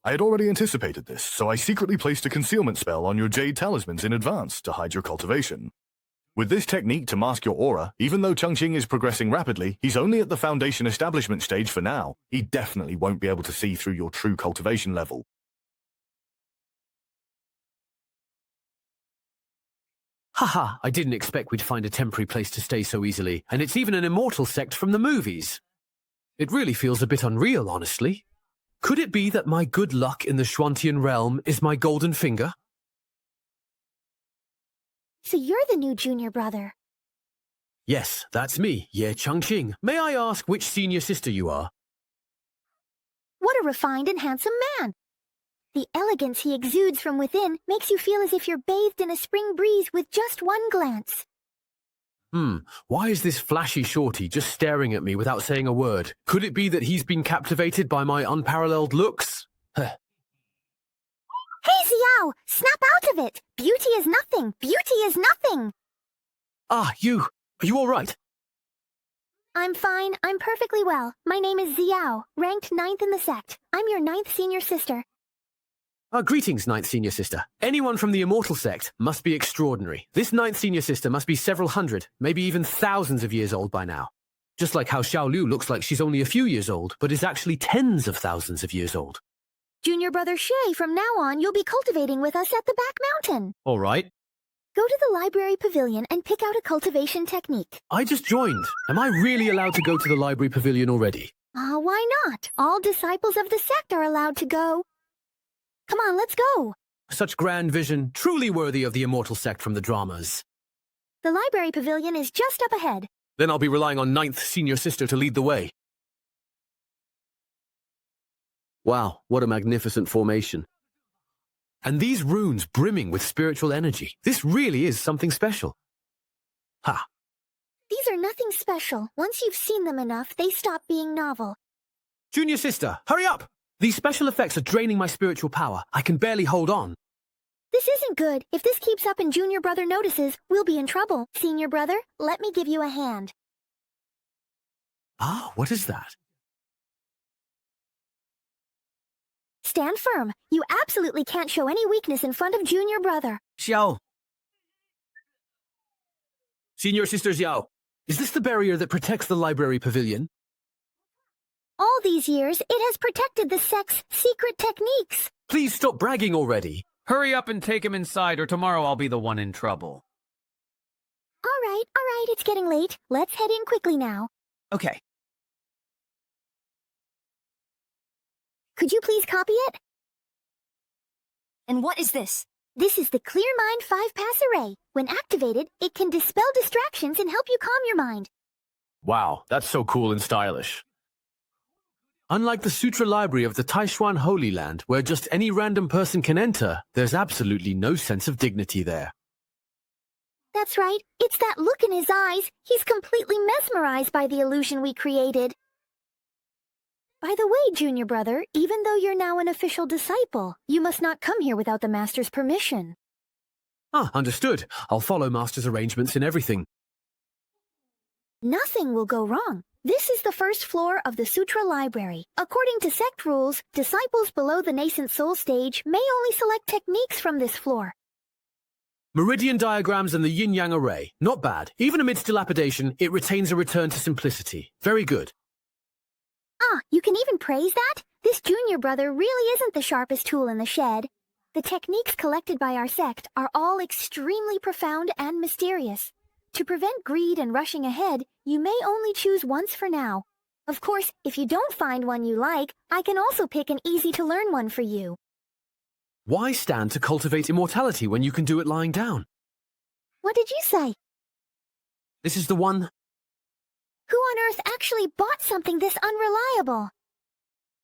I had already anticipated this, so I secretly placed a concealment spell on your jade talismans in advance to hide your cultivation. With this technique to mask your aura, even though Changqing is progressing rapidly, he's only at the foundation establishment stage for now. He definitely won't be able to see through your true cultivation level. Haha, I didn't expect we'd find a temporary place to stay so easily, and it's even an immortal sect from the movies. It really feels a bit unreal, honestly. Could it be that my good luck in the Xuantian realm is my golden finger? So you're the new junior brother. Yes, that's me, Ye Changqing. May I ask which senior sister you are? What a refined and handsome man! The elegance he exudes from within makes you feel as if you're bathed in a spring breeze with just one glance. Why is this flashy shorty just staring at me without saying a word? Could it be that he's been captivated by my unparalleled looks? Hey, Xiao! Snap out of it! Beauty is nothing! Beauty is nothing! Ah, you! Are you all right? I'm fine. I'm perfectly well. My name is Xiao, ranked 9th in the sect. I'm your 9th senior sister. Greetings, 9th senior sister. Anyone from the immortal sect must be extraordinary. This 9th senior sister must be several hundred, maybe even thousands of years old by now. Just like how Xiaolu looks like she's only a few years old, but is actually tens of thousands of years old. Junior brother Shay, from now on, you'll be cultivating with us at the back mountain. All right. Go to the library pavilion and pick out a cultivation technique. I just joined. Am I really allowed to go to the library pavilion already? Why not? All disciples of the sect are allowed to go. Come on, let's go. Such grand vision, truly worthy of the immortal sect from the dramas. The library pavilion is just up ahead. Then I'll be relying on 9th senior sister to lead the way. Wow, what a magnificent formation. And these runes brimming with spiritual energy. This really is something special. Ha! These are nothing special. Once you've seen them enough, they stop being novel. Junior sister, hurry up! These special effects are draining my spiritual power. I can barely hold on. This isn't good. If this keeps up and junior brother notices, we'll be in trouble. Senior brother, let me give you a hand. Ah, what is that? Stand firm. You absolutely can't show any weakness in front of junior brother. Xiao. Senior sister Xiao, is this the barrier that protects the library pavilion? All these years, it has protected the sect's secret techniques. Please stop bragging already. Hurry up and take him inside, or tomorrow I'll be the one in trouble. All right, it's getting late. Let's head in quickly now. Okay. Could you please copy it? And what is this? This is the Clear Mind 5-Pass Array. When activated, it can dispel distractions and help you calm your mind. Wow, that's so cool and stylish. Unlike the Sutra Library of the Taishuan Holy Land, where just any random person can enter, there's absolutely no sense of dignity there. That's right. It's that look in his eyes. He's completely mesmerized by the illusion we created. By the way, junior brother, even though you're now an official disciple, you must not come here without the master's permission. Ah, understood. I'll follow master's arrangements in everything. Nothing will go wrong. This is the first floor of the Sutra Library. According to sect rules, disciples below the nascent soul stage may only select techniques from this floor. Meridian diagrams and the yin-yang array. Not bad. Even amidst dilapidation, it retains a return to simplicity. Very good. Ah, you can even praise that? This junior brother really isn't the sharpest tool in the shed. The techniques collected by our sect are all extremely profound and mysterious. To prevent greed and rushing ahead, you may only choose once for now. Of course, if you don't find one you like, I can also pick an easy-to-learn one for you. Why stand to cultivate immortality when you can do it lying down? What did you say? This is the one... Who on earth actually bought something this unreliable?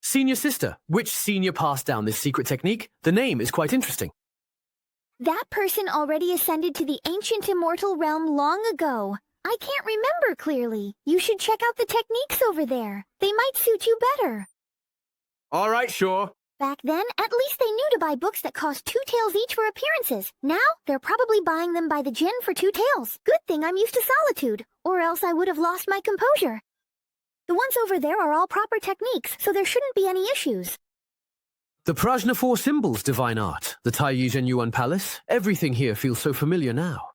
Senior sister. Which senior passed down this secret technique? The name is quite interesting. That person already ascended to the ancient immortal realm long ago. I can't remember clearly. You should check out the techniques over there. They might suit you better. All right, sure. Back then, at least they knew to buy books that cost 2 taels each for appearances. Now, they're probably buying them by the gin for 2 taels. Good thing I'm used to solitude, or else I would have lost my composure. The ones over there are all proper techniques, so there shouldn't be any issues. The Prajna Four Symbols, Divine Art, the Taiyi Zhenyuan Palace. Everything here feels so familiar now.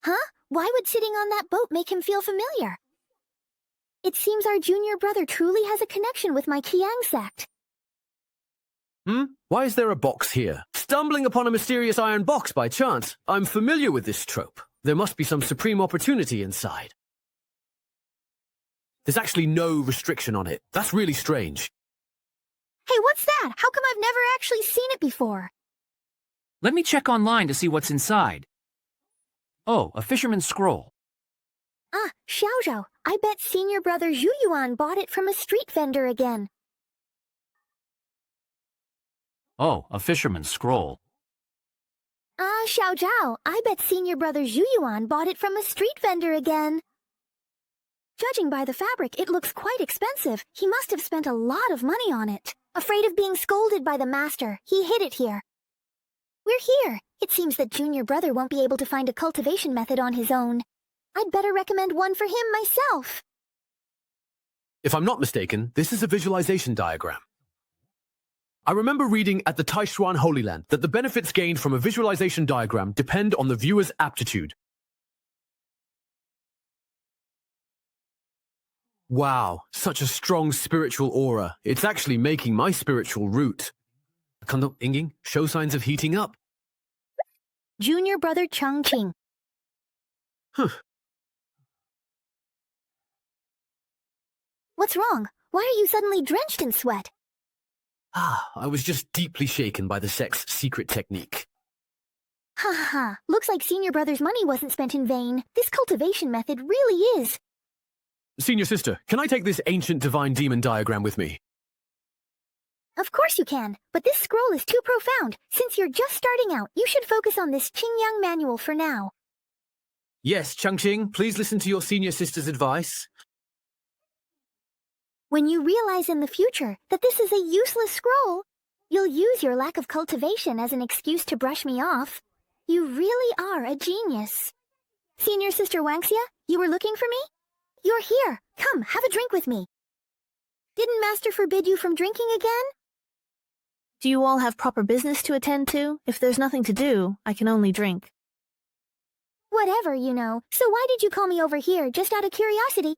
Huh? Why would sitting on that boat make him feel familiar? It seems our junior brother truly has a connection with my Qiang sect. Why is there a box here? Stumbling upon a mysterious iron box by chance. I'm familiar with this trope. There must be some supreme opportunity inside. There's actually no restriction on it. That's really strange. Hey, what's that? How come I've never actually seen it before? Let me check online to see what's inside. Oh, a fisherman's scroll. Ah, Xiaozhou, I bet senior brother Zhu Yuan bought it from a street vendor again. Oh, a fisherman's scroll. Ah, Xiaozhou, I bet senior brother Zhu Yuan bought it from a street vendor again. Judging by the fabric, it looks quite expensive. He must have spent a lot of money on it. Afraid of being scolded by the master, he hid it here. We're here. It seems that junior brother won't be able to find a cultivation method on his own. I'd better recommend one for him myself. If I'm not mistaken, this is a visualization diagram. I remember reading at the Taishuan Holy Land that the benefits gained from a visualization diagram depend on the viewer's aptitude. Wow, such a strong spiritual aura. It's actually making my spiritual root. Inging, show signs of heating up. Junior brother Chongqing. What's wrong? Why are you suddenly drenched in sweat? I was just deeply shaken by the sect's secret technique. Ha ha ha. Looks like senior brother's money wasn't spent in vain. This cultivation method really is. Senior sister, can I take this ancient divine demon diagram with me? Of course you can, but this scroll is too profound. Since you're just starting out, you should focus on this Qingyang manual for now. Yes, Changqing, please listen to your senior sister's advice. When you realize in the future that this is a useless scroll, you'll use your lack of cultivation as an excuse to brush me off. You really are a genius. Senior sister Wangxia, you were looking for me? You're here. Come, have a drink with me. Didn't Master forbid you from drinking again? Do you all have proper business to attend to? If there's nothing to do, I can only drink. Whatever, you know. So why did you call me over here, just out of curiosity?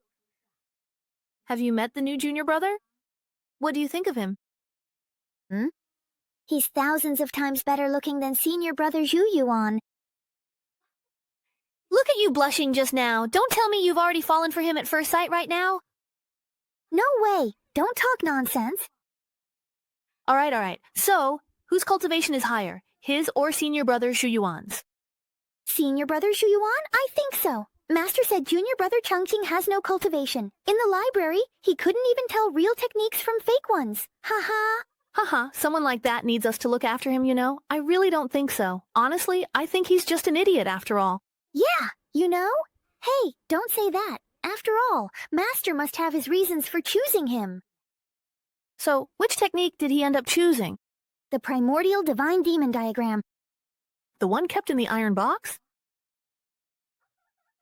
Have you met the new junior brother? What do you think of him? He's thousands of times better looking than senior brother Zhu Yuan. Look at you blushing just now. Don't tell me you've already fallen for him at first sight right now. No way. Don't talk nonsense. All right. So, whose cultivation is higher, his or senior brother Zhu Yuan's? Senior brother Zhu Yuan? I think so. Master said junior brother Chongqing has no cultivation. In the library, he couldn't even tell real techniques from fake ones. Ha. Haha, someone like that needs us to look after him, you know? I really don't think so. Honestly, I think he's just an idiot after all. Yeah, you know? Hey, don't say that. After all, Master must have his reasons for choosing him. So, which technique did he end up choosing? The primordial divine demon diagram. The one kept in the iron box?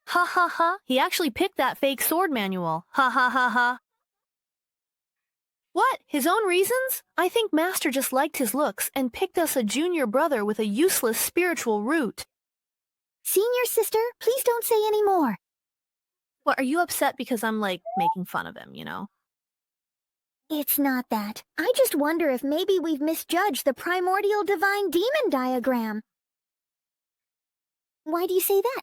Ha. He actually picked that fake sword manual. Ha. What? His own reasons? I think Master just liked his looks and picked us a junior brother with a useless spiritual root. Senior sister, please don't say any more. What, are you upset because I'm, making fun of him, you know? It's not that. I just wonder if maybe we've misjudged the primordial divine demon diagram. Why do you say that?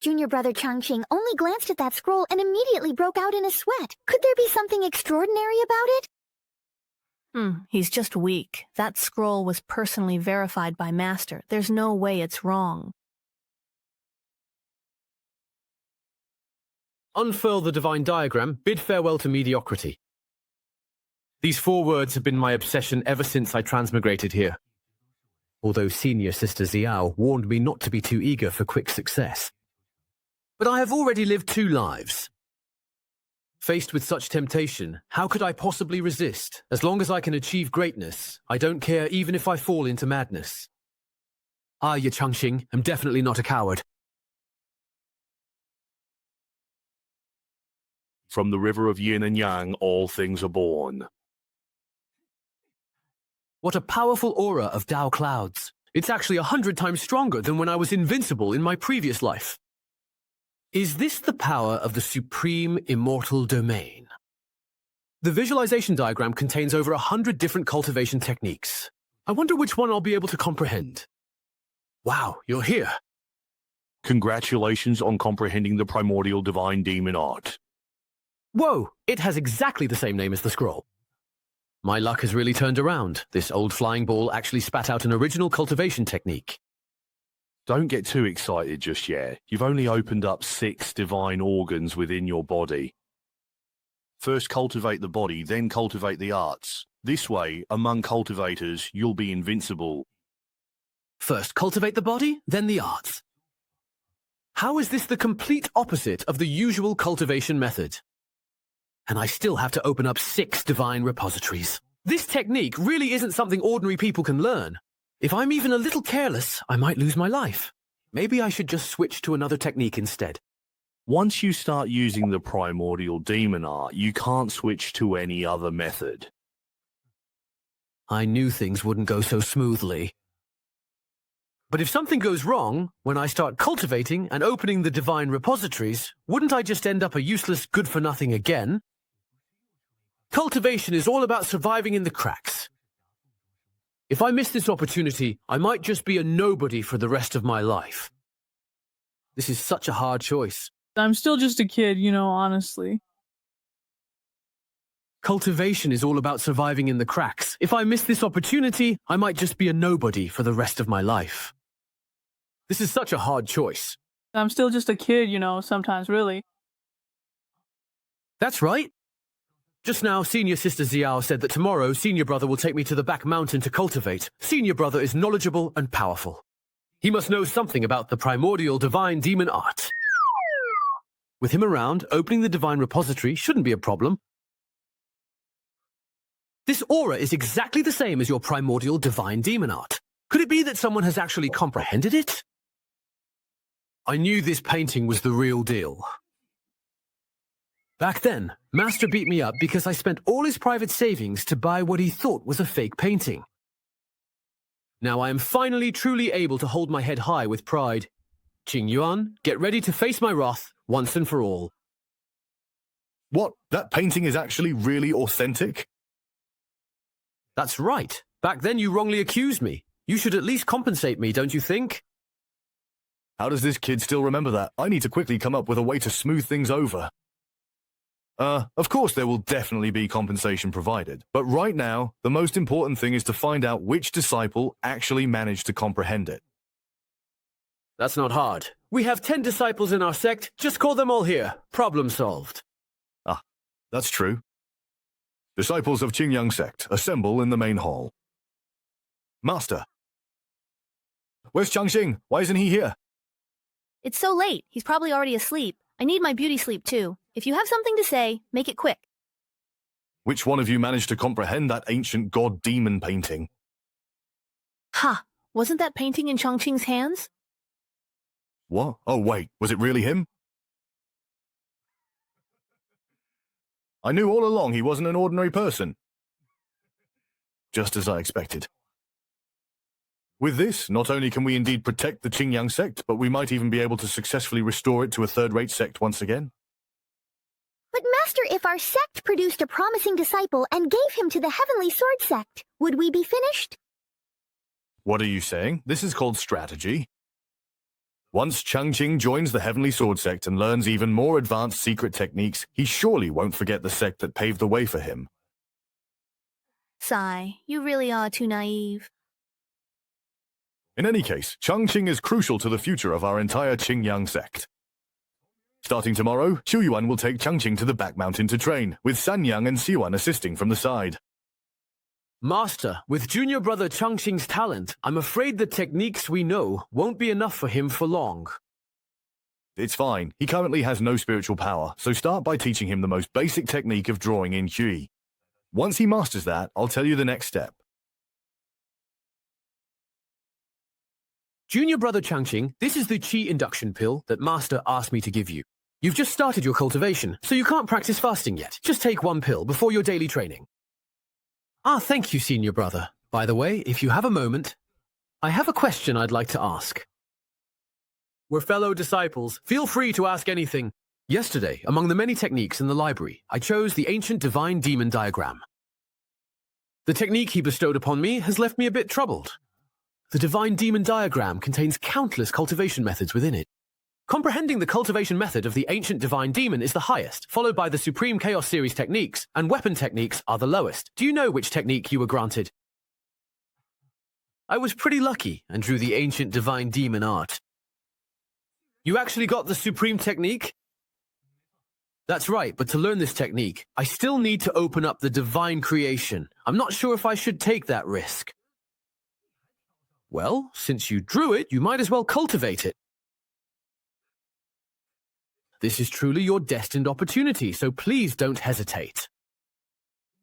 Junior brother Chongqing only glanced at that scroll and immediately broke out in a sweat. Could there be something extraordinary about it? He's just weak. That scroll was personally verified by Master. There's no way it's wrong. Unfurl the divine diagram, bid farewell to mediocrity. These 4 words have been my obsession ever since I transmigrated here. Although senior sister Xiao warned me not to be too eager for quick success. But I have already lived 2 lives. Faced with such temptation, how could I possibly resist? As long as I can achieve greatness, I don't care even if I fall into madness. I, Changqing, am definitely not a coward. From the river of yin and yang, all things are born. What a powerful aura of Dao clouds. It's actually 100 times stronger than when I was invincible in my previous life. Is this the power of the supreme immortal domain? The visualization diagram contains over 100 different cultivation techniques. I wonder which one I'll be able to comprehend. Wow, you're here. Congratulations on comprehending the primordial divine demon art. Whoa, it has exactly the same name as the scroll. My luck has really turned around. This old flying ball actually spat out an original cultivation technique. Don't get too excited just yet. You've only opened up 6 divine organs within your body. First cultivate the body, then cultivate the arts. This way, among cultivators, you'll be invincible. First cultivate the body, then the arts. How is this the complete opposite of the usual cultivation method? And I still have to open up 6 divine repositories. This technique really isn't something ordinary people can learn. If I'm even a little careless, I might lose my life. Maybe I should just switch to another technique instead. Once you start using the primordial demon art, you can't switch to any other method. I knew things wouldn't go so smoothly. But if something goes wrong, when I start cultivating and opening the divine repositories, wouldn't I just end up a useless good-for-nothing again? Cultivation is all about surviving in the cracks. If I miss this opportunity, I might just be a nobody for the rest of my life. This is such a hard choice. I'm still just a kid, honestly. Cultivation is all about surviving in the cracks. If I miss this opportunity, I might just be a nobody for the rest of my life. This is such a hard choice. I'm still just a kid, sometimes, really. That's right. Just now, Senior Sister Xiao said that tomorrow, Senior Brother will take me to the back mountain to cultivate. Senior Brother is knowledgeable and powerful. He must know something about the primordial divine demon art. With him around, opening the divine repository shouldn't be a problem. This aura is exactly the same as your primordial divine demon art. Could it be that someone has actually comprehended it? I knew this painting was the real deal. Back then, Master beat me up because I spent all his private savings to buy what he thought was a fake painting. Now I am finally truly able to hold my head high with pride. Qing Yuan, get ready to face my wrath once and for all. What? That painting is actually really authentic? That's right. Back then you wrongly accused me. You should at least compensate me, don't you think? How does this kid still remember that? I need to quickly come up with a way to smooth things over. Of course there will definitely be compensation provided, but right now, the most important thing is to find out which disciple actually managed to comprehend it. That's not hard. We have 10 disciples in our sect. Just call them all here. Problem solved. Ah, that's true. Disciples of Qingyang sect, assemble in the main hall. Master. Where's Changxing? Why isn't he here? It's so late. He's probably already asleep. I need my beauty sleep, too. If you have something to say, make it quick. Which one of you managed to comprehend that ancient god-demon painting? Ha! Wasn't that painting in Changqing's hands? What? Oh, wait, was it really him? I knew all along he wasn't an ordinary person. Just as I expected. With this, not only can we indeed protect the Qingyang sect, but we might even be able to successfully restore it to a third-rate sect once again. But Master, if our sect produced a promising disciple and gave him to the Heavenly Sword sect, would we be finished? What are you saying? This is called strategy. Once Changqing joins the Heavenly Sword sect and learns even more advanced secret techniques, he surely won't forget the sect that paved the way for him. Sigh, you really are too naive. In any case, Changqing is crucial to the future of our entire Qingyang sect. Starting tomorrow, Xuyuan will take Changqing to the back mountain to train, with Sanyang and Siwan assisting from the side. Master, with junior brother Changqing's talent, I'm afraid the techniques we know won't be enough for him for long. It's fine. He currently has no spiritual power, so start by teaching him the most basic technique of drawing in Qi. Once he masters that, I'll tell you the next step. Junior brother Changqing, this is the Qi induction pill that Master asked me to give you. You've just started your cultivation, so you can't practice fasting yet. Just take one pill before your daily training. Ah, thank you, senior brother. By the way, if you have a moment, I have a question I'd like to ask. We're fellow disciples. Feel free to ask anything. Yesterday, among the many techniques in the library, I chose the ancient divine demon diagram. The technique he bestowed upon me has left me a bit troubled. The divine demon diagram contains countless cultivation methods within it. Comprehending the cultivation method of the ancient divine demon is the highest, followed by the Supreme Chaos Series techniques, and weapon techniques are the lowest. Do you know which technique you were granted? I was pretty lucky and drew the ancient divine demon art. You actually got the Supreme technique? That's right, but to learn this technique, I still need to open up the divine creation. I'm not sure if I should take that risk. Well, since you drew it, you might as well cultivate it. This is truly your destined opportunity, so please don't hesitate.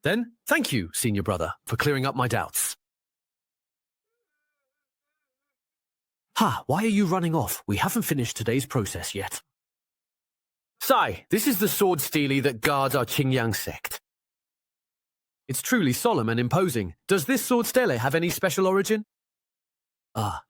Then, thank you, senior brother, for clearing up my doubts. Why are you running off? We haven't finished today's process yet. Sai, this is the sword stele that guards our Qingyang sect. It's truly solemn and imposing. Does this sword stele have any special origin?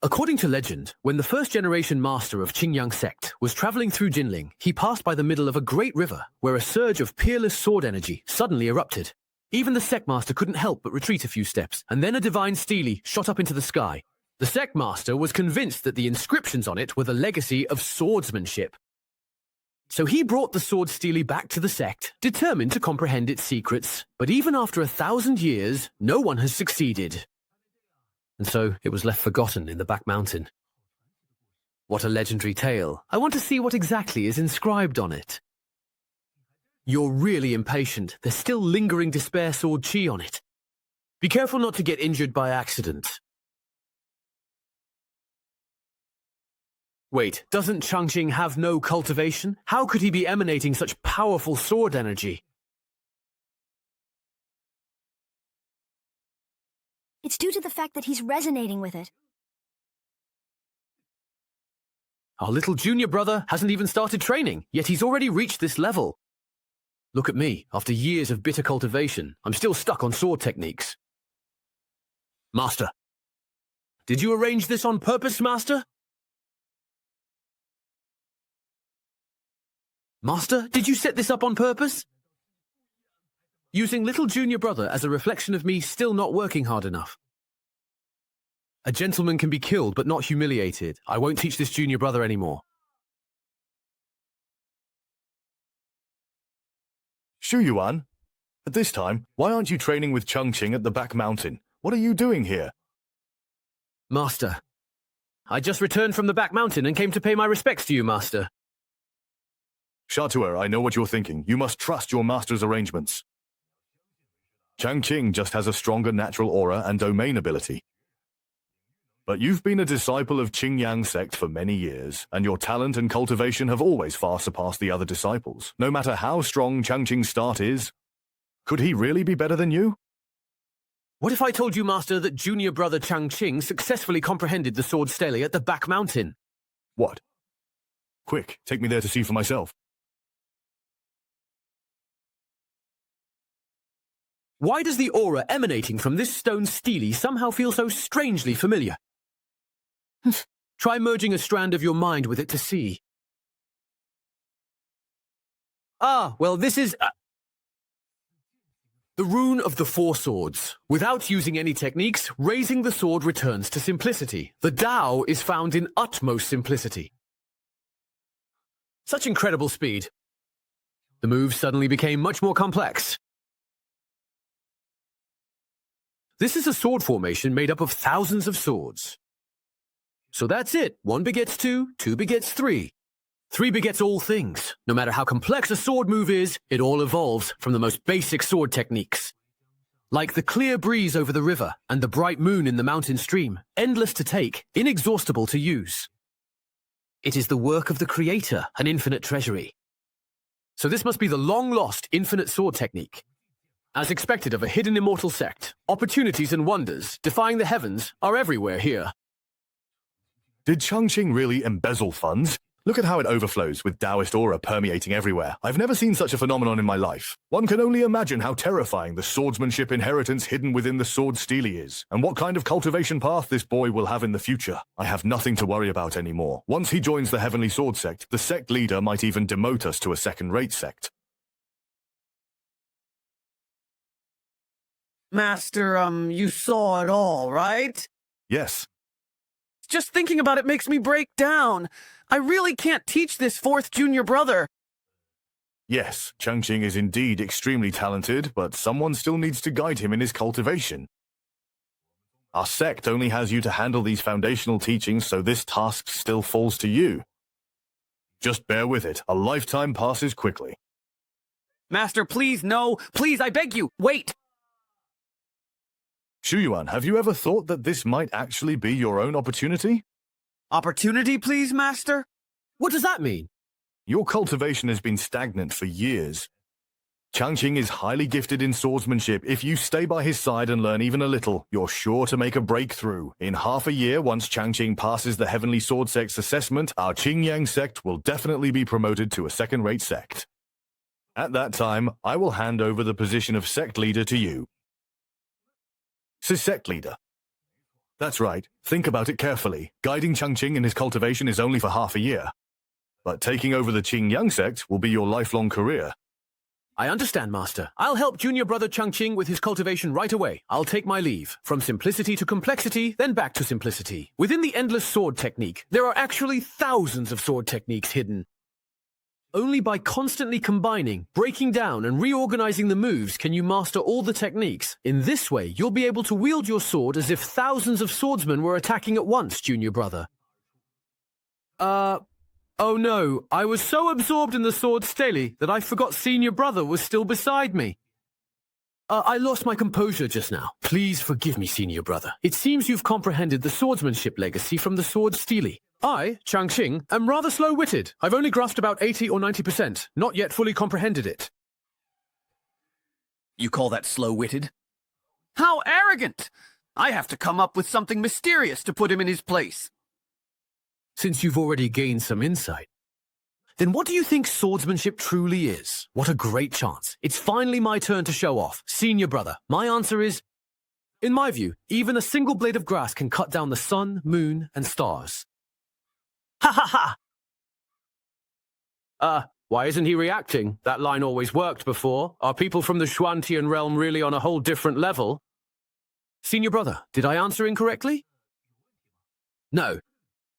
According to legend, when the first-generation master of Qingyang sect was traveling through Jinling, he passed by the middle of a great river where a surge of peerless sword energy suddenly erupted. Even the sect master couldn't help but retreat a few steps, and then a divine stele shot up into the sky. The sect master was convinced that the inscriptions on it were the legacy of swordsmanship. So he brought the sword stele back to the sect, determined to comprehend its secrets. But even after 1,000 years, no one has succeeded. And so it was left forgotten in the back mountain. What a legendary tale. I want to see what exactly is inscribed on it. You're really impatient. There's still lingering despair sword chi on it. Be careful not to get injured by accident. Wait, doesn't Changqing have no cultivation? How could he be emanating such powerful sword energy? It's due to the fact that he's resonating with it. Our little junior brother hasn't even started training, yet he's already reached this level. Look at me, after years of bitter cultivation, I'm still stuck on sword techniques. Master. Did you arrange this on purpose, Master? Master, did you set this up on purpose? Using little junior brother as a reflection of me still not working hard enough. A gentleman can be killed but not humiliated. I won't teach this junior brother anymore. Shu Yuan, at this time, why aren't you training with Changqing at the back mountain? What are you doing here? Master, I just returned from the back mountain and came to pay my respects to you, Master. Shatua, I know what you're thinking. You must trust your master's arrangements. Changqing just has a stronger natural aura and domain ability. But you've been a disciple of Qingyang sect for many years, and your talent and cultivation have always far surpassed the other disciples. No matter how strong Changqing's start is, could he really be better than you? What if I told you, Master, that junior brother Changqing successfully comprehended the sword stele at the back mountain? What? Quick, take me there to see for myself. Why does the aura emanating from this stone stele somehow feel so strangely familiar? Try merging a strand of your mind with it to see. Well, this is... the rune of the four swords. Without using any techniques, raising the sword returns to simplicity. The Tao is found in utmost simplicity. Such incredible speed. The move suddenly became much more complex. This is a sword formation made up of thousands of swords. So that's it. 1 begets 2, 2 begets 3. 3 begets all things. No matter how complex a sword move is, it all evolves from the most basic sword techniques. Like the clear breeze over the river and the bright moon in the mountain stream, endless to take, inexhaustible to use. It is the work of the Creator, an infinite treasury. So this must be the long-lost infinite sword technique. As expected of a hidden immortal sect, opportunities and wonders, defying the heavens, are everywhere here. Did Changqing really embezzle funds? Look at how it overflows with Taoist aura permeating everywhere. I've never seen such a phenomenon in my life. One can only imagine how terrifying the swordsmanship inheritance hidden within the sword steely is, and what kind of cultivation path this boy will have in the future. I have nothing to worry about anymore. Once he joins the Heavenly Sword sect, the sect leader might even demote us to a second-rate sect. Master, you saw it all, right? Yes. Just thinking about it makes me break down. I really can't teach this fourth junior brother. Yes, Changqing is indeed extremely talented, but someone still needs to guide him in his cultivation. Our sect only has you to handle these foundational teachings, so this task still falls to you. Just bear with it. A lifetime passes quickly. Master, please, no. Please, I beg you, wait. Shuyuan, have you ever thought that this might actually be your own opportunity? Opportunity, please, Master? What does that mean? Your cultivation has been stagnant for years. Changqing is highly gifted in swordsmanship. If you stay by his side and learn even a little, you're sure to make a breakthrough. In half a year, once Changqing passes the Heavenly Sword Sect's assessment, our Qingyang sect will definitely be promoted to a second-rate sect. At that time, I will hand over the position of sect leader to you. Sect leader. That's right. Think about it carefully. Guiding Changqing in his cultivation is only for half a year. But taking over the Qingyang sect will be your lifelong career. I understand, Master. I'll help junior brother Changqing with his cultivation right away. I'll take my leave. From simplicity to complexity, then back to simplicity. Within the endless sword technique, there are actually thousands of sword techniques hidden. Only by constantly combining, breaking down, and reorganizing the moves can you master all the techniques. In this way, you'll be able to wield your sword as if thousands of swordsmen were attacking at once, junior brother. Oh no, I was so absorbed in the sword stele that I forgot senior brother was still beside me. I lost my composure just now. Please forgive me, senior brother. It seems you've comprehended the swordsmanship legacy from the sword stele. I, Changqing, am rather slow-witted. I've only grasped about 80 or 90%, not yet fully comprehended it. You call that slow-witted? How arrogant! I have to come up with something mysterious to put him in his place. Since you've already gained some insight, then what do you think swordsmanship truly is? What a great chance. It's finally my turn to show off. Senior brother, my answer is, in my view, even a single blade of grass can cut down the sun, moon, and stars. Ha ha ha! Why isn't he reacting? That line always worked before. Are people from the Xuantian realm really on a whole different level? Senior brother, did I answer incorrectly? No.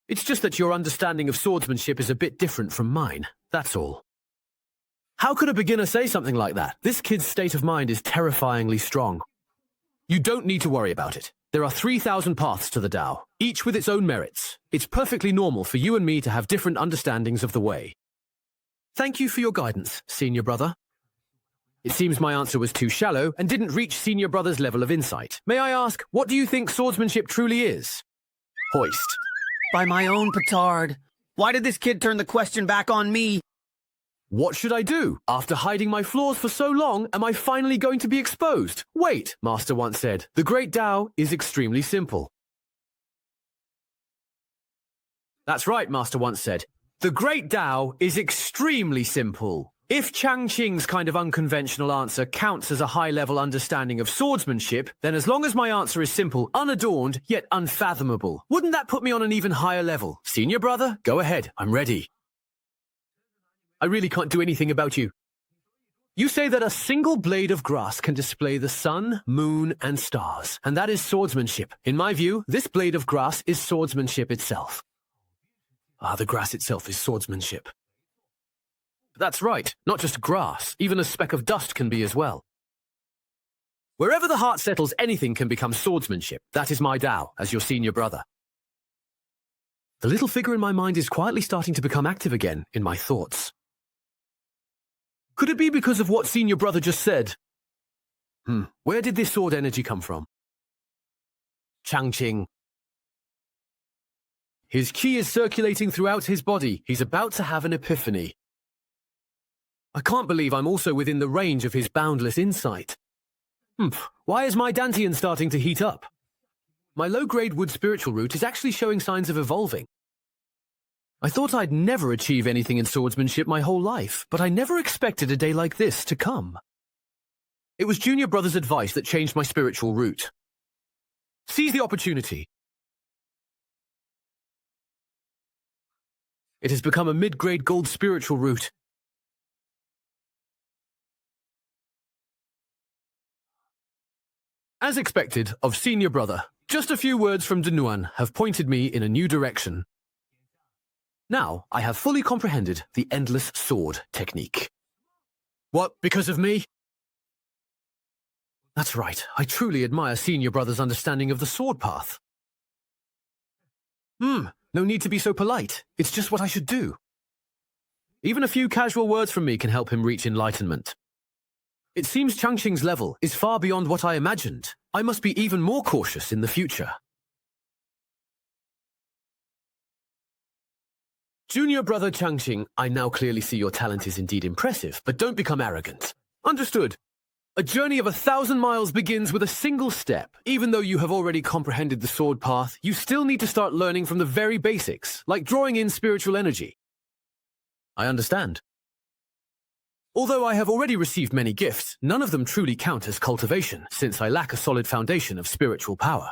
It's just that your understanding of swordsmanship is a bit different from mine, that's all. How could a beginner say something like that? This kid's state of mind is terrifyingly strong. You don't need to worry about it. There are 3,000 paths to the Tao, each with its own merits. It's perfectly normal for you and me to have different understandings of the way. Thank you for your guidance, senior brother. It seems my answer was too shallow and didn't reach senior brother's level of insight. May I ask, what do you think swordsmanship truly is? Hoist. By my own petard. Why did this kid turn the question back on me? What should I do? After hiding my flaws for so long, am I finally going to be exposed? Wait, Master once said, the great Tao is extremely simple. That's right, Master once said. The great Tao is extremely simple. If Changqing's kind of unconventional answer counts as a high-level understanding of swordsmanship, then as long as my answer is simple, unadorned, yet unfathomable, wouldn't that put me on an even higher level? Senior brother, go ahead, I'm ready. I really can't do anything about you. You say that a single blade of grass can display the sun, moon, and stars, and that is swordsmanship. In my view, this blade of grass is swordsmanship itself. The grass itself is swordsmanship. That's right, not just grass, even a speck of dust can be as well. Wherever the heart settles, anything can become swordsmanship. That is my Tao, as your senior brother. The little figure in my mind is quietly starting to become active again in my thoughts. Could it be because of what senior brother just said? Where did this sword energy come from? Changqing. His qi is circulating throughout his body. He's about to have an epiphany. I can't believe I'm also within the range of his boundless insight. Why is my Dantian starting to heat up? My low-grade wood spiritual root is actually showing signs of evolving. I thought I'd never achieve anything in swordsmanship my whole life, but I never expected a day like this to come. It was Junior Brother's advice that changed my spiritual route. Seize the opportunity. It has become a mid-grade gold spiritual route. As expected of Senior Brother, just a few words from Danuan have pointed me in a new direction. Now, I have fully comprehended the Endless Sword technique. What, because of me? That's right, I truly admire Senior Brother's understanding of the sword path. No need to be so polite, it's just what I should do. Even a few casual words from me can help him reach enlightenment. It seems Changqing's level is far beyond what I imagined. I must be even more cautious in the future. Junior Brother Changqing, I now clearly see your talent is indeed impressive, but don't become arrogant. Understood. A journey of 1,000 miles begins with a single step. Even though you have already comprehended the sword path, you still need to start learning from the very basics, like drawing in spiritual energy. I understand. Although I have already received many gifts, none of them truly count as cultivation, since I lack a solid foundation of spiritual power.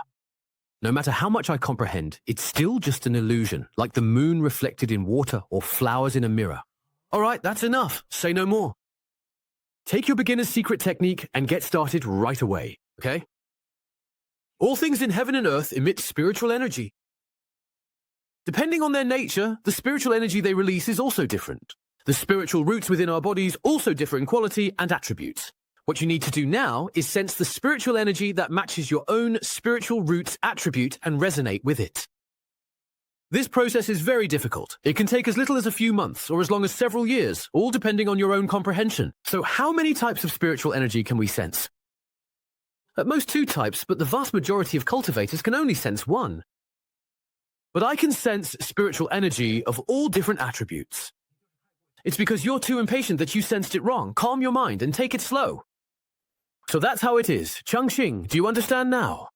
No matter how much I comprehend, it's still just an illusion, like the moon reflected in water or flowers in a mirror. All right, that's enough. Say no more. Take your beginner's secret technique and get started right away, okay? All things in heaven and earth emit spiritual energy. Depending on their nature, the spiritual energy they release is also different. The spiritual roots within our bodies also differ in quality and attributes. What you need to do now is sense the spiritual energy that matches your own spiritual root's attribute and resonate with it. This process is very difficult. It can take as little as a few months or as long as several years, all depending on your own comprehension. So how many types of spiritual energy can we sense? At most 2 types, but the vast majority of cultivators can only sense 1. But I can sense spiritual energy of all different attributes. It's because you're too impatient that you sensed it wrong. Calm your mind and take it slow. So that's how it is. Changqing, do you understand now?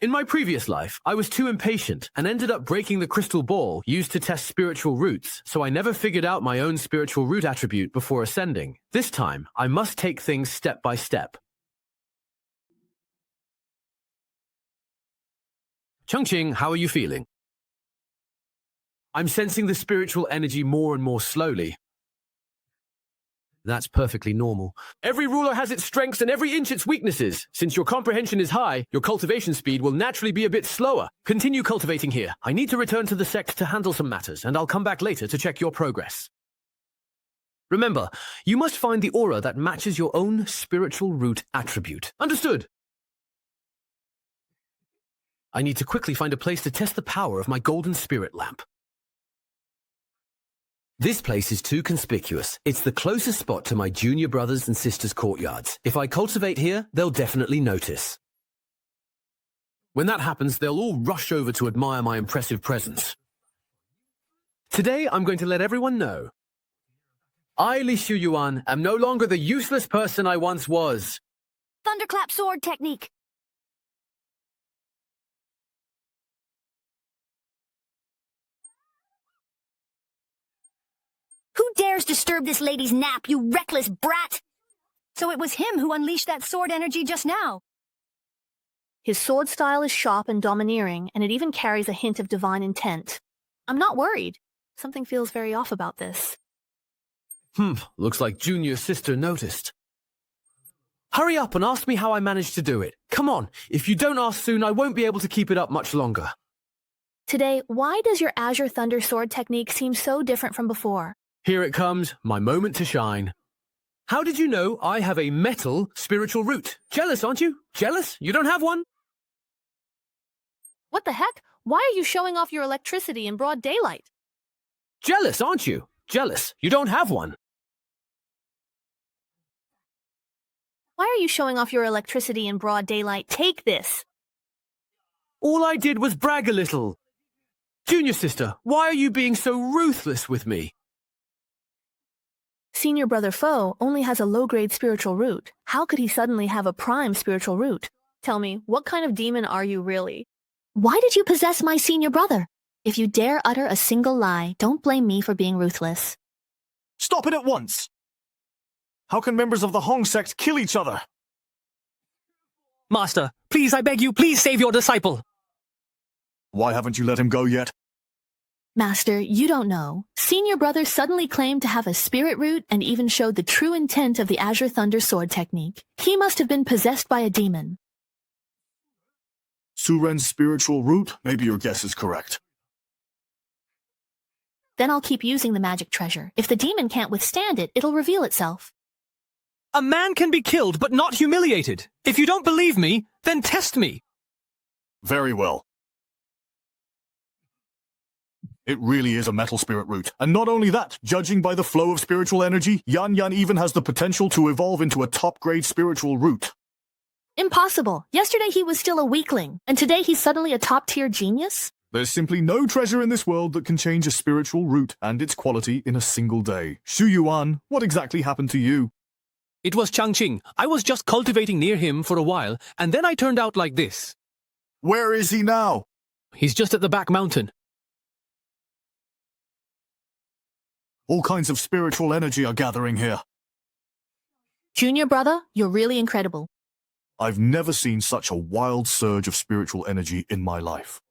In my previous life, I was too impatient and ended up breaking the crystal ball used to test spiritual roots, so I never figured out my own spiritual root attribute before ascending. This time, I must take things step by step. Changqing, how are you feeling? I'm sensing the spiritual energy more and more slowly. That's perfectly normal. Every ruler has its strengths and every inch its weaknesses. Since your comprehension is high, your cultivation speed will naturally be a bit slower. Continue cultivating here. I need to return to the sect to handle some matters, and I'll come back later to check your progress. Remember, you must find the aura that matches your own spiritual root attribute. Understood? I need to quickly find a place to test the power of my golden spirit lamp. This place is too conspicuous. It's the closest spot to my junior brothers and sisters' courtyards. If I cultivate here, they'll definitely notice. When that happens, they'll all rush over to admire my impressive presence. Today, I'm going to let everyone know. I, Li Shuyuan, am no longer the useless person I once was. Thunderclap sword technique. Who dares disturb this lady's nap, you reckless brat? So it was him who unleashed that sword energy just now. His sword style is sharp and domineering, and it even carries a hint of divine intent. I'm not worried. Something feels very off about this. Looks like Junior Sister noticed. Hurry up and ask me how I managed to do it. Come on, if you don't ask soon, I won't be able to keep it up much longer. Today, why does your Azure Thunder sword technique seem so different from before? Here it comes, my moment to shine. How did you know I have a metal spiritual root? Jealous, aren't you? Jealous? You don't have one? What the heck? Why are you showing off your electricity in broad daylight? Jealous, aren't you? Jealous. You don't have one. Why are you showing off your electricity in broad daylight? Take this. All I did was brag a little. Junior Sister, why are you being so ruthless with me? Senior Brother Foe only has a low-grade spiritual root. How could he suddenly have a prime spiritual root? Tell me, what kind of demon are you really? Why did you possess my senior brother? If you dare utter a single lie, don't blame me for being ruthless. Stop it at once! How can members of the Hong sect kill each other? Master, please, I beg you, please save your disciple. Why haven't you let him go yet? Master, you don't know. Senior brother suddenly claimed to have a spirit root and even showed the true intent of the Azure Thunder sword technique. He must have been possessed by a demon. Suren's spiritual root? Maybe your guess is correct. Then I'll keep using the magic treasure. If the demon can't withstand it, it'll reveal itself. A man can be killed, but not humiliated. If you don't believe me, then test me. Very well. It really is a metal spirit root. And not only that, judging by the flow of spiritual energy, Yan Yan even has the potential to evolve into a top-grade spiritual root. Impossible. Yesterday he was still a weakling, and today he's suddenly a top-tier genius? There's simply no treasure in this world that can change a spiritual root and its quality in a single day. Shu Yuan, what exactly happened to you? It was Changqing. I was just cultivating near him for a while, and then I turned out like this. Where is he now? He's just at the back mountain. All kinds of spiritual energy are gathering here. Junior brother, you're really incredible. I've never seen such a wild surge of spiritual energy in my life.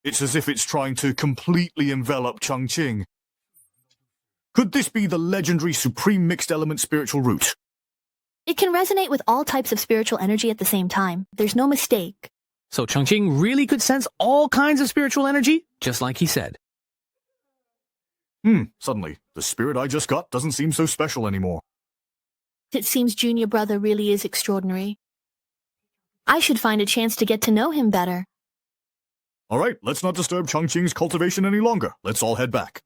It's as if it's trying to completely envelop Changqing. Could this be the legendary Supreme Mixed Element Spiritual Root? It can resonate with all types of spiritual energy at the same time. There's no mistake. So Changqing really could sense all kinds of spiritual energy, just like he said. Suddenly, the spirit I just got doesn't seem so special anymore. It seems Junior brother really is extraordinary. I should find a chance to get to know him better. All right, let's not disturb Changqing's cultivation any longer. Let's all head back.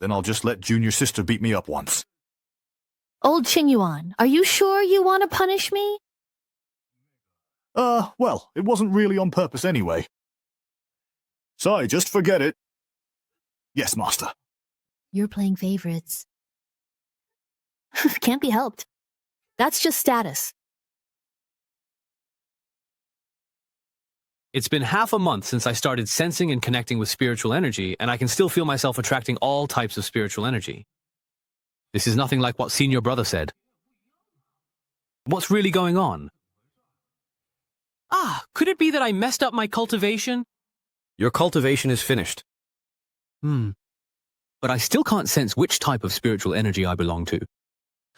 Then I'll just let Junior Sister beat me up once. Old Qingyuan, are you sure you want to punish me? Well, it wasn't really on purpose anyway. Sai, just forget it. Yes, Master. You're playing favorites. Can't be helped. That's just status. It's been half a month since I started sensing and connecting with spiritual energy, and I can still feel myself attracting all types of spiritual energy. This is nothing like what Senior Brother said. What's really going on? Could it be that I messed up my cultivation? Your cultivation is finished. But I still can't sense which type of spiritual energy I belong to.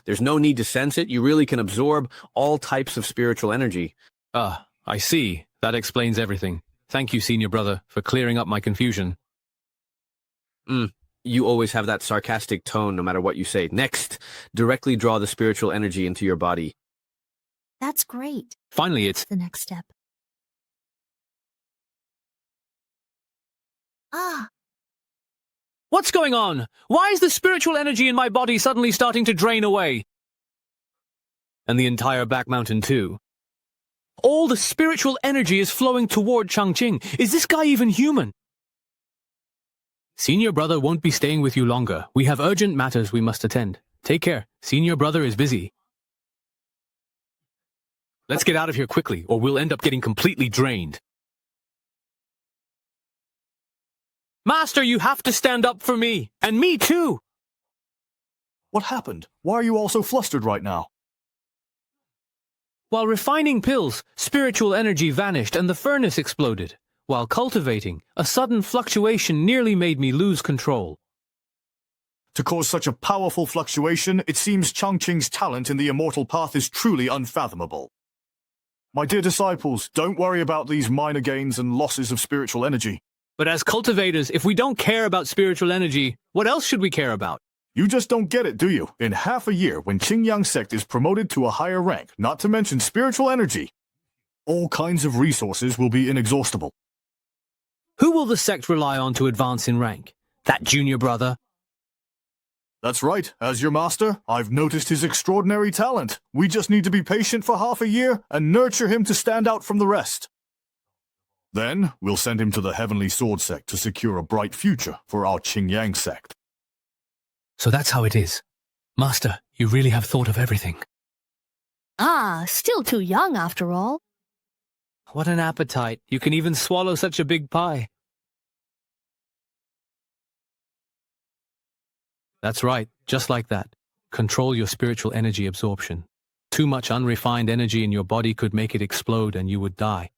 There's no need to sense it. You really can absorb all types of spiritual energy. I see. That explains everything. Thank you, Senior Brother, for clearing up my confusion. You always have that sarcastic tone no matter what you say. Next, directly draw the spiritual energy into your body. That's great. Finally, it's... The next step. What's going on? Why is the spiritual energy in my body suddenly starting to drain away? And the entire back mountain, too. All the spiritual energy is flowing toward Changqing. Is this guy even human? Senior Brother won't be staying with you longer. We have urgent matters we must attend. Take care. Senior Brother is busy. Let's get out of here quickly, or we'll end up getting completely drained. Master, you have to stand up for me. And me, too. What happened? Why are you all so flustered right now? While refining pills, spiritual energy vanished and the furnace exploded. While cultivating, a sudden fluctuation nearly made me lose control. To cause such a powerful fluctuation, it seems Changqing's talent in the immortal path is truly unfathomable. My dear disciples, don't worry about these minor gains and losses of spiritual energy. But as cultivators, if we don't care about spiritual energy, what else should we care about? You just don't get it, do you? In half a year, when Qingyang sect is promoted to a higher rank, not to mention spiritual energy, all kinds of resources will be inexhaustible. Who will the sect rely on to advance in rank? That Junior Brother? That's right. As your master, I've noticed his extraordinary talent. We just need to be patient for half a year and nurture him to stand out from the rest. Then, we'll send him to the Heavenly Sword sect to secure a bright future for our Qingyang sect. So that's how it is. Master, you really have thought of everything. Still too young after all. What an appetite. You can even swallow such a big pie. That's right, just like that. Control your spiritual energy absorption. Too much unrefined energy in your body could make it explode and you would die.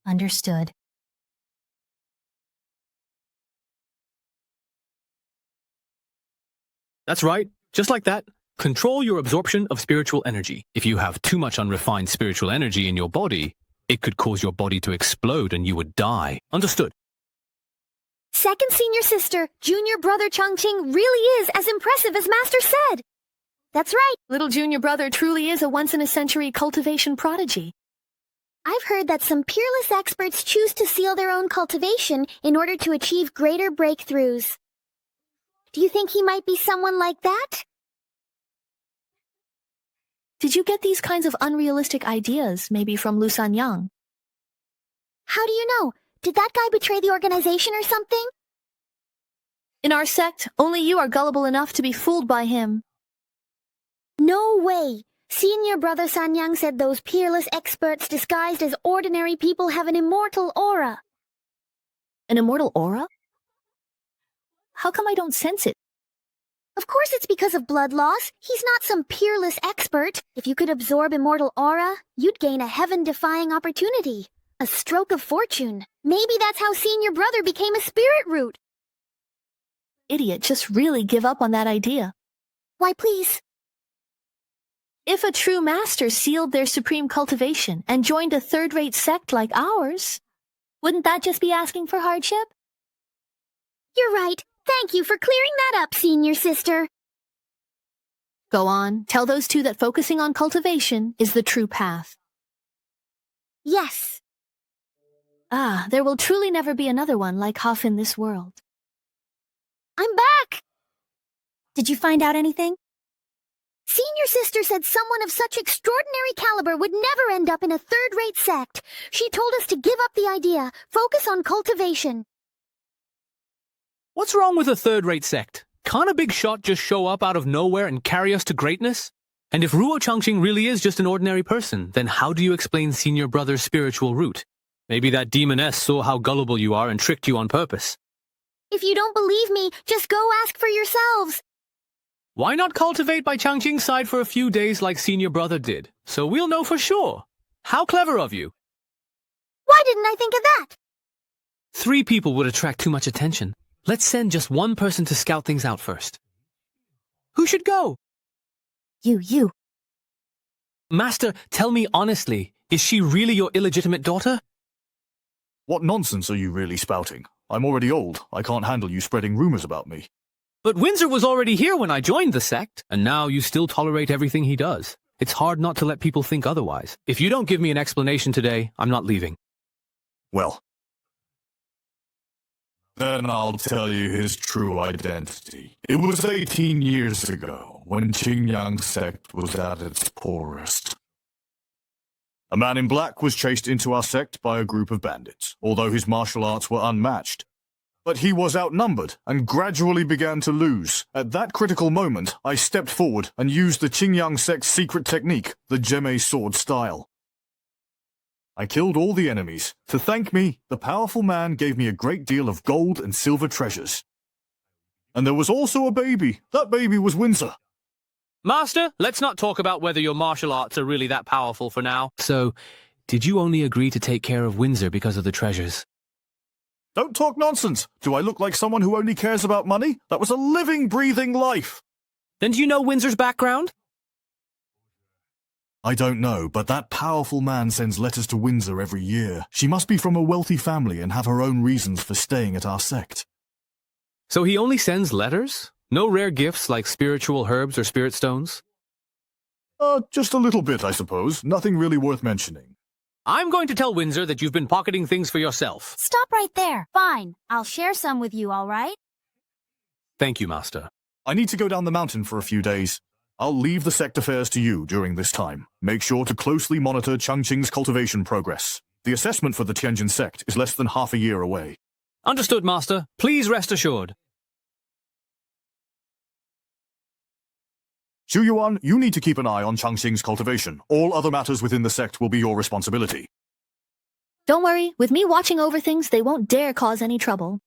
Understood. That's right, just like that. Control your absorption of spiritual energy. If you have too much unrefined spiritual energy in your body, it could cause your body to explode and you would die. Understood? Second senior sister, junior brother Changqing really is as impressive as Master said. That's right. Little junior brother truly is a once-in-a-century cultivation prodigy. I've heard that some peerless experts choose to seal their own cultivation in order to achieve greater breakthroughs. Do you think he might be someone like that? Did you get these kinds of unrealistic ideas, maybe from Lu Sanyang? How do you know? Did that guy betray the organization or something? In our sect, only you are gullible enough to be fooled by him. No way! Senior brother Sanyang said those peerless experts disguised as ordinary people have an immortal aura. An immortal aura? How come I don't sense it? Of course it's because of blood loss. He's not some peerless expert. If you could absorb immortal aura, you'd gain a heaven-defying opportunity. A stroke of fortune. Maybe that's how senior brother became a spirit root. Idiot, just really give up on that idea. Why, please? If a true master sealed their supreme cultivation and joined a third-rate sect like ours, wouldn't that just be asking for hardship? You're right. Thank you for clearing that up, senior sister. Go on, tell those two that focusing on cultivation is the true path. Yes. Ah, there will truly never be another one like Huff in this world. I'm back! Did you find out anything? Senior sister said someone of such extraordinary caliber would never end up in a third-rate sect. She told us to give up the idea, focus on cultivation. What's wrong with a third-rate sect? Can't a big shot just show up out of nowhere and carry us to greatness? And if Ruo Changqing really is just an ordinary person, then how do you explain senior brother's spiritual root? Maybe that demoness saw how gullible you are and tricked you on purpose. If you don't believe me, just go ask for yourselves. Why not cultivate by Changqing's side for a few days like senior brother did? So we'll know for sure. How clever of you. Why didn't I think of that? 3 people would attract too much attention. Let's send just one person to scout things out first. Who should go? You. Master, tell me honestly, is she really your illegitimate daughter? What nonsense are you really spouting? I'm already old. I can't handle you spreading rumors about me. But Windsor was already here when I joined the sect, and now you still tolerate everything he does. It's hard not to let people think otherwise. If you don't give me an explanation today, I'm not leaving. Well, then I'll tell you his true identity. It was 18 years ago, when Qingyang sect was at its poorest. A man in black was chased into our sect by a group of bandits, although his martial arts were unmatched. But he was outnumbered and gradually began to lose. At that critical moment, I stepped forward and used the Qingyang sect's secret technique, the Gemme sword style. I killed all the enemies. To thank me, the powerful man gave me a great deal of gold and silver treasures. And there was also a baby. That baby was Windsor. Master, let's not talk about whether your martial arts are really that powerful for now. So, did you only agree to take care of Windsor because of the treasures? Don't talk nonsense. Do I look like someone who only cares about money? That was a living, breathing life. Then do you know Windsor's background? I don't know, but that powerful man sends letters to Windsor every year. She must be from a wealthy family and have her own reasons for staying at our sect. So he only sends letters? No rare gifts like spiritual herbs or spirit stones? Just a little bit, I suppose. Nothing really worth mentioning. I'm going to tell Windsor that you've been pocketing things for yourself. Stop right there. Fine. I'll share some with you, all right? Thank you, Master. I need to go down the mountain for a few days. I'll leave the sect affairs to you during this time. Make sure to closely monitor Changqing's cultivation progress. The assessment for the Tianjin sect is less than half a year away. Understood, Master. Please rest assured. Zhu Yuan, you need to keep an eye on Changqing's cultivation. All other matters within the sect will be your responsibility. Don't worry, with me watching over things, they won't dare cause any trouble.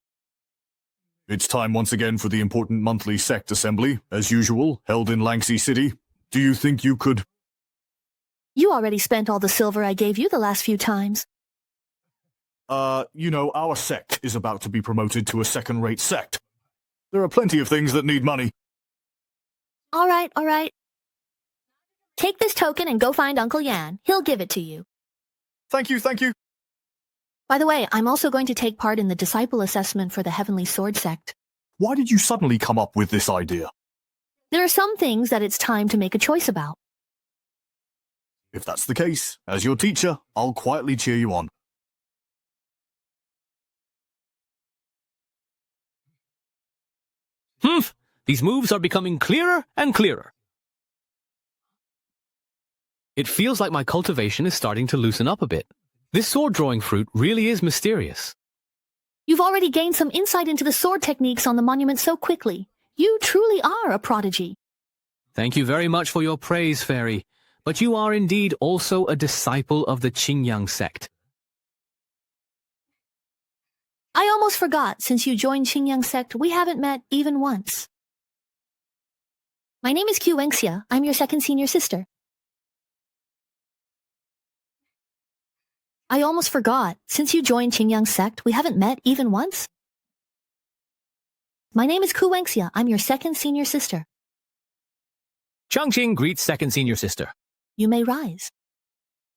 It's time once again for the important monthly sect assembly, as usual, held in Langsy City. Do you think you could... You already spent all the silver I gave you the last few times. Our sect is about to be promoted to a second-rate sect. There are plenty of things that need money. All right. Take this token and go find Uncle Yan. He'll give it to you. Thank you. By the way, I'm also going to take part in the disciple assessment for the Heavenly Sword sect. Why did you suddenly come up with this idea? There are some things that it's time to make a choice about. If that's the case, as your teacher, I'll quietly cheer you on. These moves are becoming clearer and clearer. It feels like my cultivation is starting to loosen up a bit. This sword-drawing fruit really is mysterious. You've already gained some insight into the sword techniques on the monument so quickly. You truly are a prodigy. Thank you very much for your praise, Fairy. But you are indeed also a disciple of the Qingyang sect. I almost forgot, since you joined Qingyang sect, we haven't met even once. My name is Wenxia. I'm your second senior sister. I almost forgot, since you joined Qingyang sect, we haven't met even once. My name is Wenxia. I'm your second senior sister. Changqing greets second senior sister. You may rise.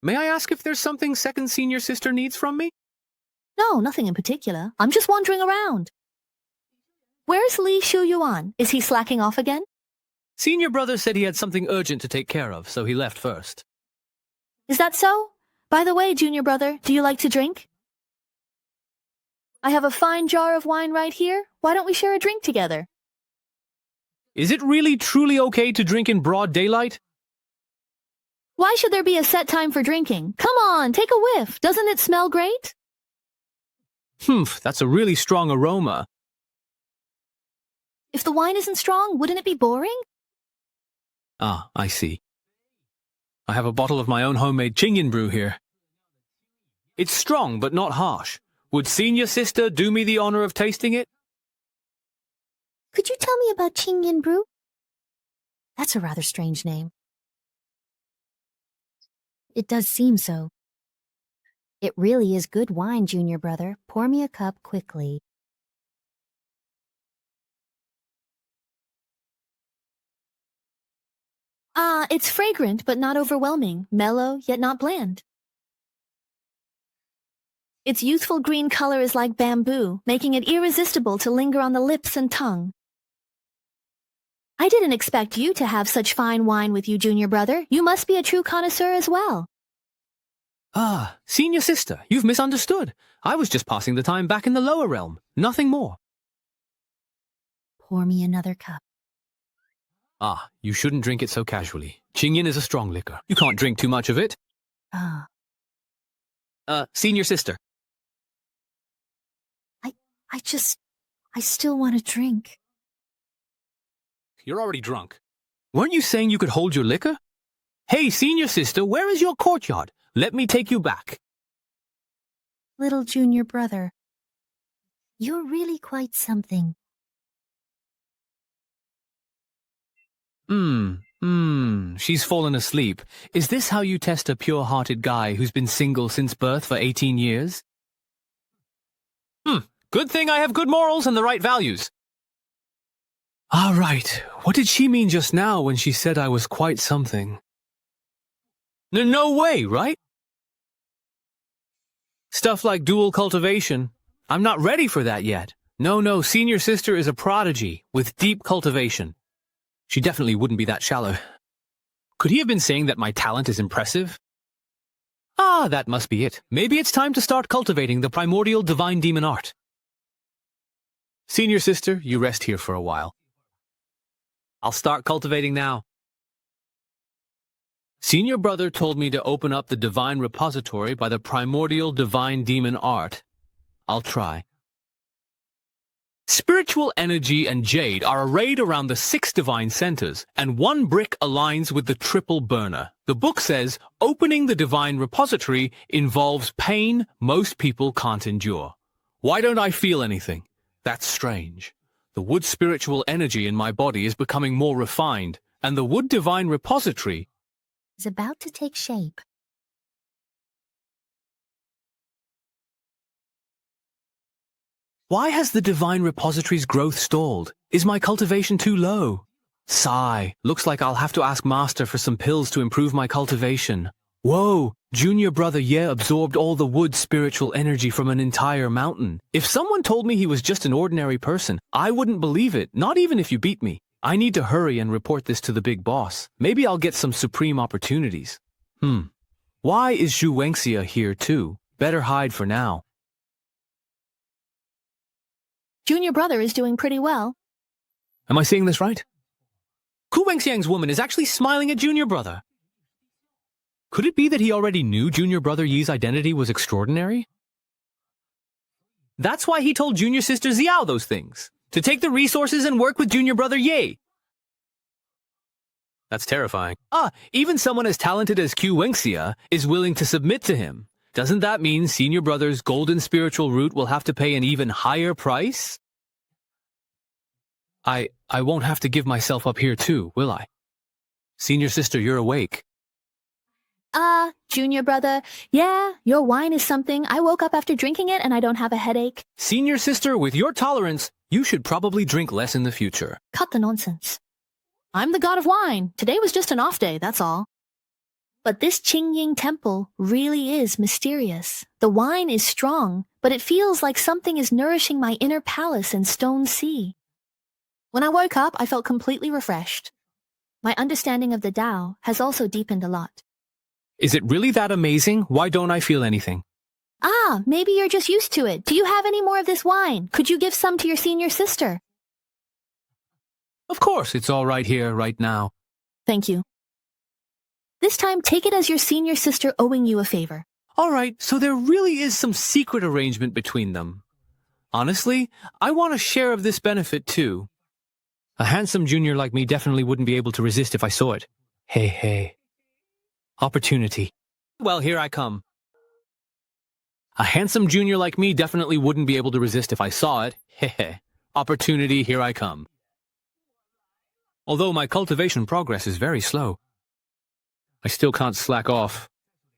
May I ask if there's something second senior sister needs from me? No, nothing in particular. I'm just wandering around. Where's Li Shuyuan? Is he slacking off again? Senior brother said he had something urgent to take care of, so he left first. Is that so? By the way, junior brother, do you like to drink? I have a fine jar of wine right here. Why don't we share a drink together? Is it really truly okay to drink in broad daylight? Why should there be a set time for drinking? Come on, take a whiff. Doesn't it smell great? That's a really strong aroma. If the wine isn't strong, wouldn't it be boring? Ah, I see. I have a bottle of my own homemade Qingyan brew here. It's strong, but not harsh. Would senior sister do me the honor of tasting it? Could you tell me about Qingyan brew? That's a rather strange name. It does seem so. It really is good wine, junior brother. Pour me a cup quickly. It's fragrant, but not overwhelming. Mellow, yet not bland. Its youthful green color is like bamboo, making it irresistible to linger on the lips and tongue. I didn't expect you to have such fine wine with you, junior brother. You must be a true connoisseur as well. Ah, senior sister, you've misunderstood. I was just passing the time back in the lower realm. Nothing more. Pour me another cup. Ah, you shouldn't drink it so casually. Qingyan is a strong liquor. You can't drink too much of it. Ah. Senior sister. I still want to drink. You're already drunk. Weren't you saying you could hold your liquor? Hey, senior sister, where is your courtyard? Let me take you back. Little junior brother, you're really quite something. She's fallen asleep. Is this how you test a pure-hearted guy who's been single since birth for 18 years? Good thing I have good morals and the right values. All right, what did she mean just now when she said I was quite something? No way, right? Stuff like dual cultivation. I'm not ready for that yet. No, senior sister is a prodigy with deep cultivation. She definitely wouldn't be that shallow. Could he have been saying that my talent is impressive? Ah, that must be it. Maybe it's time to start cultivating the primordial divine demon art. Senior sister, you rest here for a while. I'll start cultivating now. Senior brother told me to open up the divine repository by the primordial divine demon art. I'll try. Spiritual energy and jade are arrayed around the 6 divine centers, and 1 brick aligns with the triple burner. The book says, opening the divine repository involves pain most people can't endure. Why don't I feel anything? That's strange. The wood spiritual energy in my body is becoming more refined, and the wood divine repository Is about to take shape. Why has the divine repository's growth stalled? Is my cultivation too low? Sigh. Looks like I'll have to ask Master for some pills to improve my cultivation. Whoa! Junior brother Ye absorbed all the wood spiritual energy from an entire mountain. If someone told me he was just an ordinary person, I wouldn't believe it, not even if you beat me. I need to hurry and report this to the big boss. Maybe I'll get some supreme opportunities. Why is Zhu Wenxia here too? Better hide for now. Junior brother is doing pretty well. Am I seeing this right? Ku Wenxiang's woman is actually smiling at Junior brother. Could it be that he already knew Junior brother Yi's identity was extraordinary? That's why he told Junior sister Xiao those things. To take the resources and work with Junior brother Ye. That's terrifying. Even someone as talented as Ku Wenxia is willing to submit to him. Doesn't that mean Senior brother's golden spiritual root will have to pay an even higher price? I won't have to give myself up here too, will I? Senior sister, you're awake. Junior brother, yeah, your wine is something. I woke up after drinking it and I don't have a headache. Senior sister, with your tolerance, you should probably drink less in the future. Cut the nonsense. I'm the god of wine. Today was just an off day, that's all. But this Qingying temple really is mysterious. The wine is strong, but it feels like something is nourishing my inner palace and stone sea. When I woke up, I felt completely refreshed. My understanding of the Tao has also deepened a lot. Is it really that amazing? Why don't I feel anything? Maybe you're just used to it. Do you have any more of this wine? Could you give some to your senior sister? Of course, it's all right here, right now. Thank you. This time, take it as your senior sister owing you a favor. All right, so there really is some secret arrangement between them. Honestly, I want a share of this benefit too. A handsome junior like me definitely wouldn't be able to resist if I saw it. Hey. Opportunity. Well, here I come. A handsome junior like me definitely wouldn't be able to resist if I saw it. Hehe. Opportunity, here I come. Although my cultivation progress is very slow, I still can't slack off.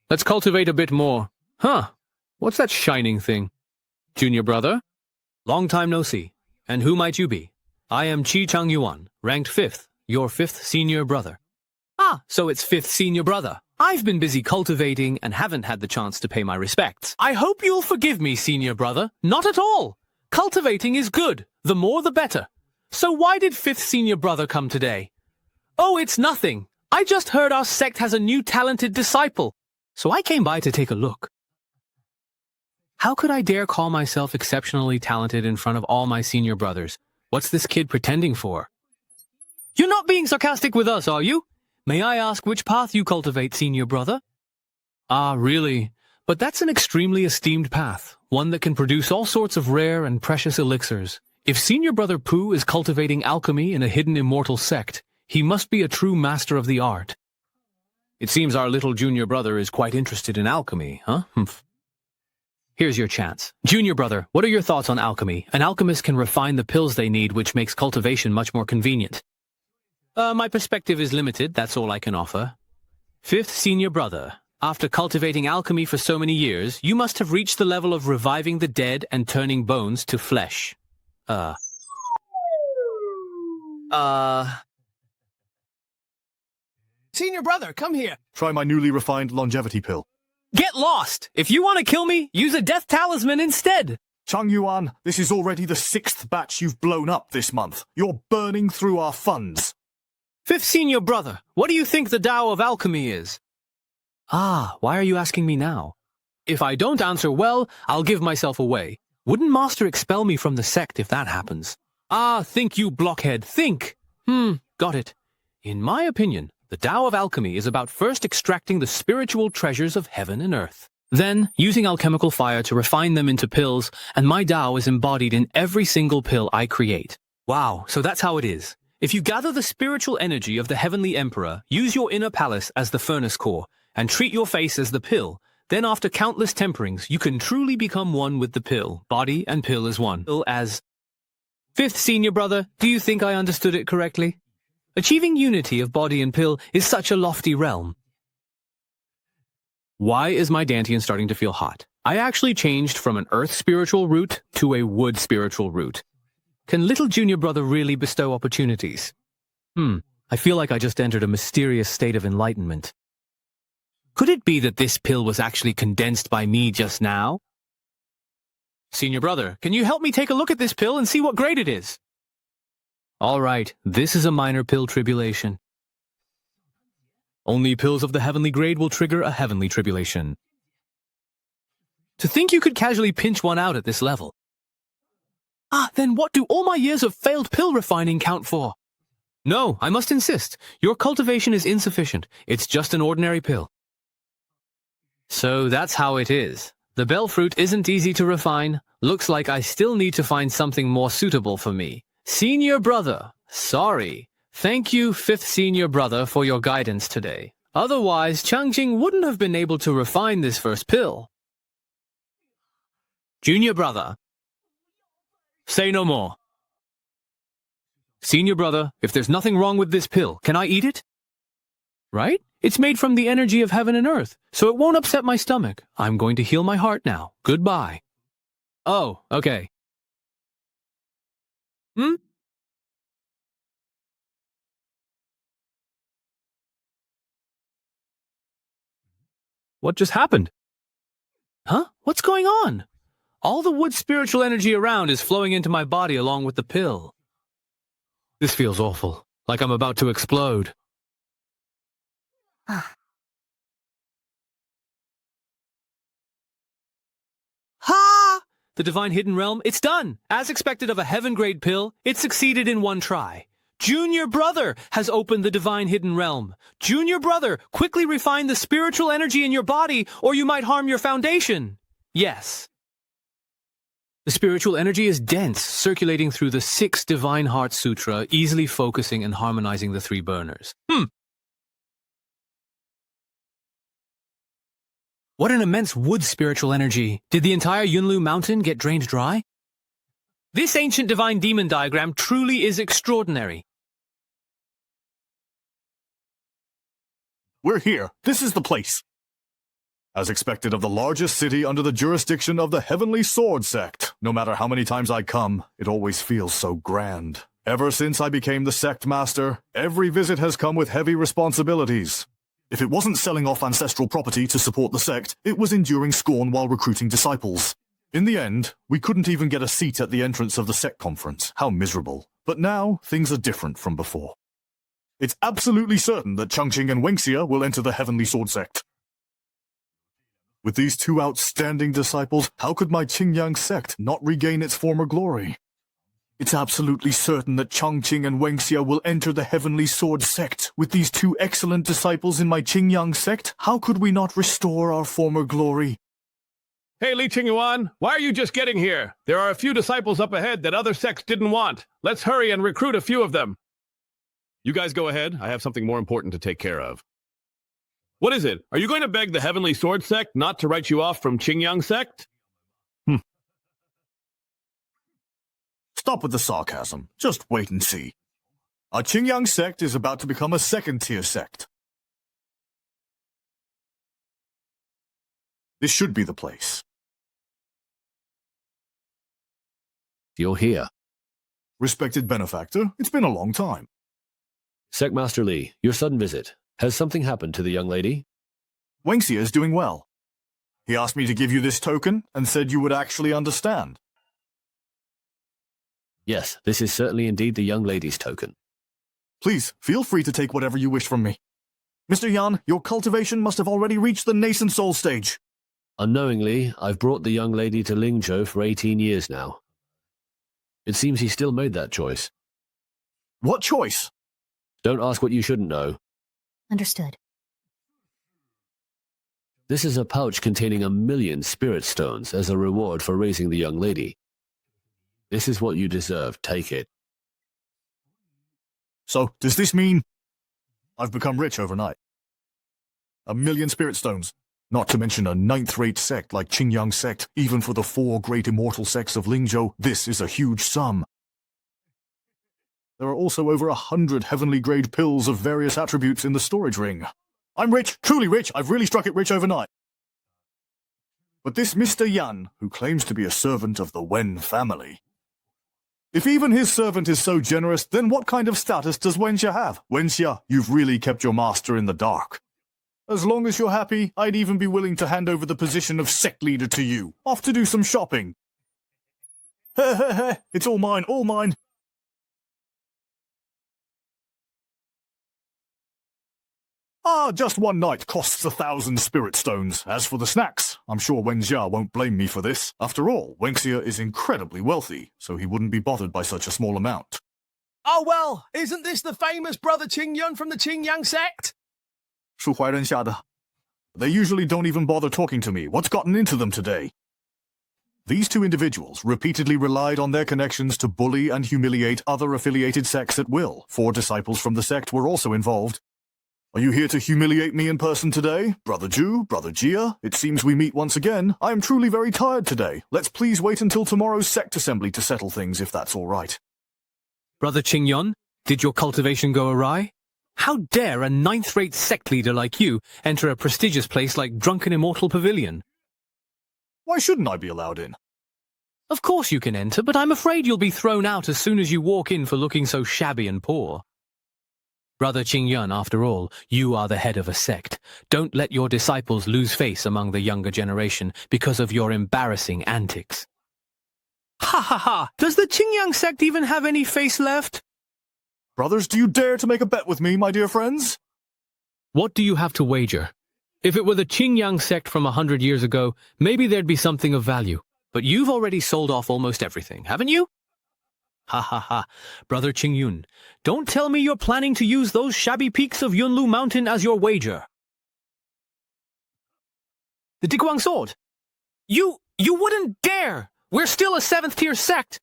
Let's cultivate a bit more. What's that shining thing? Junior brother? Long time no see. And who might you be? I am Qi Chang Yuan, ranked 5th, your 5th senior brother. So it's 5th senior brother. I've been busy cultivating and haven't had the chance to pay my respects. I hope you'll forgive me, senior brother. Not at all. Cultivating is good. The more the better. So why did 5th senior brother come today? Oh, it's nothing. I just heard our sect has a new talented disciple. So I came by to take a look. How could I dare call myself exceptionally talented in front of all my senior brothers? What's this kid pretending for? You're not being sarcastic with us, are you? May I ask which path you cultivate, senior brother? Really? But that's an extremely esteemed path, one that can produce all sorts of rare and precious elixirs. If senior brother Pooh is cultivating alchemy in a hidden immortal sect, he must be a true master of the art. It seems our little junior brother is quite interested in alchemy, huh? Here's your chance. Junior brother, what are your thoughts on alchemy? An alchemist can refine the pills they need, which makes cultivation much more convenient. My perspective is limited, that's all I can offer. 5th senior brother, after cultivating alchemy for so many years, you must have reached the level of reviving the dead and turning bones to flesh. Senior brother, come here. Try my newly refined longevity pill. Get lost! If you want to kill me, use a death talisman instead! Chang Yuan, this is already the 6th batch you've blown up this month. You're burning through our funds. 5th senior brother, what do you think the Tao of alchemy is? Why are you asking me now? If I don't answer well, I'll give myself away. Wouldn't Master expel me from the sect if that happens? Think, you blockhead, think! Got it. In my opinion, the Tao of alchemy is about first extracting the spiritual treasures of heaven and earth. Then, using alchemical fire to refine them into pills, and my Tao is embodied in every single pill I create. Wow, so that's how it is. If you gather the spiritual energy of the Heavenly Emperor, use your inner palace as the furnace core, and treat your face as the pill, then after countless temperings, you can truly become one with the pill. Body and pill as one. Fifth senior brother, do you think I understood it correctly? Achieving unity of body and pill is such a lofty realm. Why is my Dantian starting to feel hot? I actually changed from an earth spiritual route to a wood spiritual route. Can little junior brother really bestow opportunities? I feel like I just entered a mysterious state of enlightenment. Could it be that this pill was actually condensed by me just now? Senior brother, can you help me take a look at this pill and see what grade it is? All right, this is a minor pill tribulation. Only pills of the heavenly grade will trigger a heavenly tribulation. To think you could casually pinch one out at this level. Then what do all my years of failed pill refining count for? No, I must insist. Your cultivation is insufficient. It's just an ordinary pill. So that's how it is. The bell fruit isn't easy to refine. Looks like I still need to find something more suitable for me. Senior brother, sorry. Thank you, fifth senior brother, for your guidance today. Otherwise, Changjing wouldn't have been able to refine this first pill. Junior brother, say no more. Senior brother, if there's nothing wrong with this pill, can I eat it? Right? It's made from the energy of heaven and earth, so it won't upset my stomach. I'm going to heal my heart now. Goodbye. Oh, okay. What just happened? Huh? What's going on? All the wood spiritual energy around is flowing into my body along with the pill. This feels awful, like I'm about to explode. Ha! The divine hidden realm, it's done! As expected of a heaven-grade pill, it succeeded in one try. Junior brother has opened the divine hidden realm. Junior brother, quickly refine the spiritual energy in your body, or you might harm your foundation. Yes. The spiritual energy is dense, circulating through the 6 Divine Heart Sutra, easily focusing and harmonizing the 3 burners. What an immense wood spiritual energy. Did the entire Yunlu mountain get drained dry? This ancient divine demon diagram truly is extraordinary. We're here. This is the place. As expected of the largest city under the jurisdiction of the Heavenly Sword Sect. No matter how many times I come, it always feels so grand. Ever since I became the sect master, every visit has come with heavy responsibilities. If it wasn't selling off ancestral property to support the sect, it was enduring scorn while recruiting disciples. In the end, we couldn't even get a seat at the entrance of the sect conference. How miserable. But now, things are different from before. It's absolutely certain that Changqing and Wenxia will enter the Heavenly Sword Sect. With these 2 outstanding disciples, how could my Qingyang sect not regain its former glory? It's absolutely certain that Changqing and Wenxia will enter the Heavenly Sword Sect. With these 2 excellent disciples in my Qingyang sect, how could we not restore our former glory? Hey, Li Qingyuan, why are you just getting here? There are a few disciples up ahead that other sects didn't want. Let's hurry and recruit a few of them. You guys go ahead. I have something more important to take care of. What is it? Are you going to beg the Heavenly Sword Sect not to write you off from Qingyang sect? Stop with the sarcasm. Just wait and see. Our Qingyang sect is about to become a second-tier sect. This should be the place. You're here. Respected benefactor, it's been a long time. Sectmaster Li, your sudden visit. Has something happened to the young lady? Wenxia is doing well. He asked me to give you this token and said you would actually understand. Yes, this is certainly indeed the young lady's token. Please, feel free to take whatever you wish from me. Mr. Yan, your cultivation must have already reached the nascent soul stage. Unknowingly, I've brought the young lady to Lingzhou for 18 years now. It seems he still made that choice. What choice? Don't ask what you shouldn't know. Understood. This is a pouch containing 1 million spirit stones as a reward for raising the young lady. This is what you deserve. Take it. So, does this mean I've become rich overnight? 1 million spirit stones. Not to mention a 9th-rate sect like Qingyang sect. Even for the 4 great immortal sects of Lingzhou, this is a huge sum. There are also over 100 heavenly-grade pills of various attributes in the storage ring. I'm rich, truly rich. I've really struck it rich overnight. But this Mr. Yan, who claims to be a servant of the Wen family. If even his servant is so generous, then what kind of status does Wenxia have? Wenxia, you've really kept your master in the dark. As long as you're happy, I'd even be willing to hand over the position of sect leader to you. Off to do some shopping. Heh heh heh, it's all mine, all mine. Ah, just one night costs 1,000 spirit stones. As for the snacks, I'm sure Wenxia won't blame me for this. After all, Wenxia is incredibly wealthy, so he wouldn't be bothered by such a small amount. Oh well, isn't this the famous brother Qingyun from the Qingyang sect? 恕怀人下的. They usually don't even bother talking to me. What's gotten into them today? These two individuals repeatedly relied on their connections to bully and humiliate other affiliated sects at will. 4 disciples from the sect were also involved. Are you here to humiliate me in person today? Brother Ju, Brother Jia, it seems we meet once again. I am truly very tired today. Let's please wait until tomorrow's sect assembly to settle things, if that's all right. Brother Qingyun, did your cultivation go awry? How dare a 9th-rate sect leader like you enter a prestigious place like Drunken Immortal Pavilion? Why shouldn't I be allowed in? Of course you can enter, but I'm afraid you'll be thrown out as soon as you walk in for looking so shabby and poor. Brother Qingyun, after all, you are the head of a sect. Don't let your disciples lose face among the younger generation because of your embarrassing antics. Ha ha ha! Does the Qingyang sect even have any face left? Brothers, do you dare to make a bet with me, my dear friends? What do you have to wager? If it were the Qingyang sect from 100 years ago, maybe there'd be something of value. But you've already sold off almost everything, haven't you? Ha ha ha. Brother Qingyun, don't tell me you're planning to use those shabby peaks of Yunlu Mountain as your wager. The Diguang sword? You wouldn't dare! We're still a 7th-tier sect!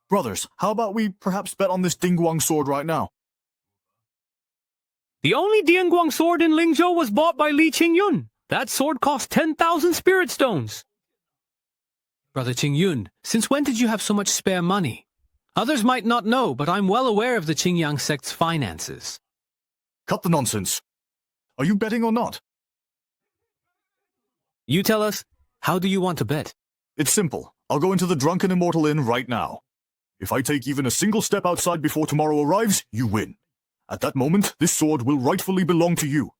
Brothers, how about we perhaps bet on this Dingguang sword right now? The only Dingguang sword in Lingzhou was bought by Li Qingyun. That sword cost 10,000 spirit stones. Brother Qingyun, since when did you have so much spare money? Others might not know, but I'm well aware of the Qingyang sect's finances. Cut the nonsense. Are you betting or not? You tell us, how do you want to bet? It's simple. I'll go into the Drunken Immortal Inn right now. If I take even a single step outside before tomorrow arrives, you win. At that moment, this sword will rightfully belong to you.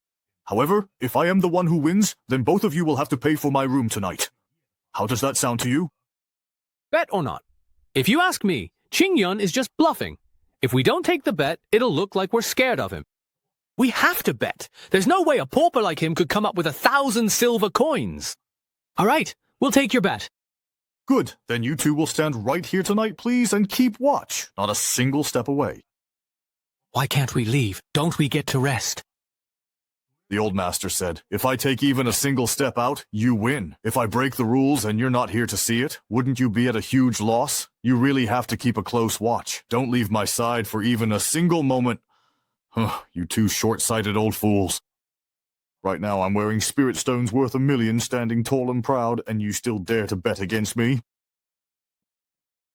However, if I am the one who wins, then both of you will have to pay for my room tonight. How does that sound to you? Bet or not? If you ask me, Qingyun is just bluffing. If we don't take the bet, it'll look like we're scared of him. We have to bet. There's no way a pauper like him could come up with 1,000 silver coins. All right, we'll take your bet. Good. Then you two will stand right here tonight, please, and keep watch. Not a single step away. Why can't we leave? Don't we get to rest? The old master said, if I take even a single step out, you win. If I break the rules and you're not here to see it, wouldn't you be at a huge loss? You really have to keep a close watch. Don't leave my side for even a single moment. You two short-sighted old fools. Right now I'm wearing spirit stones worth 1 million, standing tall and proud, and you still dare to bet against me?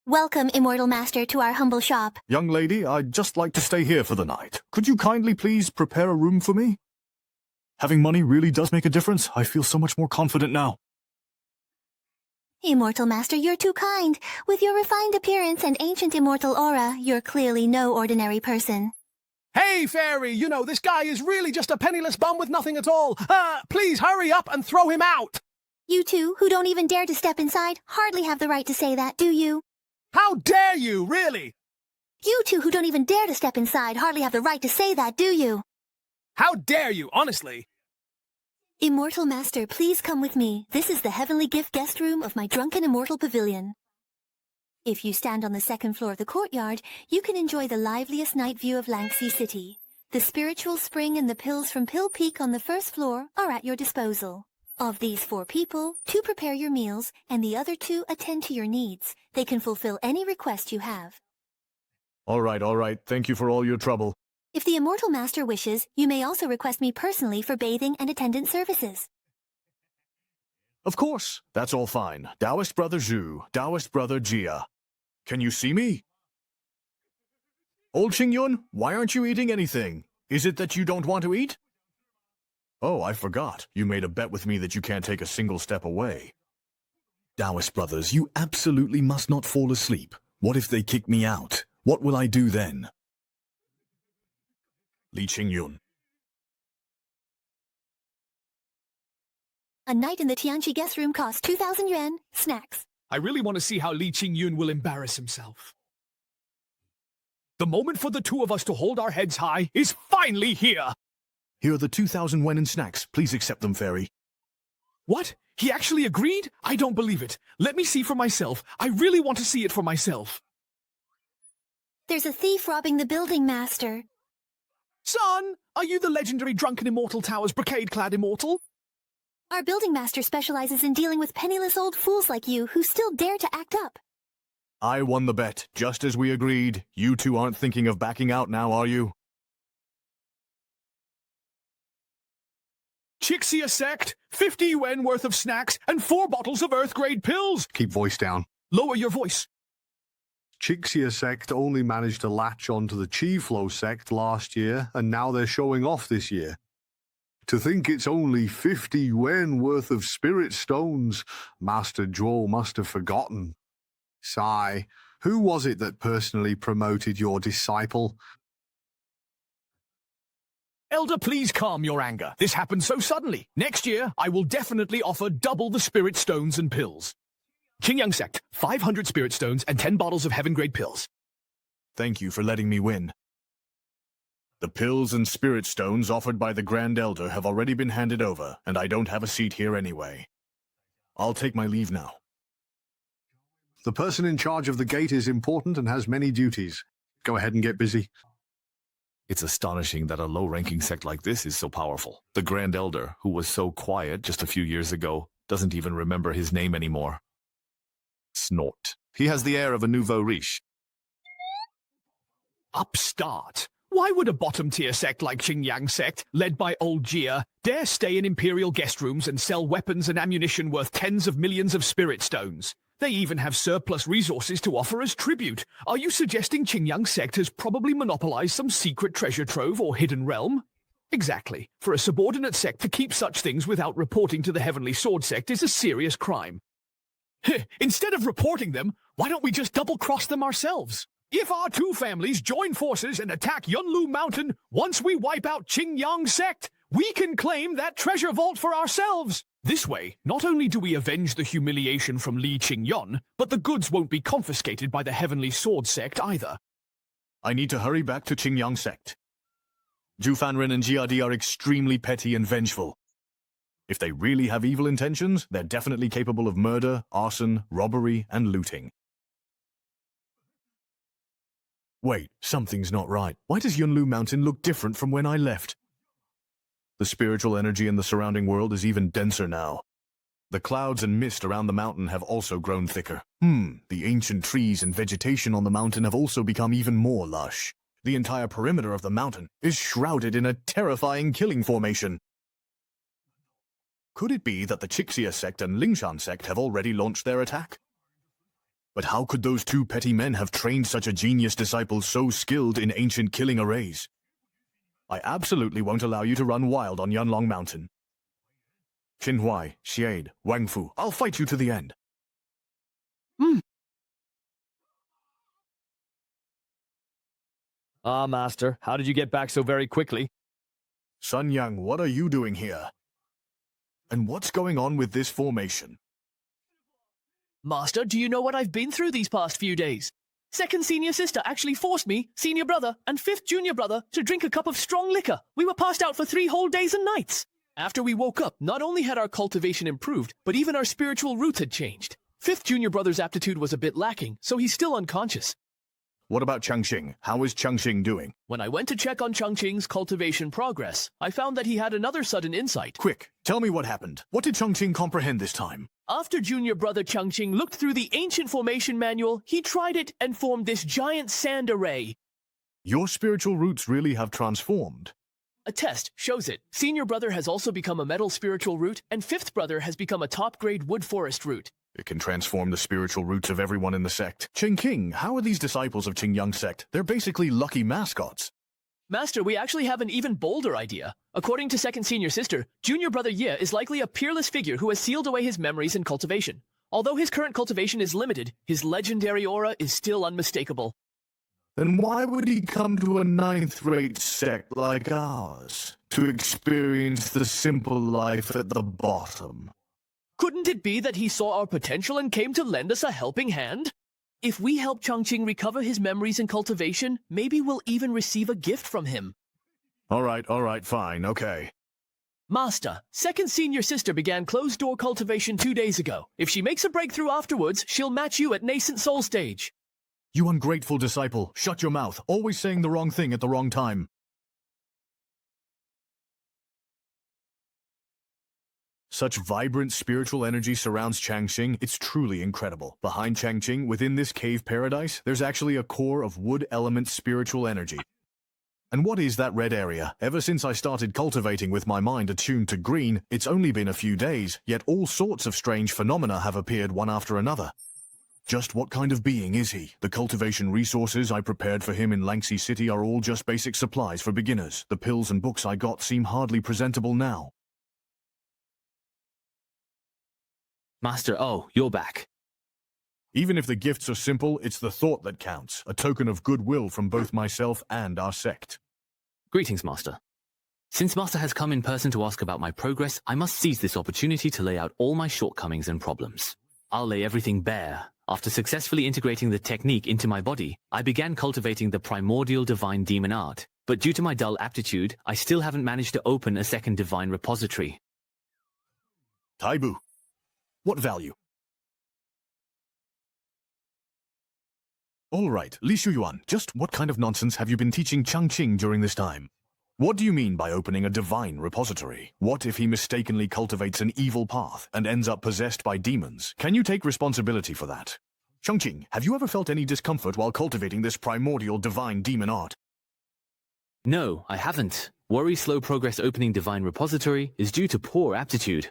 Welcome, Immortal Master, to our humble shop. Young lady, I'd just like to stay here for the night. Could you kindly please prepare a room for me? Having money really does make a difference. I feel so much more confident now. Immortal Master, you're too kind. With your refined appearance and ancient immortal aura, you're clearly no ordinary person. Hey, Fairy, you know, this guy is really just a penniless bum with nothing at all. Please hurry up and throw him out. You two, who don't even dare to step inside, hardly have the right to say that, do you? How dare you, really? You two, who don't even dare to step inside, hardly have the right to say that, do you? How dare you, honestly? Immortal Master, please come with me. This is the Heavenly Gift guest room of my Drunken Immortal Pavilion. If you stand on the 2nd floor of the courtyard, you can enjoy the liveliest night view of Langxi City. The spiritual spring and the pills from Pill Peak on the 1st floor are at your disposal. Of these 4 people, 2 prepare your meals, and the other 2 attend to your needs. They can fulfill any request you have. All right. Thank you for all your trouble. If the Immortal Master wishes, you may also request me personally for bathing and attendant services. Of course. That's all fine. Taoist Brother Zhu, Taoist Brother Jia. Can you see me? Old Qingyun, why aren't you eating anything? Is it that you don't want to eat? Oh, I forgot. You made a bet with me that you can't take a single step away. Taoist brothers, you absolutely must not fall asleep. What if they kick me out? What will I do then? Li Qingyun. A night in the Tianqi guest room costs 2,000 yuan. Snacks. I really want to see how Li Qingyun will embarrass himself. The moment for the two of us to hold our heads high is finally here! Here are the 2,000 wen in snacks. Please accept them, Fairy. What? He actually agreed? I don't believe it. Let me see for myself. I really want to see it for myself. There's a thief robbing the building master. Son, are you the legendary drunken immortal tower's brocade-clad immortal? Our building master specializes in dealing with penniless old fools like you who still dare to act up. I won the bet, just as we agreed. You two aren't thinking of backing out now, are you? Chixia sect, 50 yuan worth of snacks, and 4 bottles of Earth-grade pills! Keep voice down. Lower your voice. Chixia sect only managed to latch onto the Chi Flow sect last year, and now they're showing off this year. To think it's only 50 yuan worth of spirit stones, Master Zhuo must have forgotten. Sigh, who was it that personally promoted your disciple? Elder, please calm your anger. This happened so suddenly. Next year, I will definitely offer double the spirit stones and pills. Qingyang sect, 500 spirit stones and 10 bottles of heaven-grade pills. Thank you for letting me win. The pills and spirit stones offered by the Grand Elder have already been handed over, and I don't have a seat here anyway. I'll take my leave now. The person in charge of the gate is important and has many duties. Go ahead and get busy. It's astonishing that a low-ranking sect like this is so powerful. The Grand Elder, who was so quiet just a few years ago, doesn't even remember his name anymore. Snort. He has the air of a nouveau riche. Upstart. Why would a bottom-tier sect like Qingyang sect, led by old Jia, dare stay in imperial guest rooms and sell weapons and ammunition worth tens of millions of spirit stones? They even have surplus resources to offer as tribute. Are you suggesting Qingyang sect has probably monopolized some secret treasure trove or hidden realm? Exactly. For a subordinate sect to keep such things without reporting to the Heavenly Sword sect is a serious crime. Instead of reporting them, why don't we just double-cross them ourselves? If our two families join forces and attack Yunlu Mountain, once we wipe out Qingyang sect, we can claim that treasure vault for ourselves. This way, not only do we avenge the humiliation from Li Qingyun, but the goods won't be confiscated by the Heavenly Sword sect either. I need to hurry back to Qingyang sect. Zhu Fanren and Jiadi are extremely petty and vengeful. If they really have evil intentions, they're definitely capable of murder, arson, robbery, and looting. Wait, something's not right. Why does Yunlu Mountain look different from when I left? The spiritual energy in the surrounding world is even denser now. The clouds and mist around the mountain have also grown thicker. The ancient trees and vegetation on the mountain have also become even more lush. The entire perimeter of the mountain is shrouded in a terrifying killing formation. Could it be that the Chixia sect and Lingshan sect have already launched their attack? But how could those two petty men have trained such a genius disciple so skilled in ancient killing arrays? I absolutely won't allow you to run wild on Yunlong Mountain. Qinhuai, Xiade, Wang Fu, I'll fight you to the end. Ah, Master, how did you get back so very quickly? Sun Yang, what are you doing here? And what's going on with this formation? Master, do you know what I've been through these past few days? Second senior sister actually forced me, senior brother, and fifth junior brother to drink a cup of strong liquor. We were passed out for 3 whole days and nights. After we woke up, not only had our cultivation improved, but even our spiritual roots had changed. Fifth junior brother's aptitude was a bit lacking, so he's still unconscious. What about Changxing? How is Changxing doing? When I went to check on Changxing's cultivation progress, I found that he had another sudden insight. Quick, tell me what happened. What did Changxing comprehend this time? After junior brother Changxing looked through the ancient formation manual, he tried it and formed this giant sand array. Your spiritual roots really have transformed. A test shows it. Senior brother has also become a metal spiritual root, and fifth brother has become a top-grade wood forest root. It can transform the spiritual roots of everyone in the sect. King, how are these disciples of Qingyang sect? They're basically lucky mascots. Master, we actually have an even bolder idea. According to second senior sister, junior brother Ye is likely a peerless figure who has sealed away his memories in cultivation. Although his current cultivation is limited, his legendary aura is still unmistakable. Then why would he come to a ninth-rate sect like ours to experience the simple life at the bottom? Couldn't it be that he saw our potential and came to lend us a helping hand? If we help Chongqing recover his memories in cultivation, maybe we'll even receive a gift from him. All right, fine, okay. Master, second senior sister began closed-door cultivation 2 days ago. If she makes a breakthrough afterwards, she'll match you at nascent soul stage. You ungrateful disciple, shut your mouth, always saying the wrong thing at the wrong time. Such vibrant spiritual energy surrounds Changqing, it's truly incredible. Behind Changqing, within this cave paradise, there's actually a core of wood element spiritual energy. And what is that red area? Ever since I started cultivating with my mind attuned to green, it's only been a few days, yet all sorts of strange phenomena have appeared one after another. Just what kind of being is he? The cultivation resources I prepared for him in Langxi City are all just basic supplies for beginners. The pills and books I got seem hardly presentable now. Master, oh, you're back. Even if the gifts are simple, it's the thought that counts, a token of goodwill from both myself and our sect. Greetings, Master. Since Master has come in person to ask about my progress, I must seize this opportunity to lay out all my shortcomings and problems. I'll lay everything bare. After successfully integrating the technique into my body, I began cultivating the primordial divine demon art. But due to my dull aptitude, I still haven't managed to open a second divine repository. Taibu, what value? All right, Li Shuyuan, just what kind of nonsense have you been teaching Changqing during this time? What do you mean by opening a divine repository? What if he mistakenly cultivates an evil path and ends up possessed by demons? Can you take responsibility for that? Changqing, have you ever felt any discomfort while cultivating this primordial divine demon art? No, I haven't. Worry slow progress opening divine repository is due to poor aptitude.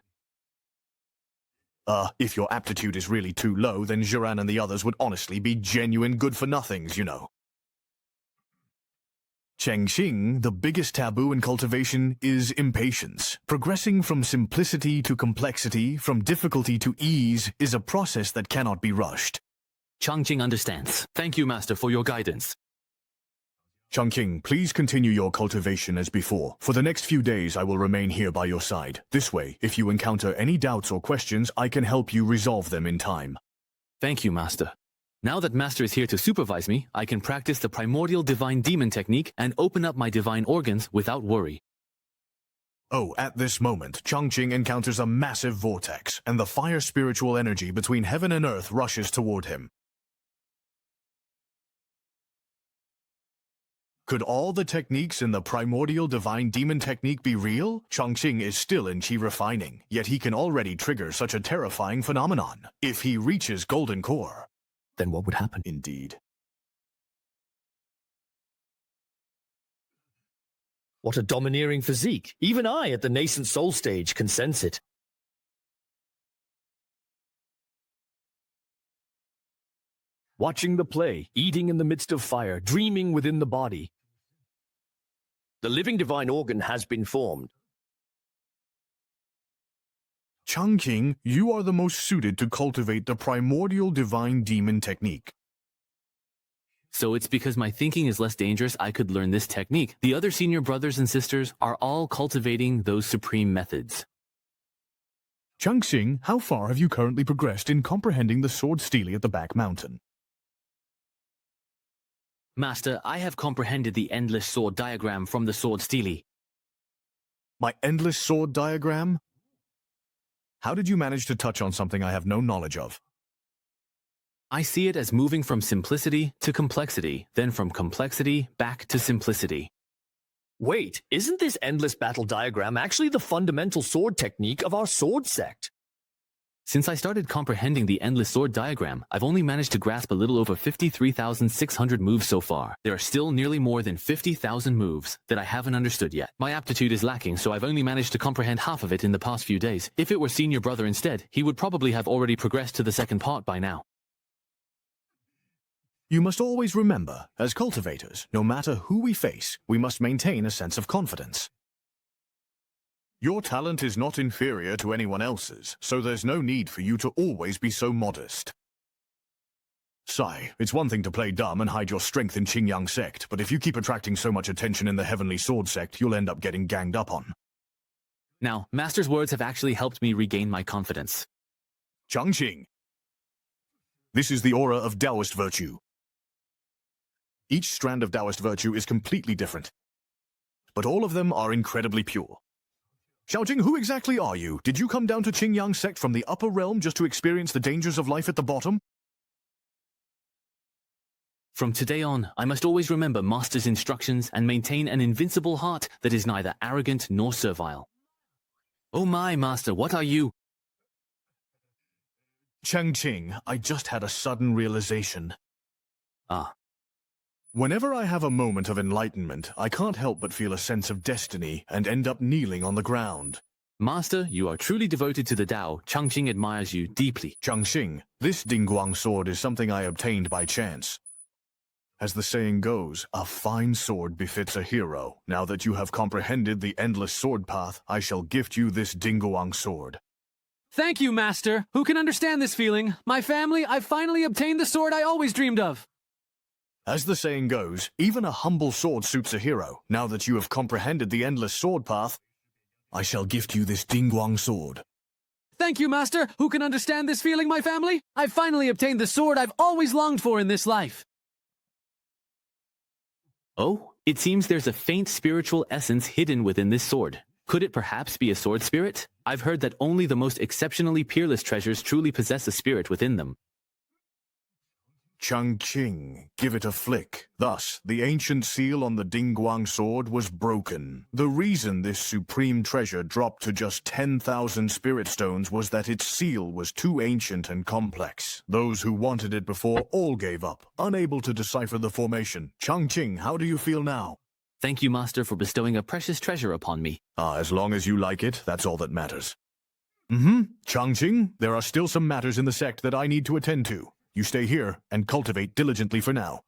If your aptitude is really too low, then Jiran and the others would honestly be genuine good-for-nothings, you know. Changqing, the biggest taboo in cultivation is impatience. Progressing from simplicity to complexity, from difficulty to ease, is a process that cannot be rushed. Changqing understands. Thank you, Master, for your guidance. Changqing, please continue your cultivation as before. For the next few days, I will remain here by your side. This way, if you encounter any doubts or questions, I can help you resolve them in time. Thank you, Master. Now that Master is here to supervise me, I can practice the primordial divine demon technique and open up my divine organs without worry. Oh, at this moment, Changqing encounters a massive vortex, and the fire spiritual energy between heaven and earth rushes toward him. Could all the techniques in the primordial divine demon technique be real? Changqing is still in chi refining, yet he can already trigger such a terrifying phenomenon. If he reaches golden core, then what would happen? Indeed. What a domineering physique. Even I, at the nascent soul stage, can sense it. Watching the play, eating in the midst of fire, dreaming within the body. The living divine organ has been formed. Changqing, you are the most suited to cultivate the primordial divine demon technique. So it's because my thinking is less dangerous I could learn this technique. The other senior brothers and sisters are all cultivating those supreme methods. Changqing, how far have you currently progressed in comprehending the sword stele at the back mountain? Master, I have comprehended the endless sword diagram from the sword stele. My endless sword diagram? How did you manage to touch on something I have no knowledge of? I see it as moving from simplicity to complexity, then from complexity back to simplicity. Wait, isn't this endless battle diagram actually the fundamental sword technique of our sword sect? Since I started comprehending the endless sword diagram, I've only managed to grasp a little over 53,600 moves so far. There are still nearly more than 50,000 moves that I haven't understood yet. My aptitude is lacking, so I've only managed to comprehend half of it in the past few days. If it were senior brother instead, he would probably have already progressed to the second part by now. You must always remember, as cultivators, no matter who we face, we must maintain a sense of confidence. Your talent is not inferior to anyone else's, so there's no need for you to always be so modest. Sai, it's one thing to play dumb and hide your strength in Qingyang sect, but if you keep attracting so much attention in the Heavenly Sword sect, you'll end up getting ganged up on. Now, Master's words have actually helped me regain my confidence. Changqing. This is the aura of Taoist virtue. Each strand of Taoist virtue is completely different, but all of them are incredibly pure. Xiaojing, who exactly are you? Did you come down to Qingyang sect from the upper realm just to experience the dangers of life at the bottom? From today on, I must always remember Master's instructions and maintain an invincible heart that is neither arrogant nor servile. Oh my, Master, what are you? Changqing, I just had a sudden realization. Ah. Whenever I have a moment of enlightenment, I can't help but feel a sense of destiny and end up kneeling on the ground. Master, you are truly devoted to the Tao. Changqing admires you deeply. Changqing, this Dingguang sword is something I obtained by chance. As the saying goes, a fine sword befits a hero. Now that you have comprehended the endless sword path, I shall gift you this Dingguang sword. Thank you, Master. Who can understand this feeling? My family, I finally obtained the sword I always dreamed of. As the saying goes, even a humble sword suits a hero. Now that you have comprehended the endless sword path, I shall gift you this Dingguang sword. Thank you, Master. Who can understand this feeling, my family? I finally obtained the sword I've always longed for in this life. Oh, it seems there's a faint spiritual essence hidden within this sword. Could it perhaps be a sword spirit? I've heard that only the most exceptionally peerless treasures truly possess a spirit within them. Changqing, give it a flick. Thus, the ancient seal on the Dingguang sword was broken. The reason this supreme treasure dropped to just 10,000 spirit stones was that its seal was too ancient and complex. Those who wanted it before all gave up, unable to decipher the formation. Changqing, how do you feel now? Thank you, Master, for bestowing a precious treasure upon me. As long as you like it, that's all that matters. Changqing, there are still some matters in the sect that I need to attend to. You stay here and cultivate diligently for now.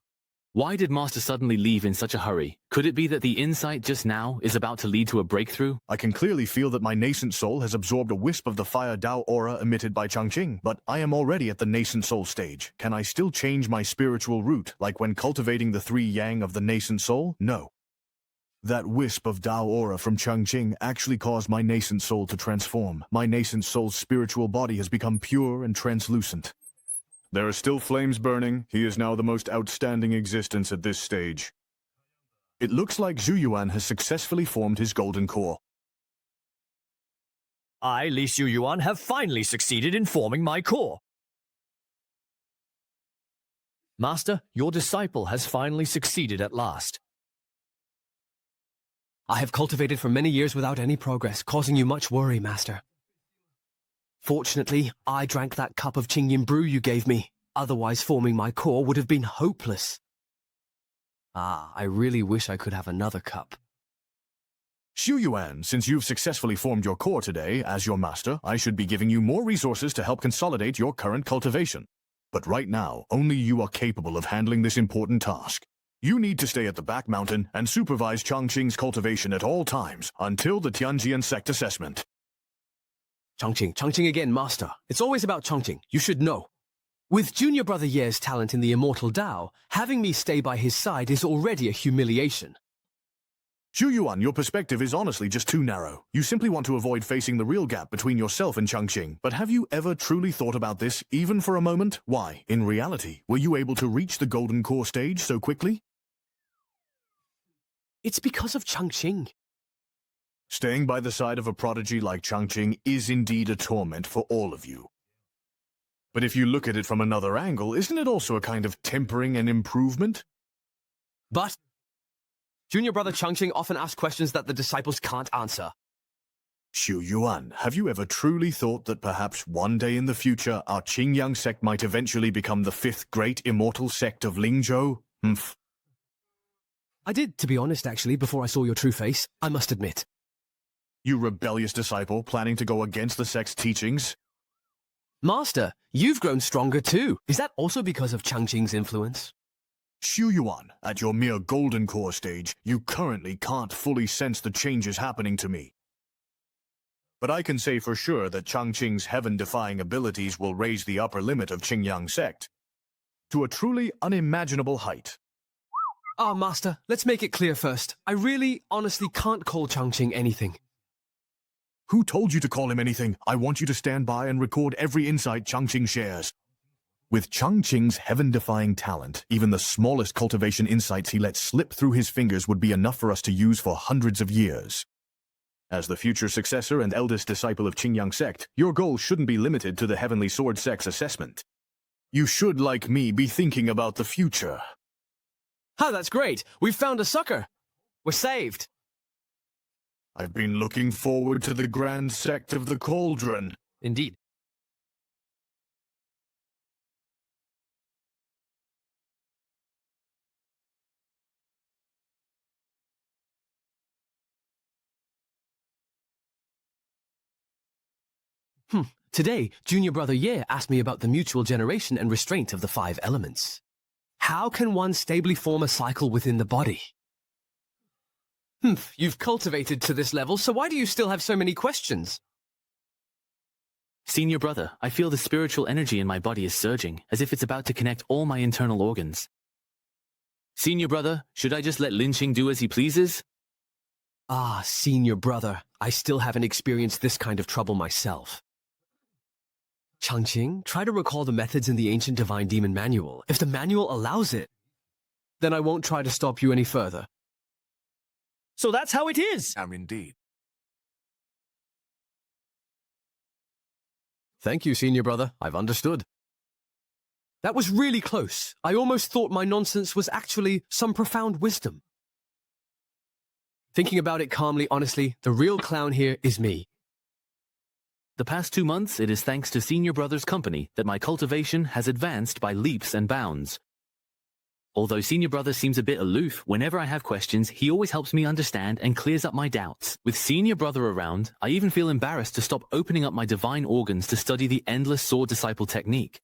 Why did Master suddenly leave in such a hurry? Could it be that the insight just now is about to lead to a breakthrough? I can clearly feel that my nascent soul has absorbed a wisp of the fire Dao aura emitted by Changqing, but I am already at the nascent soul stage. Can I still change my spiritual root, like when cultivating the 3 yang of the nascent soul? No. That wisp of Dao aura from Changqing actually caused my nascent soul to transform. My nascent soul's spiritual body has become pure and translucent. There are still flames burning. He is now the most outstanding existence at this stage. It looks like Zhu Yuan has successfully formed his golden core. I, Li Xu Yuan, have finally succeeded in forming my core. Master, your disciple has finally succeeded at last. I have cultivated for many years without any progress, causing you much worry, Master. Fortunately, I drank that cup of Qingyin brew you gave me. Otherwise, forming my core would have been hopeless. I really wish I could have another cup. Xu Yuan, since you've successfully formed your core today, as your master, I should be giving you more resources to help consolidate your current cultivation. But right now, only you are capable of handling this important task. You need to stay at the back mountain and supervise Changqing's cultivation at all times, until the Tianjian sect assessment. Changqing again, Master. It's always about Changqing. You should know. With Junior Brother Ye's talent in the immortal Tao, having me stay by his side is already a humiliation. Xu Yuan, your perspective is honestly just too narrow. You simply want to avoid facing the real gap between yourself and Changqing. But have you ever truly thought about this, even for a moment? Why, in reality, were you able to reach the golden core stage so quickly? It's because of Changqing. Staying by the side of a prodigy like Changqing is indeed a torment for all of you. But if you look at it from another angle, isn't it also a kind of tempering and improvement? But Junior Brother Changqing often asks questions that the disciples can't answer. Xu Yuan, have you ever truly thought that perhaps one day in the future our Qingyang sect might eventually become the fifth great immortal sect of Lingzhou? Humph. I did, to be honest, actually, before I saw your true face, I must admit. You rebellious disciple planning to go against the sect's teachings? Master, you've grown stronger too. Is that also because of Changqing's influence? Xu Yuan, at your mere golden core stage, you currently can't fully sense the changes happening to me. But I can say for sure that Changqing's heaven-defying abilities will raise the upper limit of Qingyang sect to a truly unimaginable height. Ah, Master, let's make it clear first. I really, honestly can't call Changqing anything. Who told you to call him anything? I want you to stand by and record every insight Changqing shares. With Changqing's heaven-defying talent, even the smallest cultivation insights he lets slip through his fingers would be enough for us to use for hundreds of years. As the future successor and eldest disciple of Qingyang sect, your goal shouldn't be limited to the Heavenly Sword sect's assessment. You should, like me, be thinking about the future. Oh, that's great. We've found a sucker. We're saved. I've been looking forward to the grand sect of the Cauldron. Indeed. Today, Junior Brother Ye asked me about the mutual generation and restraint of the 5 elements. How can one stably form a cycle within the body? You've cultivated to this level, so why do you still have so many questions? Senior brother, I feel the spiritual energy in my body is surging, as if it's about to connect all my internal organs. Senior brother, should I just let Lin Qing do as he pleases? Ah, Senior Brother, I still haven't experienced this kind of trouble myself. Changqing, try to recall the methods in the ancient Divine Demon Manual. If the manual allows it, then I won't try to stop you any further. So that's how it is. Indeed. Thank you, Senior Brother. I've understood. That was really close. I almost thought my nonsense was actually some profound wisdom. Thinking about it calmly, honestly, the real clown here is me. The past 2 months, it is thanks to Senior Brother's company that my cultivation has advanced by leaps and bounds. Although Senior Brother seems a bit aloof, whenever I have questions, he always helps me understand and clears up my doubts. With Senior Brother around, I even feel embarrassed to stop opening up my divine organs to study the endless sword disciple technique.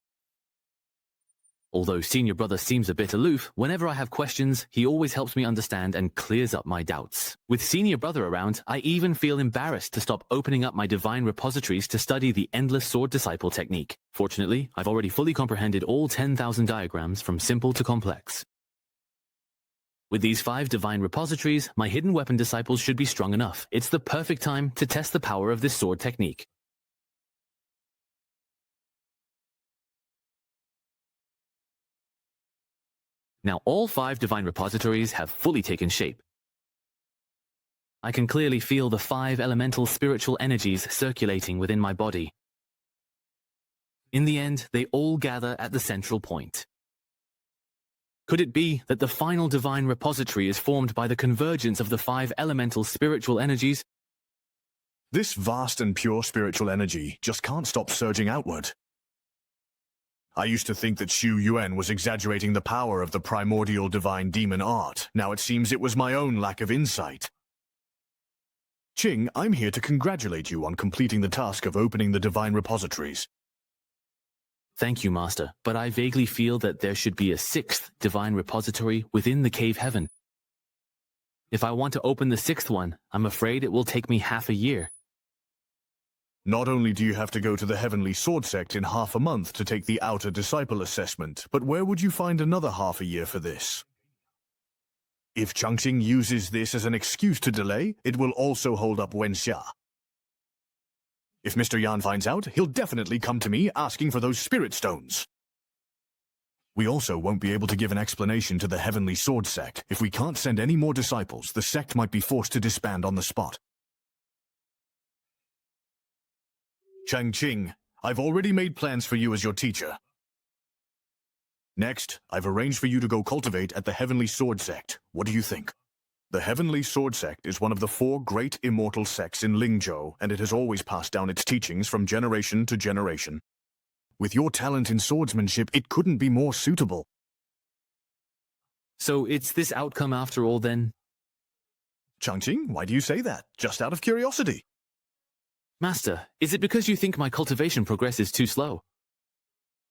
Although Senior Brother seems a bit aloof, whenever I have questions, he always helps me understand and clears up my doubts. With Senior Brother around, I even feel embarrassed to stop opening up my divine repositories to study the endless sword disciple technique. Fortunately, I've already fully comprehended all 10,000 diagrams from simple to complex. With these 5 divine repositories, my hidden weapon disciples should be strong enough. It's the perfect time to test the power of this sword technique. Now all 5 divine repositories have fully taken shape. I can clearly feel the 5 elemental spiritual energies circulating within my body. In the end, they all gather at the central point. Could it be that the final divine repository is formed by the convergence of the 5 elemental spiritual energies? This vast and pure spiritual energy just can't stop surging outward. I used to think that Xu Yuan was exaggerating the power of the primordial divine demon art. Now it seems it was my own lack of insight. Qing, I'm here to congratulate you on completing the task of opening the divine repositories. Thank you, Master, but I vaguely feel that there should be a 6th divine repository within the cave heaven. If I want to open the 6th one, I'm afraid it will take me half a year. Not only do you have to go to the Heavenly Sword Sect in half a month to take the Outer Disciple Assessment, but where would you find another half a year for this? If Changqing uses this as an excuse to delay, it will also hold up Wenxia. If Mr. Yan finds out, he'll definitely come to me asking for those spirit stones. We also won't be able to give an explanation to the Heavenly Sword Sect. If we can't send any more disciples, the sect might be forced to disband on the spot. Changqing, I've already made plans for you as your teacher. Next, I've arranged for you to go cultivate at the Heavenly Sword Sect. What do you think? The Heavenly Sword Sect is one of the 4 great immortal sects in Lingzhou, and it has always passed down its teachings from generation to generation. With your talent in swordsmanship, it couldn't be more suitable. So it's this outcome after all then? Changqing, why do you say that? Just out of curiosity. Master, is it because you think my cultivation progress is too slow?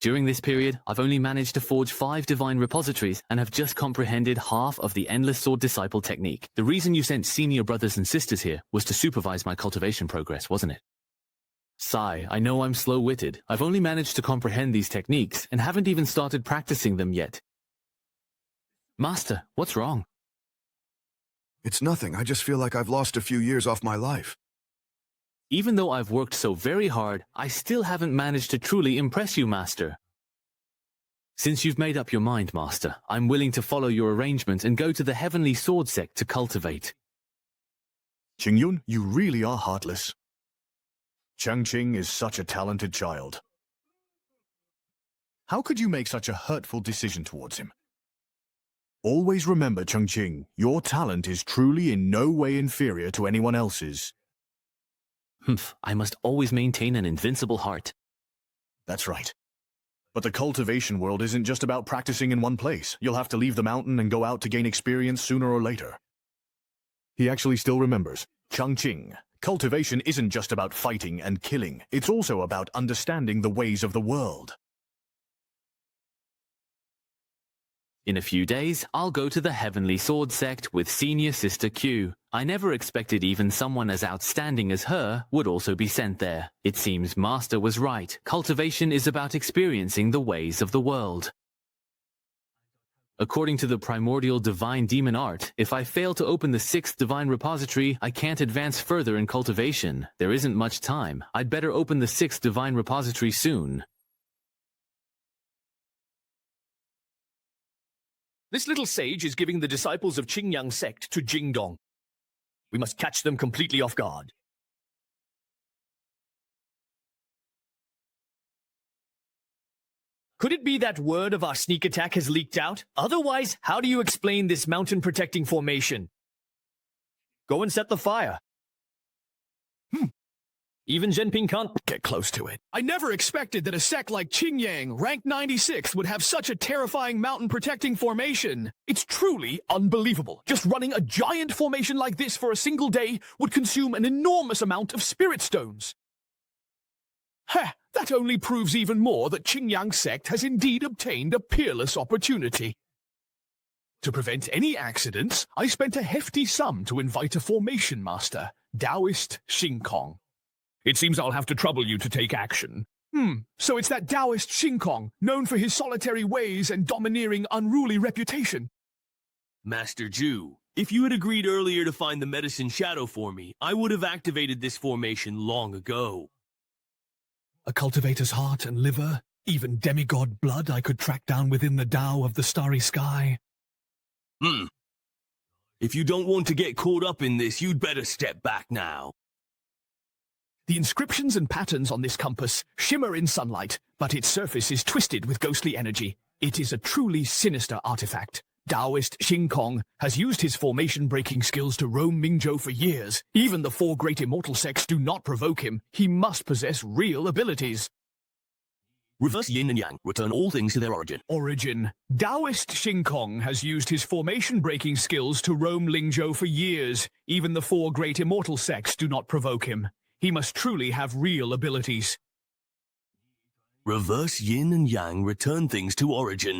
During this period, I've only managed to forge 5 divine repositories and have just comprehended half of the Endless Sword Disciple technique. The reason you sent senior brothers and sisters here was to supervise my cultivation progress, wasn't it? Sigh, I know I'm slow-witted. I've only managed to comprehend these techniques and haven't even started practicing them yet. Master, what's wrong? It's nothing. I just feel like I've lost a few years off my life. Even though I've worked so very hard, I still haven't managed to truly impress you, Master. Since you've made up your mind, Master, I'm willing to follow your arrangement and go to the Heavenly Sword Sect to cultivate. Qingyun, you really are heartless. Changqing is such a talented child. How could you make such a hurtful decision towards him? Always remember, Changqing, your talent is truly in no way inferior to anyone else's. Humph, I must always maintain an invincible heart. That's right. But the cultivation world isn't just about practicing in one place. You'll have to leave the mountain and go out to gain experience sooner or later. He actually still remembers. Changqing, cultivation isn't just about fighting and killing. It's also about understanding the ways of the world. In a few days, I'll go to the Heavenly Sword Sect with Senior Sister Q. I never expected even someone as outstanding as her would also be sent there. It seems Master was right. Cultivation is about experiencing the ways of the world. According to the primordial divine demon art, if I fail to open the 6th divine repository, I can't advance further in cultivation. There isn't much time. I'd better open the 6th divine repository soon. This little sage is giving the disciples of Qingyang sect to Jingdong. We must catch them completely off guard. Could it be that word of our sneak attack has leaked out? Otherwise, how do you explain this mountain-protecting formation? Go and set the fire. Even Zhenping can't get close to it. I never expected that a sect like Qingyang, ranked 96th, would have such a terrifying mountain-protecting formation. It's truly unbelievable. Just running a giant formation like this for a single day would consume an enormous amount of spirit stones. Heh, that only proves even more that Qingyang sect has indeed obtained a peerless opportunity. To prevent any accidents, I spent a hefty sum to invite a formation master, Taoist Xingkong. It seems I'll have to trouble you to take action. So it's that Taoist Xingkong, known for his solitary ways and domineering, unruly reputation. Master Zhu, if you had agreed earlier to find the medicine shadow for me, I would have activated this formation long ago. A cultivator's heart and liver, even demigod blood I could track down within the Tao of the starry sky. If you don't want to get caught up in this, you'd better step back now. The inscriptions and patterns on this compass shimmer in sunlight, but its surface is twisted with ghostly energy. It is a truly sinister artifact. Taoist Xingkong has used his formation-breaking skills to roam Mingzhou for years. Even the 4 great immortal sects do not provoke him. He must possess real abilities. Reverse yin and yang. Return all things to their origin. Origin. Taoist Xingkong has used his formation-breaking skills to roam Lingzhou for years. Even the 4 great immortal sects do not provoke him. He must truly have real abilities. Reverse yin and yang, return things to origin.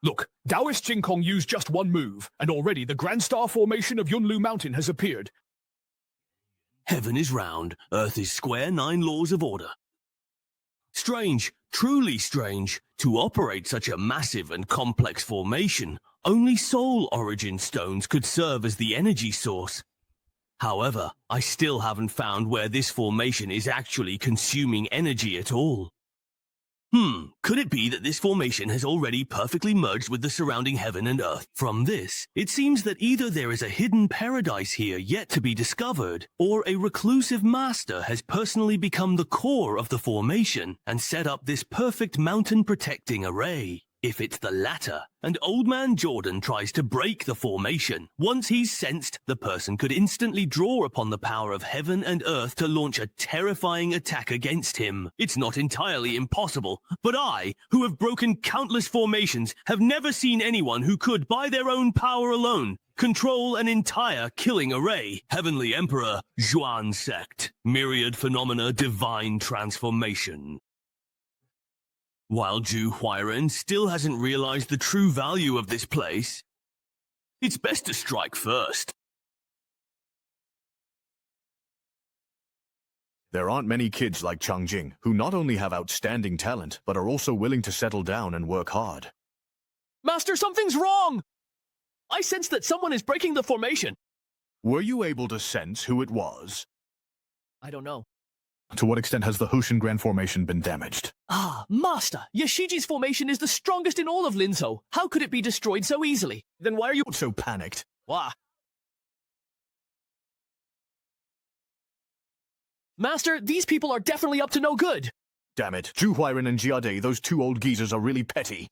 Look, Taoist Xingkong used just one move, and already the Grand Star formation of Yunlu Mountain has appeared. Heaven is round, earth is square, 9 laws of order. Strange, truly strange, to operate such a massive and complex formation. Only soul origin stones could serve as the energy source. However, I still haven't found where this formation is actually consuming energy at all. Could it be that this formation has already perfectly merged with the surrounding heaven and earth? From this, it seems that either there is a hidden paradise here yet to be discovered, or a reclusive master has personally become the core of the formation and set up this perfect mountain-protecting array. If it's the latter, and Old Man Jordan tries to break the formation, once he's sensed, the person could instantly draw upon the power of heaven and earth to launch a terrifying attack against him. It's not entirely impossible, but I, who have broken countless formations, have never seen anyone who could, by their own power alone, control an entire killing array. Heavenly Emperor, Zhuan Sect, Myriad Phenomena Divine Transformation. While Zhu Huairen still hasn't realized the true value of this place, it's best to strike first. There aren't many kids like Changjing who not only have outstanding talent, but are also willing to settle down and work hard. Master, something's wrong! I sense that someone is breaking the formation. Were you able to sense who it was? I don't know. To what extent has the Hoshin Grand Formation been damaged? Ah, Master, Yashiji's formation is the strongest in all of Linzhou. How could it be destroyed so easily? Then why are you so panicked? Wah. Master, these people are definitely up to no good. Damn it, Zhu Huairen and Jiade, those two old geezers are really petty.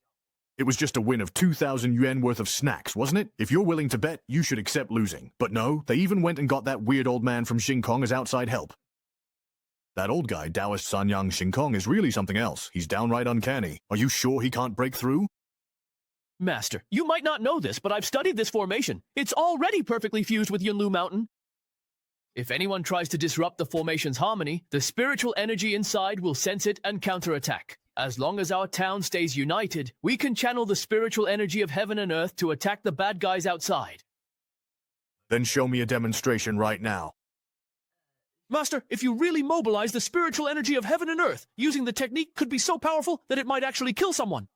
It was just a win of 2,000 yuan worth of snacks, wasn't it? If you're willing to bet, you should accept losing. But no, they even went and got that weird old man from Xingkong as outside help. That old guy, Taoist Sanyang Xingkong, is really something else. He's downright uncanny. Are you sure he can't break through? Master, you might not know this, but I've studied this formation. It's already perfectly fused with Yunlu Mountain. If anyone tries to disrupt the formation's harmony, the spiritual energy inside will sense it and counterattack. As long as our town stays united, we can channel the spiritual energy of heaven and earth to attack the bad guys outside. Then show me a demonstration right now. Master, if you really mobilize the spiritual energy of heaven and earth, using the technique could be so powerful that it might actually kill someone.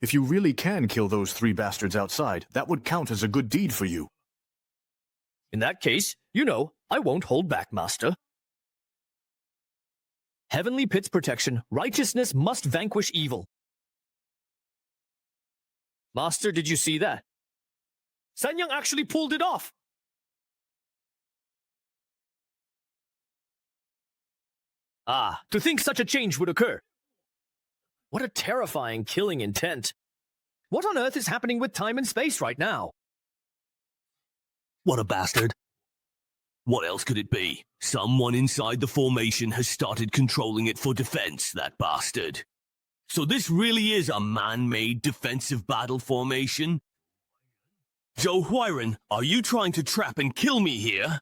If you really can kill those three bastards outside, that would count as a good deed for you. In that case, I won't hold back, Master. Heavenly Pit's protection, righteousness must vanquish evil. Master, did you see that? Sanyang actually pulled it off! Ah, to think such a change would occur. What a terrifying killing intent. What on earth is happening with time and space right now? What a bastard. What else could it be? Someone inside the formation has started controlling it for defense, that bastard. So this really is a man-made defensive battle formation? Zhou Huairen, are you trying to trap and kill me here?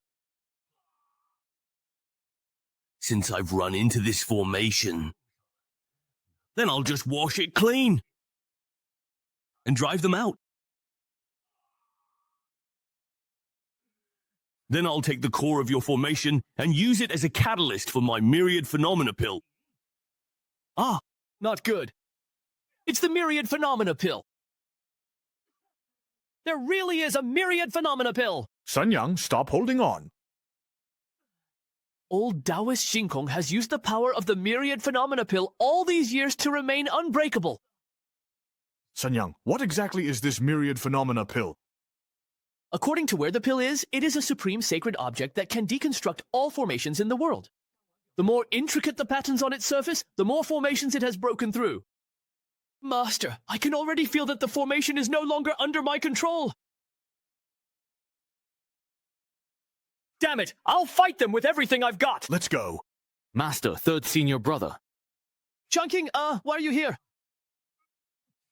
Since I've run into this formation, then I'll just wash it clean and drive them out. Then I'll take the core of your formation and use it as a catalyst for my Myriad Phenomena Pill. Ah, not good. It's the Myriad Phenomena Pill. There really is a Myriad Phenomena Pill. Sanyang, stop holding on. Old Taoist Xingkong has used the power of the Myriad Phenomena Pill all these years to remain unbreakable. Sanyang, what exactly is this Myriad Phenomena Pill? According to where the pill is, it is a supreme sacred object that can deconstruct all formations in the world. The more intricate the patterns on its surface, the more formations it has broken through. Master, I can already feel that the formation is no longer under my control. Damn it! I'll fight them with everything I've got! Let's go. Master, third senior brother. Chungking, why are you here?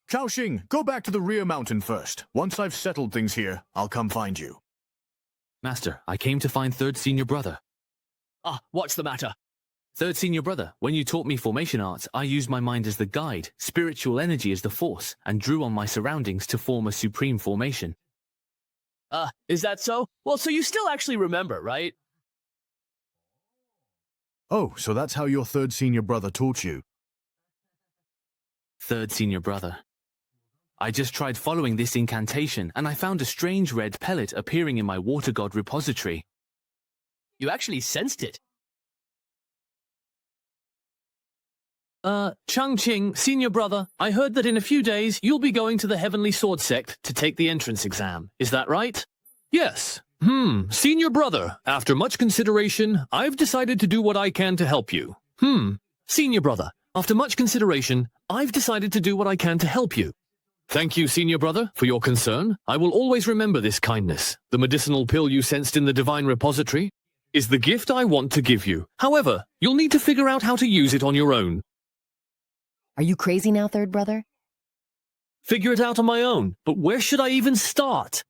Chaoxing, go back to the rear mountain first. Once I've settled things here, I'll come find you. Master, I came to find third senior brother. Ah, what's the matter? Third senior brother, when you taught me formation arts, I used my mind as the guide, spiritual energy as the force, and drew on my surroundings to form a supreme formation. Is that so? Well, so you still actually remember, right? Oh, so that's how your third senior brother taught you. Third senior brother. I just tried following this incantation, and I found a strange red pellet appearing in my water god repository. You actually sensed it. Changqing, senior brother, I heard that in a few days you'll be going to the Heavenly Sword Sect to take the entrance exam. Is that right? Yes. Senior brother, after much consideration, I've decided to do what I can to help you. Senior brother, After much consideration, I've decided to do what I can to help you. Thank you, senior brother, for your concern. I will always remember this kindness. The medicinal pill you sensed in the divine repository is the gift I want to give you. However, you'll need to figure out how to use it on your own. Are you crazy now, third brother? Figure it out on my own, but where should I even start?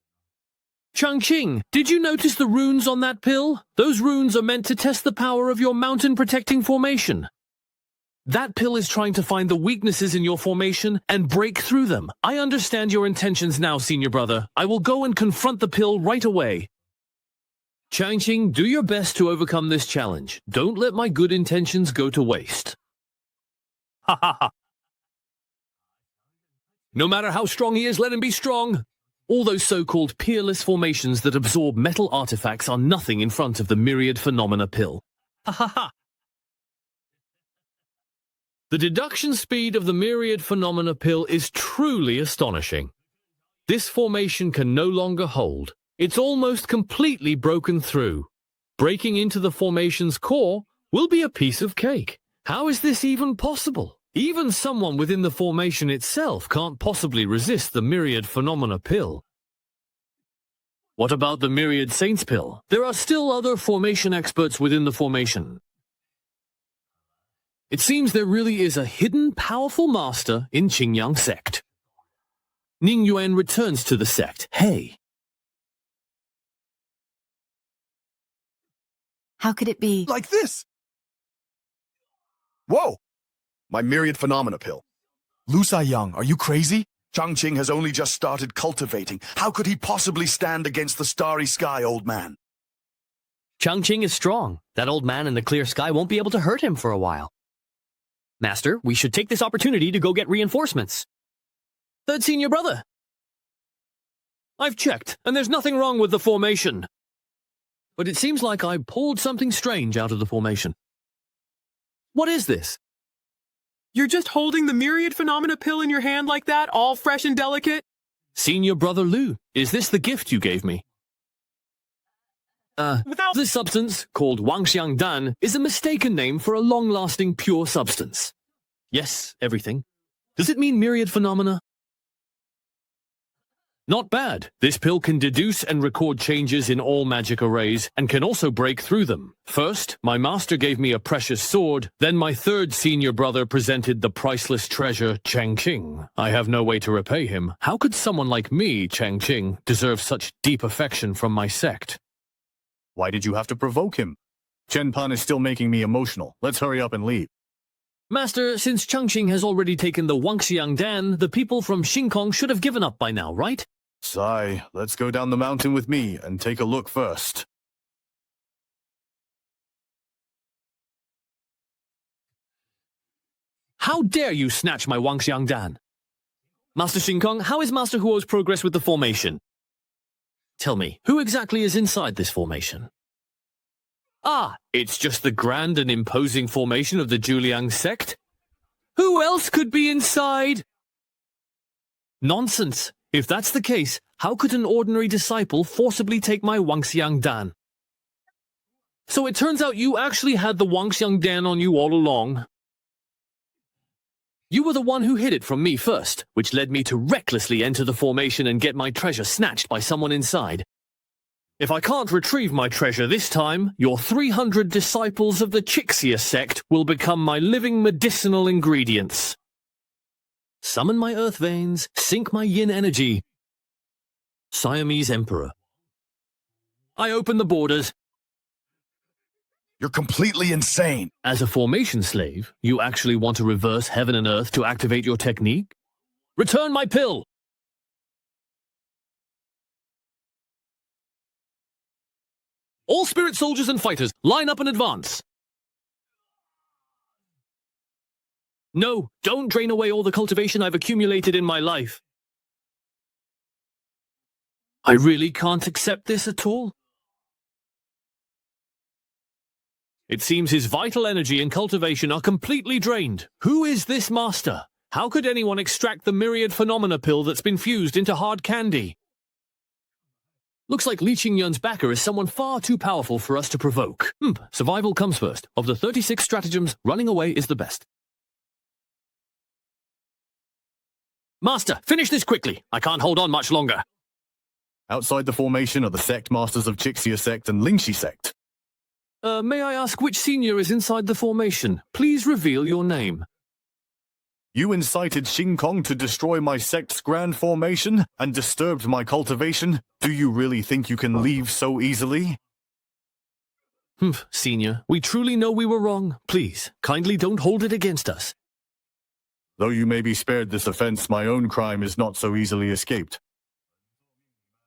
Changqing, did you notice the runes on that pill? Those runes are meant to test the power of your mountain-protecting formation. That pill is trying to find the weaknesses in your formation and break through them. I understand your intentions now, senior brother. I will go and confront the pill right away. Changqing, do your best to overcome this challenge. Don't let my good intentions go to waste. Ha ha ha. No matter how strong he is, let him be strong. All those so-called peerless formations that absorb metal artifacts are nothing in front of the myriad phenomena pill. Ha ha ha. The deduction speed of the myriad phenomena pill is truly astonishing. This formation can no longer hold. It's almost completely broken through. Breaking into the formation's core will be a piece of cake. How is this even possible? Even someone within the formation itself can't possibly resist the myriad phenomena pill. What about the myriad saints pill? There are still other formation experts within the formation. It seems there really is a hidden, powerful master in Qingyang sect. Ning Yuan returns to the sect. Hey. How could it be? Like this! Whoa! My myriad phenomena pill. Lu Saiyang, are you crazy? Changqing has only just started cultivating. How could he possibly stand against the starry sky, old man? Changqing is strong. That old man in the clear sky won't be able to hurt him for a while. Master, we should take this opportunity to go get reinforcements. Third senior brother. I've checked, and there's nothing wrong with the formation. But it seems like I pulled something strange out of the formation. What is this? You're just holding the myriad phenomena pill in your hand like that, all fresh and delicate? Senior brother Lu, is this the gift you gave me? This substance, called Wangxiang Dan, is a mistaken name for a long-lasting pure substance. Yes, everything. Does it mean myriad phenomena? Not bad. This pill can deduce and record changes in all magic arrays, and can also break through them. First, my master gave me a precious sword, then my third senior brother presented the priceless treasure, Changqing. I have no way to repay him. How could someone like me, Changqing, deserve such deep affection from my sect? Why did you have to provoke him? Chen Pan is still making me emotional. Let's hurry up and leave. Master, since Changqing has already taken the Wangxiang Dan, the people from Xingkong should have given up by now, right? Sai, let's go down the mountain with me and take a look first. How dare you snatch my Wangxiang Dan? Master Xingkong, how is Master Huo's progress with the formation? Tell me, who exactly is inside this formation? Ah, it's just the grand and imposing formation of the Juliang sect? Who else could be inside? Nonsense. If that's the case, how could an ordinary disciple forcibly take my Wangxiang Dan? So it turns out you actually had the Wangxiang Dan on you all along. You were the one who hid it from me first, which led me to recklessly enter the formation and get my treasure snatched by someone inside. If I can't retrieve my treasure this time, your 300 disciples of the Chixia sect will become my living medicinal ingredients. Summon my earth veins, sink my yin energy. Siamese Emperor. I open the borders. You're completely insane. As a formation slave, you actually want to reverse heaven and earth to activate your technique? Return my pill! All spirit soldiers and fighters, line up and advance! No, don't drain away all the cultivation I've accumulated in my life. I really can't accept this at all. It seems his vital energy and cultivation are completely drained. Who is this master? How could anyone extract the myriad phenomena pill that's been fused into hard candy? Looks like Li Qingyun's backer is someone far too powerful for us to provoke. Survival comes first. Of the 36 stratagems, running away is the best. Master, finish this quickly. I can't hold on much longer. Outside the formation are the sect masters of Chixia sect and Lingxi sect. May I ask which senior is inside the formation? Please reveal your name. You incited Xing Kong to destroy my sect's grand formation and disturbed my cultivation. Do you really think you can leave so easily? Humph, senior, we truly know we were wrong. Please, kindly don't hold it against us. Though you may be spared this offense, my own crime is not so easily escaped.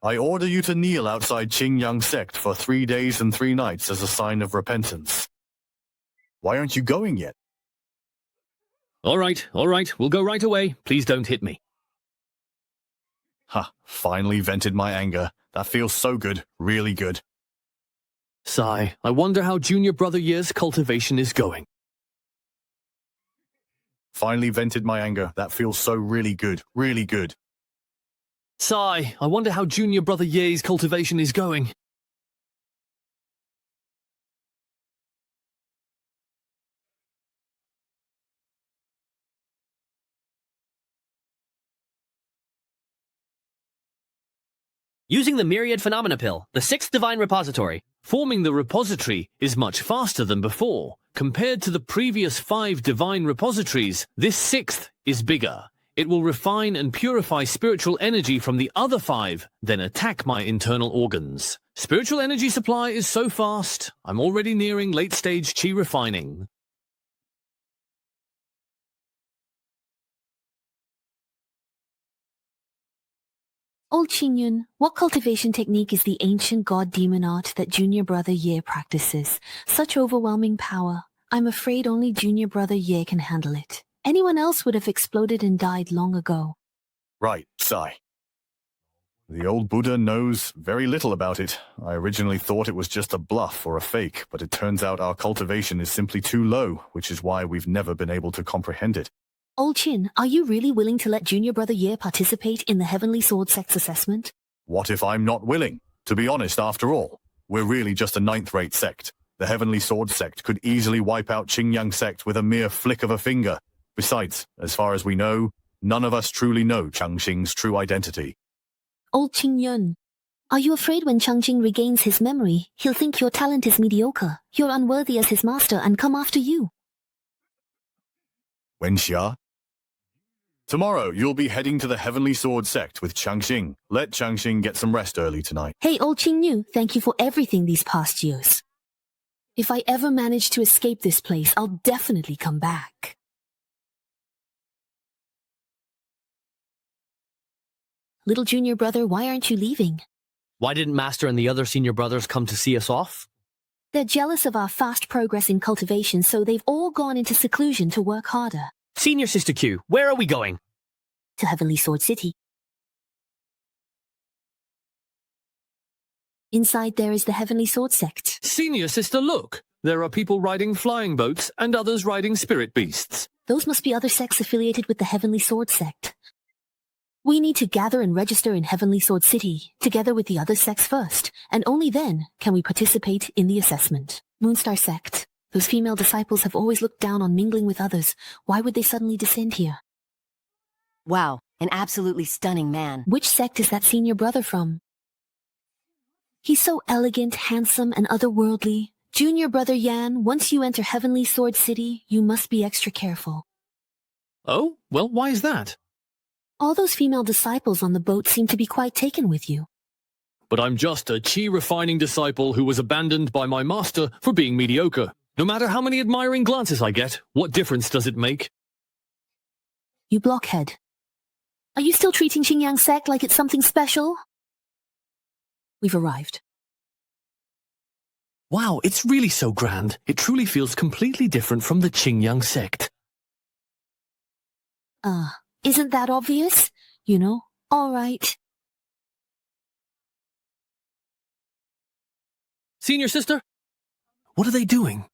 I order you to kneel outside Qingyang sect for 3 days and 3 nights as a sign of repentance. Why aren't you going yet? All right, we'll go right away. Please don't hit me. Ha, finally vented my anger. That feels so good, really good. Sigh, I wonder how Junior Brother Ye's cultivation is going. Finally vented my anger. That feels so really good, really good. Sigh, I wonder how Junior Brother Ye's cultivation is going. Using the Myriad Phenomena Pill, the 6th Divine Repository. Forming the repository is much faster than before. Compared to the previous 5 divine repositories, this 6th is bigger. It will refine and purify spiritual energy from the other 5, then attack my internal organs. Spiritual energy supply is so fast, I'm already nearing late-stage chi refining. Old Qingyun, what cultivation technique is the ancient god-demon art that Junior Brother Ye practices? Such overwhelming power. I'm afraid only Junior Brother Ye can handle it. Anyone else would have exploded and died long ago. Right, sigh. The old Buddha knows very little about it. I originally thought it was just a bluff or a fake, but it turns out our cultivation is simply too low, which is why we've never been able to comprehend it. Old Qin, are you really willing to let Junior Brother Ye participate in the Heavenly Sword Sect's assessment? What if I'm not willing? To be honest, after all, we're really just a 9th-rate sect. The Heavenly Sword Sect could easily wipe out Qingyang sect with a mere flick of a finger. Besides, as far as we know, none of us truly know Changqing's true identity. Old Qingyun, are you afraid when Changqing regains his memory, he'll think your talent is mediocre, you're unworthy as his master and come after you? Wenxia? Tomorrow, you'll be heading to the Heavenly Sword Sect with Changqing. Let Changqing get some rest early tonight. Hey, Old Qingyu, thank you for everything these past years. If I ever manage to escape this place, I'll definitely come back. Little junior brother, why aren't you leaving? Why didn't Master and the other senior brothers come to see us off? They're jealous of our fast progress in cultivation, so they've all gone into seclusion to work harder. Senior Sister Q, where are we going? To Heavenly Sword City. Inside there is the Heavenly Sword Sect. Senior Sister, look! There are people riding flying boats and others riding spirit beasts. Those must be other sects affiliated with the Heavenly Sword Sect. We need to gather and register in Heavenly Sword City, together with the other sects first, and only then can we participate in the assessment. Moonstar Sect. Those female disciples have always looked down on mingling with others. Why would they suddenly descend here? Wow, an absolutely stunning man. Which sect is that senior brother from? He's so elegant, handsome, and otherworldly. Junior Brother Yan, once you enter Heavenly Sword City, you must be extra careful. Oh? Well, why is that? All those female disciples on the boat seem to be quite taken with you. But I'm just a chi-refining disciple who was abandoned by my master for being mediocre. No matter how many admiring glances I get, what difference does it make? You blockhead. Are you still treating Qingyang sect like it's something special? We've arrived. Wow, it's really so grand. It truly feels completely different from the Qingyang sect. Isn't that obvious? You know, all right. Senior Sister? What are they doing?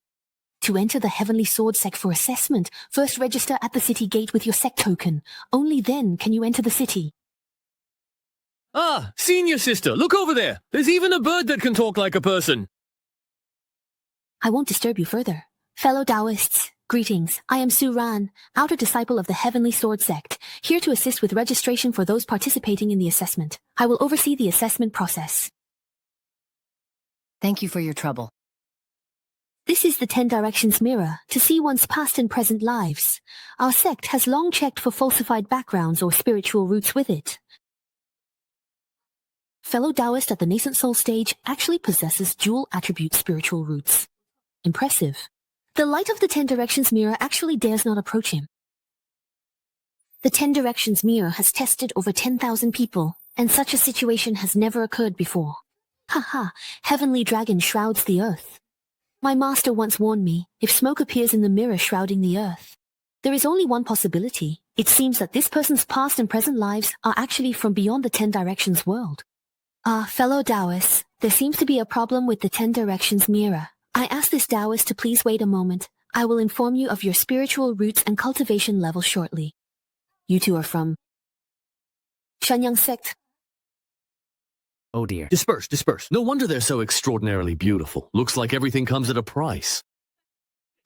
To enter the Heavenly Sword Sect for assessment, first register at the city gate with your sect token. Only then can you enter the city. Ah, Senior Sister, look over there. There's even a bird that can talk like a person. I won't disturb you further. Fellow Taoists, Greetings, I am Su-ran, outer disciple of the Heavenly Sword Sect, here to assist with registration for those participating in the assessment. I will oversee the assessment process. Thank you for your trouble. This is the 10 Directions mirror to see one's past and present lives. Our sect has long checked for falsified backgrounds or spiritual roots with it. Fellow Taoist at the nascent soul stage actually possesses dual attribute spiritual roots. Impressive. The light of the 10 Directions mirror actually dares not approach him. The 10 Directions mirror has tested over 10,000 people, and such a situation has never occurred before. Haha, heavenly dragon shrouds the earth. My master once warned me, if smoke appears in the mirror shrouding the earth, there is only one possibility. It seems that this person's past and present lives are actually from beyond the 10 Directions world. Fellow Taoists, there seems to be a problem with the 10 Directions mirror. I ask this Taoist to please wait a moment. I will inform you of your spiritual roots and cultivation level shortly. You two are from Shenyang sect. Oh dear. Disperse, disperse. No wonder they're so extraordinarily beautiful. Looks like everything comes at a price.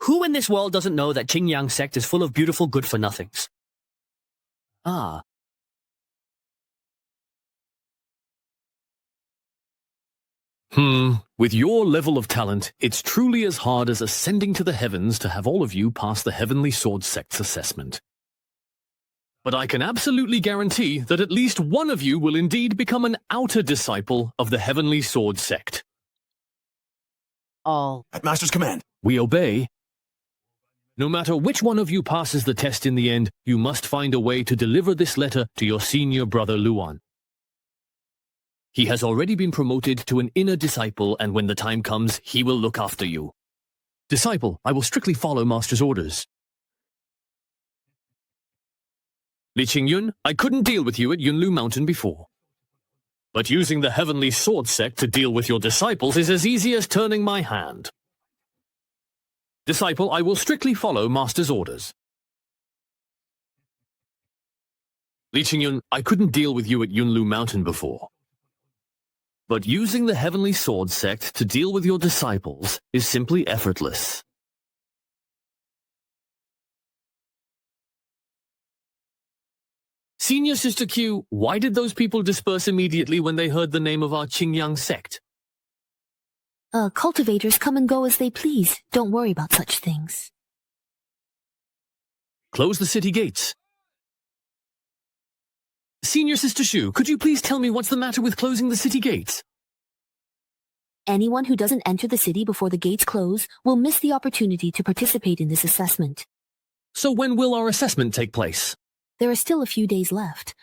Who in this world doesn't know that Qingyang sect is full of beautiful good-for-nothings? Ah. With your level of talent, it's truly as hard as ascending to the heavens to have all of you pass the Heavenly Sword Sect's assessment. But I can absolutely guarantee that at least one of you will indeed become an outer disciple of the Heavenly Sword Sect. All. At Master's command. We obey. No matter which one of you passes the test in the end, you must find a way to deliver this letter to your senior brother Luan. He has already been promoted to an inner disciple, and when the time comes, he will look after you. Disciple, I will strictly follow Master's orders. Li Qingyun, I couldn't deal with you at Yunlu Mountain before. But using the Heavenly Sword Sect to deal with your disciples is as easy as turning my hand. Disciple, I will strictly follow Master's orders. Li Qingyun, I couldn't deal with you at Yunlu Mountain before. But using the Heavenly Sword Sect to deal with your disciples is simply effortless. Senior Sister Q, why did those people disperse immediately when they heard the name of our Qingyang sect? Cultivators come and go as they please. Don't worry about such things. Close the city gates. Senior Sister Shu, could you please tell me what's the matter with closing the city gates? Anyone who doesn't enter the city before the gates close will miss the opportunity to participate in this assessment. So when will our assessment take place? There are still a few days left.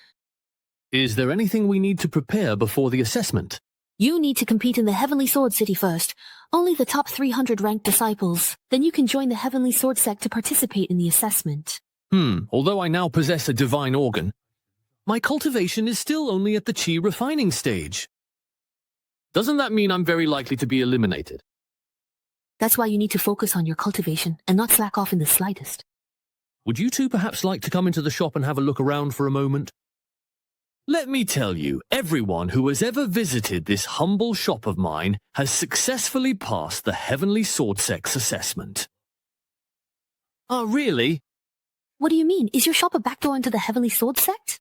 Is there anything we need to prepare before the assessment? You need to compete in the Heavenly Sword City first. Only the top 300 ranked disciples. Then you can join the Heavenly Sword Sect to participate in the assessment. Although I now possess a divine organ, my cultivation is still only at the chi refining stage. Doesn't that mean I'm very likely to be eliminated? That's why you need to focus on your cultivation and not slack off in the slightest. Would you two perhaps like to come into the shop and have a look around for a moment? Let me tell you, everyone who has ever visited this humble shop of mine has successfully passed the Heavenly Sword Sect's assessment. Oh, really? What do you mean? Is your shop a backdoor into the Heavenly Sword Sect?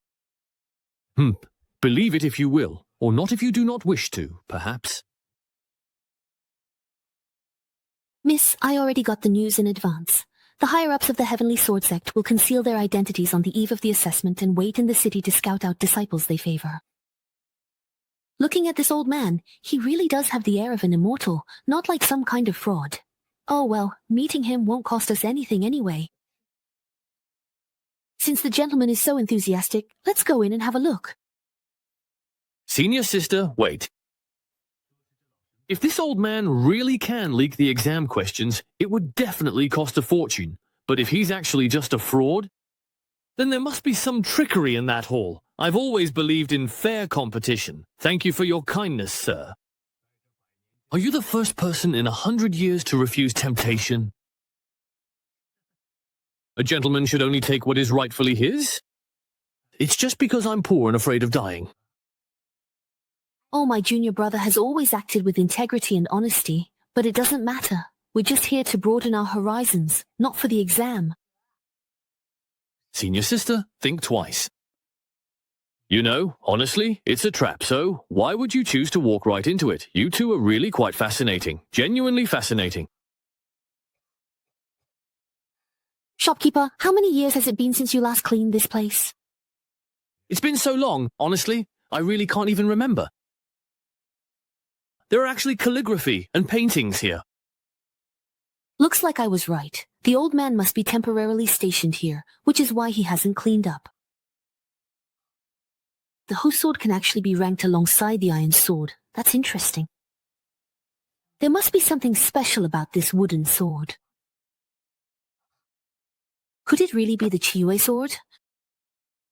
Believe it if you will, or not if you do not wish to, perhaps. Miss, I already got the news in advance. The higher-ups of the Heavenly Sword Sect will conceal their identities on the eve of the assessment and wait in the city to scout out disciples they favor. Looking at this old man, he really does have the air of an immortal, not like some kind of fraud. Oh well, meeting him won't cost us anything anyway. Since the gentleman is so enthusiastic, let's go in and have a look. Senior Sister, wait. If this old man really can leak the exam questions, it would definitely cost a fortune. But if he's actually just a fraud, then there must be some trickery in that hall. I've always believed in fair competition. Thank you for your kindness, sir. Are you the first person in 100 years to refuse temptation? A gentleman should only take what is rightfully his? It's just because I'm poor and afraid of dying. Oh, my junior brother has always acted with integrity and honesty, but it doesn't matter. We're just here to broaden our horizons, not for the exam. Senior sister, think twice. You know, honestly, it's a trap, so why would you choose to walk right into it? You two are really quite fascinating. Genuinely fascinating. Shopkeeper, how many years has it been since you last cleaned this place? It's been so long, honestly, I really can't even remember. There are actually calligraphy and paintings here. Looks like I was right. The old man must be temporarily stationed here, which is why he hasn't cleaned up. The host sword can actually be ranked alongside the iron sword. That's interesting. There must be something special about this wooden sword. Could it really be the Chiwe sword?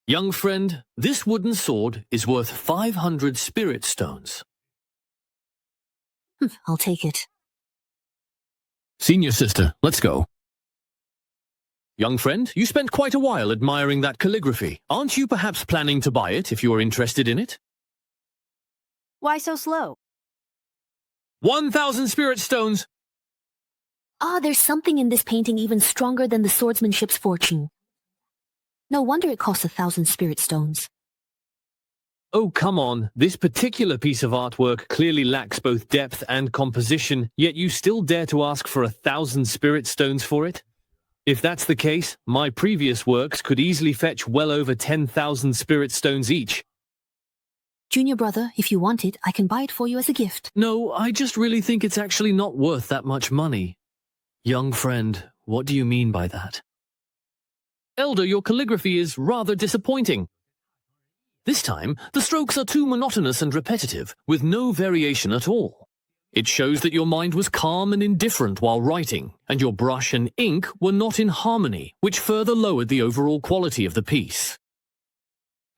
Young friend, this wooden sword is worth 500 spirit stones. I'll take it. Senior sister, let's go. Young friend, you spent quite a while admiring that calligraphy. Aren't you perhaps planning to buy it if you are interested in it? Why so slow? 1,000 spirit stones! There's something in this painting even stronger than the swordsmanship's fortune. No wonder it costs 1,000 spirit stones. Oh, come on. This particular piece of artwork clearly lacks both depth and composition, yet you still dare to ask for 1,000 spirit stones for it? If that's the case, my previous works could easily fetch well over 10,000 spirit stones each. Junior brother, if you want it, I can buy it for you as a gift. No, I just really think it's actually not worth that much money. Young friend, what do you mean by that? Elder, your calligraphy is rather disappointing. This time, the strokes are too monotonous and repetitive, with no variation at all. It shows that your mind was calm and indifferent while writing, and your brush and ink were not in harmony, which further lowered the overall quality of the piece.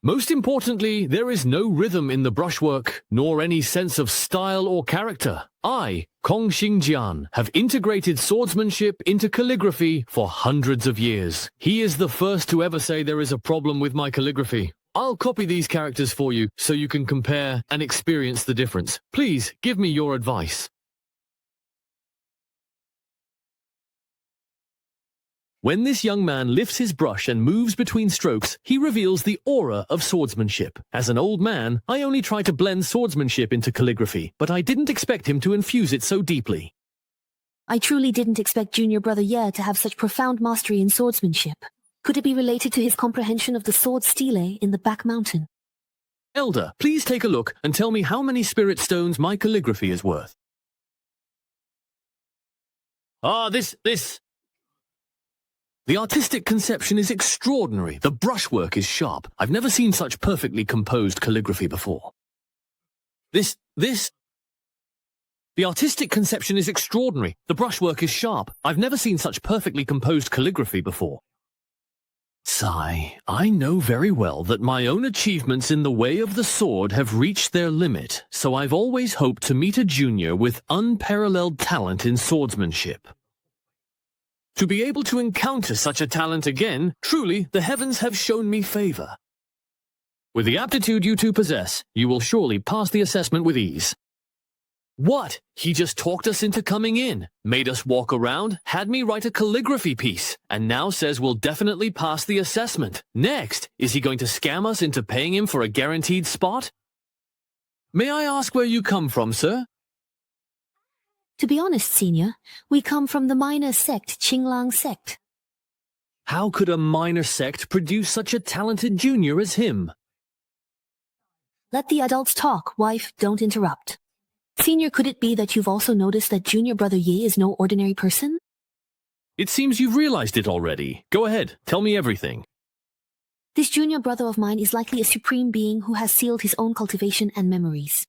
Most importantly, there is no rhythm in the brushwork, nor any sense of style or character. I, Kong Xingjian, have integrated swordsmanship into calligraphy for hundreds of years. He is the first to ever say there is a problem with my calligraphy. I'll copy these characters for you so you can compare and experience the difference. Please give me your advice. When this young man lifts his brush and moves between strokes, he reveals the aura of swordsmanship. As an old man, I only try to blend swordsmanship into calligraphy, but I didn't expect him to infuse it so deeply. I truly didn't expect Junior Brother Ye to have such profound mastery in swordsmanship. Could it be related to his comprehension of the sword stele in the back mountain? Elder, please take a look and tell me how many spirit stones my calligraphy is worth. This... The artistic conception is extraordinary. The brushwork is sharp. I've never seen such perfectly composed calligraphy before. The artistic conception is extraordinary. The brushwork is sharp. I've never seen such perfectly composed calligraphy before. Sigh, I know very well that my own achievements in the way of the sword have reached their limit, so I've always hoped to meet a junior with unparalleled talent in swordsmanship. To be able to encounter such a talent again, truly, the heavens have shown me favor. With the aptitude you two possess, you will surely pass the assessment with ease. What? He just talked us into coming in, made us walk around, had me write a calligraphy piece, and now says we'll definitely pass the assessment. Next, is he going to scam us into paying him for a guaranteed spot? May I ask where you come from, sir? To be honest, Senior, we come from the minor sect, Qinglang sect. How could a minor sect produce such a talented junior as him? Let the adults talk, wife, don't interrupt. Senior, could it be that you've also noticed that Junior Brother Ye is no ordinary person? It seems you've realized it already. Go ahead, tell me everything. This junior brother of mine is likely a supreme being who has sealed his own cultivation and memories.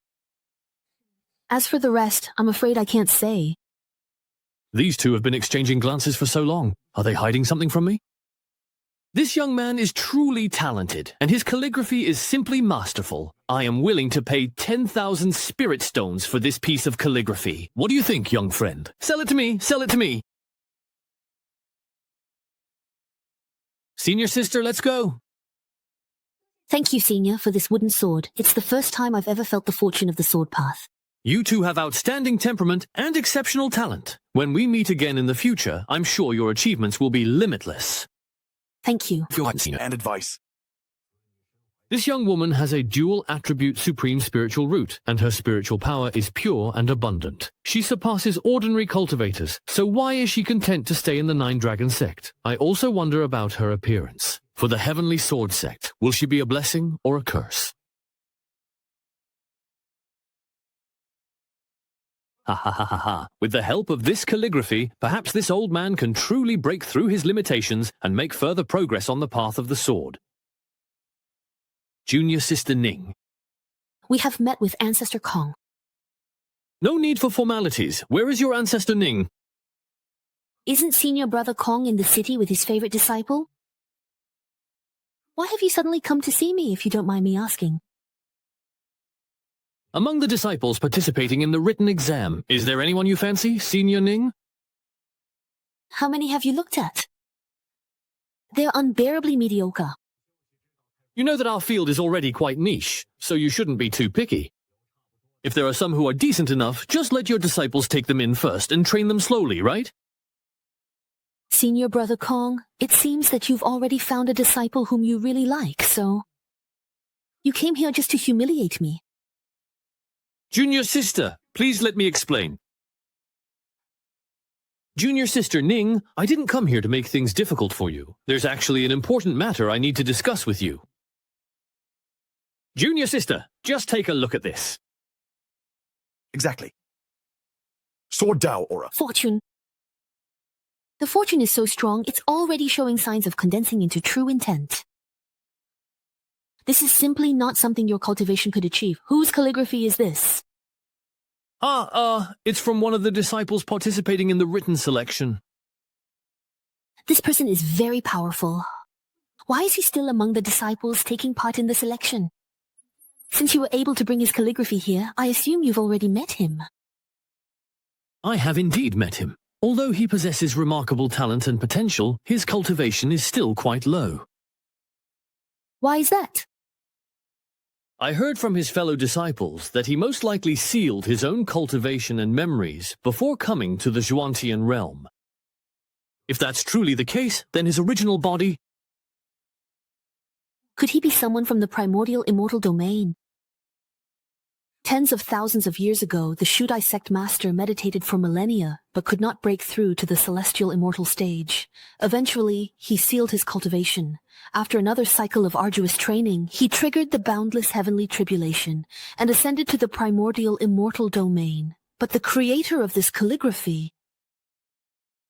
As for the rest, I'm afraid I can't say. These two have been exchanging glances for so long. Are they hiding something from me? This young man is truly talented, and his calligraphy is simply masterful. I am willing to pay 10,000 spirit stones for this piece of calligraphy. What do you think, young friend? Sell it to me! Sell it to me! Senior sister, let's go! Thank you, Senior, for this wooden sword. It's the first time I've ever felt the fortune of the sword path. You two have outstanding temperament and exceptional talent. When we meet again in the future, I'm sure your achievements will be limitless. Thank you. And advice. This young woman has a dual attribute supreme spiritual root, and her spiritual power is pure and abundant. She surpasses ordinary cultivators, so why is she content to stay in the Nine Dragon sect? I also wonder about her appearance. For the Heavenly Sword sect, will she be a blessing or a curse? Ha ha ha ha ha. With the help of this calligraphy, perhaps this old man can truly break through his limitations and make further progress on the path of the sword. Junior Sister Ning. We have met with Ancestor Kong. No need for formalities. Where is your Ancestor Ning? Isn't Senior Brother Kong in the city with his favorite disciple? Why have you suddenly come to see me, if you don't mind me asking? Among the disciples participating in the written exam, is there anyone you fancy, Senior Ning? How many have you looked at? They're unbearably mediocre. You know that our field is already quite niche, so you shouldn't be too picky. If there are some who are decent enough, just let your disciples take them in first and train them slowly, right? Senior Brother Kong, it seems that you've already found a disciple whom you really like, so... You came here just to humiliate me. Junior Sister, please let me explain. Junior Sister Ning, I didn't come here to make things difficult for you. There's actually an important matter I need to discuss with you. Junior Sister, just take a look at this. Exactly. Sword Dao aura. Fortune. The fortune is so strong, it's already showing signs of condensing into true intent. This is simply not something your cultivation could achieve. Whose calligraphy is this? It's from one of the disciples participating in the written selection. This person is very powerful. Why is he still among the disciples taking part in the selection? Since you were able to bring his calligraphy here, I assume you've already met him. I have indeed met him. Although he possesses remarkable talent and potential, his cultivation is still quite low. Why is that? I heard from his fellow disciples that he most likely sealed his own cultivation and memories before coming to the Zhuantian realm. If that's truly the case, then his original body... Could he be someone from the primordial immortal domain? Tens of thousands of years ago, the Shudai sect master meditated for millennia, but could not break through to the celestial immortal stage. Eventually, he sealed his cultivation. After another cycle of arduous training, he triggered the boundless heavenly tribulation and ascended to the primordial immortal domain. But the creator of this calligraphy,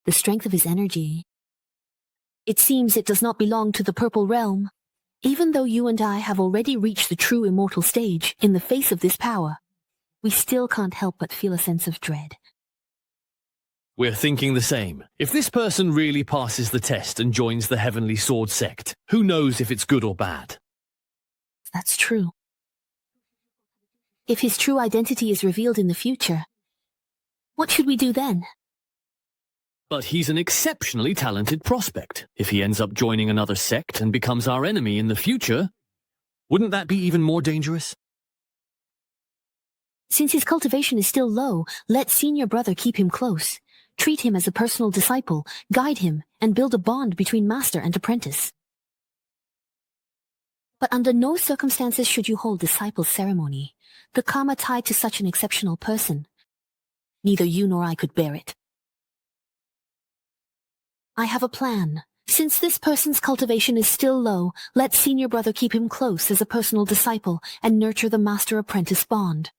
the strength of his energy, it seems it does not belong to the purple realm. Even though you and I have already reached the true immortal stage, in the face of this power, we still can't help but feel a sense of dread. We're thinking the same. If this person really passes the test and joins the Heavenly Sword sect, who knows if it's good or bad? That's true. If his true identity is revealed in the future, what should we do then? But he's an exceptionally talented prospect. If he ends up joining another sect and becomes our enemy in the future, wouldn't that be even more dangerous? Since his cultivation is still low, let Senior Brother keep him close. Treat him as a personal disciple, guide him, and build a bond between master and apprentice. But under no circumstances should you hold disciple ceremony. The karma tied to such an exceptional person. Neither you nor I could bear it. I have a plan. Since this person's cultivation is still low, let Senior Brother keep him close as a personal disciple and nurture the master-apprentice bond.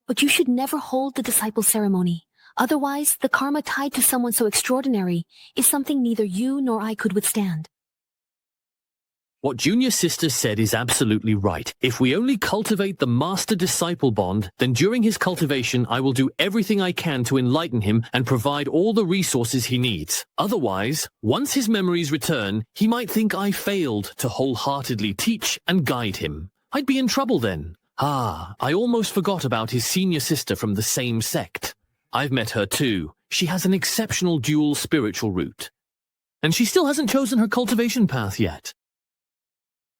But you should never hold the disciple ceremony. Otherwise, the karma tied to someone so extraordinary is something neither you nor I could withstand. What Junior Sister said is absolutely right. If we only cultivate the master-disciple bond, then during his cultivation I will do everything I can to enlighten him and provide all the resources he needs. Otherwise, once his memories return, he might think I failed to wholeheartedly teach and guide him. I'd be in trouble then. I almost forgot about his senior sister from the same sect. I've met her too. She has an exceptional dual spiritual root. And she still hasn't chosen her cultivation path yet.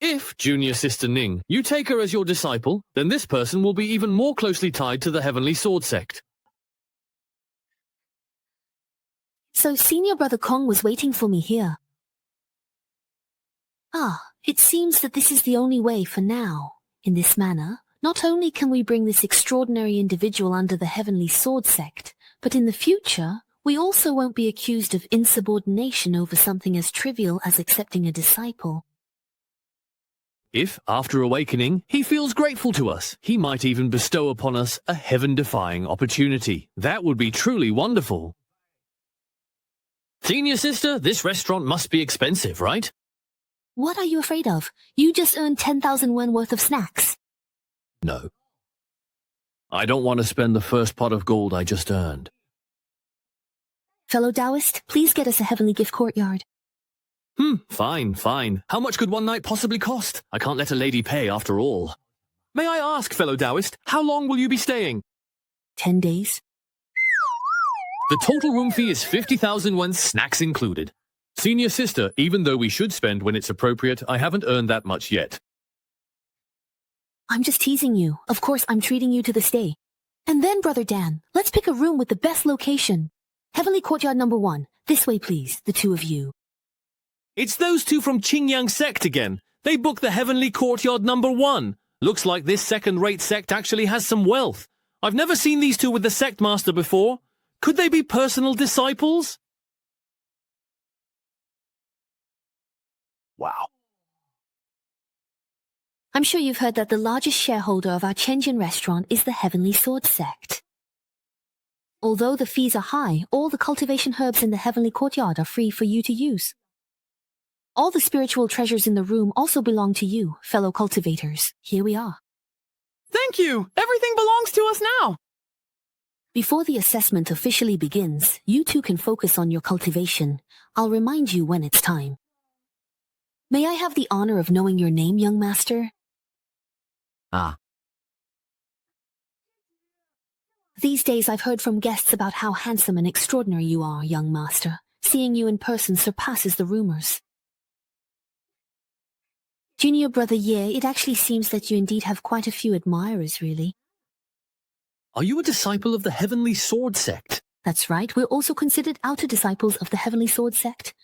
If, Junior Sister Ning, you take her as your disciple, then this person will be even more closely tied to the Heavenly Sword Sect. So Senior Brother Kong was waiting for me here. It seems that this is the only way for now. In this manner, not only can we bring this extraordinary individual under the Heavenly Sword Sect, but in the future, we also won't be accused of insubordination over something as trivial as accepting a disciple. If, after awakening, he feels grateful to us, he might even bestow upon us a heaven-defying opportunity. That would be truly wonderful. Senior Sister, this restaurant must be expensive, right? What are you afraid of? You just earned 10,000 won worth of snacks. No. I don't want to spend the first pot of gold I just earned. Fellow Taoist, please get us a heavenly gift courtyard. Fine. How much could one night possibly cost? I can't let a lady pay after all. May I ask, fellow Taoist, how long will you be staying? 10 days. The total room fee is 50,000 won, snacks included. Senior Sister, even though we should spend when it's appropriate, I haven't earned that much yet. I'm just teasing you. Of course, I'm treating you to the stay. And then, Brother Dan, let's pick a room with the best location. Heavenly Courtyard number 1. This way, please, the two of you. It's those two from Qingyang sect again. They booked the Heavenly Courtyard number 1. Looks like this second-rate sect actually has some wealth. I've never seen these two with the sect master before. Could they be personal disciples? Wow. I'm sure you've heard that the largest shareholder of our Chenjin restaurant is the Heavenly Sword Sect. Although the fees are high, all the cultivation herbs in the Heavenly Courtyard are free for you to use. All the spiritual treasures in the room also belong to you, fellow cultivators. Here we are. Thank you! Everything belongs to us now! Before the assessment officially begins, you two can focus on your cultivation. I'll remind you when it's time. May I have the honor of knowing your name, young master? These days I've heard from guests about how handsome and extraordinary you are, young master. Seeing you in person surpasses the rumors. Junior Brother Ye, it actually seems that you indeed have quite a few admirers, really. Are you a disciple of the Heavenly Sword Sect? That's right, we're also considered outer disciples of the Heavenly Sword Sect.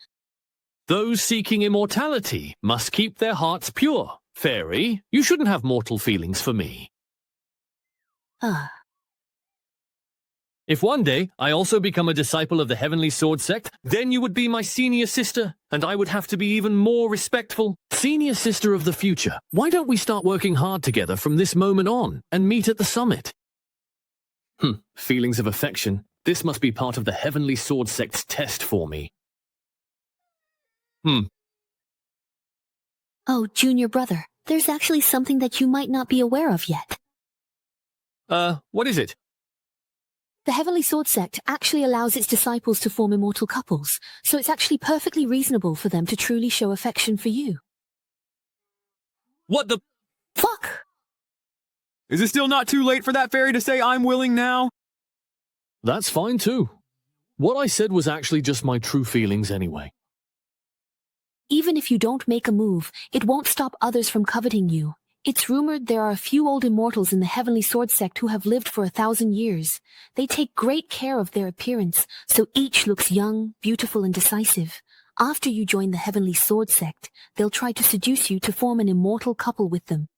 Those seeking immortality must keep their hearts pure. Fairy, you shouldn't have mortal feelings for me. If one day I also become a disciple of the Heavenly Sword Sect, then you would be my senior sister, and I would have to be even more respectful. Senior sister of the future, why don't we start working hard together from this moment on and meet at the summit? Feelings of affection. This must be part of the Heavenly Sword Sect's test for me. Oh, Junior Brother, there's actually something that you might not be aware of yet. What is it? The Heavenly Sword Sect actually allows its disciples to form immortal couples, so it's actually perfectly reasonable for them to truly show affection for you. What the... Fuck! Is it still not too late for that fairy to say I'm willing now? That's fine too. What I said was actually just my true feelings anyway. Even if you don't make a move, it won't stop others from coveting you. It's rumored there are a few old immortals in the Heavenly Sword Sect who have lived for 1,000 years. They take great care of their appearance, so each looks young, beautiful, and decisive. After you join the Heavenly Sword Sect, they'll try to seduce you to form an immortal couple with them.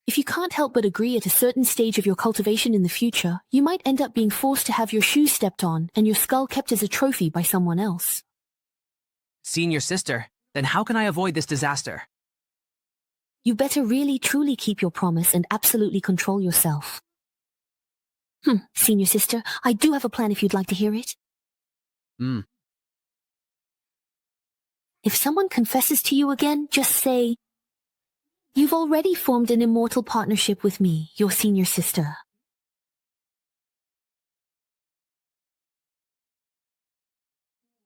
If you can't help but agree at a certain stage of your cultivation in the future, you might end up being forced to have your shoes stepped on and your skull kept as a trophy by someone else. Senior sister, then how can I avoid this disaster? You better really truly keep your promise and absolutely control yourself. Senior sister, I do have a plan if you'd like to hear it. If someone confesses to you again, just say, "You've already formed an immortal partnership with me, your senior sister."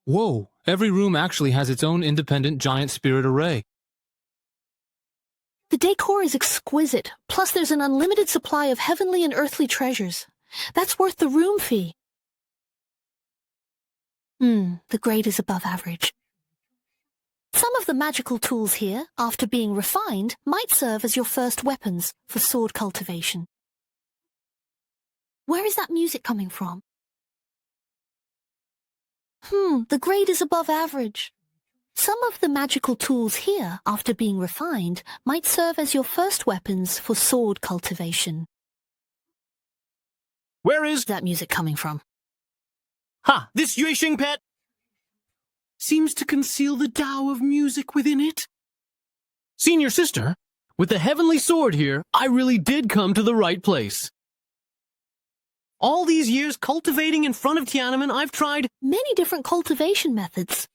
Whoa, every room actually has its own independent giant spirit array. The decor is exquisite, plus there's an unlimited supply of heavenly and earthly treasures. That's worth the room fee. The grade is above average. Some of the the magical tools here, after being refined, might serve as your first weapons for sword cultivation. Where is that music coming from? The grade is above average. Some of the magical tools here, after being refined, might serve as your first weapons for sword cultivation. Where is that music coming from? Ha! This Yuexing pet seems to conceal the Tao of music within it. Senior sister, with the heavenly sword here, I really did come to the right place. All these years cultivating in front of Tiananmen, I've tried many different cultivation methods,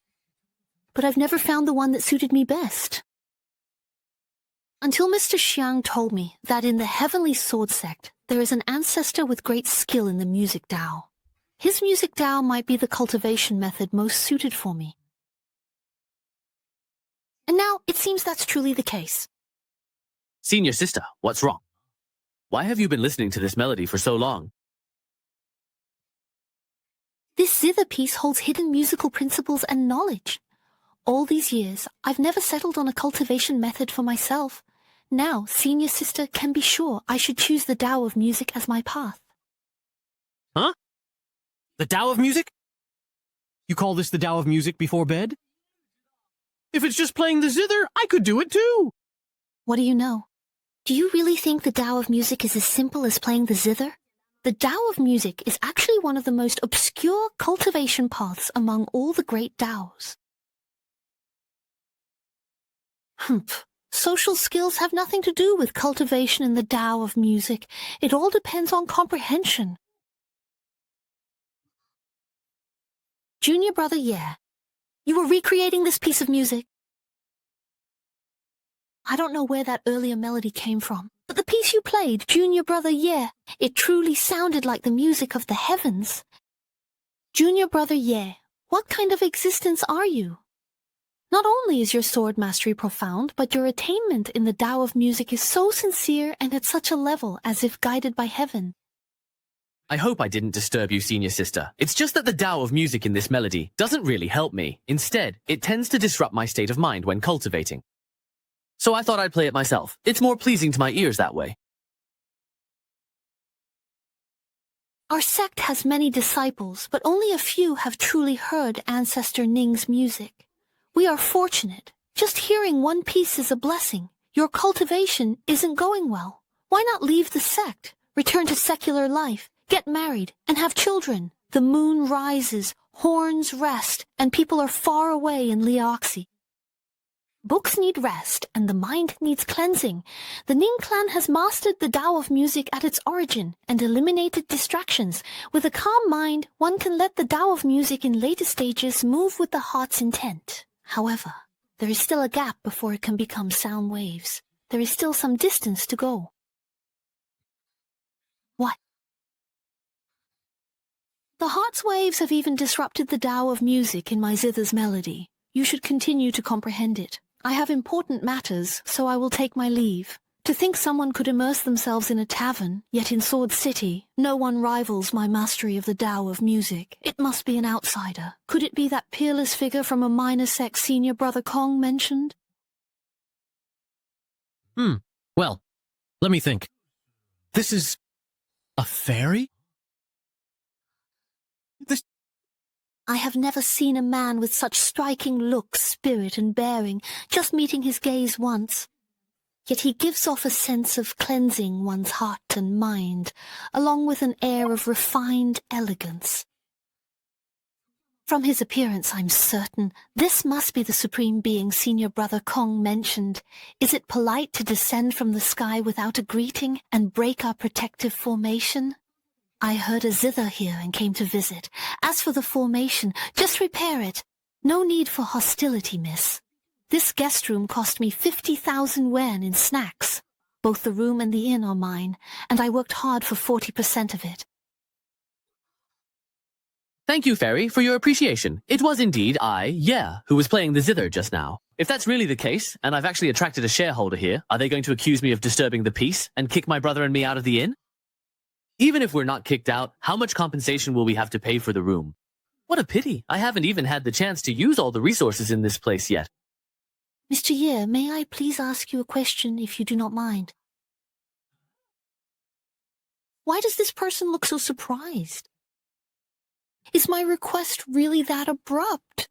but I've never found the one that suited me best. Until Mr. Xiang told me that in the Heavenly Sword sect, there is an ancestor with great skill in the music Tao. His music Tao might be the cultivation method most suited for me. And now it seems that's truly the case. Senior sister, what's wrong? Why have you been listening to this melody for so long? This zither piece holds hidden musical principles and knowledge. All these years, I've never settled on a cultivation method for myself. Now, senior sister can be sure I should choose the Tao of music as my path. Huh? The Tao of music? You call this the Tao of music before bed? If it's just playing the zither, I could do it too. What do you know? Do you really think the Tao of music is as simple as playing the zither? The Tao of music is actually one of the most obscure cultivation paths among all the great Taos. Social skills have nothing to do with cultivation in the Tao of music. It all depends on comprehension. Junior brother Ye, you were recreating this piece of music. I don't know where that earlier melody came from, but the piece you played, Junior brother Ye, it truly sounded like the music of the heavens. Junior brother Ye, what kind of existence are you? Not only is your sword mastery profound, but your attainment in the Tao of music is so sincere and at such a level as if guided by heaven. I hope I didn't disturb you, senior sister. It's just that the Tao of music in this melody doesn't really help me. Instead, it tends to disrupt my state of mind when cultivating. So I thought I'd play it myself. It's more pleasing to my ears that way. Our sect has many disciples, but only a few have truly heard Ancestor Ning's music. We are fortunate. Just hearing one piece is a blessing. Your cultivation isn't going well. Why not leave the sect, return to secular life, get married, and have children? The moon rises, horns rest, and people are far away in Liaoxi. Books need rest, and the mind needs cleansing. The Ning clan has mastered the Tao of music at its origin and eliminated distractions. With a calm mind, one can let the Tao of music in later stages move with the heart's intent. However, there is still a gap before it can become sound waves. There is still some distance to go. What? The heart's waves have even disrupted the Tao of music in my zither's melody. You should continue to comprehend it. I have important matters, so I will take my leave. To think someone could immerse themselves in a tavern, yet in Sword City, no one rivals my mastery of the Tao of music. It must be an outsider. Could it be that peerless figure from a minor sect senior brother Kong mentioned? Well, let me think. This is a fairy? I have never seen a man with such striking looks, spirit, and bearing, just meeting his gaze once. Yet he gives off a sense of cleansing one's heart and mind, along with an air of refined elegance. From his appearance, I'm certain this must be the supreme being senior brother Kong mentioned. Is it polite to descend from the sky without a greeting and break our protective formation? I heard a zither here and came to visit. As for the formation, just repair it. No need for hostility, miss. This guest room cost me 50,000 yuan in snacks. Both the room and the inn are mine, and I worked hard for 40% of it. Thank you, Fairy, for your appreciation. It was indeed who was playing the zither just now. If that's really the case, and I've actually attracted a shareholder here, are they going to accuse me of disturbing the peace and kick my brother and me out of the inn? Even if we're not kicked out, how much compensation will we have to pay for the room? What a pity. I haven't even had the chance to use all the resources in this place yet. Mr. Ye, may I please ask you a question if you do not mind? Why does this person look so surprised? Is my request really that abrupt?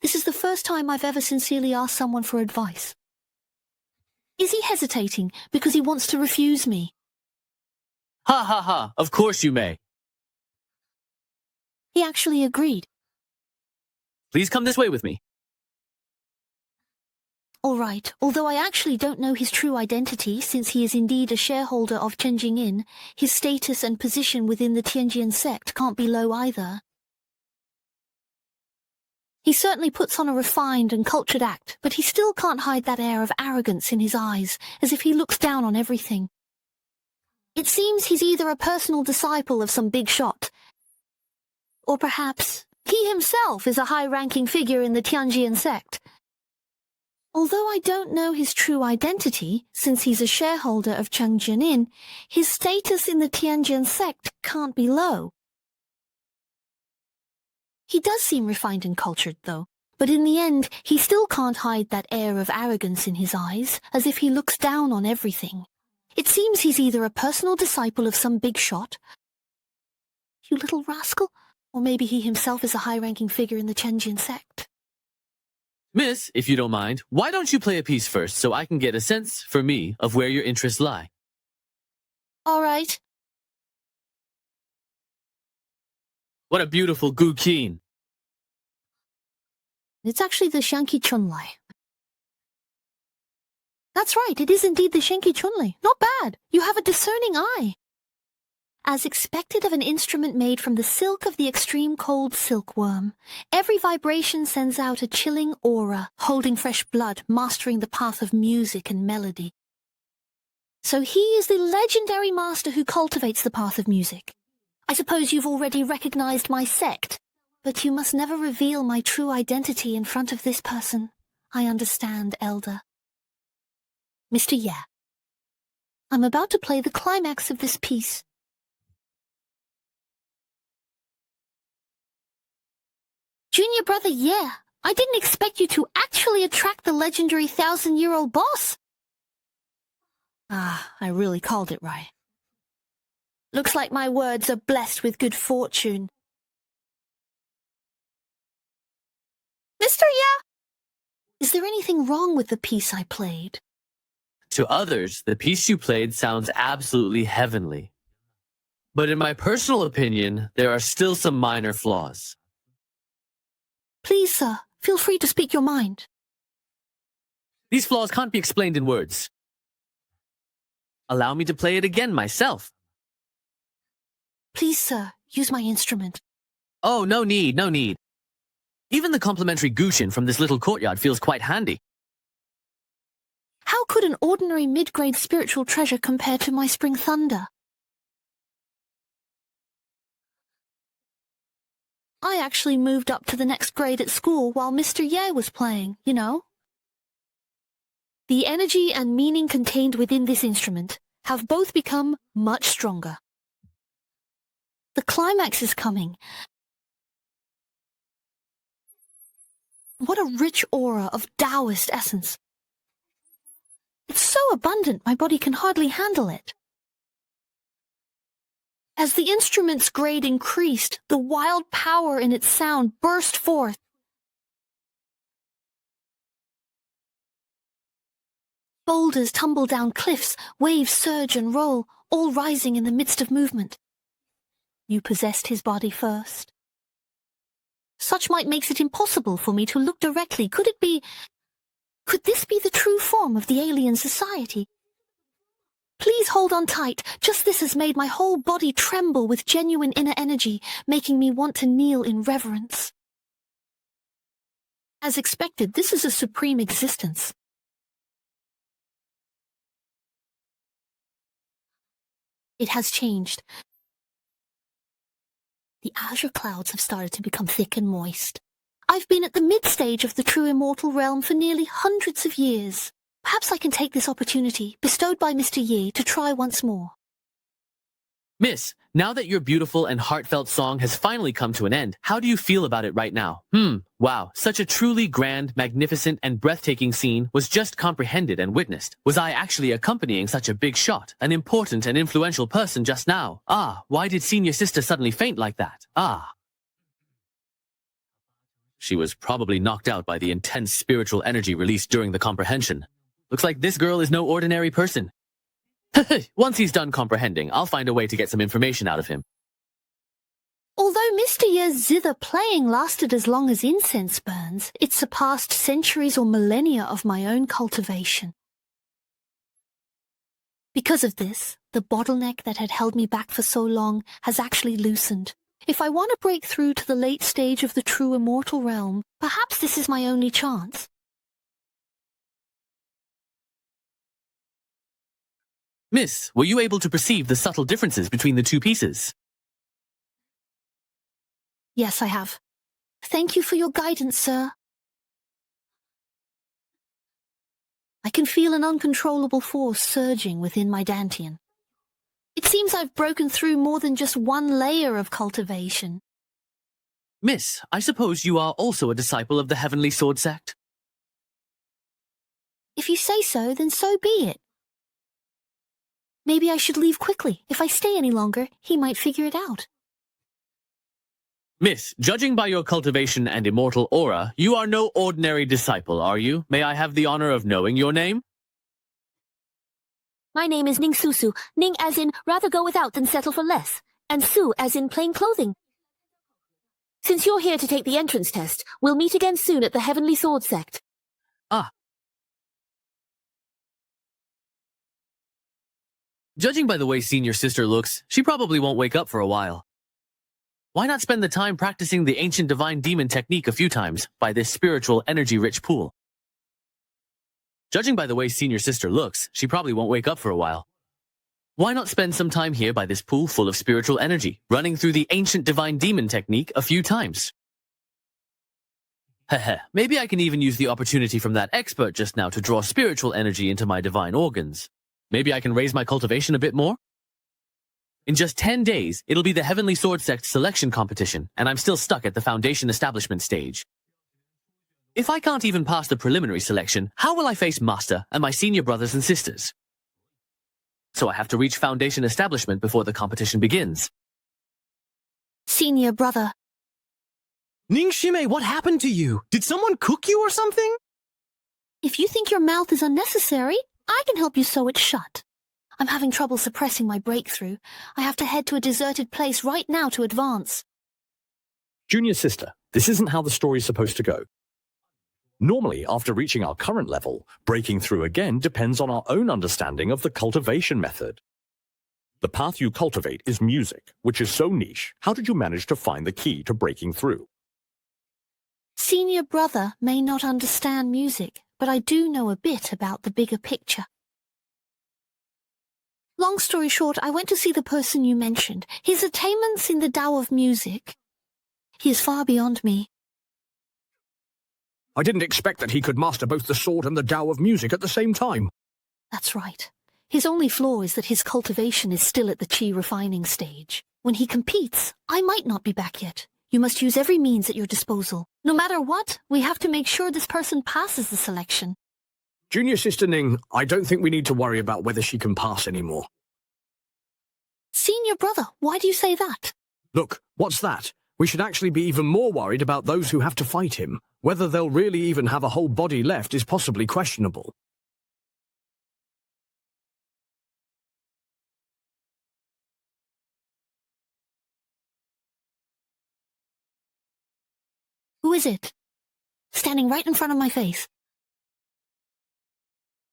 This is the first time I've ever sincerely asked someone for advice. Is he hesitating because he wants to refuse me? Ha ha ha, of course you may. He actually agreed. Please come this way with me. All right, although I actually don't know his true identity since he is indeed a shareholder of Chenjing Inn, his status and position within the Tianjin sect can't be low either. He certainly puts on a refined and cultured act, but he still can't hide that air of arrogance in his eyes, as if he looks down on everything. It seems he's either a personal disciple of some big shot, or perhaps he himself is a high-ranking figure in the Tianjin sect. Although I don't know his true identity, since he's a shareholder of Chenjin Inn, his status in the Tianjin sect can't be low. He does seem refined and cultured, though, but in the end, he still can't hide that air of arrogance in his eyes, as if he looks down on everything. It seems he's either a personal disciple of some big shot, you little rascal, or maybe he himself is a high-ranking figure in the Chenjin sect. Miss, if you don't mind, why don't you play a piece first so I can get a sense, for me, of where your interests lie? All right. What a beautiful Gu Qin. It's actually the Shanqi Chunlai. That's right, it is indeed the Shanqi Chunlai. Not bad. You have a discerning eye. As expected of an instrument made from the silk of the extreme cold silkworm, every vibration sends out a chilling aura, holding fresh blood, mastering the path of music and melody. So he is the legendary master who cultivates the path of music. I suppose you've already recognized my sect, but you must never reveal my true identity in front of this person. I understand, Elder. Mr. Ye, I'm about to play the climax of this piece. Junior brother Ye, I didn't expect you to actually attract the legendary 1,000-year-old boss. Ah, I really called it right. Looks like my words are blessed with good fortune. Mr. Ye! Is there anything wrong with the piece I played? To others, the piece you played sounds absolutely heavenly. But in my personal opinion, there are still some minor flaws. Please, sir, feel free to speak your mind. These flaws can't be explained in words. Allow me to play it again myself. Please, sir, use my instrument. Oh, no need, no need. Even the complimentary Gushin from this little courtyard feels quite handy. How could an ordinary mid-grade spiritual treasure compare to my spring thunder? I actually moved up to the next grade at school while Mr. Ye was playing, you know. The energy and meaning contained within this instrument have both become much stronger. The climax is coming. What a rich aura of Taoist essence. It's so abundant my body can hardly handle it. As the instrument's grade increased, the wild power in its sound burst forth. Boulders tumble down cliffs, waves surge and roll, all rising in the midst of movement. You possessed his body first. Such might makes it impossible for me to look directly. Could this be the true form of the alien society? Please hold on tight. Just this has made my whole body tremble with genuine inner energy, making me want to kneel in reverence. As expected, this is a supreme existence. It has changed. The azure clouds have started to become thick and moist. I've been at the mid-stage of the true immortal realm for nearly hundreds of years. Perhaps I can take this opportunity, bestowed by Mr. Yi, to try once more. Miss, now that your beautiful and heartfelt song has finally come to an end, how do you feel about it right now? Wow, such a truly grand, magnificent, and breathtaking scene was just comprehended and witnessed. Was I actually accompanying such a big shot, an important and influential person just now? Why did senior sister suddenly faint like that? She was probably knocked out by the intense spiritual energy released during the comprehension. Looks like this girl is no ordinary person. Once he's done comprehending, I'll find a way to get some information out of him. Although Mr. Ye's zither playing lasted as long as incense burns, it surpassed centuries or millennia of my own cultivation. Because of this, the bottleneck that had held me back for so long has actually loosened. If I want to break through to the late stage of the true immortal realm, perhaps this is my only chance. Miss, were you able to perceive the subtle differences between the two pieces? Yes, I have. Thank you for your guidance, sir. I can feel an uncontrollable force surging within my dantian. It seems I've broken through more than just one layer of cultivation. Miss, I suppose you are also a disciple of the Heavenly Sword Sect? If you say so, then so be it. Maybe I should leave quickly. If I stay any longer, he might figure it out. Miss, judging by your cultivation and immortal aura, you are no ordinary disciple, are you? May I have the honor of knowing your name? My name is Ning Susu. Ning as in rather go without than settle for less, and Su as in plain clothing. Since you're here to take the entrance test, we'll meet again soon at the Heavenly Sword Sect. Judging by the way senior sister looks, she probably won't wake up for a while. Why not spend the time practicing the ancient divine demon technique a few times by this spiritual energy-rich pool? Judging by the way senior sister looks, she probably won't wake up for a while. Why not spend some time here by this pool full of spiritual energy, running through the ancient divine demon technique a few times? Maybe I can even use the opportunity from that expert just now to draw spiritual energy into my divine organs. Maybe I can raise my cultivation a bit more? In just 10 days, it'll be the Heavenly Sword Sect selection competition, and I'm still stuck at the Foundation establishment stage. If I can't even pass the preliminary selection, how will I face Master and my senior brothers and sisters? So I have to reach Foundation establishment before the competition begins. Senior brother. Ning Shime, what happened to you? Did someone cook you or something? If you think your mouth is unnecessary, I can help you sew it shut. I'm having trouble suppressing my breakthrough. I have to head to a deserted place right now to advance. Junior sister, this isn't how the story's supposed to go. Normally, after reaching our current level, breaking through again depends on our own understanding of the cultivation method. The path you cultivate is music, which is so niche. How did you manage to find the key to breaking through? Senior brother may not understand music, but I do know a bit about the bigger picture. Long story short, I went to see the person you mentioned. His attainments in the Tao of music. He is far beyond me. I didn't expect that he could master both the sword and the Tao of music at the same time. That's right. His only flaw is that his cultivation is still at the chi refining stage. When he competes, I might not be back yet. You must use every means at your disposal. No matter what, we have to make sure this person passes the selection. Junior Sister Ning, I don't think we need to worry about whether she can pass anymore. Senior brother, why do you say that? Look, what's that? We should actually be even more worried about those who have to fight him. Whether they'll really even have a whole body left is possibly questionable. Who is it? Standing right in front of my face.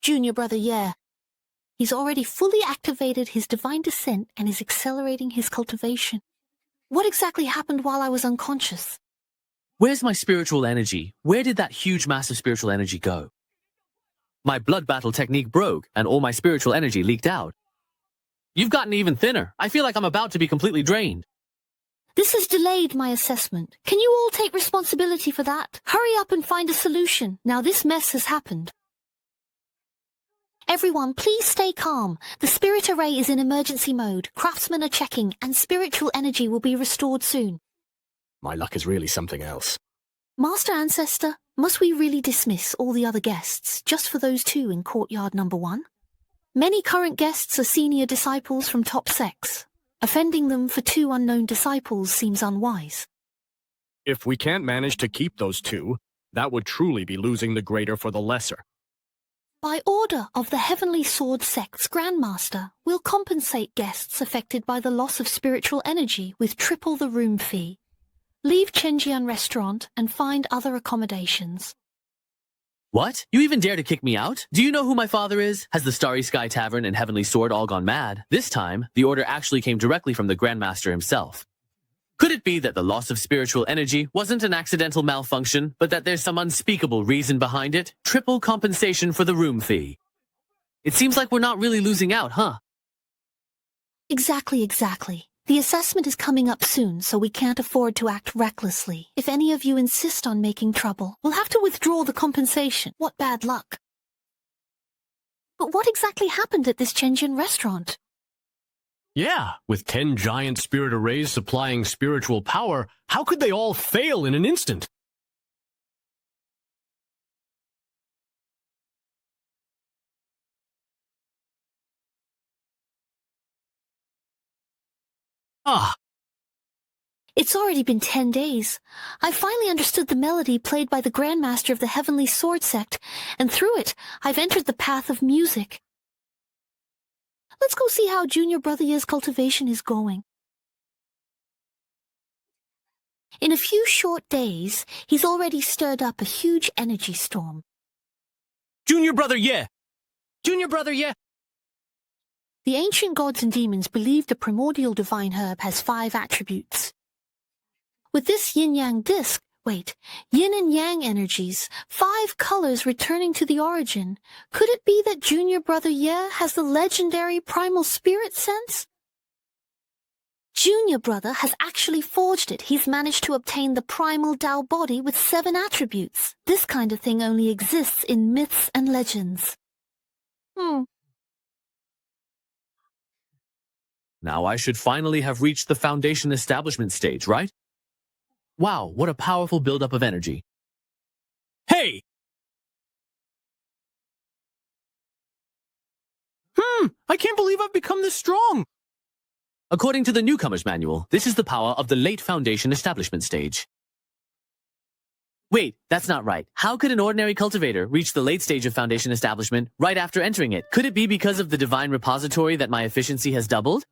Junior brother, yeah. He's already fully activated his divine descent and is accelerating his cultivation. What exactly happened while I was unconscious? Where's my spiritual energy? Where did that huge mass of spiritual energy go? My blood battle technique broke, and all my spiritual energy leaked out. You've gotten even thinner. I feel like I'm about to be completely drained. This has delayed my assessment. Can you all take responsibility for that? Hurry up and find a solution. Now this mess has happened. Everyone, please stay calm. The spirit array is in emergency mode. Craftsmen are checking, and spiritual energy will be restored soon. My luck is really something else. Master Ancestor, must we really dismiss all the other guests just for those two in courtyard number 1? Many current guests are senior disciples from top sects. Offending them for 2 unknown disciples seems unwise. If we can't manage to keep those 2, that would truly be losing the greater for the lesser. By order of the Heavenly Sword Sect's Grandmaster, we'll compensate guests affected by the loss of spiritual energy with triple the room fee. Leave Chenjian Restaurant and find other accommodations. What? You even dare to kick me out? Do you know who my father is? Has the Starry Sky Tavern and Heavenly Sword all gone mad? This time, the order actually came directly from the Grandmaster himself. Could it be that the loss of spiritual energy wasn't an accidental malfunction, but that there's some unspeakable reason behind it? Triple compensation for the room fee. It seems like we're not really losing out, huh? Exactly. The assessment is coming up soon, so we can't afford to act recklessly. If any of you insist on making trouble, we'll have to withdraw the compensation. What bad luck. But what exactly happened at this Chenjian restaurant? Yeah, with 10 giant spirit arrays supplying spiritual power, how could they all fail in an instant? It's already been 10 days. I finally understood the melody played by the Grandmaster of the Heavenly Sword Sect, and through it, I've entered the path of music. Let's go see how Junior Brother Ye's cultivation is going. In a few short days, he's already stirred up a huge energy storm. Junior Brother Ye! Junior Brother Ye! The ancient gods and demons believe the primordial divine herb has 5 attributes. With this yin-yang disc, yin and yang energies, 5 colors returning to the origin, could it be that Junior Brother Ye has the legendary primal spirit sense? Junior Brother has actually forged it. He's managed to obtain the primal Tao body with 7 attributes. This kind of thing only exists in myths and legends. Now I should finally have reached the foundation establishment stage, right? Wow, what a powerful buildup of energy. Hey! I can't believe I've become this strong! According to the newcomer's manual, this is the power of the late foundation establishment stage. Wait, that's not right. How could an ordinary cultivator reach the late stage of foundation establishment right after entering it? Could it be because of the divine repository that my efficiency has doubled?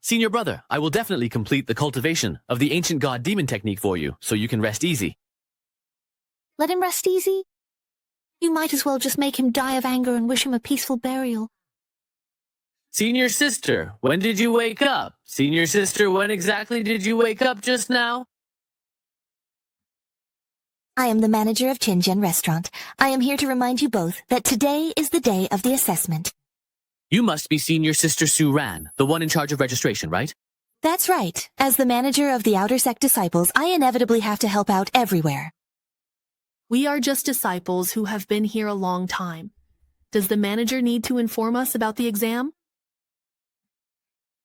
Senior Brother, I will definitely complete the cultivation of the ancient god demon technique for you, so you can rest easy. Let him rest easy? You might as well just make him die of anger and wish him a peaceful burial. Senior Sister, when did you wake up? Senior Sister, when exactly did you wake up just now? I am the manager of Chenjian Restaurant. I am here to remind you both that today is the day of the assessment. You must be Senior Sister Su Ran, the one in charge of registration, right? That's right. As the manager of the Outer Sect Disciples, I inevitably have to help out everywhere. We are just disciples who have been here a long time. Does the manager need to inform us about the exam?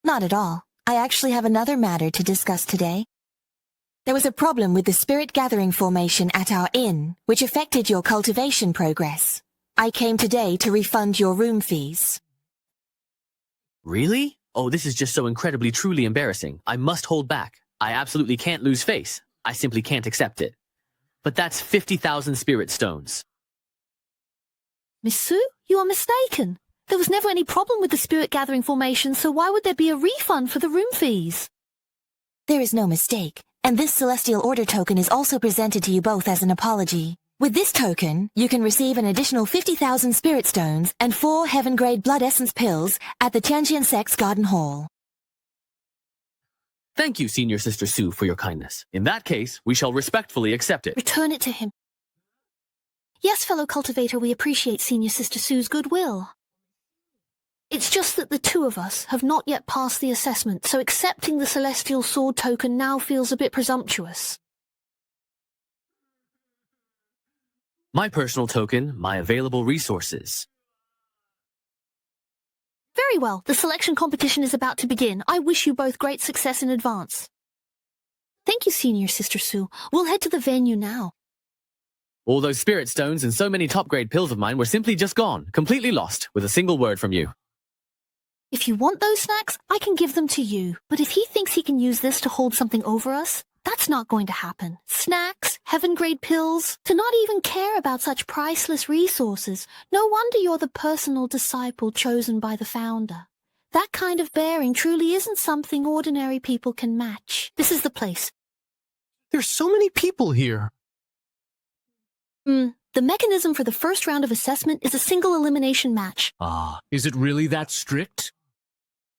Not at all. I actually have another matter to discuss today. There was a problem with the spirit gathering formation at our inn, which affected your cultivation progress. I came today to refund your room fees. Really? Oh, this is just so incredibly truly embarrassing. I must hold back. I absolutely can't lose face. I simply can't accept it. But that's 50,000 spirit stones. Miss Su, you are mistaken. There was never any problem with the spirit gathering formation, so why would there be a refund for the room fees? There is no mistake, and this Celestial Order token is also presented to you both as an apology. With this token, you can receive an additional 50,000 spirit stones and 4 heaven-grade blood essence pills at the Tianjian Sect's Garden Hall. Thank you, Senior Sister Su, for your kindness. In that case, we shall respectfully accept it. Return it to him. Yes, fellow cultivator, we appreciate Senior Sister Su's goodwill. It's just that the 2 of us have not yet passed the assessment, so accepting the Celestial Sword token now feels a bit presumptuous. My personal token, my available resources. Very well. The selection competition is about to begin. I wish you both great success in advance. Thank you, Senior Sister Sue. We'll head to the venue now. All those spirit stones and so many top-grade pills of mine were simply just gone, completely lost, with a single word from you. If you want those snacks, I can give them to you. But if he thinks he can use this to hold something over us, that's not going to happen. Snacks, heaven-grade pills, to not even care about such priceless resources. No wonder you're the personal disciple chosen by the founder. That kind of bearing truly isn't something ordinary people can match. This is the place. There's so many people here. The mechanism for the first round of assessment is a single elimination match. Ah, is it really that strict?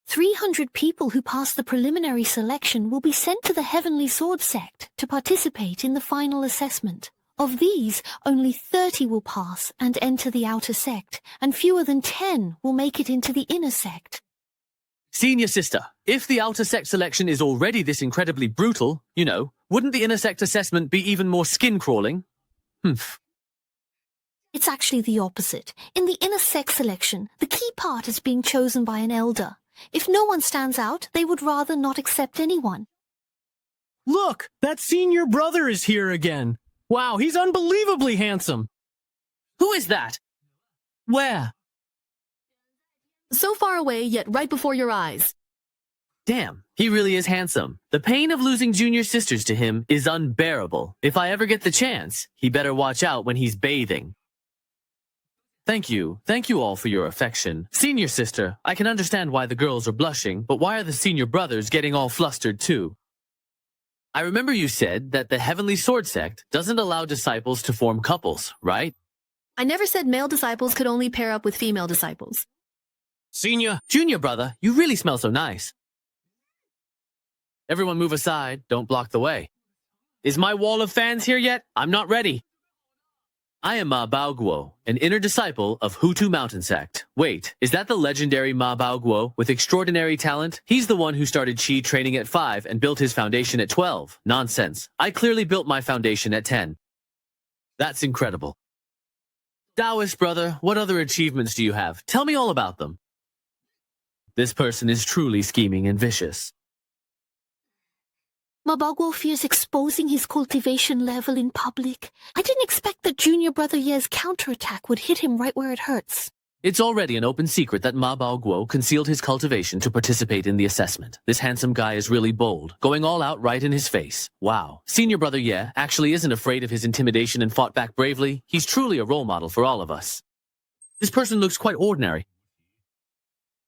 300 people who pass the preliminary selection will be sent to the Heavenly Sword Sect to participate in the final assessment. Of these, only 30 will pass and enter the outer sect, and fewer than 10 will make it into the inner sect. Senior Sister, if the outer sect selection is already this incredibly brutal, wouldn't the inner sect assessment be even more skin-crawling? It's actually the opposite. In the inner sect selection, the key part is being chosen by an elder. If no one stands out, they would rather not accept anyone. Look, that senior brother is here again. Wow, he's unbelievably handsome. Who is that? Where? So far away, yet right before your eyes. Damn, he really is handsome. The pain of losing junior sisters to him is unbearable. If I ever get the chance, he better watch out when he's bathing. Thank you all for your affection. Senior Sister, I can understand why the girls are blushing, but why are the senior brothers getting all flustered too? I remember you said that the Heavenly Sword Sect doesn't allow disciples to form couples, right? I never said male disciples could only pair up with female disciples. Junior brother, you really smell so nice. Everyone move aside, don't block the way. Is my wall of fans here yet? I'm not ready. I am Ma Baoguo, an inner disciple of Hutu Mountain Sect. Wait, is that the legendary Ma Baoguo with extraordinary talent? He's the one who started Qi training at 5 and built his foundation at 12. Nonsense. I clearly built my foundation at 10. That's incredible. Taoist brother, what other achievements do you have? Tell me all about them. This person is truly scheming and vicious. Mabaguo fears exposing his cultivation level in public. I didn't expect that Junior Brother Ye's counterattack would hit him right where it hurts. It's already an open secret that Ma Baoguo concealed his cultivation to participate in the assessment. This handsome guy is really bold, going all out right in his face. Wow. Senior Brother Ye actually isn't afraid of his intimidation and fought back bravely. He's truly a role model for all of us. This person looks quite ordinary.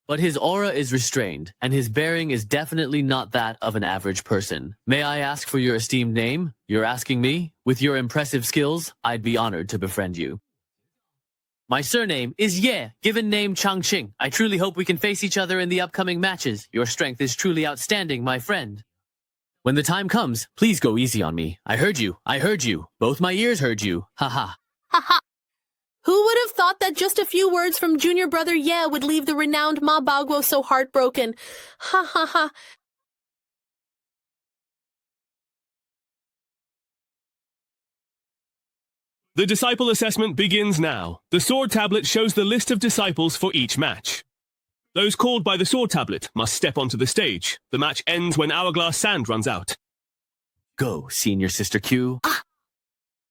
But his aura is restrained, and his bearing is definitely not that of an average person. May I ask for your esteemed name? You're asking me? With your impressive skills, I'd be honored to befriend you. My surname is Ye, given name Changqing. I truly hope we can face each other in the upcoming matches. Your strength is truly outstanding, my friend. When the time comes, please go easy on me. I heard you. Both my ears heard you. Haha. Haha. Who would have thought that just a few words from Junior Brother Ye would leave the renowned Ma Baoguo so heartbroken? Ha ha ha. The disciple assessment begins now. The sword tablet shows the list of disciples for each match. Those called by the sword tablet must step onto the stage. The match ends when hourglass sand runs out. Go, Senior Sister Q.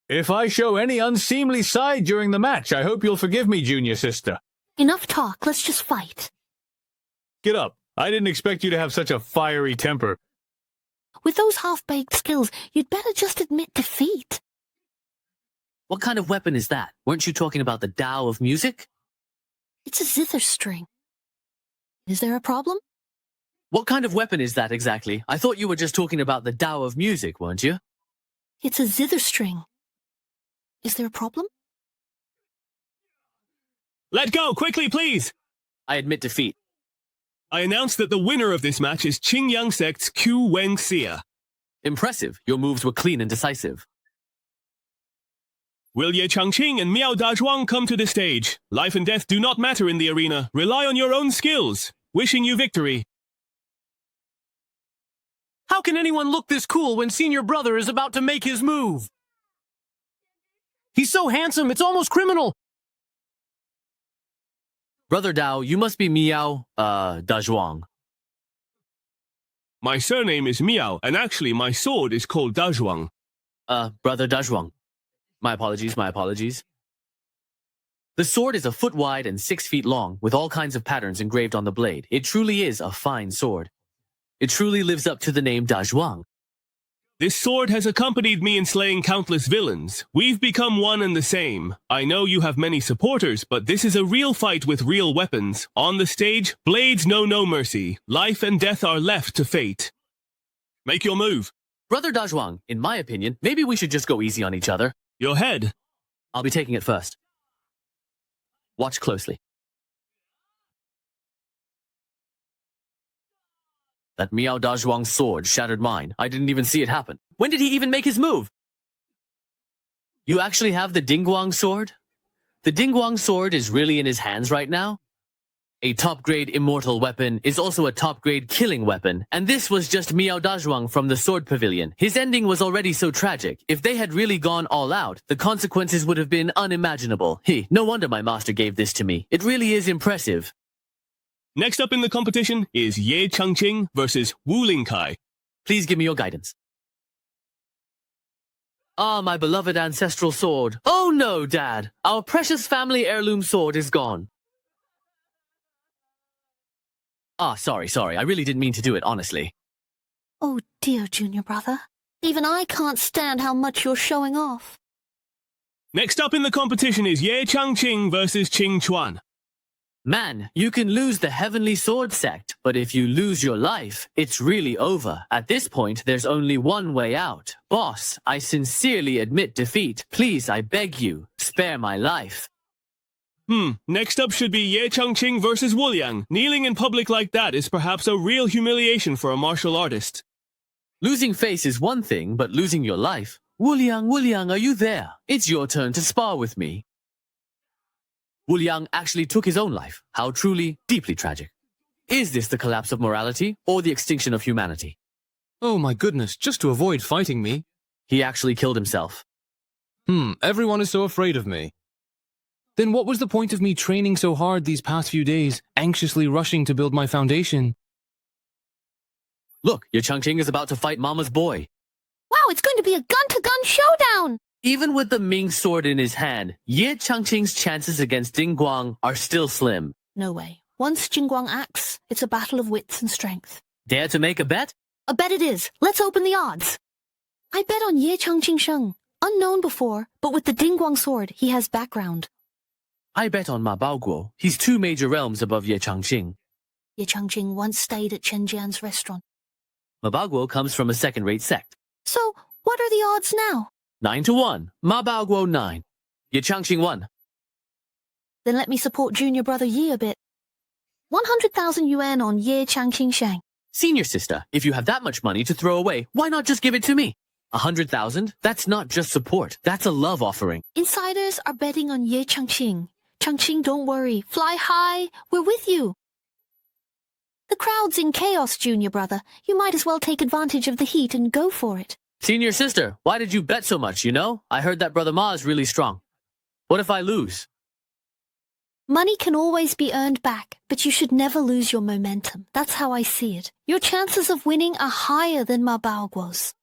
If I show any unseemly side during the match, I hope you'll forgive me, Junior Sister. Enough talk, let's just fight. Get up. I didn't expect you to have such a fiery temper. With those half-baked skills, you'd better just admit defeat. What kind of weapon is that? Weren't you talking about the Tao of music? It's a zither string. Is there a problem? What kind of weapon is that exactly? I thought you were just talking about the Tao of music, weren't you? It's a zither string. Is there a problem? Let go, quickly, please! I admit defeat. I announce that the winner of this match is Qingyang Sect's Q Weng Xia. Impressive. Your moves were clean and decisive. Will Ye Changqing and Miao Dazhuang come to the stage? Life and death do not matter in the arena. Rely on your own skills. Wishing you victory. How can anyone look this cool when Senior Brother is about to make his move? He's so handsome, it's almost criminal. Brother Dao, you must be Miao, Dazhuang. My surname is Miao, and actually my sword is called Dazhuang. Brother Dazhuang. My apologies, my apologies. The sword is a foot wide and 6 feet long, with all kinds of patterns engraved on the blade. It truly is a fine sword. It truly lives up to the name Dazhuang. This sword has accompanied me in slaying countless villains. We've become one and the same. I know you have many supporters, but this is a real fight with real weapons. On the stage, blades know no mercy. Life and death are left to fate. Make your move. Brother Dazhuang, in my opinion, maybe we should just go easy on each other. Your head. I'll be taking it first. Watch closely. That Miao Dazhuang's sword shattered mine. I didn't even see it happen. When did he even make his move? You actually have the Dingguang sword? The Dingguang sword is really in his hands right now? A top-grade immortal weapon is also a top-grade killing weapon, and this was just Miao Dazhuang from the Sword Pavilion. His ending was already so tragic. If they had really gone all out, the consequences would have been unimaginable. No wonder my master gave this to me. It really is impressive. Next up in the competition is Ye Changqing versus Wu Lingkai. Please give me your guidance. Ah, my beloved ancestral sword. Oh no, Dad! Our precious family heirloom sword is gone. Ah, sorry. I really didn't mean to do it, honestly. Oh dear, junior brother. Even I can't stand how much you're showing off. Next up in the competition is Ye Changqing versus Qing Chuan. Man, you can lose the Heavenly Sword sect, but if you lose your life, it's really over. At this point, there's only one way out. Boss, I sincerely admit defeat. Please, I beg you, spare my life. Next up should be Ye Changqing versus Wu Liang. Kneeling in public like that is perhaps a real humiliation for a martial artist. Losing face is one thing, but losing your life? Wu Liang, are you there? It's your turn to spar with me. Wu Liang actually took his own life. How truly, deeply tragic. Is this the collapse of morality or the extinction of humanity? Oh my goodness, just to avoid fighting me. He actually killed himself. Everyone is so afraid of me. Then what was the point of me training so hard these past few days, anxiously rushing to build my foundation? Look, your Changqing is about to fight Mama's boy. Wow, it's going to be a gun-to-gun showdown! Even with the Ming sword in his hand, Ye Changqing's chances against Dingguang are still slim. No way. Once Dingguang acts, it's a battle of wits and strength. Dare to make a bet? A bet it is. Let's open the odds. I bet on Ye Changqing Sheng. Unknown before, but with the Dingguang sword, he has background. I bet on Ma Baoguo. He's 2 major realms above Ye Changqing. Ye Changqing once stayed at Chen Jian's restaurant. Ma Baoguo comes from a second-rate sect. So, what are the odds now? 9-1. Ma Baoguo 9. Ye Changqing 1. Then let me support junior brother Ye a bit. 100,000 yuan on Ye Changqing Sheng. Senior sister, if you have that much money to throw away, why not just give it to me? 100,000? That's not just support. That's a love offering. Insiders are betting on Ye Changqing. Changqing, don't worry. Fly high. We're with you. The crowd's in chaos, junior brother. You might as well take advantage of the heat and go for it. Senior sister, why did you bet so much, you know? I heard that Brother Ma is really strong. What if I lose? Money can always be earned back, but you should never lose your momentum. That's how I see it. Your chances of winning are higher than Ma Baoguo's.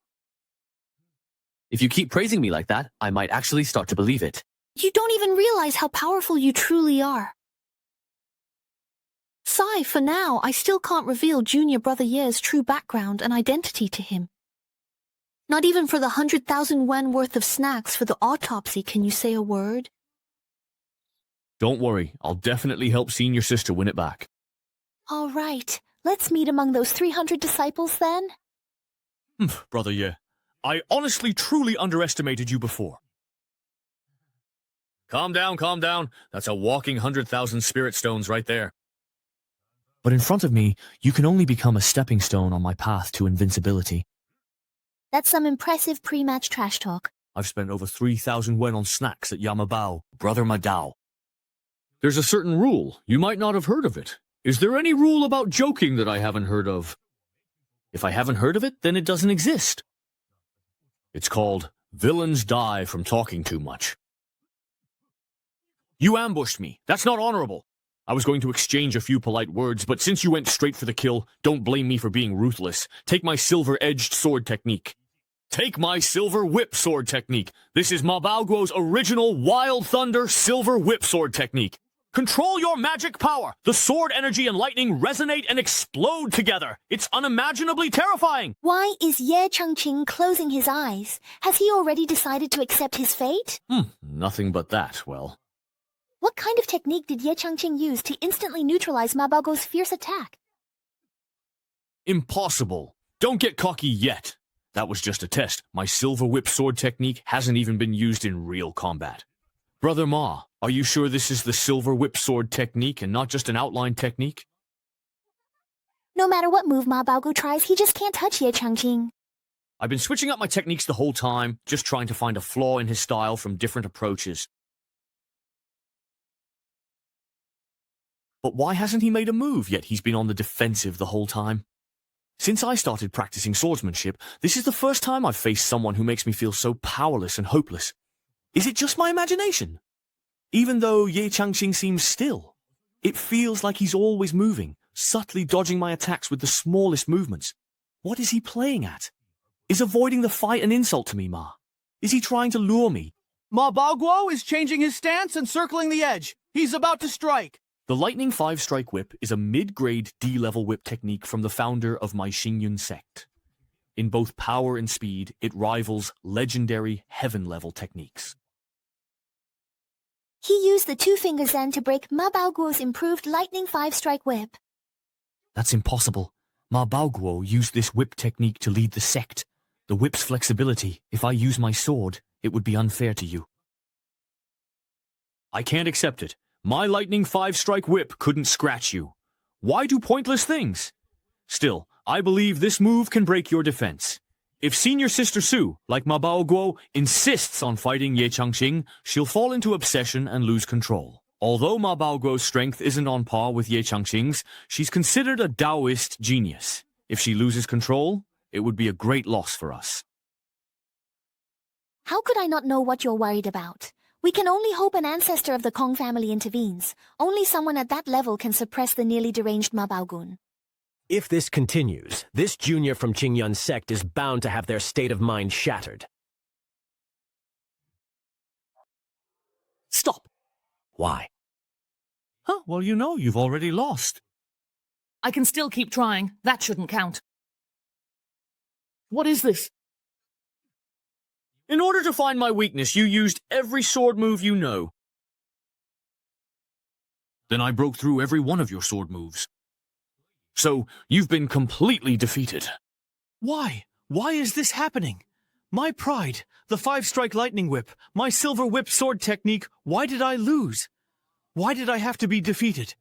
If you keep praising me like that, I might actually start to believe it. You don't even realize how powerful you truly are. Sigh, for now, I still can't reveal junior brother Ye's true background and identity to him. Not even for the 100,000 yuan worth of snacks for the autopsy can you say a word. Don't worry, I'll definitely help senior sister win it back. All right, let's meet among those 300 disciples then. Brother Ye, I honestly truly underestimated you before. Calm down. That's a walking 100,000 spirit stones right there. But in front of me, you can only become a stepping stone on my path to invincibility. That's some impressive pre-match trash talk. I've spent over 3,000 yuan on snacks at Yamabao, Brother Madao. There's a certain rule. You might not have heard of it. Is there any rule about joking that I haven't heard of? If I haven't heard of it, then it doesn't exist. It's called villains die from talking too much. You ambushed me. That's not honorable. I was going to exchange a few polite words, but since you went straight for the kill, don't blame me for being ruthless. Take my silver-edged sword technique. Take my silver whip sword technique. This is Mabaoguo's original Wild Thunder silver whip sword technique. Control your magic power. The sword energy and lightning resonate and explode together. It's unimaginably terrifying. Why is Ye Changqing closing his eyes? Has he already decided to accept his fate? Nothing but that, well. What kind of technique did Ye Changqing use to instantly neutralize Mabaoguo's fierce attack? Impossible. Don't get cocky yet. That was just a test. My silver whip sword technique hasn't even been used in real combat. Brother Ma, are you sure this is the silver whip sword technique and not just an outline technique? No matter what move Mabaoguo tries, he just can't touch Ye Changqing. I've been switching up my techniques the whole time, just trying to find a flaw in his style from different approaches. But why hasn't he made a move, yet he's been on the defensive the whole time? Since I started practicing swordsmanship, this is the first time I've faced someone who makes me feel so powerless and hopeless. Is it just my imagination? Even though Ye Changqing seems still, it feels like he's always moving, subtly dodging my attacks with the smallest movements. What is he playing at? Is avoiding the fight an insult to me, Ma? Is he trying to lure me? Mabaoguo is changing his stance and circling the edge. He's about to strike. The Lightning 5-Strike Whip is a mid-grade D-level whip technique from the founder of my Xingyun sect. In both power and speed, it rivals legendary heaven-level techniques. He used the two-finger Zen to break Mabaoguo's improved Lightning 5-Strike Whip. That's impossible. Mabaoguo used this whip technique to lead the sect. The whip's flexibility, if I use my sword, it would be unfair to you. I can't accept it. My Lightning 5-Strike Whip couldn't scratch you. Why do pointless things? Still, I believe this move can break your defense. If Senior Sister Su, like Mabaoguo, insists on fighting Ye Changqing, she'll fall into obsession and lose control. Although Mabaoguo's strength isn't on par with Ye Changqing's, she's considered a Taoist genius. If she loses control, it would be a great loss for us. How could I not know what you're worried about? We can only hope an ancestor of the Kong family intervenes. Only someone at that level can suppress the nearly deranged Mabaogun. If this continues, this junior from Qingyun's sect is bound to have their state of mind shattered. Stop! Why? Well, you know you've already lost. I can still keep trying. That shouldn't count. What is this? In order to find my weakness, you used every sword move you know. Then I broke through every one of your sword moves. So, you've been completely defeated. Why? Why is this happening? My pride, the 5-Strike Lightning Whip, my silver whip sword technique, why did I lose? Why did I have to be defeated?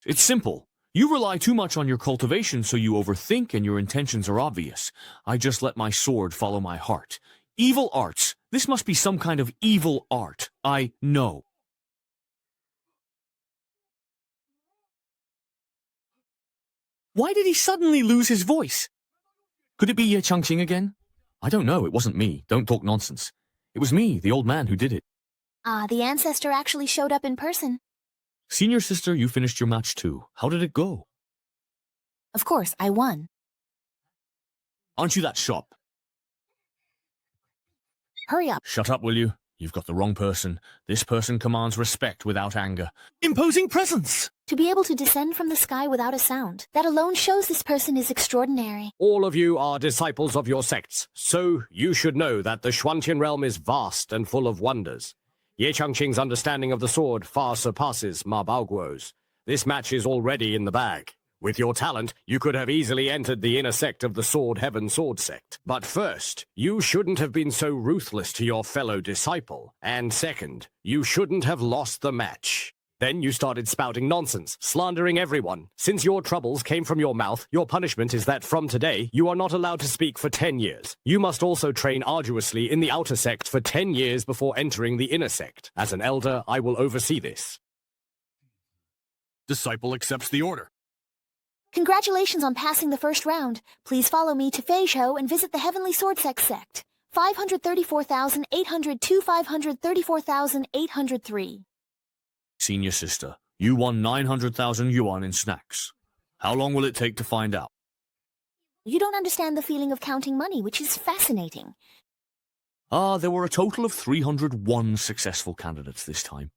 It's simple. You rely too much on your cultivation, so you overthink and your intentions are obvious. I just let my sword follow my heart. Evil arts. This must be some kind of evil art. I know. Why did he suddenly lose his voice? Could it be Ye Changqing again? I don't know. It wasn't me. Don't talk nonsense. It was me, the old man, who did it. The ancestor actually showed up in person. Senior sister, you finished your match too. How did it go? Of course, I won. Aren't you that sharp? Hurry up. Shut up, will you? You've got the wrong person. This person commands respect without anger. Imposing presence! To be able to descend from the sky without a sound, that alone shows this person is extraordinary. All of you are disciples of your sects, so you should know that the Xuantian realm is vast and full of wonders. Ye Changqing's understanding of the sword far surpasses Mabaoguo's. This match is already in the bag. With your talent, you could have easily entered the inner sect of the Sword Heaven Sword sect. But first, you shouldn't have been so ruthless to your fellow disciple. And second, you shouldn't have lost the match. Then you started spouting nonsense, slandering everyone. Since your troubles came from your mouth, your punishment is that from today, you are not allowed to speak for 10 years. You must also train arduously in the outer sect for 10 years before entering the inner sect. As an elder, I will oversee this. Disciple accepts the order. Congratulations on passing the first round. Please follow me to Feizhou and visit the Heavenly Sword sect. 534,802, 534,803. Senior sister, you won 900,000 yuan in snacks. How long will it take to find out? You don't understand the feeling of counting money, which is fascinating. There were a total of 301 successful candidates this time.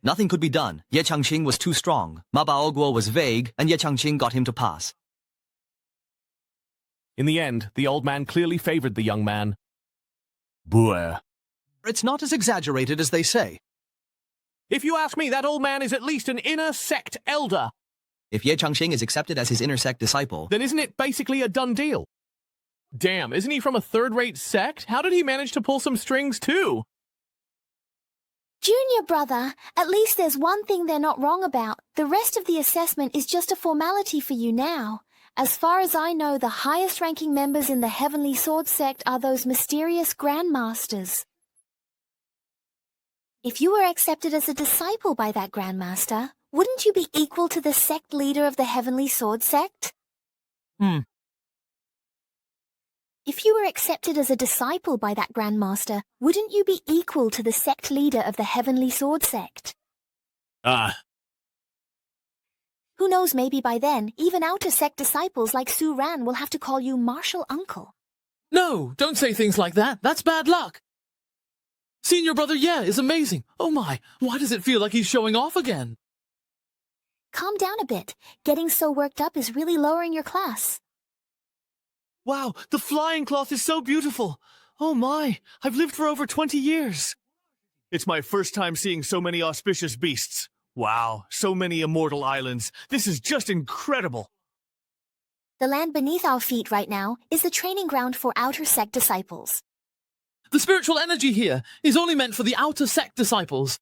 Nothing could be done. Ye Changqing was too strong. Ma Baoguo was vague, and Ye Changqing got him to pass. In the end, the old man clearly favored the young man. Buer. It's not as exaggerated as they say. If you ask me, that old man is at least an inner sect elder. If Ye Changqing is accepted as his inner sect disciple, then isn't it basically a done deal? Damn, isn't he from a third-rate sect? How did he manage to pull some strings too? Junior brother, at least there's one thing they're not wrong about. The rest of the assessment is just a formality for you now. As far as I know, the highest-ranking members in the Heavenly Sword sect are those mysterious Grandmasters. If you were accepted as a disciple by that Grandmaster, wouldn't you be equal to the sect leader of the Heavenly Sword sect? If you were accepted as a disciple by that Grandmaster, wouldn't you be equal to the sect leader of the Heavenly Sword sect? Who knows, maybe by then, even outer sect disciples like Su Ran will have to call you Martial Uncle. No, don't say things like that. That's bad luck. Senior brother Ye is amazing. Oh my, why does it feel like he's showing off again? Calm down a bit. Getting so worked up is really lowering your class. Wow, the flying cloth is so beautiful. Oh my, I've lived for over 20 years. It's my first time seeing so many auspicious beasts. Wow, so many immortal islands. This is just incredible. The land beneath our feet right now is the training ground for outer sect disciples. The spiritual energy here is only meant for the outer sect disciples.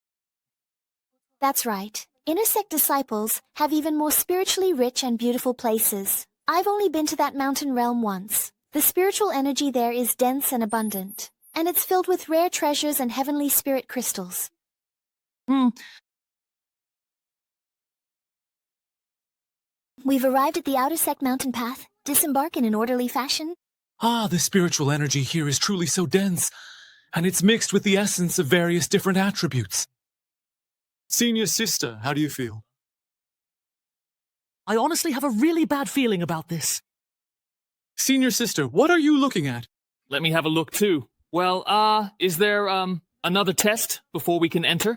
That's right. Inner sect disciples have even more spiritually rich and beautiful places. I've only been to that mountain realm once. The spiritual energy there is dense and abundant, and it's filled with rare treasures and heavenly spirit crystals. We've arrived at the outer sect mountain path. Disembark in an orderly fashion. The spiritual energy here is truly so dense, and it's mixed with the essence of various different attributes. Senior sister, how do you feel? I honestly have a really bad feeling about this. Senior sister, what are you looking at? Let me have a look too. Well, is there, another test before we can enter?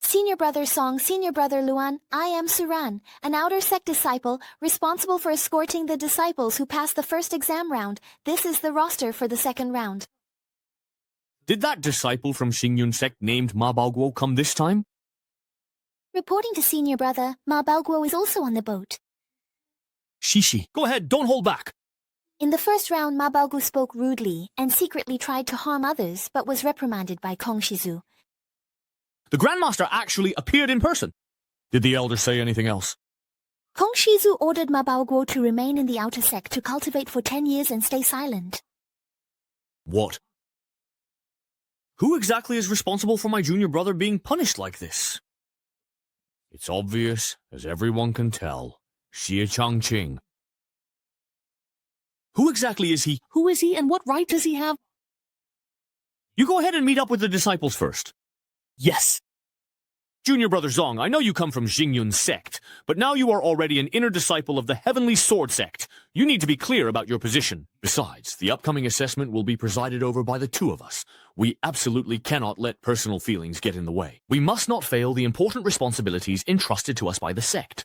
Senior brother Song, senior brother Luan, I am Suran, an outer sect disciple responsible for escorting the disciples who passed the first exam round. This is the roster for the second round. Did that disciple from Xingyun sect named Ma Baoguo come this time? Reporting to senior brother, Ma Baoguo is also on the boat. Shishi, go ahead, don't hold back. In the first round, Ma Baoguo spoke rudely and secretly tried to harm others, but was reprimanded by Kong Shizu. The Grandmaster actually appeared in person. Did the Elder say anything else? Kong Shizu ordered Ma Baoguo to remain in the outer sect to cultivate for 10 years and stay silent. What? Who exactly is responsible for my junior brother being punished like this? It's obvious, as everyone can tell. Xie Changqing. Who exactly is he? Who is he and what right does he have? You go ahead and meet up with the disciples first. Yes. Junior brother Zong, I know you come from Xingyun sect, but now you are already an inner disciple of the Heavenly Sword sect. You need to be clear about your position. Besides, the upcoming assessment will be presided over by the two of us. We absolutely cannot let personal feelings get in the way. We must not fail the important responsibilities entrusted to us by the sect.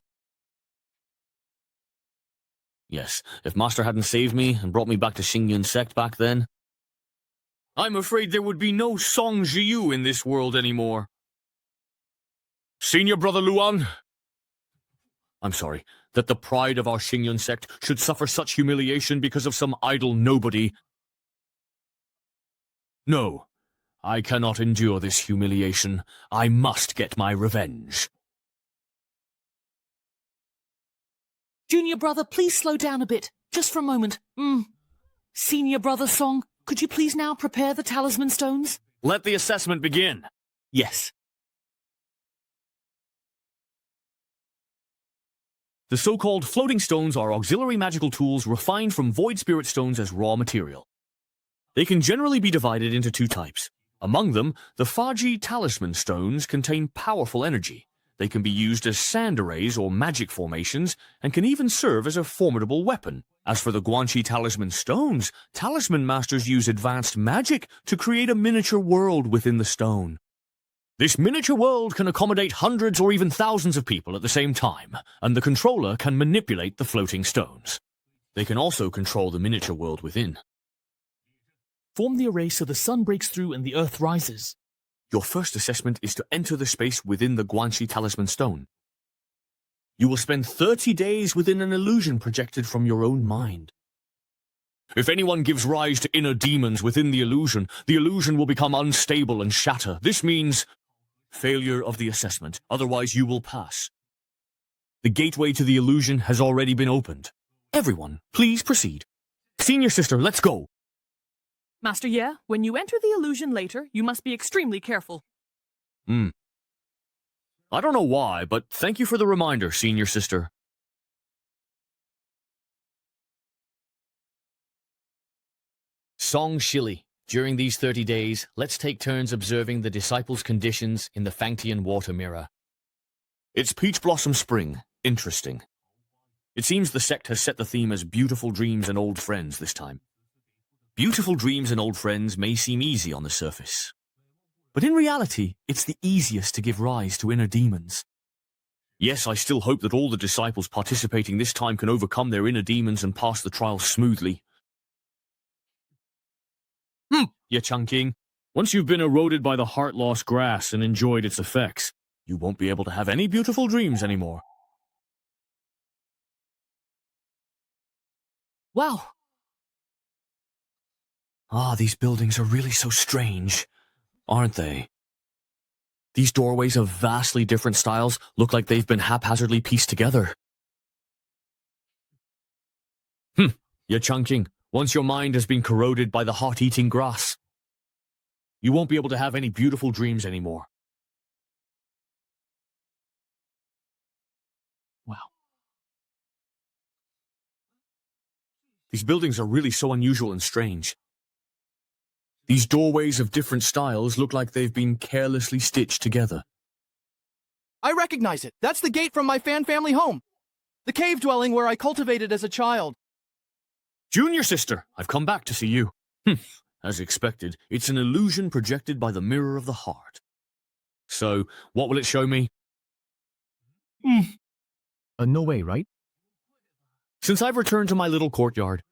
Yes, if Master hadn't saved me and brought me back to Xingyun sect back then, I'm afraid there would be no Song Jiu in this world anymore. Senior brother Luan, I'm sorry, that the pride of our Xingyun sect should suffer such humiliation because of some idle nobody. No, I cannot endure this humiliation. I must get my revenge. Junior brother, please slow down a bit, just for a moment. Senior brother Song, could you please now prepare the talisman stones? Let the assessment begin. Yes. The so-called floating stones are auxiliary magical tools refined from void spirit stones as raw material. They can generally be divided into two types. Among them, the Faji talisman stones contain powerful energy. They can be used as sand arrays or magic formations, and can even serve as a formidable weapon. As for the Guanxi talisman stones, talisman masters use advanced magic to create a miniature world within the stone. This miniature world can accommodate hundreds or even thousands of people at the same time, and the controller can manipulate the floating stones. They can also control the miniature world within. Form the array so the sun breaks through and the earth rises. Your first assessment is to enter the space within the Guanxi talisman stone. You will spend 30 days within an illusion projected from your own mind. If anyone gives rise to inner demons within the illusion will become unstable and shatter. This means failure of the assessment, otherwise you will pass. The gateway to the illusion has already been opened. Everyone, please proceed. Senior sister, let's go. Master Ye, when you enter the illusion later, you must be extremely careful. I don't know why, but thank you for the reminder, senior sister. Song Shili. During these 30 days, let's take turns observing the disciples' conditions in the Fangtian water mirror. It's Peach Blossom Spring. Interesting. It seems the sect has set the theme as beautiful dreams and old friends this time. Beautiful dreams and old friends may seem easy on the surface, but in reality, it's the easiest to give rise to inner demons. Yes, I still hope that all the disciples participating this time can overcome their inner demons and pass the trial smoothly. Ye Changqing, once you've been eroded by the heart-loss grass and enjoyed its effects, you won't be able to have any beautiful dreams anymore. Wow. These buildings are really so strange, aren't they? These doorways of vastly different styles look like they've been haphazardly pieced together. Ye Changqing, once your mind has been corroded by the heart-eating grass, you won't be able to have any beautiful dreams anymore. Wow. These buildings are really so unusual and strange. These doorways of different styles look like they've been carelessly stitched together. I recognize it. That's the gate from my fan family home. The cave dwelling where I cultivated as a child. Junior sister, I've come back to see you. As expected, it's an illusion projected by the mirror of the heart. So, what will it show me? No way, right? Since I've returned to my little courtyard.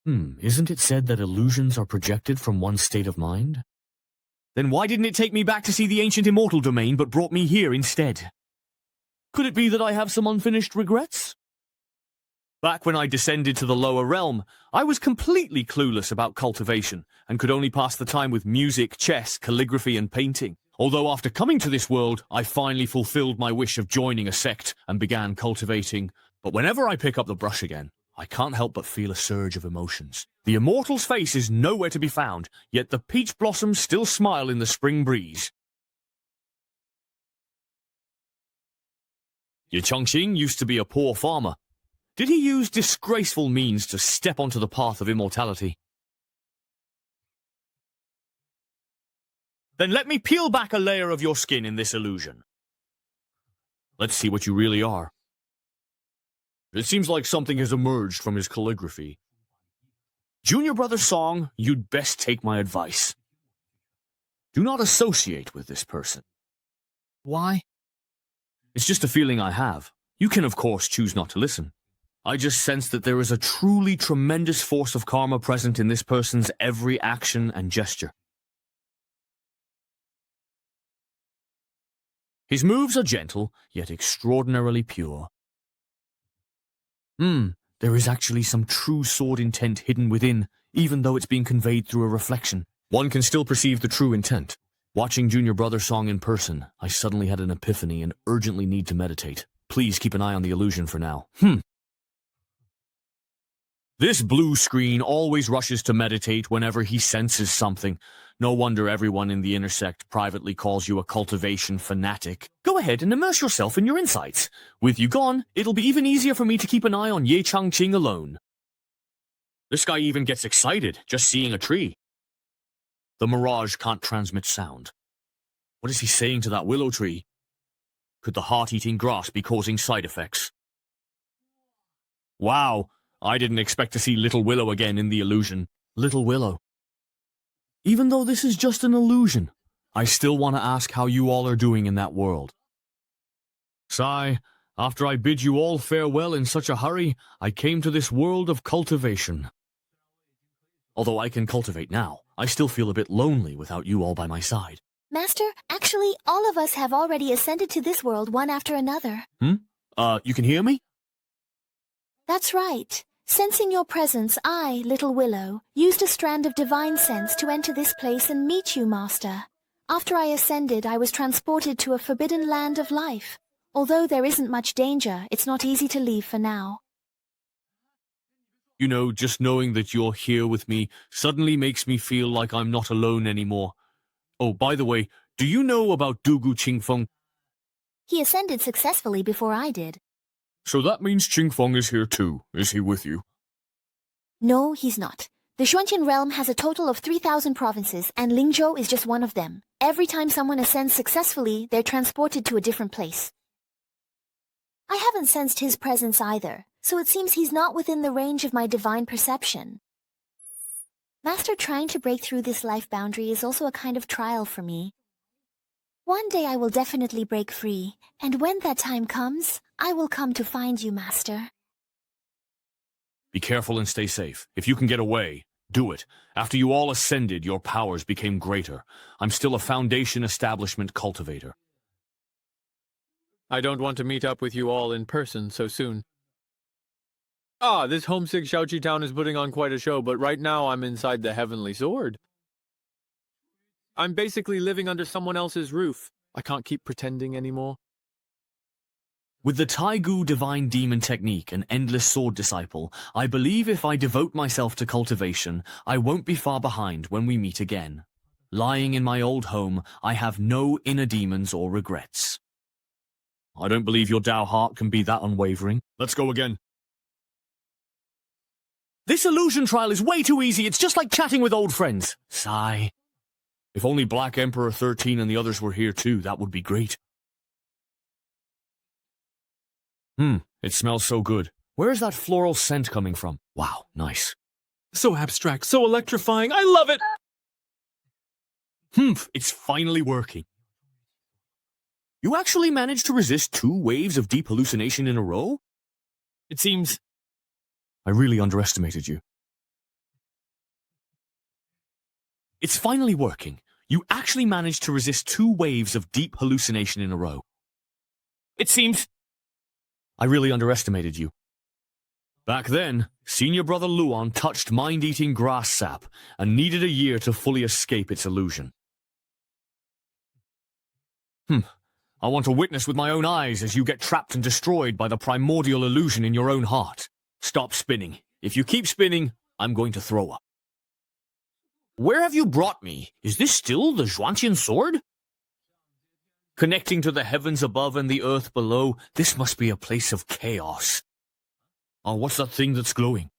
Isn't it said that illusions are projected from one's state of mind? Then why didn't it take me back to see the ancient immortal domain but brought me here instead? Could it be that I have some unfinished regrets? Back when I descended to the lower realm, I was completely clueless about cultivation and could only pass the time with music, chess, calligraphy, and painting. Although after coming to this world, I finally fulfilled my wish of joining a sect and began cultivating. But whenever I pick up the brush again, I can't help but feel a surge of emotions. The immortal's face is nowhere to be found, yet the peach blossoms still smile in the spring breeze. Ye Changqing used to be a poor farmer. Did he use disgraceful means to step onto the path of immortality? Then let me peel back a layer of your skin in this illusion. Let's see what you really are. It seems like something has emerged from his calligraphy. Junior brother Song, you'd best take my advice. Do not associate with this person. Why? It's just a feeling I have. You can, of course, choose not to listen. I just sense that there is a truly tremendous force of karma present in this person's every action and gesture. His moves are gentle, yet extraordinarily pure. There is actually some true sword intent hidden within, even though it's being conveyed through a reflection. One can still perceive the true intent. Watching Junior Brother Song in person, I suddenly had an epiphany and urgently need to meditate. Please keep an eye on the illusion for now. This blue screen always rushes to meditate whenever he senses something. No wonder everyone in the intersect privately calls you a cultivation fanatic. Go ahead and immerse yourself in your insights. With you gone, it'll be even easier for me to keep an eye on Ye Changqing alone. This guy even gets excited just seeing a tree. The mirage can't transmit sound. What is he saying to that willow tree? Could the heart-eating grass be causing side effects? Wow, I didn't expect to see Little Willow again in the illusion. Little Willow. Even though this is just an illusion, I still want to ask how you all are doing in that world. Sigh, after I bid you all farewell in such a hurry, I came to this world of cultivation. Although I can cultivate now, I still feel a bit lonely without you all by my side. Master, actually, all of us have already ascended to this world one after another. You can hear me? That's right. Sensing your presence, I, Little Willow, used a strand of divine sense to enter this place and meet you, Master. After I ascended, I was transported to a forbidden land of life. Although there isn't much danger, it's not easy to leave for now. You know, just knowing that you're here with me suddenly makes me feel like I'm not alone anymore. Oh, by the way, do you know about Dugu Qingfeng? He ascended successfully before I did. So that means Qingfeng is here too. Is he with you? No, he's not. The Xuanqian realm has a total of 3,000 provinces, and Lingzhou is just one of them. Every time someone ascends successfully, they're transported to a different place. I haven't sensed his presence either, so it seems he's not within the range of my divine perception. Master, trying to break through this life boundary is also a kind of trial for me. One day I will definitely break free, and when that time comes, I will come to find you, Master. Be careful and stay safe. If you can get away, do it. After you all ascended, your powers became greater. I'm still a Foundation establishment cultivator. I don't want to meet up with you all in person so soon. This homesick Xiaoqi town is putting on quite a show, but right now I'm inside the Heavenly Sword. I'm basically living under someone else's roof. I can't keep pretending anymore. With the Taigu Divine Demon Technique and Endless Sword Disciple, I believe if I devote myself to cultivation, I won't be far behind when we meet again. Lying in my old home, I have no inner demons or regrets. I don't believe your Dao heart can be that unwavering. Let's go again. This illusion trial is way too easy. It's just like chatting with old friends. Sigh. If only Black Emperor 13 and the others were here too, that would be great. It smells so good. Where is that floral scent coming from? Wow, nice. So abstract, so electrifying. I love it! It's finally working. You actually managed to resist 2 waves of deep hallucination in a row? It seems... I really underestimated you. It's finally working. You actually managed to resist 2 waves of deep hallucination in a row. It seems... I really underestimated you. Back then, Senior Brother Luan touched mind-eating grass sap and needed a year to fully escape its illusion. I want to witness with my own eyes as you get trapped and destroyed by the primordial illusion in your own heart. Stop spinning. If you keep spinning, I'm going to throw up. Where have you brought me? Is this still the Xuanqian sword? Connecting to the heavens above and the earth below, this must be a place of chaos. Oh, what's that thing that's glowing?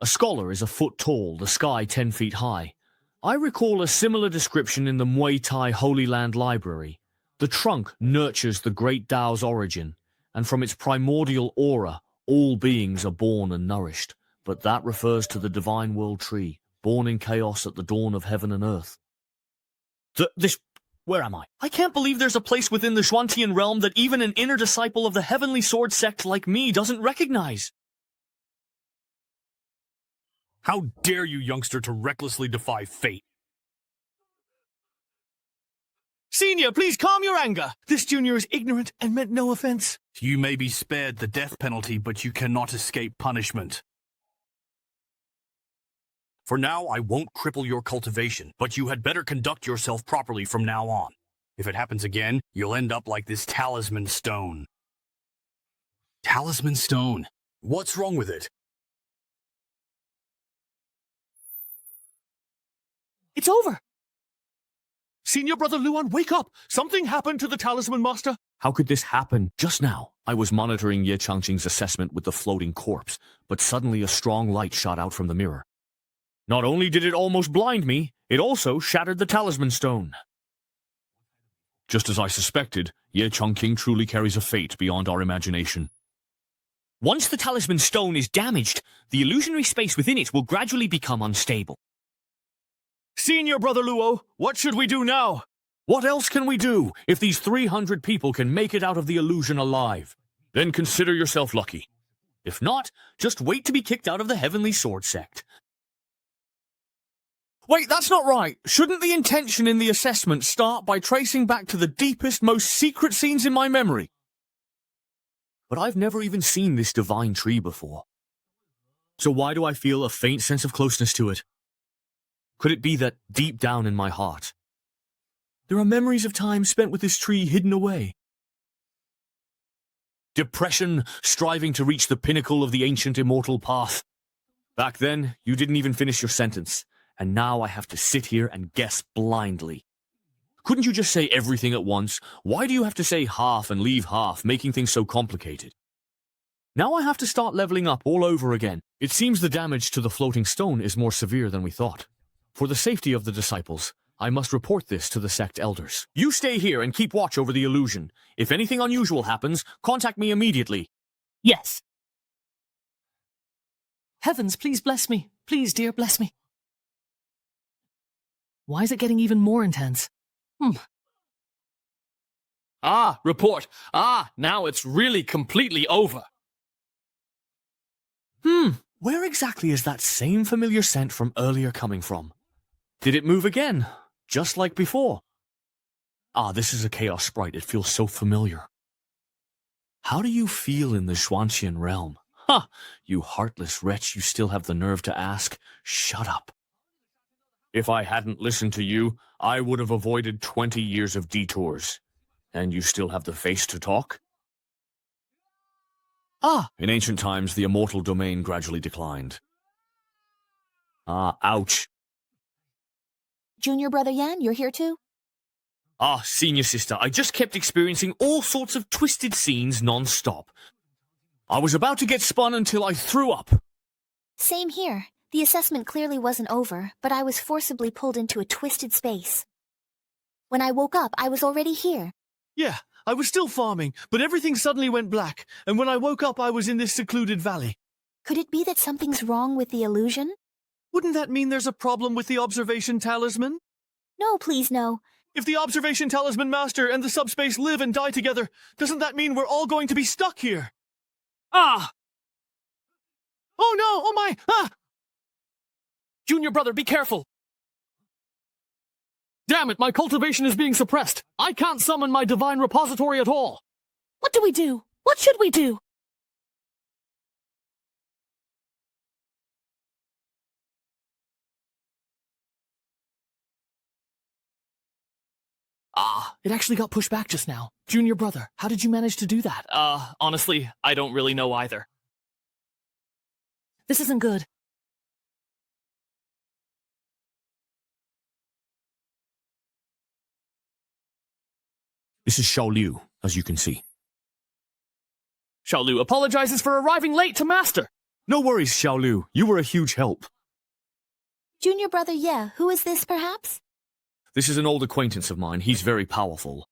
A scholar is a foot tall, the sky 10 feet high. I recall a similar description in the Muay Thai Holy Land Library. The trunk nurtures the great Tao's origin, and from its primordial aura, all beings are born and nourished. But that refers to the divine world tree, born in chaos at the dawn of heaven and earth. Where am I? I can't believe there's a place within the Xuantian realm that even an inner disciple of the Heavenly Sword sect like me doesn't recognize. How dare you, youngster, to recklessly defy fate? Senior, please calm your anger. This junior is ignorant and meant no offense. You may be spared the death penalty, but you cannot escape punishment. For now, I won't cripple your cultivation, but you had better conduct yourself properly from now on. If it happens again, you'll end up like this talisman stone. Talisman stone? What's wrong with it? It's over. Senior Brother Luan, wake up! Something happened to the Talisman Master. How could this happen just now? I was monitoring Ye Changqing's assessment with the floating corpse, but suddenly a strong light shot out from the mirror. Not only did it almost blind me, it also shattered the talisman stone. Just as I suspected, Ye Changqing truly carries a fate beyond our imagination. Once the talisman stone is damaged, the illusionary space within it will gradually become unstable. Senior Brother Luo, what should we do now? What else can we do if these 300 people can make it out of the illusion alive? Then consider yourself lucky. If not, just wait to be kicked out of the Heavenly Sword sect. Wait, that's not right. Shouldn't the intention in the assessment start by tracing back to the deepest, most secret scenes in my memory? But I've never even seen this divine tree before. So why do I feel a faint sense of closeness to it? Could it be that deep down in my heart, there are memories of time spent with this tree hidden away? Depression, striving to reach the pinnacle of the ancient immortal path. Back then, you didn't even finish your sentence, and now I have to sit here and guess blindly. Couldn't you just say everything at once? Why do you have to say half and leave half, making things so complicated? Now I have to start leveling up all over again. It seems the damage to the floating stone is more severe than we thought. For the safety of the disciples, I must report this to the sect elders. You stay here and keep watch over the illusion. If anything unusual happens, contact me immediately. Yes. Heavens, please bless me. Please, dear, bless me. Why is it getting even more intense? Ah, report. Ah, now it's really completely over. Where exactly is that same familiar scent from earlier coming from? Did it move again? Just like before? Ah, this is a chaos sprite. It feels so familiar. How do you feel in the Xuanqian realm? Ha! You heartless wretch, you still have the nerve to ask. Shut up. If I hadn't listened to you, I would have avoided 20 years of detours. And you still have the face to talk? Ah, in ancient times, the immortal domain gradually declined. Ah, ouch. Junior Brother Yan, you're here too? Ah, senior sister, I just kept experiencing all sorts of twisted scenes non-stop. I was about to get spun until I threw up. Same here. The assessment clearly wasn't over, but I was forcibly pulled into a twisted space. When I woke up, I was already here. Yeah, I was still farming, but everything suddenly went black, and when I woke up I was in this secluded valley. Could it be that something's wrong with the illusion? Wouldn't that mean there's a problem with the observation talisman? No, please, no. If the observation talisman master and the subspace live and die together, doesn't that mean we're all going to be stuck here? Ah! Oh no! Oh my! Ah! Junior brother, be careful! Damn it, my cultivation is being suppressed. I can't summon my divine repository at all. What do we do? What should we do? Ah, it actually got pushed back just now. Junior brother, how did you manage to do that? Honestly, I don't really know either. This isn't good. This is Xiao Liu, as you can see. Xiao Liu apologizes for arriving late to master. No worries, Xiao Liu. You were a huge help. Junior Brother Ye, who is this, perhaps? This is an old acquaintance of mine. He's very powerful.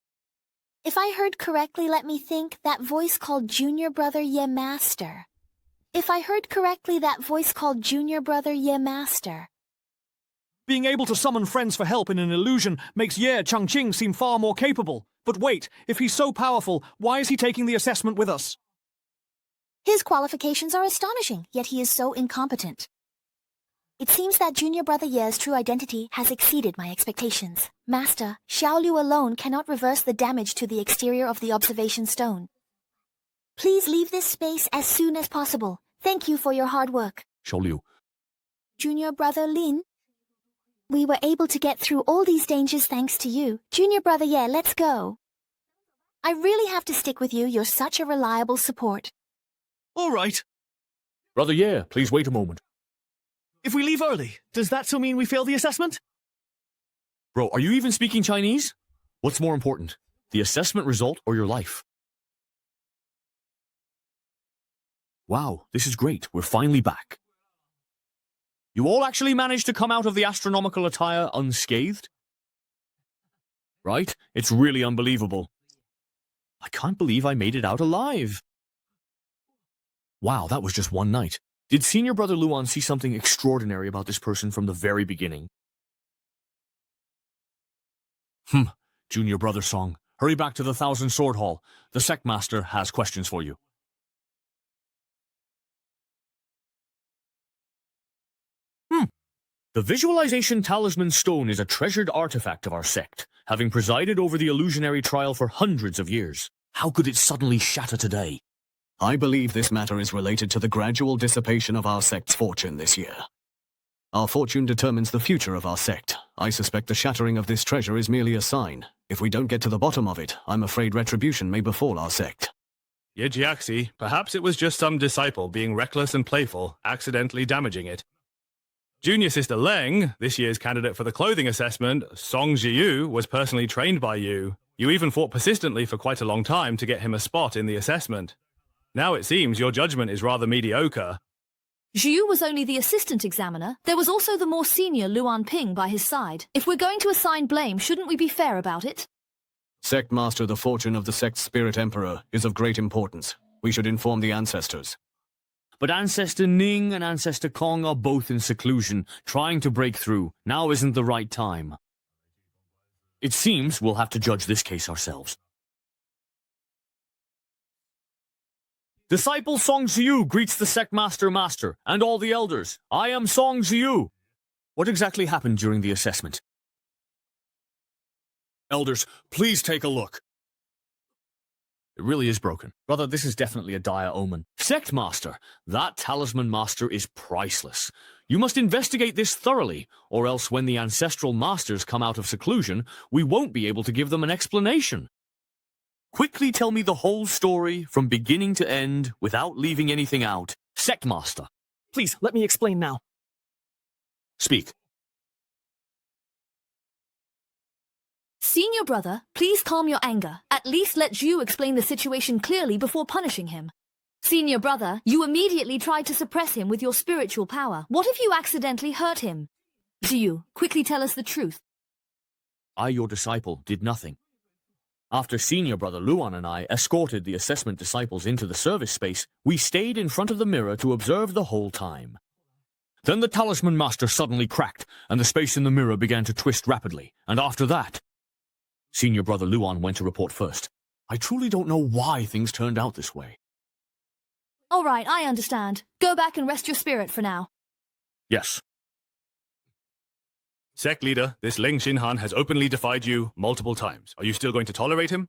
If I heard correctly, let me think, that voice called Junior Brother Ye Master. If I heard correctly, that voice called Junior Brother Ye Master. Being able to summon friends for help in an illusion makes Ye Changqing seem far more capable. But wait, if he's so powerful, why is he taking the assessment with us? His qualifications are astonishing, yet he is so incompetent. It seems that Junior Brother Ye's true identity has exceeded my expectations. Master, Xiao Liu alone cannot reverse the damage to the exterior of the observation stone. Please leave this space as soon as possible. Thank you for your hard work. Xiao Liu. Junior Brother Lin, we were able to get through all these dangers thanks to you. Junior Brother Ye, let's go. I really have to stick with you. You're such a reliable support. All right. Brother Ye, please wait a moment. If we leave early, does that still mean we fail the assessment? Bro, are you even speaking Chinese? What's more important, the assessment result or your life? Wow, this is great. We're finally back. You all actually managed to come out of the astronomical attire unscathed? Right? It's really unbelievable. I can't believe I made it out alive. Wow, that was just one night. Did Senior Brother Luan see something extraordinary about this person from the very beginning? Junior Brother Song, hurry back to the Thousand Sword Hall. The Sect Master has questions for you. The Visualization Talisman Stone is a treasured artifact of our sect, having presided over the illusionary trial for hundreds of years. How could it suddenly shatter today? I believe this matter is related to the gradual dissipation of our sect's fortune this year. Our fortune determines the future of our sect. I suspect the shattering of this treasure is merely a sign. If we don't get to the bottom of it, I'm afraid retribution may befall our sect. Yejiaxi, perhaps it was just some disciple being reckless and playful, accidentally damaging it. Junior Sister Leng, this year's candidate for the clothing assessment, Song Jiyu, was personally trained by you. You even fought persistently for quite a long time to get him a spot in the assessment. Now it seems your judgment is rather mediocre. Jiu was only the assistant examiner. There was also the more senior Luan Ping by his side. If we're going to assign blame, shouldn't we be fair about it? Sect Master, the fortune of the sect's Spirit Emperor is of great importance. We should inform the ancestors. But Ancestor Ning and Ancestor Kong are both in seclusion, trying to break through. Now isn't the right time. It seems we'll have to judge this case ourselves. Disciple Song Ziyu greets the Sect Master and all the elders. I am Song Ziyu. What exactly happened during the assessment? Elders, please take a look. It really is broken. Brother, this is definitely a dire omen. Sect Master, that Talisman Master is priceless. You must investigate this thoroughly, or else when the Ancestral Masters come out of seclusion, we won't be able to give them an explanation. Quickly tell me the whole story, from beginning to end, without leaving anything out. Sect Master. Please, let me explain now. Speak. Senior brother, please calm your anger. At least let Jiu explain the situation clearly before punishing him. Senior brother, you immediately tried to suppress him with your spiritual power. What if you accidentally hurt him? Jiu, quickly tell us the truth. I, your disciple, did nothing. After Senior Brother Luan and I escorted the assessment disciples into the service space, we stayed in front of the mirror to observe the whole time. Then the Talisman Master suddenly cracked, and the space in the mirror began to twist rapidly, and after that, Senior Brother Luan went to report first. I truly don't know why things turned out this way. All right, I understand. Go back and rest your spirit for now. Yes. Sect leader, this Leng Xinhan has openly defied you multiple times. Are you still going to tolerate him?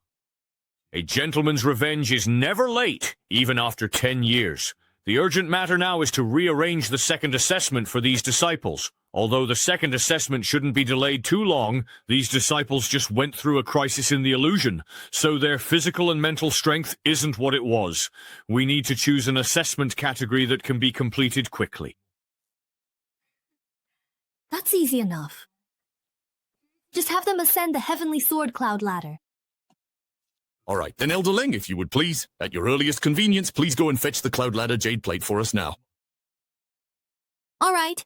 A gentleman's revenge is never late, even after 10 years. The urgent matter now is to rearrange the second assessment for these disciples. Although the second assessment shouldn't be delayed too long, these disciples just went through a crisis in the illusion, so their physical and mental strength isn't what it was. We need to choose an assessment category that can be completed quickly. That's easy enough. Just have them ascend the Heavenly Sword Cloud ladder. All right, then Elder Leng, if you would please. At your earliest convenience, please go and fetch the Cloud Ladder Jade Plate for us now. All right.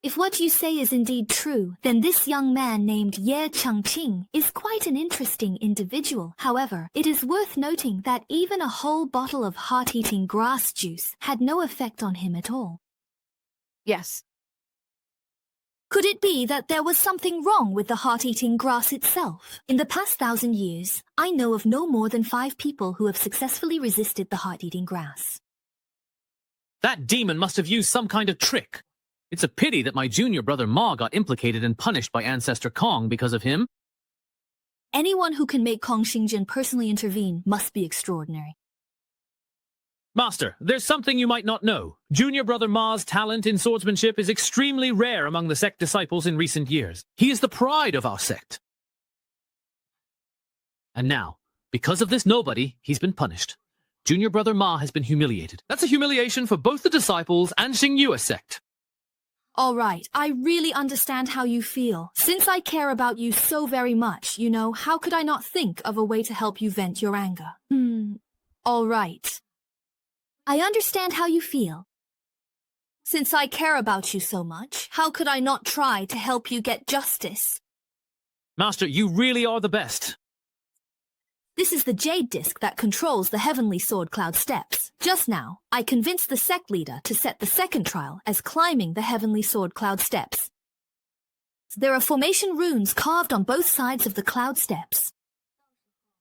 If what you say is indeed true, then this young man named Ye Changqing is quite an interesting individual. However, it is worth noting that even a whole bottle of heart-eating grass juice had no effect on him at all. Yes. Could it be that there was something wrong with the heart-eating grass itself? In the past 1,000 years, I know of no more than 5 people who have successfully resisted the heart-eating grass. That demon must have used some kind of trick. It's a pity that my junior brother Ma got implicated and punished by Ancestor Kong because of him. Anyone who can make Kong Xingjin personally intervene must be extraordinary. Master, there's something you might not know. Junior Brother Ma's talent in swordsmanship is extremely rare among the sect disciples in recent years. He is the pride of our sect. And now, because of this nobody, he's been punished. Junior Brother Ma has been humiliated. That's a humiliation for both the disciples and Xingyue sect. All right, I really understand how you feel. Since I care about you so very much, you know, how could I not think of a way to help you vent your anger? All right. I understand how you feel. Since I care about you so much, how could I not try to help you get justice? Master, you really are the best. This is the jade disc that controls the Heavenly Sword Cloud steps. Just now, I convinced the sect leader to set the second trial as climbing the Heavenly Sword Cloud steps. There are formation runes carved on both sides of the cloud steps.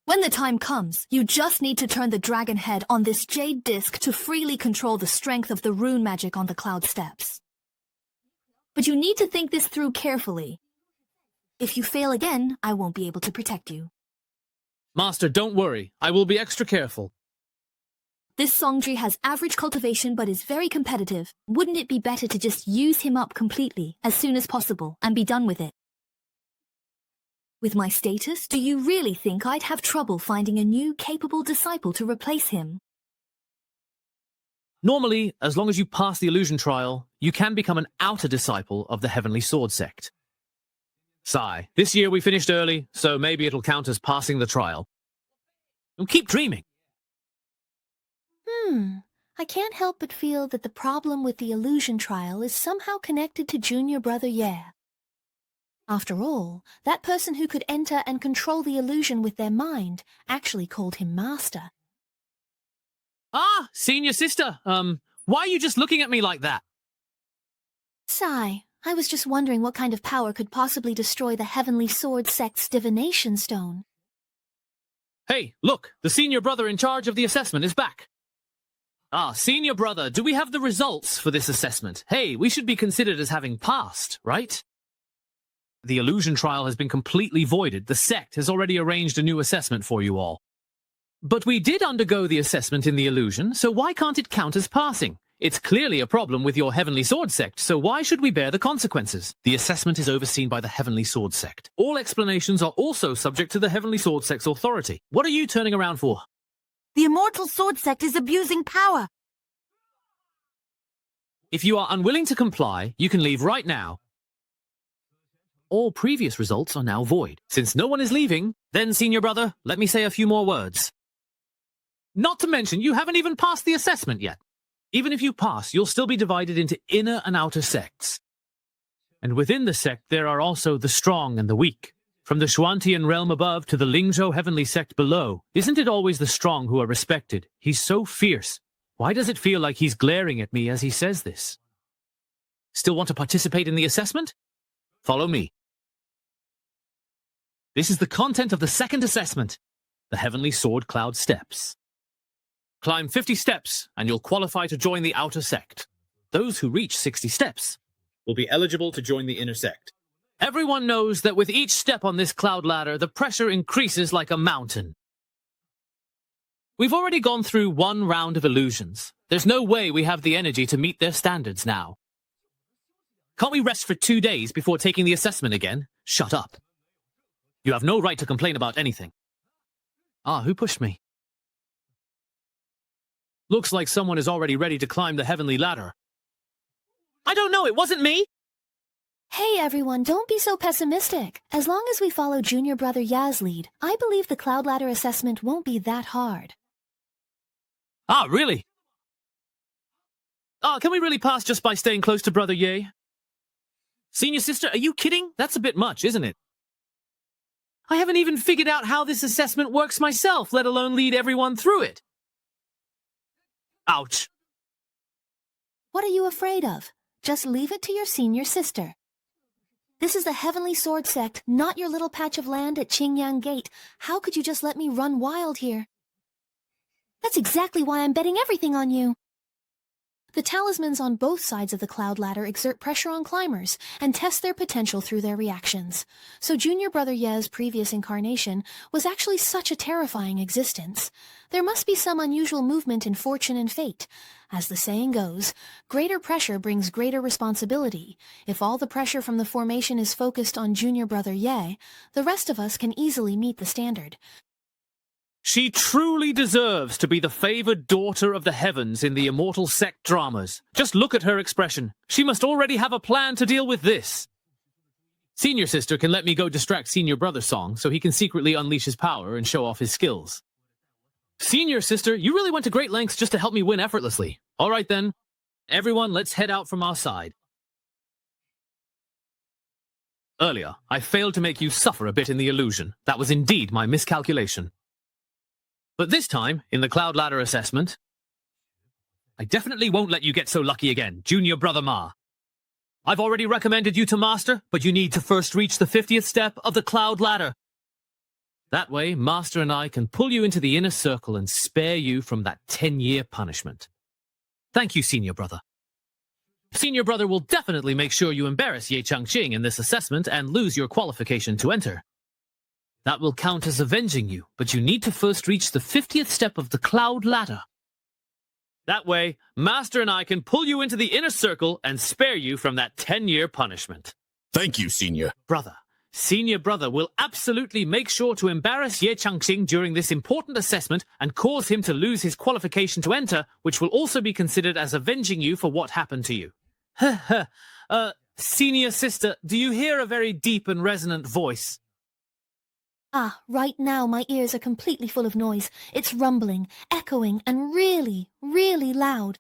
When the time comes, you just need to turn the dragon head on this jade disc to freely control the strength of the rune magic on the cloud steps. But you need to think this through carefully. If you fail again, I won't be able to protect you. Master, don't worry. I will be extra careful. This Songji has average cultivation but is very competitive. Wouldn't it be better to just use him up completely as soon as possible and be done with it? With my status, do you really think I'd have trouble finding a new, capable disciple to replace him? Normally, as long as you pass the illusion trial, you can become an outer disciple of the Heavenly Sword sect. Sigh, this year we finished early, so maybe it'll count as passing the trial. And keep dreaming. I can't help but feel that the problem with the illusion trial is somehow connected to Junior Brother Ye. After all, that person who could enter and control the illusion with their mind actually called him Master. Ah, senior sister, why are you just looking at me like that? Sigh, I was just wondering what kind of power could possibly destroy the Heavenly Sword sect's divination stone. Hey, look, the senior brother in charge of the assessment is back. Ah, senior brother, do we have the results for this assessment? Hey, we should be considered as having passed, right? The illusion trial has been completely voided. The sect has already arranged a new assessment for you all. But we did undergo the assessment in the illusion, so why can't it count as passing? It's clearly a problem with your Heavenly Sword sect, so why should we bear the consequences? The assessment is overseen by the Heavenly Sword sect. All explanations are also subject to the Heavenly Sword sect's authority. What are you turning around for? The Immortal Sword sect is abusing power. If you are unwilling to comply, you can leave right now. All previous results are now void. Since no one is leaving, then, senior brother, let me say a few more words. Not to mention, you haven't even passed the assessment yet. Even if you pass, you'll still be divided into inner and outer sects. And within the sect, there are also the strong and the weak. From the Xuantian realm above to the Lingzhou heavenly sect below, isn't it always the strong who are respected? He's so fierce. Why does it feel like he's glaring at me as he says this? Still want to participate in the assessment? Follow me. This is the content of the second assessment, the Heavenly Sword Cloud Steps. Climb 50 steps, and you'll qualify to join the outer sect. Those who reach 60 steps will be eligible to join the inner sect. Everyone knows that with each step on this cloud ladder, the pressure increases like a mountain. We've already gone through one round of illusions. There's no way we have the energy to meet their standards now. Can't we rest for 2 days before taking the assessment again? Shut up. You have no right to complain about anything. Ah, who pushed me? Looks like someone is already ready to climb the heavenly ladder. I don't know, it wasn't me! Hey everyone, don't be so pessimistic. As long as we follow Junior Brother Ye's lead, I believe the Cloud Ladder assessment won't be that hard. Ah, really? Ah, can we really pass just by staying close to Brother Ye? Senior sister, are you kidding? That's a bit much, isn't it? I haven't even figured out how this assessment works myself, let alone lead everyone through it. Ouch. What are you afraid of? Just leave it to your senior sister. This is the Heavenly Sword sect, not your little patch of land at Qingyang Gate. How could you just let me run wild here? That's exactly why I'm betting everything on you. The talismans on both sides of the cloud ladder exert pressure on climbers and test their potential through their reactions. So Junior Brother Ye's previous incarnation was actually such a terrifying existence. There must be some unusual movement in fortune and fate. As the saying goes, greater pressure brings greater responsibility. If all the pressure from the formation is focused on Junior Brother Ye, the rest of us can easily meet the standard. She truly deserves to be the favored daughter of the heavens in the immortal sect dramas. Just look at her expression. She must already have a plan to deal with this. Senior sister can let me go distract senior brother's song so he can secretly unleash his power and show off his skills. Senior sister, you really went to great lengths just to help me win effortlessly. All right then. Everyone, let's head out from our side. Earlier, I failed to make you suffer a bit in the illusion. That was indeed my miscalculation. But this time, in the Cloud Ladder assessment, I definitely won't let you get so lucky again, Junior Brother Ma. I've already recommended you to Master, but you need to first reach the 50th step of the Cloud Ladder. That way, Master and I can pull you into the inner circle and spare you from that 10-year punishment. Thank you, Senior Brother. Senior Brother will definitely make sure you embarrass Ye Changqing in this assessment and lose your qualification to enter. That will count as avenging you, but you need to first reach the 50th step of the Cloud Ladder. That way, Master and I can pull you into the inner circle and spare you from that 10-year punishment. Thank you, Senior. Brother, Senior Brother will absolutely make sure to embarrass Ye Changqing during this important assessment and cause him to lose his qualification to enter, which will also be considered as avenging you for what happened to you. Senior sister, do you hear a very deep and resonant voice? Ah, right now my ears are completely full of noise. It's rumbling, echoing, and really, really loud.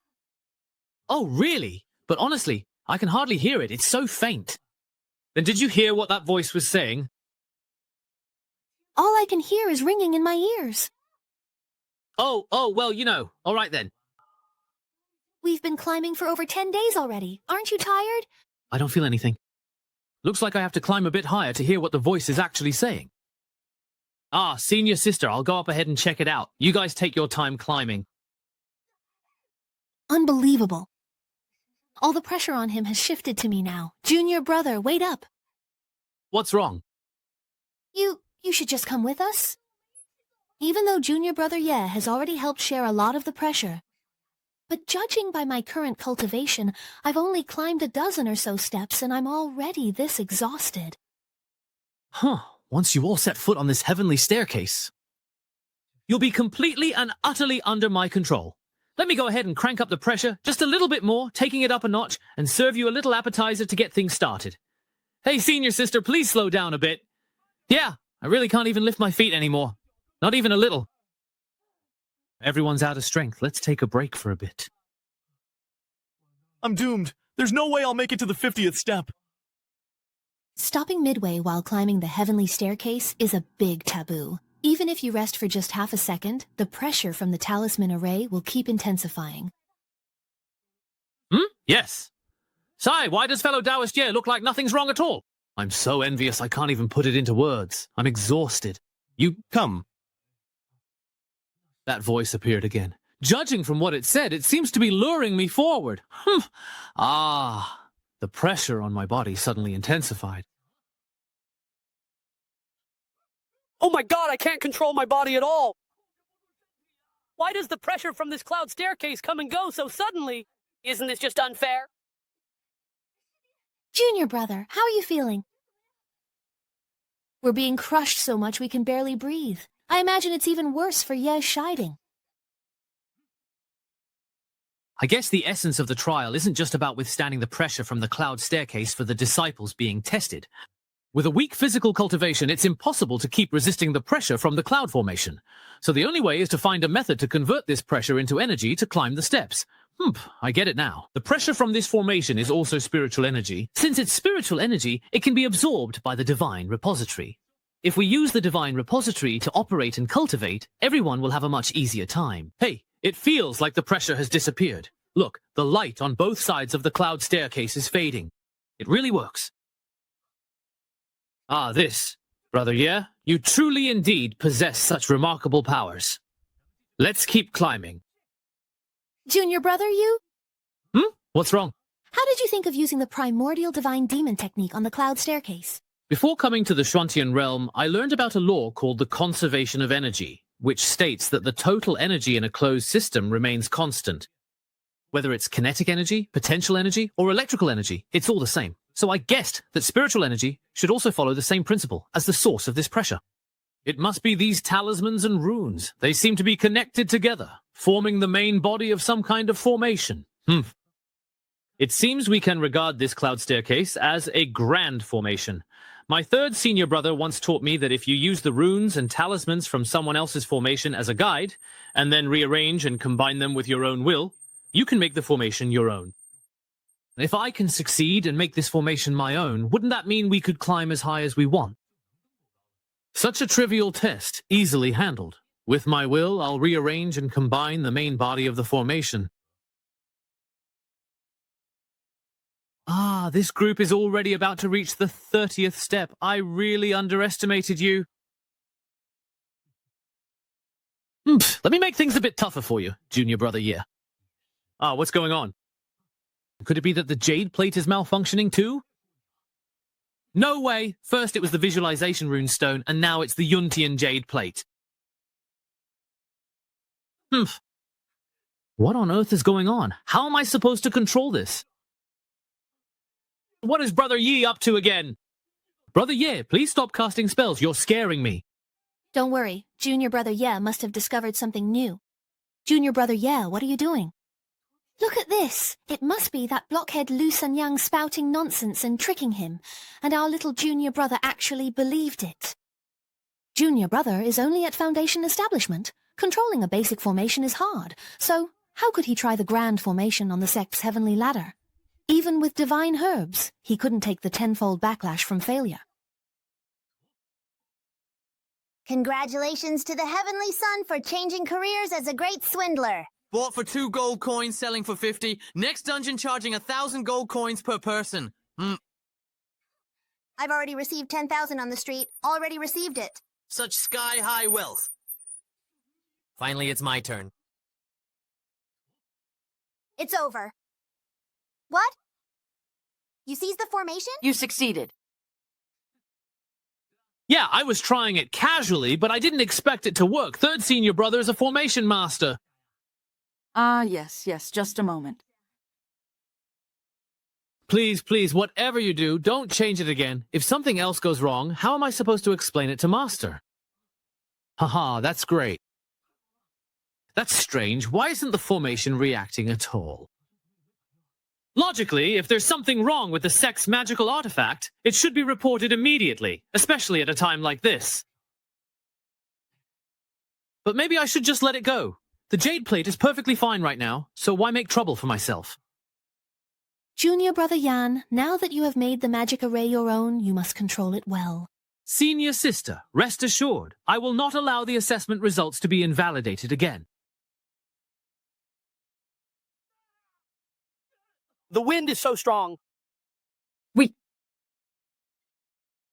Oh, really? But honestly, I can hardly hear it. It's so faint. Then did you hear what that voice was saying? All I can hear is ringing in my ears. Oh, well, you know. All right then. We've been climbing for over 10 days already. Aren't you tired? I don't feel anything. Looks like I have to climb a bit higher to hear what the voice is actually saying. Ah, Senior Sister, I'll go up ahead and check it out. You guys take your time climbing. Unbelievable. All the pressure on him has shifted to me now. Junior Brother, wait up. What's wrong? You should just come with us. Even though Junior Brother Ye has already helped share a lot of the pressure. But judging by my current cultivation, I've only climbed a dozen or so steps and I'm already this exhausted. Huh. Once you all set foot on this heavenly staircase, you'll be completely and utterly under my control. Let me go ahead and crank up the pressure just a little bit more, taking it up a notch, and serve you a little appetizer to get things started. Hey, Senior Sister, please slow down a bit. Yeah, I really can't even lift my feet anymore. Not even a little. Everyone's out of strength. Let's take a break for a bit. I'm doomed. There's no way I'll make it to the 50th step. Stopping midway while climbing the heavenly staircase is a big taboo. Even if you rest for just half a second, the pressure from the talisman array will keep intensifying. Yes. Sai, why does fellow Taoist Ye look like nothing's wrong at all? I'm so envious I can't even put it into words. I'm exhausted. You come. That voice appeared again. Judging from what it said, it seems to be luring me forward. The pressure on my body suddenly intensified. Oh my god, I can't control my body at all! Why does the pressure from this cloud staircase come and go so suddenly? Isn't this just unfair? Junior Brother, how are you feeling? We're being crushed so much we can barely breathe. I imagine it's even worse for Ye Shiding. I guess the essence of the trial isn't just about withstanding the pressure from the cloud staircase for the disciples being tested. With a weak physical cultivation, it's impossible to keep resisting the pressure from the cloud formation. So the only way is to find a method to convert this pressure into energy to climb the steps. I get it now. The pressure from this formation is also spiritual energy. Since it's spiritual energy, it can be absorbed by the divine repository. If we use the divine repository to operate and cultivate, everyone will have a much easier time. Hey, it feels like the pressure has disappeared. Look, the light on both sides of the cloud staircase is fading. It really works. This. Brother Ye, you truly indeed possess such remarkable powers. Let's keep climbing. Junior Brother, you? What's wrong? How did you think of using the primordial divine demon technique on the cloud staircase? Before coming to the Shuantian realm, I learned about a law called the conservation of energy, which states that the total energy in a closed system remains constant. Whether it's kinetic energy, potential energy, or electrical energy, it's all the same. So I guessed that spiritual energy should also follow the same principle as the source of this pressure. It must be these talismans and runes. They seem to be connected together, forming the main body of some kind of formation. It seems we can regard this cloud staircase as a grand formation. My third senior brother once taught me that if you use the runes and talismans from someone else's formation as a guide, and then rearrange and combine them with your own will, you can make the formation your own. If I can succeed and make this formation my own, wouldn't that mean we could climb as high as we want? Such a trivial test, easily handled. With my will, I'll rearrange and combine the main body of the formation. Ah, this group is already about to reach the 30th step. I really underestimated you. Let me make things a bit tougher for you, junior brother Ye. Ah, what's going on? Could it be that the jade plate is malfunctioning too? No way! First it was the visualization rune stone, and now it's the Yuntian jade plate. What on earth is going on? How am I supposed to control this? What is Brother Yi up to again? Brother Ye, please stop casting spells. You're scaring me. Don't worry. Junior Brother Ye must have discovered something new. Junior Brother Ye, what are you doing? Look at this. It must be that blockhead Lu Sanyang spouting nonsense and tricking him, and our little junior brother actually believed it. Junior brother is only at Foundation Establishment. Controlling a basic formation is hard, so how could he try the grand formation on the sect's heavenly ladder? Even with divine herbs, he couldn't take the tenfold backlash from failure. Congratulations to the Heavenly Son for changing careers as a great swindler. Bought for 2 gold coins, selling for 50. Next dungeon charging 1,000 gold coins per person. I've already received 10,000 on the street. Already received it. Such sky-high wealth. Finally, it's my turn. It's over. What? You seized the formation? You succeeded. Yeah, I was trying it casually, but I didn't expect it to work. Third senior brother is a formation master. Yes, just a moment. Please, whatever you do, don't change it again. If something else goes wrong, how am I supposed to explain it to Master? Haha, that's great. That's strange. Why isn't the formation reacting at all? Logically, if there's something wrong with the sect's magical artifact, it should be reported immediately, especially at a time like this. But maybe I should just let it go. The jade plate is perfectly fine right now, so why make trouble for myself? Junior Brother Yan, now that you have made the magic array your own, you must control it well. Senior sister, rest assured, I will not allow the assessment results to be invalidated again. The wind is so strong.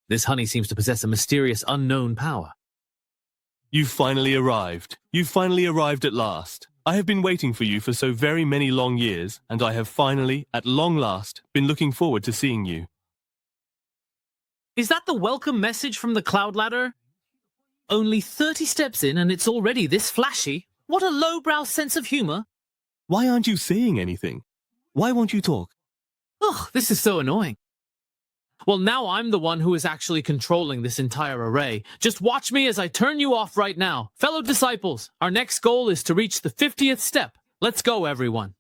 This honey seems to possess a mysterious unknown power. You've finally arrived. You've finally arrived at last. I have been waiting for you for so very many long years, and I have finally, at long last, been looking forward to seeing you. Is that the welcome message from the cloud ladder? Only 30 steps in and it's already this flashy? What a lowbrow sense of humor. Why aren't you saying anything? Why won't you talk? Ugh, this is so annoying. Well, now I'm the one who is actually controlling this entire array. Just watch me as I turn you off right now. Fellow disciples, our next goal is to reach the 50th step. Let's go, everyone.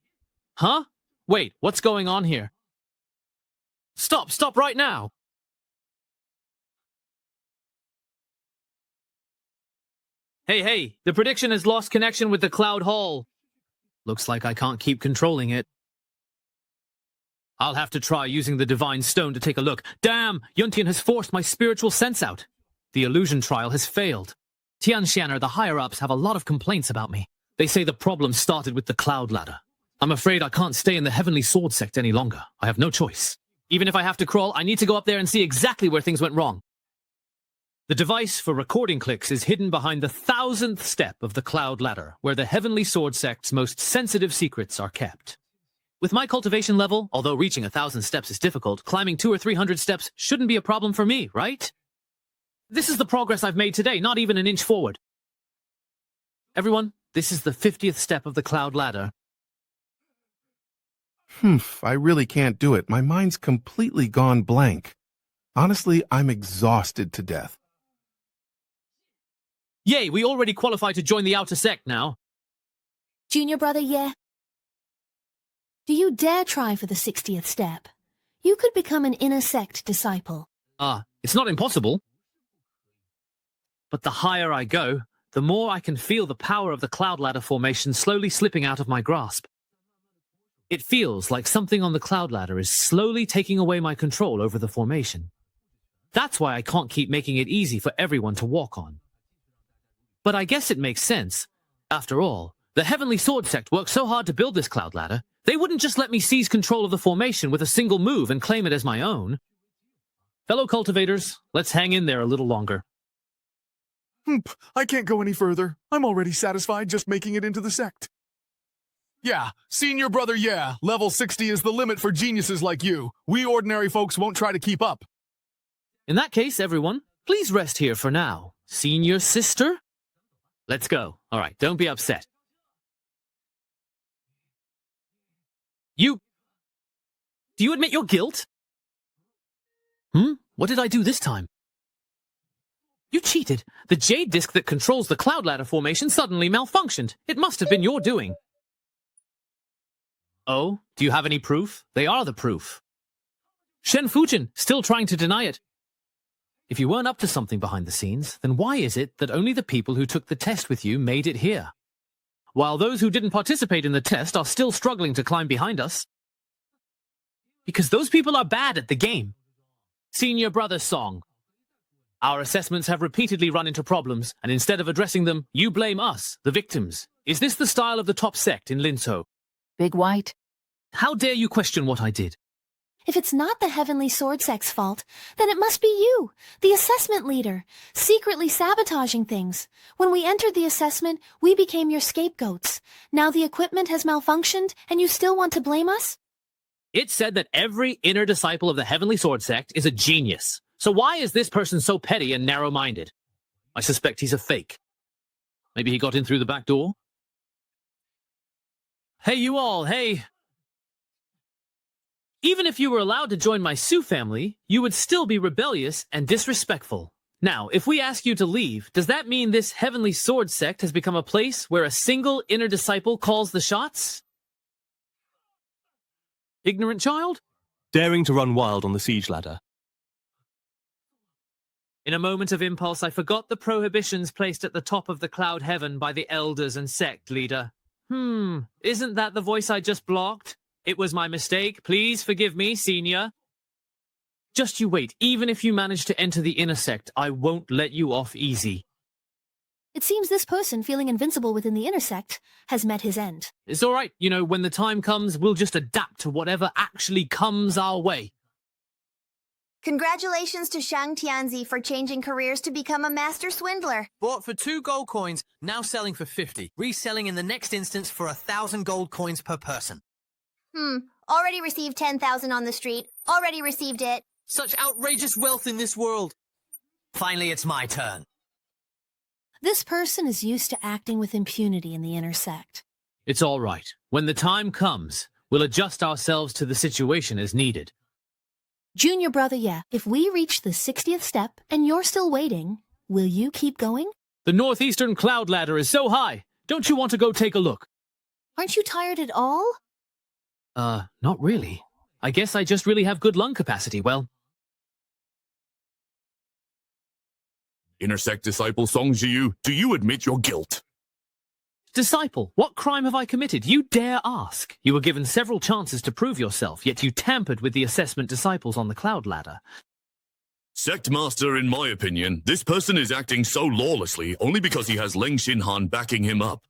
Huh? Wait, what's going on here? Stop right now. Hey, the prediction has lost connection with the Cloud Hall. Looks like I can't keep controlling it. I'll have to try using the Divine Stone to take a look. Damn! Yuntian has forced my spiritual sense out. The illusion trial has failed. Tianshan, the higher-ups, have a lot of complaints about me. They say the problem started with the cloud ladder. I'm afraid I can't stay in the Heavenly Sword sect any longer. I have no choice. Even if I have to crawl, I need to go up there and see exactly where things went wrong. The device for recording clicks is hidden behind the 1000th step of the cloud ladder, where the Heavenly Sword sect's most sensitive secrets are kept. With my cultivation level, although reaching 1,000 steps is difficult, climbing 200 or 300 steps shouldn't be a problem for me, right? This is the progress I've made today, not even an inch forward. Everyone, this is the 50th step of the cloud ladder. I really can't do it. My mind's completely gone blank. Honestly, I'm exhausted to death. Yay, we already qualify to join the outer sect now. Junior brother, yeah? Do you dare try for the 60th step? You could become an inner sect disciple. It's not impossible. But the higher I go, the more I can feel the power of the cloud ladder formation slowly slipping out of my grasp. It feels like something on the cloud ladder is slowly taking away my control over the formation. That's why I can't keep making it easy for everyone to walk on. But I guess it makes sense. After all, the Heavenly Sword Sect worked so hard to build this cloud ladder, they wouldn't just let me seize control of the formation with a single move and claim it as my own. Fellow cultivators, let's hang in there a little longer. I can't go any further. I'm already satisfied just making it into the sect. Yeah, senior brother, yeah. Level 60 is the limit for geniuses like you. We ordinary folks won't try to keep up. In that case, everyone, please rest here for now. Senior sister? Let's go. All right, don't be upset. Do you admit your guilt? What did I do this time? You cheated. The jade disc that controls the cloud ladder formation suddenly malfunctioned. It must have been your doing. Oh, do you have any proof? They are the proof. Shen Fujin, still trying to deny it. If you weren't up to something behind the scenes, then why is it that only the people who took the test with you made it here? While those who didn't participate in the test are still struggling to climb behind us? Because those people are bad at the game. Senior brother song. Our assessments have repeatedly run into problems, and instead of addressing them, you blame us, the victims. Is this the style of the top sect in Linzhou? Big White? How dare you question what I did? If it's not the Heavenly Sword Sect's fault, then it must be you, the assessment leader, secretly sabotaging things. When we entered the assessment, we became your scapegoats. Now the equipment has malfunctioned, and you still want to blame us? It said that every inner disciple of the Heavenly Sword Sect is a genius. So why is this person so petty and narrow-minded? I suspect he's a fake. Maybe he got in through the back door? Hey, you all, hey. Even if you were allowed to join my Sioux family, you would still be rebellious and disrespectful. Now, if we ask you to leave, does that mean this Heavenly Sword Sect has become a place where a single inner disciple calls the shots? Ignorant child? Daring to run wild on the siege ladder. In a moment of impulse, I forgot the prohibitions placed at the top of the cloud heaven by the elders and sect leader. Isn't that the voice I just blocked? It was my mistake. Please forgive me, senior. Just you wait. Even if you manage to enter the inner sect, I won't let you off easy. It seems this person feeling invincible within the inner sect has met his end. It's all right. You know, when the time comes, we'll just adapt to whatever actually comes our way. Congratulations to Shang Tianzi for changing careers to become a master swindler. Bought for 2 gold coins, now selling for 50. Reselling in the next instance for 1,000 gold coins per person. Already received 10,000 on the street. Already received it. Such outrageous wealth in this world. Finally, it's my turn. This person is used to acting with impunity in the inner sect. It's all right. When the time comes, we'll adjust ourselves to the situation as needed. Junior brother, yeah, if we reach the 60th step and you're still waiting, will you keep going? The northeastern cloud ladder is so high. Don't you want to go take a look? Aren't you tired at all? Not really. I guess I just really have good lung capacity, well. Intersect disciple Song Jiu, do you admit your guilt? Disciple, what crime have I committed? You dare ask. You were given several chances to prove yourself, yet you tampered with the assessment disciples on the cloud ladder. Sect Master, in my opinion, this person is acting so lawlessly only because he has Leng Xinhan backing him up.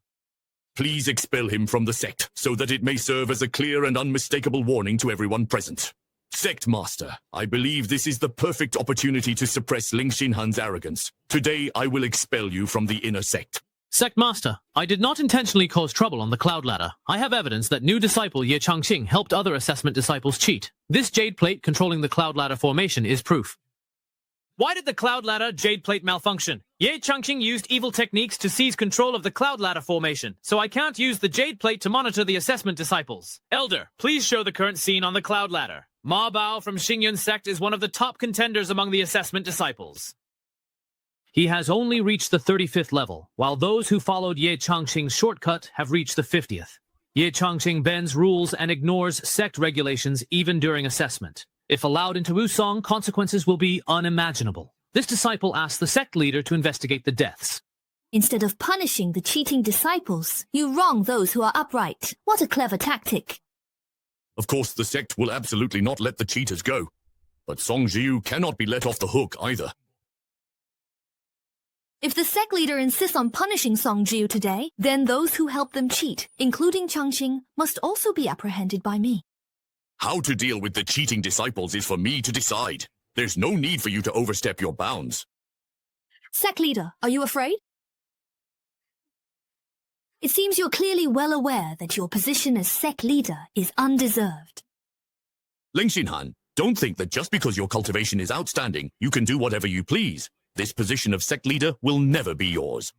Please expel him from the sect, so that it may serve as a clear and unmistakable warning to everyone present. Sect Master, I believe this is the perfect opportunity to suppress Leng Xinhan's arrogance. Today, I will expel you from the inner sect. Sect Master, I did not intentionally cause trouble on the cloud ladder. I have evidence that new disciple Ye Changqing helped other assessment disciples cheat. This jade plate controlling the cloud ladder formation is proof. Why did the cloud ladder jade plate malfunction? Ye Changqing used evil techniques to seize control of the cloud ladder formation, so I can't use the jade plate to monitor the assessment disciples. Elder, please show the current scene on the cloud ladder. Ma Bao from Xingyun sect is one of the top contenders among the assessment disciples. He has only reached the 35th level, while those who followed Ye Changqing's shortcut have reached the 50th. Ye Changqing bends rules and ignores sect regulations even during assessment. If allowed into Wusong, consequences will be unimaginable. This disciple asked the sect leader to investigate the deaths. Instead of punishing the cheating disciples, you wrong those who are upright. What a clever tactic. Of course, the sect will absolutely not let the cheaters go. But Song Jiu cannot be let off the hook either. If the sect leader insists on punishing Song Jiu today, then those who help them cheat, including Changqing, must also be apprehended by me. How to deal with the cheating disciples is for me to decide. There's no need for you to overstep your bounds. Sect leader, are you afraid? It seems you're clearly well aware that your position as sect leader is undeserved. Ling Xinhan, don't think that just because your cultivation is outstanding, you can do whatever you please. This position of sect leader will never be yours.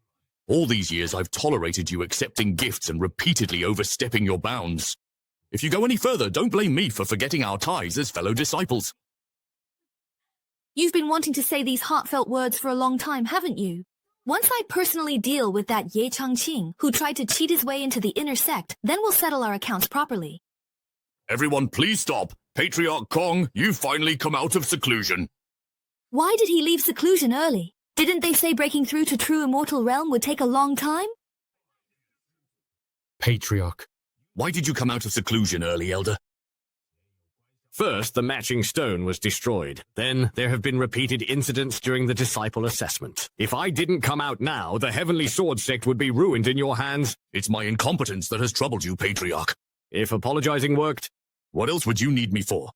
All these years I've tolerated you accepting gifts and repeatedly overstepping your bounds. If you go any further, don't blame me for forgetting our ties as fellow disciples. You've been wanting to say these heartfelt words for a long time, haven't you? Once I personally deal with that Ye Changqing, who tried to cheat his way into the inner sect, then we'll settle our accounts properly. Everyone, please stop. Patriarch Kong, you've finally come out of seclusion. Why did he leave seclusion early? Didn't they say breaking through to true immortal realm would take a long time? Patriarch, why did you come out of seclusion early, Elder? First, the matching stone was destroyed. Then, there have been repeated incidents during the disciple assessment. If I didn't come out now, the Heavenly Sword sect would be ruined in your hands. It's my incompetence that has troubled you, Patriarch. If apologizing worked, what else would you need me for?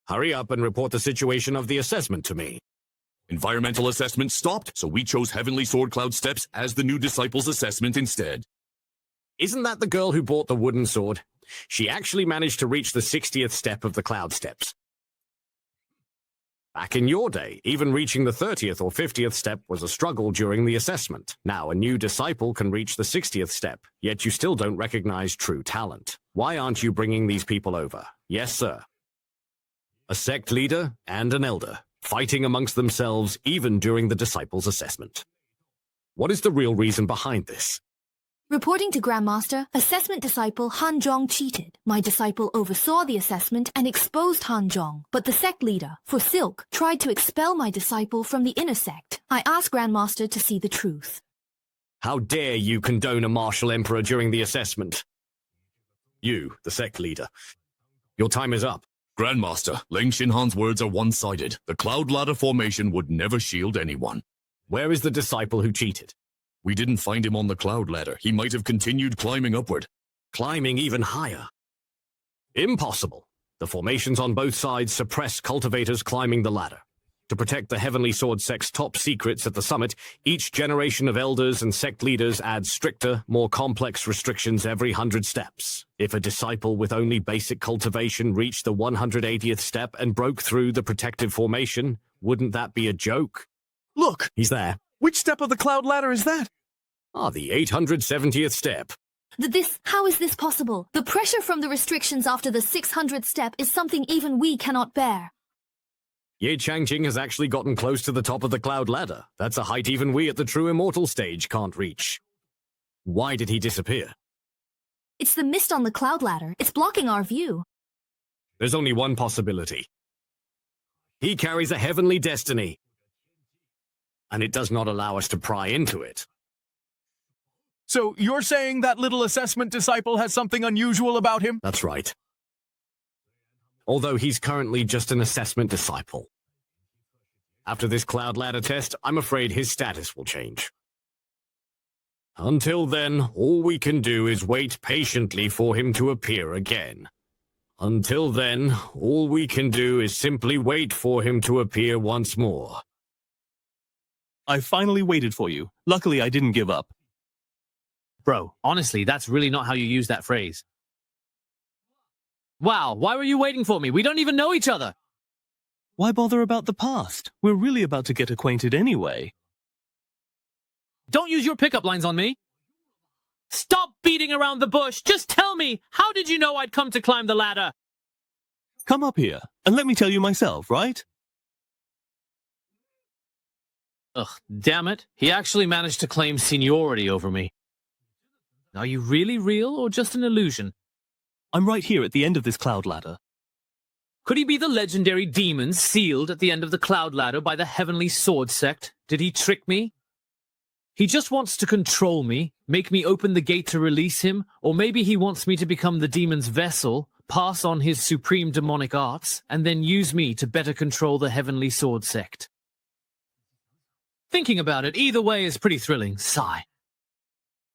Hurry up and report the situation of the assessment to me. Environmental assessment stopped, so we chose Heavenly Sword Cloud Steps as the new disciples assessment instead. Isn't that the girl who bought the wooden sword? She actually managed to reach the 60th step of the Cloud Steps. Back in your day, even reaching the 30th or 50th step was a struggle during the assessment. Now a new disciple can reach the 60th step, yet you still don't recognize true talent. Why aren't you bringing these people over? Yes, sir. A sect leader and an elder, fighting amongst themselves even during the disciples' assessment. What is the real reason behind this? Reporting to Grandmaster, assessment disciple Han Zhong cheated. My disciple oversaw the assessment and exposed Han Zhong, but the sect leader, for Silk, tried to expel my disciple from the inner sect. I asked Grandmaster to see the truth. How dare you condone a martial emperor during the assessment? You, the sect leader. Your time is up. Grandmaster, Ling Xinhan's words are one-sided. The Cloud Ladder formation would never shield anyone. Where is the disciple who cheated? We didn't find him on the Cloud Ladder. He might have continued climbing upward. Climbing even higher. Impossible. The formations on both sides suppress cultivators climbing the ladder. To protect the Heavenly Sword sect's top secrets at the summit, each generation of elders and sect leaders adds stricter, more complex restrictions every 100 steps. If a disciple with only basic cultivation reached the 180th step and broke through the protective formation, wouldn't that be a joke? Look! He's there. Which step of the Cloud Ladder is that? The 870th step. How is this possible? The pressure from the restrictions after the 600th step is something even we cannot bear. Ye Changqing has actually gotten close to the top of the Cloud Ladder. That's a height even we at the true immortal stage can't reach. Why did he disappear? It's the mist on the Cloud Ladder. It's blocking our view. There's only one possibility. He carries a heavenly destiny, and it does not allow us to pry into it. So you're saying that little assessment disciple has something unusual about him? That's right. Although he's currently just an assessment disciple. After this Cloud Ladder test, I'm afraid his status will change. Until then, all we can do is wait patiently for him to appear again. Until then, all we can do is simply wait for him to appear once more. I finally waited for you. Luckily, I didn't give up. Bro, honestly, that's really not how you use that phrase. Wow, why were you waiting for me? We don't even know each other. Why bother about the past? We're really about to get acquainted anyway. Don't use your pickup lines on me. Stop beating around the bush. Just tell me, how did you know I'd come to climb the ladder? Come up here, and let me tell you myself, right? Ugh, damn it. He actually managed to claim seniority over me. Are you really real or just an illusion? I'm right here at the end of this cloud ladder. Could he be the legendary demon sealed at the end of the cloud ladder by the Heavenly Sword Sect? Did he trick me? He just wants to control me, make me open the gate to release him, or maybe he wants me to become the demon's vessel, pass on his supreme demonic arts, and then use me to better control the Heavenly Sword Sect. Thinking about it, either way is pretty thrilling. Sigh.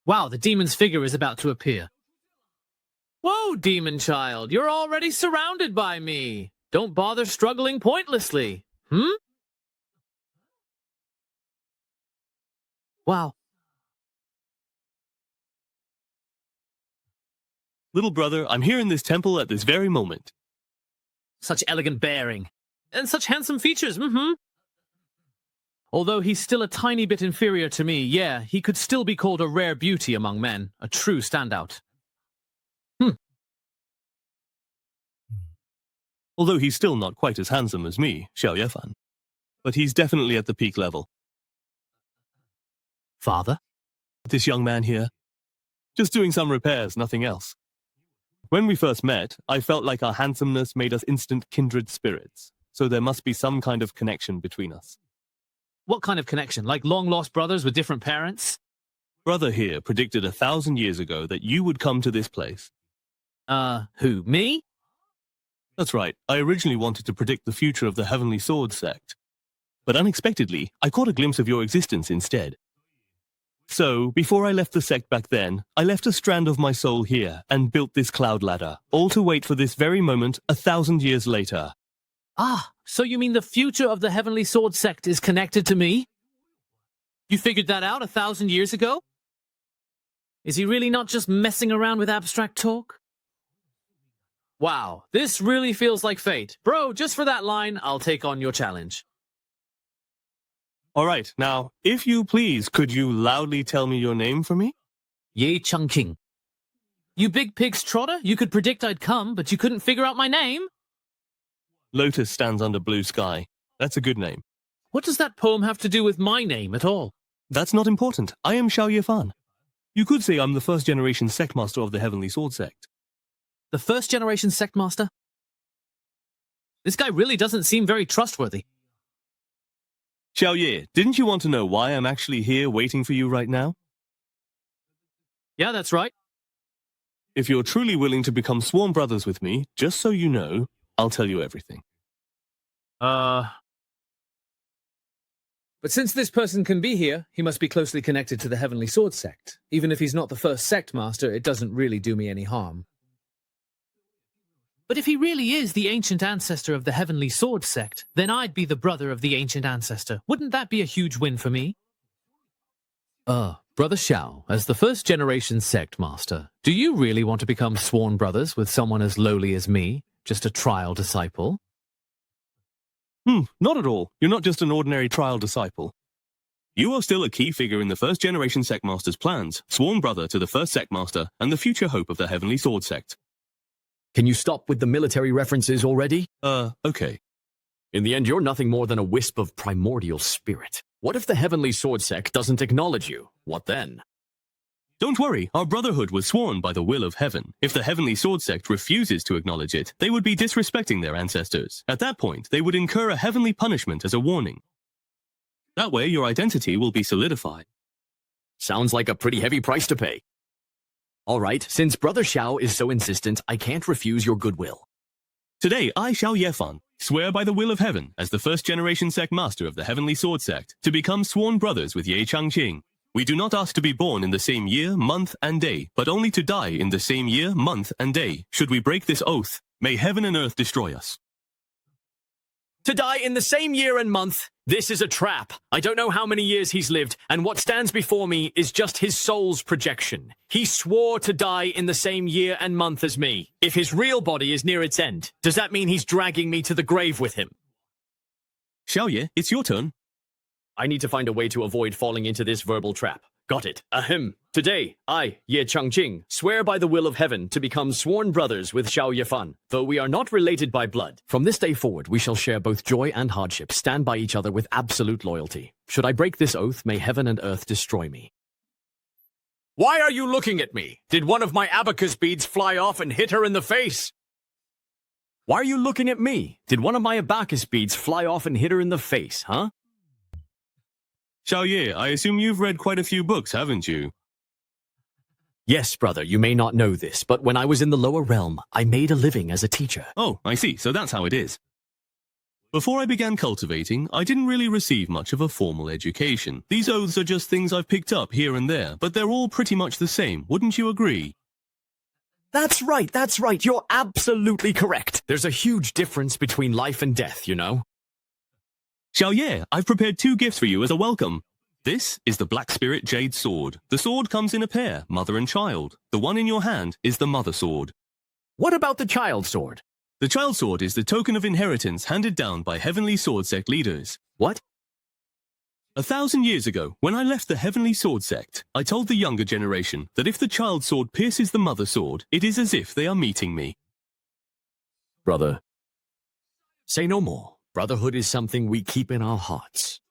Wow, the demon's figure is about to appear. Whoa, demon child, you're already surrounded by me. Don't bother struggling pointlessly. Wow. Little brother, I'm here in this temple at this very moment. Such elegant bearing. And such handsome features, Although he's still a tiny bit inferior to me, yeah, he could still be called a rare beauty among men, a true standout. Although he's still not quite as handsome as me, Xiao Yefan. But he's definitely at the peak level. Father? This young man here. Just doing some repairs, nothing else. When we first met, I felt like our handsomeness made us instant kindred spirits, so there must be some kind of connection between us. What kind of connection? Like long-lost brothers with different parents? Brother here predicted 1,000 years ago that you would come to this place. Who, me? That's right. I originally wanted to predict the future of the Heavenly Sword Sect. But unexpectedly, I caught a glimpse of your existence instead. So, before I left the sect back then, I left a strand of my soul here and built this cloud ladder, all to wait for this very moment 1,000 years later. Ah, so you mean the future of the Heavenly Sword Sect is connected to me? You figured that out 1,000 years ago? Is he really not just messing around with abstract talk? Wow, this really feels like fate. Bro, just for that line, I'll take on your challenge. All right, now, if you please, could you loudly tell me your name for me? Ye Chungking. You big pig's trotter, you could predict I'd come, but you couldn't figure out my name? Lotus stands under blue sky. That's a good name. What does that poem have to do with my name at all? That's not important. I am Xiao Yefan. You could say I'm the first-generation sect master of the Heavenly Sword Sect. The first-generation sect master? This guy really doesn't seem very trustworthy. Xiao Ye, didn't you want to know why I'm actually here waiting for you right now? Yeah, that's right. If you're truly willing to become sworn brothers with me, just so you know, I'll tell you everything. But since this person can be here, he must be closely connected to the Heavenly Sword Sect. Even if he's not the first sect master, it doesn't really do me any harm. But if he really is the ancient ancestor of the Heavenly Sword Sect, then I'd be the brother of the ancient ancestor. Wouldn't that be a huge win for me? Brother Xiao, as the first-generation sect master, do you really want to become sworn brothers with someone as lowly as me? Just a trial disciple? Not at all. You're not just an ordinary trial disciple. You are still a key figure in the first-generation sect master's plans, sworn brother to the first sect master, and the future hope of the Heavenly Sword Sect. Can you stop with the military references already? Okay. In the end, you're nothing more than a wisp of primordial spirit. What if the Heavenly Sword Sect doesn't acknowledge you? What then? Don't worry, our brotherhood was sworn by the will of heaven. If the Heavenly Sword Sect refuses to acknowledge it, they would be disrespecting their ancestors. At that point, they would incur a heavenly punishment as a warning. That way, your identity will be solidified. Sounds like a pretty heavy price to pay. All right, since Brother Xiao is so insistent, I can't refuse your goodwill. Today, I, Xiao Yefan, swear by the will of heaven, as the first-generation sect master of the Heavenly Sword Sect, to become sworn brothers with Ye Changqing. We do not ask to be born in the same year, month, and day, but only to die in the same year, month, and day. Should we break this oath, may heaven and earth destroy us. To die in the same year and month? This is a trap. I don't know how many years he's lived, and what stands before me is just his soul's projection. He swore to die in the same year and month as me. If his real body is near its end, does that mean he's dragging me to the grave with him? Xiao Ye, it's your turn. I need to find a way to avoid falling into this verbal trap. Got it. Ahem. Today, I, Ye Changqing, swear by the will of heaven to become sworn brothers with Xiao Yefan, though we are not related by blood. From this day forward, we shall share both joy and hardship, stand by each other with absolute loyalty. Should I break this oath, may heaven and earth destroy me. Why are you looking at me? Did one of my abacus beads fly off and hit her in the face? Why are you looking at me? Did one of my abacus beads fly off and hit her in the face, huh? Xiao Ye, I assume you've read quite a few books, haven't you? Yes, brother, you may not know this, but when I was in the lower realm, I made a living as a teacher. Oh, I see, so that's how it is. Before I began cultivating, I didn't really receive much of a formal education. These oaths are just things I've picked up here and there, but they're all pretty much the same, wouldn't you agree? That's right, you're absolutely correct. There's a huge difference between life and death, you know? Xiao Ye, I've prepared 2 gifts for you as a welcome. This is the Black Spirit Jade Sword. The sword comes in a pair, mother and child. The one in your hand is the mother sword. What about the child sword? The child sword is the token of inheritance handed down by Heavenly Sword Sect leaders. What? 1,000 years ago, when I left the Heavenly Sword Sect, I told the younger generation that if the child sword pierces the mother sword, it is as if they are meeting me. Brother, say no more. Brotherhood is something we keep in our hearts.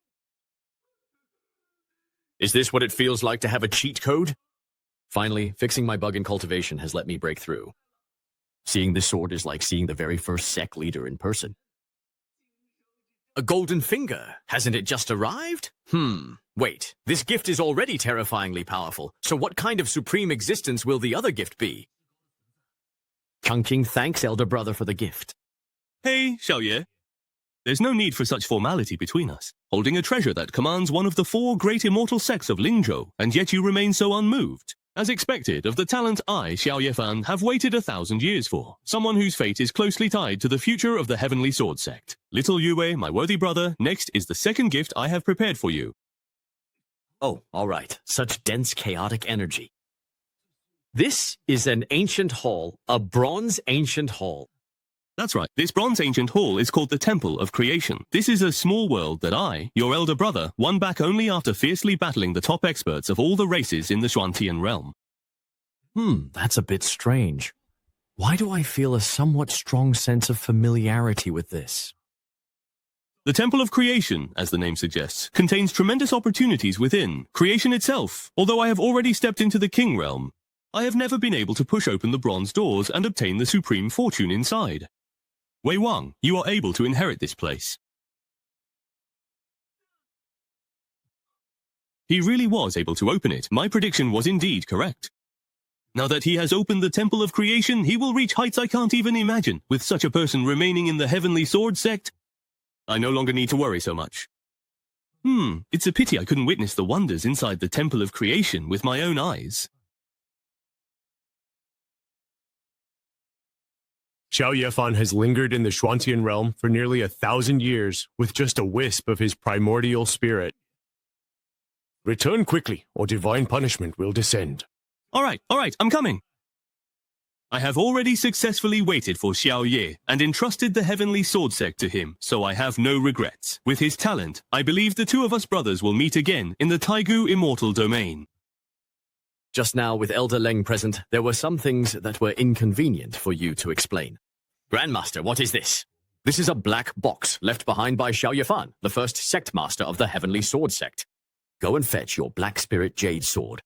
Is this what it feels like to have a cheat code? Finally, fixing my bug in cultivation has let me break through. Seeing this sword is like seeing the very first sect leader in person. A golden finger, hasn't it just arrived? Wait, this gift is already terrifyingly powerful, so what kind of supreme existence will the other gift be? Changqing thanks elder brother for the gift. Hey, Xiao Ye. There's no need for such formality between us. Holding a treasure that commands one of the 4 great immortal sects of Lingzhou, and yet you remain so unmoved. As expected, of the talent I, Xiao Yefan, have waited 1,000 years for. Someone whose fate is closely tied to the future of the Heavenly Sword Sect. Little Yue, my worthy brother, next is the second gift I have prepared for you. Oh, all right. Such dense, chaotic energy. This is an ancient hall, a bronze ancient hall. That's right. This bronze ancient hall is called the Temple of Creation. This is a small world that I, your elder brother, won back only after fiercely battling the top experts of all the races in the Xuantian realm. That's a bit strange. Why do I feel a somewhat strong sense of familiarity with this? The Temple of Creation, as the name suggests, contains tremendous opportunities within creation itself. Although I have already stepped into the King realm, I have never been able to push open the bronze doors and obtain the supreme fortune inside. Wei Wang, you are able to inherit this place. He really was able to open it. My prediction was indeed correct. Now that he has opened the Temple of Creation, he will reach heights I can't even imagine. With such a person remaining in the Heavenly Sword Sect, I no longer need to worry so much. It's a pity I couldn't witness the wonders inside the Temple of Creation with my own eyes. Xiao Yefan has lingered in the Xuantian realm for nearly 1,000 years with just a wisp of his primordial spirit. Return quickly, or divine punishment will descend. All right, I'm coming. I have already successfully waited for Xiao Ye and entrusted the Heavenly Sword Sect to him, so I have no regrets. With his talent, I believe the 2 of us brothers will meet again in the Taigu Immortal Domain. Just now, with Elder Leng present, there were some things that were inconvenient for you to explain. Grandmaster, what is this? This is a black box left behind by Xiao Yefan, the first sect master of the Heavenly Sword Sect. Go and fetch your Black Spirit Jade Sword.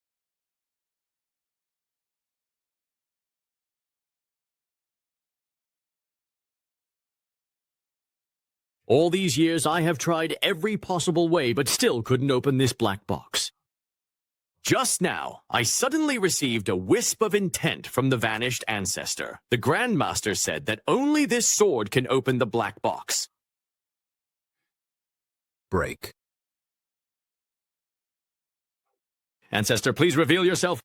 All these years I have tried every possible way, but still couldn't open this black box. Just now, I suddenly received a wisp of intent from the vanished ancestor. The Grandmaster said that only this sword can open the black box. Break. Ancestor, please reveal yourself.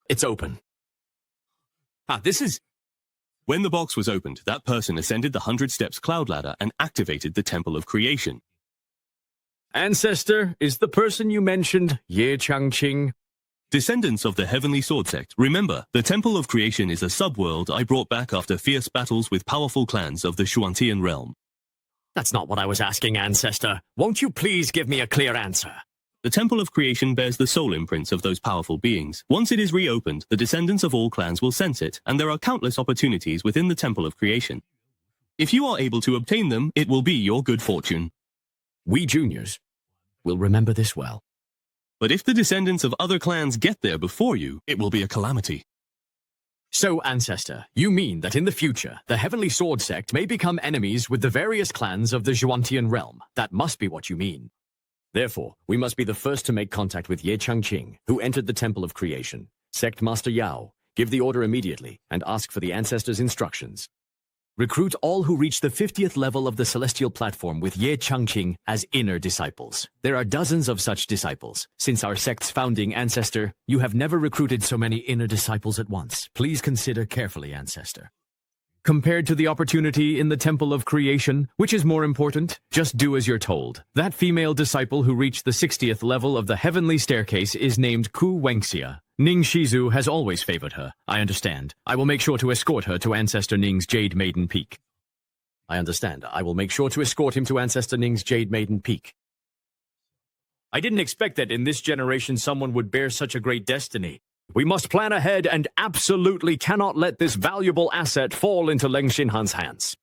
It's open. This is... When the box was opened, that person ascended the 100 Steps cloud ladder and activated the Temple of Creation. Ancestor, is the person you mentioned Ye Changqing? Descendants of the Heavenly Sword Sect, remember, the Temple of Creation is a subworld I brought back after fierce battles with powerful clans of the Xuantian realm. That's not what I was asking, Ancestor. Won't you please give me a clear answer? The Temple of Creation bears the soul imprints of those powerful beings. Once it is reopened, the descendants of all clans will sense it, and there are countless opportunities within the Temple of Creation. If you are able to obtain them, it will be your good fortune. We juniors will remember this well. But if the descendants of other clans get there before you, it will be a calamity. So, Ancestor, you mean that in the future, the Heavenly Sword Sect may become enemies with the various clans of the Zhuantian realm? That must be what you mean. Therefore, we must be the first to make contact with Ye Changqing, who entered the Temple of Creation. Sect Master Yao, give the order immediately, and ask for the Ancestor's instructions. Recruit all who reach the 50th level of the Celestial Platform with Ye Changqing as inner disciples. There are dozens of such disciples. Since our sect's founding, Ancestor, you have never recruited so many inner disciples at once. Please consider carefully, Ancestor. Compared to the opportunity in the Temple of Creation, which is more important? Just do as you're told. That female disciple who reached the 60th level of the Heavenly Staircase is named Ku Wengxia. Ning Shizu has always favored her. I understand. I will make sure to escort her to Ancestor Ning's Jade Maiden Peak. I understand. I will make sure to escort him to Ancestor Ning's Jade Maiden Peak. I didn't expect that in this generation someone would bear such a great destiny. We must plan ahead and absolutely cannot let this valuable asset fall into Leng Xinhan's hands.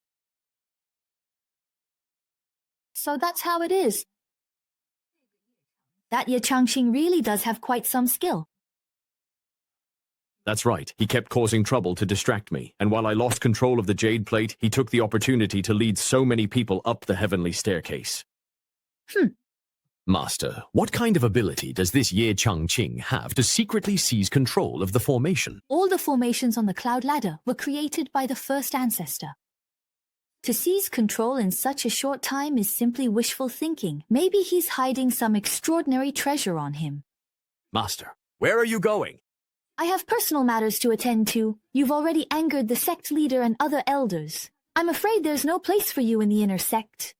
So that's how it is. That Ye Changqing really does have quite some skill. That's right. He kept causing trouble to distract me, and while I lost control of the Jade Plate, he took the opportunity to lead so many people up the Heavenly Staircase. Master, what kind of ability does this Ye Changqing have to secretly seize control of the formation? All the formations on the Cloud Ladder were created by the first ancestor. To seize control in such a short time is simply wishful thinking. Maybe he's hiding some extraordinary treasure on him. Master, where are you going? I have personal matters to attend to. You've already angered the sect leader and other elders. I'm afraid there's no place for you in the inner sect.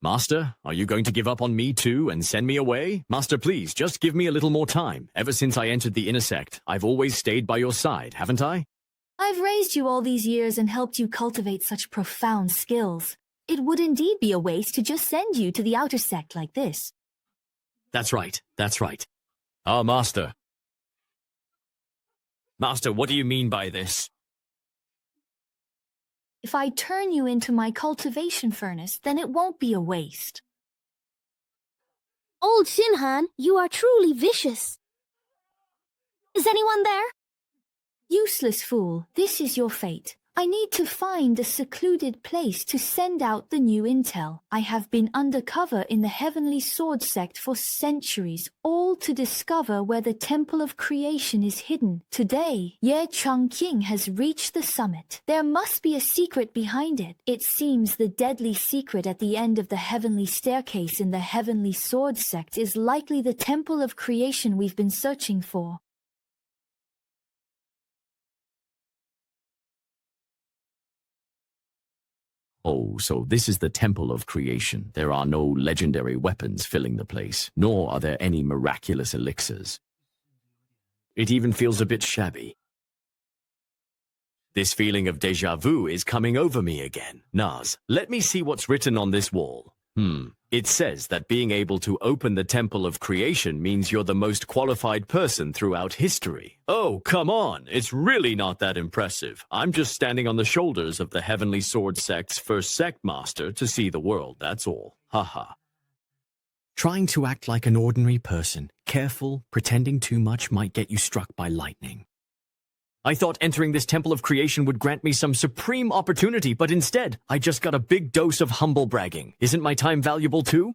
Master, are you going to give up on me too and send me away? Master, please, just give me a little more time. Ever since I entered the inner sect, I've always stayed by your side, haven't I? I've raised you all these years and helped you cultivate such profound skills. It would indeed be a waste to just send you to the outer sect like this. That's right, that's right. Ah, Master. Master, what do you mean by this? If I turn you into my cultivation furnace, then it won't be a waste. Old Xinhan, you are truly vicious. Is anyone there? Useless fool, this is your fate. I need to find a secluded place to send out the new intel. I have been undercover in the Heavenly Sword Sect for centuries, all to discover where the Temple of Creation is hidden. Today, Ye Changqing has reached the summit. There must be a secret behind it. It seems the deadly secret at the end of the Heavenly Staircase in the Heavenly Sword Sect is likely the Temple of Creation we've been searching for. Oh, so this is the Temple of Creation. There are no legendary weapons filling the place, nor are there any miraculous elixirs. It even feels a bit shabby. This feeling of déjà vu is coming over me again. Naz, let me see what's written on this wall. It says that being able to open the Temple of Creation means you're the most qualified person throughout history. Oh, come on. It's really not that impressive. I'm just standing on the shoulders of the Heavenly Sword Sect's first sect master to see the world, that's all. Haha. Trying to act like an ordinary person, careful, pretending too much might get you struck by lightning. I thought entering this Temple of Creation would grant me some supreme opportunity, but instead, I just got a big dose of humble bragging. Isn't my time valuable too?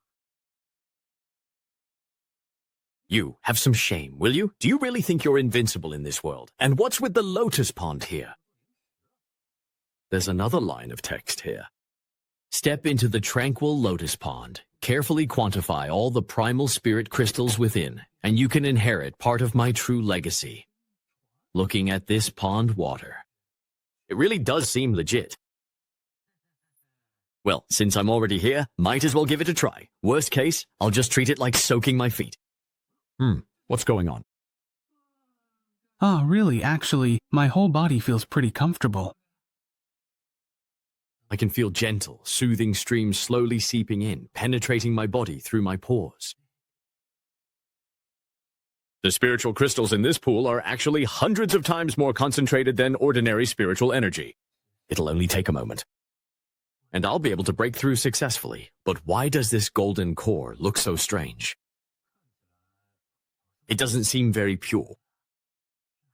You, have some shame, will you? Do you really think you're invincible in this world? And what's with the lotus pond here? There's another line of text here. Step into the tranquil lotus pond. Carefully quantify all the primal spirit crystals within, and you can inherit part of my true legacy. Looking at this pond water. It really does seem legit. Well, since I'm already here, might as well give it a try. Worst case, I'll just treat it like soaking my feet. What's going on? Really, actually, my whole body feels pretty comfortable. I can feel gentle, soothing streams slowly seeping in, penetrating my body through my pores. The spiritual crystals in this pool are actually hundreds of times more concentrated than ordinary spiritual energy. It'll only take a moment. And I'll be able to break through successfully. But why does this golden core look so strange? It doesn't seem very pure.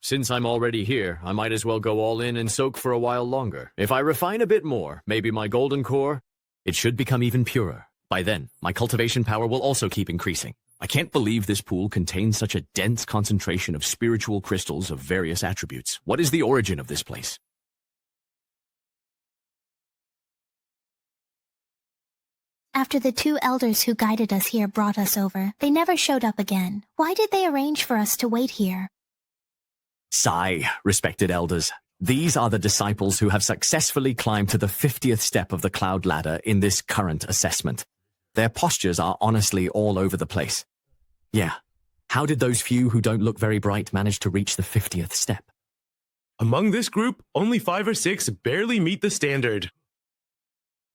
Since I'm already here, I might as well go all in and soak for a while longer. If I refine a bit more, maybe my golden core, it should become even purer. By then, my cultivation power will also keep increasing. I can't believe this pool contains such a dense concentration of spiritual crystals of various attributes. What is the origin of this place? After the two elders who guided us here brought us over, they never showed up again. Why did they arrange for us to wait here? Sigh, respected elders. These are the disciples who have successfully climbed to the 50th step of the cloud ladder in this current assessment. Their postures are honestly all over the place. Yeah, how did those few who don't look very bright manage to reach the 50th step? Among this group, only 5 or 6 barely meet the standard.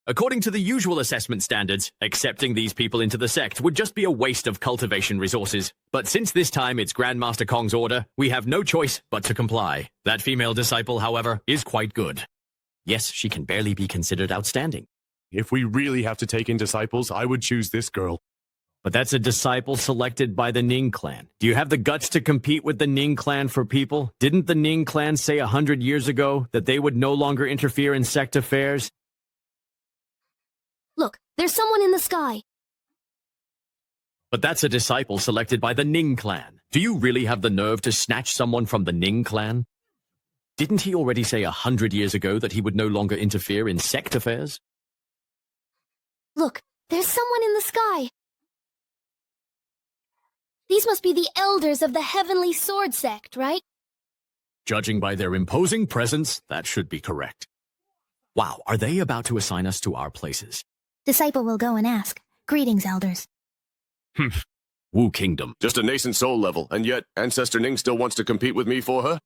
According to the usual assessment standards, accepting these people into the sect would just be a waste of cultivation resources. But since this time it's Grandmaster Kong's order, we have no choice but to comply. That female disciple, however, is quite good. Yes, she can barely be considered outstanding. If we really have to take in disciples, I would choose this girl. But that's a disciple selected by the Ning clan. Do you have the guts to compete with the Ning clan for people? Didn't the Ning clan say 100 years ago that they would no longer interfere in sect affairs? Look, there's someone in the sky. But that's a disciple selected by the Ning clan. Do you really have the nerve to snatch someone from the Ning clan? Didn't he already say 100 years ago that he would no longer interfere in sect affairs? Look, there's someone in the sky. These must be the elders of the Heavenly Sword Sect, right? Judging by their imposing presence, that should be correct. Wow, are they about to assign us to our places? Disciple will go and ask. Greetings, elders. Wu Kingdom. Just a nascent soul level, and yet Ancestor Ning still wants to compete with me for her?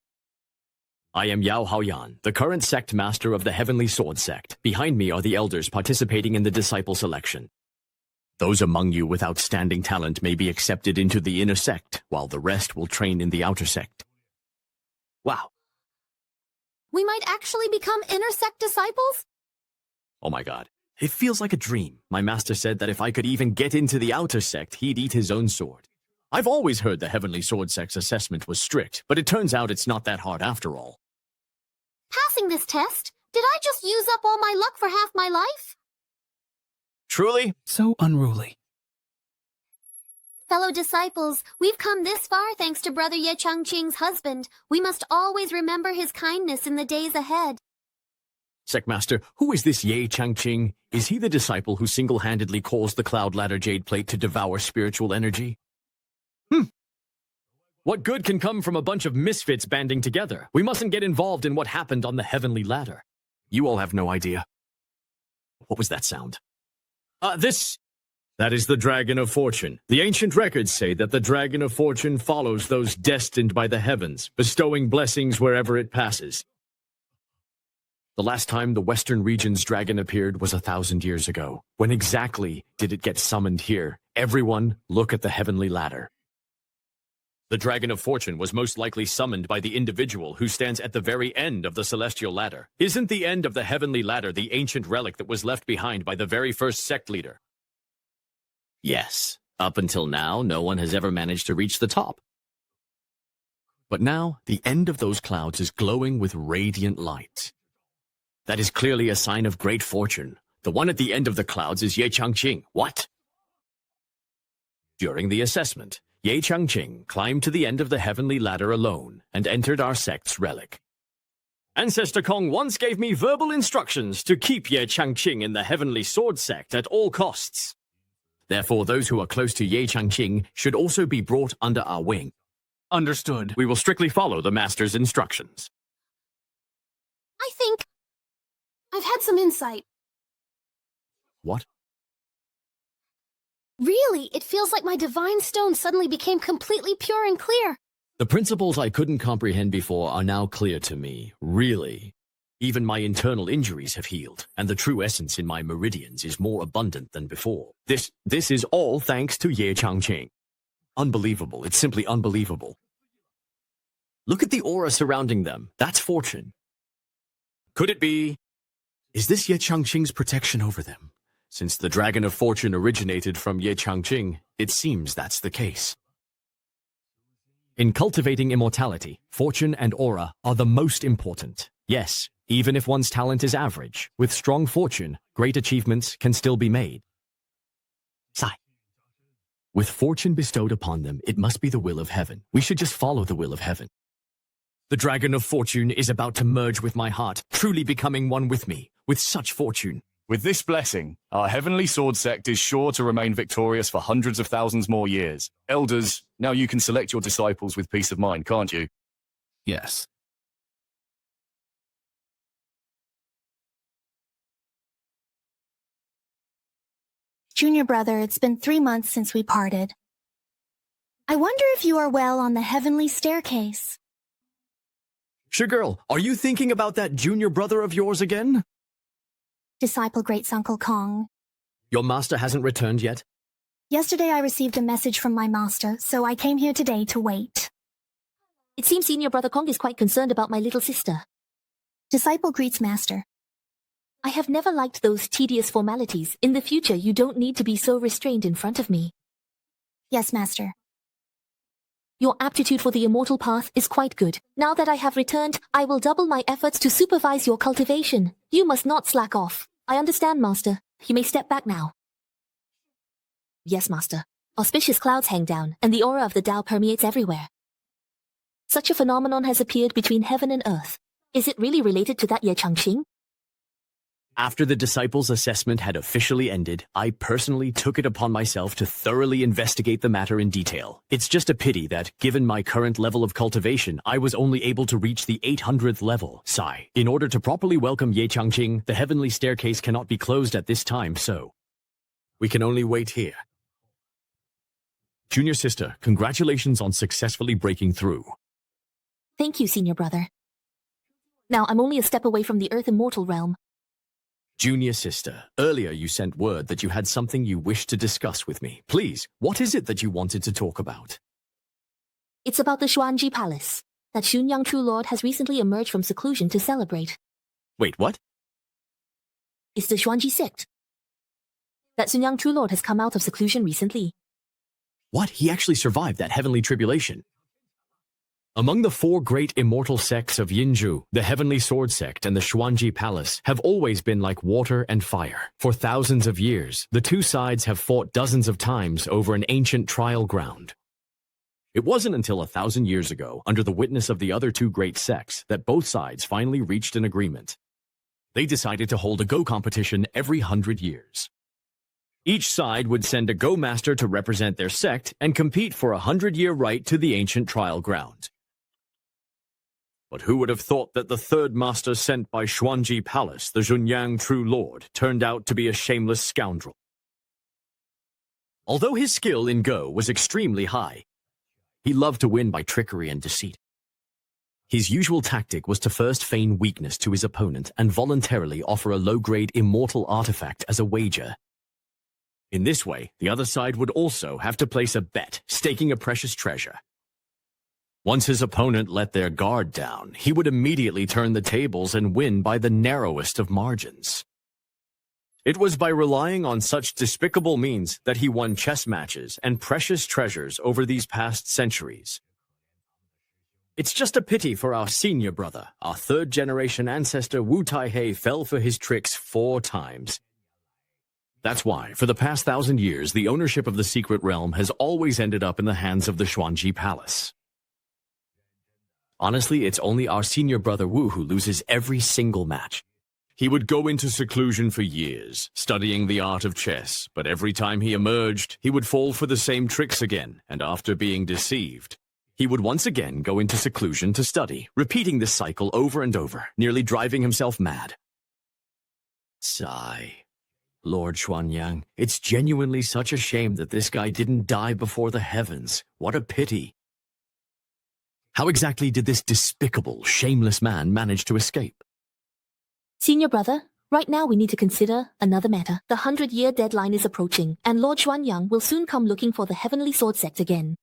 I am Yao Haoyan, the current sect master of the Heavenly Sword Sect. Behind me are the elders participating in the disciple selection. Those among you with outstanding talent may be accepted into the inner sect, while the rest will train in the outer sect. Wow. We might actually become inner sect disciples? Oh my god. It feels like a dream. My master said that if I could even get into the outer sect, he'd eat his own sword. I've always heard the Heavenly Sword Sect's assessment was strict, but it turns out it's not that hard after all. Passing this test? Did I just use up all my luck for half my life? Truly? So unruly. Fellow disciples, we've come this far thanks to Brother Ye Changqing's husband. We must always remember his kindness in the days ahead. Sectmaster, who is this Ye Changqing? Is he the disciple who single-handedly caused the Cloud Ladder Jade Plate to devour spiritual energy? What good can come from a bunch of misfits banding together? We mustn't get involved in what happened on the Heavenly Ladder. You all have no idea. What was that sound? That is the Dragon of Fortune. The ancient records say that the Dragon of Fortune follows those destined by the heavens, bestowing blessings wherever it passes. The last time the Western region's dragon appeared was 1,000 years ago. When exactly did it get summoned here? Everyone, look at the Heavenly Ladder. The Dragon of Fortune was most likely summoned by the individual who stands at the very end of the Celestial Ladder. Isn't the end of the Heavenly Ladder the ancient relic that was left behind by the very first sect leader? Yes. Up until now, no one has ever managed to reach the top. But now, the end of those clouds is glowing with radiant light. That is clearly a sign of great fortune. The one at the end of the clouds is Ye Changqing. What? During the assessment, Ye Changqing climbed to the end of the Heavenly Ladder alone and entered our sect's relic. Ancestor Kong once gave me verbal instructions to keep Ye Changqing in the Heavenly Sword Sect at all costs. Therefore, those who are close to Ye Changqing should also be brought under our wing. Understood. We will strictly follow the Master's instructions. I think I've had some insight. What? Really, it feels like my divine stone suddenly became completely pure and clear. The principles I couldn't comprehend before are now clear to me. Really. Even my internal injuries have healed, and the true essence in my meridians is more abundant than before. This is all thanks to Ye Changqing. Unbelievable. It's simply unbelievable. Look at the aura surrounding them. That's fortune. Could it be? Is this Ye Changqing's protection over them? Since the Dragon of Fortune originated from Ye Changqing, it seems that's the case. In cultivating immortality, fortune and aura are the most important. Yes, even if one's talent is average, with strong fortune, great achievements can still be made. Sigh. With fortune bestowed upon them, it must be the will of heaven. We should just follow the will of heaven. The Dragon of Fortune is about to merge with my heart, truly becoming one with me, with such fortune. With this blessing, our Heavenly Sword sect is sure to remain victorious for hundreds of thousands more years. Elders, now you can select your disciples with peace of mind, can't you? Yes. Junior brother, it's been 3 months since we parted. I wonder if you are well on the heavenly staircase. Girl, are you thinking about that junior brother of yours again? Disciple Great Uncle Kong. Your master hasn't returned yet? Yesterday I received a message from my master, so I came here today to wait. It seems Senior Brother Kong is quite concerned about my little sister. Disciple greets master. I have never liked those tedious formalities. In the future, you don't need to be so restrained in front of me. Yes, master. Your aptitude for the immortal path is quite good. Now that I have returned, I will double my efforts to supervise your cultivation. You must not slack off. I understand, Master. You may step back now. Yes, Master. Auspicious clouds hang down, and the aura of the Tao permeates everywhere. Such a phenomenon has appeared between heaven and earth. Is it really related to that Ye Changqing? After the disciples' assessment had officially ended, I personally took it upon myself to thoroughly investigate the matter in detail. It's just a pity that, given my current level of cultivation, I was only able to reach the 800th level. Sigh. In order to properly welcome Ye Changqing, the heavenly staircase cannot be closed at this time, so we can only wait here. Junior sister, congratulations on successfully breaking through. Thank you, Senior Brother. Now I'm only a step away from the Earth Immortal realm. Junior sister, earlier you sent word that you had something you wished to discuss with me. Please, what is it that you wanted to talk about? It's about the Xuanji Palace, that Xunyang True Lord has recently emerged from seclusion to celebrate. Wait, what? It's the Xuanji sect. That Xunyang True Lord has come out of seclusion recently. What? He actually survived that heavenly tribulation. Among the 4 great immortal sects of Yinzhu, the Heavenly Sword Sect and the Xuanji Palace have always been like water and fire. For thousands of years, the two sides have fought dozens of times over an ancient trial ground. It wasn't until 1,000 years ago, under the witness of the other 2 great sects, that both sides finally reached an agreement. They decided to hold a Go competition every 100 years. Each side would send a Go master to represent their sect and compete for a 100-year right to the ancient trial ground. But who would have thought that the third master sent by Xuanji Palace, the Xunyang True Lord, turned out to be a shameless scoundrel? Although his skill in Go was extremely high, he loved to win by trickery and deceit. His usual tactic was to first feign weakness to his opponent and voluntarily offer a low-grade immortal artifact as a wager. In this way, the other side would also have to place a bet, staking a precious treasure. Once his opponent let their guard down, he would immediately turn the tables and win by the narrowest of margins. It was by relying on such despicable means that he won chess matches and precious treasures over these past centuries. It's just a pity for our senior brother. Our 3rd-generation ancestor Wu Taihei fell for his tricks 4 times. That's why, for the past 1,000 years, the ownership of the secret realm has always ended up in the hands of the Xuanji Palace. Honestly, it's only our senior brother Wu who loses every single match. He would go into seclusion for years, studying the art of chess, but every time he emerged, he would fall for the same tricks again, and after being deceived, he would once again go into seclusion to study, repeating this cycle over and over, nearly driving himself mad. Sigh. Lord Xuanyang, it's genuinely such a shame that this guy didn't die before the heavens. What a pity. How exactly did this despicable, shameless man manage to escape? Senior Brother, right now we need to consider another matter. The 100-year deadline is approaching, and Lord Xuanyang will soon come looking for the Heavenly Sword Sect again.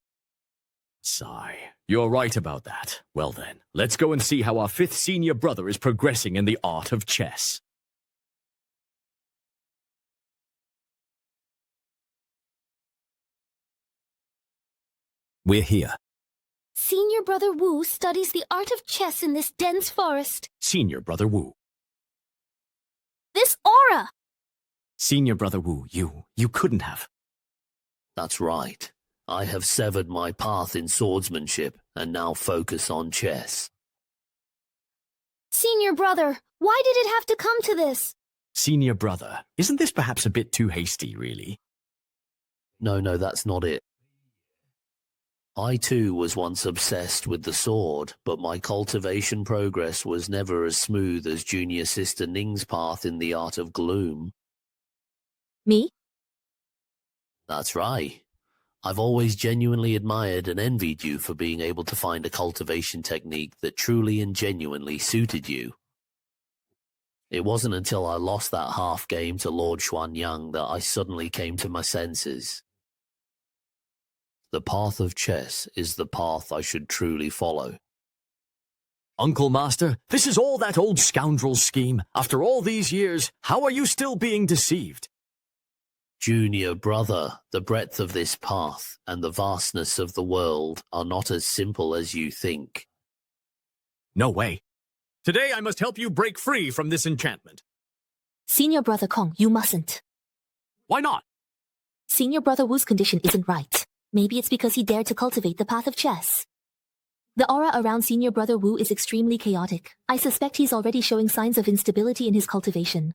Sigh. You're right about that. Well then, let's go and see how our fifth senior brother is progressing in the art of chess. We're here. Senior Brother Wu studies the art of chess in this dense forest. Senior Brother Wu. This aura! Senior Brother Wu, you couldn't have. That's right. I have severed my path in swordsmanship and now focus on chess. Senior Brother, why did it have to come to this? Senior Brother, isn't this perhaps a bit too hasty, really? No, that's not it. I too was once obsessed with the sword, but my cultivation progress was never as smooth as junior sister Ning's path in the art of gloom. Me? That's right. I've always genuinely admired and envied you for being able to find a cultivation technique that truly and genuinely suited you. It wasn't until I lost that half game to Lord Xuanyang that I suddenly came to my senses. The path of chess is the path I should truly follow. Uncle Master, this is all that old scoundrel's scheme. After all these years, how are you still being deceived? Junior brother, the breadth of this path and the vastness of the world are not as simple as you think. No way. Today I must help you break free from this enchantment. Senior Brother Kong, you mustn't. Why not? Senior Brother Wu's condition isn't right. Maybe it's because he dared to cultivate the path of chess. The aura around Senior Brother Wu is extremely chaotic. I suspect he's already showing signs of instability in his cultivation.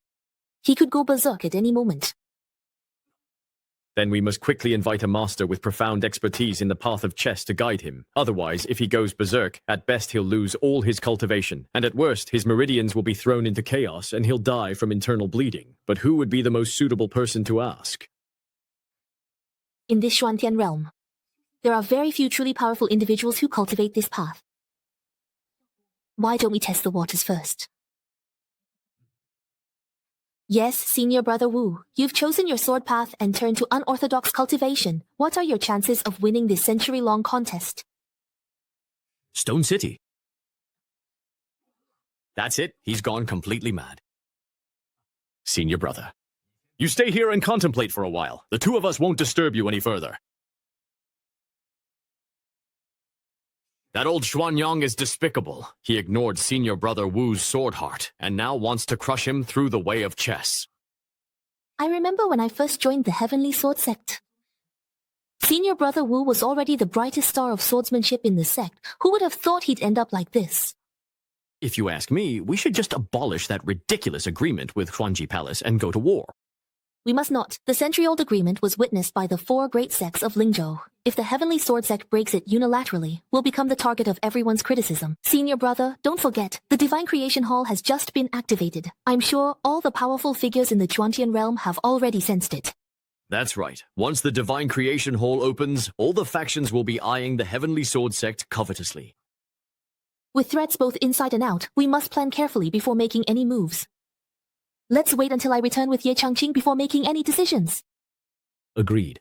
He could go berserk at any moment. Then we must quickly invite a master with profound expertise in the path of chess to guide him. Otherwise, if he goes berserk, at best he'll lose all his cultivation, and at worst, his meridians will be thrown into chaos and he'll die from internal bleeding. But who would be the most suitable person to ask? In this Xuantian realm, there are very few truly powerful individuals who cultivate this path. Why don't we test the waters first? Yes, Senior Brother Wu, you've chosen your sword path and turned to unorthodox cultivation. What are your chances of winning this century-long contest? Stone City. That's it. He's gone completely mad. Senior Brother, you stay here and contemplate for a while. The two of us won't disturb you any further. That old Xuanyang is despicable. He ignored Senior Brother Wu's sword heart, and now wants to crush him through the way of chess. I remember when I first joined the Heavenly Sword Sect. Senior Brother Wu was already the brightest star of swordsmanship in the sect. Who would have thought he'd end up like this? If you ask me, we should just abolish that ridiculous agreement with Huanji Palace and go to war. We must not. The century-old agreement was witnessed by the 4 great sects of Lingzhou. If the Heavenly Sword Sect breaks it unilaterally, we'll become the target of everyone's criticism. Senior Brother, don't forget, the Divine Creation Hall has just been activated. I'm sure all the powerful figures in the Chuantian realm have already sensed it. That's right. Once the Divine Creation Hall opens, all the factions will be eyeing the Heavenly Sword Sect covetously. With threats both inside and out, we must plan carefully before making any moves. Let's wait until I return with Ye Changqing before making any decisions. Agreed.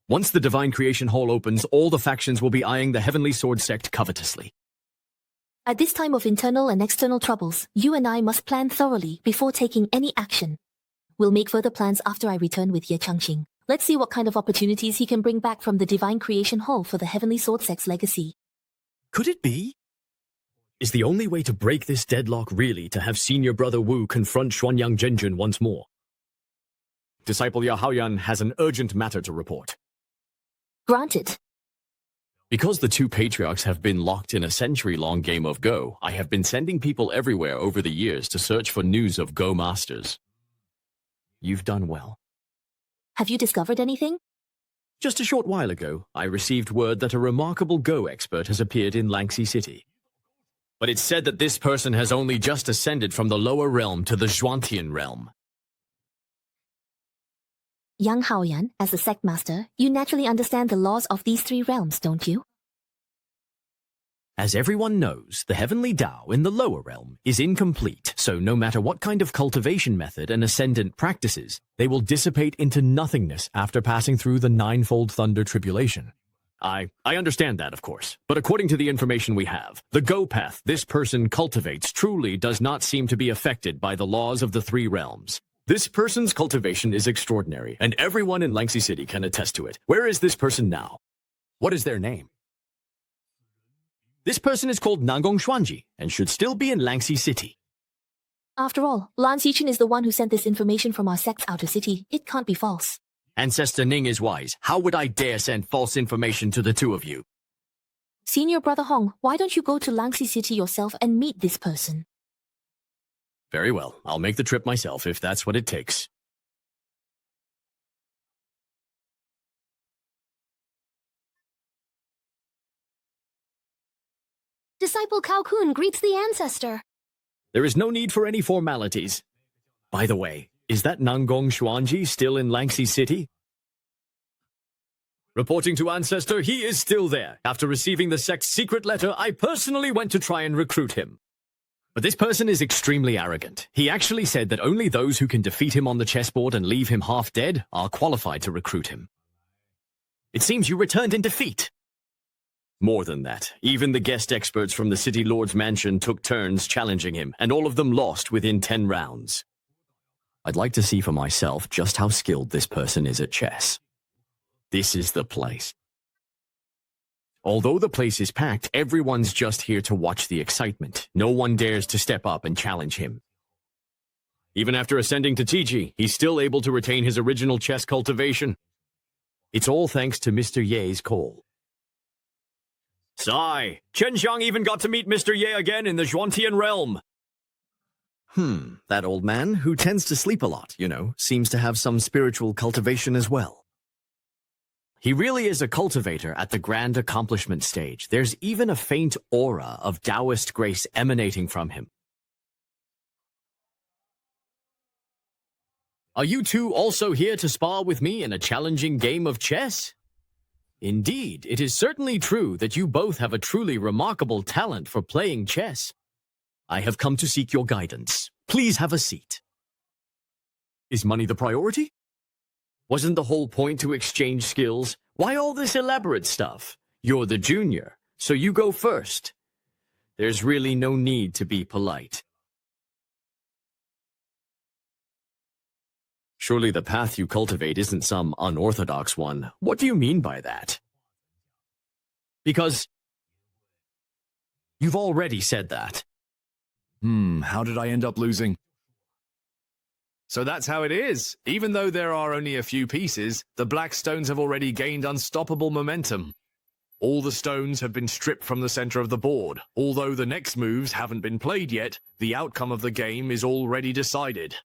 Once the Divine Creation Hall opens, all the factions will be eyeing the Heavenly Sword Sect covetously. At this time of internal and external troubles, you and I must plan thoroughly before taking any action. We'll make further plans after I return with Ye Changqing. Let's see what kind of opportunities he can bring back from the Divine Creation Hall for the Heavenly Sword Sect's legacy. Could it be? Is the only way to break this deadlock really to have Senior Brother Wu confront Xuanyang Zhenjun once more? Disciple Yahaoyan has an urgent matter to report. Granted. Because the two patriarchs have been locked in a century-long game of Go, I have been sending people everywhere over the years to search for news of Go masters. You've done well. Have you discovered anything? Just a short while ago, I received word that a remarkable Go expert has appeared in Langxi City. But it's said that this person has only just ascended from the lower realm to the Zhuantian realm. Yang Haoyan, as the sect master, you naturally understand the laws of these 3 realms, don't you? As everyone knows, the heavenly Tao in the lower realm is incomplete, so no matter what kind of cultivation method an ascendant practices, they will dissipate into nothingness after passing through the ninefold thunder tribulation. I understand that, of course. But according to the information we have, the Go path this person cultivates truly does not seem to be affected by the laws of the three realms. This person's cultivation is extraordinary, and everyone in Langxi City can attest to it. Where is this person now? What is their name? This person is called Nangong Xuanji, and should still be in Langxi City. After all, Lan Xichen is the one who sent this information from our sect's outer city. It can't be false. Ancestor Ning is wise. How would I dare send false information to the two of you? Senior Brother Hong, why don't you go to Langxi City yourself and meet this person? Very well. I'll make the trip myself if that's what it takes. Disciple Cao Kun greets the ancestor. There is no need for any formalities. By the way, is that Nangong Xuanji still in Langxi City? Reporting to Ancestor, he is still there. After receiving the sect's secret letter, I personally went to try and recruit him. But this person is extremely arrogant. He actually said that only those who can defeat him on the chessboard and leave him half dead are qualified to recruit him. It seems you returned in defeat. More than that, even the guest experts from the City Lord's mansion took turns challenging him, and all of them lost within 10 rounds. I'd like to see for myself just how skilled this person is at chess. This is the place. Although the place is packed, everyone's just here to watch the excitement. No one dares to step up and challenge him. Even after ascending to Tiji, he's still able to retain his original chess cultivation. It's all thanks to Mr. Ye's call. Sigh, Chen Xiang even got to meet Mr. Ye again in the Zhuantian realm. That old man, who tends to sleep a lot, seems to have some spiritual cultivation as well. He really is a cultivator at the grand accomplishment stage. There's even a faint aura of Taoist grace emanating from him. Are you two also here to spar with me in a challenging game of chess? Indeed, it is certainly true that you both have a truly remarkable talent for playing chess. I have come to seek your guidance. Please have a seat. Is money the priority? Wasn't the whole point to exchange skills? Why all this elaborate stuff? You're the junior, so you go first. There's really no need to be polite. Surely the path you cultivate isn't some unorthodox one. What do you mean by that? Because you've already said that. How did I end up losing? So that's how it is. Even though there are only a few pieces, the black stones have already gained unstoppable momentum. All the stones have been stripped from the center of the board. Although the next moves haven't been played yet, the outcome of the game is already decided.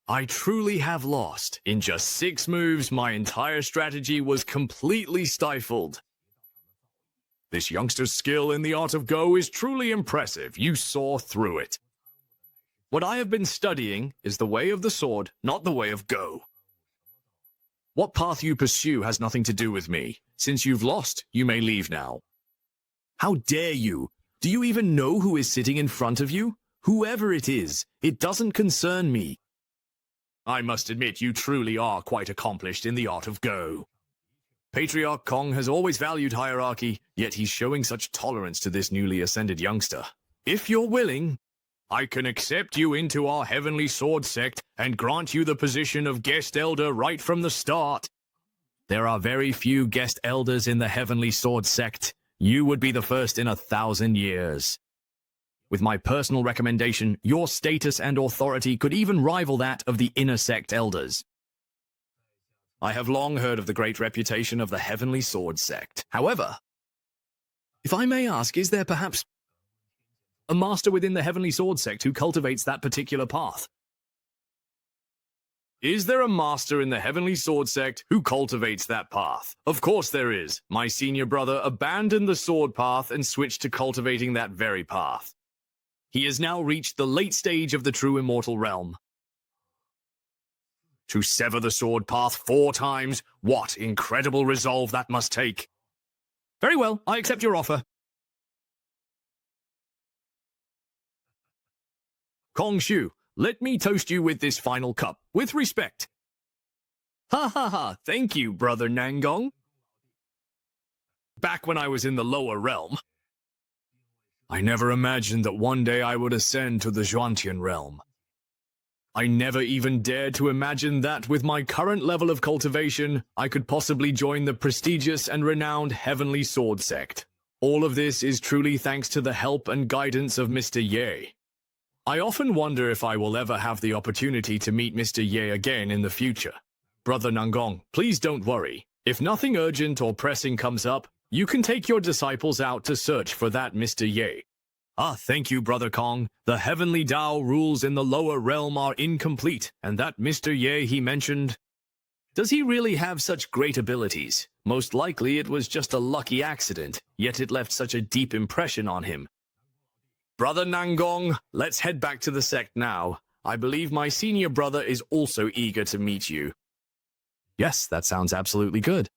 I truly have lost. In just 6 moves, my entire strategy was completely stifled. This youngster's skill in the art of Go is truly impressive. You saw through it. What I have been studying is the way of the sword, not the way of Go. What path you pursue has nothing to do with me. Since you've lost, you may leave now. How dare you? Do you even know who is sitting in front of you? Whoever it is, it doesn't concern me. I must admit you truly are quite accomplished in the art of Go. Patriarch Kong has always valued hierarchy, yet he's showing such tolerance to this newly ascended youngster. If you're willing, I can accept you into our Heavenly Sword sect and grant you the position of guest elder right from the start. There are very few guest elders in the Heavenly Sword sect. You would be the first in 1,000 years. With my personal recommendation, your status and authority could even rival that of the inner sect elders. I have long heard of the great reputation of the Heavenly Sword sect. However, if I may ask, is there perhaps a master within the Heavenly Sword sect who cultivates that particular path? Is there a master in the Heavenly Sword sect who cultivates that path? Of course there is. My senior brother abandoned the sword path and switched to cultivating that very path. He has now reached the late stage of the true immortal realm. To sever the sword path 4 times, what incredible resolve that must take. Very well, I accept your offer. Kong Shu, let me toast you with this final cup, with respect. Ha ha ha, thank you, brother Nangong. back when I was in the lower realm. I never imagined that one day I would ascend to the Zhuantian realm. I never even dared to imagine that with my current level of cultivation, I could possibly join the prestigious and renowned Heavenly Sword Sect. All of this is truly thanks to the help and guidance of Mr. Ye. I often wonder if I will ever have the opportunity to meet Mr. Ye again in the future. Brother Nangong, please don't worry. If nothing urgent or pressing comes up, you can take your disciples out to search for that Mr. Ye. Ah, thank you, Brother Kong. The heavenly Tao rules in the lower realm are incomplete, and that Mr. Ye he mentioned... Does he really have such great abilities? Most likely it was just a lucky accident, yet it left such a deep impression on him. Brother Nangong, let's head back to the sect now. I believe my senior brother is also eager to meet you. Yes, that sounds absolutely good.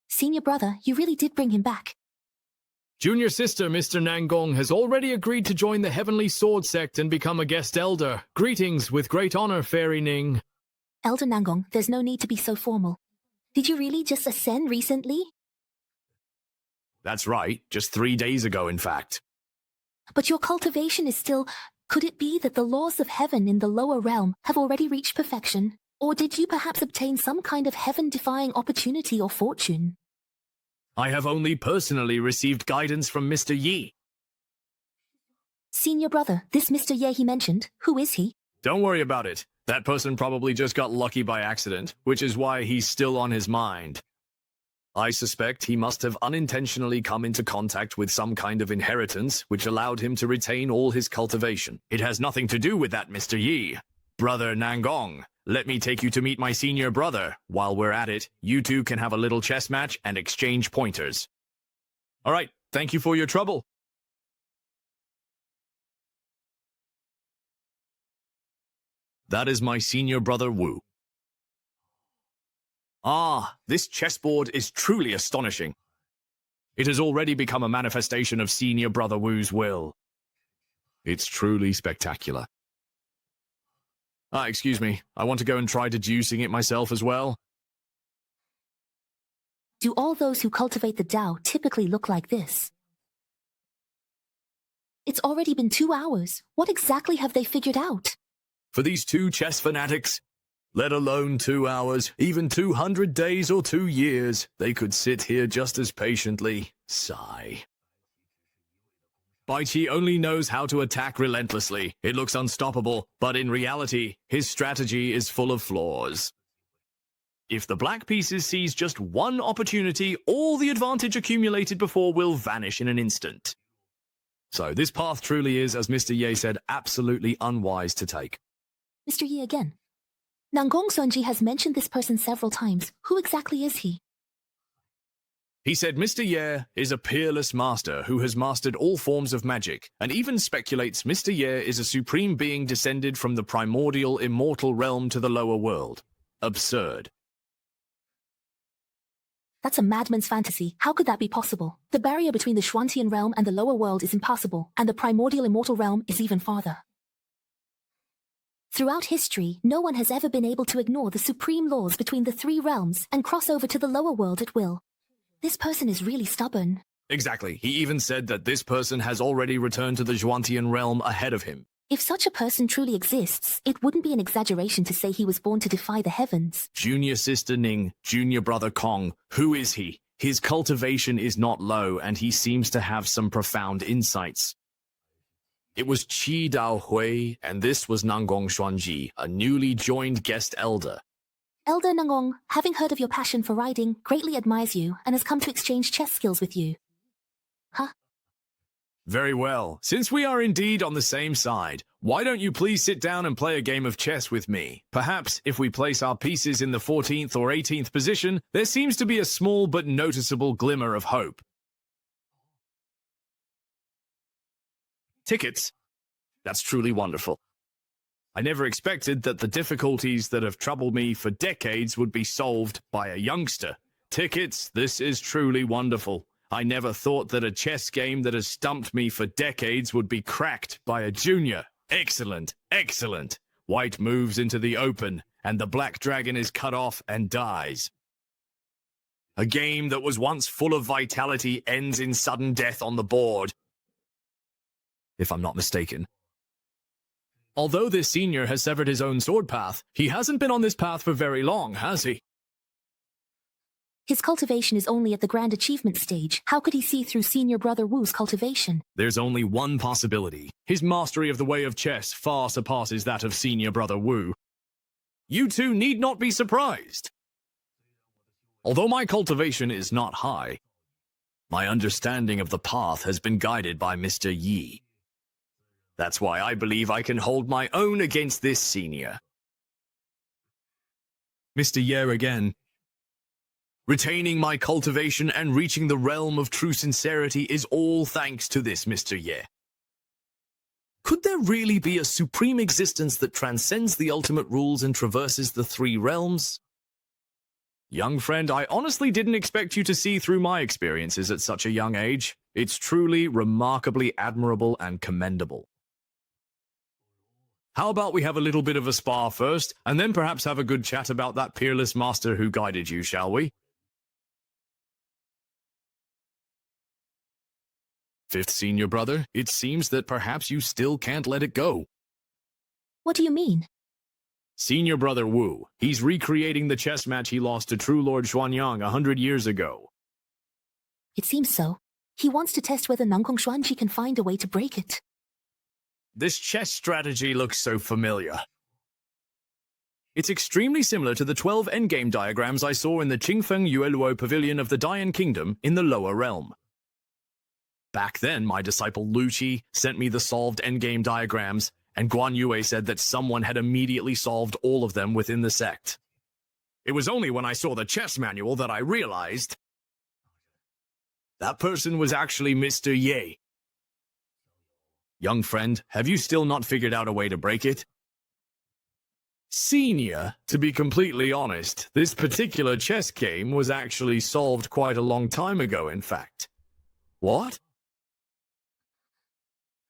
Senior brother, you really did bring him back. Junior sister, Mr. Nangong, has already agreed to join the Heavenly Sword Sect and become a guest elder. Greetings with great honor, Fairy Ning. Elder Nangong, there's no need to be so formal. Did you really just ascend recently? That's right, just 3 days ago, in fact. But your cultivation is still... Could it be that the laws of heaven in the lower realm have already reached perfection? Or did you perhaps obtain some kind of heaven-defying opportunity or fortune? I have only personally received guidance from Mr. Yi. Senior brother, this Mr. Ye he mentioned, who is he? Don't worry about it. That person probably just got lucky by accident, which is why he's still on his mind. I suspect he must have unintentionally come into contact with some kind of inheritance which allowed him to retain all his cultivation. It has nothing to do with that, Mr. Yi. Brother Nangong, let me take you to meet my senior brother. While we're at it, you two can have a little chess match and exchange pointers. All right, thank you for your trouble. That is my senior brother Wu. Ah, this chessboard is truly astonishing. It has already become a manifestation of senior brother Wu's will. It's truly spectacular. Excuse me, I want to go and try deducing it myself as well. Do all those who cultivate the Tao typically look like this? It's already been 2 hours. What exactly have they figured out? For these two chess fanatics, let alone 2 hours, even 200 days or 2 years, they could sit here just as patiently. Sigh. Baichi only knows how to attack relentlessly. It looks unstoppable, but in reality, his strategy is full of flaws. If the black pieces seize just one opportunity, all the advantage accumulated before will vanish in an instant. So this path truly is, as Mr. Ye said, absolutely unwise to take. Mr. Yi again. Nangong Sunji has mentioned this person several times. Who exactly is he? He said Mr. Ye is a peerless master who has mastered all forms of magic, and even speculates Mr. Ye is a supreme being descended from the primordial immortal realm to the lower world. Absurd. That's a madman's fantasy. How could that be possible? The barrier between the Zhuantian realm and the lower world is impassable, and the primordial immortal realm is even farther. Throughout history, no one has ever been able to ignore the supreme laws between the 3 realms and cross over to the lower world at will. This person is really stubborn. Exactly. He even said that this person has already returned to the Zhuantian realm ahead of him. If such a person truly exists, it wouldn't be an exaggeration to say he was born to defy the heavens. Junior sister Ning, junior brother Kong, who is he? His cultivation is not low, and he seems to have some profound insights. It was Qi Dao Hui, and this was Nangong Xuanji, a newly joined guest elder. Elder Nangong, having heard of your passion for riding, greatly admires you and has come to exchange chess skills with you. Huh? Very well. Since we are indeed on the same side, why don't you please sit down and play a game of chess with me? Perhaps, if we place our pieces in the 14th or 18th position, there seems to be a small but noticeable glimmer of hope. Tickets? That's truly wonderful. I never expected that the difficulties that have troubled me for decades would be solved by a youngster. Tickets, this is truly wonderful. I never thought that a chess game that has stumped me for decades would be cracked by a junior. Excellent, excellent. White moves into the open, and the black dragon is cut off and dies. A game that was once full of vitality ends in sudden death on the board, if I'm not mistaken. Although this senior has severed his own sword path, he hasn't been on this path for very long, has he? His cultivation is only at the grand achievement stage. How could he see through senior brother Wu's cultivation? There's only one possibility. His mastery of the way of chess far surpasses that of senior brother Wu. You two need not be surprised. Although my cultivation is not high, my understanding of the path has been guided by Mr. Yi. That's why I believe I can hold my own against this senior. Mr. Ye again. Retaining my cultivation and reaching the realm of true sincerity is all thanks to this Mr. Ye. Could there really be a supreme existence that transcends the ultimate rules and traverses the three realms? Young friend, I honestly didn't expect you to see through my experiences at such a young age. It's truly remarkably admirable and commendable. How about we have a little bit of a spar first, and then perhaps have a good chat about that peerless master who guided you, shall we? Fifth senior brother, it seems that perhaps you still can't let it go. What do you mean? Senior brother Wu, he's recreating the chess match he lost to True Lord Xuanyang 100 years ago. It seems so. He wants to test whether Nangkong Xuanqi can find a way to break it. This chess strategy looks so familiar. It's extremely similar to the 12 endgame diagrams I saw in the Qingfeng Yueluo Pavilion of the Dian Kingdom in the lower realm. Back then, my disciple Lu Qi sent me the solved endgame diagrams, and Guan Yue said that someone had immediately solved all of them within the sect. It was only when I saw the chess manual that I realized that person was actually Mr. Ye. Young friend, have you still not figured out a way to break it? Senior, to be completely honest, this particular chess game was actually solved quite a long time ago, in fact. What?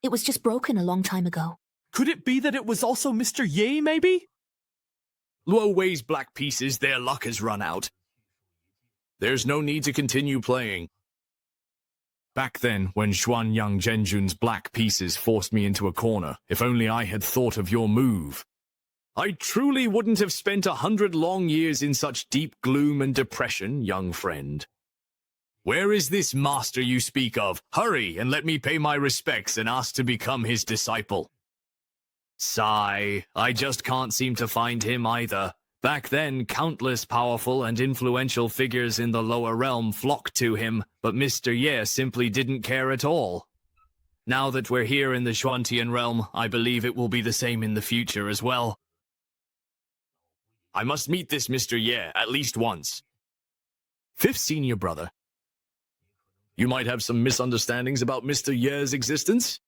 It was just broken a long time ago. Could it be that it was also Mr. Ye, maybe? Luo Wei's black pieces, their luck has run out. There's no need to continue playing. Back then, when Xuanyang Zhenjun's black pieces forced me into a corner, if only I had thought of your move. I truly wouldn't have spent 100 long years in such deep gloom and depression, young friend. Where is this master you speak of? Hurry and let me pay my respects and ask to become his disciple. Sigh, I just can't seem to find him either. Back then, countless powerful and influential figures in the lower realm flocked to him, but Mr. Ye simply didn't care at all. Now that we're here in the Xuantian realm, I believe it will be the same in the future as well. I must meet this Mr. Ye at least once. Fifth senior brother. You might have some misunderstandings about Mr. Ye's existence?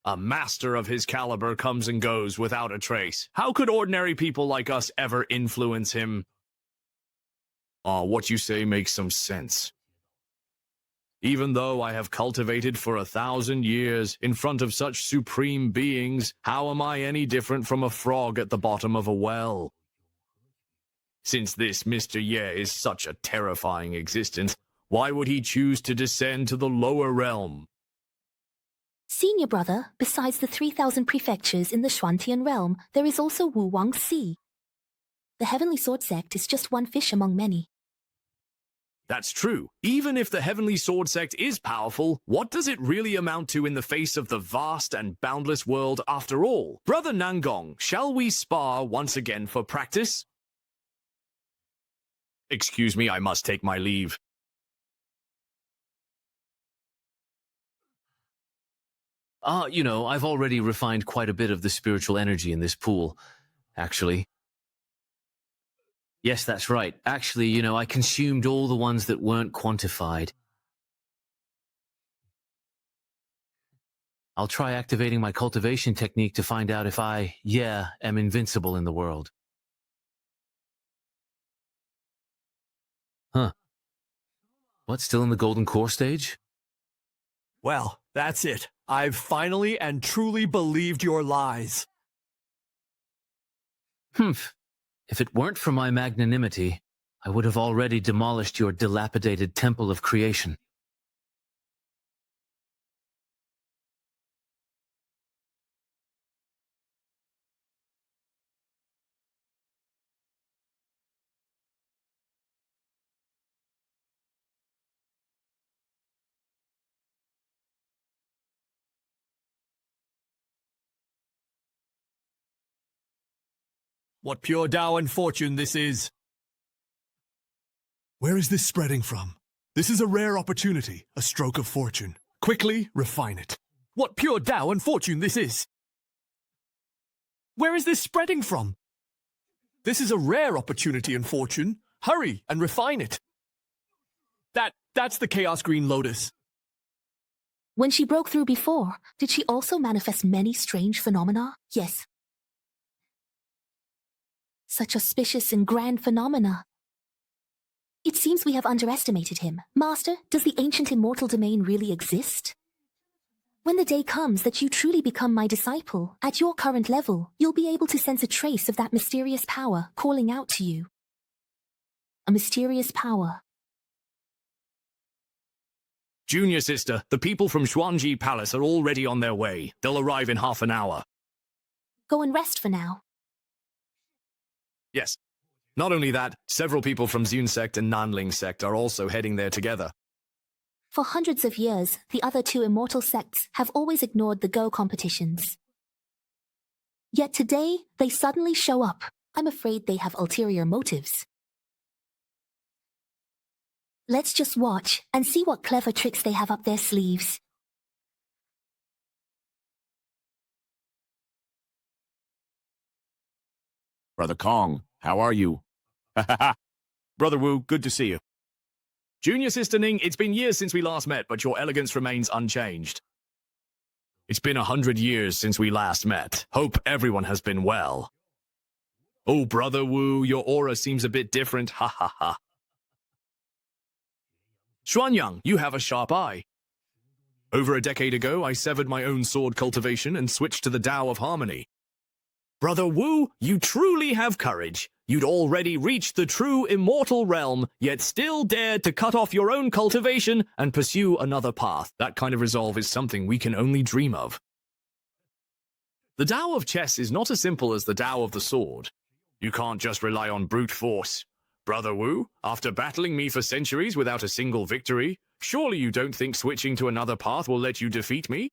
A master of his caliber comes and goes without a trace. How could ordinary people like us ever influence him? What you say makes some sense. Even though I have cultivated for 1,000 years in front of such supreme beings, how am I any different from a frog at the bottom of a well? Since this Mr. Ye is such a terrifying existence, why would he choose to descend to the lower realm? Senior brother, besides the 3,000 prefectures in the Xuantian realm, there is also Wu Wang Sea. The Heavenly Sword Sect is just one fish among many. That's true. Even if the Heavenly Sword Sect is powerful, what does it really amount to in the face of the vast and boundless world after all? Brother Nangong, shall we spar once again for practice? Excuse me, I must take my leave. I've already refined quite a bit of the spiritual energy in this pool, actually. Yes, that's right. Actually, I consumed all the ones that weren't quantified. I'll try activating my cultivation technique to find out if I, am invincible in the world. Huh. What, still in the golden core stage? Well, that's it. I've finally and truly believed your lies. Humph. If it weren't for my magnanimity, I would have already demolished your dilapidated temple of creation. What pure Tao and fortune this is! Where is this spreading from? This is a rare opportunity, a stroke of fortune. Quickly refine it. What pure Tao and fortune this is! Where is this spreading from? This is a rare opportunity and fortune. Hurry and refine it. That's the Chaos Green Lotus. When she broke through before, did she also manifest many strange phenomena? Yes. Such auspicious and grand phenomena. It seems we have underestimated him. Master, does the ancient immortal domain really exist? When the day comes that you truly become my disciple, at your current level, you'll be able to sense a trace of that mysterious power calling out to you. A mysterious power. Junior sister, the people from Xuanji Palace are already on their way. They'll arrive in half an hour. Go and rest for now. Yes. Not only that, several people from Zun Sect and Nanling Sect are also heading there together. For hundreds of years, the other two immortal sects have always ignored the Go competitions. Yet today, they suddenly show up. I'm afraid they have ulterior motives. Let's just watch and see what clever tricks they have up their sleeves. Brother Kong, how are you? Brother Wu, good to see you. Junior sister Ning, it's been years since we last met, but your elegance remains unchanged. It's been 100 years since we last met. Hope everyone has been well. Oh, Brother Wu, your aura seems a bit different, ha ha ha. Xuanyang, you have a sharp eye. Over a decade ago, I severed my own sword cultivation and switched to the Tao of Harmony. Brother Wu, you truly have courage. You'd already reached the true immortal realm, yet still dared to cut off your own cultivation and pursue another path. That kind of resolve is something we can only dream of. The Tao of chess is not as simple as the Tao of the sword. You can't just rely on brute force. Brother Wu, after battling me for centuries without a single victory, surely you don't think switching to another path will let you defeat me?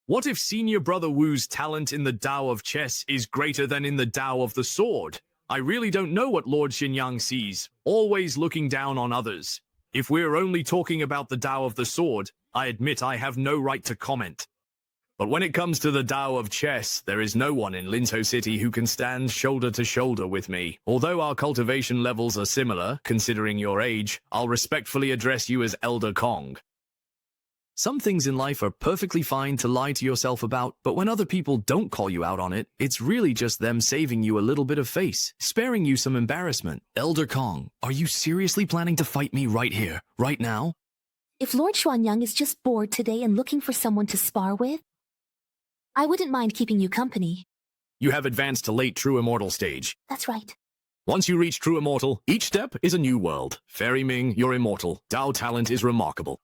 What if Senior Brother Wu's talent in the Tao of chess is greater than in the Tao of the sword? I really don't know what Lord Xinyang sees, always looking down on others. If we're only talking about the Tao of the sword, I admit I have no right to comment. But when it comes to the Tao of chess, there is no one in Linzhou City who can stand shoulder to shoulder with me. Although our cultivation levels are similar, considering your age, I'll respectfully address you as Elder Kong. Some things in life are perfectly fine to lie to yourself about, but when other people don't call you out on it, it's really just them saving you a little bit of face, sparing you some embarrassment. Elder Kong, are you seriously planning to fight me right here, right now? If Lord Xuanyang is just bored today and looking for someone to spar with, I wouldn't mind keeping you company. You have advanced to late True Immortal stage. That's right. Once you reach True Immortal, each step is a new world. Fairy Ming, you're immortal. Tao talent is remarkable.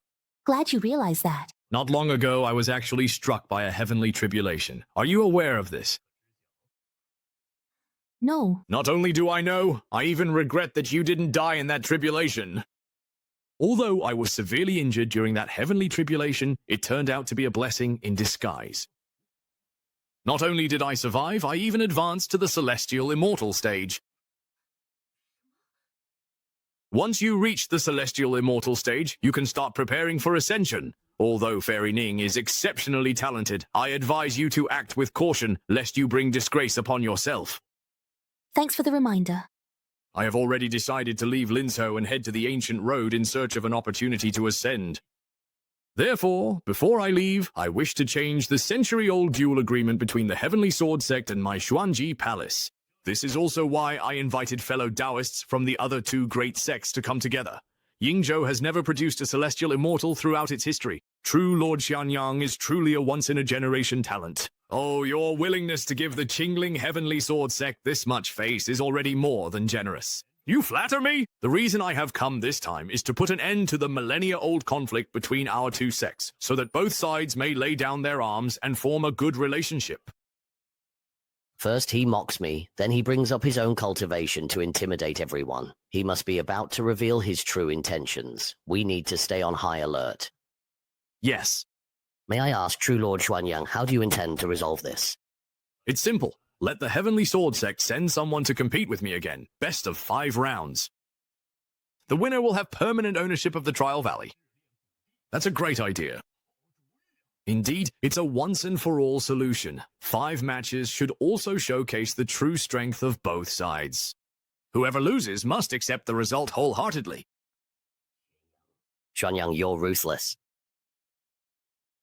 Glad you realize that. Not long ago, I was actually struck by a heavenly tribulation. Are you aware of this? No. Not only do I know, I even regret that you didn't die in that tribulation. Although I was severely injured during that heavenly tribulation, it turned out to be a blessing in disguise. Not only did I survive, I even advanced to the Celestial Immortal stage. Once you reach the Celestial Immortal stage, you can start preparing for Ascension. Although Fairy Ning is exceptionally talented, I advise you to act with caution, lest you bring disgrace upon yourself. Thanks for the reminder. I have already decided to leave Linzhou and head to the Ancient Road in search of an opportunity to ascend. Therefore, before I leave, I wish to change the century-old duel agreement between the Heavenly Sword Sect and my Xuanji Palace. This is also why I invited fellow Taoists from the other two great sects to come together. Yingzhou has never produced a celestial immortal throughout its history. True Lord Xianyang is truly a once-in-a-generation talent. Oh, your willingness to give the Qingling Heavenly Sword Sect this much face is already more than generous. You flatter me? The reason I have come this time is to put an end to the millennia-old conflict between our two sects, so that both sides may lay down their arms and form a good relationship. First he mocks me, then he brings up his own cultivation to intimidate everyone. He must be about to reveal his true intentions. We need to stay on high alert. Yes. May I ask, True Lord Xuanyang, how do you intend to resolve this? It's simple. Let the Heavenly Sword Sect send someone to compete with me again. Best of 5 rounds. The winner will have permanent ownership of the Trial Valley. That's a great idea. Indeed, it's a once-and-for-all solution. 5 matches should also showcase the true strength of both sides. Whoever loses must accept the result wholeheartedly. Xuanyang, you're ruthless.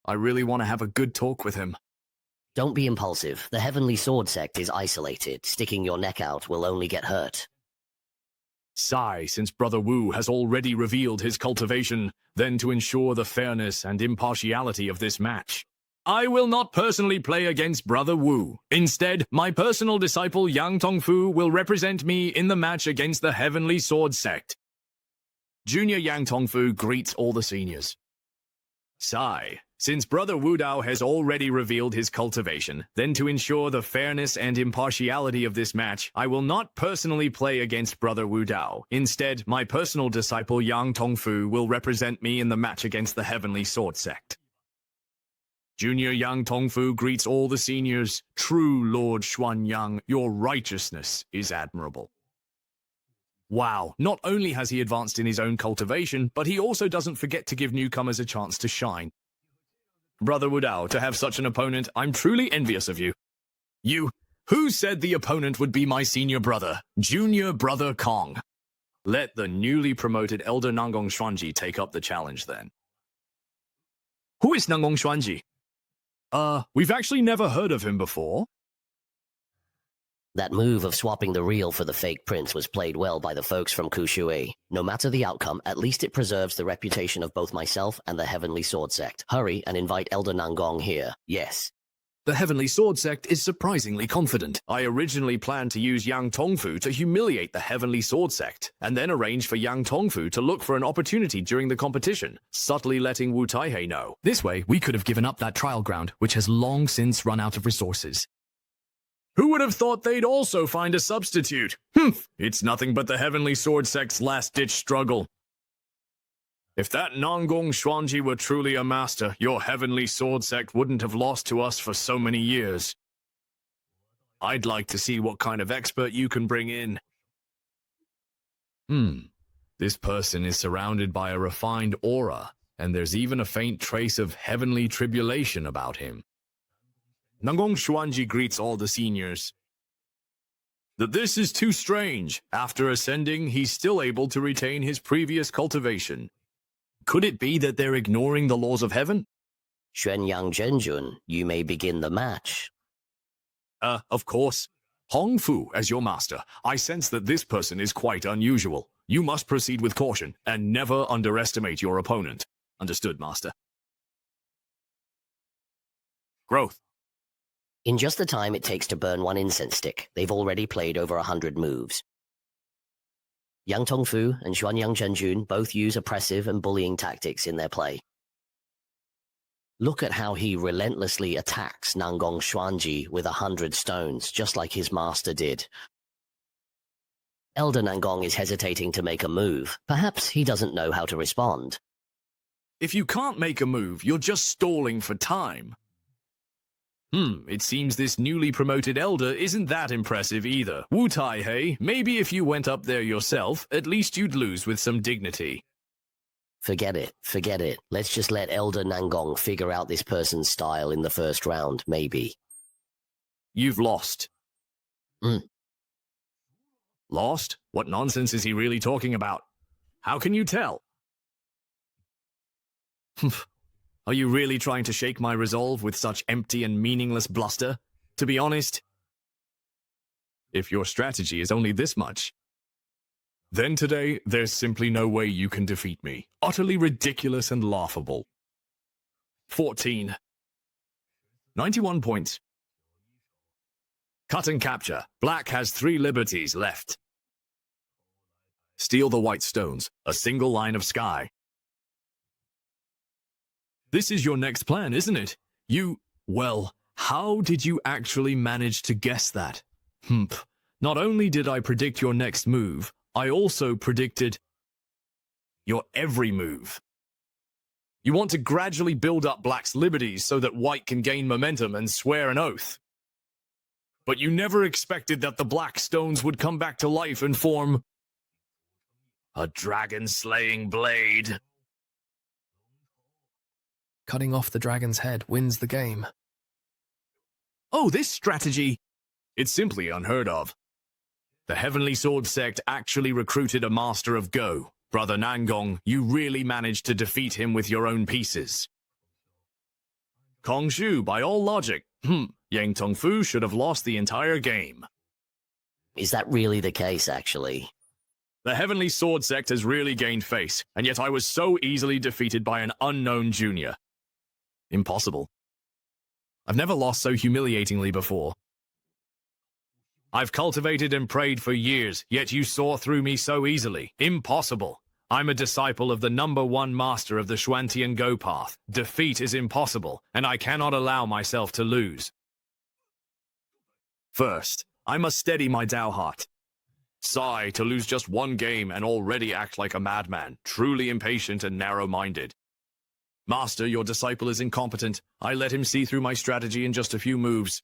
I really want to have a good talk with him. Don't be impulsive. The Heavenly Sword Sect is isolated. Sticking your neck out will only get hurt. Sigh, since Brother Wu has already revealed his cultivation, then to ensure the fairness and impartiality of this match. I will not personally play against Brother Wu. Instead, my personal disciple Yang Tongfu will represent me in the match against the Heavenly Sword Sect. Junior Yang Tongfu greets all the seniors. Sigh. Since Brother Wu Dao has already revealed his cultivation, then to ensure the fairness and impartiality of this match, I will not personally play against Brother Wu Dao. Instead, my personal disciple Yang Tongfu will represent me in the match against the Heavenly Sword Sect. Junior Yang Tongfu greets all the seniors. True Lord Xuanyang, your righteousness is admirable. Wow, not only has he advanced in his own cultivation, but he also doesn't forget to give newcomers a chance to shine. Brother Wu Dao, to have such an opponent, I'm truly envious of you. You, who said the opponent would be my senior brother, Junior Brother Kong? Let the newly promoted Elder Nangong Xuanji take up the challenge then. Who is Nangong Xuanji? We've actually never heard of him before. That move of swapping the real for the fake prince was played well by the folks from Kushui. No matter the outcome, at least it preserves the reputation of both myself and the Heavenly Sword Sect. Hurry and invite Elder Nangong here. Yes. The Heavenly Sword Sect is surprisingly confident. I originally planned to use Yang Tongfu to humiliate the Heavenly Sword Sect, and then arrange for Yang Tongfu to look for an opportunity during the competition, subtly letting Wu Taihei know. This way, we could have given up that trial ground, which has long since run out of resources. Who would have thought they'd also find a substitute? It's nothing but the Heavenly Sword Sect's last-ditch struggle. If that Nangong Xuanji were truly a master, your Heavenly Sword Sect wouldn't have lost to us for so many years. I'd like to see what kind of expert you can bring in. This person is surrounded by a refined aura, and there's even a faint trace of heavenly tribulation about him. Nangong Xuanji greets all the seniors. That this is too strange. After ascending, he's still able to retain his previous cultivation. Could it be that they're ignoring the laws of heaven? Xuanyang Zhenjun, you may begin the match. Of course. Hong Fu, as your master, I sense that this person is quite unusual. You must proceed with caution, and never underestimate your opponent. Understood, master. Growth. In just the time it takes to burn one incense stick, they've already played over 100 moves. Yang Tongfu and Xuanyang Zhenjun both use oppressive and bullying tactics in their play. Look at how he relentlessly attacks Nangong Xuanji with 100 stones, just like his master did. Elder Nangong is hesitating to make a move. Perhaps he doesn't know how to respond. If you can't make a move, you're just stalling for time. It seems this newly promoted elder isn't that impressive either. Wu Taihei, maybe if you went up there yourself, at least you'd lose with some dignity. Forget it. Let's just let Elder Nangong figure out this person's style in the first round, maybe. You've lost. Lost? What nonsense is he really talking about? How can you tell? Are you really trying to shake my resolve with such empty and meaningless bluster? To be honest, if your strategy is only this much, then today there's simply no way you can defeat me. Utterly ridiculous and laughable. 14. 91 points. Cut and capture. Black has 3 liberties left. Steal the white stones. A single line of sky. This is your next plan, isn't it? Well, how did you actually manage to guess that? Not only did I predict your next move, I also predicted your every move. You want to gradually build up Black's liberties so that White can gain momentum and swear an oath. But you never expected that the black stones would come back to life and form a dragon-slaying blade. Cutting off the dragon's head wins the game. Oh, this strategy! It's simply unheard of. The Heavenly Sword sect actually recruited a master of Go. Brother Nangong, you really managed to defeat him with your own pieces. Kongshu, by all logic, Yang Tongfu should have lost the entire game. Is that really the case, actually? The Heavenly Sword sect has really gained face, and yet I was so easily defeated by an unknown junior. Impossible. I've never lost so humiliatingly before. I've cultivated and prayed for years, yet you saw through me so easily. Impossible. I'm a disciple of the #1 master of the Xuantian Go path. Defeat is impossible, and I cannot allow myself to lose. First, I must steady my Dao heart. Sigh, to lose just one game and already act like a madman, truly impatient and narrow-minded. Master, your disciple is incompetent. I let him see through my strategy in just a few moves.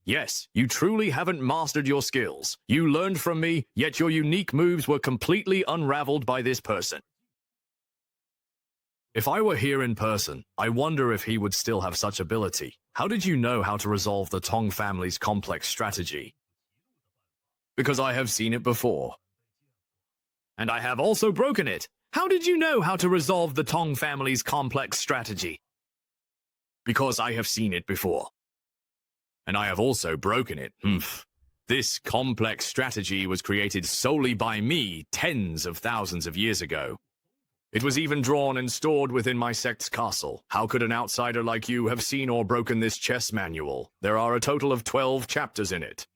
Yes, you truly haven't mastered your skills. You learned from me, yet your unique moves were completely unraveled by this person. If I were here in person, I wonder if he would still have such ability. How did you know how to resolve the Tong family's complex strategy? Because I have seen it before. And I have also broken it. How did you know how to resolve the Tong family's complex strategy? Because I have seen it before. And I have also broken it. This complex strategy was created solely by me tens of thousands of years ago. It was even drawn and stored within my sect's castle. How could an outsider like you have seen or broken this chess manual? There are a total of 12 chapters in it.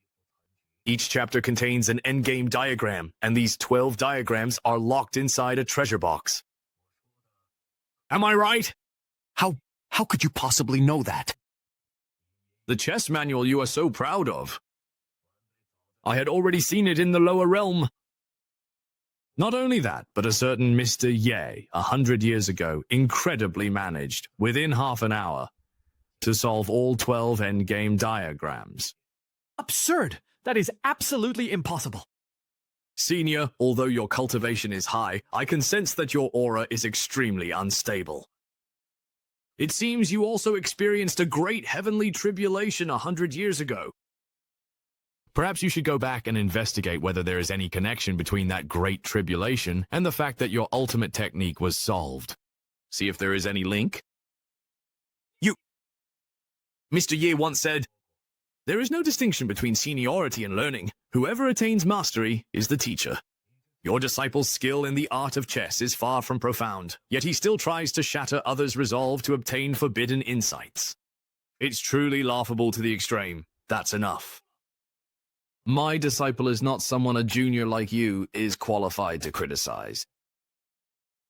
Each chapter contains an endgame diagram, and these 12 diagrams are locked inside a treasure box. Am I right? How could you possibly know that? The chess manual you are so proud of. I had already seen it in the lower realm. Not only that, but a certain Mr. Ye, 100 years ago, incredibly managed, within half an hour, to solve all 12 endgame diagrams. Absurd! That is absolutely impossible. Senior, although your cultivation is high, I can sense that your aura is extremely unstable. It seems you also experienced a great heavenly tribulation 100 years ago. Perhaps you should go back and investigate whether there is any connection between that great tribulation and the fact that your ultimate technique was solved. See if there is any link. Mr. Ye once said, "There is no distinction between seniority and learning. Whoever attains mastery is the teacher." Your disciple's skill in the art of chess is far from profound, yet he still tries to shatter others' resolve to obtain forbidden insights. It's truly laughable to the extreme. That's enough. My disciple is not someone a junior like you is qualified to criticize.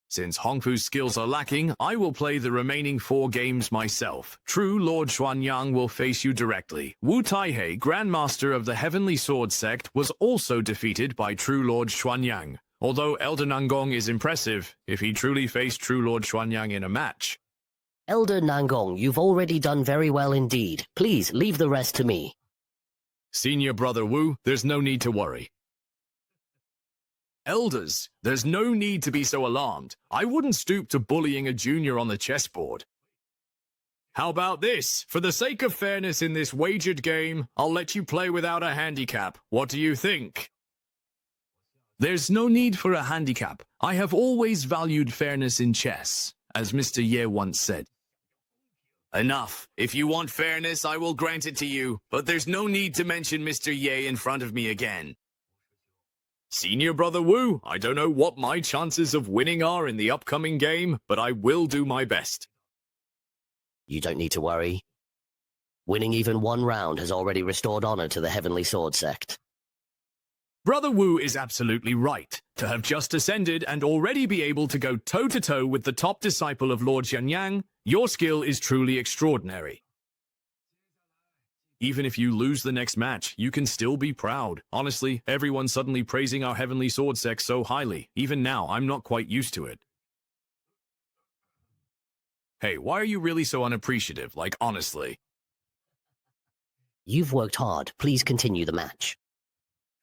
Since Hongfu's skills are lacking, I will play the remaining 4 games myself. True Lord Xuanyang will face you directly. Wu Taihei, Grandmaster of the Heavenly Sword sect, was also defeated by True Lord Xuanyang. Although Elder Nangong is impressive, if he truly faced True Lord Xuanyang in a match. Elder Nangong, you've already done very well indeed. Please, leave the rest to me. Senior Brother Wu, there's no need to worry. Elders, there's no need to be so alarmed. I wouldn't stoop to bullying a junior on the chessboard. How about this? For the sake of fairness in this wagered game, I'll let you play without a handicap. What do you think? There's no need for a handicap. I have always valued fairness in chess, as Mr. Ye once said. Enough. If you want fairness, I will grant it to you, but there's no need to mention Mr. Ye in front of me again. Senior Brother Wu, I don't know what my chances of winning are in the upcoming game, but I will do my best. You don't need to worry. Winning even one round has already restored honor to the Heavenly Sword Sect. Brother Wu is absolutely right. To have just ascended and already be able to go toe-to-toe with the top disciple of Lord Xianyang, your skill is truly extraordinary. Even if you lose the next match, you can still be proud. Honestly, everyone's suddenly praising our Heavenly Sword Sect so highly. Even now, I'm not quite used to it. Hey, why are you really so unappreciative? Like, honestly. You've worked hard. Please continue the match.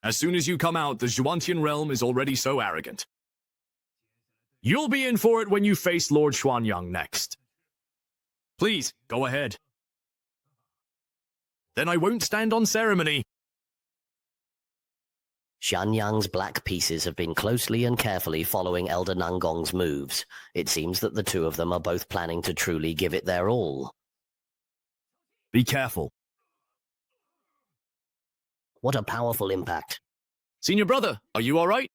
As soon as you come out, the Xuantian realm is already so arrogant. You'll be in for it when you face Lord Xuanyang next. Please, go ahead. Then I won't stand on ceremony. Xianyang's black pieces have been closely and carefully following Elder Nangong's moves. It seems that the two of them are both planning to truly give it their all. Be careful. What a powerful impact. Senior brother, are you all right?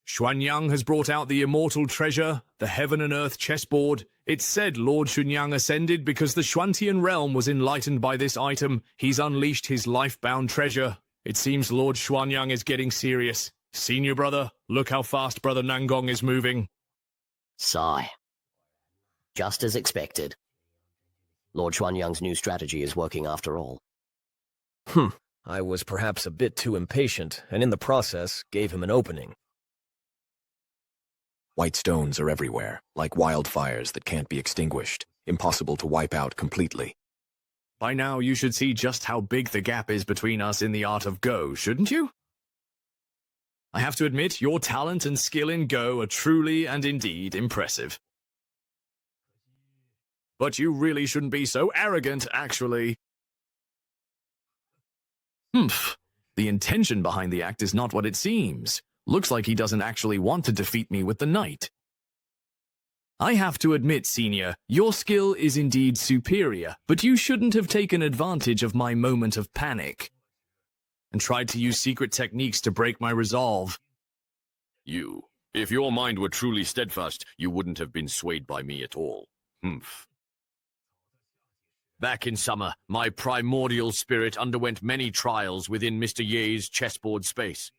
Xuanyang has brought out the immortal treasure, the heaven and earth chessboard. It's said Lord Xuanyang ascended because the Xuantian realm was enlightened by this item. He's unleashed his life-bound treasure. It seems Lord Xuanyang is getting serious. Senior brother, look how fast Brother Nangong is moving. Sigh. Just as expected. Lord Xuanyang's new strategy is working after all. I was perhaps a bit too impatient, and in the process, gave him an opening. White stones are everywhere, like wildfires that can't be extinguished, impossible to wipe out completely. By now, you should see just how big the gap is between us in the art of Go, shouldn't you? I have to admit, your talent and skill in Go are truly and indeed impressive. But you really shouldn't be so arrogant, actually. The intention behind the act is not what it seems. Looks like he doesn't actually want to defeat me with the knight. I have to admit, Senior, your skill is indeed superior, but you shouldn't have taken advantage of my moment of panic and tried to use secret techniques to break my resolve. If your mind were truly steadfast, you wouldn't have been swayed by me at all. Back in summer, my primordial spirit underwent many trials within Mr. Ye's chessboard space.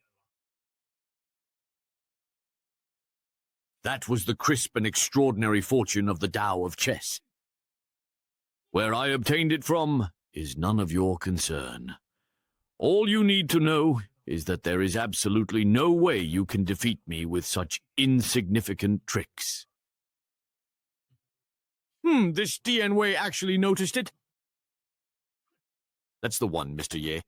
That was the crisp and extraordinary fortune of the Tao of chess. Where I obtained it from is none of your concern. All you need to know is that there is absolutely no way you can defeat me with such insignificant tricks. This Dian Wei actually noticed it? That's the one, Mr. Ye.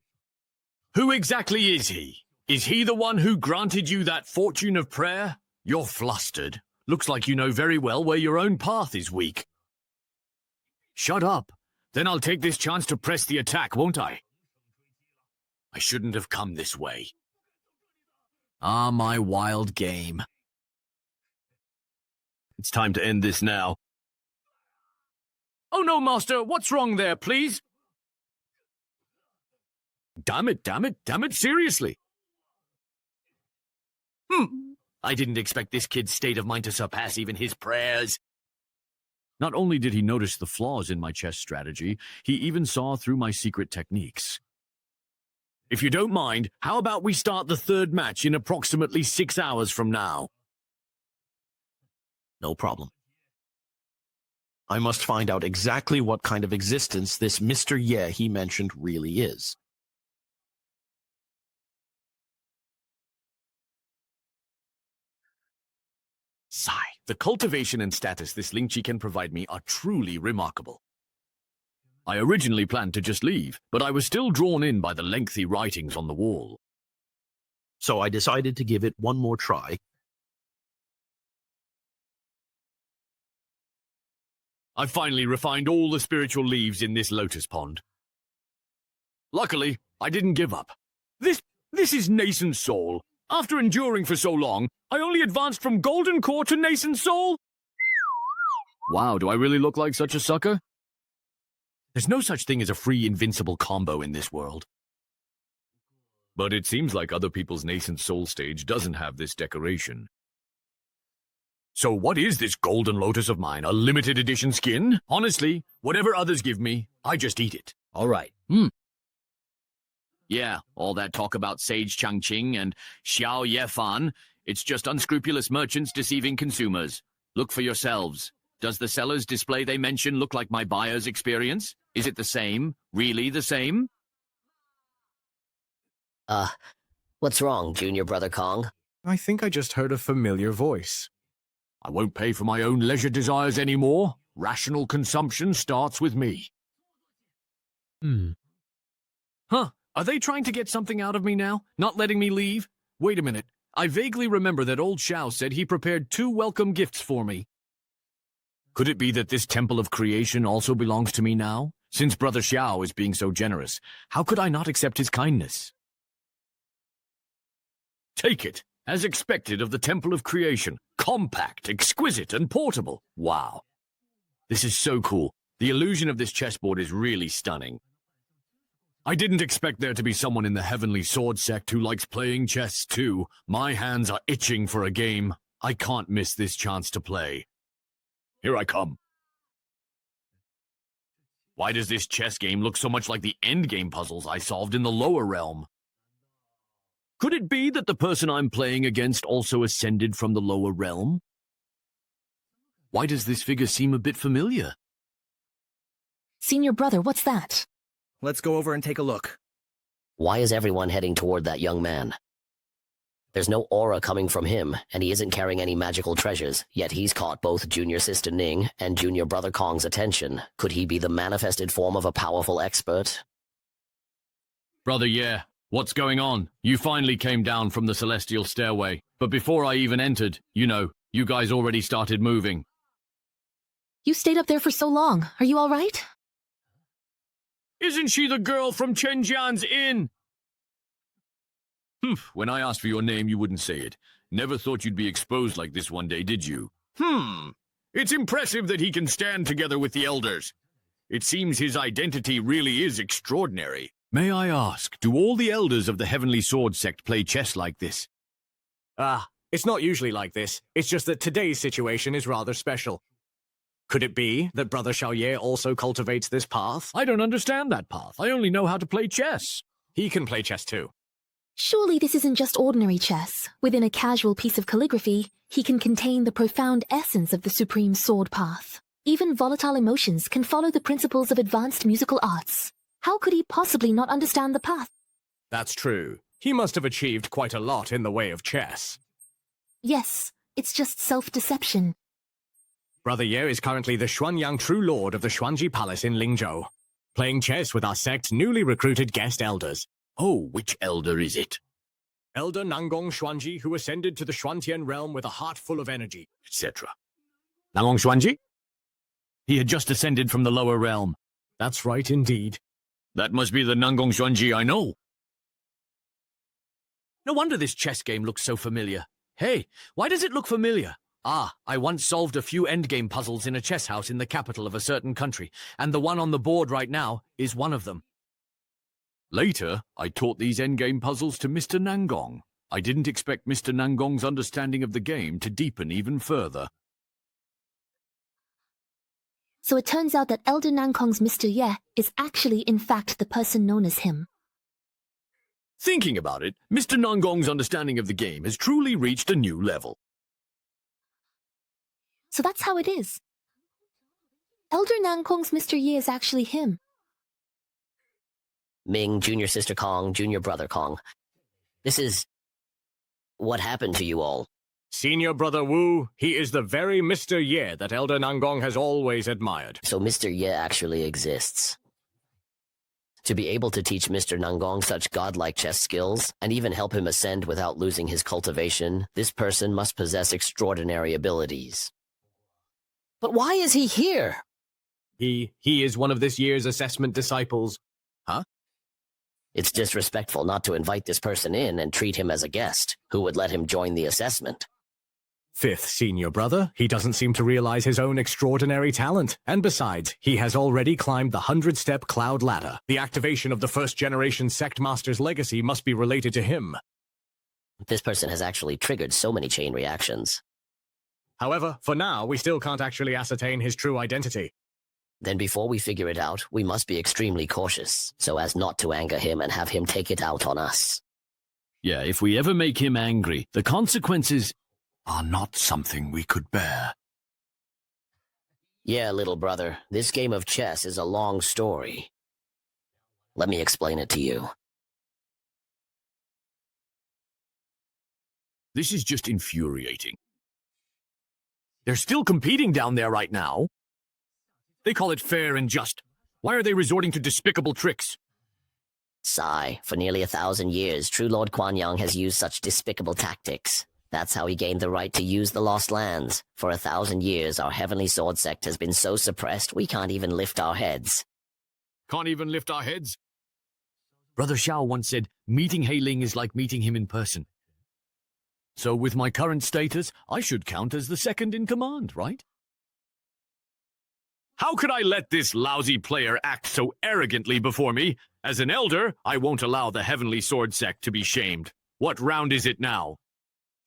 Who exactly is he? Is he the one who granted you that fortune of prayer? You're flustered. Looks like you know very well where your own path is weak. Shut up. Then I'll take this chance to press the attack, won't I? I shouldn't have come this way. Ah, my wild game. It's time to end this now. Oh no, Master, what's wrong there, please? Damn it, seriously. I didn't expect this kid's state of mind to surpass even his prayers. Not only did he notice the flaws in my chess strategy, he even saw through my secret techniques. If you don't mind, how about we start the third match in approximately 6 hours from now? No problem. I must find out exactly what kind of existence this Mr. Ye he mentioned really is. Sigh. The cultivation and status this Lingqi can provide me are truly remarkable. I originally planned to just leave, but I was still drawn in by the lengthy writings on the wall. So I decided to give it one more try. I finally refined all the spiritual leaves in this lotus pond. Luckily, I didn't give up. This is nascent soul. After enduring for so long, I only advanced from golden core to nascent soul? Wow, do I really look like such a sucker? There's no such thing as a free invincible combo in this world. But it seems like other people's nascent soul stage doesn't have this decoration. So what is this golden lotus of mine? A limited edition skin? Honestly, whatever others give me, I just eat it. All right. Yeah, all that talk about Sage Changqing and Xiao Yefan, it's just unscrupulous merchants deceiving consumers. Look for yourselves. Does the seller's display they mention look like my buyer's experience? Is it the same? Really the same? What's wrong, Junior Brother Kong? I think I just heard a familiar voice. I won't pay for my own leisure desires anymore. Rational consumption starts with me. Huh, are they trying to get something out of me now? Not letting me leave? Wait a minute. I vaguely remember that old Xiao said he prepared 2 welcome gifts for me. Could it be that this temple of creation also belongs to me now? Since Brother Xiao is being so generous, how could I not accept his kindness? Take it, as expected of the temple of creation. Compact, exquisite, and portable. Wow. This is so cool. The illusion of this chessboard is really stunning. I didn't expect there to be someone in the Heavenly Sword sect who likes playing chess too. My hands are itching for a game. I can't miss this chance to play. Here I come. Why does this chess game look so much like the endgame puzzles I solved in the lower realm? Could it be that the person I'm playing against also ascended from the lower realm? Why does this figure seem a bit familiar? Senior brother, what's that? Let's go over and take a look. Why is everyone heading toward that young man? There's no aura coming from him, and he isn't carrying any magical treasures, yet he's caught both Junior Sister Ning and Junior Brother Kong's attention. Could he be the manifested form of a powerful expert? Brother, yeah. What's going on? You finally came down from the celestial stairway, but before I even entered, you guys already started moving. You stayed up there for so long. Are you all right? Isn't she the girl from Chen Jian's inn? When I asked for your name, you wouldn't say it. Never thought you'd be exposed like this one day, did you? It's impressive that he can stand together with the elders. It seems his identity really is extraordinary. May I ask, do all the elders of the Heavenly Sword sect play chess like this? It's not usually like this. It's just that today's situation is rather special. Could it be that Brother Xiaoye also cultivates this path? I don't understand that path. I only know how to play chess. He can play chess too. Surely this isn't just ordinary chess. Within a casual piece of calligraphy, he can contain the profound essence of the supreme sword path. Even volatile emotions can follow the principles of advanced musical arts. How could he possibly not understand the path? That's true. He must have achieved quite a lot in the way of chess. Yes, it's just self-deception. Brother Ye is currently the Xuanyang True Lord of the Xuanji Palace in Lingzhou, playing chess with our sect's newly recruited guest elders. Oh, which elder is it? Elder Nangong Xuanji, who ascended to the Xuantian realm with a heart full of energy, etc. Nangong Xuanji? He had just ascended from the lower realm. That's right, indeed. That must be the Nangong Xuanji I know. No wonder this chess game looks so familiar. Hey, why does it look familiar? I once solved a few endgame puzzles in a chess house in the capital of a certain country, and the one on the board right now is one of them. Later, I taught these endgame puzzles to Mr. Nangong. I didn't expect Mr. Nangong's understanding of the game to deepen even further. So it turns out that Elder Nangong's Mr. Ye is actually in fact the person known as him. Thinking about it, Mr. Nangong's understanding of the game has truly reached a new level. So that's how it is. Elder Nangong's Mr. Ye is actually him. Ming, Junior Sister Kong, Junior Brother Kong. This is... what happened to you all? Senior Brother Wu, he is the very Mr. Ye that Elder Nangong has always admired. So Mr. Ye actually exists. To be able to teach Mr. Nangong such godlike chess skills, and even help him ascend without losing his cultivation, this person must possess extraordinary abilities. But why is he here? He is one of this year's assessment disciples. Huh? It's disrespectful not to invite this person in and treat him as a guest. Who would let him join the assessment? Fifth Senior Brother, he doesn't seem to realize his own extraordinary talent. And besides, he has already climbed the 100-step cloud ladder. The activation of the first-generation Sect Master's legacy must be related to him. This person has actually triggered so many chain reactions. However, for now, we still can't actually ascertain his true identity. Then before we figure it out, we must be extremely cautious, so as not to anger him and have him take it out on us. Yeah, if we ever make him angry, the consequences are not something we could bear. Yeah, little brother, this game of chess is a long story. Let me explain it to you. This is just infuriating. They're still competing down there right now. They call it fair and just. Why are they resorting to despicable tricks? Sigh, for nearly 1,000 years, True Lord Kuan Yang has used such despicable tactics. That's how he gained the right to use the Lost Lands. For 1,000 years, our Heavenly Sword sect has been so suppressed we can't even lift our heads. Can't even lift our heads? Brother Xiao once said, meeting Hei Ling is like meeting him in person. So with my current status, I should count as the second in command, right? How could I let this lousy player act so arrogantly before me? As an elder, I won't allow the Heavenly Sword sect to be shamed. What round is it now?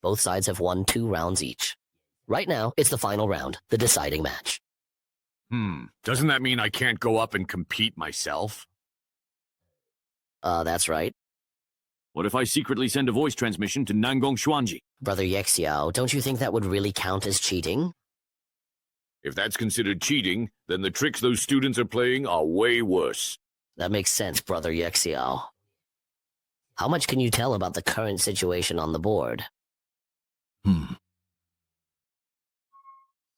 Both sides have won 2 rounds each. Right now, it's the final round, the deciding match. Doesn't that mean I can't go up and compete myself? That's right. What if I secretly send a voice transmission to Nangong Xuanji? Brother Yexiao, don't you think that would really count as cheating? If that's considered cheating, then the tricks those students are playing are way worse. That makes sense, Brother Yexiao. How much can you tell about the current situation on the board?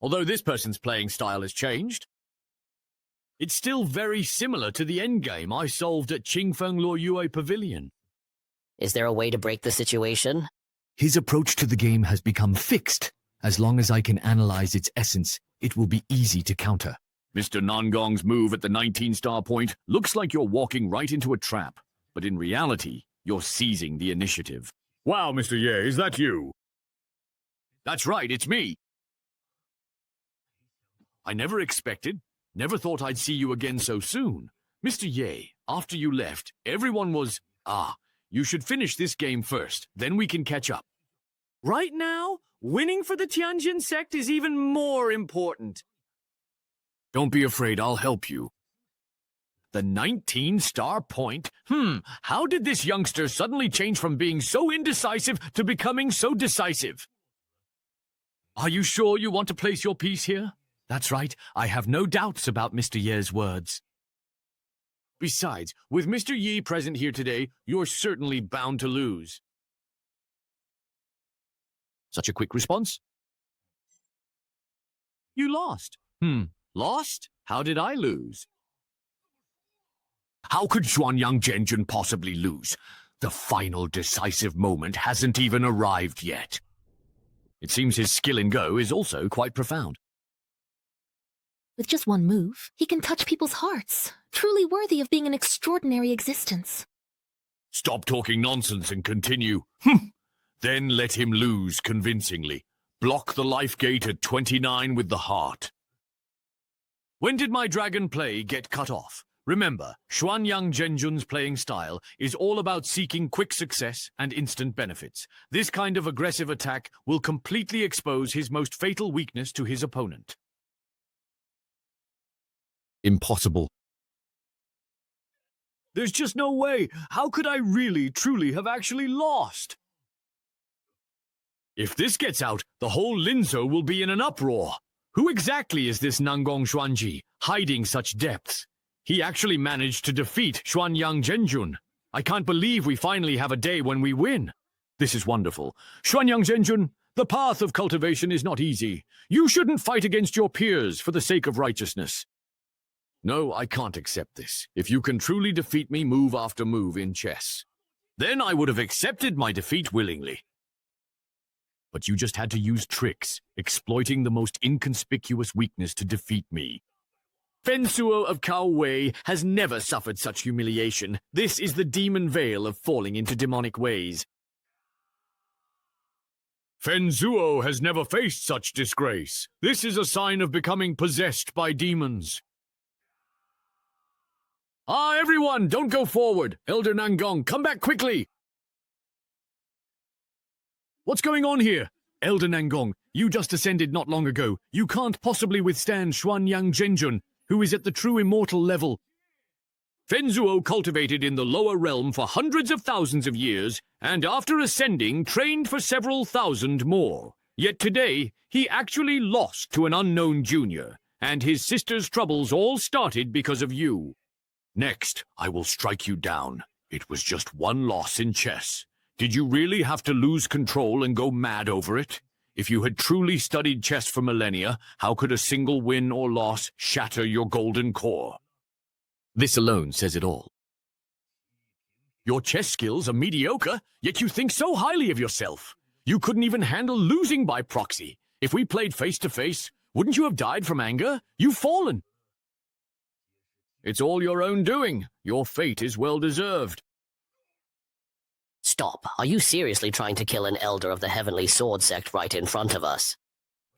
Although this person's playing style has changed, it's still very similar to the endgame I solved at Qingfeng Luoyue Pavilion. Is there a way to break the situation? His approach to the game has become fixed. As long as I can analyze its essence, it will be easy to counter. Mr. Nangong's move at the 19-star point looks like you're walking right into a trap, but in reality, you're seizing the initiative. Wow, Mr. Ye, is that you? That's right, it's me. I never never thought I'd see you again so soon. Mr. Ye, after you left, everyone was, you should finish this game first, then we can catch up. Right now, winning for the Tianjin sect is even more important. Don't be afraid, I'll help you. The 19-star point? How did this youngster suddenly change from being so indecisive to becoming so decisive? Are you sure you want to place your piece here? That's right, I have no doubts about Mr. Ye's words. Besides, with Mr. Yi present here today, you're certainly bound to lose. Such a quick response? You lost. Lost? How did I lose? How could Xuanyang Zhenjun possibly lose? The final decisive moment hasn't even arrived yet. It seems his skill in Go is also quite profound. With just one move, he can touch people's hearts, truly worthy of being an extraordinary existence. Stop talking nonsense and continue. Then let him lose convincingly. Block the life gate at 29 with the heart. When did my dragon play get cut off? Remember, Xuanyang Zhenjun's playing style is all about seeking quick success and instant benefits. This kind of aggressive attack will completely expose his most fatal weakness to his opponent. Impossible. There's just no way. How could I really, truly have actually lost? If this gets out, the whole Linzhou will be in an uproar. Who exactly is this Nangong Xuanji, hiding such depths? He actually managed to defeat Xuanyang Zhenjun. I can't believe we finally have a day when we win. This is wonderful. Xuanyang Zhenjun, the path of cultivation is not easy. You shouldn't fight against your peers for the sake of righteousness. No, I can't accept this. If you can truly defeat me move after move in chess, then I would have accepted my defeat willingly. But you just had to use tricks, exploiting the most inconspicuous weakness to defeat me. Fensuo of Cao Wei has never suffered such humiliation. This is the demon veil of falling into demonic ways. Fenzuo has never faced such disgrace. This is a sign of becoming possessed by demons. Everyone, don't go forward. Elder Nangong, come back quickly. What's going on here? Elder Nangong, You just ascended not long ago. You can't possibly withstand Xuanyang Zhenjun, who is at the true immortal level. Fenzuo cultivated in the lower realm for hundreds of thousands of years, and after ascending, trained for several thousand more. Yet today, he actually lost to an unknown junior, and his sister's troubles all started because of you. Next, I will strike you down. It was just one loss in chess. Did you really have to lose control and go mad over it? If you had truly studied chess for millennia, how could a single win or loss shatter your golden core? This alone says it all. Your chess skills are mediocre, yet you think so highly of yourself. You couldn't even handle losing by proxy. If we played face-to-face, wouldn't you have died from anger? You've fallen. It's all your own doing. Your fate is well-deserved. Stop. Are you seriously trying to kill an elder of the Heavenly Sword Sect right in front of us?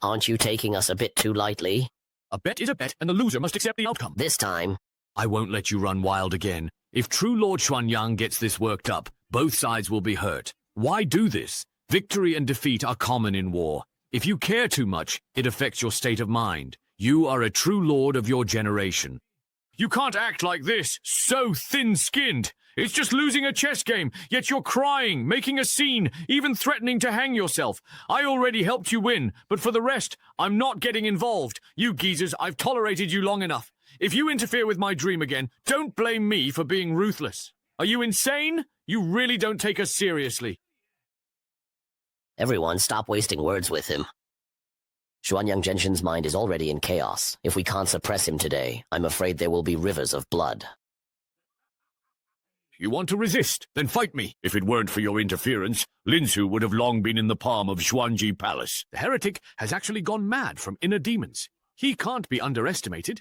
Aren't you taking us a bit too lightly? A bet is a bet, and the loser must accept the outcome. This time, I won't let you run wild again. If true Lord Xuanyang gets this worked up, both sides will be hurt. Why do this? Victory and defeat are common in war. If you care too much, it affects your state of mind. You are a true lord of your generation. You can't act like this, so thin-skinned. It's just losing a chess game, yet you're crying, making a scene, even threatening to hang yourself. I already helped you win, but for the rest, I'm not getting involved. You geezers, I've tolerated you long enough. If you interfere with my dream again, don't blame me for being ruthless. Are you insane? You really don't take us seriously. everyone stop wasting words with him. Xuanyang Zhenjun's mind is already in chaos. If we can't suppress him today, I'm afraid there will be rivers of blood. You want to resist? Then fight me. If it weren't for your interference, Linsu would have long been in the palm of Xuanji Palace. The heretic has actually gone mad from inner demons. He can't be underestimated.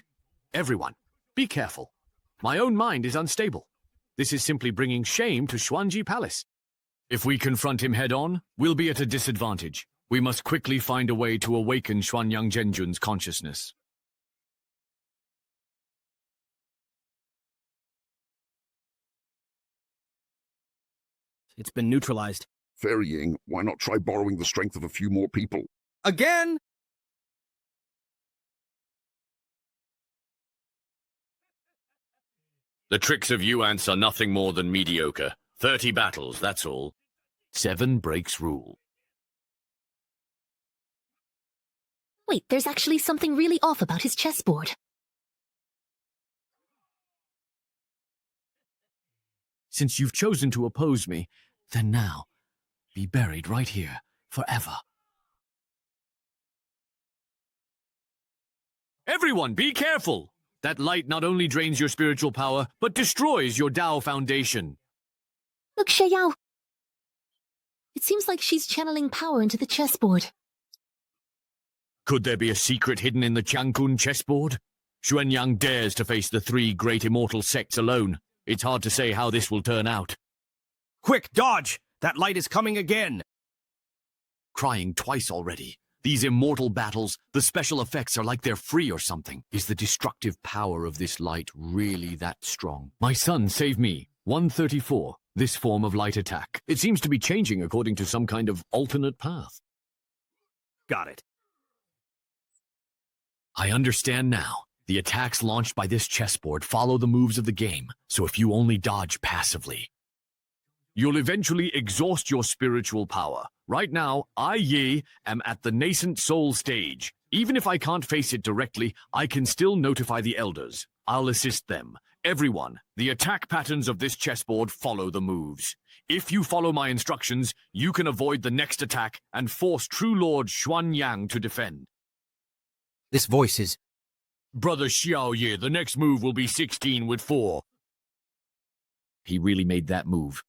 Everyone, be careful. My own mind is unstable. This is simply bringing shame to Xuanji Palace. If we confront him head-on, we'll be at a disadvantage. We must quickly find a way to awaken Xuanyang Zhenjun's consciousness. It's been neutralized. Ferrying, why not try borrowing the strength of a few more people? Again? The tricks of Yuans are nothing more than mediocre. 30 battles, that's all. 7 breaks rule. Wait, there's actually something really off about his chessboard. Since you've chosen to oppose me, then now, be buried right here, forever. Everyone, be careful! That light not only drains your spiritual power, but destroys your Dao foundation. Look, Xiao. It seems like she's channeling power into the chessboard. Could there be a secret hidden in the Changkun chessboard? Xuanyang dares to face the 3 great immortal sects alone. It's hard to say how this will turn out. Quick, dodge! That light is coming again! Crying twice already. These immortal battles, the special effects are like they're free or something. Is the destructive power of this light really that strong? My son, save me. 134. This form of light attack. It seems to be changing according to some kind of alternate path. Got it. I understand now. The attacks launched by this chessboard follow the moves of the game, so if you only dodge passively, you'll eventually exhaust your spiritual power. Right now, I, Yi, am at the nascent soul stage. Even if I can't face it directly, I can still notify the elders. I'll assist them. Everyone, the attack patterns of this chessboard follow the moves. If you follow my instructions, you can avoid the next attack and force True Lord Xuanyang to defend. This voice is... Brother Xiao Ye, the next move will be 16 with 4. He really made that move.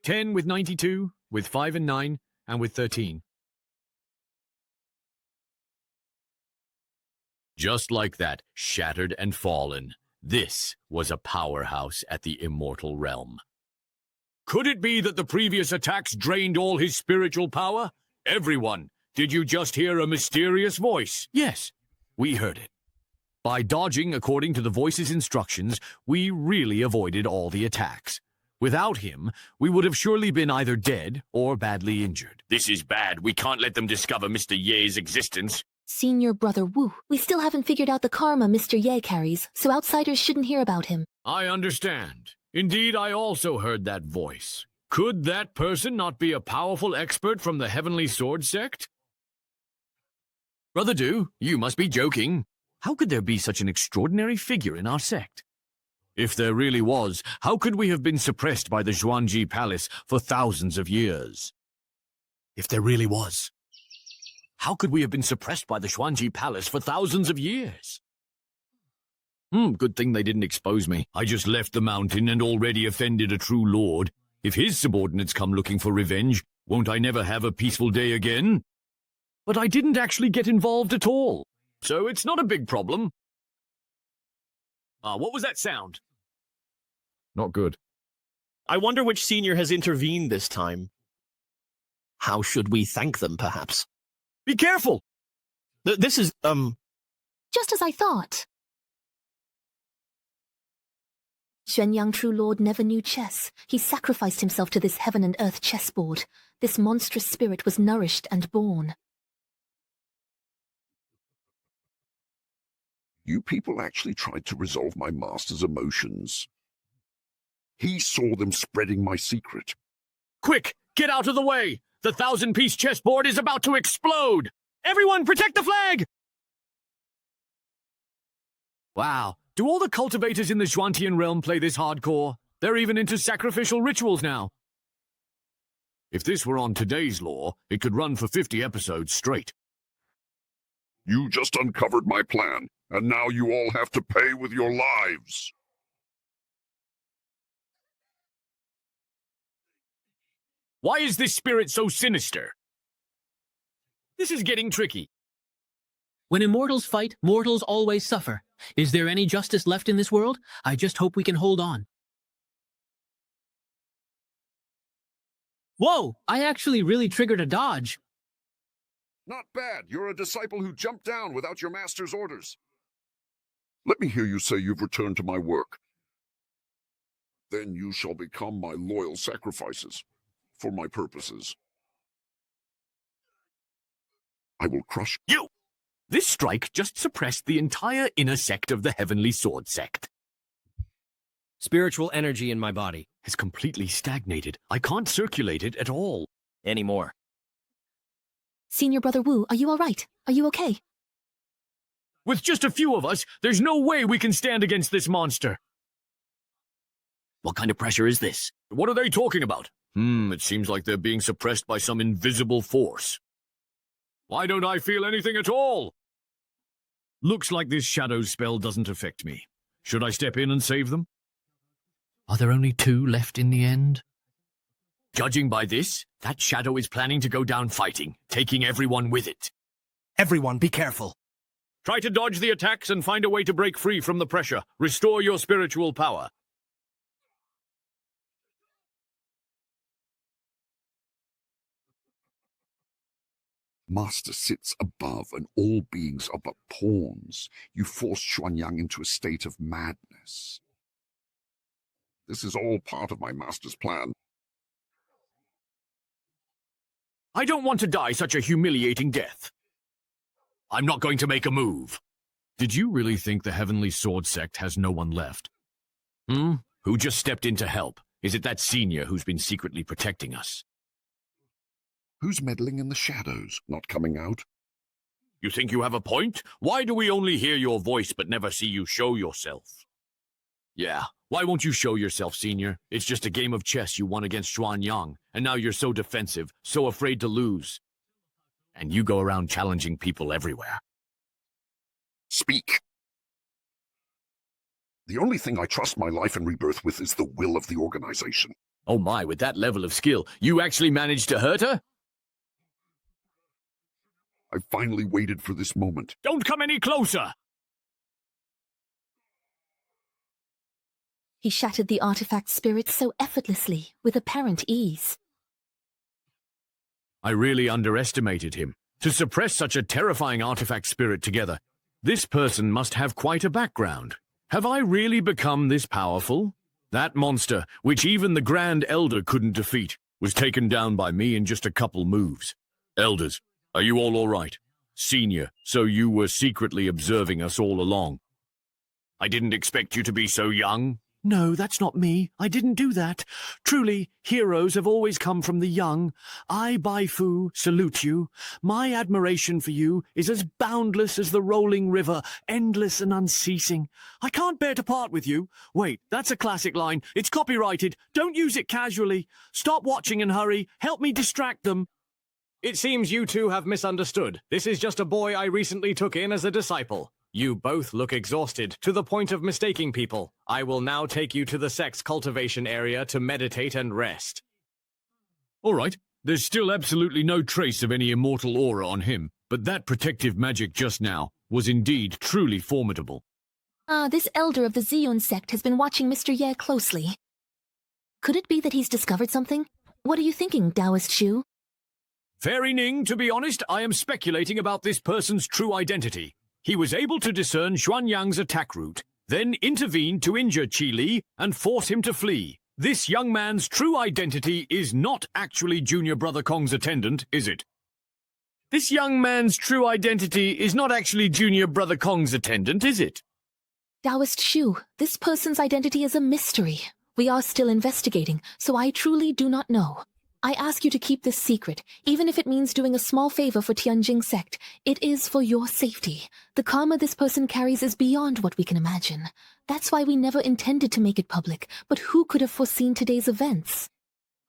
10 with 92, with 5 and 9, and with 13. Just like that, shattered and fallen. This was a powerhouse at the immortal realm. Could it be that the previous attacks drained all his spiritual power? Everyone, did you just hear a mysterious voice? Yes, we heard it. By dodging according to the voice's instructions, we really avoided all the attacks. Without him, we would have surely been either dead or badly injured. This is bad. We can't let them discover Mr. Ye's existence. Senior Brother Wu, we still haven't figured out the karma Mr. Ye carries, so outsiders shouldn't hear about him. I understand. Indeed, I also heard that voice. Could that person not be a powerful expert from the Heavenly Sword sect? Brother Du, you must be joking. How could there be such an extraordinary figure in our sect? If there really was, how could we have been suppressed by the Xuanji Palace for thousands of years? If there really was, how could we have been suppressed by the Xuanji Palace for thousands of years? Good thing they didn't expose me. I just left the mountain and already offended a true lord. If his subordinates come looking for revenge, won't I never have a peaceful day again? But I didn't actually get involved at all, so it's not a big problem. What was that sound? Not good. I wonder which senior has intervened this time. How should we thank them, perhaps? Be careful! This is, Just as I thought. Xuanyang True Lord never knew chess. He sacrificed himself to this heaven and earth chessboard. This monstrous spirit was nourished and born. You people actually tried to resolve my master's emotions. He saw them spreading my secret. Quick, get out of the way! The 1,000-piece chessboard is about to explode! Everyone protect the flag! Wow, do all the cultivators in the Xuantian realm play this hardcore? They're even into sacrificial rituals now. If this were on today's law, it could run for 50 episodes straight. You just uncovered my plan, and now you all have to pay with your lives. Why is this spirit so sinister? This is getting tricky. When immortals fight, mortals always suffer. Is there any justice left in this world? I just hope we can hold on. Whoa! I actually really triggered a dodge. Not bad. You're a disciple who jumped down without your master's orders. Let me hear you say you've returned to my work. Then you shall become my loyal sacrifices for my purposes. I will crush you. This strike just suppressed the entire inner sect of the Heavenly Sword sect. Spiritual energy in my body has completely stagnated. I can't circulate it at all anymore. Senior Brother Wu, are you all right? Are you okay? With just a few of us, there's no way we can stand against this monster. What kind of pressure is this? What are they talking about? It seems like they're being suppressed by some invisible force. Why don't I feel anything at all? Looks like this shadow spell doesn't affect me. Should I step in and save them? Are there only 2 left in the end? Judging by this, that shadow is planning to go down fighting, taking everyone with it. Everyone, be careful. Try to dodge the attacks and find a way to break free from the pressure. Restore your spiritual power. Master sits above, and all beings are but pawns. You forced Xuanyang into a state of madness. This is all part of my master's plan. I don't want to die such a humiliating death. I'm not going to make a move. Did you really think the Heavenly Sword sect has no one left? Who just stepped in to help? Is it that senior who's been secretly protecting us? Who's meddling in the shadows, not coming out? You think you have a point? Why do we only hear your voice but never see you show yourself? Yeah, why won't you show yourself, Senior? It's just a game of chess you won against Xuanyang, and now you're so defensive, so afraid to lose. And you go around challenging people everywhere. Speak. The only thing I trust my life and rebirth with is the will of the organization. Oh my, with that level of skill, you actually managed to hurt her? I finally waited for this moment. Don't come any closer! He shattered the artifact spirit so effortlessly, with apparent ease. I really underestimated him. To suppress such a terrifying artifact spirit together, this person must have quite a background. Have I really become this powerful? That monster, which even the Grand Elder couldn't defeat, was taken down by me in just a couple moves. Elders, are you all right? Senior, so you were secretly observing us all along. I didn't expect you to be so young. No, that's not me. I didn't do that. Truly, heroes have always come from the young. I, Bai Fu, salute you. My admiration for you is as boundless as the rolling river, endless and unceasing. I can't bear to part with you. Wait, that's a classic line. It's copyrighted. Don't use it casually. Stop watching and hurry. Help me distract them. It seems you two have misunderstood. This is just a boy I recently took in as a disciple. You both look exhausted, to the point of mistaking people. I will now take you to the sect's cultivation area to meditate and rest. All right, there's still absolutely no trace of any immortal aura on him, but that protective magic just now was indeed truly formidable. This elder of the Ziyun sect has been watching Mr. Ye closely. Could it be that he's discovered something? What are you thinking, Taoist Shu? Fairy Ning, to be honest, I am speculating about this person's true identity. He was able to discern Xuanyang's attack route, then intervene to injure Qi Li and force him to flee. This young man's true identity is not actually Junior Brother Kong's attendant, is it? This young man's true identity is not actually Junior Brother Kong's attendant, is it? Taoist Shu, this person's identity is a mystery. We are still investigating, so I truly do not know. I ask you to keep this secret, even if it means doing a small favor for Tianjing sect. It is for your safety. The karma this person carries is beyond what we can imagine. That's why we never intended to make it public, but who could have foreseen today's events?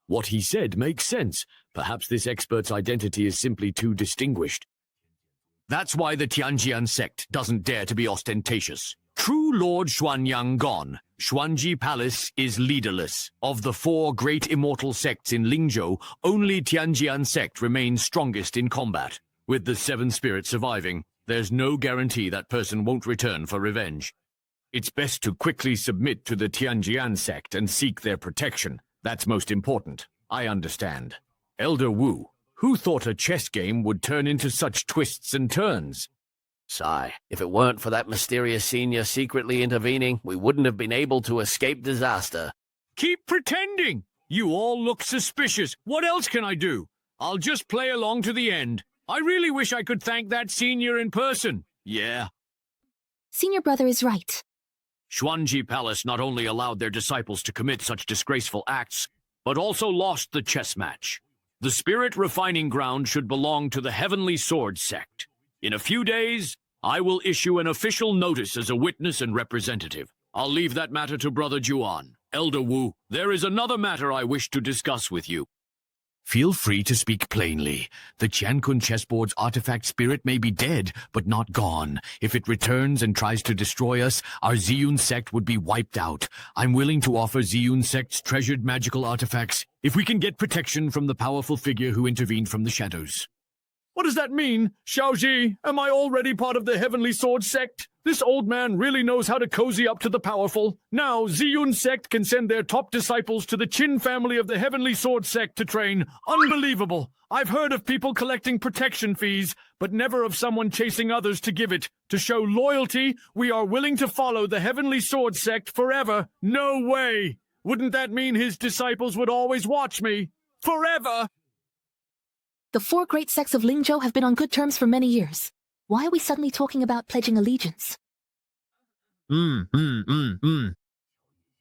What he said makes sense. Perhaps this expert's identity is simply too distinguished. That's why the Tianjian sect doesn't dare to be ostentatious. True Lord Xuanyang gone, Xuanji Palace is leaderless. Of the 4 great immortal sects in Lingzhou, only Tianjian sect remains strongest in combat. With the 7 spirits surviving, there's no guarantee that person won't return for revenge. It's best to quickly submit to the Tianjian sect and seek their protection. That's most important. I understand. Elder Wu, who thought a chess game would turn into such twists and turns? Sigh, if it weren't for that mysterious senior secretly intervening, we wouldn't have been able to escape disaster. Keep pretending! You all look suspicious. What else can I do? I'll just play along to the end. I really wish I could thank that senior in person. Yeah. Senior brother is right. Xuanji Palace not only allowed their disciples to commit such disgraceful acts, but also lost the chess match. The spirit refining ground should belong to the Heavenly Sword sect. In a few days, I will issue an official notice as a witness and representative. I'll leave that matter to Brother Juan. Elder Wu, there is another matter I wish to discuss with you. Feel free to speak plainly. The Qiankun chessboard's artifact spirit may be dead, but not gone. If it returns and tries to destroy us, our Ziyun sect would be wiped out. I'm willing to offer Ziyun sect's treasured magical artifacts if we can get protection from the powerful figure who intervened from the shadows. What does that mean? Xiaoji, am I already part of the Heavenly Sword sect? This old man really knows how to cozy up to the powerful. Now, Ziyun sect can send their top disciples to the Qin family of the Heavenly Sword sect to train. Unbelievable! I've heard of people collecting protection fees, but never of someone chasing others to give it. To show loyalty, we are willing to follow the Heavenly Sword sect forever. No way! Wouldn't that mean his disciples would always watch me? Forever! The 4 great sects of Lingzhou have been on good terms for many years. Why are we suddenly talking about pledging allegiance?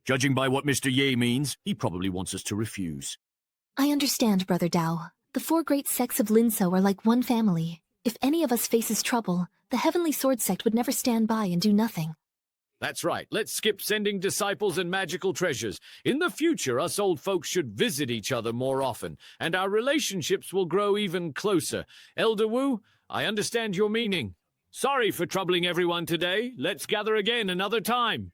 Judging by what Mr. Ye means, he probably wants us to refuse. I understand, Brother Dao. The 4 great sects of Linzhou are like one family. If any of us faces trouble, the Heavenly Sword sect would never stand by and do nothing. That's right. Let's skip sending disciples and magical treasures. In the future, us old folks should visit each other more often, and our relationships will grow even closer. Elder Wu, I understand your meaning. Sorry for troubling everyone today. Let's gather again another time.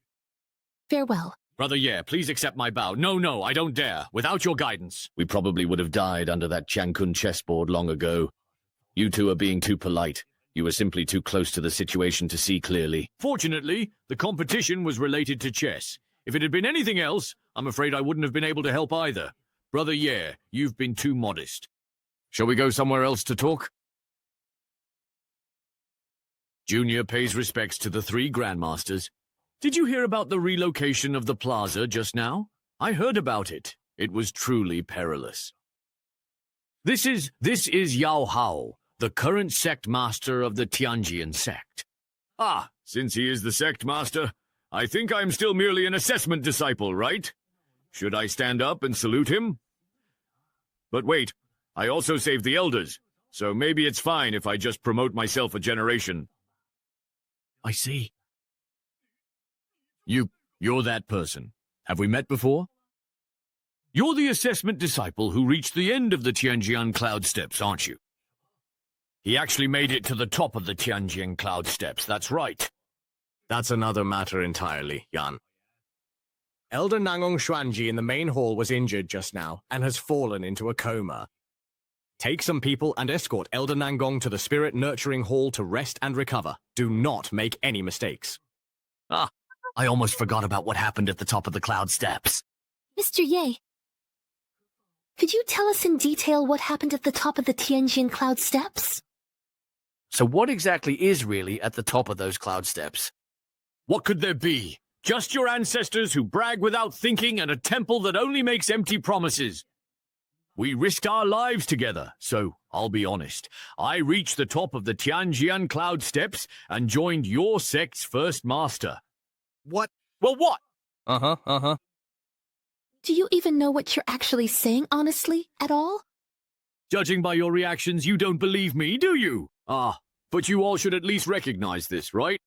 Farewell. Brother Ye, please accept my bow. No, I don't dare. Without your guidance, we probably would have died under that Qiankun chessboard long ago. You two are being too polite. You were simply too close to the situation to see clearly. Fortunately, the competition was related to chess. If it had been anything else, I'm afraid I wouldn't have been able to help either. Brother Ye, you've been too modest. Shall we go somewhere else to talk? Junior pays respects to the 3 grandmasters. Did you hear about the relocation of the plaza just now? I heard about it. It was truly perilous. This is Yao Hao, the current sect master of the Tianjian sect. Ah, since he is the sect master, I think I'm still merely an assessment disciple, right? Should I stand up and salute him? But wait, I also saved the elders, so maybe it's fine if I just promote myself a generation. I see. You're that person. Have we met before? You're the assessment disciple who reached the end of the Tianjian Cloud Steps, aren't you? He actually made it to the top of the Tianjian Cloud Steps, that's right. That's another matter entirely, Yan. Elder Nangong Xuanji in the main hall was injured just now and has fallen into a coma. Take some people and escort Elder Nangong to the Spirit Nurturing Hall to rest and recover. Do not make any mistakes. Ah, I almost forgot about what happened at the top of the Cloud Steps. Mr. Ye, could you tell us in detail what happened at the top of the Tianjin Cloud Steps? So what exactly is really at the top of those Cloud Steps? What could there be? Just your ancestors who brag without thinking and a temple that only makes empty promises. We risked our lives together, so I'll be honest. I reached the top of the Tianjian Cloud Steps and joined your sect's first master. What? Well, what? Do you even know what you're actually saying, honestly, at all? Judging by your reactions, you don't believe me, do you? Ah, but you all should at least recognize this, right?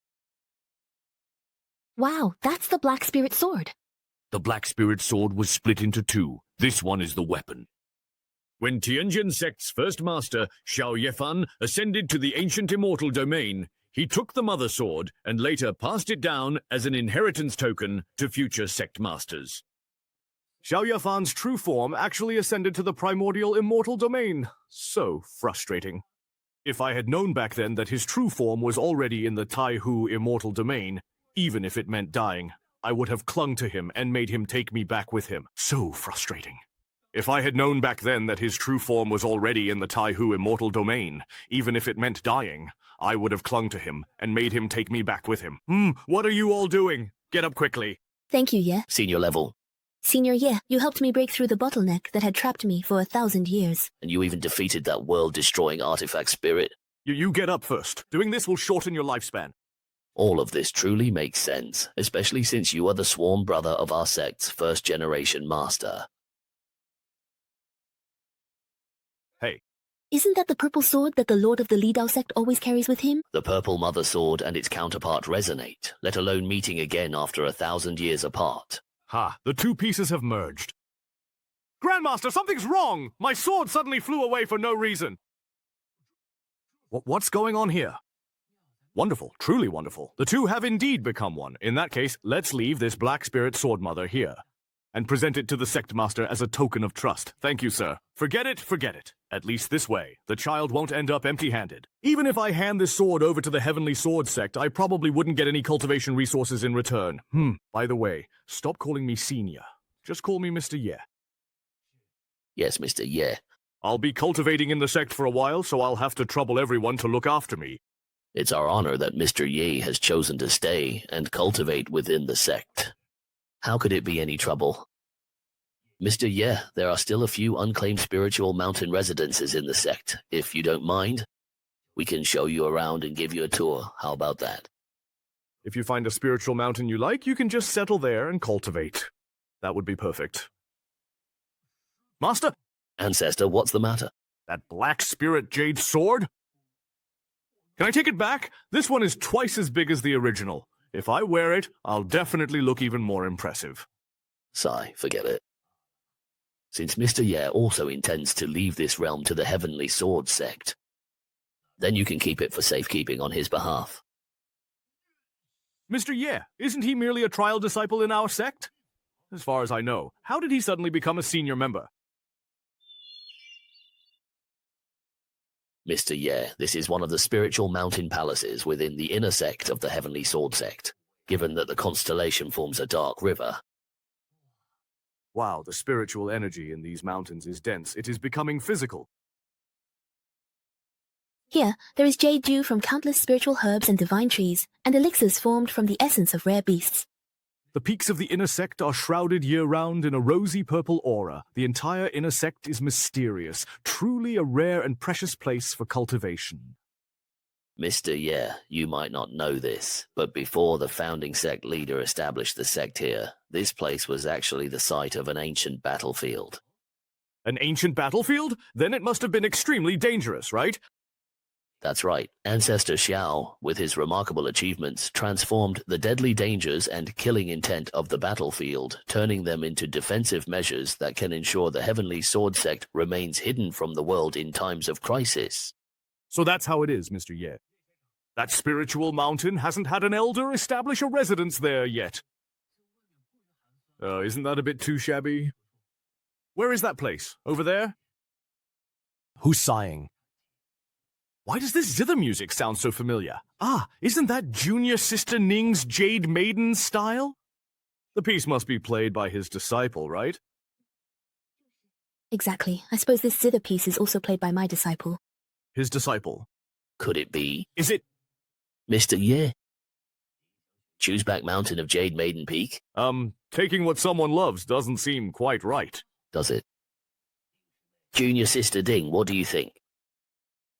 Wow, that's the Black Spirit Sword. The Black Spirit Sword was split into two. This one is the weapon. When Tianjin Sect's first master, Xiao Yefan, ascended to the ancient immortal domain, he took the Mother Sword and later passed it down as an inheritance token to future sect masters. Xiao Yafan's true form actually ascended to the primordial immortal domain. So frustrating. If I had known back then that his true form was already in the Taihu immortal domain, even if it meant dying, I would have clung to him and made him take me back with him. So frustrating. If I had known back then that his true form was already in the Taihu immortal domain, even if it meant dying, I would have clung to him and made him take me back with him. What are you all doing? Get up quickly. Thank you, Ye. Senior level. Senior Ye, you helped me break through the bottleneck that had trapped me for 1,000 years. And you even defeated that world-destroying artifact spirit. You get up first. Doing this will shorten your lifespan. All of this truly makes sense, especially since you are the sworn brother of our sect's first-generation master. Hey. Isn't that the purple sword that the Lord of the Li Dao sect always carries with him? The purple mother sword and its counterpart resonate, let alone meeting again after 1,000 years apart. Ha, the two pieces have merged. Grandmaster, something's wrong! My sword suddenly flew away for no reason. What's going on here? Wonderful, truly wonderful. The two have indeed become one. In that case, let's leave this Black Spirit Sword Mother here and present it to the Sect Master as a token of trust. Thank you, sir. Forget it, forget it. At least this way, the child won't end up empty-handed. Even if I hand this sword over to the Heavenly Sword Sect, I probably wouldn't get any cultivation resources in return. By the way, stop calling me Senior. Just call me Mr. Ye. Yes, Mr. Ye. I'll be cultivating in the sect for a while, so I'll have to trouble everyone to look after me. It's our honor that Mr. Ye has chosen to stay and cultivate within the sect. How could it be any trouble? Mr. Ye, there are still a few unclaimed spiritual mountain residences in the sect. If you don't mind, we can show you around and give you a tour. How about that? If you find a spiritual mountain you like, you can just settle there and cultivate. That would be perfect. Master? Ancestor, what's the matter? That Black Spirit Jade Sword? Can I take it back? This one is twice as big as the original. If I wear it, I'll definitely look even more impressive. Sigh, forget it. Since Mr. Ye also intends to leave this realm to the Heavenly Sword sect, then you can keep it for safekeeping on his behalf. Mr. Ye, isn't he merely a trial disciple in our sect? As far as I know, how did he suddenly become a senior member? Mr. Ye, this is one of the spiritual mountain palaces within the inner sect of the Heavenly Sword sect, given that the constellation forms a dark river. Wow, the spiritual energy in these mountains is dense. It is becoming physical. Here, there is jade dew from countless spiritual herbs and divine trees, and elixirs formed from the essence of rare beasts. The peaks of the inner sect are shrouded year-round in a rosy purple aura. The entire inner sect is mysterious, truly a rare and precious place for cultivation. Mr. Yeah, you might not know this, but before the founding sect leader established the sect here, this place was actually the site of an ancient battlefield. An ancient battlefield? Then it must have been extremely dangerous, right? That's right. Ancestor Xiao, with his remarkable achievements, transformed the deadly dangers and killing intent of the battlefield, turning them into defensive measures that can ensure the Heavenly Sword Sect remains hidden from the world in times of crisis. So that's how it is, Mr. Ye. That spiritual mountain hasn't had an elder establish a residence there yet. Isn't that a bit too shabby? Where is that place? Over there? Who's sighing? Why does this zither music sound so familiar? Ah, isn't that Junior Sister Ning's Jade Maiden style? The piece must be played by his disciple, right? Exactly. I suppose this zither piece is also played by my disciple. His disciple? Could it be? Is it? Mr. Ye? Chewsback Mountain of Jade Maiden Peak? Taking what someone loves doesn't seem quite right. Does it? Junior Sister Ding, what do you think?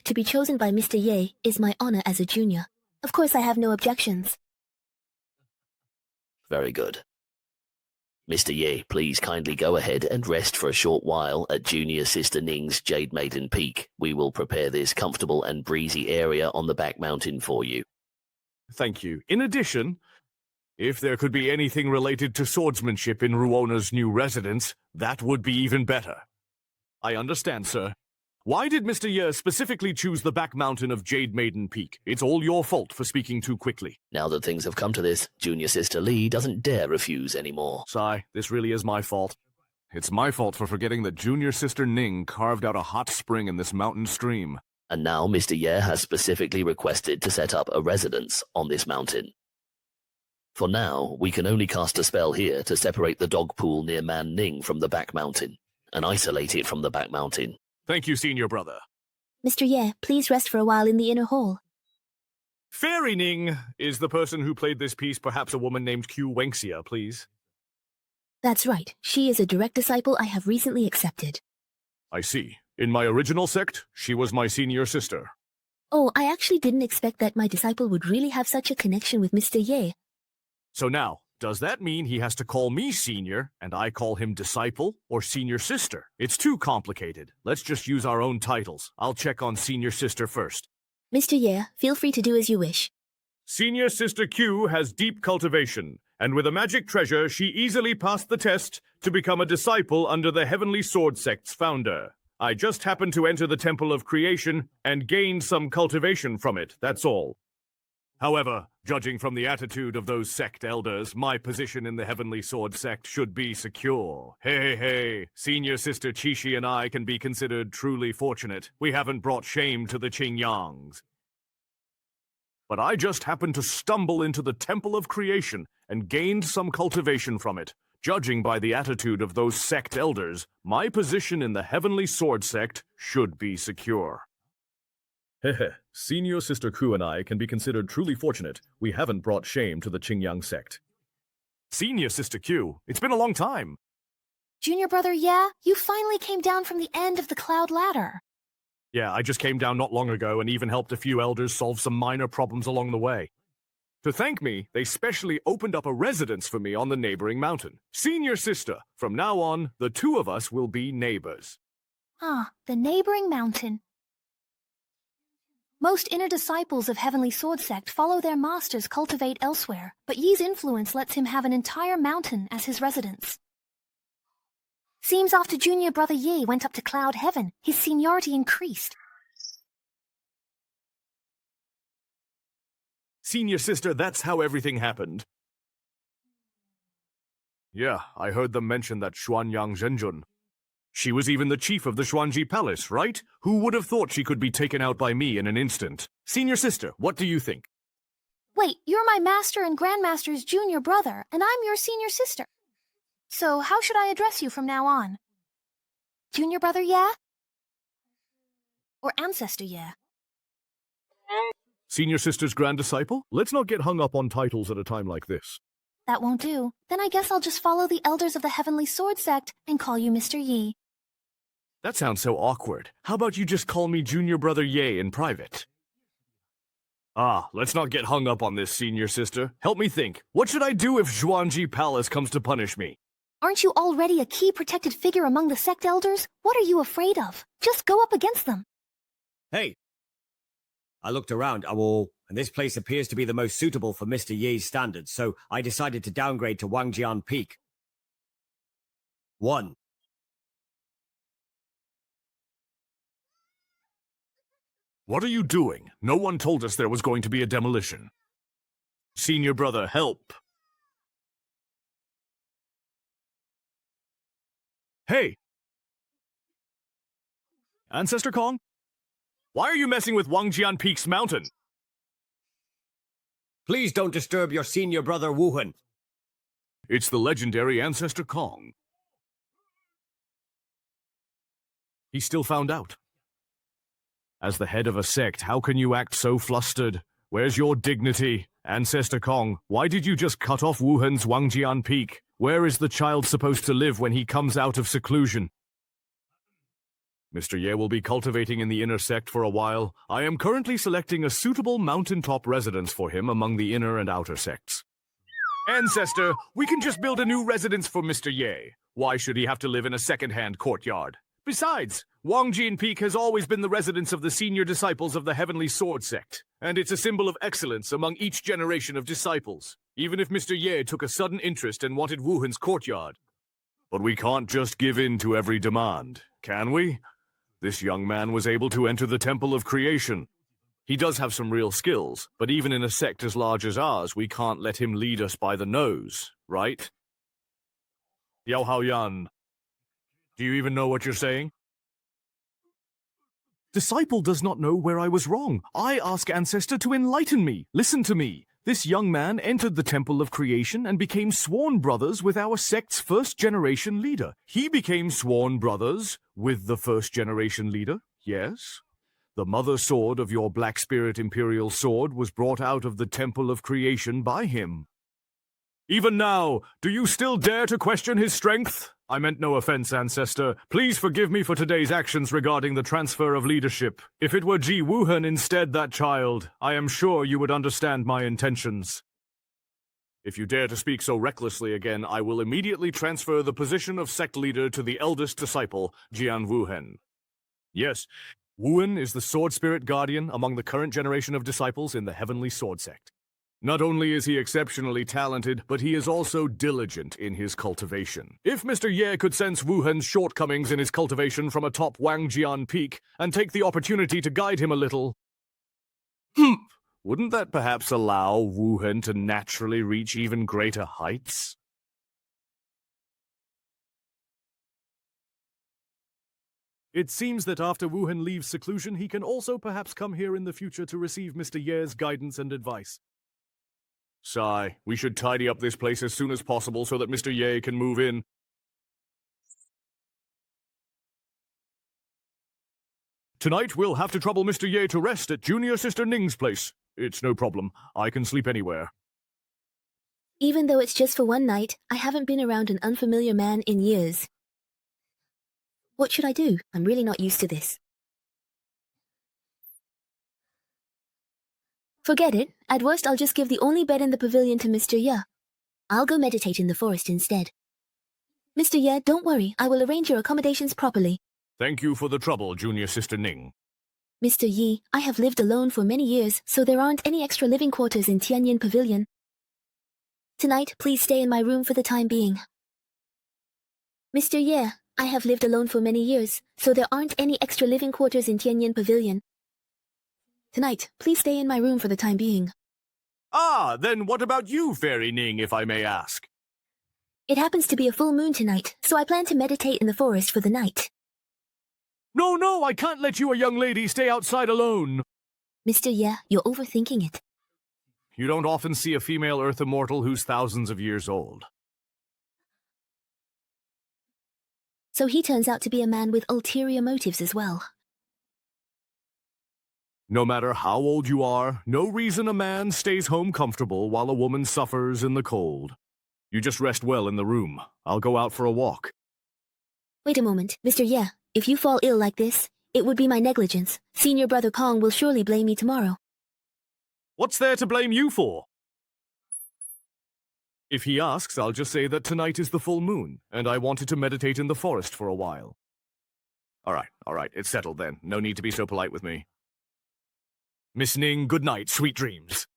To be chosen by Mr. Ye is my honor as a junior. Of course I have no objections. Very good. Mr. Ye, please kindly go ahead and rest for a short while at Junior Sister Ning's Jade Maiden Peak. We will prepare this comfortable and breezy area on the back mountain for you. Thank you. In addition, if there could be anything related to swordsmanship in Ruona's new residence, that would be even better. I understand, sir. Why did Mr. Ye specifically choose the back mountain of Jade Maiden Peak? It's all your fault for speaking too quickly. Now that things have come to this, Junior Sister Lee doesn't dare refuse anymore. Sai, this really is my fault. It's my fault for forgetting that Junior Sister Ning carved out a hot spring in this mountain stream. And now Mr. Ye has specifically requested to set up a residence on this mountain. For now, we can only cast a spell here to separate the dog pool near Man Ning from the back mountain, and isolate it from the back mountain. Thank you, senior brother. Mr. Ye, please rest for a while in the inner hall. Fairy Ning is the person who played this piece, perhaps a woman named Q Wenxia, please. That's right. She is a direct disciple I have recently accepted. I see. In my original sect, she was my senior sister. Oh, I actually didn't expect that my disciple would really have such a connection with Mr. Ye. So now, does that mean he has to call me senior, and I call him disciple, or senior sister? It's too complicated. Let's just use our own titles. I'll check on senior sister first. Mr. Ye, feel free to do as you wish. Senior sister Q has deep cultivation, and with a magic treasure, she easily passed the test to become a disciple under the Heavenly Sword Sect's founder. I just happened to enter the Temple of Creation and gained some cultivation from it, that's all. However, judging from the attitude of those sect elders, my position in the Heavenly Sword Sect should be secure. Hey, Senior Sister Chishi and I can be considered truly fortunate. We haven't brought shame to the Qingyangs. But I just happened to stumble into the Temple of Creation and gained some cultivation from it. Judging by the attitude of those sect elders, my position in the Heavenly Sword Sect should be secure. Senior Sister Ku and I can be considered truly fortunate. We haven't brought shame to the Qingyang sect. Senior Sister Q, it's been a long time. Junior brother, yeah? You finally came down from the end of the cloud ladder. Yeah, I just came down not long ago and even helped a few elders solve some minor problems along the way. To thank me, they specially opened up a residence for me on the neighboring mountain. Senior Sister, from now on, the two of us will be neighbors. Ah, the neighboring mountain. Most inner disciples of Heavenly Sword Sect follow their masters cultivate elsewhere, but Yi's influence lets him have an entire mountain as his residence. Seems after Junior Brother Yi went up to Cloud Heaven, his seniority increased. Senior Sister, that's how everything happened. Yeah, I heard them mention that Xuanyang Zhenjun. She was even the chief of the Xuanji Palace, right? Who would have thought she could be taken out by me in an instant? Senior Sister, what do you think? Wait, you're my master and grandmaster's junior brother, and I'm your senior sister. So how should I address you from now on? Junior brother, yeah? Or ancestor, yeah? Senior Sister's grand disciple? Let's not get hung up on titles at a time like this. That won't do. Then I guess I'll just follow the elders of the Heavenly Sword Sect and call you Mr. Yi. That sounds so awkward. How about you just call me Junior Brother Ye in private? Let's not get hung up on this, Senior Sister. Help me think. What should I do if Zhuangji Palace comes to punish me? Aren't you already a key protected figure among the sect elders? What are you afraid of? Just go up against them. Hey! I looked around, and this place appears to be the most suitable for Mr. Ye's standards, so I decided to downgrade to Wangjian Peak. 1. What are you doing? No one told us there was going to be a demolition. Senior Brother, help! Hey! Ancestor Kong? Why are you messing with Wangjian Peak's mountain? Please don't disturb your senior brother Wuhan. It's the legendary Ancestor Kong. He still found out. As the head of a sect, how can you act so flustered? Where's your dignity? Ancestor Kong, why did you just cut off Wuhan's Wangjian Peak? Where is the child supposed to live when he comes out of seclusion? Mr. Ye will be cultivating in the inner sect for a while. I am currently selecting a suitable mountaintop residence for him among the inner and outer sects. Ancestor, we can just build a new residence for Mr. Ye. Why should he have to live in a second-hand courtyard? Besides, Wangjian Peak has always been the residence of the senior disciples of the Heavenly Sword Sect, and it's a symbol of excellence among each generation of disciples, even if Mr. Ye took a sudden interest and wanted Wuhan's courtyard. But we can't just give in to every demand, can we? This young man was able to enter the Temple of Creation. He does have some real skills, but even in a sect as large as ours, we can't let him lead us by the nose, right? Yao Haoyan, do you even know what you're saying? Disciple does not know where I was wrong. I ask Ancestor to enlighten me. Listen to me. This young man entered the Temple of Creation and became sworn brothers with our sect's first-generation leader. He became sworn brothers with the first-generation leader, yes? The mother sword of your Black Spirit Imperial Sword was brought out of the Temple of Creation by him. Even now, do you still dare to question his strength? I meant no offense, Ancestor. Please forgive me for today's actions regarding the transfer of leadership. If it were Ji Wuhan instead that child, I am sure you would understand my intentions. If you dare to speak so recklessly again, I will immediately transfer the position of sect leader to the eldest disciple, Jian Wuhen. Yes, Wuhan is the sword spirit guardian among the current generation of disciples in the Heavenly Sword Sect. Not only is he exceptionally talented, but he is also diligent in his cultivation. If Mr. Ye could sense Wuhan's shortcomings in his cultivation from atop Wangjian Peak and take the opportunity to guide him a little, wouldn't that perhaps allow Wuhan to naturally reach even greater heights? It seems that after Wuhan leaves seclusion, he can also perhaps come here in the future to receive Mr. Ye's guidance and advice. Sigh, we should tidy up this place as soon as possible so that Mr. Ye can move in. Tonight, we'll have to trouble Mr. Ye to rest at Junior Sister Ning's place. It's no problem. I can sleep anywhere. Even though it's just for one night, I haven't been around an unfamiliar man in years. What should I do? I'm really not used to this. Forget it. At worst, I'll just give the only bed in the pavilion to Mr. Ye. I'll go meditate in the forest instead. Mr. Ye, don't worry. I will arrange your accommodations properly. Thank you for the trouble, Junior Sister Ning. Mr. Yi, I have lived alone for many years, so there aren't any extra living quarters in Tianyin Pavilion. Tonight, please stay in my room for the time being. Mr. Ye, I have lived alone for many years, so there aren't any extra living quarters in Tianyin Pavilion. Tonight, please stay in my room for the time being. Ah, then what about you, Fairy Ning, if I may ask? It happens to be a full moon tonight, so I plan to meditate in the forest for the night. No, I can't let you, a young lady, stay outside alone. Mr. Ye, you're overthinking it. You don't often see a female Earth immortal who's thousands of years old. So he turns out to be a man with ulterior motives as well. No matter how old you are, no reason a man stays home comfortable while a woman suffers in the cold. You just rest well in the room. I'll go out for a walk. Wait a moment, Mr. Ye. If you fall ill like this, it would be my negligence. Senior Brother Kong will surely blame me tomorrow. What's there to blame you for? If he asks, I'll just say that tonight is the full moon, and I wanted to meditate in the forest for a while. All right, it's settled then. No need to be so polite with me. Miss Ning, good night, sweet dreams.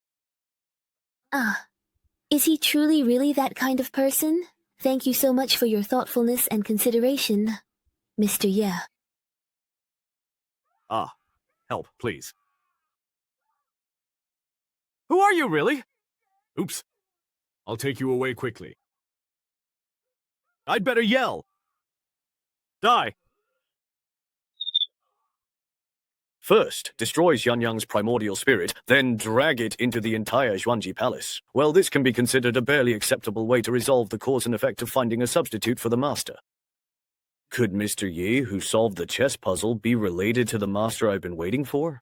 Ah, is he truly really that kind of person? Thank you so much for your thoughtfulness and consideration, Mr. Ye. Ah, help, please. Who are you, really? Oops. I'll take you away quickly. I'd better yell. Die. First, destroy Xianyang's primordial spirit, then drag it into the entire Xuanji Palace. Well, this can be considered a barely acceptable way to resolve the cause and effect of finding a substitute for the master. Could Mr. Yi, who solved the chess puzzle, be related to the master I've been waiting for?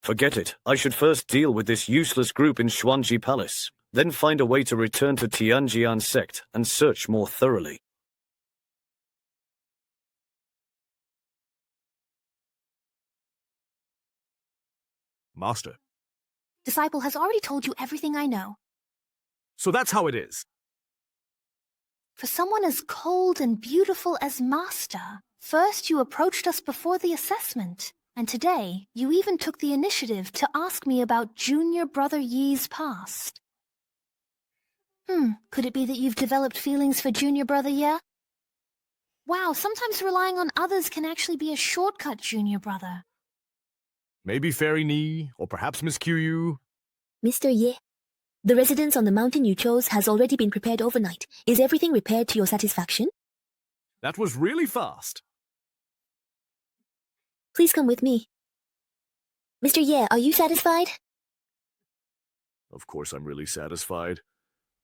Forget it. I should first deal with this useless group in Xuanji Palace, then find a way to return to Tianjian sect and search more thoroughly. Master. Disciple has already told you everything I know. So that's how it is. For someone as cold and beautiful as Master, first you approached us before the assessment, and today you even took the initiative to ask me about Junior Brother Yi's past. Could it be that you've developed feelings for Junior Brother Ye? Wow, sometimes relying on others can actually be a shortcut, Junior Brother. Maybe Fairy Ni, or perhaps Miss Qiu. Mr. Ye, the residence on the mountain you chose has already been prepared overnight. Is everything repaired to your satisfaction? That was really fast. Please come with me. Mr. Ye, are you satisfied? Of course I'm really satisfied.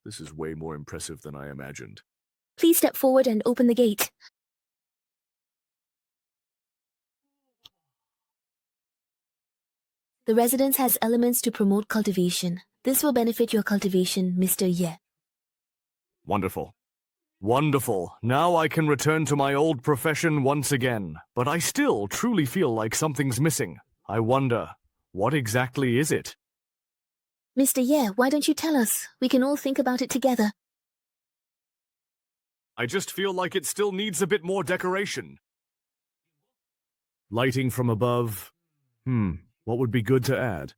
This is way more impressive than I imagined. Please step forward and open the gate. The residence has elements to promote cultivation. This will benefit your cultivation, Mr. Ye. Wonderful. Wonderful. Now I can return to my old profession once again. But I still truly feel like something's missing. I wonder, what exactly is it? Mr. Ye, why don't you tell us? We can all think about it together. I just feel like it still needs a bit more decoration. Lighting from above. What would be good to add?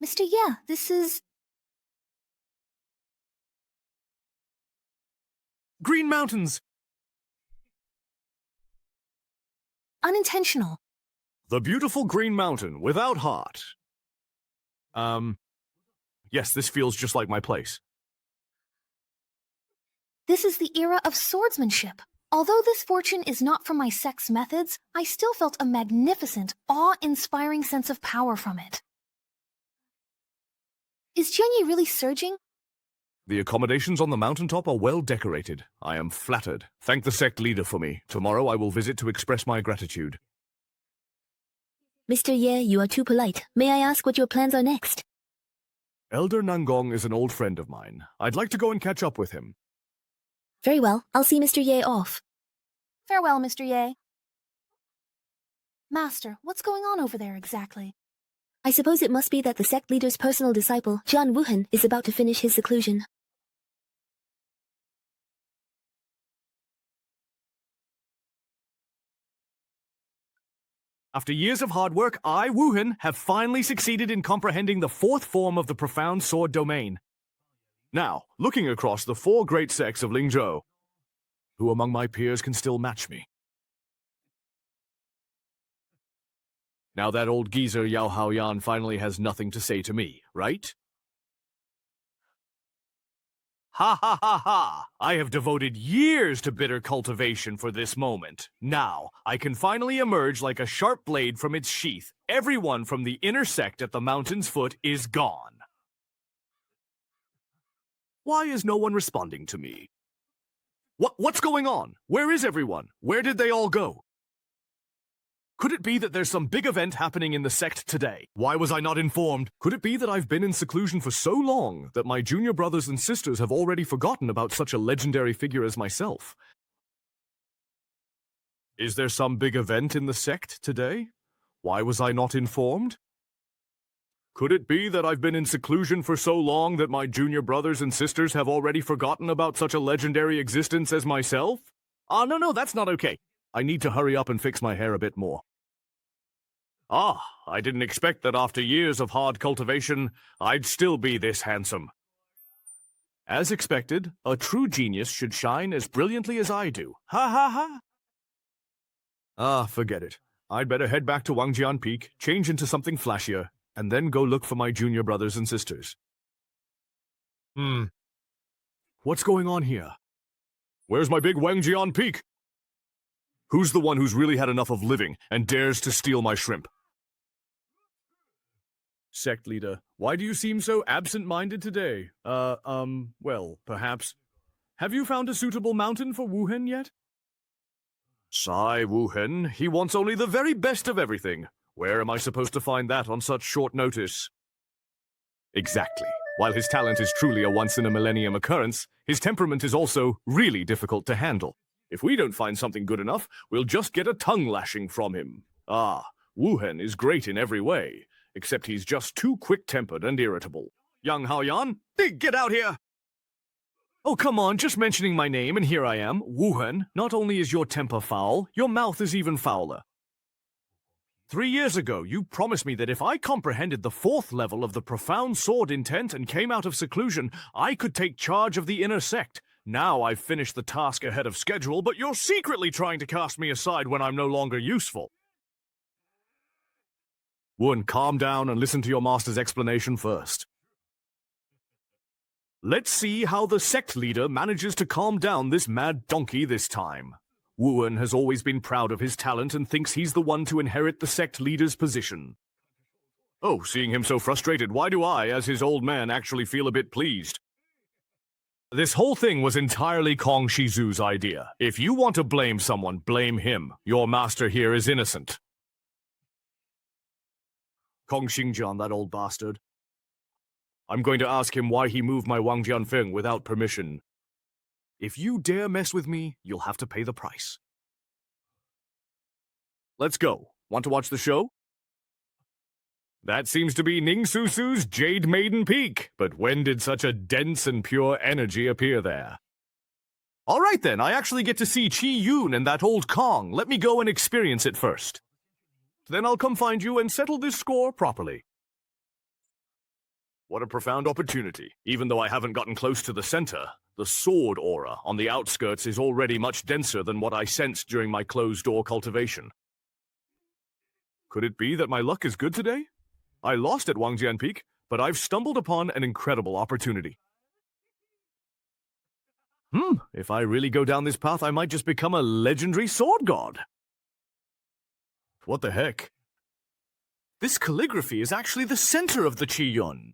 Mr. Ye, this is... Green mountains! Unintentional. The beautiful green mountain without heart. Yes, this feels just like my place. This is the era of swordsmanship. Although this fortune is not from my sect's methods, I still felt a magnificent, awe-inspiring sense of power from it. Is Jianyi really surging? The accommodations on the mountaintop are well decorated. I am flattered. Thank the sect leader for me. Tomorrow I will visit to express my gratitude. Mr. Ye, you are too polite. May I ask what your plans are next? Elder Nangong is an old friend of mine. I'd like to go and catch up with him. Very well. I'll see Mr. Ye off. Farewell, Mr. Ye. Master, what's going on over there exactly? I suppose it must be that the sect leader's personal disciple, Jian Wuhan, is about to finish his seclusion. After years of hard work, I, Wuhan, have finally succeeded in comprehending the fourth form of the profound sword domain. Now, looking across the four great sects of Lingzhou, who among my peers can still match me? Now that old geezer Yao Haoyan finally has nothing to say to me, right? Ha ha ha ha! I have devoted years to bitter cultivation for this moment. Now, I can finally emerge like a sharp blade from its sheath. Everyone from the inner sect at the mountain's foot is gone. Why is no one responding to me? What's going on? Where is everyone? Where did they all go? Could it be that there's some big event happening in the sect today? Why was I not informed? Could it be that I've been in seclusion for so long that my junior brothers and sisters have already forgotten about such a legendary figure as myself? Is there some big event in the sect today? Why was I not informed? Could it be that I've been in seclusion for so long that my junior brothers and sisters have already forgotten about such a legendary existence as myself? No, that's not okay. I need to hurry up and fix my hair a bit more. I didn't expect that after years of hard cultivation, I'd still be this handsome. As expected, a true genius should shine as brilliantly as I do. Ha ha ha! Forget it. I'd better head back to Wangjian Peak, change into something flashier, and then go look for my junior brothers and sisters. What's going on here? Where's my big Wangjian Peak? Who's the one who's really had enough of living and dares to steal my shrimp? Sect leader, why do you seem so absent-minded today? Well, perhaps. Have you found a suitable mountain for Wuhen yet? Sigh, Wuhen. He wants only the very best of everything. Where am I supposed to find that on such short notice? Exactly. While his talent is truly a once-in-a-millennium occurrence, his temperament is also really difficult to handle. If we don't find something good enough, we'll just get a tongue-lashing from him. Wuhen is great in every way, except he's just too quick-tempered and irritable. Young Haoyan, get out here! Oh, come on, just mentioning my name, and here I am. Wuhen, not only is your temper foul, your mouth is even fouler. 3 years ago, you promised me that if I comprehended the 4th level of the profound sword intent and came out of seclusion, I could take charge of the inner sect. Now I've finished the task ahead of schedule, but you're secretly trying to cast me aside when I'm no longer useful. Wuhen, calm down and listen to your master's explanation first. Let's see how the sect leader manages to calm down this mad donkey this time. Wuhen has always been proud of his talent and thinks he's the one to inherit the sect leader's position. Oh, seeing him so frustrated, why do I, as his old man, actually feel a bit pleased? This whole thing was entirely Kong Shizu's idea. If you want to blame someone, blame him. Your master here is innocent. Kong Xingjian, that old bastard. I'm going to ask him why he moved my Wang Jianfeng without permission. If you dare mess with me, you'll have to pay the price. Let's go. Want to watch the show? That seems to be Ning Susu's Jade Maiden Peak, but when did such a dense and pure energy appear there? All right then, I actually get to see Qi Yun and that old Kong. Let me go and experience it first. Then I'll come find you and settle this score properly. What a profound opportunity. Even though I haven't gotten close to the center, the sword aura on the outskirts is already much denser than what I sensed during my closed-door cultivation. Could it be that my luck is good today? I lost at Wangjian Peak, but I've stumbled upon an incredible opportunity. If I really go down this path, I might just become a legendary sword god. What the heck? This calligraphy is actually the center of the Qi Yun.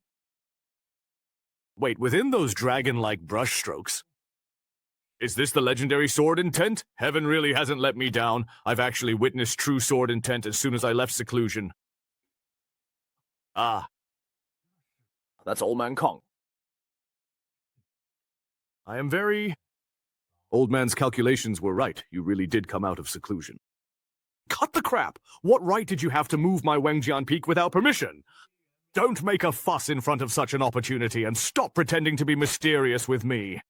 Wait, within those dragon-like brushstrokes. Is this the legendary sword intent? Heaven really hasn't let me down. I've actually witnessed true sword intent as soon as I left seclusion. That's Old Man Kong. I am very... Old Man's calculations were right. You really did come out of seclusion. Cut the crap! What right did you have to move my Wangjian Peak without permission? Don't make a fuss in front of such an opportunity and stop pretending to be mysterious with me.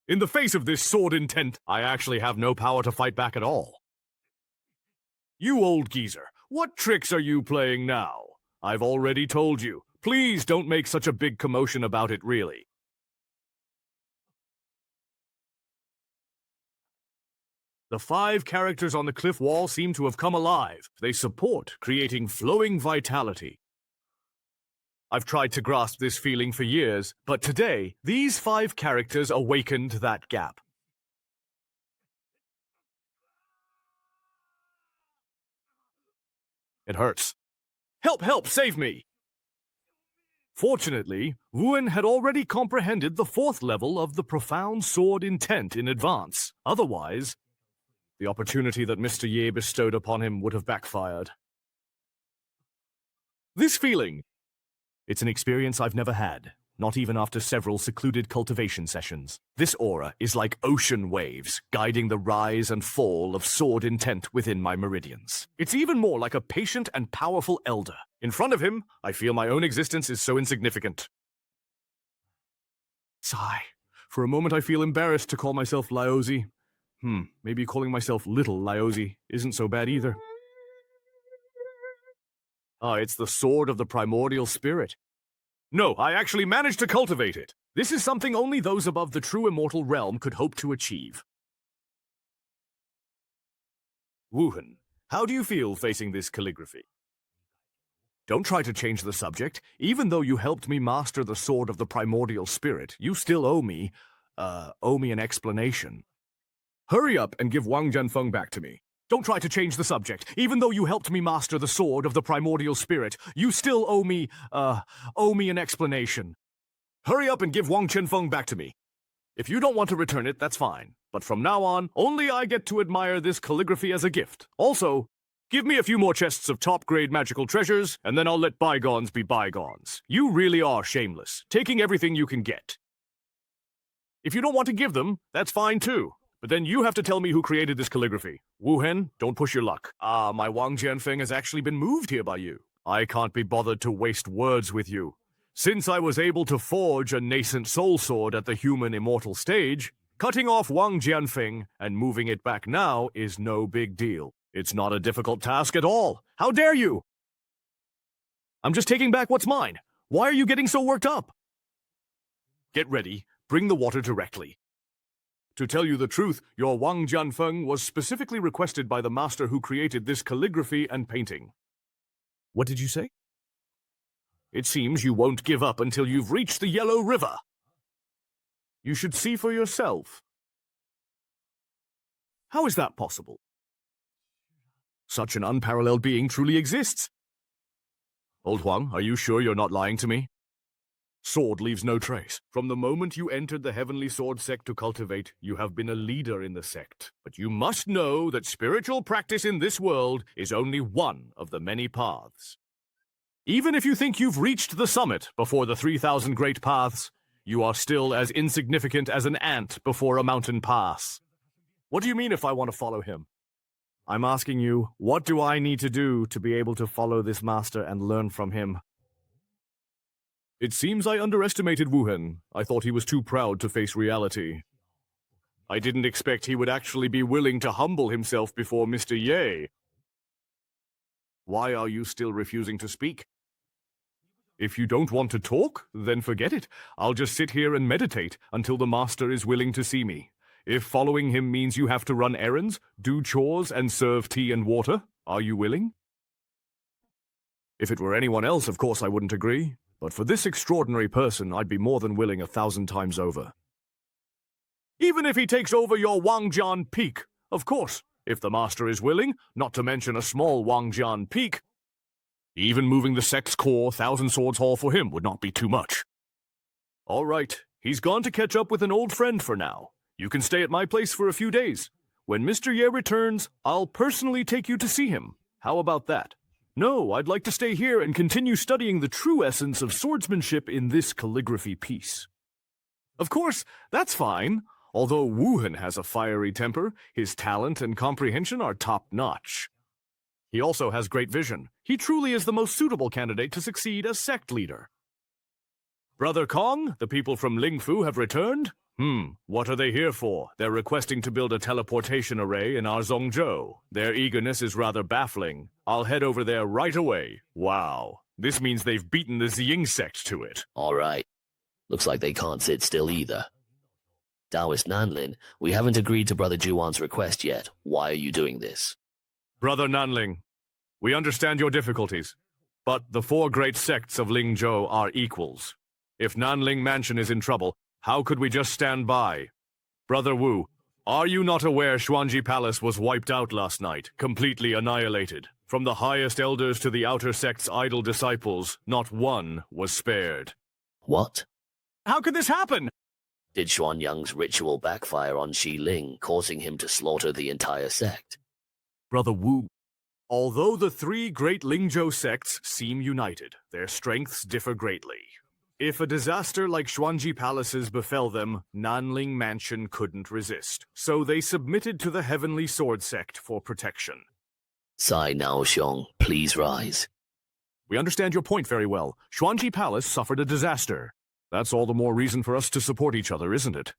In the face of this sword intent, I actually have no power to fight back at all. You old geezer, what tricks are you playing now? I've already told you. Please don't make such a big commotion about it, really. The 5 characters on the cliff wall seem to have come alive. They support creating flowing vitality. I've tried to grasp this feeling for years, but today, these 5 characters awakened that gap. It hurts. Help, help, save me! Fortunately, Wuan had already comprehended the 4th level of the profound sword intent in advance. Otherwise, the opportunity that Mr. Ye bestowed upon him would have backfired. This feeling, it's an experience I've never had, not even after several secluded cultivation sessions. This aura is like ocean waves, guiding the rise and fall of sword intent within my meridians. It's even more like a patient and powerful elder. In front of him, I feel my own existence is so insignificant. Sigh. For a moment I feel embarrassed to call myself Laozi. Maybe calling myself Little Laozi isn't so bad either. It's the sword of the primordial spirit. No, I actually managed to cultivate it. This is something only those above the true immortal realm could hope to achieve. Wuhan, how do you feel facing this calligraphy? Don't try to change the subject. Even though you helped me master the sword of the primordial spirit, you still owe me an explanation. Hurry up and give Wang Jianfeng back to me. Don't try to change the subject. Even though you helped me master the sword of the primordial spirit, you still owe me an explanation. Hurry up and give Wang Jianfeng back to me. If you don't want to return it, that's fine. But from now on, only I get to admire this calligraphy as a gift. Also, give me a few more chests of top-grade magical treasures, and then I'll let bygones be bygones. You really are shameless, taking everything you can get. If you don't want to give them, that's fine too. But then you have to tell me who created this calligraphy. Wu Hen, don't push your luck. My Wang Jianfeng has actually been moved here by you. I can't be bothered to waste words with you. Since I was able to forge a nascent soul sword at the human immortal stage, cutting off Wang Jianfeng and moving it back now is no big deal. It's not a difficult task at all. How dare you? I'm just taking back what's mine. Why are you getting so worked up? Get ready. Bring the water directly. To tell you the truth, your Wang Jianfeng was specifically requested by the master who created this calligraphy and painting. What did you say? It seems you won't give up until you've reached the Yellow River. You should see for yourself. How is that possible? Such an unparalleled being truly exists. Old Huang, are you sure you're not lying to me? Sword leaves no trace. From the moment you entered the Heavenly Sword sect to cultivate, you have been a leader in the sect. But you must know that spiritual practice in this world is only one of the many paths. Even if you think you've reached the summit before the 3,000 great paths, you are still as insignificant as an ant before a mountain pass. What do you mean if I want to follow him? I'm asking you, what do I need to do to be able to follow this master and learn from him? It seems I underestimated Wuhan. I thought he was too proud to face reality. I didn't expect he would actually be willing to humble himself before Mr. Ye. Why are you still refusing to speak? If you don't want to talk, then forget it. I'll just sit here and meditate until the master is willing to see me. If following him means you have to run errands, do chores, and serve tea and water, are you willing? If it were anyone else, of course I wouldn't agree. But for this extraordinary person, I'd be more than willing 1,000 times over. Even if he takes over your Wangjian Peak, of course, if the master is willing, not to mention a small Wangjian Peak. Even moving the sect's core, 1,000 Swords Hall for him would not be too much. All right, he's gone to catch up with an old friend for now. You can stay at my place for a few days. When Mr. Ye returns, I'll personally take you to see him. How about that? No, I'd like to stay here and continue studying the true essence of swordsmanship in this calligraphy piece. Of course, that's fine. Although Wuhan has a fiery temper, his talent and comprehension are top-notch. He also has great vision. He truly is the most suitable candidate to succeed as sect leader. Brother Kong, the people from Lingfu have returned? What are they here for? They're requesting to build a teleportation array in our Zhongzhou. Their eagerness is rather baffling. I'll head over there right away. Wow. This means they've beaten the Ziying sect to it. All right. Looks like they can't sit still either. Taoist Nanlin, we haven't agreed to Brother Juwan's request yet. Why are you doing this? Brother Nanling, we understand your difficulties, but the 4 great sects of Lingzhou are equals. If Nanling Mansion is in trouble, how could we just stand by? Brother Wu, are you not aware Xuanji Palace was wiped out last night, completely annihilated? From the highest elders to the outer sect's idle disciples, not one was spared. What? How could this happen? Did Xuanyang's ritual backfire on Xi Ling, causing him to slaughter the entire sect? Brother Wu, although the three great Lingzhou sects seem united, their strengths differ greatly. If a disaster like Xuanji Palace's befell them, Nanling Mansion couldn't resist, so they submitted to the Heavenly Sword sect for protection. Sai Naoxiong, please rise. We understand your point very well. Xuanji Palace suffered a disaster. That's all the more reason for us to support each other, isn't it?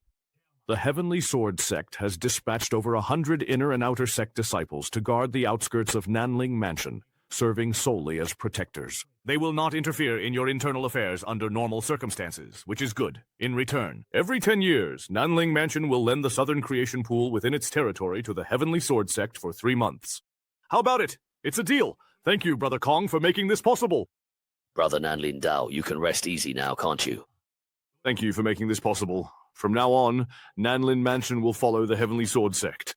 The Heavenly Sword sect has dispatched over 100 inner and outer sect disciples to guard the outskirts of Nanling Mansion, serving solely as protectors. They will not interfere in your internal affairs under normal circumstances, which is good. In return, every 10 years, Nanling Mansion will lend the Southern Creation Pool within its territory to the Heavenly Sword sect for 3 months. How about it? It's a deal. Thank you, Brother Kong, for making this possible. Brother Nanlin Dao, you can rest easy now, can't you? Thank you for making this possible. From now on, Nanlin Mansion will follow the Heavenly Sword sect.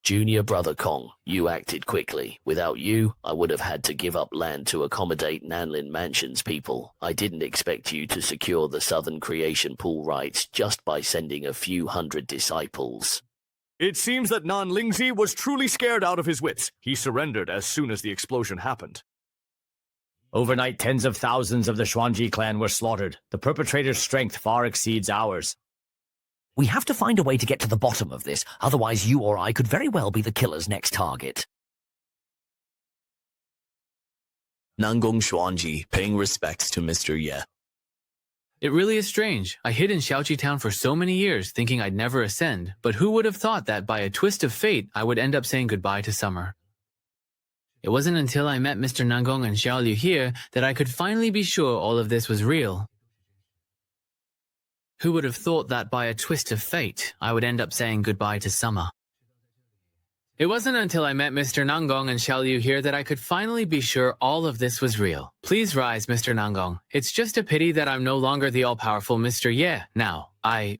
Junior Brother Kong, you acted quickly. Without you, I would have had to give up land to accommodate Nanlin Mansion's people. I didn't expect you to secure the Southern Creation Pool rights just by sending a few hundred disciples. It seems that Nan Lingzi was truly scared out of his wits. He surrendered as soon as the explosion happened. Overnight, tens of thousands of the Xuanji clan were slaughtered. The perpetrator's strength far exceeds ours. We have to find a way to get to the bottom of this, otherwise you or I could very well be the killer's next target. Nangong Xuanji, paying respects to Mr. Ye. It really is strange. I hid in Xiaoqi Town for so many years, thinking I'd never ascend, but who would have thought that by a twist of fate, I would end up saying goodbye to summer. It wasn't until I met Mr. Nangong and Xiao Liu here that I could finally be sure all of this was real. Who would have thought that by a twist of fate, I would end up saying goodbye to summer? It wasn't until I met Mr. Nangong and Xiao Liu here that I could finally be sure all of this was real. Please rise, Mr. Nangong. It's just a pity that I'm no longer the all-powerful Mr. Ye now. I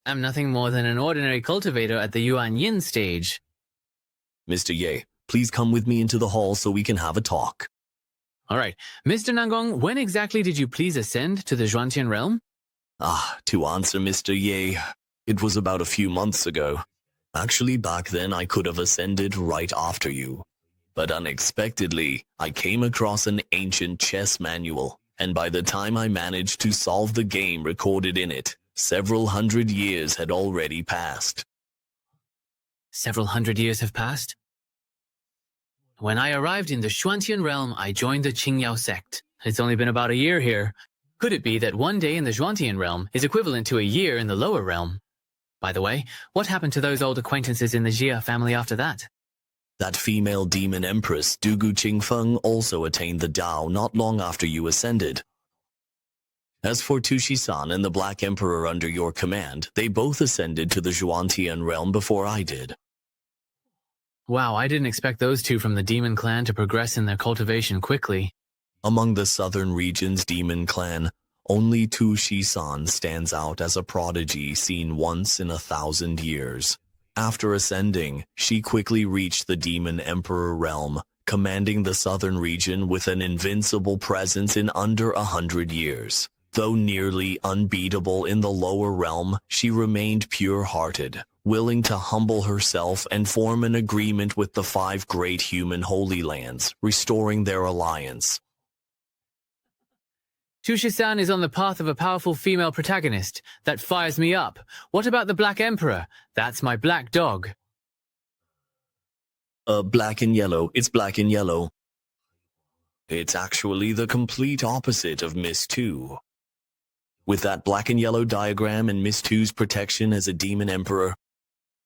am nothing more than an ordinary cultivator at the Yuan Yin stage. Mr. Ye, please come with me into the hall so we can have a talk. All right. Mr. Nangong, when exactly did you please ascend to the Zhuantian realm? To answer Mr. Ye, it was about a few months ago. Actually, back then I could have ascended right after you. But unexpectedly, I came across an ancient chess manual, and by the time I managed to solve the game recorded in it, several hundred years had already passed. Several hundred years have passed? When I arrived in the Xuantian realm, I joined the Qingyao sect. It's only been about a year here. Could it be that one day in the Zhuantian realm is equivalent to a year in the lower realm? By the way, what happened to those old acquaintances in the Jia family after that? That female demon empress, Dugu Qingfeng, also attained the Dao not long after you ascended. As for Tushi-san and the Black Emperor under your command, they both ascended to the Zhuantian realm before I did. Wow, I didn't expect those two from the demon clan to progress in their cultivation quickly. Among the southern region's demon clan, only Tushi-san stands out as a prodigy seen once in 1,000 years. After ascending, she quickly reached the Demon Emperor realm, commanding the southern region with an invincible presence in under 100 years. Though nearly unbeatable in the lower realm, she remained pure-hearted, willing to humble herself and form an agreement with the 5 great human Holy Lands, restoring their alliance. Tushi-san is on the path of a powerful female protagonist. That fires me up. What about the Black Emperor? That's my black dog. Black and yellow. It's black and yellow. It's actually the complete opposite of Miss 2. With that black and yellow diagram and Miss 2's protection as a demon emperor,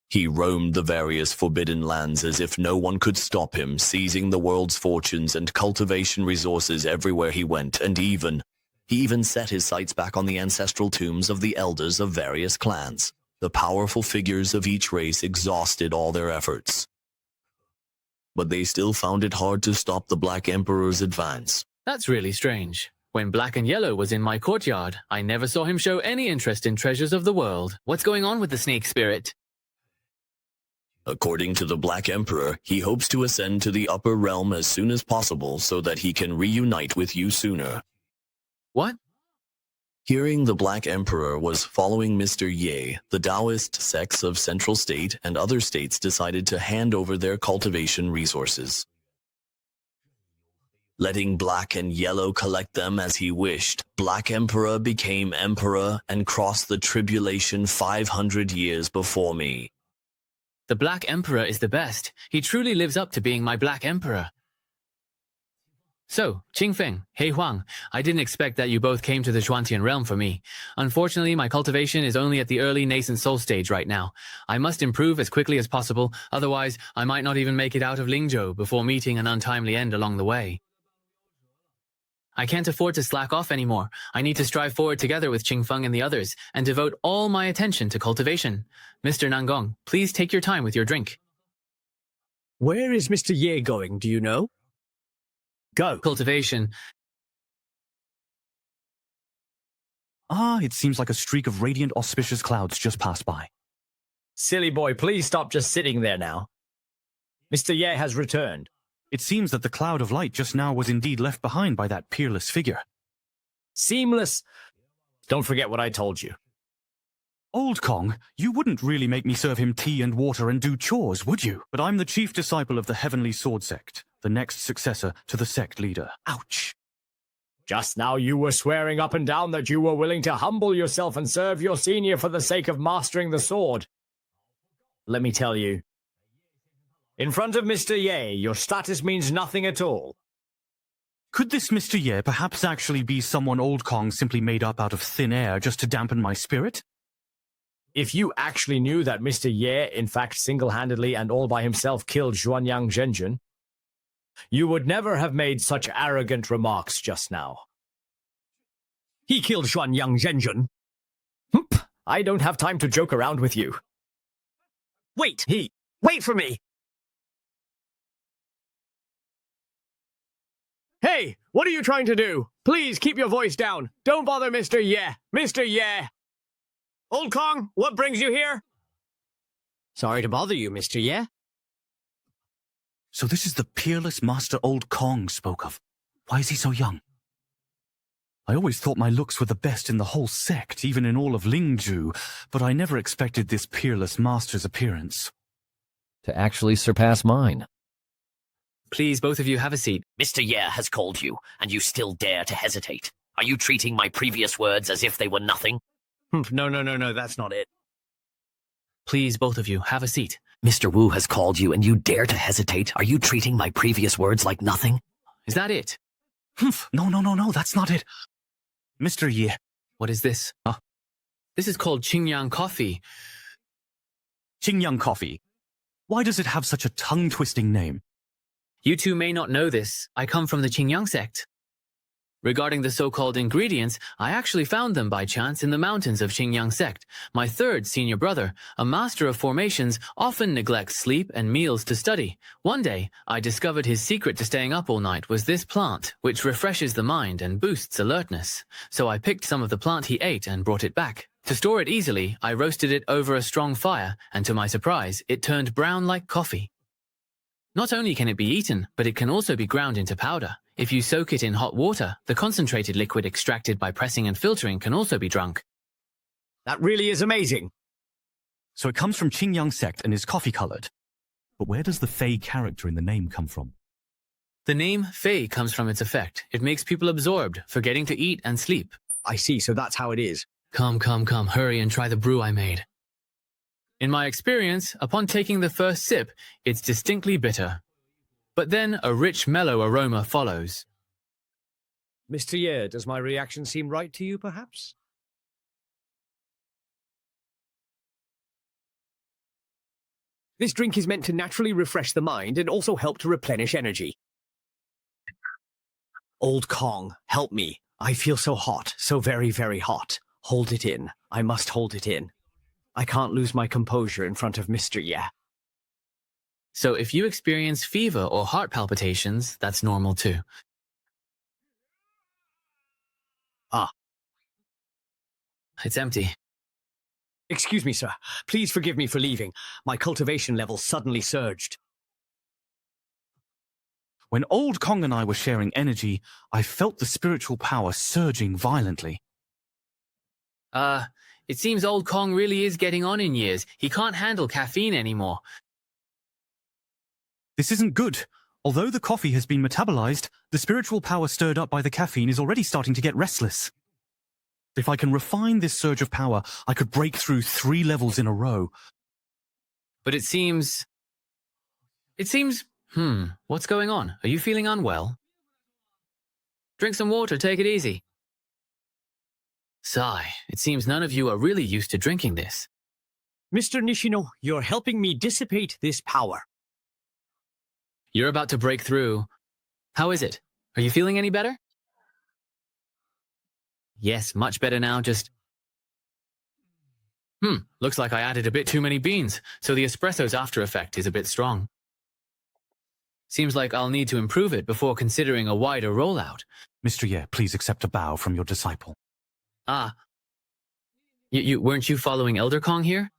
he roamed the various forbidden lands as if no one could stop him, seizing the world's fortunes and cultivation resources everywhere he went, and he even set his sights back on the ancestral tombs of the elders of various clans. The powerful figures of each race exhausted all their efforts. But they still found it hard to stop the Black Emperor's advance. That's really strange. When Black and Yellow was in my courtyard, I never saw him show any interest in treasures of the world. What's going on with the snake spirit? According to the Black Emperor, he hopes to ascend to the upper realm as soon as possible so that he can reunite with you sooner. What? Hearing the Black Emperor was following Mr. Ye, the Taoist sects of Central State and other states decided to hand over their cultivation resources. Letting Black and Yellow collect them as he wished, Black Emperor became Emperor and crossed the tribulation 500 years before me. The Black Emperor is the best. He truly lives up to being my Black Emperor. So, Qingfeng, He Huang, I didn't expect that you both came to the Xuantian realm for me. Unfortunately, my cultivation is only at the early nascent soul stage right now. I must improve as quickly as possible, otherwise I might not even make it out of Lingzhou before meeting an untimely end along the way. I can't afford to slack off anymore. I need to strive forward together with Qingfeng and the others, and devote all my attention to cultivation. Mr. Nangong, please take your time with your drink. Where is Mr. Ye going, do you know? Go. Cultivation. Ah, it seems like a streak of radiant auspicious clouds just passed by. Silly boy, please stop just sitting there now. Mr. Ye has returned. It seems that the cloud of light just now was indeed left behind by that peerless figure. Seamless. Don't forget what I told you. Old Kong, you wouldn't really make me serve him tea and water and do chores, would you? But I'm the chief disciple of the Heavenly Sword Sect, the next successor to the sect leader. Ouch. Just now you were swearing up and down that you were willing to humble yourself and serve your senior for the sake of mastering the sword. Let me tell you, in front of Mr. Ye, your status means nothing at all. Could this Mr. Ye perhaps actually be someone Old Kong simply made up out of thin air just to dampen my spirit? If you actually knew that Mr. Ye, in fact, single-handedly and all by himself killed Xuanyang Zhenjun, you would never have made such arrogant remarks just now. He killed Xuanyang Zhenjun. I don't have time to joke around with you. Wait for me! Hey, what are you trying to do? Please keep your voice down. Don't bother Mr. Ye. Mr. Ye! Old Kong, what brings you here? Sorry to bother you, Mr. Ye. So this is the peerless Master Old Kong spoke of. Why is he so young? I always thought my looks were the best in the whole sect, even in all of Lingzhou, but I never expected this peerless master's appearance. To actually surpass mine. Please, both of you, have a seat. Mr. Ye has called you, and you still dare to hesitate. Are you treating my previous words as if they were nothing? No, that's not it. Please, both of you, have a seat. Mr. Wu has called you, and you dare to hesitate? Are you treating my previous words like nothing? Is that it? No, that's not it. Mr. Ye. What is this? This is called Qingyang coffee. Qingyang coffee. Why does it have such a tongue-twisting name? You two may not know this. I come from the Qingyang sect. Regarding the so-called ingredients, I actually found them by chance in the mountains of Qingyang sect. My third senior brother, a master of formations, often neglects sleep and meals to study. One day, I discovered his secret to staying up all night was this plant, which refreshes the mind and boosts alertness. So I picked some of the plant he ate and brought it back. To store it easily, I roasted it over a strong fire, and to my surprise, it turned brown like coffee. Not only can it be eaten, but it can also be ground into powder. If you soak it in hot water, the concentrated liquid extracted by pressing and filtering can also be drunk. That really is amazing. So it comes from Qingyang sect and is coffee-colored. But where does the Fey character in the name come from? The name Fei comes from its effect. It makes people absorbed, forgetting to eat and sleep. I see, so that's how it is. Come, hurry and try the brew I made. In my experience, upon taking the first sip, it's distinctly bitter. But then a rich, mellow aroma follows. Mr. Ye, does my reaction seem right to you, perhaps? This drink is meant to naturally refresh the mind and also help to replenish energy. Old Kong, help me. I feel so hot, so very, very hot. Hold it in. I must hold it in. I can't lose my composure in front of Mr. Ye. So if you experience fever or heart palpitations, that's normal too. It's empty. Excuse me, sir. Please forgive me for leaving. My cultivation level suddenly surged. When Old Kong and I were sharing energy, I felt the spiritual power surging violently. It seems Old Kong really is getting on in years. He can't handle caffeine anymore. This isn't good. Although the coffee has been metabolized, the spiritual power stirred up by the caffeine is already starting to get restless. If I can refine this surge of power, I could break through 3 levels in a row. But it seems... what's going on? Are you feeling unwell? Drink some water, take it easy. Sigh, it seems none of you are really used to drinking this. Mr. Nishino, you're helping me dissipate this power. You're about to break through. How is it? Are you feeling any better? Yes, much better now, just... looks like I added a bit too many beans, so the espresso's after effect is a bit strong. Seems like I'll need to improve it before considering a wider rollout. Mr. Ye, please accept a bow from your disciple. Weren't you following Elder Kong here?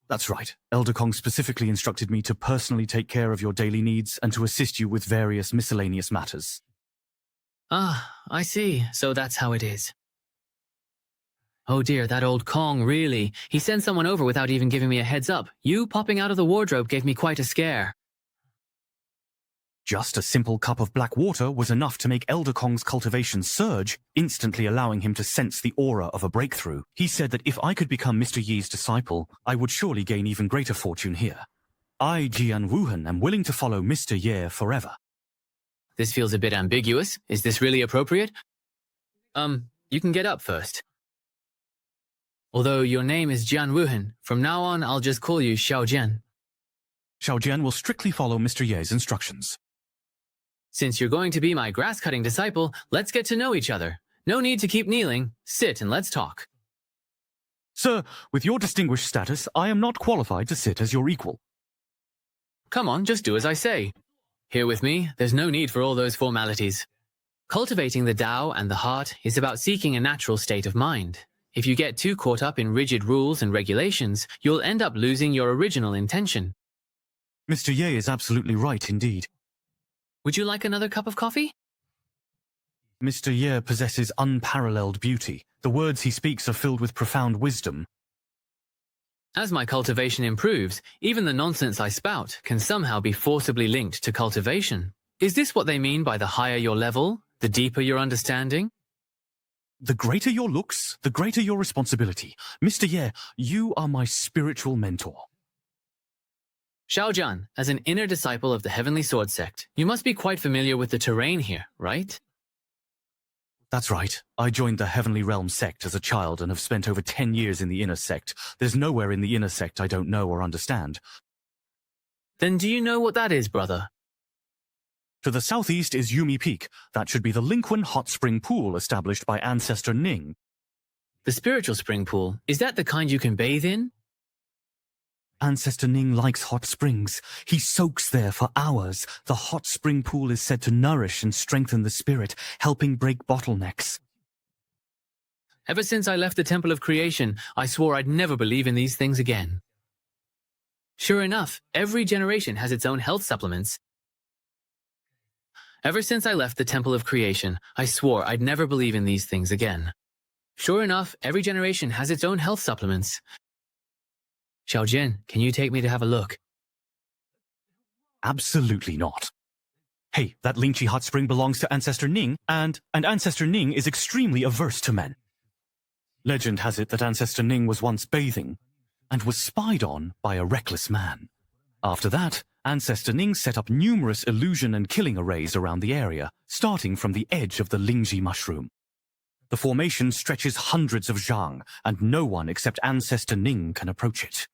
That's right. Elder Kong specifically instructed me to personally take care of your daily needs and to assist you with various miscellaneous matters. I see. So that's how it is. Oh dear, that Old Kong, really. He sent someone over without even giving me a heads up. You popping out of the wardrobe gave me quite a scare. Just a simple cup of black water was enough to make Elder Kong's cultivation surge, instantly allowing him to sense the aura of a breakthrough. He said that if I could become Mr. Yi's disciple, I would surely gain even greater fortune here. I, Jian Wuhan, am willing to follow Mr. Ye forever. This feels a bit ambiguous. Is this really appropriate? You can get up first. Although your name is Jian Wuhan, from now on I'll just call you Xiao Jian. Xiao Jian will strictly follow Mr. Ye's instructions. Since you're going to be my grass-cutting disciple, let's get to know each other. No need to keep kneeling. Sit and let's talk. Sir, with your distinguished status, I am not qualified to sit as your equal. Come on, just do as I say. Here with me, there's no need for all those formalities. Cultivating the Tao and the heart is about seeking a natural state of mind. If you get too caught up in rigid rules and regulations, you'll end up losing your original intention. Mr. Ye is absolutely right indeed. Would you like another cup of coffee? Mr. Ye possesses unparalleled beauty. The words he speaks are filled with profound wisdom. As my cultivation improves, even the nonsense I spout can somehow be forcibly linked to cultivation. Is this what they mean by the higher your level, the deeper your understanding? The greater your looks, the greater your responsibility. Mr. Ye, you are my spiritual mentor. Xiaojian, as an inner disciple of the Heavenly Sword Sect, you must be quite familiar with the terrain here, right? That's right. I joined the Heavenly Realm sect as a child and have spent over 10 years in the inner sect. There's nowhere in the inner sect I don't know or understand. Then do you know what that is, brother? To the southeast is Yumi Peak. That should be the Linquan hot spring pool established by Ancestor Ning. The spiritual spring pool, is that the kind you can bathe in? Ancestor Ning likes hot springs. He soaks there for hours. The hot spring pool is said to nourish and strengthen the spirit, helping break bottlenecks. Ever since I left the Temple of Creation, I swore I'd never believe in these things again. Sure enough, every generation has its own health supplements. Ever since I left the Temple of Creation, I swore I'd never believe in these things again. Sure enough, every generation has its own health supplements. Xiaojian, can you take me to have a look? Absolutely not. Hey, that Lingqi hot spring belongs to Ancestor Ning, and Ancestor Ning is extremely averse to men. Legend has it that Ancestor Ning was once bathing, and was spied on by a reckless man. After that, Ancestor Ning set up numerous illusion and killing arrays around the area, starting from the edge of the Lingji mushroom. The formation stretches hundreds of zhang, and no one except Ancestor Ning can approach it.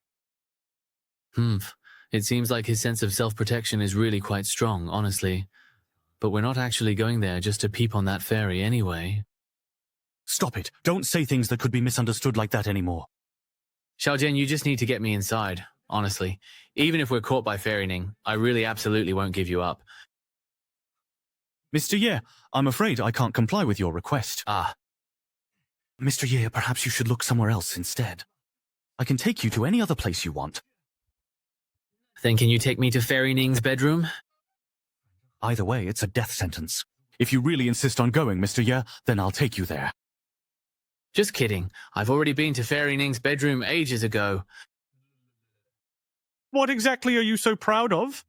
It seems like his sense of self-protection is really quite strong, honestly. But we're not actually going there just to peep on that fairy anyway. Stop it. Don't say things that could be misunderstood like that anymore. Xiaojian, you just need to get me inside, honestly. Even if we're caught by Fairy Ning, I really absolutely won't give you up. Mr. Ye, I'm afraid I can't comply with your request. Mr. Ye, perhaps you should look somewhere else instead. I can take you to any other place you want. Then can you take me to Fairy Ning's bedroom? Either way, it's a death sentence. If you really insist on going, Mr. Ye, then I'll take you there. Just kidding. I've already been to Fairy Ning's bedroom ages ago. What exactly are you so proud of?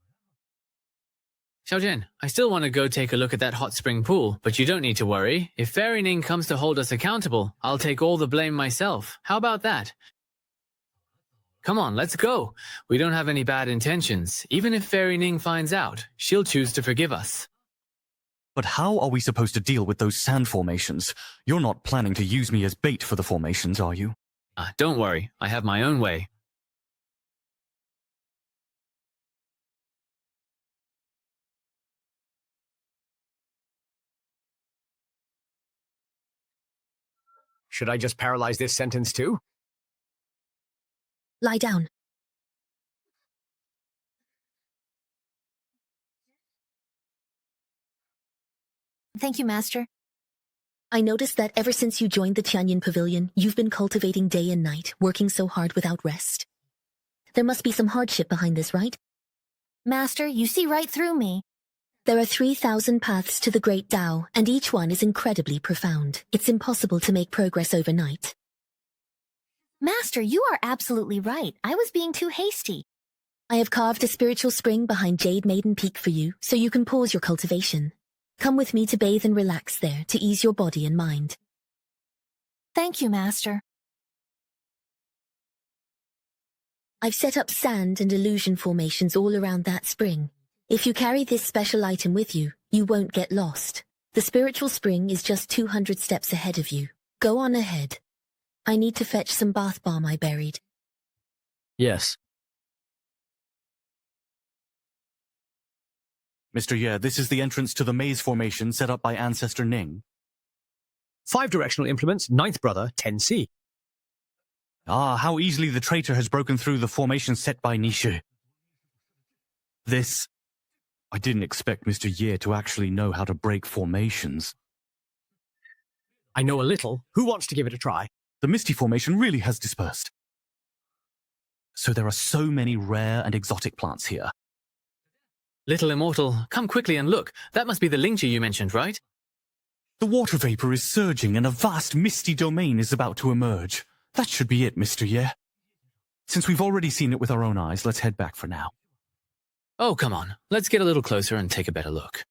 Xiaojian, I still want to go take a look at that hot spring pool, but you don't need to worry. If Fairy Ning comes to hold us accountable, I'll take all the blame myself. How about that? Come on, let's go. We don't have any bad intentions. Even if Fairy Ning finds out, she'll choose to forgive us. But how are we supposed to deal with those sand formations? You're not planning to use me as bait for the formations, are you? Don't worry, I have my own way. Should I just paralyze this sentence too? Lie down. Thank you, Master. I noticed that ever since you joined the Tianyin Pavilion, you've been cultivating day and night, working so hard without rest. There must be some hardship behind this, right? Master, you see right through me. There are 3,000 paths to the Great Tao, and each one is incredibly profound. It's impossible to make progress overnight. Master, you are absolutely right. I was being too hasty. I have carved a spiritual spring behind Jade Maiden Peak for you, so you can pause your cultivation. Come with me to bathe and relax there, to ease your body and mind. Thank you, Master. I've set up sand and illusion formations all around that spring. If you carry this special item with you, you won't get lost. The spiritual spring is just 200 steps ahead of you. Go on ahead. I need to fetch some bath balm I buried. Yes. Mr. Ye, this is the entrance to the maze formation set up by Ancestor Ning. 5 directional implements, 9th brother, 10C. Ah, how easily the traitor has broken through the formation set by Nishi. This... I didn't expect Mr. Ye to actually know how to break formations. I know a little. Who wants to give it a try? The Misty formation really has dispersed. So there are so many rare and exotic plants here. Little Immortal, come quickly and look. That must be the Lingchi you mentioned, right? The water vapor is surging and a vast misty domain is about to emerge. That should be it, Mr. Ye. Since we've already seen it with our own eyes, let's head back for now. Oh, come on. Let's get a little closer and take a better look.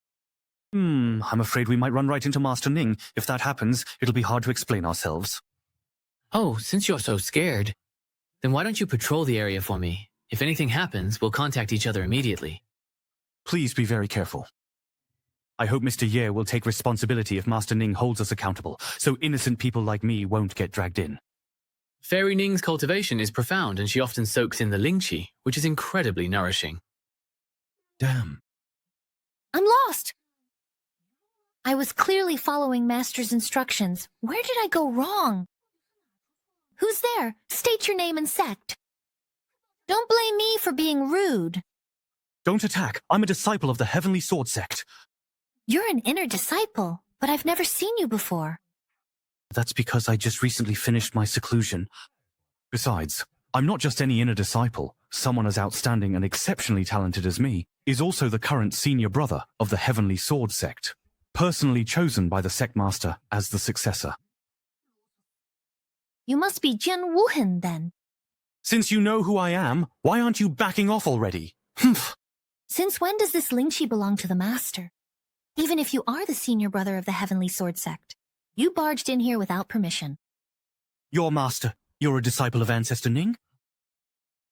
I'm afraid we might run right into Master Ning. If that happens, it'll be hard to explain ourselves. Oh, since you're so scared, then why don't you patrol the area for me? If anything happens, we'll contact each other immediately. Please be very careful. I hope Mr. Ye will take responsibility if Master Ning holds us accountable, so innocent people like me won't get dragged in. Fairy Ning's cultivation is profound, and she often soaks in the Lingchi, which is incredibly nourishing. Damn. I'm lost! I was clearly following Master's instructions. Where did I go wrong? Who's there? State your name and sect. Don't blame me for being rude. Don't attack. I'm a disciple of the Heavenly Sword Sect. You're an inner disciple, but I've never seen you before. That's because I just recently finished my seclusion. Besides, I'm not just any inner disciple. Someone as outstanding and exceptionally talented as me is also the current senior brother of the Heavenly Sword Sect, personally chosen by the sect master as the successor. You must be Jian Wuhan, then. Since you know who I am, why aren't you backing off already? Humph. Since when does this Lingchi belong to the Master? Even if you are the senior brother of the Heavenly Sword Sect, you barged in here without permission. Your master. You're a disciple of Ancestor Ning?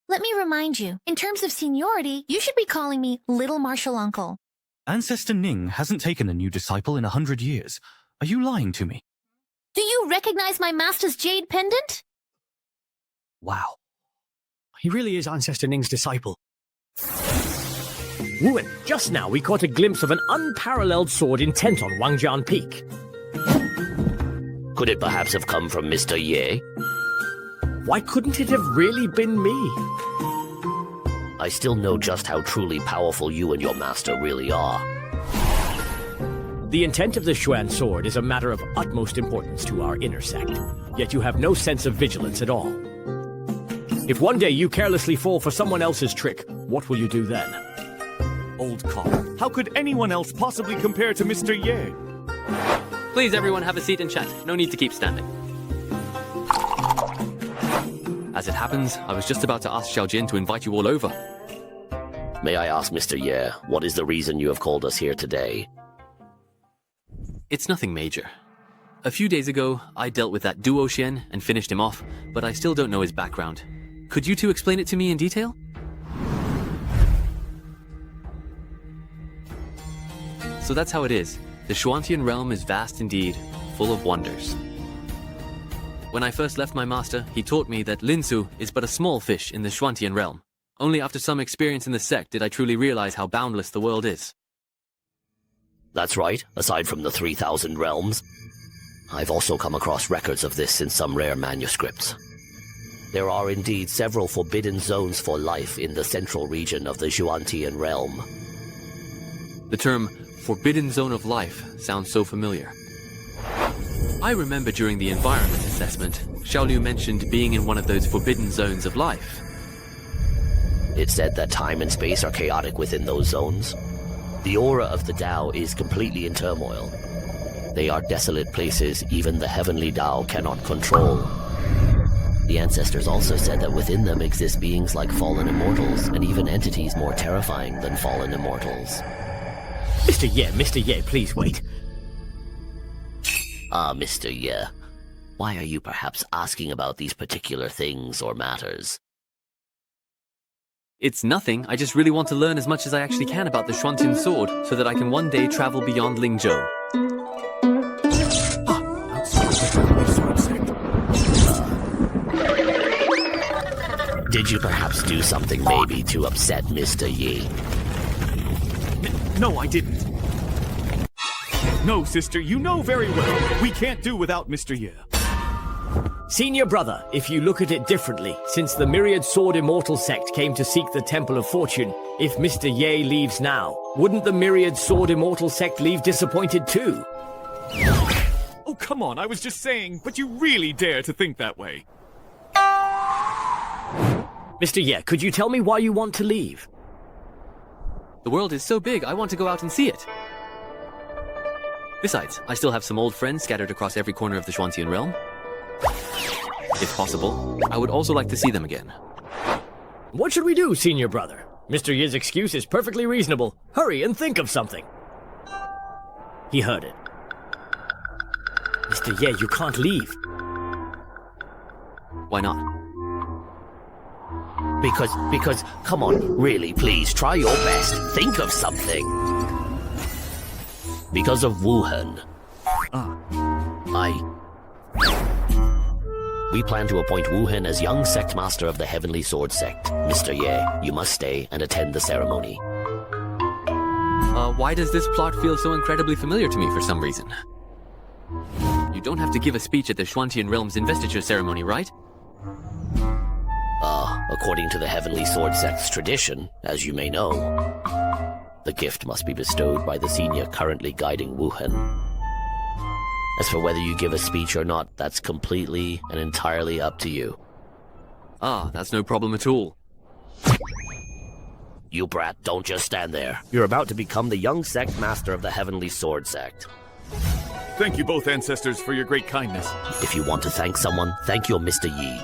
Let me remind you, in terms of seniority, you should be calling me Little Martial Uncle. Ancestor Ning hasn't taken a new disciple in 100 years. Are you lying to me? Do you recognize my master's jade pendant? Wow. He really is Ancestor Ning's disciple. Wuan, just now we caught a glimpse of an unparalleled sword intent on Wangjian Peak. Could it perhaps have come from Mr. Ye? Why couldn't it have really been me? I still know just how truly powerful you and your master really are. The intent of the Xuan sword is a matter of utmost importance to our inner sect, yet you have no sense of vigilance at all. If one day you carelessly fall for someone else's trick, what will you do then? Old cock. How could anyone else possibly compare to Mr. Ye? Please, everyone, have a seat and chat. No need to keep standing. As it happens, I was just about to ask Xiao Jin to invite you all over. May I ask, Mr. Ye, what is the reason you have called us here today? It's nothing major. A few days ago, I dealt with that Duo Xian and finished him off, but I still don't know his background. Could you two explain it to me in detail? So that's how it is. The Xuantian realm is vast indeed, full of wonders. When I first left my master, he taught me that Linsu is but a small fish in the Xuantian realm. Only after some experience in the sect did I truly realize how boundless the world is. That's right, aside from the 3,000 realms. I've also come across records of this in some rare manuscripts. There are indeed several forbidden zones for life in the central region of the Xuantian realm. The term Forbidden Zone of Life sounds so familiar. I remember during the environment assessment, Xiaoliu mentioned being in one of those forbidden zones of life. It's said that time and space are chaotic within those zones. The aura of the Tao is completely in turmoil. They are desolate places even the heavenly Tao cannot control. The ancestors also said that within them exist beings like fallen immortals, and even entities more terrifying than fallen immortals. Mr. Ye, please wait. Ah, Mr. Ye, why are you perhaps asking about these particular things or matters? It's nothing, I just really want to learn as much as I actually can about the Xuantian sword, so that I can one day travel beyond Lingzhou. Did you perhaps do something maybe to upset Mr. Yi? No, I didn't. No, sister, you know very well. We can't do without Mr. Ye. Senior brother, if you look at it differently, since the Myriad Sword Immortal sect came to seek the Temple of Fortune, if Mr. Ye leaves now, wouldn't the Myriad Sword Immortal sect leave disappointed too? Oh, come on, I was just saying, but you really dare to think that way. Mr. Ye, could you tell me why you want to leave? The world is so big, I want to go out and see it. Besides, I still have some old friends scattered across every corner of the Xuantian realm. If possible, I would also like to see them again. What should we do, senior brother? Mr. Ye's excuse is perfectly reasonable. Hurry and think of something. He heard it. Mr. Ye, you can't leave. Why not? Because, come on, really, please, try your best. Think of something. Because of Wuhan. We plan to appoint Wuhan as young sect master of the Heavenly Sword sect. Mr. Ye, you must stay and attend the ceremony. Why does this plot feel so incredibly familiar to me for some reason? You don't have to give a speech at the Xuantian Realm's investiture ceremony, right? According to the Heavenly Sword sect's tradition, as you may know, the gift must be bestowed by the senior currently guiding Wuhan. As for whether you give a speech or not, that's completely and entirely up to you. That's no problem at all. You brat, don't just stand there. You're about to become the young sect master of the Heavenly Sword sect. Thank you both, ancestors, for your great kindness. If you want to thank someone, thank your Mr. Yi.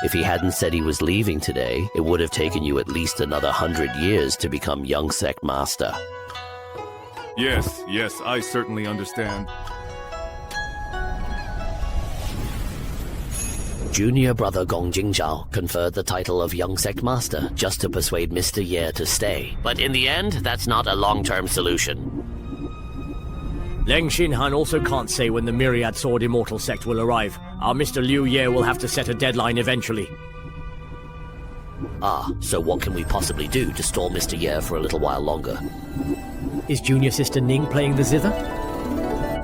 If he hadn't said he was leaving today, it would have taken you at least another 100 years to become young sect master. Yes, I certainly understand. Junior brother Gong Jingzhao conferred the title of young sect master just to persuade Mr. Ye to stay. But in the end, that's not a long-term solution. Leng Xinhan also can't say when the Myriad Sword Immortal sect will arrive. Our Mr. Liu Ye will have to set a deadline eventually. So what can we possibly do to stall Mr. Ye for a little while longer? Is Junior Sister Ning playing the zither?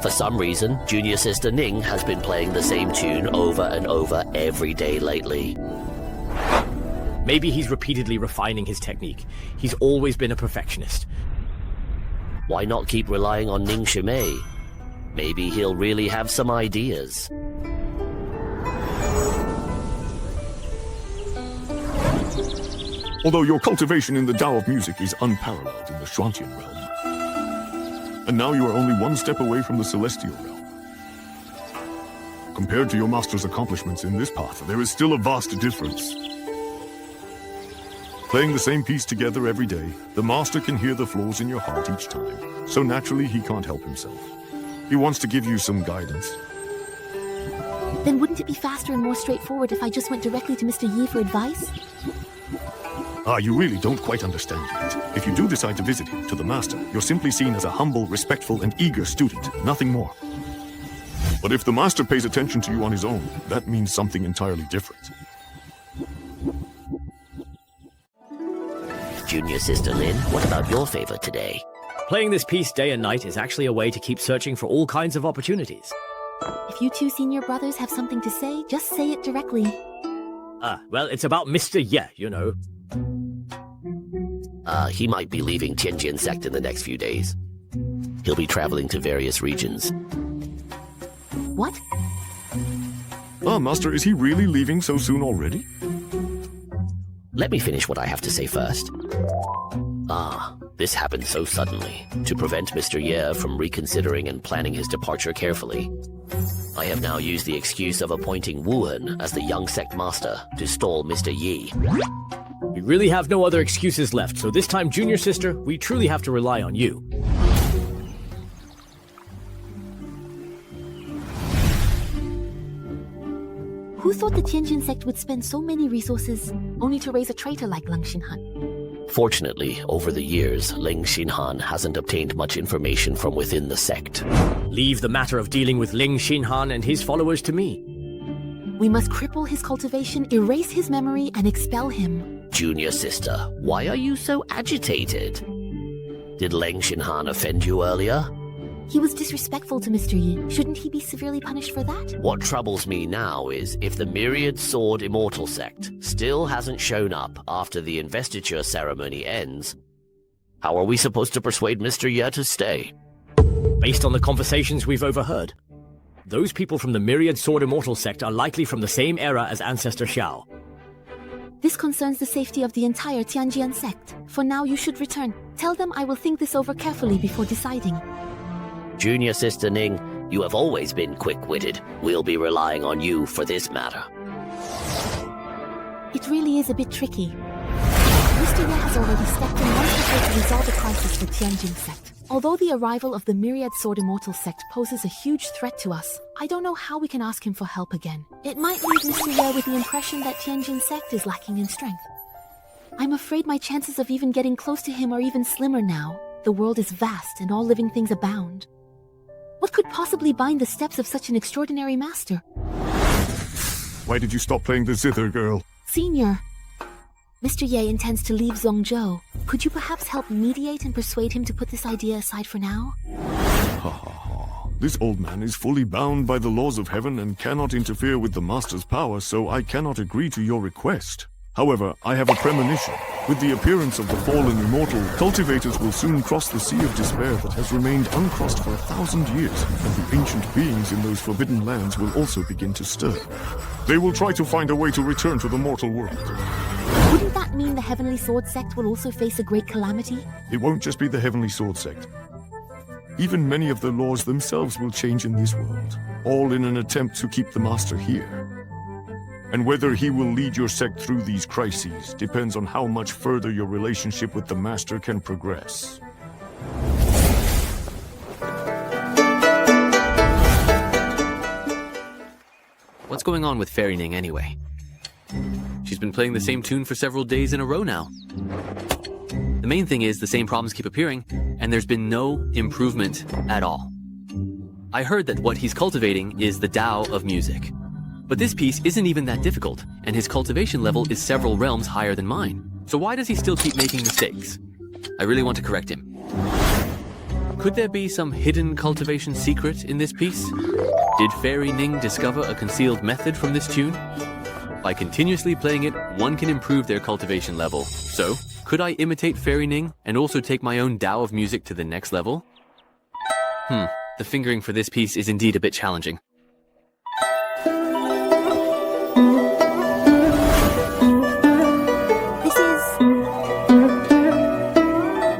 For some reason, Junior Sister Ning has been playing the same tune over and over every day lately. Maybe he's repeatedly refining his technique. He's always been a perfectionist. Why not keep relying on Ning Shimei? Maybe he'll really have some ideas. Although your cultivation in the Tao of music is unparalleled in the Shuantian realm. And now you are only one step away from the Celestial realm. Compared to your master's accomplishments in this path, there is still a vast difference. Playing the same piece together every day, the master can hear the flaws in your heart each time, so naturally he can't help himself. He wants to give you some guidance. Then wouldn't it be faster and more straightforward if I just went directly to Mr. Yi for advice? You really don't quite understand yet. If you do decide to visit him, to the master, you're simply seen as a humble, respectful, and eager student, nothing more. But if the master pays attention to you on his own, that means something entirely different. Junior Sister Lin, what about your favor today? Playing this piece day and night is actually a way to keep searching for all kinds of opportunities. If you two senior brothers have something to say, just say it directly. Well, it's about Mr. Ye, you know. He might be leaving Tianjin sect in the next few days. He'll be traveling to various regions. What? Master, is he really leaving so soon already? Let me finish what I have to say first. This happened so suddenly. To prevent Mr. Ye from reconsidering and planning his departure carefully, I have now used the excuse of appointing Wuhan as the young sect master to stall Mr. Yi. We really have no other excuses left, so this time, Junior Sister, we truly have to rely on you. Who thought the Tianjin sect would spend so many resources only to raise a traitor like Leng Xinhan? Fortunately, over the years, Leng Xinhan hasn't obtained much information from within the sect. Leave the matter of dealing with Leng Xinhan and his followers to me. We must cripple his cultivation, erase his memory, and expel him. Junior Sister, why are you so agitated? Did Leng Xinhan offend you earlier? He was disrespectful to Mr. Yi. Shouldn't he be severely punished for that? What troubles me now is if the Myriad Sword Immortal sect still hasn't shown up after the investiture ceremony ends, how are we supposed to persuade Mr. Ye to stay? Based on the conversations we've overheard, those people from the Myriad Sword Immortal sect are likely from the same era as Ancestor Xiao. This concerns the safety of the entire Tianjian sect. For now, you should return. Tell them I will think this over carefully before deciding. Junior Sister Ning, you have always been quick-witted. We'll be relying on you for this matter. It really is a bit tricky. Mr. Ye has already stepped in once before to resolve the crisis for Tianjin sect. Although the arrival of the Myriad Sword Immortal sect poses a huge threat to us, I don't know how we can ask him for help again. It might leave Mr. Ye with the impression that Tianjin sect is lacking in strength. I'm afraid my chances of even getting close to him are even slimmer now. The world is vast and all living things abound. What could possibly bind the steps of such an extraordinary master? Why did you stop playing the zither, girl? Senior, Mr. Ye intends to leave Zhongzhou. Could you perhaps help mediate and persuade him to put this idea aside for now? Ha ha ha. This old man is fully bound by the laws of heaven and cannot interfere with the master's power, so I cannot agree to your request. However, I have a premonition. With the appearance of the fallen immortal, cultivators will soon cross the sea of despair that has remained uncrossed for 1,000 years, and the ancient beings in those forbidden lands will also begin to stir. They will try to find a way to return to the mortal world. Wouldn't that mean the Heavenly Sword sect will also face a great calamity? It won't just be the Heavenly Sword sect. Even many of the laws themselves will change in this world, all in an attempt to keep the master here. And whether he will lead your sect through these crises depends on how much further your relationship with the master can progress. What's going on with Fairy Ning anyway? She's been playing the same tune for several days in a row now. The main thing is the same problems keep appearing, and there's been no improvement at all. I heard that what he's cultivating is the Tao of music. But this piece isn't even that difficult, and his cultivation level is several realms higher than mine. So why does he still keep making mistakes? I really want to correct him. Could there be some hidden cultivation secret in this piece? Did Fairy Ning discover a concealed method from this tune? By continuously playing it, one can improve their cultivation level. So, Could I imitate Fairy Ning and also take my own Tao of music to the next level? The fingering for this piece is indeed a bit challenging.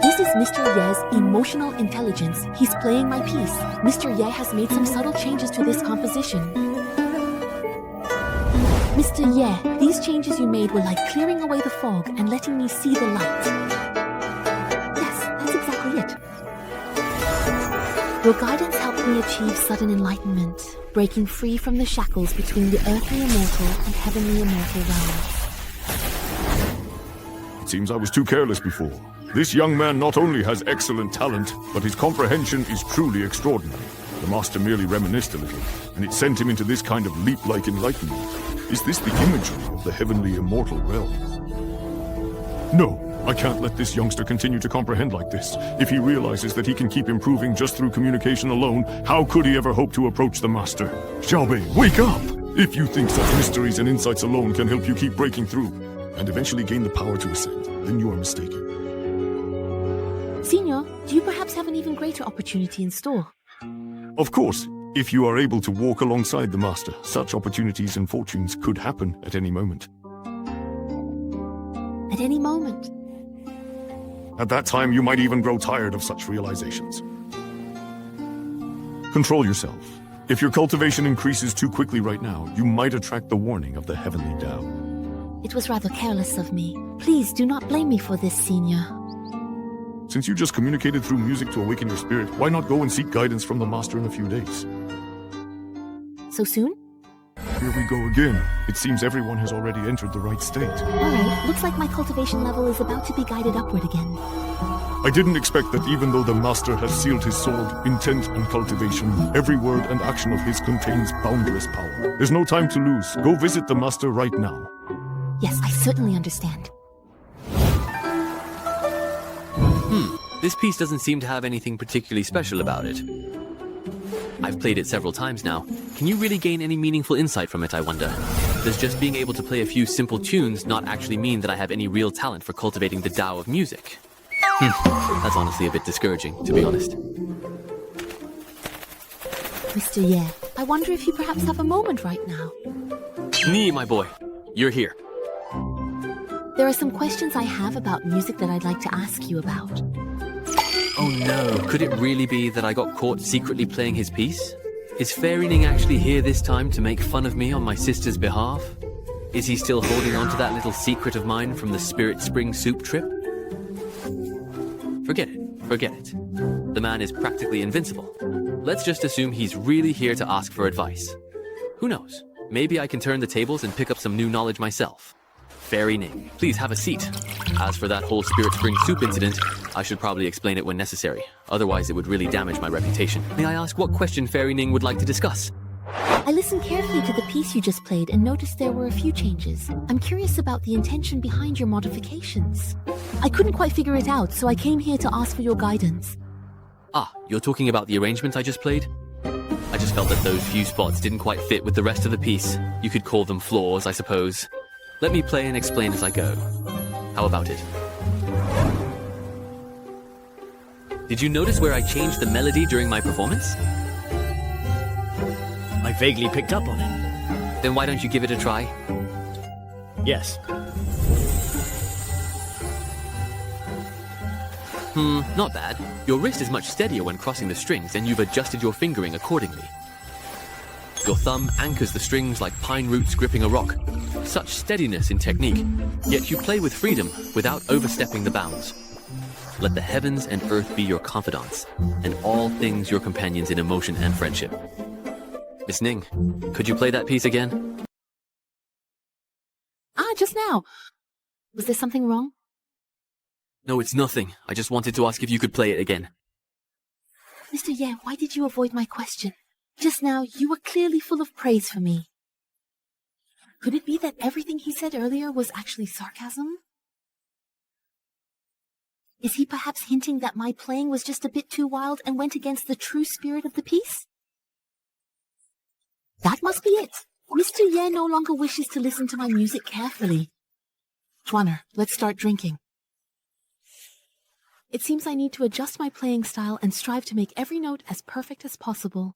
This is Mr. Ye's emotional intelligence. He's playing my piece. Mr. Ye has made some subtle changes to this composition. Mr. Ye, these changes you made were like clearing away the fog and letting me see the light. Yes, that's exactly it. Your guidance helped me achieve sudden enlightenment, breaking free from the shackles between the earthly immortal and heavenly immortal realms. It seems I was too careless before. This young man not only has excellent talent, but his comprehension is truly extraordinary. The master merely reminisced a little, and it sent him into this kind of leap-like enlightenment. Is this the imagery of the heavenly immortal realm? No, I can't let this youngster continue to comprehend like this. If he realizes that he can keep improving just through communication alone, how could he ever hope to approach the master? Xiaobei, wake up! If you think such mysteries and insights alone can help you keep breaking through, and eventually gain the power to ascend, then you are mistaken. Senior, do you perhaps have an even greater opportunity in store? Of course, if you are able to walk alongside the master, such opportunities and fortunes could happen at any moment. At any moment. At that time, you might even grow tired of such realizations. Control yourself. If your cultivation increases too quickly right now, you might attract the warning of the heavenly Tao. It was rather careless of me. Please do not blame me for this, Senior. Since you just communicated through music to awaken your spirit, why not go and seek guidance from the master in a few days? So soon? Here we go again. It seems everyone has already entered the right state. Alright, looks like my cultivation level is about to be guided upward again. I didn't expect that even though the master has sealed his sword, intent, and cultivation, every word and action of his contains boundless power. There's no time to lose. Go visit the master right now. Yes, I certainly understand. This piece doesn't seem to have anything particularly special about it. I've played it several times now. Can you really gain any meaningful insight from it, I wonder? Does just being able to play a few simple tunes not actually mean that I have any real talent for cultivating the Tao of music? That's honestly a bit discouraging, to be honest. Mr. Ye, I wonder if you perhaps have a moment right now. Ni, my boy, you're here. There are some questions I have about music that I'd like to ask you about. Oh no, could it really be that I got caught secretly playing his piece? Is Fairy Ning actually here this time to make fun of me on my sister's behalf? Is he still holding on to that little secret of mine from the Spirit Spring Soup trip? Forget it. The man is practically invincible. Let's just assume he's really here to ask for advice. Who knows? Maybe I can turn the tables and pick up some new knowledge myself. Fairy Ning, please have a seat. As for that whole Spirit Spring Soup incident, I should probably explain it when necessary. Otherwise, it would really damage my reputation. May I ask what question Fairy Ning would like to discuss? I listened carefully to the piece you just played and noticed there were a few changes. I'm curious about the intention behind your modifications. I couldn't quite figure it out, so I came here to ask for your guidance. Ah, you're talking about the arrangement I just played? I just felt that those few spots didn't quite fit with the rest of the piece. You could call them flaws, I suppose. Let me play and explain as I go. How about it? Did you notice where I changed the melody during my performance? I vaguely picked up on it. Then why don't you give it a try? Yes. Not bad. Your wrist is much steadier when crossing the strings, and you've adjusted your fingering accordingly. Your thumb anchors the strings like pine roots gripping a rock. Such steadiness in technique, yet you play with freedom without overstepping the bounds. Let the heavens and earth be your confidants, and all things your companions in emotion and friendship. Miss Ning, could you play that piece again? Just now. Was there something wrong? No, it's nothing. I just wanted to ask if you could play it again. Mr. Ye, why did you avoid my question? Just now, you were clearly full of praise for me. Could it be that everything he said earlier was actually sarcasm? Is he perhaps hinting that my playing was just a bit too wild and went against the true spirit of the piece? That must be it. Mr. Ye no longer wishes to listen to my music carefully. Chuaner, let's start drinking. It seems I need to adjust my playing style and strive to make every note as perfect as possible.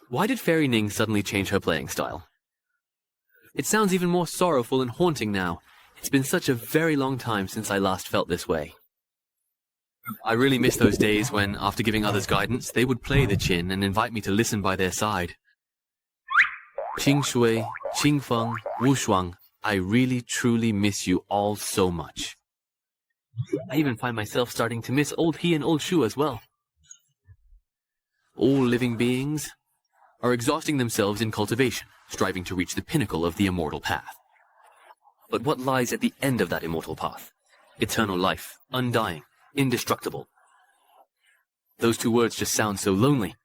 Why did Fairy Ning suddenly change her playing style? It sounds even more sorrowful and haunting now. It's been such a very long time since I last felt this way. I really miss those days when, after giving others guidance, they would play the Qin and invite me to listen by their side. Qing Shui, Qing Feng, Wu Shuang, I really truly miss you all so much. I even find myself starting to miss old He and old Shu as well. All living beings are exhausting themselves in cultivation, striving to reach the pinnacle of the immortal path. But what lies at the end of that immortal path? Eternal life, undying, indestructible. Those two words just sound so lonely.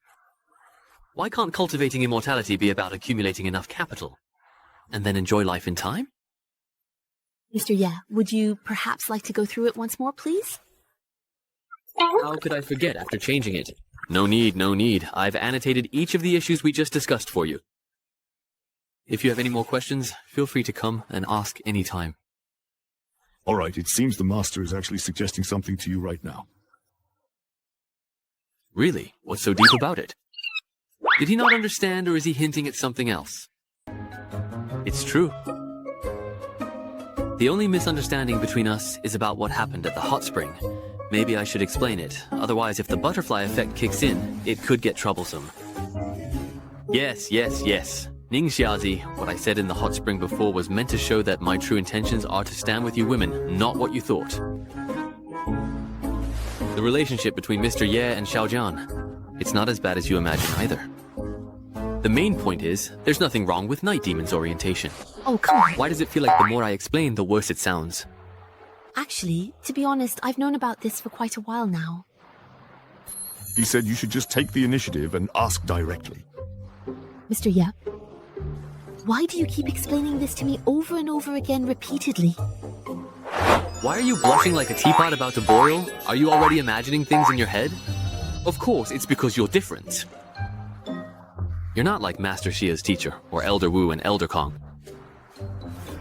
Why can't cultivating immortality be about accumulating enough capital, and then enjoy life in time? Mr. Ye, would you perhaps like to go through it once more, please? How could I forget after changing it? No need, no need. I've annotated each of the issues we just discussed for you. If you have any more questions, feel free to come and ask any time. All right, it seems the master is actually suggesting something to you right now. Really? What's so deep about it? Did he not understand, or is he hinting at something else? It's true. The only misunderstanding between us is about what happened at the hot spring. Maybe I should explain it. Otherwise, if the butterfly effect kicks in, it could get troublesome. Yes. Ning Xiazi, what I said in the hot spring before was meant to show that my true intentions are to stand with you women, not what you thought. The relationship between Mr. Ye and Xiaojian, it's not as bad as you imagine either. The main point is, there's nothing wrong with Night Demon's orientation. Oh, come on. Why does it feel like the more I explain, the worse it sounds? Actually, to be honest, I've known about this for quite a while now. He said you should just take the initiative and ask directly. Mr. Ye, why do you keep explaining this to me over and over again repeatedly? Why are you blushing like a teapot about to boil? Are you already imagining things in your head? Of course, it's because you're different. You're not like Master Xia's teacher, or Elder Wu and Elder Kong.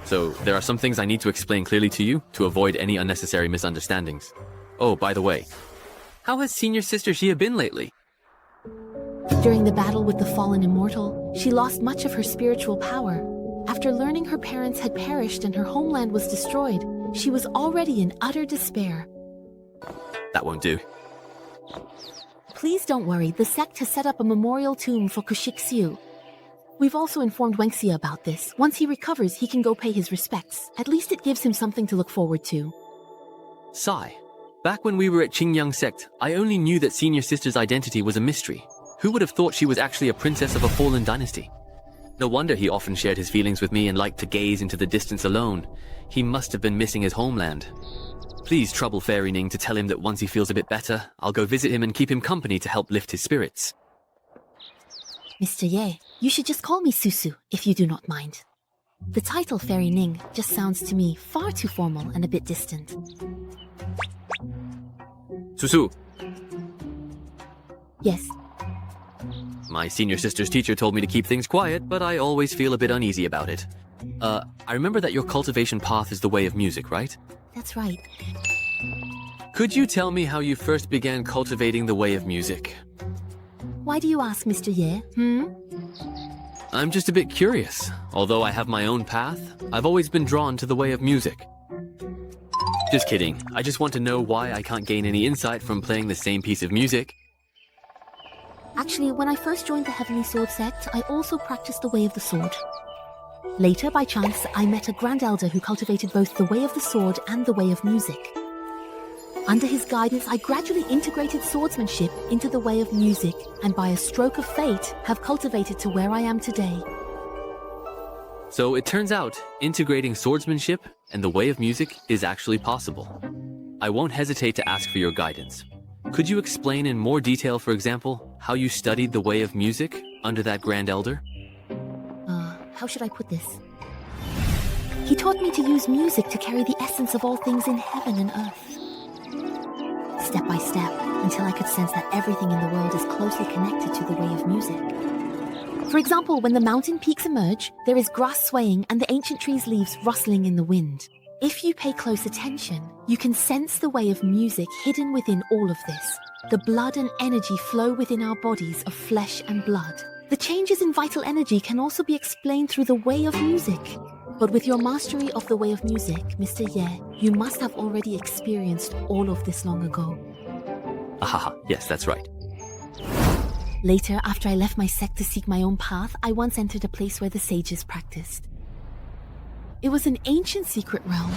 So, there are some things I need to explain clearly to you to avoid any unnecessary misunderstandings. Oh, by the way, how has Senior Sister Xia been lately? During the battle with the fallen immortal, she lost much of her spiritual power. After learning her parents had perished and her homeland was destroyed, she was already in utter despair. That won't do. Please don't worry, the sect has set up a memorial tomb for Kushik Xiu. We've also informed Wang Xia about this. Once he recovers, he can go pay his respects. At least it gives him something to look forward to. Sai, back when we were at Qingyang sect, I only knew that Senior Sister's identity was a mystery. Who would have thought she was actually a princess of a fallen dynasty? No wonder he often shared his feelings with me and liked to gaze into the distance alone. He must have been missing his homeland. Please trouble Fairy Ning to tell him that once he feels a bit better, I'll go visit him and keep him company to help lift his spirits. Mr. Ye, you should just call me Susu, if you do not mind. The title Fairy Ning just sounds to me far too formal and a bit distant. Susu. Yes. My senior sister's teacher told me to keep things quiet, but I always feel a bit uneasy about it. I remember that your cultivation path is the way of music, right? That's right. Could you tell me how you first began cultivating the way of music? Why do you ask, Mr. Ye? I'm just a bit curious. Although I have my own path, I've always been drawn to the way of music. Just kidding. I just want to know why I can't gain any insight from playing the same piece of music. Actually, when I first joined the Heavenly Sword sect, I also practiced the Way of the Sword. Later, by chance, I met a Grand Elder who cultivated both the Way of the Sword and the Way of Music. Under his guidance, I gradually integrated swordsmanship into the Way of Music, and by a stroke of fate, have cultivated to where I am today. So it turns out, integrating swordsmanship and the Way of Music is actually possible. I won't hesitate to ask for your guidance. Could you explain in more detail, for example, how you studied the Way of Music under that Grand Elder? How should I put this? He taught me to use music to carry the essence of all things in heaven and earth. Step by step, until I could sense that everything in the world is closely connected to the Way of Music. For example, when the mountain peaks emerge, there is grass swaying and the ancient tree's leaves rustling in the wind. If you pay close attention, you can sense the way of music hidden within all of this. The blood and energy flow within our bodies of flesh and blood. The changes in vital energy can also be explained through the way of music. But with your mastery of the way of music, Mr. Ye, you must have already experienced all of this long ago. Ahaha, yes, that's right. Later, after I left my sect to seek my own path, I once entered a place where the sages practiced. It was an ancient secret realm.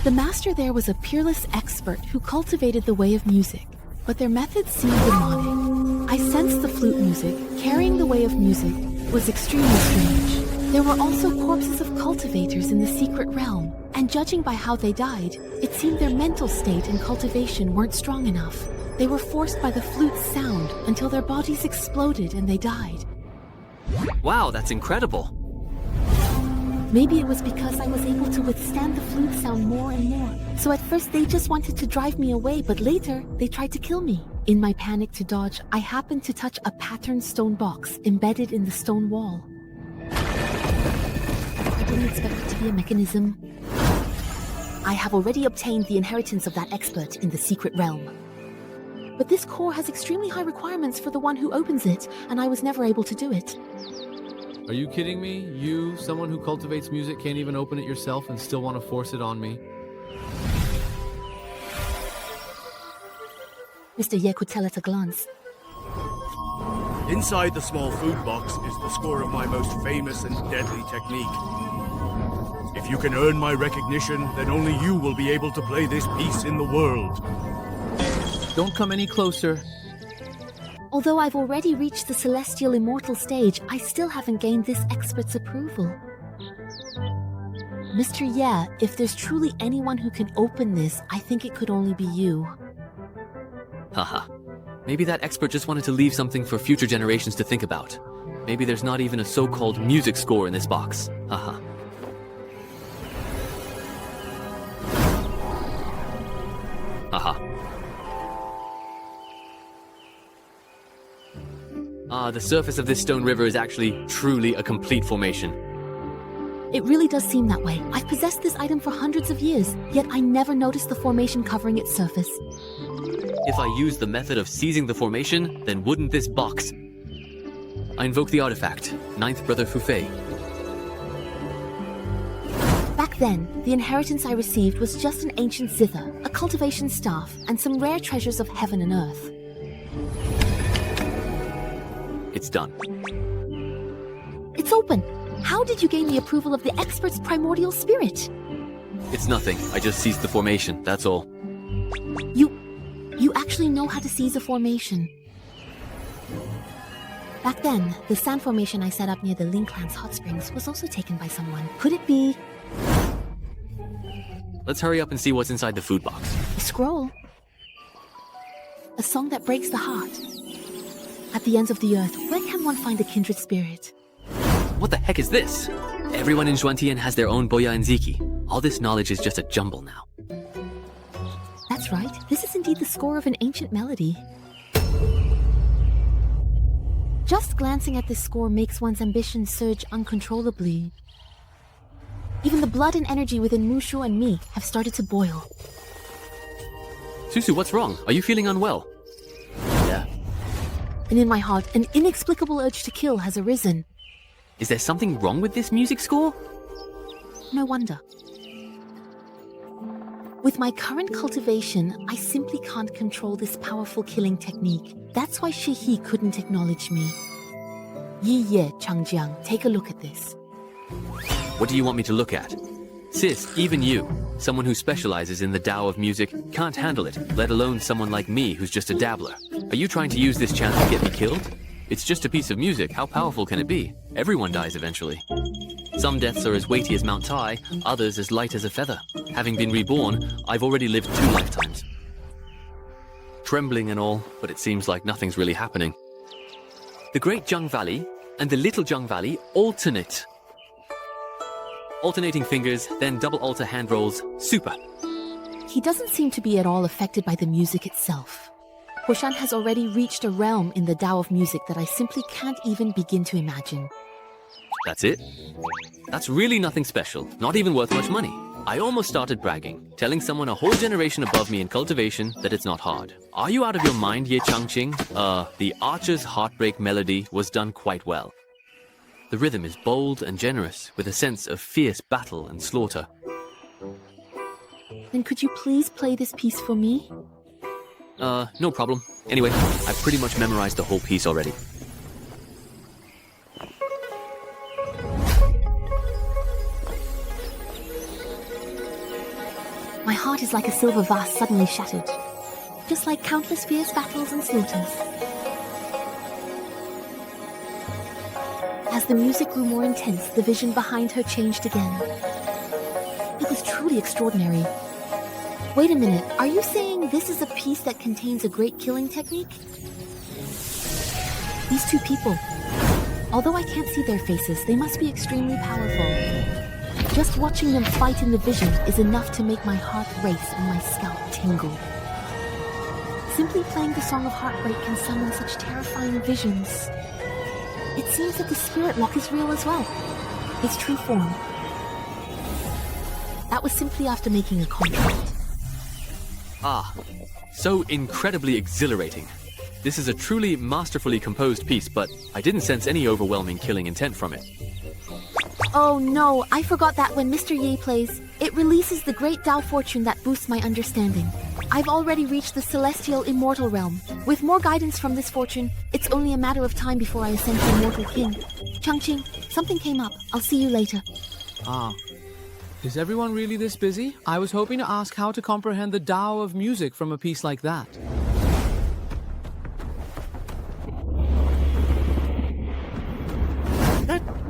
The master there was a peerless expert who cultivated the way of music, but their methods seemed demonic. I sensed the flute music, carrying the way of music, was extremely strange. There were also corpses of cultivators in the secret realm, and judging by how they died, it seemed their mental state and cultivation weren't strong enough. They were forced by the flute's sound until their bodies exploded and they died. Wow, that's incredible. Maybe it was because I was able to withstand the flute sound more and more. So at first they just wanted to drive me away, but later they tried to kill me. In my panic to dodge, I happened to touch a patterned stone box embedded in the stone wall. I didn't expect it to be a mechanism. I have already obtained the inheritance of that expert in the secret realm. But this core has extremely high requirements for the one who opens it, and I was never able to do it. Are you kidding me? You, someone who cultivates music, can't even open it yourself and still want to force it on me? Mr. Ye could tell at a glance. Inside the small food box is the score of my most famous and deadly technique. If you can earn my recognition, then only you will be able to play this piece in the world. Don't come any closer. Although I've already reached the celestial immortal stage, I still haven't gained this expert's approval. Mr. Ye, if there's truly anyone who can open this, I think it could only be you. Haha. Maybe that expert just wanted to leave something for future generations to think about. Maybe there's not even a so-called music score in this box. Haha. Haha. The surface of this stone river is actually truly a complete formation. It really does seem that way. I've possessed this item for hundreds of years, yet I never noticed the formation covering its surface. If I use the method of seizing the formation, then wouldn't this box... I invoke the artifact, Ninth Brother Fufei. Back then, the inheritance I received was just an ancient zither, a cultivation staff, and some rare treasures of heaven and earth. It's done. It's open! How did you gain the approval of the expert's primordial spirit? It's nothing. I just seized the formation, that's all. You actually know how to seize a formation. Back then, the sand formation I set up near the Ling Clan's hot springs was also taken by someone. Could it be... Let's hurry up and see what's inside the food box. A scroll? A song that breaks the heart. At the ends of the earth, where can one find a kindred spirit? What the heck is this? Everyone in Xuantian has their own Boya and Ziki. All this knowledge is just a jumble now. That's right. This is indeed the score of an ancient melody. Just glancing at this score makes one's ambition surge uncontrollably. Even the blood and energy within Mushu and me have started to boil. Susu, what's wrong? Are you feeling unwell? Yeah. And in my heart, an inexplicable urge to kill has arisen. Is there something wrong with this music score? No wonder. With my current cultivation, I simply can't control this powerful killing technique. That's why Shihi couldn't acknowledge me. Yi Ye Changjiang, take a look at this. What do you want me to look at? Sis, even you, someone who specializes in the Tao of music, can't handle it, let alone someone like me who's just a dabbler. Are you trying to use this chance to get me killed? It's just a piece of music, how powerful can it be? Everyone dies eventually. Some deaths are as weighty as Mount Tai, others as light as a feather. Having been reborn, I've already lived 2 lifetimes. Trembling and all, but it seems like nothing's really happening. The Great Zhang Valley and the Little Zhang Valley alternate. Alternating fingers, then double alter hand rolls, super. He doesn't seem to be at all affected by the music itself. Hoshan has already reached a realm in the Tao of music that I simply can't even begin to imagine. That's it? That's really nothing special, not even worth much money. I almost started bragging, telling someone a whole generation above me in cultivation that it's not hard. Are you out of your mind, Ye Changqing? The Archer's Heartbreak melody was done quite well. The rhythm is bold and generous, with a sense of fierce battle and slaughter. Then could you please play this piece for me? No problem. Anyway, I've pretty much memorized the whole piece already. My heart is like a silver vase suddenly shattered, just like countless fierce battles and slaughters. As the music grew more intense, the vision behind her changed again. It was truly extraordinary. Wait a minute, are you saying this is a piece that contains a great killing technique? These two people, although I can't see their faces, they must be extremely powerful. Just watching them fight in the vision is enough to make my heart race and my scalp tingle. Simply playing the Song of Heartbreak can summon such terrifying visions. It seems that the spirit lock is real as well. Its true form. That was simply after making a contract. Ah, so incredibly exhilarating. This is a truly masterfully composed piece, but I didn't sense any overwhelming killing intent from it. Oh no, I forgot that when Mr. Ye plays, it releases the great Tao fortune that boosts my understanding. I've already reached the celestial immortal realm. With more guidance from this fortune, it's only a matter of time before I ascend to Immortal King. Changqing, something came up. I'll see you later. Ah. Is everyone really this busy? I was hoping to ask how to comprehend the Tao of music from a piece like that.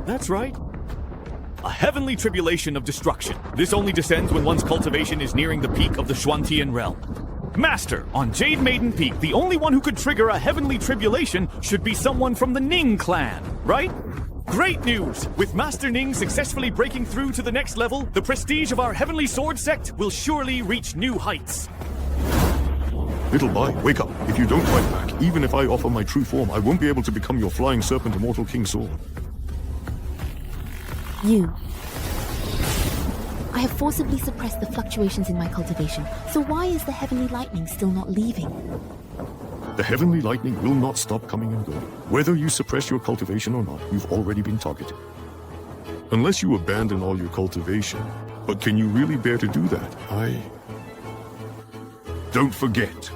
That's right. A heavenly tribulation of destruction. This only descends when one's cultivation is nearing the peak of the Xuantian realm. Master, on Jade Maiden Peak, the only one who could trigger a heavenly tribulation should be someone from the Ning clan, right? Great news! With Master Ning successfully breaking through to the next level, the prestige of our heavenly sword sect will surely reach new heights. Little boy, wake up. If you don't fight back, even if I offer my true form, I won't be able to become your flying serpent immortal king sword. You. I have forcibly suppressed the fluctuations in my cultivation, so why is the heavenly lightning still not leaving? The heavenly lightning will not stop coming and going. Whether you suppress your cultivation or not, you've already been targeted. Unless you abandon all your cultivation. But can you really bear to do that? Don't forget,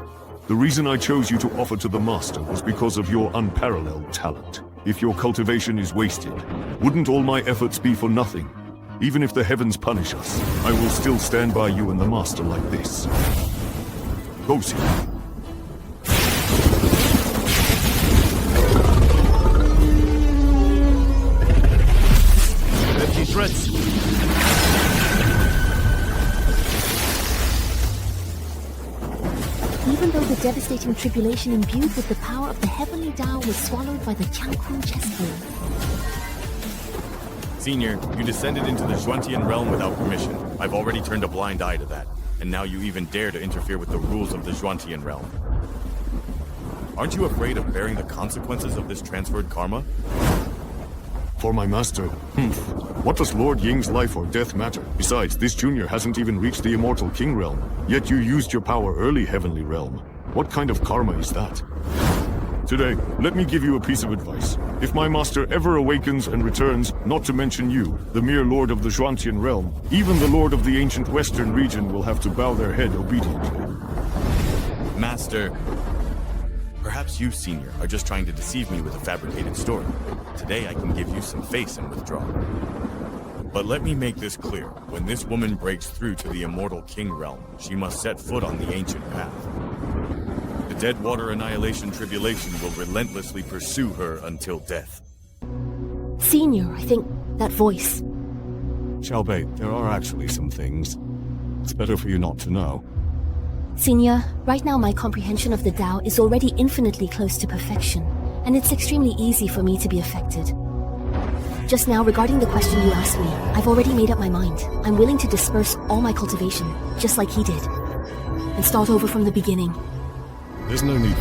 the reason I chose you to offer to the Master was because of your unparalleled talent. If your cultivation is wasted, wouldn't all my efforts be for nothing? Even if the heavens punish us, I will still stand by you and the Master like this. Go see. Empty threats. Even though the devastating tribulation imbued with the power of the heavenly Tao was swallowed by the Qiangkun chessboard. Senior, you descended into the Xuantian realm without permission. I've already turned a blind eye to that. And now you even dare to interfere with the rules of the Xuantian realm. Aren't you afraid of bearing the consequences of this transferred karma? For my master? What does Lord Ying's life or death matter? Besides, this junior hasn't even reached the Immortal King realm. Yet you used your power early Heavenly Realm. What kind of karma is that? Today, let me give you a piece of advice. If my master ever awakens and returns, not to mention you, the mere lord of the Xuantian realm, even the lord of the ancient western region will have to bow their head obediently. Master, perhaps you, Senior, are just trying to deceive me with a fabricated story. Today I can give you some face and withdraw. But let me make this clear. When this woman breaks through to the Immortal King realm, she must set foot on the ancient path. The Deadwater Annihilation Tribulation will relentlessly pursue her until death. Senior, I think that voice. Xiaobei, there are actually some things. It's better for you not to know. Senior, right now my comprehension of the Tao is already infinitely close to perfection, and it's extremely easy for me to be affected. Just now, regarding the question you asked me, I've already made up my mind. I'm willing to disperse all my cultivation, just like he did, and start over from the beginning. There's no need.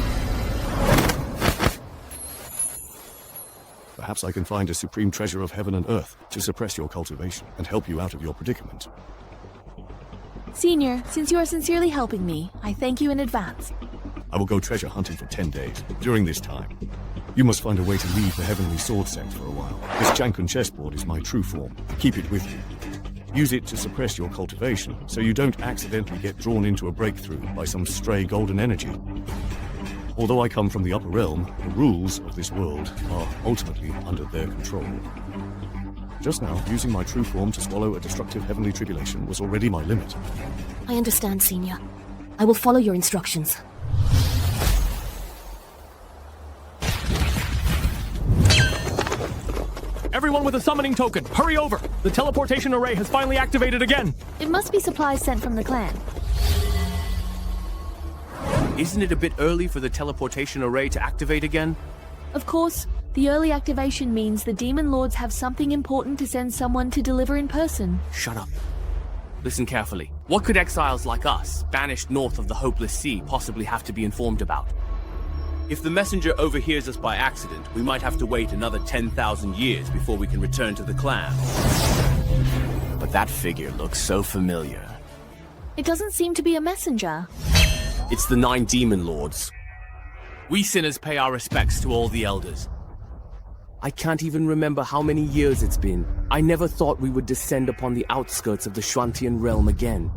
Perhaps I can find a supreme treasure of heaven and earth to suppress your cultivation and help you out of your predicament. Senior, since you are sincerely helping me, I thank you in advance. I will go treasure hunting for 10 days. During this time, you must find a way to leave the Heavenly Sword sect for a while. This Janken chessboard is my true form. Keep it with you. Use it to suppress your cultivation, so you don't accidentally get drawn into a breakthrough by some stray golden energy. Although I come from the upper realm, the rules of this world are ultimately under their control. Just now, using my true form to swallow a destructive heavenly tribulation was already my limit. I understand, Senior. I will follow your instructions. Everyone with a summoning token, hurry over! The teleportation array has finally activated again! It must be supplies sent from the clan. Isn't it a bit early for the teleportation array to activate again? Of course, the early activation means the Demon Lords have something important to send someone to deliver in person. Shut up. Listen carefully. What could exiles like us, banished north of the Hopeless Sea, possibly have to be informed about? If the messenger overhears us by accident, we might have to wait another 10,000 years before we can return to the clan. But that figure looks so familiar. It doesn't seem to be a messenger. It's the 9 Demon Lords. We sinners pay our respects to all the elders. I can't even remember how many years it's been. I never thought we would descend upon the outskirts of the Shuantian realm again.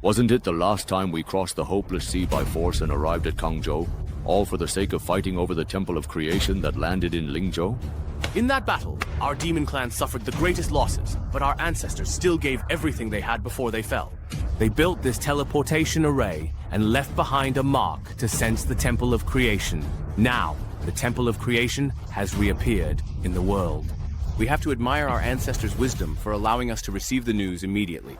Wasn't it the last time we crossed the Hopeless Sea by force and arrived at Kangzhou? All for the sake of fighting over the Temple of Creation that landed in Lingzhou? In that battle, our demon clan suffered the greatest losses, but our ancestors still gave everything they had before they fell. They built this teleportation array and left behind a mark to sense the Temple of Creation. Now, the Temple of Creation has reappeared in the world. We have to admire our ancestors' wisdom for allowing us to receive the news immediately.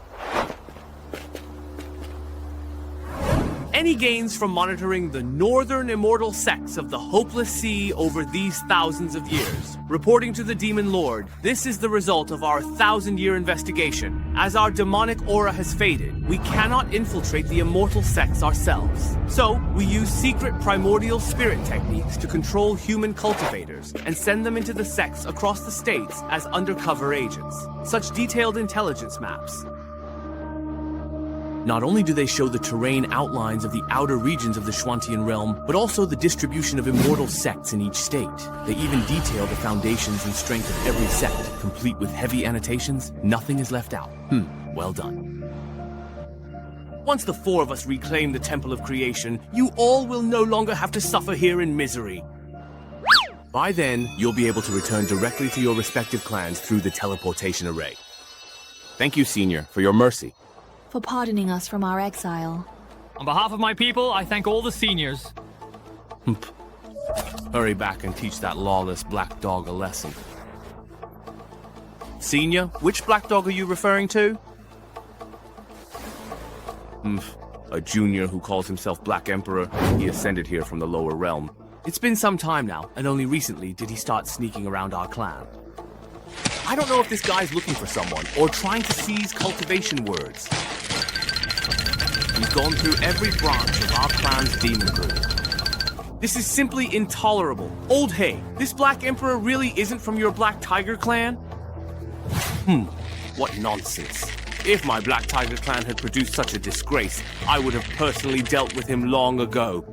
Any gains from monitoring the northern immortal sects of the Hopeless Sea over these thousands of years? Reporting to the Demon Lord, this is the result of our 1,000-year investigation. As our demonic aura has faded, we cannot infiltrate the immortal sects ourselves. So, we use secret primordial spirit techniques to control human cultivators and send them into the sects across the states as undercover agents. Such detailed intelligence maps. Not only do they show the terrain outlines of the outer regions of the Shuantian realm, but also the distribution of immortal sects in each state. They even detail the foundations and strength of every sect, complete with heavy annotations. Nothing is left out. Well done. Once the 4 of us reclaim the Temple of Creation, you all will no longer have to suffer here in misery. By then, you'll be able to return directly to your respective clans through the teleportation array. Thank you, Senior, for your mercy. For pardoning us from our exile. On behalf of my people, I thank all the seniors. Hurry back and teach that lawless black dog a lesson. Senior, which black dog are you referring to? A junior who calls himself Black Emperor. He ascended here from the lower realm. It's been some time now, and only recently did he start sneaking around our clan. I don't know if this guy's looking for someone, or trying to seize cultivation words. He's gone through every branch of our clan's demon group. This is simply intolerable. Old Hay, this Black Emperor really isn't from your Black Tiger clan? What nonsense. If my Black Tiger clan had produced such a disgrace, I would have personally dealt with him long ago.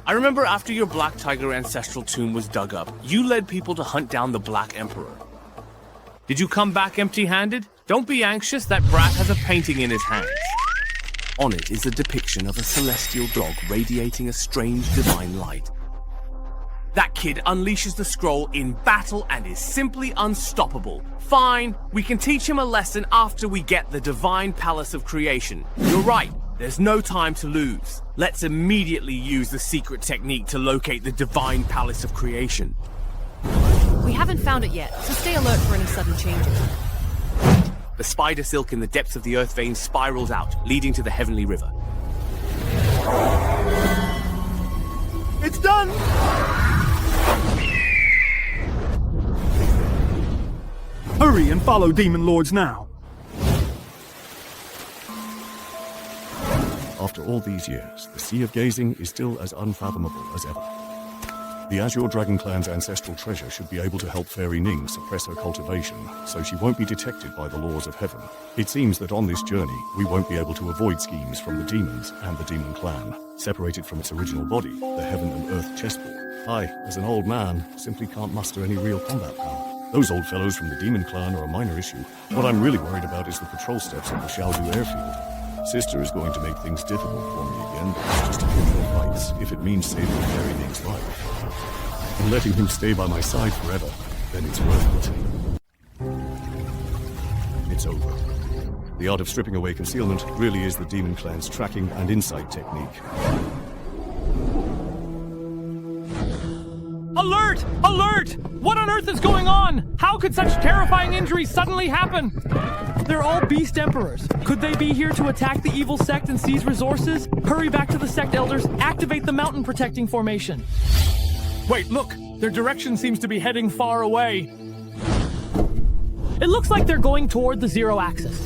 I remember after your Black Tiger ancestral tomb was dug up, you led people to hunt down the Black Emperor. Did you come back empty-handed? Don't be anxious, that brat has a painting in his hands. On it is a depiction of a celestial dog radiating a strange divine light. That kid unleashes the scroll in battle and is simply unstoppable. Fine, we can teach him a lesson after we get the divine palace of creation. You're right, there's no time to lose. Let's immediately use the secret technique to locate the divine palace of creation. We haven't found it yet, so stay alert for any sudden changes. The spider silk in the depths of the earth vein spirals out, leading to the heavenly river. It's done! Hurry and follow Demon Lords now. After After all these years, the Sea of Gazing is still as unfathomable as ever. The Azure Dragon Clan's ancestral treasure should be able to help Fairy Ning suppress her cultivation, so she won't be detected by the laws of heaven. It seems that on this journey, we won't be able to avoid schemes from the demons and the Demon Clan, separated from its original body, the Heaven and Earth chessboard. I, as an old man, simply can't muster any real combat power. Those old fellows from the Demon Clan are a minor issue. What I'm really worried about is the patrol steps at the Xiaodu airfield. Sister is going to make things difficult for me again, but it's just a few more fights, if it means saving Fairy Ning's life. And letting him stay by my side forever, then it's worth it. It's over. The art of stripping away concealment really is the Demon Clan's tracking and insight technique. Alert! Alert! What on earth is going on? How could such terrifying injuries suddenly happen? They're all Beast Emperors. Could they be here to attack the evil sect and seize resources? Hurry back to the sect elders, activate the mountain protecting formation. Wait, look! Their direction seems to be heading far away. It looks like they're going toward the zero axis.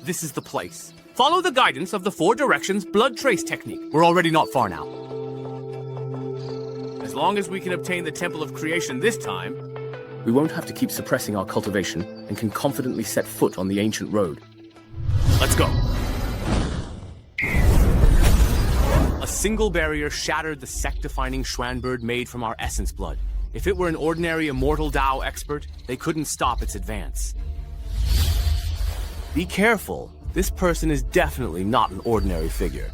This is the place. Follow the guidance of the 4 directions blood trace technique. We're already not far now. As long as we can obtain the Temple of Creation this time, we won't have to keep suppressing our cultivation and can confidently set foot on the ancient road. Let's go. A single barrier shattered the sect-defining Schwanbird made from our essence blood. If it were an ordinary immortal Dao expert, they couldn't stop its advance. Be careful. This person is definitely not an ordinary figure.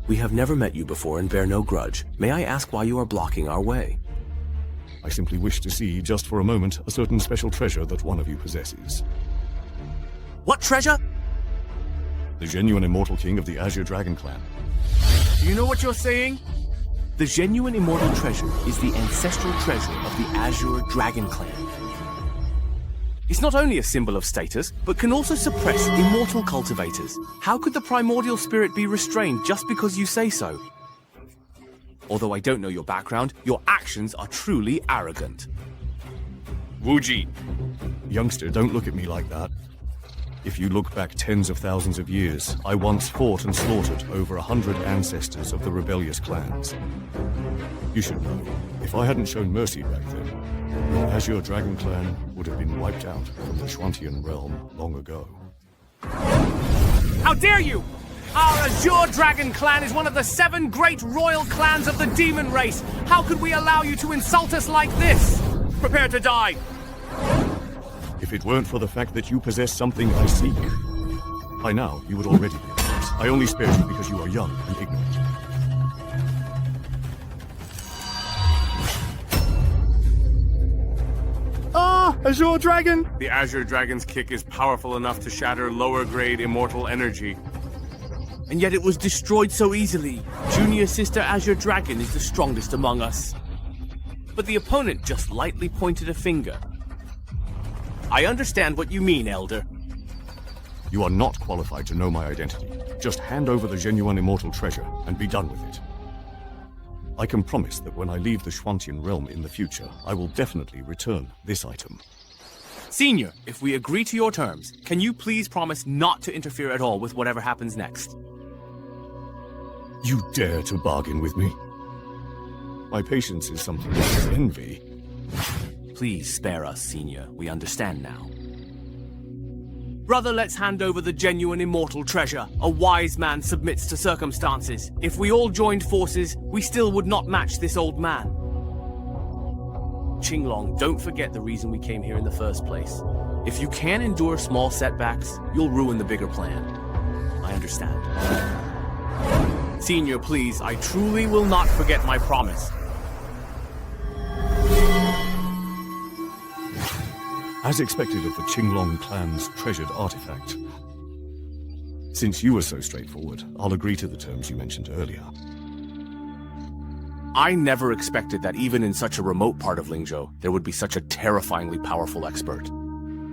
We have never met you before and bear no grudge. May I ask why you are blocking our way? I simply wish to see, just for a moment, a certain special treasure that one of you possesses. What treasure? The genuine immortal king of the Azure Dragon Clan. Do you know what you're saying? The genuine immortal treasure is the ancestral treasure of the Azure Dragon Clan. It's not only a symbol of status, but can also suppress immortal cultivators. How could the primordial spirit be restrained just because you say so? Although I don't know your background, your actions are truly arrogant. Wuji. Youngster, don't look at me like that. If you look back tens of thousands of years, I once fought and slaughtered over 100 ancestors of the rebellious clans. You should know, if I hadn't shown mercy back then, the Azure Dragon Clan would have been wiped out from the Schwantian realm long ago. How dare you! Our Azure Dragon Clan is one of the 7 great royal clans of the demon race. How could we allow you to insult us like this? Prepare to die. If it weren't for the fact that you possess something I seek, by now you would already be dead. I only spared you because you are young and ignorant. Azure Dragon! The Azure Dragon's kick is powerful enough to shatter lower-grade immortal energy. And yet it was destroyed so easily. Junior Sister Azure Dragon is the strongest among us. But the opponent just lightly pointed a finger. I understand what you mean, Elder. You are not qualified to know my identity. Just hand over the genuine immortal treasure and be done with it. I can promise that when I leave the Schwantian realm in the future, I will definitely return this item. Senior, if we agree to your terms, can you please promise not to interfere at all with whatever happens next? You dare to bargain with me? My patience is something like envy. Please spare us, Senior. We understand now. Brother, let's hand over the genuine immortal treasure. A wise man submits to circumstances. If we all joined forces, we still would not match this old man. Qinglong, don't forget the reason we came here in the first place. If you can endure small setbacks, you'll ruin the bigger plan. I understand. Senior, please, I truly will not forget my promise. As expected of the Qinglong clan's treasured artifact. Since you were so straightforward, I'll agree to the terms you mentioned earlier. I never expected that even in such a remote part of Lingzhou, there would be such a terrifyingly powerful expert.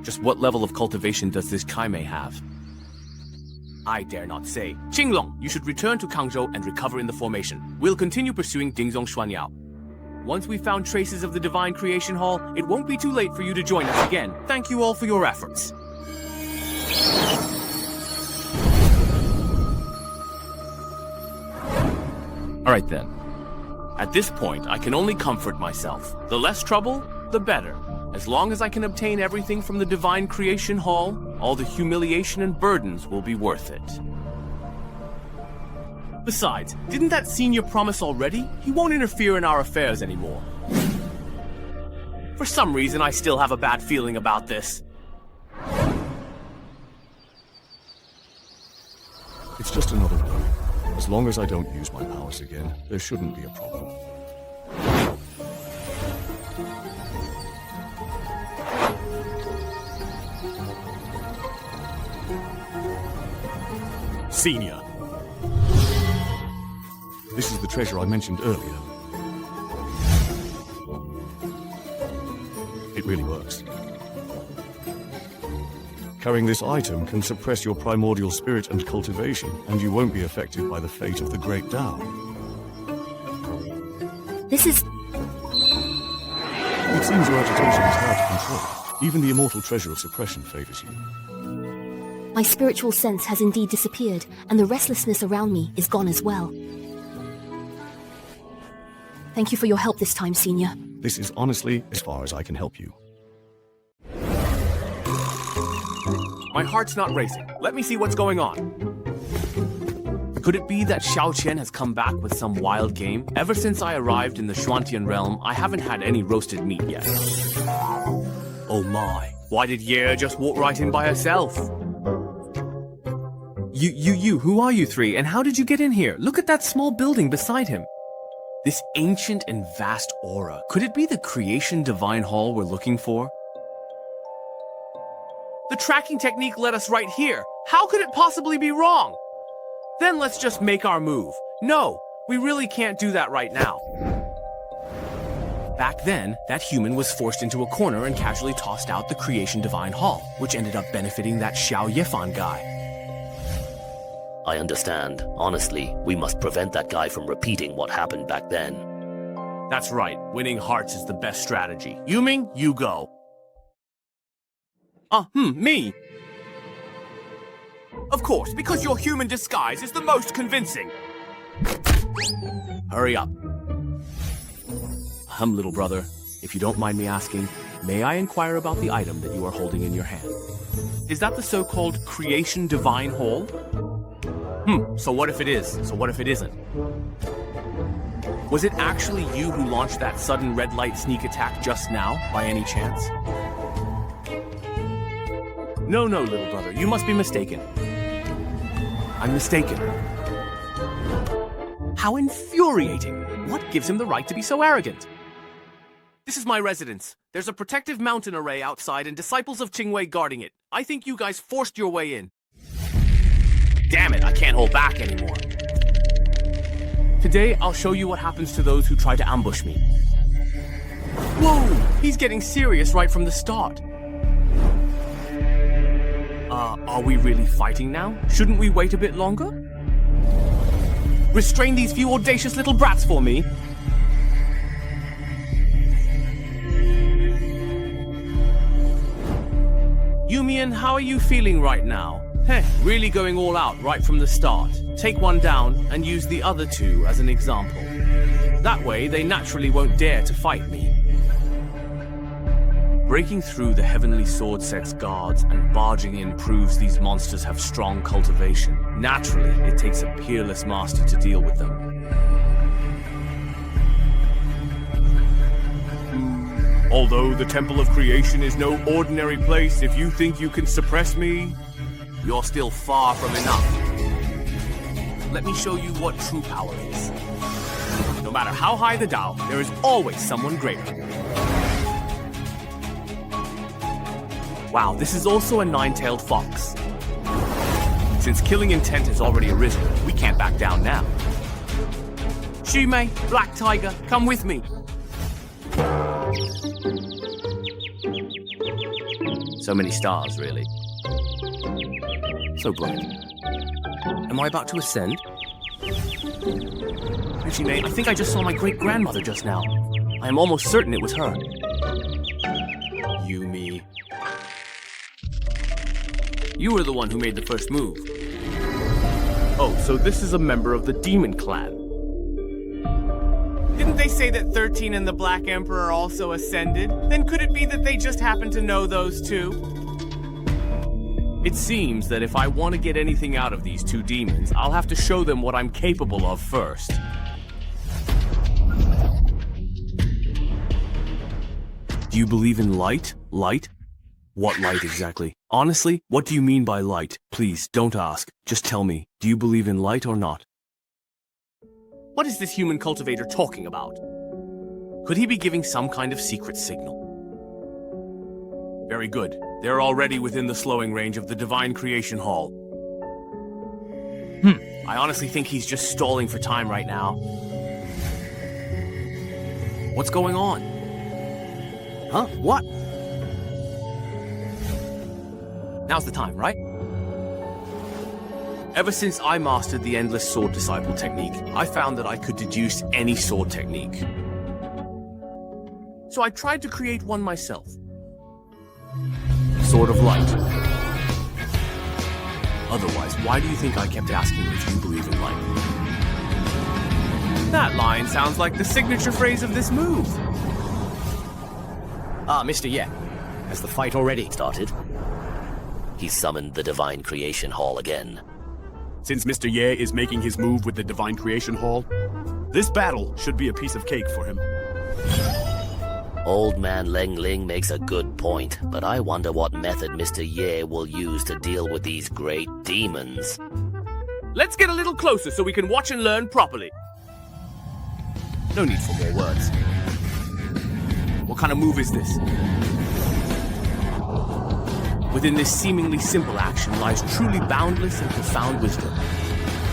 Just what level of cultivation does this Kaimei have? I dare not say. Qinglong, you should return to Kangzhou and recover in the formation. We'll continue pursuing Dingzong Xuanyao. Once we've found traces of the Divine Creation Hall, it won't be too late for you to join us again. Thank you all for your efforts. Alright then. At this point, I can only comfort myself. The less trouble, the better. As long as I can obtain everything from the Divine Creation Hall, all the humiliation and burdens will be worth it. Besides, didn't that senior promise already? He won't interfere in our affairs anymore. For some reason, I still have a bad feeling about this. It's just another way. As long as I don't use my powers again, there shouldn't be a problem. Senior. This is the treasure I mentioned earlier. It really works. Carrying this item can suppress your primordial spirit and cultivation, and you won't be affected by the fate of the Great Tao. This is... It seems your agitation is hard to control. Even the immortal treasure of suppression favors you. My spiritual sense has indeed disappeared, and the restlessness around me is gone as well. Thank you for your help this time, Senior. This is honestly as far as I can help you. My heart's not racing. Let me see what's going on. Could it be that Xiao Qian has come back with some wild game? Ever since I arrived in the Xuantian realm, I haven't had any roasted meat yet. Oh my, why did Ye just walk right in by herself? Who are you three, and how did you get in here? Look at that small building beside him. This ancient and vast aura, could it be the Creation Divine Hall we're looking for? The tracking technique led us right here. How could it possibly be wrong? Then let's just make our move. No, we really can't do that right now. Back then, that human was forced into a corner and casually tossed out the Creation Divine Hall, which ended up benefiting that Xiao Yifan guy. I understand. Honestly, we must prevent that guy from repeating what happened back then. That's right. Winning hearts is the best strategy. Yuming, you go. Me. Of course, because your human disguise is the most convincing. Hurry up. Little brother, if you don't mind me asking, may I inquire about the item that you are holding in your hand? Is that the so-called Creation Divine Hall? So what if it is? So what if it isn't? Was it actually you who launched that sudden red light sneak attack just now, by any chance? No, little brother, you must be mistaken. I'm mistaken. How infuriating! What gives him the right to be so arrogant? This is my residence. There's a protective mountain array outside and disciples of Qingwei guarding it. I think you guys forced your way in. Damn it, I can't hold back anymore. Today, I'll show you what happens to those who try to ambush me. Whoa! He's getting serious right from the start. Are we really fighting now? Shouldn't we wait a bit longer? Restrain these few audacious little brats for me. Yumian, how are you feeling right now? Heh, really going all out right from the start. Take one down and use the other two as an example. That way, they naturally won't dare to fight me. Breaking through the Heavenly Sword Sect's guards and barging in proves these monsters have strong cultivation. Naturally, it takes a peerless master to deal with them. Although the Temple of Creation is no ordinary place, if you think you can suppress me, you're still far from enough. Let me show you what true power is. No matter how high the Tao, there is always someone greater. Wow, this is also a nine-tailed fox. Since killing intent has already arisen, we can't back down now. Shimei, Black Tiger, come with me. So many stars, really. So bright. Am I about to ascend? Shimei, I think I just saw my great-grandmother just now. I am almost certain it was her. Yumi. You were the one who made the first move. Oh, so this is a member of the Demon Clan. Didn't they say that 13 and the Black Emperor also ascended? Then could it be that they just happen to know those two? It seems that if I want to get anything out of these two demons, I'll have to show them what I'm capable of first. Do you believe in light? Light? What light exactly? Honestly, what do you mean by light? Please, don't ask. Just tell me, do you believe in light or not? What is this human cultivator talking about? Could he be giving some kind of secret signal? Very good. They're already within the slowing range of the Divine Creation Hall. I honestly think he's just stalling for time right now. What's going on? Huh? What? Now's the time, right? Ever since I mastered the Endless Sword Disciple technique, I found that I could deduce any sword technique. So I tried to create one myself. Sword of Light. Otherwise, why do you think I kept asking if you believe in light? That line sounds like the signature phrase of this move. Ah, Mr. Ye. Has the fight already started? He summoned the Divine Creation Hall again. Since Mr. Ye is making his move with the Divine Creation Hall, this battle should be a piece of cake for him. Old man Leng Ling makes a good point, but I wonder what method Mr. Ye will use to deal with these great demons. Let's get a little closer so we can watch and learn properly. No need for more words. What kind of move is this? Within this seemingly simple action lies truly boundless and profound wisdom.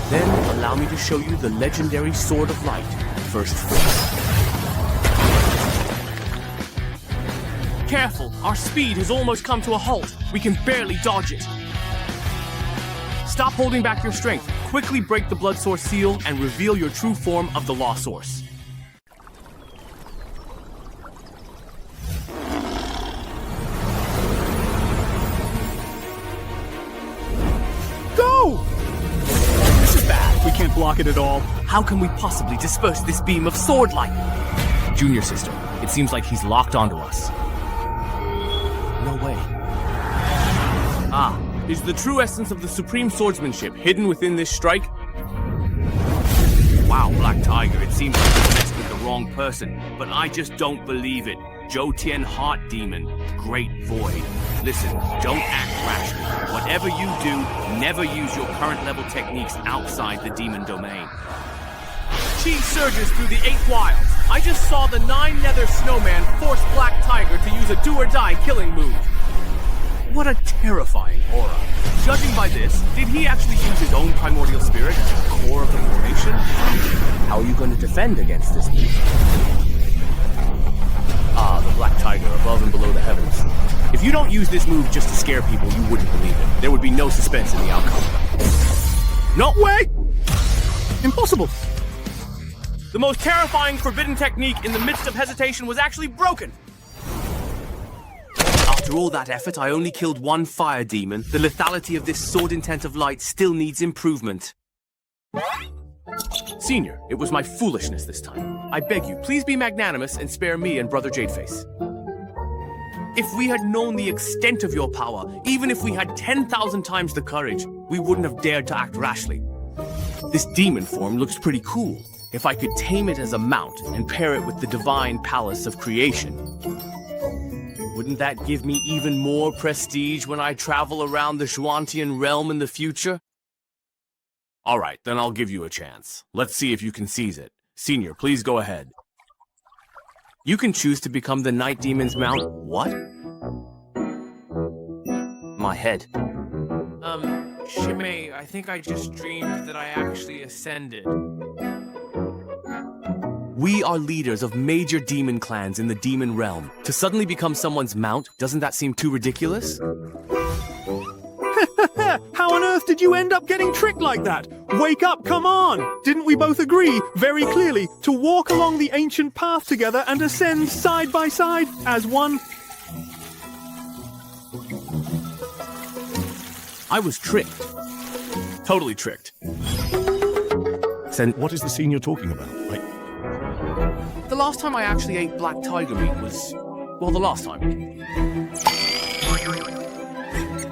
Then allow me to show you the legendary Sword of Light, first form. Careful, our speed has almost come to a halt. We can barely dodge it. Stop holding back your strength. Quickly break the blood source seal and reveal your true form of the law source. Go! This is bad. We can't block it at all. How can we possibly disperse this beam of sword light? Junior sister, it seems like he's locked onto us. No way. Ah, is the true essence of the supreme swordsmanship hidden within this strike? Wow, Black Tiger, it seems like you messed with the wrong person, but I just don't believe it. Zhou Tian Heart Demon, Great Void. Listen, don't act rashly. Whatever you do, never use your current level techniques outside the demon domain. Chi surges through the 8 wilds. I just saw the 9 Nether Snowman force Black Tiger to use a do-or-die killing move. What a terrifying aura. Judging by this, did he actually use his own primordial spirit as the core of the formation? How are you going to defend against this move? Ah, the Black Tiger above and below the heavens. If you don't use this move just to scare people, you wouldn't believe it. There would be no suspense in the outcome. No way! Impossible! The most terrifying forbidden technique in the midst of hesitation was actually broken. After all that effort, I only killed 1 fire demon. The lethality of this sword intent of light still needs improvement. Senior, it was my foolishness this time. I beg you, please be magnanimous and spare me and Brother Jadeface. If we had known the extent of your power, even if we had 10,000 times the courage, we wouldn't have dared to act rashly. This demon form looks pretty cool. If I could tame it as a mount and pair it with the divine palace of creation, wouldn't that give me even more prestige when I travel around the Zhuantian realm in the future? All right, then I'll give you a chance. Let's see if you can seize it. Senior, please go ahead. You can choose to become the Night Demon's mount. What? My head. Shimei, I think I just dreamed that I actually ascended. We are leaders of major demon clans in the demon realm. To suddenly become someone's mount, doesn't that seem too ridiculous? How on earth did you end up getting tricked like that? Wake up, come on! Didn't we both agree, very clearly, to walk along the ancient path together and ascend side by side as one? I was tricked. Totally tricked. What is the scene you're talking about? The last time I actually ate black tiger meat was... well, the last time.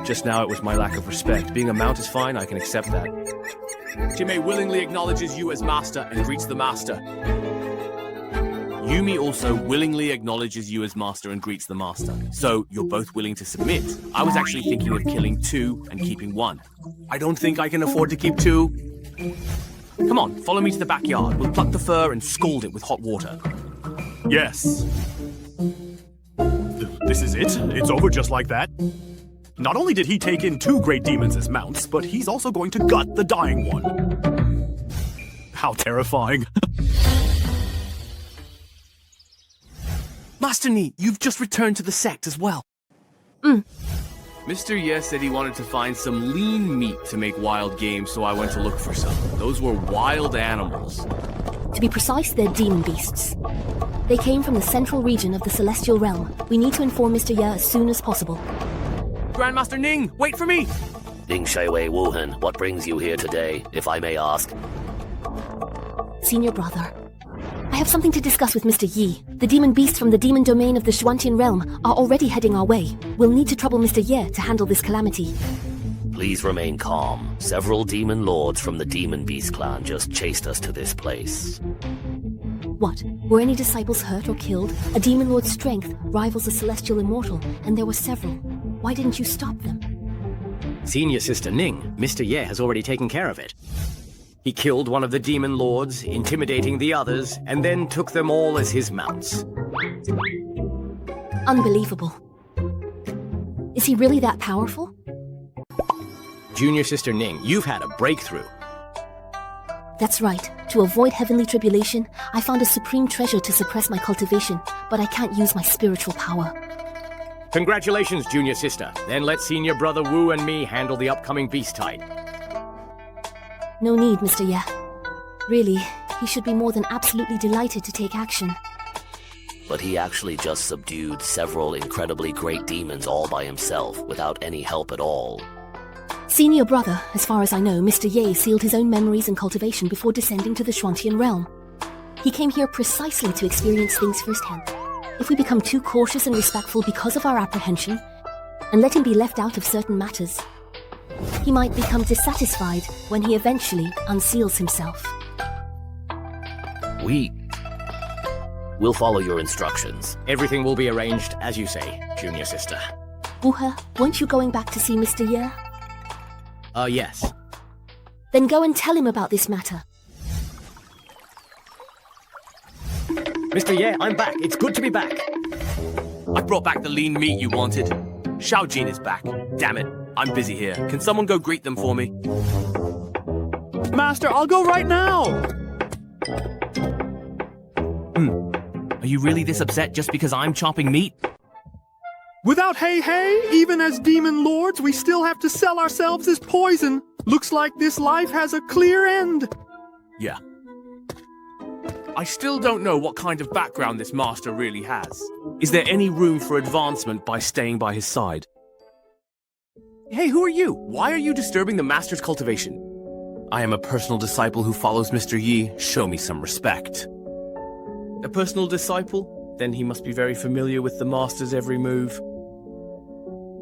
Just now it was my lack of respect. Being a mount is fine, I can accept that. Jime willingly acknowledges you as master and greets the master. Yumi also willingly acknowledges you as master and greets the master. So, you're both willing to submit. I was actually thinking of killing 2 and keeping 1. I don't think I can afford to keep 2. Come on, follow me to the backyard. We'll pluck the fur and scald it with hot water. Yes. This is it? It's over just like that? Not only did he take in 2 great demons as mounts, but he's also going to gut the dying one. How terrifying. Master Ni, you've just returned to the sect as well. Mr. Ye said he wanted to find some lean meat to make wild game, so I went to look for some. Those were wild animals. To be precise, they're demon beasts. They came from the central region of the Celestial Realm. We need to inform Mr. Ye as soon as possible. Grandmaster Ning, wait for me! Ning Shaiwei Wuhan, what brings you here today, if I may ask? Senior brother, I have something to discuss with Mr. Yi. The demon beasts from the demon domain of the Xuantian realm are already heading our way. We'll need to trouble Mr. Ye to handle this calamity. Please remain calm. Several demon lords from the Demon Beast clan just chased us to this place. What? Were any disciples hurt or killed? A demon lord's strength rivals a celestial immortal, and there were several. Why didn't you stop them? Senior Sister Ning, Mr. Ye has already taken care of it. He killed one of the demon lords, intimidating the others, and then took them all as his mounts. Unbelievable. Is he really that powerful? Junior Sister Ning, you've had a breakthrough. That's right. To avoid heavenly tribulation, I found a supreme treasure to suppress my cultivation, but I can't use my spiritual power. Congratulations, Junior Sister. Then let Senior Brother Wu and me handle the upcoming beast tide. No need, Mr. Ye. Really, he should be more than absolutely delighted to take action. But he actually just subdued several incredibly great demons all by himself, without any help at all. Senior brother, as far as I know, Mr. Ye sealed his own memories and cultivation before descending to the Xuantian realm. He came here precisely to experience things firsthand. If we become too cautious and respectful because of our apprehension, and let him be left out of certain matters, he might become dissatisfied when he eventually unseals himself. We'll follow your instructions. Everything will be arranged, as you say, Junior Sister. Wuhe, weren't you going back to see Mr. Ye? Yes. Then go and tell him about this matter. Mr. Ye, I'm back. It's good to be back. I brought back the lean meat you wanted. Xiaojin is back. Damn it. I'm busy here. Can someone go greet them for me? Master, I'll go right now! Are you really this upset just because I'm chopping meat? Without hey, even as demon lords, we still have to sell ourselves as poison. Looks like this life has a clear end. Yeah. I still don't know what kind of background this master really has. Is there any room for advancement by staying by his side? Hey, who are you? Why are you disturbing the master's cultivation? I am a personal disciple who follows Mr. Yi. Show me some respect. A personal disciple? Then he must be very familiar with the master's every move.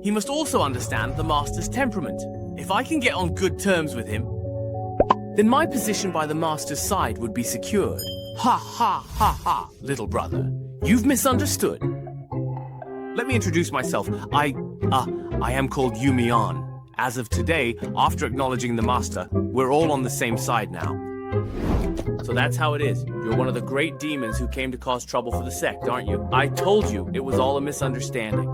He must also understand the master's temperament. If I can get on good terms with him, then my position by the master's side would be secured. Ha ha ha ha, little brother. You've misunderstood. Let me introduce myself. I am called Yumi An. As of today, after acknowledging the master, we're all on the same side now. So that's how it is. You're one of the great demons who came to cause trouble for the sect, aren't you? I told you it was all a misunderstanding.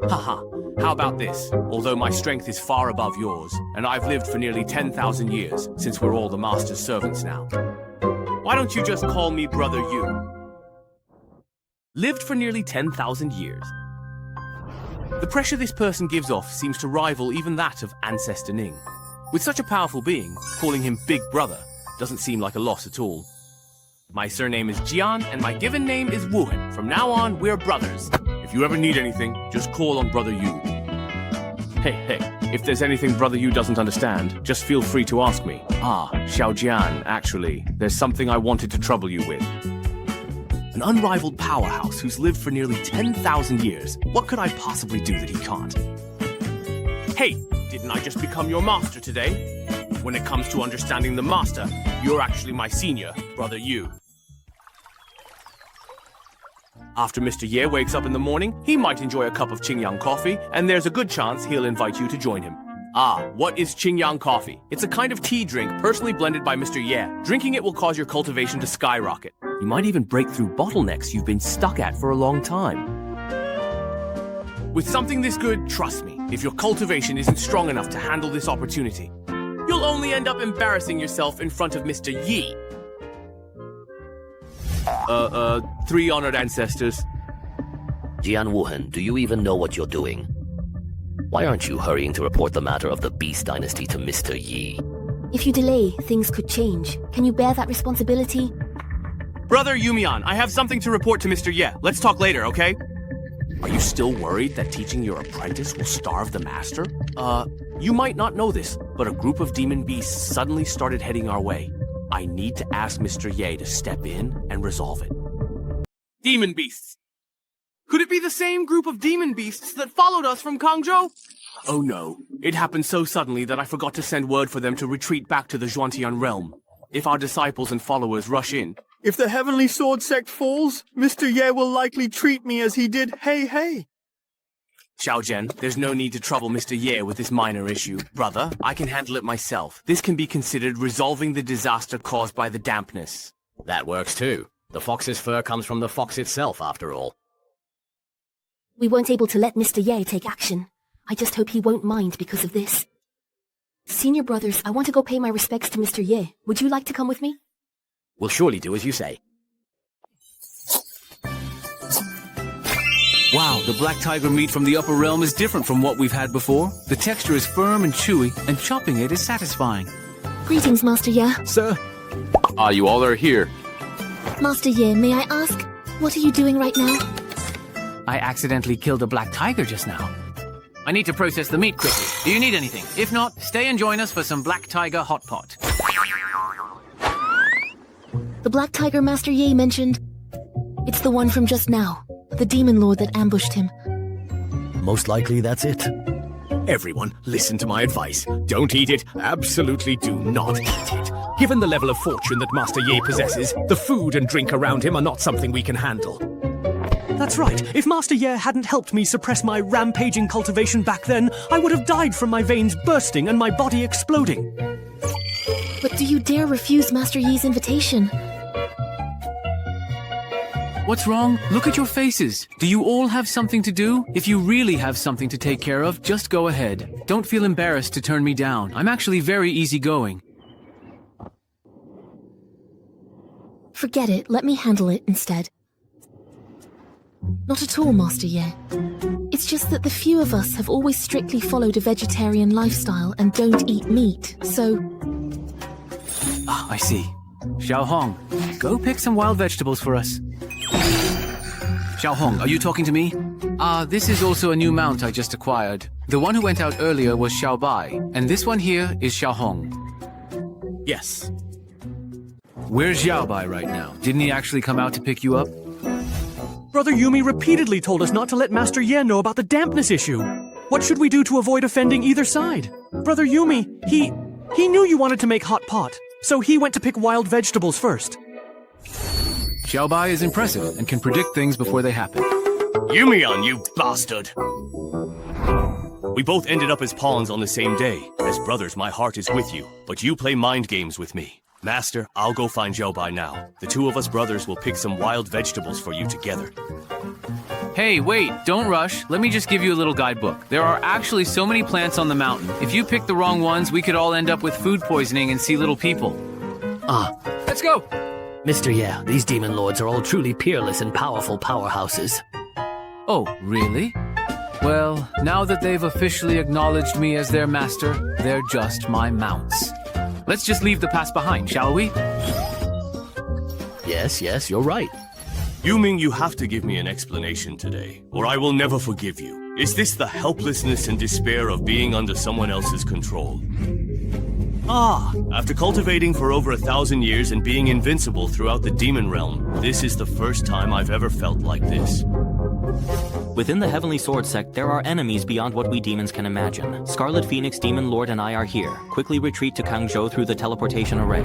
Haha. How about this? Although my strength is far above yours, and I've lived for nearly 10,000 years, since we're all the master's servants now. Why don't you just call me Brother Yu? Lived for nearly 10,000 years. The pressure this person gives off seems to rival even that of Ancestor Ning. With such a powerful being, calling him Big Brother doesn't seem like a loss at all. My surname is Jian, and my given name is Wuhan. From now on, we're brothers. If you ever need anything, just call on Brother Yu. Hey, If there's anything Brother Yu doesn't understand, just feel free to ask me. Ah, Xiaojian, actually, there's something I wanted to trouble you with. An unrivaled powerhouse who's lived for nearly 10,000 years. What could I possibly do that he can't? Hey, didn't I just become your master today? When it comes to understanding the master, you're actually my senior, Brother Yu. After Mr. Ye wakes up in the morning, he might enjoy a cup of Qingyang coffee, and there's a good chance he'll invite you to join him. Ah, what is Qingyang coffee? It's a kind of tea drink personally blended by Mr. Ye. Drinking it will cause your cultivation to skyrocket. You might even break through bottlenecks you've been stuck at for a long time. With something this good, trust me, if your cultivation isn't strong enough to handle this opportunity, you'll only end up embarrassing yourself in front of Mr. Yi. Three honored ancestors. Jian Wuhan, do you even know what you're doing? Why aren't you hurrying to report the matter of the Beast Dynasty to Mr. Yi? If you delay, things could change. Can you bear that responsibility? Brother Yumian, I have something to report to Mr. Ye. Let's talk later, okay? Are you still worried that teaching your apprentice will starve the master? You might not know this, but a group of demon beasts suddenly started heading our way. I need to ask Mr. Ye to step in and resolve it. Demon beasts! Could it be the same group of demon beasts that followed us from Kangzhou? Oh no, it happened so suddenly that I forgot to send word for them to retreat back to the Zhuantian realm. If our disciples and followers rush in... If the Heavenly Sword Sect falls, Mr. Ye will likely treat me as he did Hey. Xiaozhen, there's no need to trouble Mr. Ye with this minor issue. Brother, I can handle it myself. This can be considered resolving the disaster caused by the dampness. That works too. The fox's fur comes from the fox itself, after all. We weren't able to let Mr. Ye take action. I just hope he won't mind because of this. Senior brothers, I want to go pay my respects to Mr. Ye. Would you like to come with me? We'll surely do as you say. Wow, the black tiger meat from the upper realm is different from what we've had before. The texture is firm and chewy, and chopping it is satisfying. Greetings, Master Ye. Sir. Ah, you all are here. Master Ye, may I ask, what are you doing right now? I accidentally killed a black tiger just now. I need to process the meat quickly. Do you need anything? If not, stay and join us for some black tiger hot pot. The black tiger Master Ye mentioned. It's the one from just now. The demon lord that ambushed him. Most likely that's it. Everyone, listen to my advice. Don't eat it. Absolutely do not eat it. Given the level of fortune that Master Ye possesses, the food and drink around him are not something we can handle. That's right. If Master Ye hadn't helped me suppress my rampaging cultivation back then, I would have died from my veins bursting and my body exploding. But do you dare refuse Master Yi's invitation? What's wrong? Look at your faces. Do you all have something to do? If you really have something to take care of, just go ahead. Don't feel embarrassed to turn me down. I'm actually very easygoing. Forget it. Let me handle it instead. Not at all, Master Ye. It's just that the few of us have always strictly followed a vegetarian lifestyle and don't eat meat, so... Ah, I see. Xiaohong, go pick some wild vegetables for us. Xiaohong, are you talking to me? This is also a new mount I just acquired. The one who went out earlier was Xiaobai, and this one here is Xiaohong. Yes. Where's Xiaobai right now? Didn't he actually come out to pick you up? Brother Yumi repeatedly told us not to let Master Ye know about the dampness issue. What should we do to avoid offending either side? Brother Yumi, he knew you wanted to make hot pot, so he went to pick wild vegetables first. Xiaobai is impressive and can predict things before they happen. Yumian, you bastard! We both ended up as pawns on the same day. As brothers, my heart is with you, but you play mind games with me. Master, I'll go find Xiaobai now. The two of us brothers will pick some wild vegetables for you together. Hey, wait, don't rush. Let me just give you a little guidebook. There are actually so many plants on the mountain. If you pick the wrong ones, we could all end up with food poisoning and see little people. Let's go! Mr. Ye, these demon lords are all truly peerless and powerful powerhouses. Oh, really? Well, now that they've officially acknowledged me as their master, they're just my mounts. Let's just leave the past behind, shall we? Yes, you're right. Yuming, you have to give me an explanation today, or I will never forgive you. Is this the helplessness and despair of being under someone else's control? Ah, after cultivating for over 1,000 years and being invincible throughout the demon realm, this is the first time I've ever felt like this. Within the Heavenly Sword Sect, there are enemies beyond what we demons can imagine. Scarlet Phoenix, Demon Lord, and I are here. Quickly retreat to Kangzhou through the teleportation array.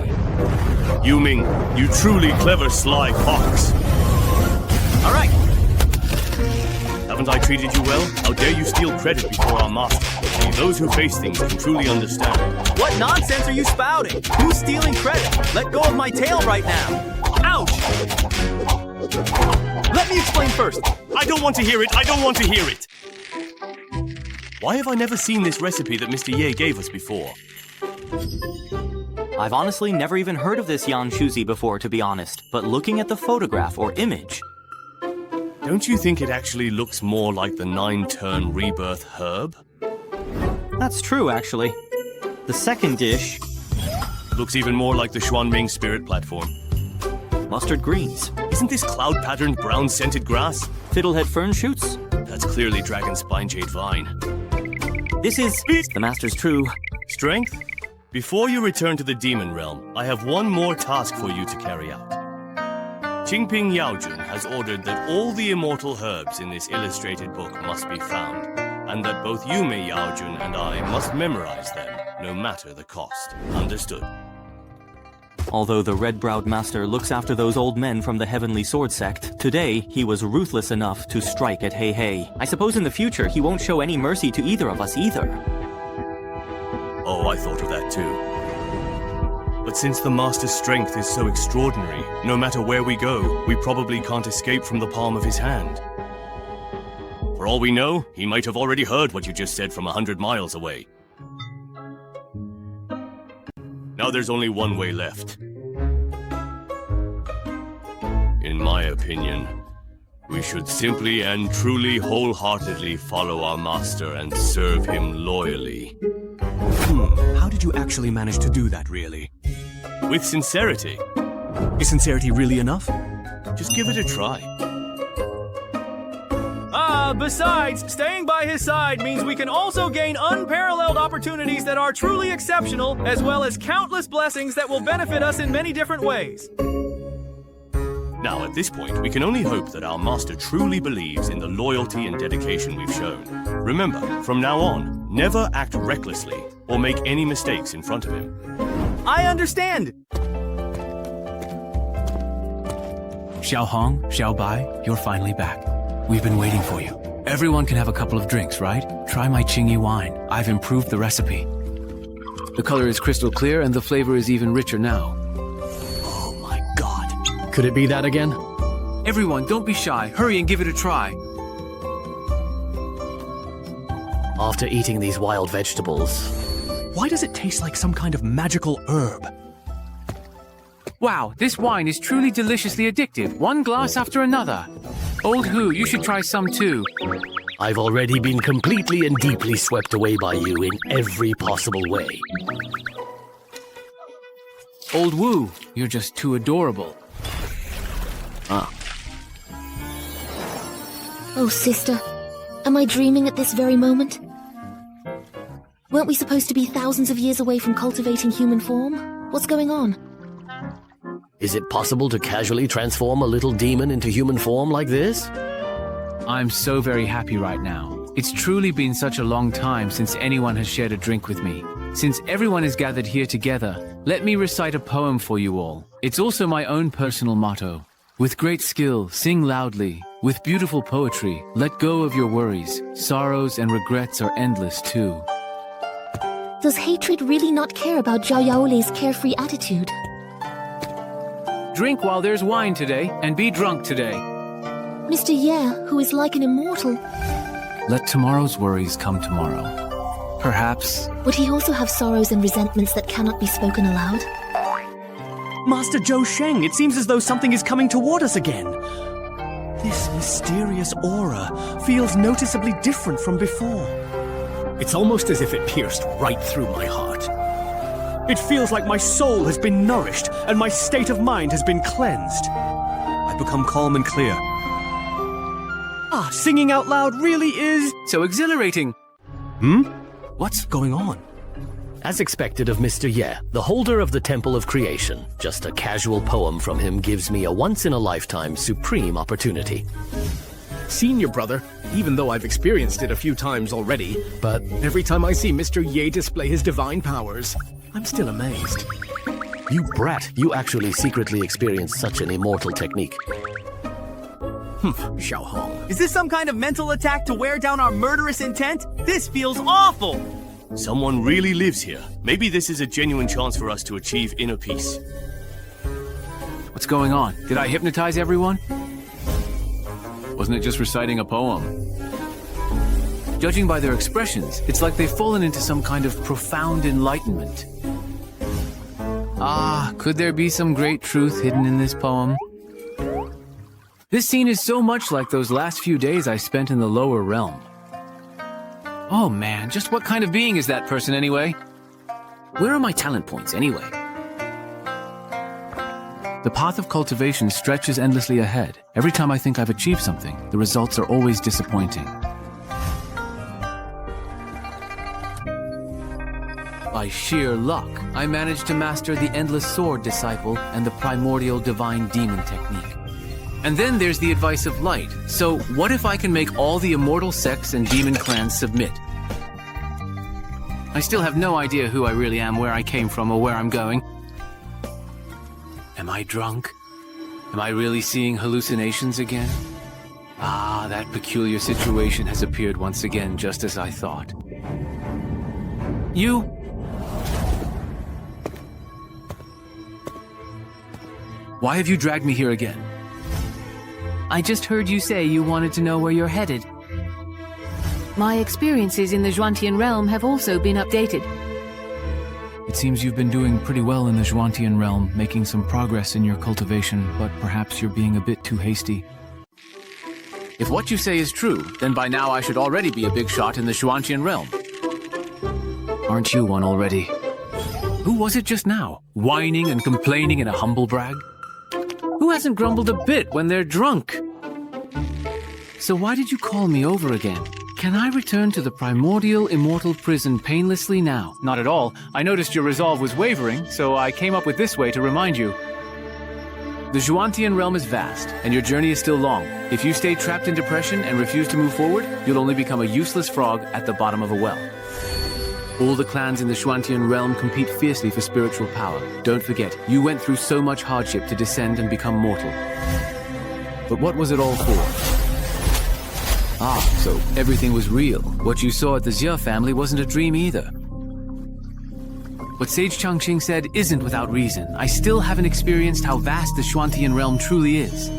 Yuming, you truly clever sly fox. All right. Haven't I treated you well? How dare you steal credit before our master? Only those who face things can truly understand. What nonsense are you spouting? Who's stealing credit? Let go of my tail right now. Ouch! Let me explain first. I don't want to hear it. I don't want to hear it. Why have I never seen this recipe that Mr. Ye gave us before? I've honestly never even heard of this Yan Shuzi before, to be honest. But looking at the photograph or image... Don't you think it actually looks more like the 9-turn rebirth herb? That's true, actually. The second dish... Looks even more like the Xuanming spirit platform. Mustard greens. Isn't this cloud-patterned brown-scented grass? Fiddlehead fern shoots. That's clearly dragon spine jade vine. This is... the master's true. Strength? Before you return to the demon realm, I have one more task for you to carry out. Qingping Yaojun has ordered that all the immortal herbs in this illustrated book must be found, and that both Yume Yaojun and I must memorize them, no matter the cost. Understood? Although the red-browed master looks after those old men from the Heavenly Sword Sect, today he was ruthless enough to strike at Hei Hei. I suppose in the future he won't show any mercy to either of us either. Oh, I thought of that too. But since the Master's strength is so extraordinary, no matter where we go, we probably can't escape from the palm of his hand. For all we know, he might have already heard what you just said from 100 miles away. Now there's only one way left. In my opinion, we should simply and truly wholeheartedly follow our Master and serve him loyally. How did you actually manage to do that, really? With sincerity. Is sincerity really enough? Just give it a try. Besides, staying by his side means we can also gain unparalleled opportunities that are truly exceptional, as well as countless blessings that will benefit us in many different ways. Now, at this point, we can only hope that our Master truly believes in the loyalty and dedication we've shown. Remember, from now on, never act recklessly or make any mistakes in front of him. I understand! Xiao Hong, Xiao Bai, you're finally back. We've been waiting for you. Everyone can have a couple of drinks, right? Try my Qingyi wine. I've improved the recipe. The color is crystal clear and the flavor is even richer now. Oh my god. Could it be that again? Everyone, don't be shy. Hurry and give it a try. After eating these wild vegetables... Why does it taste like some kind of magical herb? Wow, this wine is truly deliciously addictive. One glass after another. Old Hu, you should try some too. I've already been completely and deeply swept away by you in every possible way. Old Wu, you're just too adorable. Oh, sister. Am I dreaming at this very moment? Weren't we supposed to be thousands of years away from cultivating human form? What's going on? Is it possible to casually transform a little demon into human form like this? I'm so very happy right now. It's truly been such a long time since anyone has shared a drink with me. Since everyone is gathered here together, let me recite a poem for you all. It's also my own personal motto. With great skill, sing loudly. With beautiful poetry, let go of your worries. Sorrows and regrets are endless too. Does hatred really not care about Zhao Yaoli's carefree attitude? Drink while there's wine today, and be drunk today. Mr. Ye, who is like an immortal. Let tomorrow's worries come tomorrow. Perhaps... Would he also have sorrows and resentments that cannot be spoken aloud? Master Zhou Sheng, it seems as though something is coming toward us again. This mysterious aura feels noticeably different from before. It's almost as if it pierced right through my heart. It feels like my soul has been nourished and my state of mind has been cleansed. I've become calm and clear. Ah, singing out loud really is so exhilarating. What's going on? As expected of Mr. Ye, the holder of the Temple of Creation, just a casual poem from him gives me a once-in-a-lifetime supreme opportunity. Senior brother, even though I've experienced it a few times already, but every time I see Mr. Ye display his divine powers, I'm still amazed. You brat, you actually secretly experienced such an immortal technique. Xiao Hong. Is this some kind of mental attack to wear down our murderous intent? This feels awful! Someone really lives here. Maybe this is a genuine chance for us to achieve inner peace. What's going on? Did I hypnotize everyone? Wasn't it just reciting a poem? Judging by their expressions, it's like they've fallen into some kind of profound enlightenment. Ah, could there be some great truth hidden in this poem? This scene is so much like those last few days I spent in the lower realm. Oh man, just what kind of being is that person anyway? Where are my talent points anyway? The path of cultivation stretches endlessly ahead. Every time I think I've achieved something, the results are always disappointing. By sheer luck, I managed to master the Endless Sword Disciple and the Primordial Divine Demon technique. And then there's the Advice of Light. So what if I can make all the immortal sects and demon clans submit? I still have no idea who I really am, where I came from, or where I'm going. Am I drunk? Am I really seeing hallucinations again? Ah, that peculiar situation has appeared once again, just as I thought. You? Why have you dragged me here again? I just heard you say you wanted to know where you're headed. My experiences in the Zhuantian realm have also been updated. It seems you've been doing pretty well in the Zhuantian realm, making some progress in your cultivation, but perhaps you're being a bit too hasty. If what you say is true, then by now I should already be a big shot in the Zhuantian realm. Aren't you one already? Who was it just now, whining and complaining in a humble brag? Who hasn't grumbled a bit when they're drunk? So why did you call me over again? Can I return to the primordial immortal prison painlessly now? Not at all. I noticed your resolve was wavering, so I came up with this way to remind you. The Zhuantian realm is vast, and your journey is still long. If you stay trapped in depression and refuse to move forward, you'll only become a useless frog at the bottom of a well. All the clans in the Zhuantian realm compete fiercely for spiritual power. Don't forget, you went through so much hardship to descend and become mortal. But what was it all for? Ah, so everything was real. What you saw at the Xia family wasn't a dream either. What Sage Changqing said isn't without reason. I still haven't experienced how vast the Zhuantian realm truly is.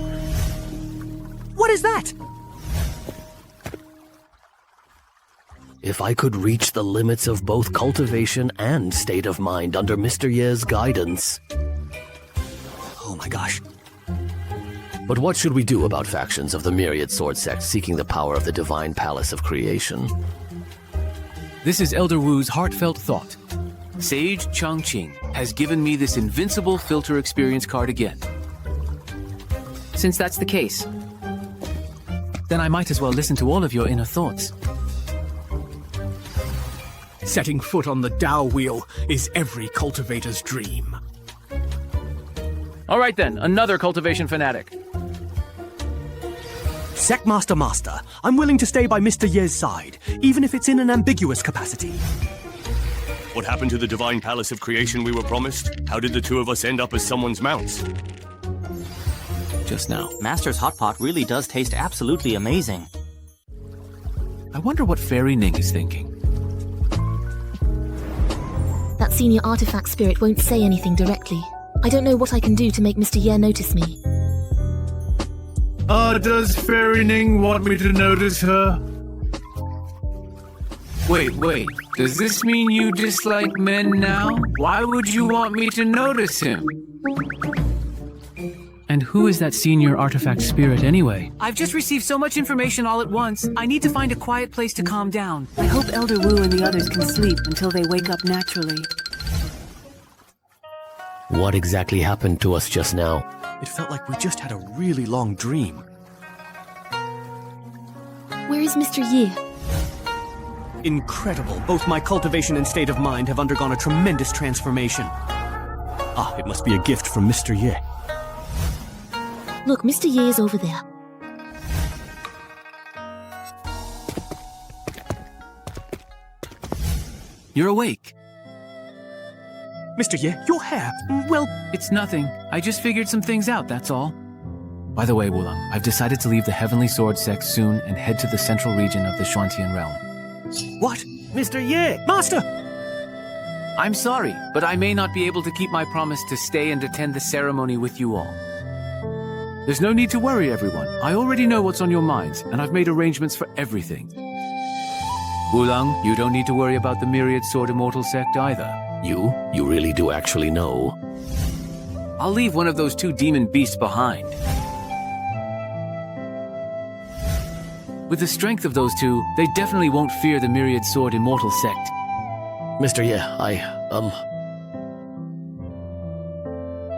What is that? If I could reach the limits of both cultivation and state of mind under Mr. Ye's guidance. Oh my gosh. But what should we do about factions of the myriad sword sects seeking the power of the divine palace of creation? This is Elder Wu's heartfelt thought. Sage Changqing has given me this invincible filter experience card again. Since that's the case, then I might as well listen to all of your inner thoughts. Setting foot on the Tao wheel is every cultivator's dream. All right then, another cultivation fanatic. Sectmaster Master, I'm willing to stay by Mr. Ye's side, even if it's in an ambiguous capacity. What happened to the divine palace of creation we were promised? How did the two of us end up as someone's mounts? Just now. Master's hot pot really does taste absolutely amazing. I wonder what Fairy Ning is thinking. That senior artifact spirit won't say anything directly. I don't know what I can do to make Mr. Ye notice me. Does Fairy Ning want me to notice her? Wait. Does this mean you dislike men now? Why would you want me to notice him? And who is that senior artifact spirit anyway? I've just received so much information all at once. I need to find a quiet place to calm down. I hope Elder Wu and the others can sleep until they wake up naturally. What exactly happened to us just now? It felt like we just had a really long dream. Where is Mr. Yi? Incredible. Both my cultivation and state of mind have undergone a tremendous transformation. Ah, it must be a gift from Mr. Ye. Look, Mr. Yi is over there. You're awake. Mr. Ye, your hair, well... It's nothing. I just figured some things out, that's all. By the way, Wulong, I've decided to leave the Heavenly Sword sect soon and head to the central region of the Xuantian realm. What? Mr. Ye! Master! I'm sorry, but I may not be able to keep my promise to stay and attend the ceremony with you all. There's no need to worry, everyone. I already know what's on your minds, and I've made arrangements for everything. Wulong, you don't need to worry about the Myriad Sword Immortal sect either. You really do actually know? I'll leave one of those two demon beasts behind. With the strength of those two, they definitely won't fear the Myriad Sword Immortal sect. Mr. Ye,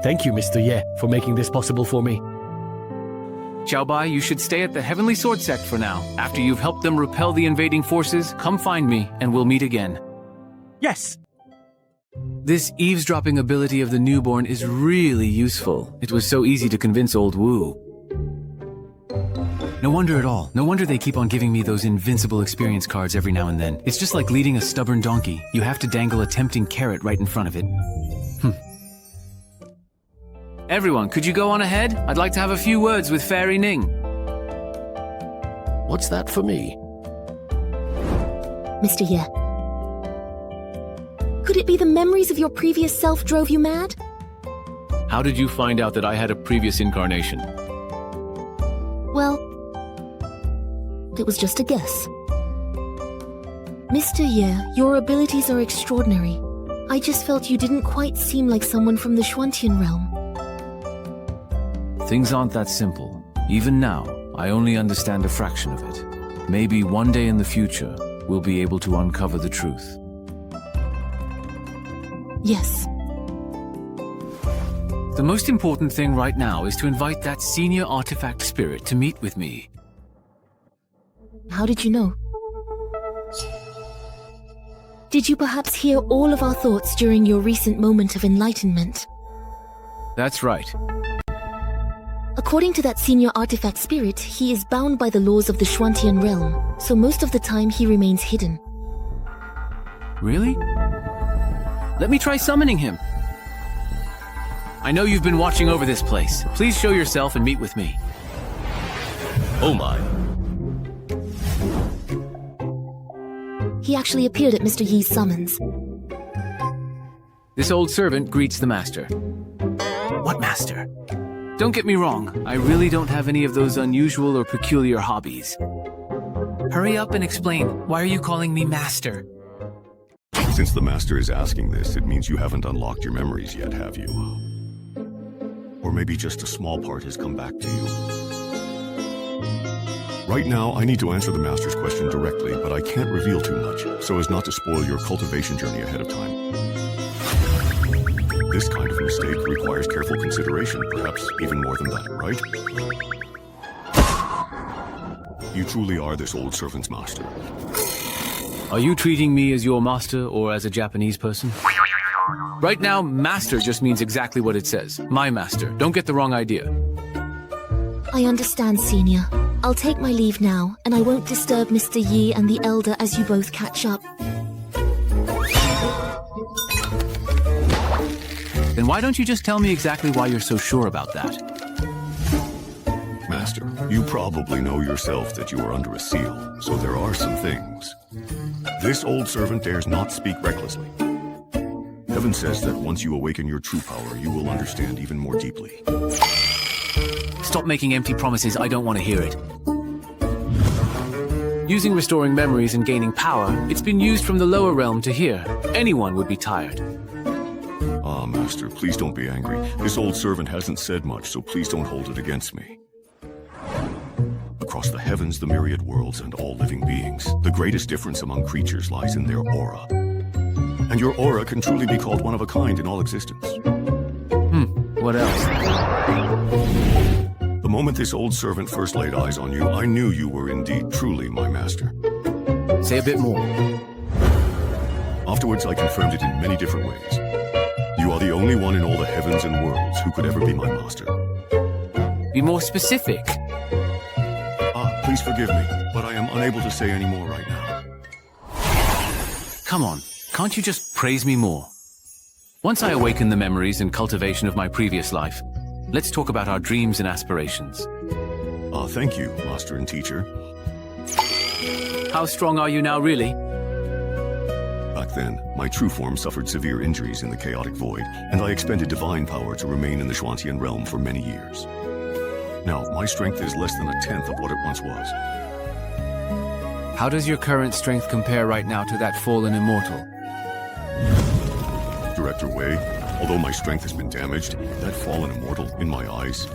Thank you, Mr. Ye, for making this possible for me. Xiaobai, you should stay at the Heavenly Sword sect for now. After you've helped them repel the invading forces, come find me, and we'll meet again. Yes! This eavesdropping ability of the newborn is really useful. It was so easy to convince old Wu. No wonder at all. No wonder they keep on giving me those invincible experience cards every now and then. It's just like leading a stubborn donkey. You have to dangle a tempting carrot right in front of it. Everyone, could you go on ahead? I'd like to have a few words with Fairy Ning. What's that for me? Mr. Ye. Could it be the memories of your previous self drove you mad? How did you find out that I had a previous incarnation? Well, it was just a guess. Mr. Ye, your abilities are extraordinary. I just felt you didn't quite seem like someone from the Xuantian realm. Things aren't that simple. Even now, I only understand a fraction of it. Maybe one day in the future, we'll be able to uncover the truth. Yes. The most important thing right now is to invite that senior artifact spirit to meet with me. How did you know? Did you perhaps hear all of our thoughts during your recent moment of enlightenment? That's right. According to that senior artifact spirit, he is bound by the laws of the Xuantian realm, so most of the time he remains hidden. Really? Let me try summoning him. I know you've been watching over this place. Please show yourself and meet with me. Oh my. He actually appeared at Mr. Yi's summons. This old servant greets the master. What master? Don't get me wrong, I really don't have any of those unusual or peculiar hobbies. Hurry up and explain. Why are you calling me master? Since the master is asking this, it means you haven't unlocked your memories yet, have you? Or maybe just a small part has come back to you. Right now, I need to answer the master's question directly, but I can't reveal too much, so as not to spoil your cultivation journey ahead of time. This kind of mistake requires careful consideration, perhaps even more than that, right? You truly are this old servant's master. Are you treating me as your master or as a Japanese person? Right now, master just means exactly what it says. My master. Don't get the wrong idea. I understand, Senior. I'll take my leave now, and I won't disturb Mr. Yi and the Elder as you both catch up. Then why don't you just tell me exactly why you're so sure about that? Master, you probably know yourself that you are under a seal, so there are some things. This old servant dares not speak recklessly. Heaven says that once you awaken your true power, you will understand even more deeply. Stop making empty promises, I don't want to hear it. Using restoring memories and gaining power, it's been used from the lower realm to here. Anyone would be tired. Ah, Master, please don't be angry. This old servant hasn't said much, so please don't hold it against me. Across the heavens, the myriad worlds, and all living beings, the greatest difference among creatures lies in their aura. And your aura can truly be called one of a kind in all existence. What else? The moment this old servant first laid eyes on you, I knew you were indeed truly my master. Say a bit more. Afterwards, I confirmed it in many different ways. You are the only one in all the heavens and worlds who could ever be my master. Be more specific. Please forgive me, but I am unable to say any more right now. Come on, can't you just praise me more? Once I awaken the memories and cultivation of my previous life, let's talk about our dreams and aspirations. Thank you, master and teacher. How strong are you now, really? Back then, my true form suffered severe injuries in the chaotic void, and I expended divine power to remain in the Zhuantian realm for many years. Now, my strength is less than 1/10 of what it once was. How does your current strength compare right now to that fallen immortal? Director Wei, although my strength has been damaged, that fallen immortal, in my eyes,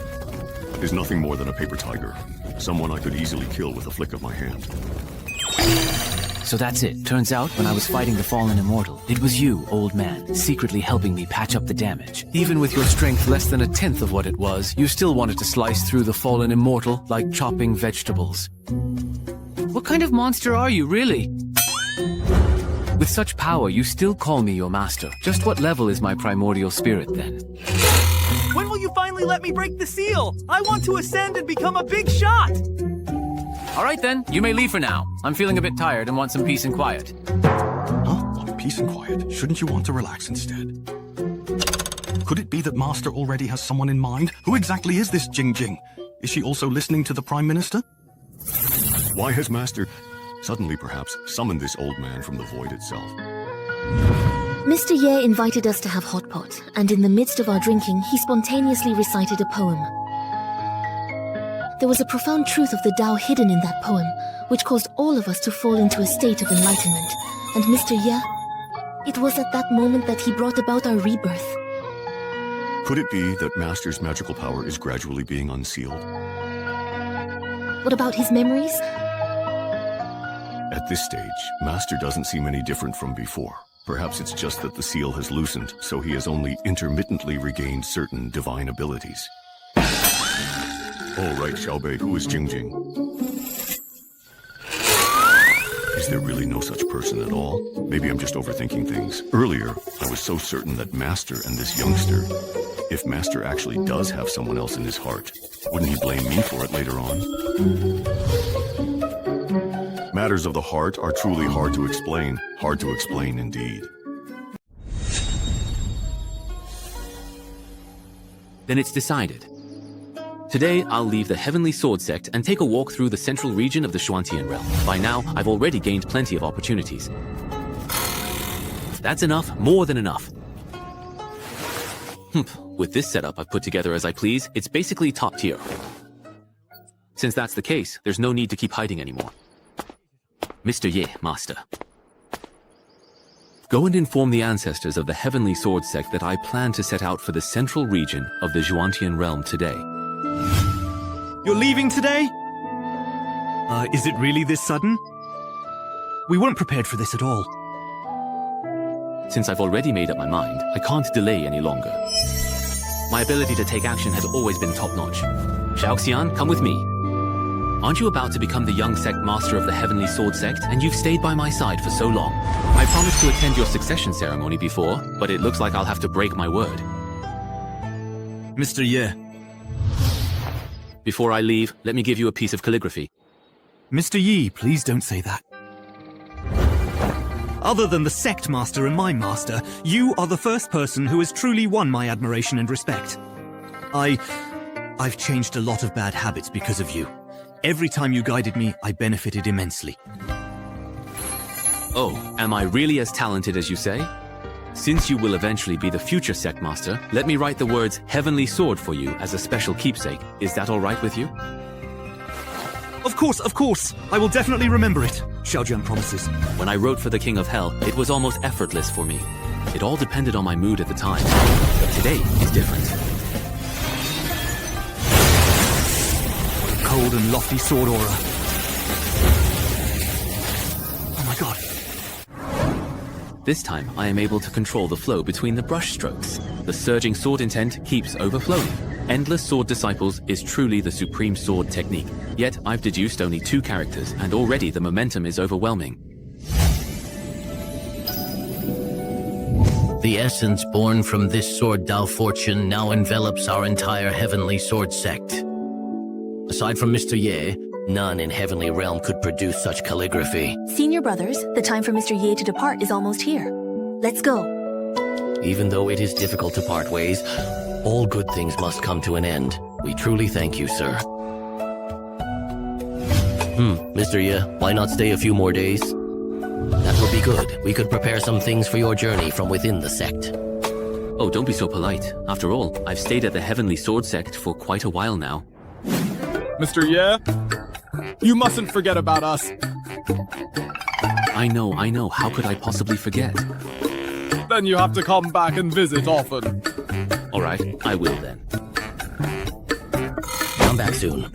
is nothing more than a paper tiger. Someone I could easily kill with a flick of my hand. So that's it. Turns out, when I was fighting the fallen immortal, it was you, old man, secretly helping me patch up the damage. Even with your strength less than 1/10 of what it was, you still wanted to slice through the fallen immortal like chopping vegetables. What kind of monster are you, really? With such power, you still call me your master. Just what level is my primordial spirit, then? When will you finally let me break the seal? I want to ascend and become a big shot! All right, then. You may leave for now. I'm feeling a bit tired and want some peace and quiet. Huh? Peace and quiet? Shouldn't you want to relax instead? Could it be that Master already has someone in mind? Who exactly is this Jing Jing? Is she also listening to the Prime Minister? Why has Master, suddenly perhaps, summoned this old man from the void itself? Mr. Ye invited us to have hot pot, and in the midst of our drinking, he spontaneously recited a poem. There was a profound truth of the Tao hidden in that poem, which caused all of us to fall into a state of enlightenment. And Mr. Ye, it was at that moment that he brought about our rebirth. Could it be that Master's magical power is gradually being unsealed? What about his memories? At this stage, Master doesn't seem any different from before. Perhaps it's just that the seal has loosened, so he has only intermittently regained certain divine abilities. Oh, right, Xiaobei, who is Jing Jing? Is there really no such person at all? Maybe I'm just overthinking things. Earlier, I was so certain that Master and this youngster... If Master actually does have someone else in his heart, wouldn't he blame me for it later on? Matters of the heart are truly hard to explain. Hard to explain indeed. Then it's decided. Today, I'll leave the Heavenly Sword Sect and take a walk through the central region of the Zhuantian realm. By now, I've already gained plenty of opportunities. That's enough, more than enough. With this setup I've put together as I please, it's basically top tier. Since that's the case, there's no need to keep hiding anymore. Mr. Ye, Master. Go and inform the ancestors of the Heavenly Sword Sect that I plan to set out for the central region of the Zhuantian realm today. You're leaving today? Is it really this sudden? We weren't prepared for this at all. Since I've already made up my mind, I can't delay any longer. My ability to take action has always been top-notch. Xiaoxian, come with me. Aren't you about to become the young sect master of the Heavenly Sword Sect, and you've stayed by my side for so long? I promised to attend your succession ceremony before, but it looks like I'll have to break my word. Mr. Ye. Before I leave, let me give you a piece of calligraphy. Mr. Yi, please don't say that. Other than the sect master and my master, you are the first person who has truly won my admiration and respect. I've changed a lot of bad habits because of you. Every time you guided me, I benefited immensely. Oh, am I really as talented as you say? Since you will eventually be the future sect master, let me write the words Heavenly Sword for you as a special keepsake. Is that all right with you? Of course. I will definitely remember it. Xiaojian promises. When I wrote for the King of Hell, it was almost effortless for me. It all depended on my mood at the time. But today is different. Cold and lofty sword aura. Oh my god. This time, I am able to control the flow between the brush strokes. The surging sword intent keeps overflowing. Endless Sword Disciples is truly the supreme sword technique. Yet I've deduced only 2 characters, and already the momentum is overwhelming. The essence born from this sword Tao fortune now envelops our entire Heavenly Sword sect. Aside from Mr. Ye, none in Heavenly Realm could produce such calligraphy. Senior brothers, the time for Mr. Ye to depart is almost here. Let's go. Even though it is difficult to part ways, all good things must come to an end. We truly thank you, sir. Mr. Ye, why not stay a few more days? That would be good. We could prepare some things for your journey from within the sect. Oh, don't be so polite. After all, I've stayed at the Heavenly Sword sect for quite a while now. Mr. Ye, you mustn't forget about us. I know. How could I possibly forget? Then you have to come back and visit often. Alright, I will then. Come back soon.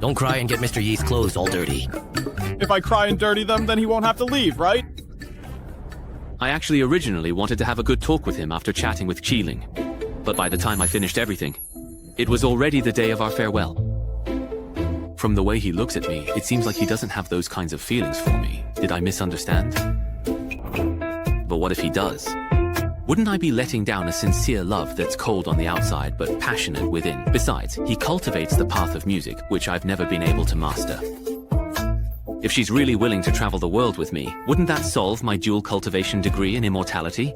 Don't cry and get Mr. Ye's clothes all dirty. If I cry and dirty them, then he won't have to leave, right? I actually originally wanted to have a good talk with him after chatting with Qiling. But by the time I finished everything, it was already the day of our farewell. From the way he looks at me, it seems like he doesn't have those kinds of feelings for me. Did I misunderstand? But what if he does? Wouldn't I be letting down a sincere love that's cold on the outside but passionate within? Besides, he cultivates the path of music, which I've never been able to master. If she's really willing to travel the world with me, wouldn't that solve my dual cultivation degree in immortality?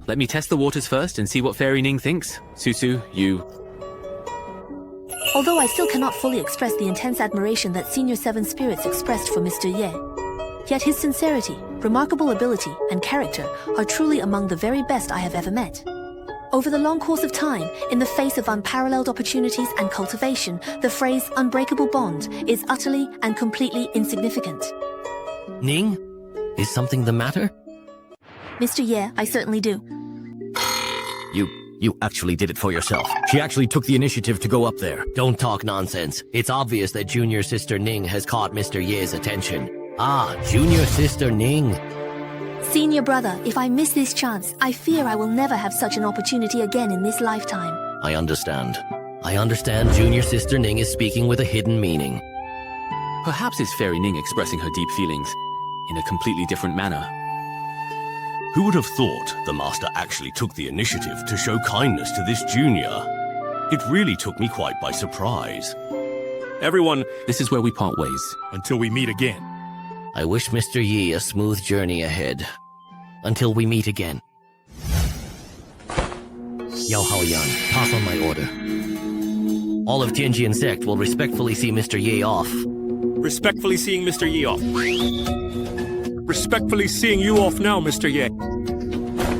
Let me test the waters first and see what Fairy Ning thinks. Susu, you... Although I still cannot fully express the intense admiration that Senior Seven Spirits expressed for Mr. Ye, yet his sincerity, remarkable ability, and character are truly among the very best I have ever met. Over the long course of time, in the face of unparalleled opportunities and cultivation, the phrase unbreakable bond is utterly and completely insignificant. Ning? Is something the matter? Mr. Ye, I certainly do. You actually did it for yourself. She actually took the initiative to go up there. Don't talk nonsense. It's obvious that Junior Sister Ning has caught Mr. Ye's attention. Ah, Junior Sister Ning. Senior brother, if I miss this chance, I fear I will never have such an opportunity again in this lifetime. I understand. Junior Sister Ning is speaking with a hidden meaning. Perhaps it's Fairy Ning expressing her deep feelings in a completely different manner. Who would have thought the Master actually took the initiative to show kindness to this junior? It really took me quite by surprise. Everyone, this is where we part ways. Until we meet again. I wish Mr. Yi a smooth journey ahead. Until we meet again. Yao Haoyan, pass on my order. All of Tianjian sect will respectfully see Mr. Yi off. Respectfully seeing Mr. Yi off. Respectfully seeing you off now, Mr. Ye.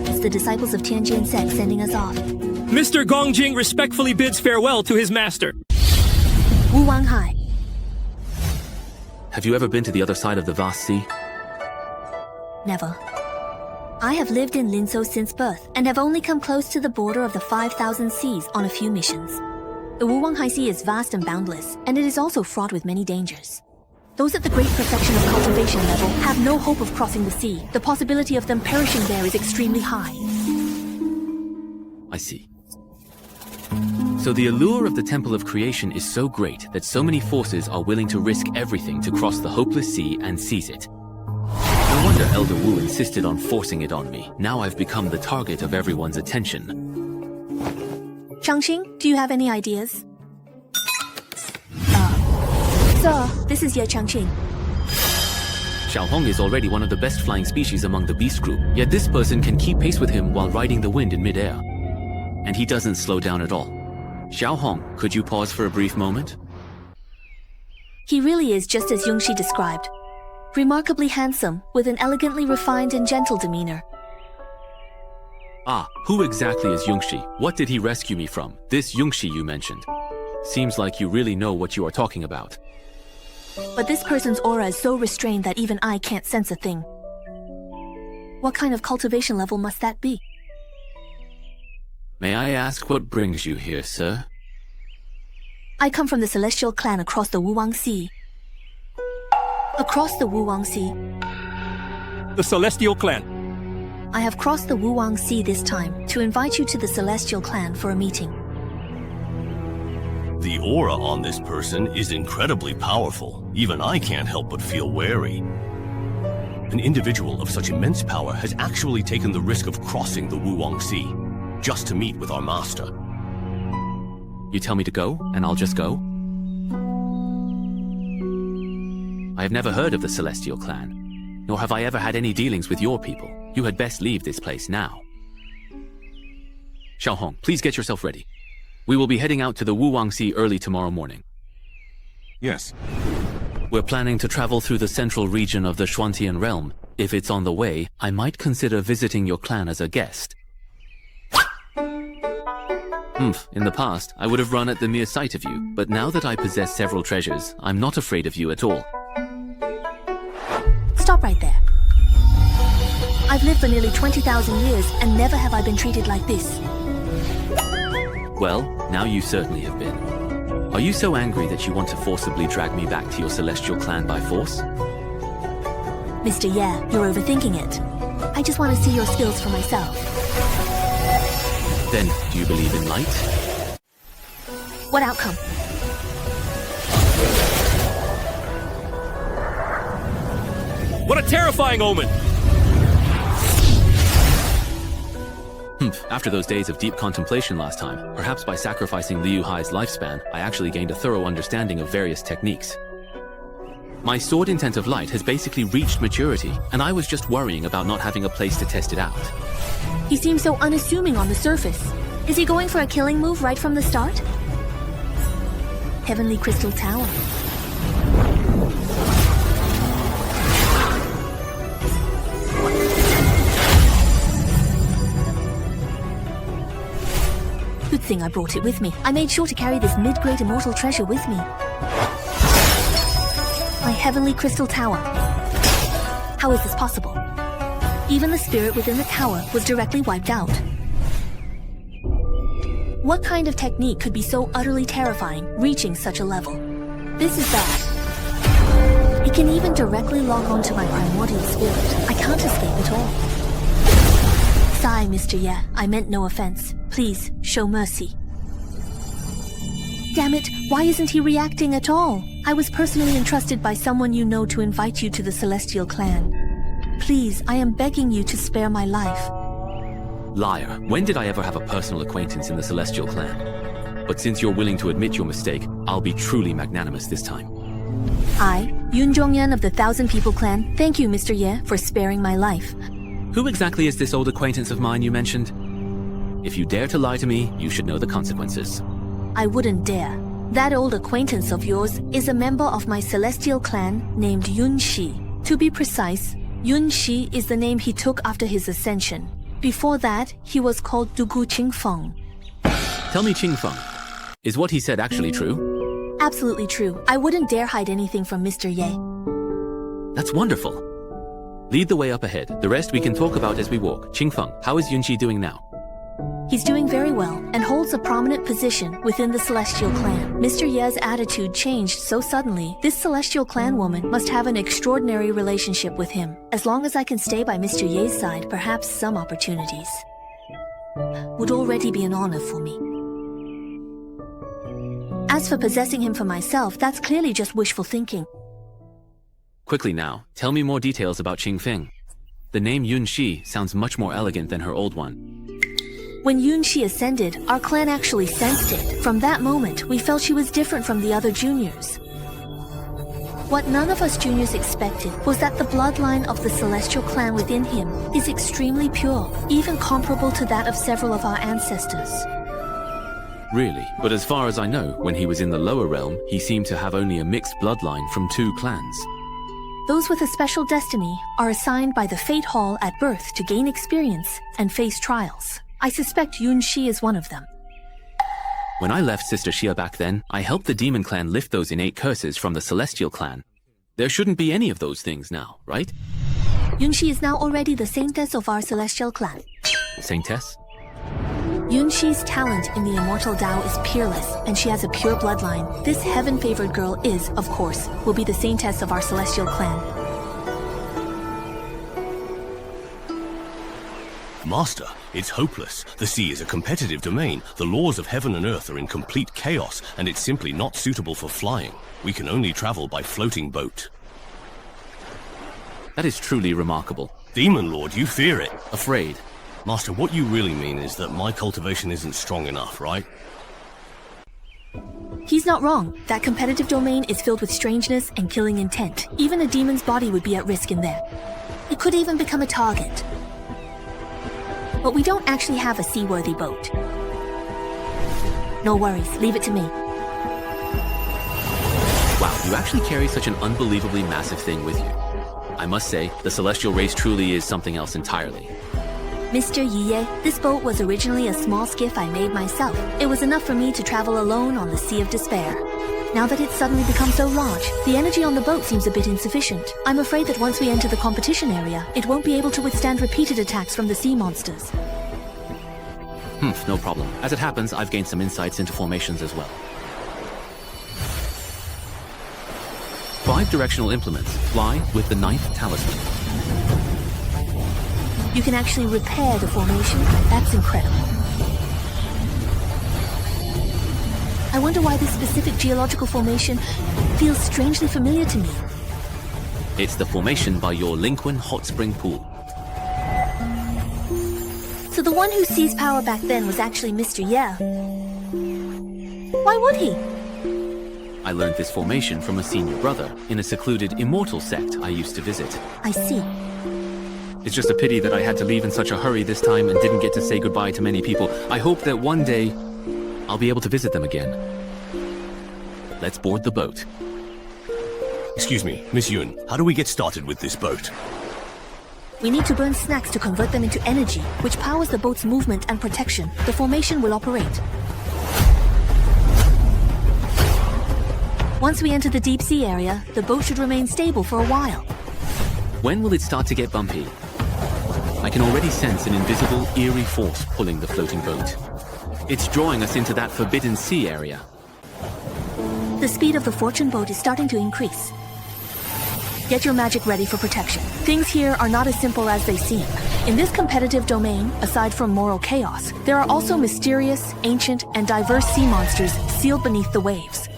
It's the disciples of Tianjian sect sending us off. Mr. Gongjing respectfully bids farewell to his master. Wu Wanghai. Have you ever been to the other side of the vast sea? Never. I have lived in Linzhou since birth, and have only come close to the border of the 5,000 seas on a few missions. The Wu Wanghai Sea is vast and boundless, and it is also fraught with many dangers. Those at the great perfection of cultivation level have no hope of crossing the sea. The possibility of them perishing there is extremely high. I see. So the allure of the Temple of Creation is so great that so many forces are willing to risk everything to cross the hopeless sea and seize it. No wonder Elder Wu insisted on forcing it on me. Now I've become the target of everyone's attention. Changxing, do you have any ideas? Sir, this is Ye Changxing. Xiaohong is already one of the best flying species among the beast group, yet this person can keep pace with him while riding the wind in midair. And he doesn't slow down at all. Xiaohong, could you pause for a brief moment? He really is just as Yongxi described. Remarkably handsome, with an elegantly refined and gentle demeanor. Ah, who exactly is Yongxi? What did he rescue me from? This Yongxi you mentioned. Seems like you really know what you are talking about. But this person's aura is so restrained that even I can't sense a thing. What kind of cultivation level must that be? May I ask what brings you here, sir? I come from the Celestial clan across the Wuwang Sea. Across the Wuwang Sea. The Celestial clan. I have crossed the Wuwang Sea this time to invite you to the Celestial clan for a meeting. The aura on this person is incredibly powerful. Even I can't help but feel wary. An individual of such immense power has actually taken the risk of crossing the Wuwang Sea, just to meet with our master. You tell me to go, and I'll just go? I have never heard of the Celestial Clan, nor have I ever had any dealings with your people. You had best leave this place now. Xiaohong, please get yourself ready. We will be heading out to the Wuwang Sea early tomorrow morning. Yes. We're planning to travel through the central region of the Xuantian realm. If it's on the way, I might consider visiting your clan as a guest. In the past, I would have run at the mere sight of you, but now that I possess several treasures, I'm not afraid of you at all. Stop right there. I've lived for nearly 20,000 years, and never have I been treated like this. Well, now you certainly have been. Are you so angry that you want to forcibly drag me back to your celestial clan by force? Mr. Ye, you're overthinking it. I just want to see your skills for myself. Then, do you believe in light? What outcome? What a terrifying omen! After those days of deep contemplation last time, perhaps by sacrificing Liu Hai's lifespan, I actually gained a thorough understanding of various techniques. My sword intent of light has basically reached maturity, and I was just worrying about not having a place to test it out. He seems so unassuming on the surface. Is he going for a killing move right from the start? Heavenly Crystal Tower. Good thing I brought it with me. I made sure to carry this mid-grade immortal treasure with me. My Heavenly Crystal Tower. How is this possible? Even the spirit within the tower was directly wiped out. What kind of technique could be so utterly terrifying, reaching such a level? This is bad. It can even directly lock onto my primordial spirit. I can't escape at all. Sigh, Mr. Ye. I meant no offense. Please, show mercy. Damn it, why isn't he reacting at all? I was personally entrusted by someone you know to invite you to the Celestial Clan. Please, I am begging you to spare my life. Liar, when did I ever have a personal acquaintance in the Celestial Clan? But since you're willing to admit your mistake, I'll be truly magnanimous this time. I, Yun Zhongyan of the Thousand People Clan, thank you, Mr. Ye, for sparing my life. Who exactly is this old acquaintance of mine you mentioned? If you dare to lie to me, you should know the consequences. I wouldn't dare. That old acquaintance of yours is a member of my Celestial Clan named Yun Shi. To be precise, Yun Shi is the name he took after his ascension. Before that, he was called Dugu Qingfeng. Tell me, Qingfeng, is what he said actually true? Absolutely true. I wouldn't dare hide anything from Mr. Ye. That's wonderful. Lead the way up ahead. The rest we can talk about as we walk. Qingfeng, how is Yunqi doing now? He's doing very well and holds a prominent position within the Celestial Clan. Mr. Ye's attitude changed so suddenly. This Celestial Clan woman must have an extraordinary relationship with him. As long as I can stay by Mr. Ye's side, perhaps some opportunities would already be an honor for me. As for possessing him for myself, that's clearly just wishful thinking. Quickly now, tell me more details about Qingfeng. The name Yun Shi sounds much more elegant than her old one. When Yun Shi ascended, our clan actually sensed it. From that moment, we felt she was different from the other juniors. What none of us juniors expected was that the bloodline of the Celestial Clan within him is extremely pure, even comparable to that of several of our ancestors. Really? But as far as I know, when he was in the lower realm, he seemed to have only a mixed bloodline from 2 clans. Those with a special destiny are assigned by the Fate Hall at birth to gain experience and face trials. I suspect Yun Shi is one of them. When I left Sister Xia back then, I helped the Demon Clan lift those innate curses from the Celestial Clan. There shouldn't be any of those things now, right? Yun Shi is now already the saintess of our Celestial Clan. Saintess? Yun Shi's talent in the Immortal Tao is peerless, and she has a pure bloodline. This heaven-favored girl is, of course, will be the saintess of our Celestial Clan. Master, It's hopeless. The sea is a competitive domain. The laws of heaven and earth are in complete chaos, and it's simply not suitable for flying. We can only travel by floating boat. That is truly remarkable. Demon Lord, you fear it. Afraid. Master, what you really mean is that my cultivation isn't strong enough, right? He's not wrong. That competitive domain is filled with strangeness and killing intent. Even a demon's body would be at risk in there. It could even become a target. But we don't actually have a seaworthy boat. No worries, leave it to me. Wow, you actually carry such an unbelievably massive thing with you. I must say, the celestial race truly is something else entirely. Mr. Yiye, this boat was originally a small skiff I made myself. It was enough for me to travel alone on the Sea of Despair. Now that it's suddenly become so large, the energy on the boat seems a bit insufficient. I'm afraid that once we enter the competition area, it won't be able to withstand repeated attacks from the sea monsters. No problem. As it happens, I've gained some insights into formations as well. 5 directional implements. Fly with the 9th talisman. You can actually repair the formation? That's incredible. I wonder why this specific geological formation feels strangely familiar to me. It's the formation by your Linquin hot spring pool. So the one who seized power back then was actually Mr. Ye. Why would he? I learned this formation from a senior brother in a secluded immortal sect I used to visit. I see. It's just a pity that I had to leave in such a hurry this time and didn't get to say goodbye to many people. I hope that one day I'll be able to visit them again. Let's board the boat. Excuse me, Miss Yun, how do we get started with this boat? We need to burn snacks to convert them into energy, which powers the boat's movement and protection. The formation will operate. Once we enter the deep sea area, the boat should remain stable for a while. When will it start to get bumpy? I can already sense an invisible, eerie force pulling the floating boat. It's drawing us into that forbidden sea area. The speed of the fortune boat is starting to increase. Get your magic ready for protection. Things here are not as simple as they seem. In this competitive domain, aside from moral chaos, there are also mysterious, ancient, and diverse sea monsters sealed beneath the waves.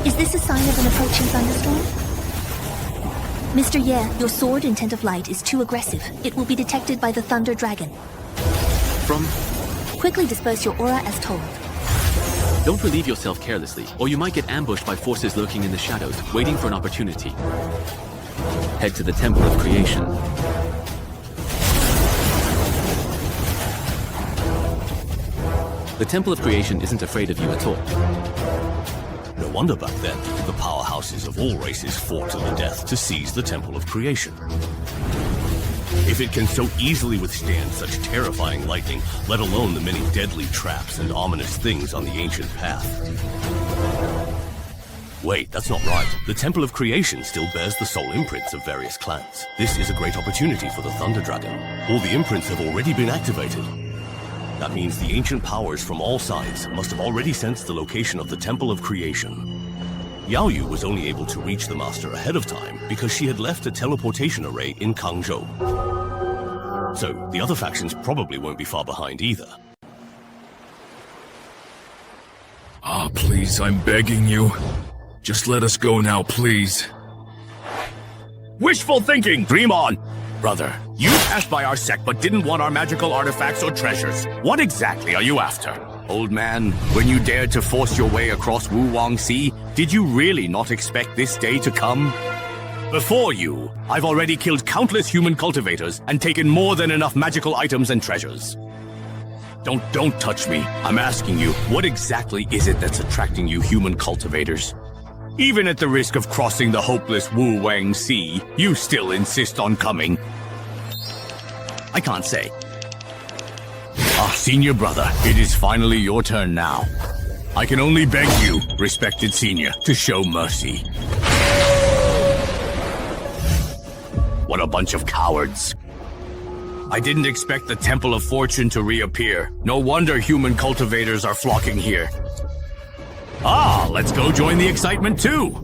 Is this a sign of an approaching thunderstorm? Mr. Ye, your sword Intent of Light is too aggressive. It will be detected by the Thunder Dragon. Quickly disperse your aura as told. Don't relieve yourself carelessly, or you might get ambushed by forces lurking in the shadows, waiting for an opportunity. Head to the Temple of Creation. The Temple of Creation isn't afraid of you at all. No wonder back then, the powerhouses of all races fought to the death to seize the Temple of Creation. If it can so easily withstand such terrifying lightning, let alone the many deadly traps and ominous things on the ancient path. Wait, that's not right. The Temple of Creation still bears the soul imprints of various clans. This is a great opportunity for the Thunder Dragon. All the imprints have already been activated. That means the ancient powers from all sides must have already sensed the location of the Temple of Creation. Yao Yu was only able to reach the Master ahead of time because she had left a teleportation array in Kangzhou. So, the other factions probably won't be far behind either. Ah, please, I'm begging you. Just let us go now, please. Wishful thinking! Dream on! Brother, you passed by our sect but didn't want our magical artifacts or treasures. What exactly are you after? Old man, when you dared to force your way across Wu Wang Sea, did you really not expect this day to come? Before you, I've already killed countless human cultivators and taken more than enough magical items and treasures. Don't touch me. I'm asking you, what exactly is it that's attracting you human cultivators? Even at the risk of crossing the hopeless Wu Wang Sea, you still insist on coming. I can't say. Ah, senior brother, it is finally your turn now. I can only beg you, respected senior, to show mercy. What a bunch of cowards. I didn't expect the Temple of Fortune to reappear. No wonder human cultivators are flocking here. Ah, let's go join the excitement too!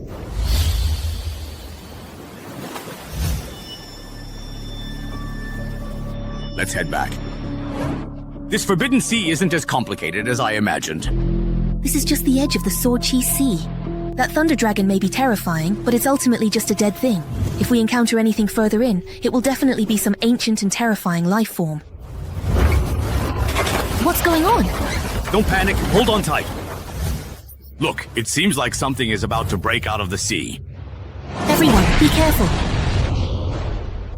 let's head back. This Forbidden Sea isn't as complicated as I imagined. This is just the edge of the Sword Chi Sea. That thunder dragon may be terrifying, but it's ultimately just a dead thing. If we encounter anything further in, it will definitely be some ancient and terrifying life form. What's going on? Don't panic, hold on tight. Look, it seems like something is about to break out of the sea. Everyone, be careful.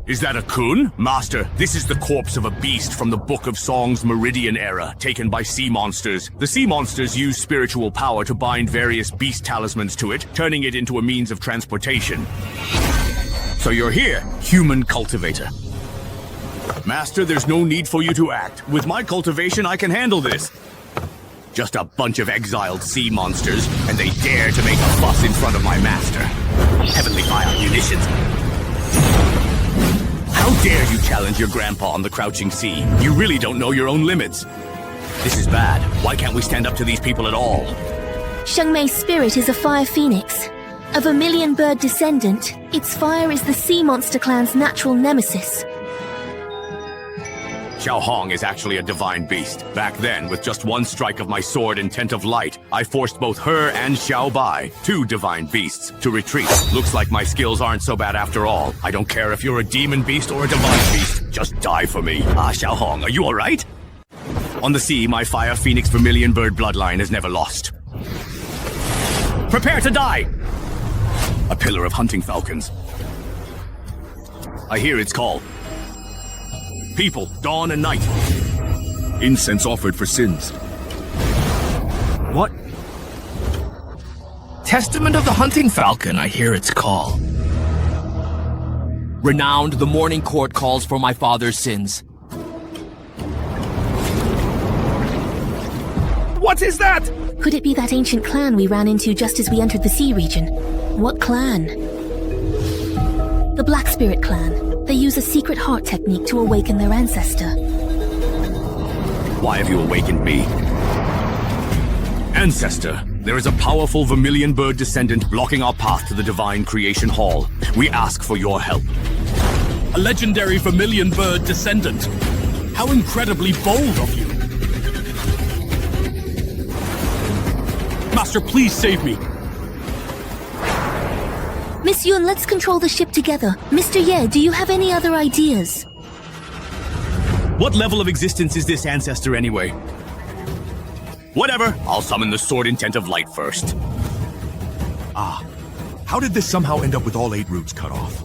Is that a coon? Master, this is the corpse of a beast from the Book of Songs Meridian era, taken by sea monsters. The sea monsters use spiritual power to bind various beast talismans to it, turning it into a means of transportation. So you're here, human cultivator. Master, there's no need for you to act. With my cultivation, I can handle this. Just a bunch of exiled sea monsters, and they dare to make a fuss in front of my master. Heavenly fire munitions. How dare you challenge your grandpa on the crouching sea? You really don't know your own limits. This is bad. Why can't we stand up to these people at all? Shengmei's spirit is a fire phoenix. A vermilion bird descendant, its fire is the sea monster clan's natural nemesis. Xiao Hong is actually a divine beast. Back then, with just one strike of my sword and tent of light, I forced both her and Xiao Bai, two divine beasts, to retreat. Looks like my skills aren't so bad after all. I don't care if you're a demon beast or a divine beast. Just die for me. Xiao Hong, are you alright? On the sea, my Fire Phoenix Vermilion Bird bloodline is never lost. Prepare to die! A pillar of hunting falcons. I hear its call. People, dawn and night. Incense offered for sins. What? Testament of the hunting falcon, I hear its call. Renowned, the morning court calls for my father's sins. What is that? Could it be that ancient clan we ran into just as we entered the sea region? What clan? The Black Spirit clan. They use a secret heart technique to awaken their ancestor. Why have you awakened me? Ancestor, there is a powerful Vermilion Bird descendant blocking our path to the Divine Creation Hall. We ask for your help. A legendary Vermilion Bird descendant. How incredibly bold of you. Master, please save me. Miss Yun, let's control the ship together. Mr. Ye, do you have any other ideas? What level of existence is this ancestor anyway? Whatever, I'll summon the sword intent of light first. How did this somehow end up with all 8 roots cut off?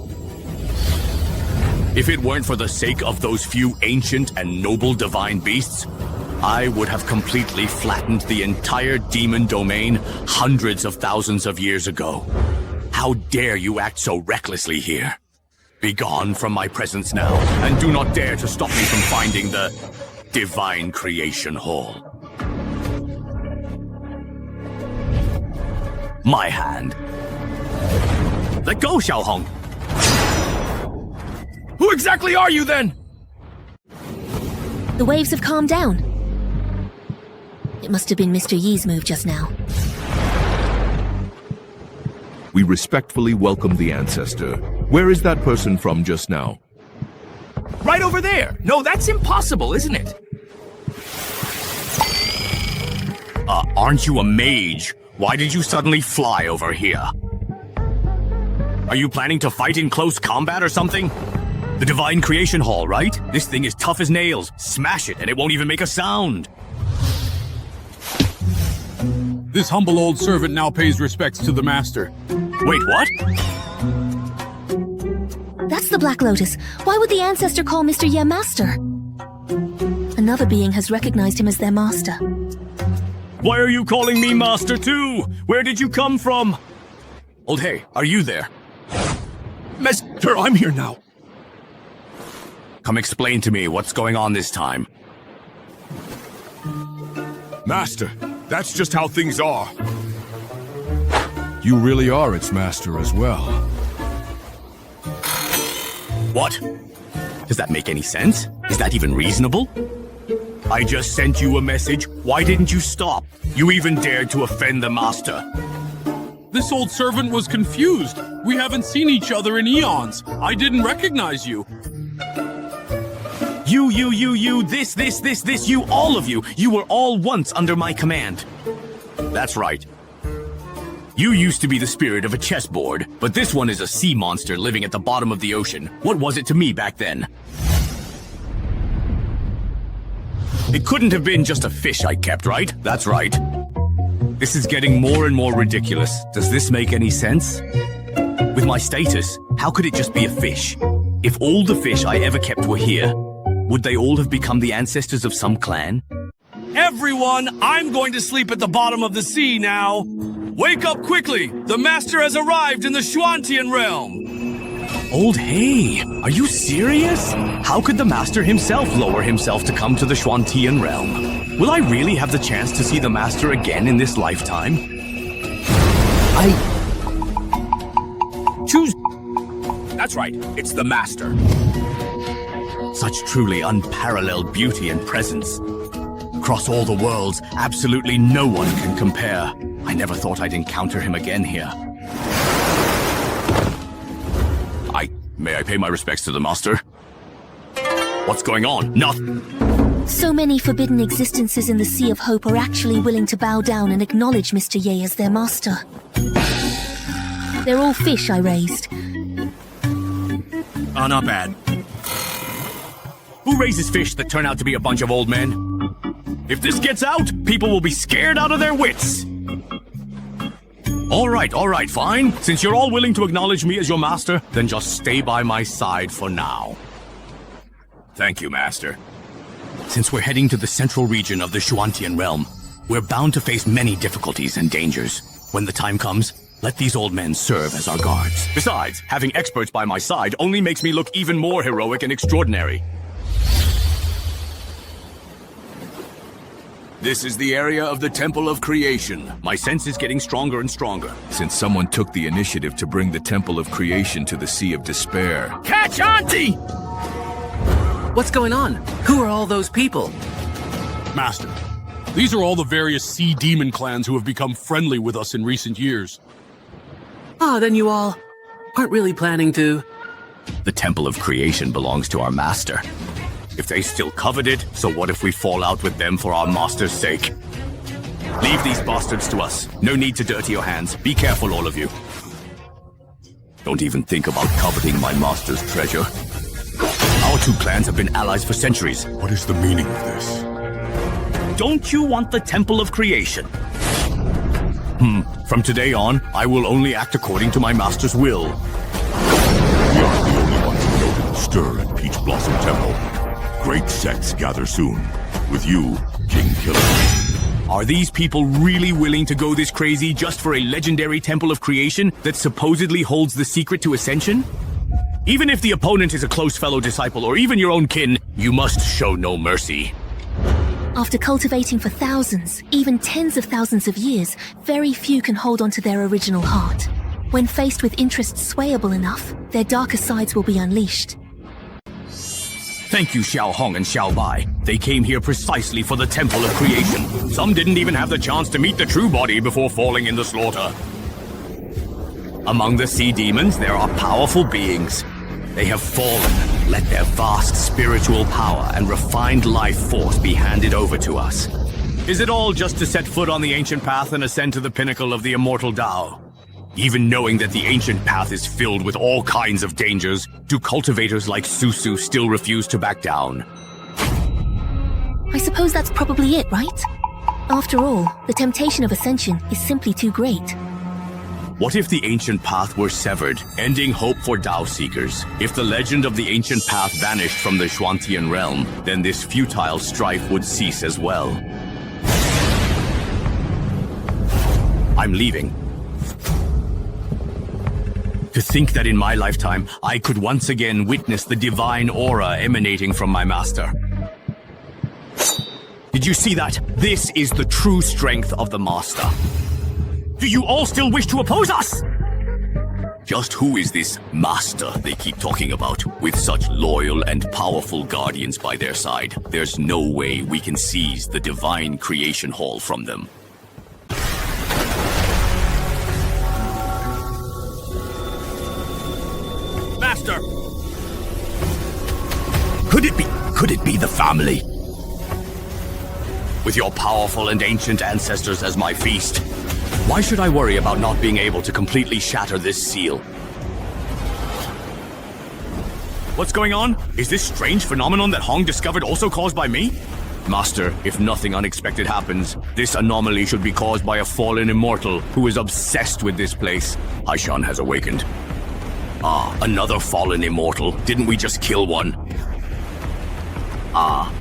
If it weren't for the sake of those few ancient and noble divine beasts, I would have completely flattened the entire demon domain hundreds of thousands of years ago. How dare you act so recklessly here? Begone from my presence now, and do not dare to stop me from finding the Divine Creation Hall. My hand. Let go, Xiao Hong. Who exactly are you, then? The waves have calmed down. It must have been Mr. Yi's move just now. We respectfully welcome the ancestor. Where is that person from just now? Right over there! No, that's impossible, isn't it? Aren't you a mage? Why did you suddenly fly over here? Are you planning to fight in close combat or something? The Divine Creation Hall, right? This thing is tough as nails. Smash it and it won't even make a sound. This humble old servant now pays respects to the master. Wait, what? That's the Black Lotus. Why would the ancestor call Mr. Ye master? Another being has recognized him as their master. Why are you calling me master too? Where did you come from? Old Hey, are you there? Master, I'm here now. Come explain to me what's going on this time. Master, that's just how things are. You really are its master as well. What? Does that make any sense? Is that even reasonable? I just sent you a message. Why didn't you stop? You even dared to offend the master. This old servant was confused. We haven't seen each other in eons. I didn't recognize you. You, this, you, all of you. You were all once under my command. That's right. You used to be the spirit of a chessboard, but this one is a sea monster living at the bottom of the ocean. What was it to me back then? It couldn't have been just a fish I kept, right? That's right. This is getting more and more ridiculous. Does this make any sense? With my status, how could it just be a fish? If all the fish I ever kept were here, would they all have become the ancestors of some clan? Everyone, I'm going to sleep at the bottom of the sea now. Wake up quickly! The master has arrived in the Schwantian realm! Old Hay, are you serious? How could the master himself lower himself to come to the Schwantian realm? Will I really have the chance to see the master again in this lifetime? Choose. That's right, it's the master. Such truly unparalleled beauty and presence. Across all the worlds, absolutely no one can compare. I never thought I'd encounter him again here. May I pay my respects to the master? What's going on? Nothing. So many forbidden existences in the Sea of Hope are actually willing to bow down and acknowledge Mr. Ye as their master. They're all fish I raised. Oh, not bad. Who raises fish that turn out to be a bunch of old men? If this gets out, people will be scared out of their wits. All right, fine. Since you're all willing to acknowledge me as your master, then just stay by my side for now. Thank you, master. Since we're heading to the central region of the Schwantian realm, we're bound to face many difficulties and dangers. When the time comes, let these old men serve as our guards. Besides, having experts by my side only makes me look even more heroic and extraordinary. This is the area of the Temple of Creation. My sense is getting stronger and stronger. Since someone took the initiative to bring the Temple of Creation to the Sea of Despair. Catch Auntie! What's going on? Who are all those people? Master, these are all the various sea demon clans who have become friendly with us in recent years. Ah, then you all aren't really planning to... The Temple of Creation belongs to our master. If they still covet it, so what if we fall out with them for our master's sake? Leave these bastards to us. No need to dirty your hands. Be careful, all of you. Don't even think about coveting my master's treasure. Our two clans have been allies for centuries. What is the meaning of this? Don't you want the Temple of Creation? From today on, I will only act according to my master's will. We aren't the only ones who noted the stir at Peach Blossom Temple. Great sects gather soon. With you, King Killer. Are these people really willing to go this crazy just for a legendary Temple of Creation that supposedly holds the secret to ascension? Even if the opponent is a close fellow disciple or even your own kin, you must show no mercy. After cultivating for thousands, even tens of thousands of years, very few can hold on to their original heart. When faced with interests swayable enough, their darker sides will be unleashed. Thank you, Xiao Hong and Xiao Bai. They came here precisely for the Temple of Creation. Some didn't even have the chance to meet the true body before falling in the slaughter. Among the sea demons, there are powerful beings. They have fallen. Let their vast spiritual power and refined life force be handed over to us. Is it all just to set foot on the ancient path and ascend to the pinnacle of the immortal Tao? Even knowing that the ancient path is filled with all kinds of dangers, do cultivators like Susu still refuse to back down? I suppose that's probably it, right? After all, the temptation of ascension is simply too great. What if the ancient path were severed, ending hope for Tao seekers? If the legend of the ancient path vanished from the Schwantian realm, then this futile strife would cease as well. I'm leaving. To think that in my lifetime, I could once again witness the divine aura emanating from my master. Did you see that? This is the true strength of the master. Do you all still wish to oppose us? Just who is this master they keep talking about? With such loyal and powerful guardians by their side, there's no way we can seize the divine creation hall from them. Could it be the family? With your powerful and ancient ancestors as my feast, why should I worry about not being able to completely shatter this seal? What's going on? Is this strange phenomenon that Hong discovered also caused by me? Master, if nothing unexpected happens, this anomaly should be caused by a fallen immortal who is obsessed with this place. Haishan has awakened. Ah, another fallen immortal. Didn't we just kill one? Ah.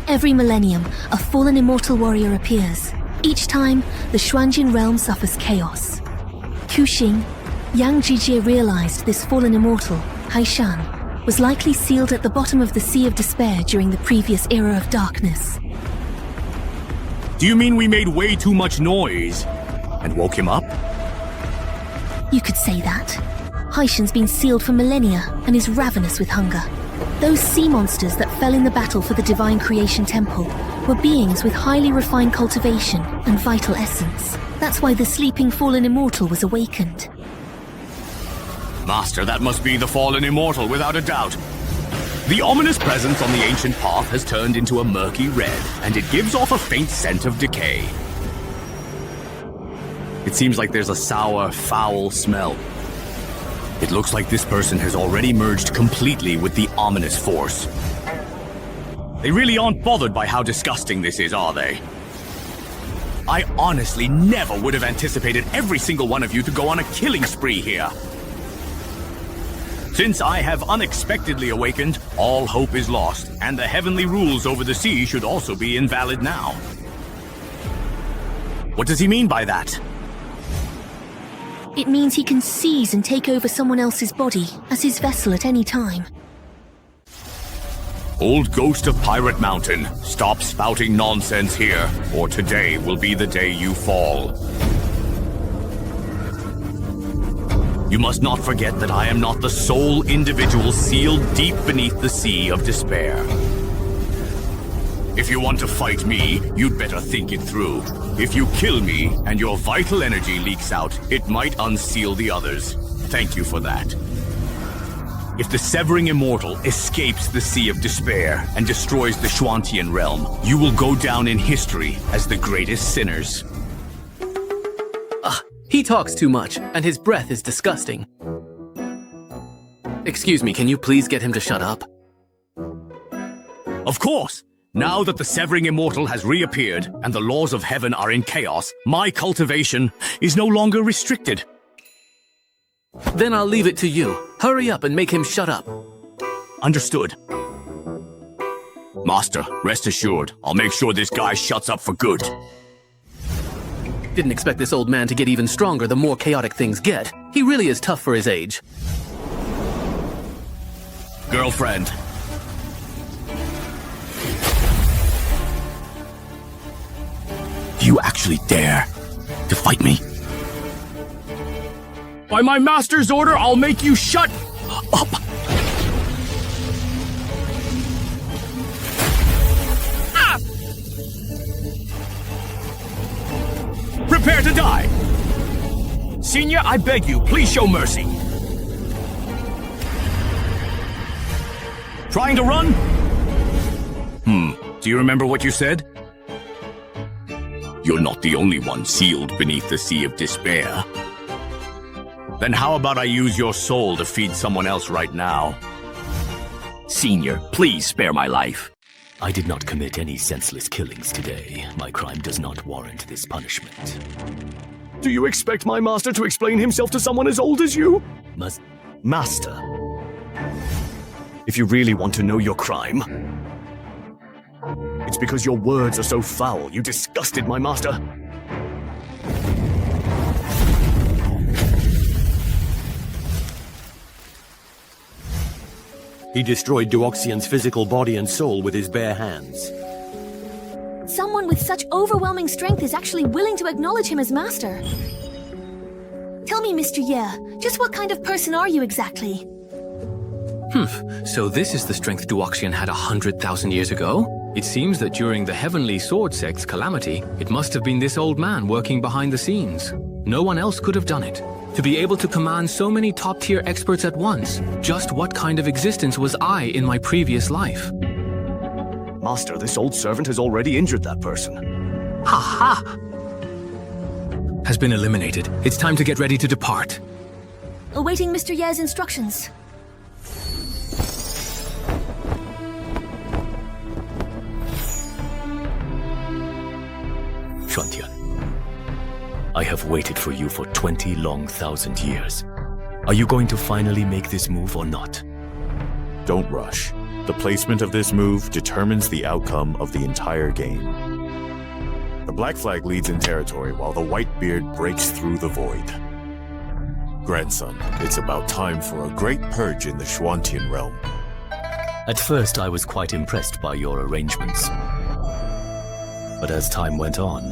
Every millennium, a fallen immortal warrior appears. Each time, the Xuanjin realm suffers chaos. Kuxing, Yang Jijie realized this fallen immortal, Haishan, was likely sealed at the bottom of the Sea of Despair during the previous era of darkness. Do you mean we made way too much noise and woke him up? You could say that. Haishan's been sealed for millennia and is ravenous with hunger. Those sea monsters that fell in the battle for the Divine Creation Temple were beings with highly refined cultivation and vital essence. That's why the sleeping fallen immortal was awakened. Master, that must be the fallen immortal without a doubt. The ominous presence on the ancient path has turned into a murky red, and it gives off a faint scent of decay. It seems like there's a sour, foul smell. It looks like this person has already merged completely with the ominous force. They really aren't bothered by how disgusting this is, are they? I honestly never would have anticipated every single one of you to go on a killing spree here. Since I have unexpectedly awakened, all hope is lost, and the heavenly rules over the sea should also be invalid now. What does he mean by that? It means he can seize and take over someone else's body as his vessel at any time. Old ghost of Pirate Mountain, stop spouting nonsense here, or today will be the day you fall. You must not forget that I am not the sole individual sealed deep beneath the Sea of Despair. If you want to fight me, you'd better think it through. If you kill me and your vital energy leaks out, it might unseal the others. Thank you for that. If the Severing Immortal escapes the Sea of Despair and destroys the Xuantian realm, you will go down in history as the greatest sinners. He talks too much, and his breath is disgusting. Excuse me, can you please get him to shut up? Of course! Now that the Severing Immortal has reappeared and the laws of heaven are in chaos, my cultivation is no longer restricted. Then I'll leave it to you. Hurry up and make him shut up. Understood. Master, rest assured, I'll make sure this guy shuts up for good. Didn't expect this old man to get even stronger the more chaotic things get. He really is tough for his age. Girlfriend. Do you actually dare to fight me? By my master's order, I'll make you shut up! Ah! Prepare to die! Senior, I beg you, please show mercy. Trying to run? Do you remember what you said? You're not the only one sealed beneath the Sea of Despair. Then how about I use your soul to feed someone else right now? Senior, please spare my life. I did not commit any senseless killings today. My crime does not warrant this punishment. Do you expect my master to explain himself to someone as old as you? Master. If you really want to know your crime, it's because your words are so foul. You disgusted my master. He destroyed Duoxian's physical body and soul with his bare hands. Someone with such overwhelming strength is actually willing to acknowledge him as master. Tell me, Mr. Ye, just what kind of person are you exactly? So this is the strength Duoxian had 100,000 years ago? It seems that during the Heavenly Sword Sect's calamity, it must have been this old man working behind the scenes. No one else could have done it. To be able to command so many top-tier experts at once, just what kind of existence was I in my previous life? Master, this old servant has already injured that person. Ha ha! Has been eliminated. It's time to get ready to depart. Awaiting Mr. Ye's instructions. Xuantian, I have waited for you for 20 long thousand years. Are you going to finally make this move or not? Don't rush. The placement of this move determines the outcome of the entire game. The black flag leads in territory while the white beard breaks through the void. Grandson, it's about time for a great purge in the Xuantian realm. At first, I was quite impressed by your arrangements. But as time went on,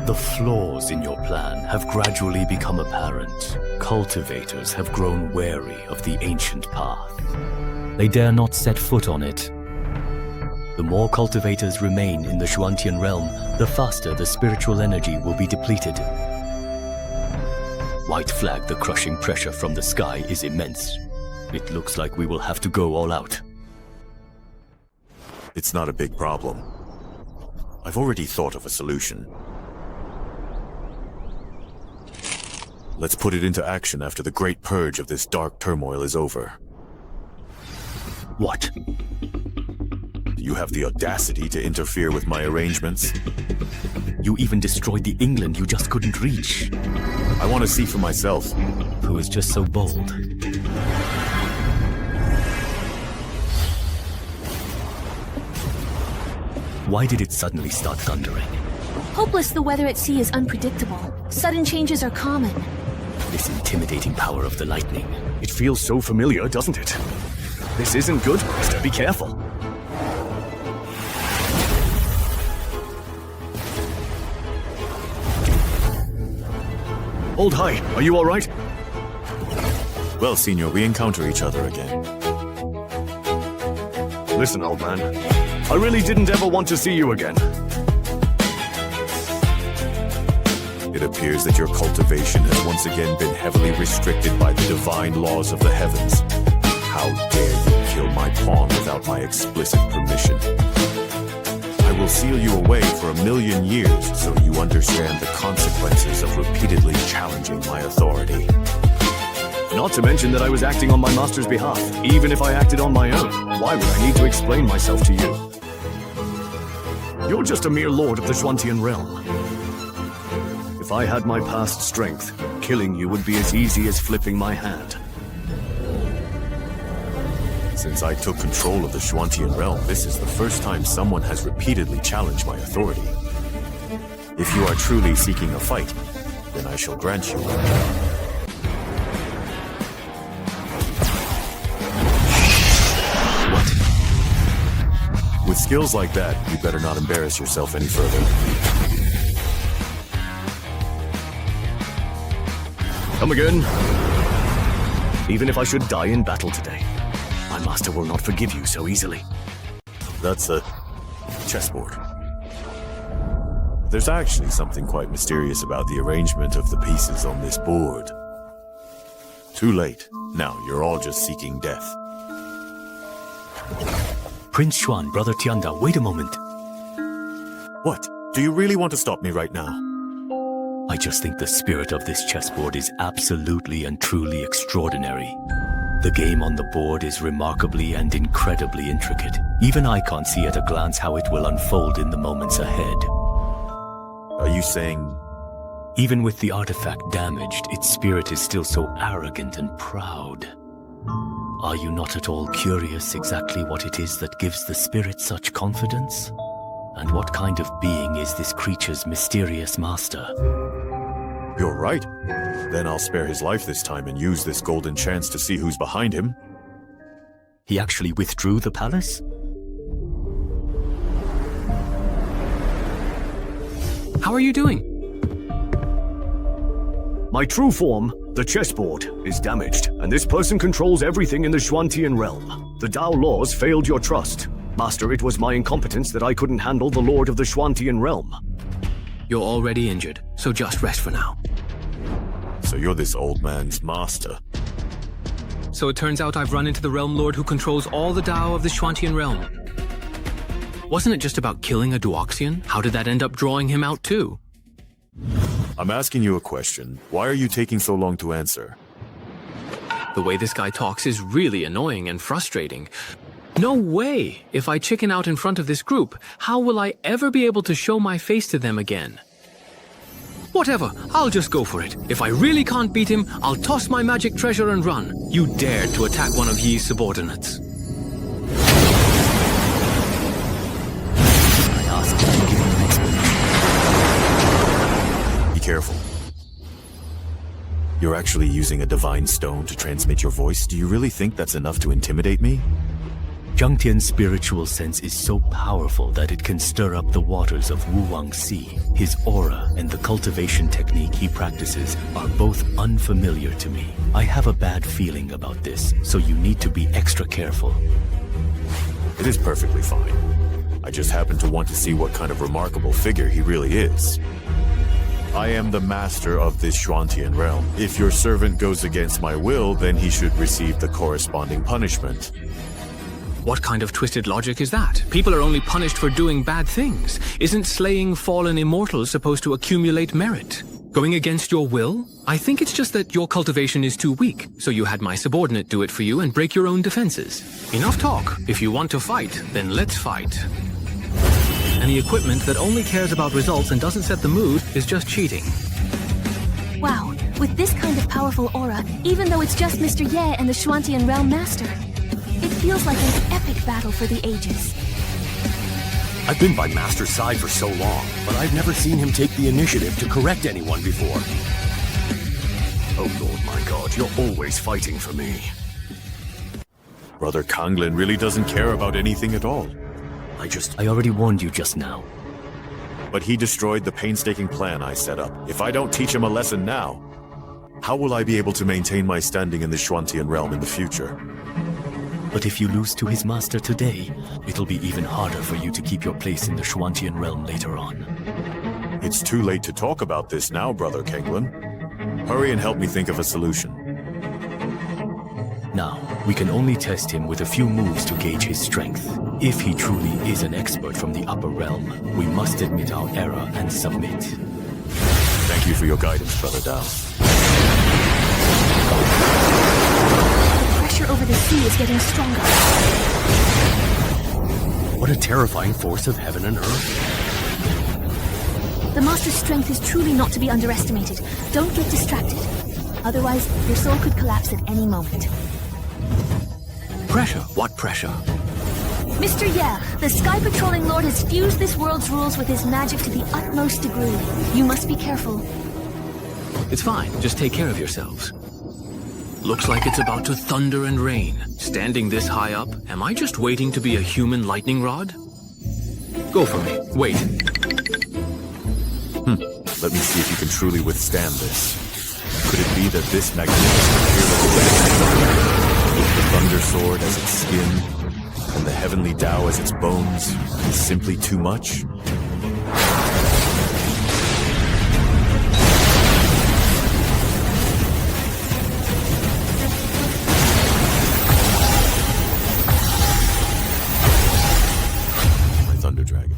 the flaws in your plan have gradually become apparent. Cultivators have grown wary of the ancient path. They dare not set foot on it. The more cultivators remain in the Xuantian realm, the faster the spiritual energy will be depleted. White flag, the crushing pressure from the sky is immense. It looks like we will have to go all out. It's not a big problem. I've already thought of a solution. Let's put it into action after the great purge of this dark turmoil is over. What? You have the audacity to interfere with my arrangements? You even destroyed the England you just couldn't reach. I want to see for myself. Who is just so bold? Why did it suddenly start thundering? Hopeless, the weather at sea is unpredictable. Sudden changes are common. This intimidating power of the lightning. It feels so familiar, doesn't it? This isn't good, Master. Be careful. Old High, are you all right? Well, Senior, we encounter each other again. Listen, old man. I really didn't ever want to see you again. It appears that your cultivation has once again been heavily restricted by the divine laws of the heavens. How dare you kill my pawn without my explicit permission? I will seal you away for 1,000,000 years so you understand the consequences of repeatedly challenging my authority. Not to mention that I was acting on my master's behalf. Even if I acted on my own, why would I need to explain myself to you? You're just a mere lord of the Xuantian realm. If I had my past strength, killing you would be as easy as flipping my hand. Since I took control of the Xuantian realm, this is the first time someone has repeatedly challenged my authority. If you are truly seeking a fight, then I shall grant you one. With skills like that, you better not embarrass yourself any further. Come again. Even if I should die in battle today, my master will not forgive you so easily. That's a chessboard. There's actually something quite mysterious about the arrangement of the pieces on this board. Too late. Now you're all just seeking death. Prince Xuan, Brother Tianda, wait a moment. What? Do you really want to stop me right now? I just think the spirit of this chessboard is absolutely and truly extraordinary. The game on the board is remarkably and incredibly intricate. Even I can't see at a glance how it will unfold in the moments ahead. Are you saying... Even with the artifact damaged, its spirit is still so arrogant and proud. Are you not at all curious exactly what it is that gives the spirit such confidence? And what kind of being is this creature's mysterious master? You're right. Then I'll spare his life this time and use this golden chance to see who's behind him. He actually withdrew the palace? How are you doing? My true form, the chessboard, is damaged, and this person controls everything in the Xuantian realm. The Dao laws failed your trust. Master, it was my incompetence that I couldn't handle the Lord of the Xuantian realm. You're already injured, so just rest for now. So you're this old man's master. So it turns out I've run into the Realm Lord who controls all the Dao of the Shuantian realm. Wasn't it just about killing a Duoxian? How did that end up drawing him out too? I'm asking you a question. Why are you taking so long to answer? The way this guy talks is really annoying and frustrating. No way! If I chicken out in front of this group, how will I ever be able to show my face to them again? Whatever, I'll just go for it. If I really can't beat him, I'll toss my magic treasure and run. You dared to attack one of Yi's subordinates. I asked you to give me an explanation. Be careful. You're actually using a divine stone to transmit your voice? Do you really think that's enough to intimidate me? Zhangtian's spiritual sense is so powerful that it can stir up the waters of Wuwang Sea. His aura and the cultivation technique he practices are both unfamiliar to me. I have a bad feeling about this, so you need to be extra careful. It is perfectly fine. I just happen to want to see what kind of remarkable figure he really is. I am the master of this Shuantian realm. If your servant goes against my will, then he should receive the corresponding punishment. What kind of twisted logic is that? People are only punished for doing bad things. Isn't slaying fallen immortals supposed to accumulate merit? Going against your will? I think it's just that your cultivation is too weak, so you had my subordinate do it for you and break your own defenses. Enough talk. If you want to fight, then let's fight. Any equipment that only cares about results and doesn't set the mood is just cheating. Wow, with this kind of powerful aura, even though it's just Mr. Ye and the Shuantian Realm Master, it feels like an epic battle for the ages. I've been by Master's side for so long, but I've never seen him take the initiative to correct anyone before. Oh Lord, my God, you're always fighting for me. Brother Kanglin really doesn't care about anything at all. I already warned you just now. But he destroyed the painstaking plan I set up. If I don't teach him a lesson now, how will I be able to maintain my standing in the Shuantian realm in the future? But if you lose to his master today, it'll be even harder for you to keep your place in the Shuantian realm later on. It's too late to talk about this now, Brother Kanglin. Hurry and help me think of a solution. Now, we can only test him with a few moves to gauge his strength. If he truly is an expert from the upper realm, we must admit our error and submit. Thank you for your guidance, Brother Dao. The pressure over the sea is getting stronger. What a terrifying force of heaven and earth. The Master's strength is truly not to be underestimated. Don't get distracted. Otherwise, your soul could collapse at any moment. Pressure? What pressure? Mr. Ye, the Sky Patrolling Lord has fused this world's rules with his magic to the utmost degree. You must be careful. It's fine. Just take care of yourselves. Looks like it's about to thunder and rain. Standing this high up, am I just waiting to be a human lightning rod? Go for me. Wait. Let me see if you can truly withstand this. Could it be that this magnificent fearless with the thunder sword as its skin and the heavenly Tao as its bones is simply too much? My Thunder Dragon.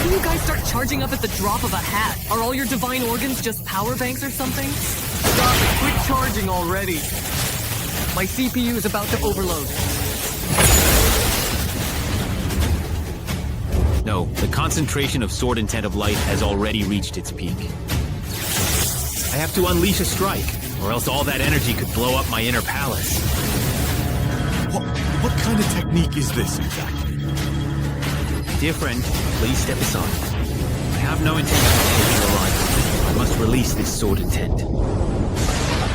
You guys start charging up at the drop of a hat. Are all your divine organs just power banks or something? Stop it. Quit charging already. My CPU is about to overload. No, the concentration of Sword Intent of Light has already reached its peak. I have to unleash a strike, or else all that energy could blow up my inner palace. What kind of technique is this exactly? Dear friend, please step aside. I have no intention of taking your life. I must release this sword intent.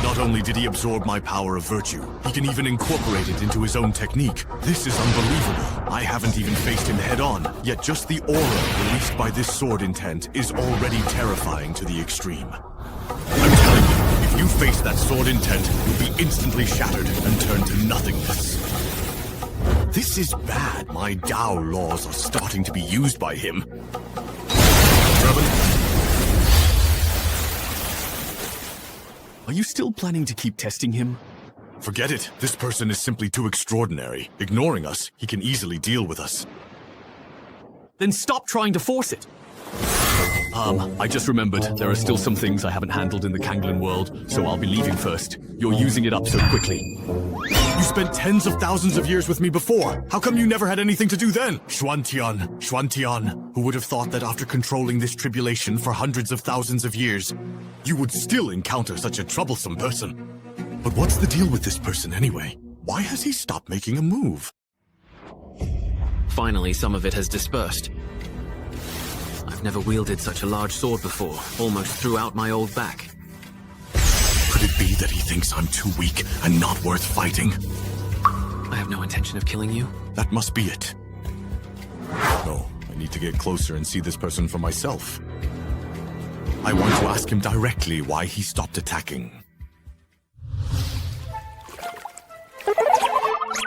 Not only did he absorb my power of virtue, he can even incorporate it into his own technique. This is unbelievable. I haven't even faced him head-on, yet just the aura released by this sword intent is already terrifying to the extreme. I'm telling you, if you face that sword intent, you'll be instantly shattered and turned to nothingness. This is bad. My Tao laws are starting to be used by him. Are you still planning to keep testing him? Forget it. This person is simply too extraordinary. Ignoring us, he can easily deal with us. Then stop trying to force it. I just remembered there are still some things I haven't handled in the Kanglin world, so I'll be leaving first. You're using it up so quickly. You spent tens of thousands of years with me before. How come you never had anything to do then? Xuantian. Who would have thought that after controlling this tribulation for hundreds of thousands of years, you would still encounter such a troublesome person? But what's the deal with this person anyway? Why has he stopped making a move? Finally, some of it has dispersed. I've never wielded such a large sword before, almost threw out my old back. Could it be that he thinks I'm too weak and not worth fighting? I have no intention of killing you. That must be it. No, I need to get closer and see this person for myself. I want to ask him directly why he stopped attacking.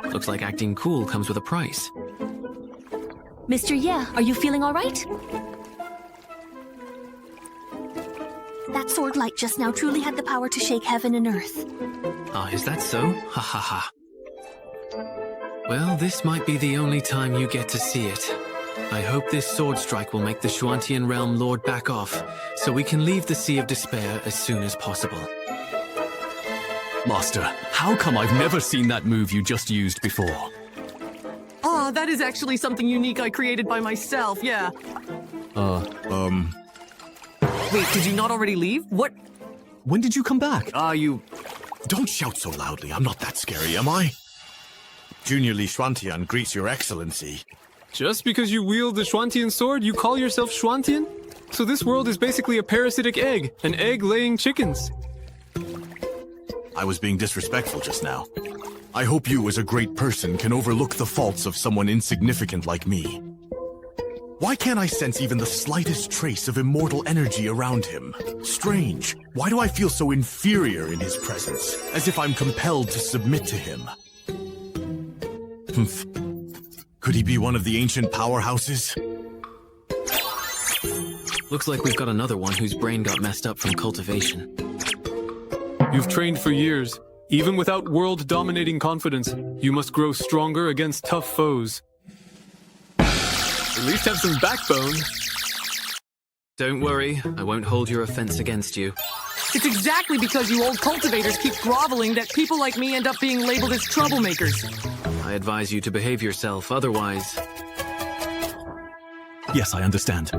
Looks like acting cool comes with a price. Mr. Ye, are you feeling all right? That sword light just now truly had the power to shake heaven and earth. Ah, is that so? Ha ha ha. Well, this might be the only time you get to see it. I hope this sword strike will make the Xuantian realm lord back off, so we can leave the Sea of Despair as soon as possible. Master, how come I've never seen that move you just used before? Oh, that is actually something unique I created by myself, yeah. Wait, did you not already leave? What? When did you come back? Don't shout so loudly. I'm not that scary, am I? Junior Li Xuantian greets your excellency. Just because you wield the Xuantian sword, you call yourself Xuantian? So this world is basically a parasitic egg, an egg laying chickens. I was being disrespectful just now. I hope you, as a great person, can overlook the faults of someone insignificant like me. Why can't I sense even the slightest trace of immortal energy around him? Strange. Why do I feel so inferior in his presence? As if I'm compelled to submit to him. Humph. Could he be one of the ancient powerhouses? Looks like we've got another one whose brain got messed up from cultivation. You've trained for years. Even without world-dominating confidence, you must grow stronger against tough foes. At least have some backbone. Don't worry, I won't hold your offense against you. It's exactly because you old cultivators keep groveling that people like me end up being labeled as troublemakers. I advise you to behave yourself, otherwise... Yes, I understand.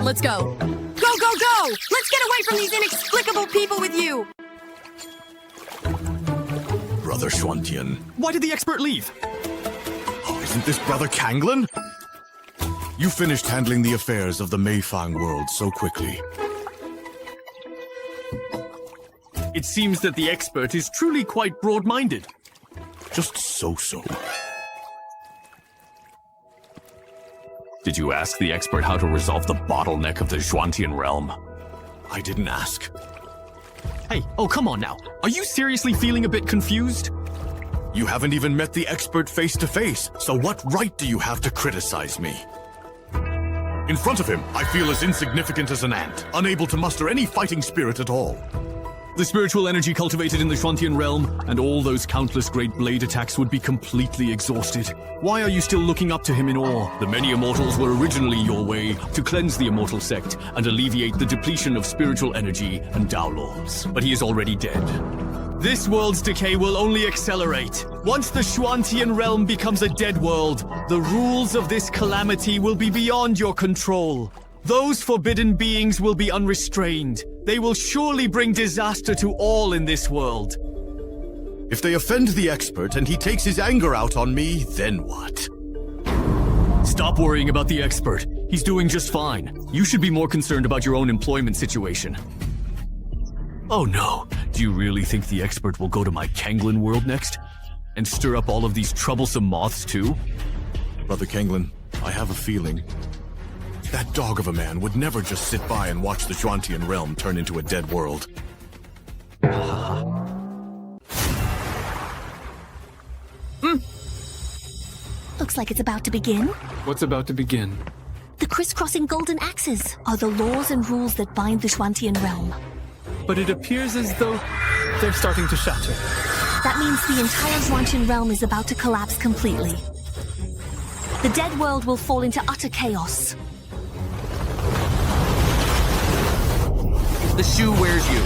Let's go. Go, go, go! Let's get away from these inexplicable people with you! Brother Xuantian. Why did the expert leave? Oh, isn't this Brother Kanglin? You finished handling the affairs of the Meifang world so quickly. It seems that the expert is truly quite broad-minded. Just so-so. Did you ask the expert how to resolve the bottleneck of the Xuantian realm? I didn't ask. Hey, oh come on now. Are you seriously feeling a bit confused? You haven't even met the expert face-to-face, so what right do you have to criticize me? In front of him, I feel as insignificant as an ant, unable to muster any fighting spirit at all. The spiritual energy cultivated in the Xuantian realm and all those countless great blade attacks would be completely exhausted. Why are you still looking up to him in awe? The many immortals were originally your way to cleanse the immortal sect and alleviate the depletion of spiritual energy and Tao laws. But he is already dead. This world's decay will only accelerate. Once the Xuantian realm becomes a dead world, the rules of this calamity will be beyond your control. Those forbidden beings will be unrestrained. They will surely bring disaster to all in this world. If they offend the expert and he takes his anger out on me, then what? Stop worrying about the expert. He's doing just fine. You should be more concerned about your own employment situation. Oh no, do you really think the expert will go to my Kanglin world next? And stir up all of these troublesome moths too? Brother Kanglin, I have a feeling. That dog of a man would never just sit by and watch the Xuantian realm turn into a dead world. like it's about to begin? What's about to begin? The crisscrossing golden axes are the laws and rules that bind the Schwantian realm. But it appears as though they're starting to shatter. That means the entire Schwantian realm is about to collapse completely. The dead world will fall into utter chaos. The shoe wears you.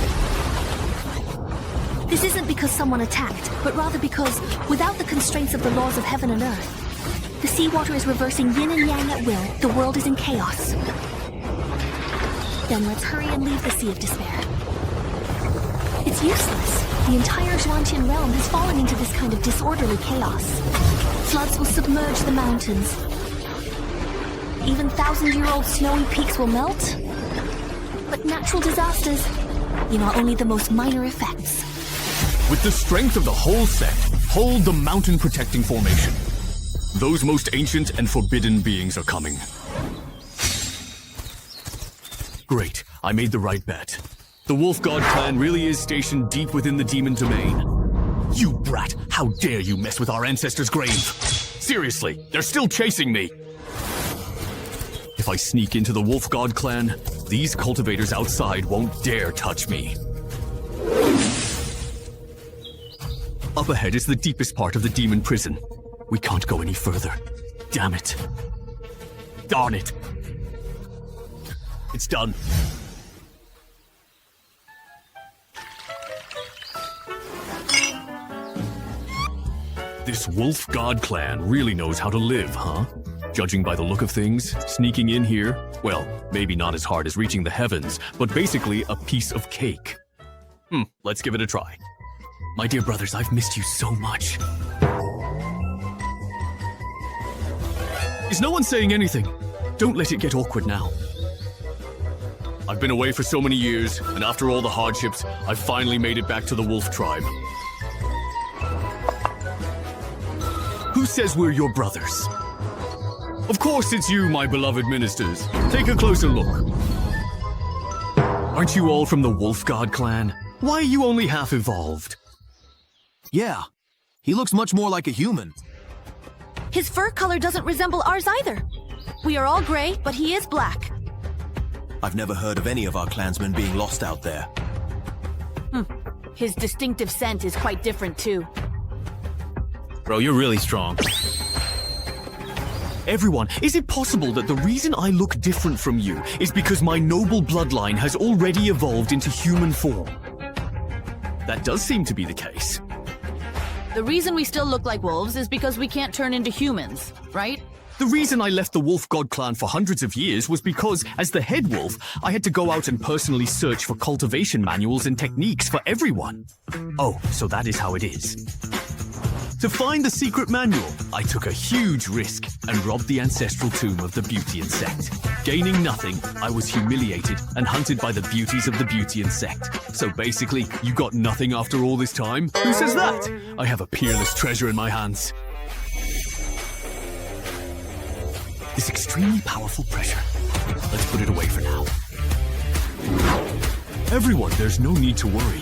This isn't because someone attacked, but rather because, without the constraints of the laws of heaven and earth, the seawater is reversing yin and yang at will. The world is in chaos. Then let's hurry and leave the Sea of Despair. It's useless. The entire Schwantian realm has fallen into this kind of disorderly chaos. Floods will submerge the mountains. Even thousand-year-old snowy peaks will melt. But natural disasters, are only the most minor effects. With the strength of the whole sect, hold the mountain protecting formation. Those most ancient and forbidden beings are coming. Great, I made the right bet. The Wolf God clan really is stationed deep within the demon domain. You brat, how dare you mess with our ancestors' grave? Seriously, they're still chasing me. If I sneak into the Wolf God clan, these cultivators outside won't dare touch me. Up ahead is the deepest part of the demon prison. We can't go any further. Damn it. Darn it. It's done. This Wolf God clan really knows how to live, huh? Judging by the look of things, sneaking in here, well, maybe not as hard as reaching the heavens, but basically a piece of cake. Let's give it a try. My dear brothers, I've missed you so much. Is no one saying anything? Don't let it get awkward now. I've been away for so many years, and after all the hardships, I've finally made it back to the Wolf tribe. Who says we're your brothers? Of course it's you, my beloved ministers. Take a closer look. Aren't you all from the Wolf God clan? Why are you only half evolved? Yeah, he looks much more like a human. His fur color doesn't resemble ours either. We are all gray, but he is black. I've never heard of any of our clansmen being lost out there. His distinctive scent is quite different too. Bro, you're really strong. Everyone, is it possible that the reason I look different from you is because my noble bloodline has already evolved into human form? That does seem to be the case. The reason we still look like wolves is because we can't turn into humans, right? The reason I left the Wolf God clan for hundreds of years was because, as the head wolf, I had to go out and personally search for cultivation manuals and techniques for everyone. Oh, so that is how it is. To find the secret manual, I took a huge risk and robbed the ancestral tomb of the Beautean sect. Gaining nothing, I was humiliated and hunted by the beauties of the Beautean sect. So basically, you got nothing after all this time? Who says that? I have a peerless treasure in my hands. This extremely powerful pressure. Let's put it away for now. Everyone, there's no need to worry.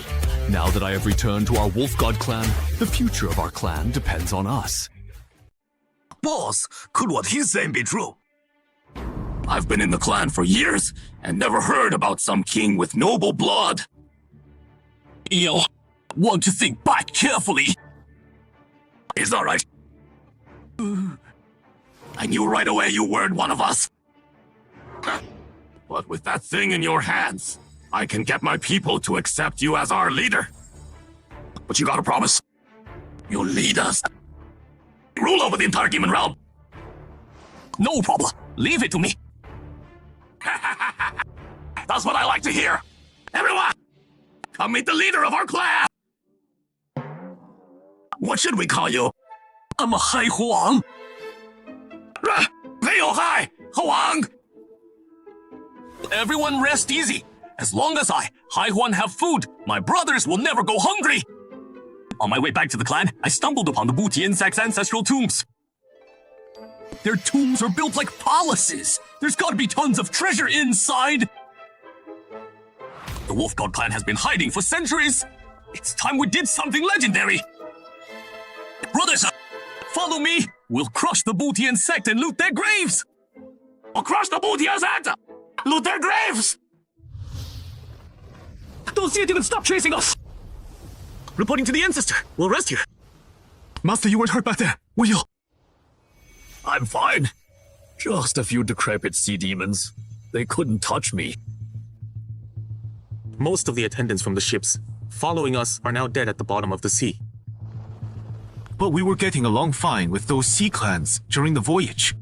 Now that I have returned to our Wolf God clan, the future of our clan depends on us. Boss, could what he's saying be true? I've been in the clan for years and never heard about some king with noble blood. You want to think back carefully. It's all right. I knew right away you weren't one of us. But with that thing in your hands, I can get my people to accept you as our leader. But you gotta promise, you'll lead us. Rule over the entire demon realm. No problem. Leave it to me. That's what I like to hear. Everyone, come meet the leader of our clan. What should we call you? I'm a Hai Huang. Hai Huang. Everyone rest easy. As long as Hai Huan, have food, my brothers will never go hungry. On my way back to the clan, I stumbled upon the Beautean sect's ancestral tombs. Their tombs are built like palaces. There's gotta be tons of treasure inside. The Wolf God clan has been hiding for centuries. It's time we did something legendary. Brothers, Follow me! We'll crush the Bootian sect and loot their graves! We'll crush the Bootian sect! Loot their graves! Don't see it, you can stop chasing us! Reporting to the Ancestor. We'll rest here. Master, you weren't hurt back there, were you? I'm fine. Just a few decrepit sea demons. They couldn't touch me. Most of the attendants from the ships following us are now dead at the bottom of the sea. But we were getting along fine with those sea clans during the voyage.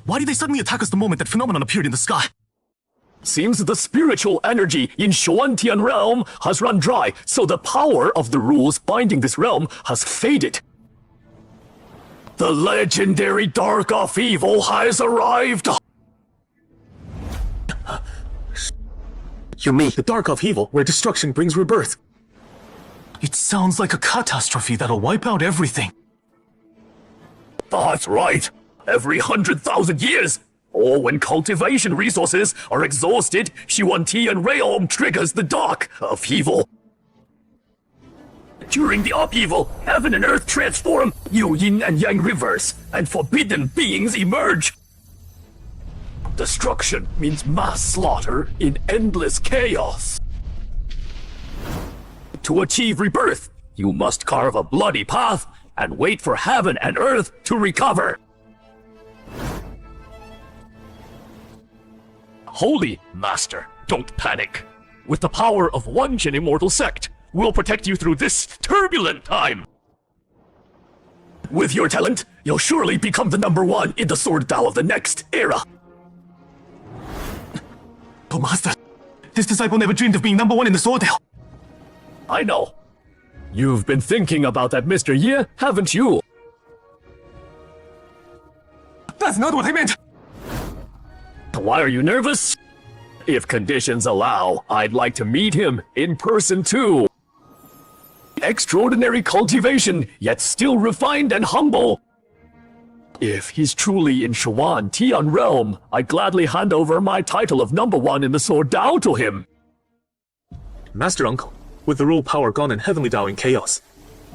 Why did they suddenly attack us the moment that phenomenon appeared in the sky? Seems the spiritual energy in Shuantian realm has run dry, so the power of the rules binding this realm has faded. The legendary Dark of Evil has arrived! You mean the Dark of Evil, where destruction brings rebirth? It sounds like a catastrophe that'll wipe out everything. That's right. Every 100,000 years, or when cultivation resources are exhausted, Shuantian realm triggers the Dark of Evil. During the upheaval, heaven and earth transform, Yu Yin and Yang reverse, and forbidden beings emerge. Destruction means mass slaughter in endless chaos. To achieve rebirth, you must carve a bloody path and wait for heaven and earth to recover. Holy Master, don't panic. With the power of one Jin Immortal Sect, we'll protect you through this turbulent time. With your talent, you'll surely become the #1 in the Sword Dao of the next era. But Master, this disciple never dreamed of being #1 in the Sword Dao. I know. You've been thinking about that, Mr. Ye, haven't you? That's not what I meant! Why are you nervous? If conditions allow, I'd like to meet him in person too. Extraordinary cultivation, yet still refined and humble. If he's truly in Shuantian realm, I'd gladly hand over my title of #1 in the Sword Dao to him. Master Uncle, with the rule power gone and Heavenly Dao in chaos,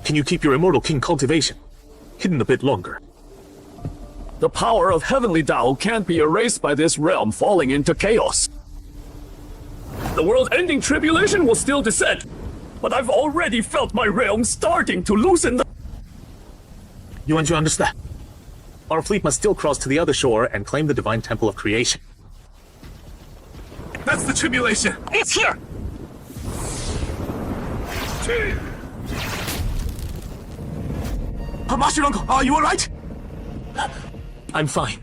can you keep your Immortal King cultivation hidden a bit longer? The power of Heavenly Dao can't be erased by this realm falling into chaos. The world-ending tribulation will still descend, but I've already felt my realm starting to loosen the... You understand? Our fleet must still cross to the other shore and claim the Divine Temple of Creation. That's the tribulation! It's here! Master Uncle, are you alright? I'm fine.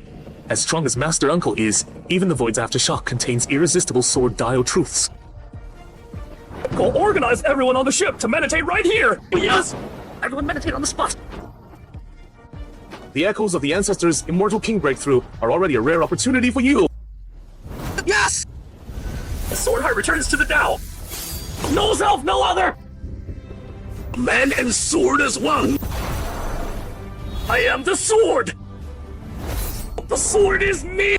As strong as Master Uncle is, even the Void's aftershock contains irresistible Sword Dao truths. Go organize everyone on the ship to meditate right here! Yes! Everyone meditate on the spot! The echoes of the Ancestor's Immortal King breakthrough are already a rare opportunity for you. Yes! The Sword Heart returns to the Dao! No self, no other! Man and sword as one! I am the sword! The sword is me!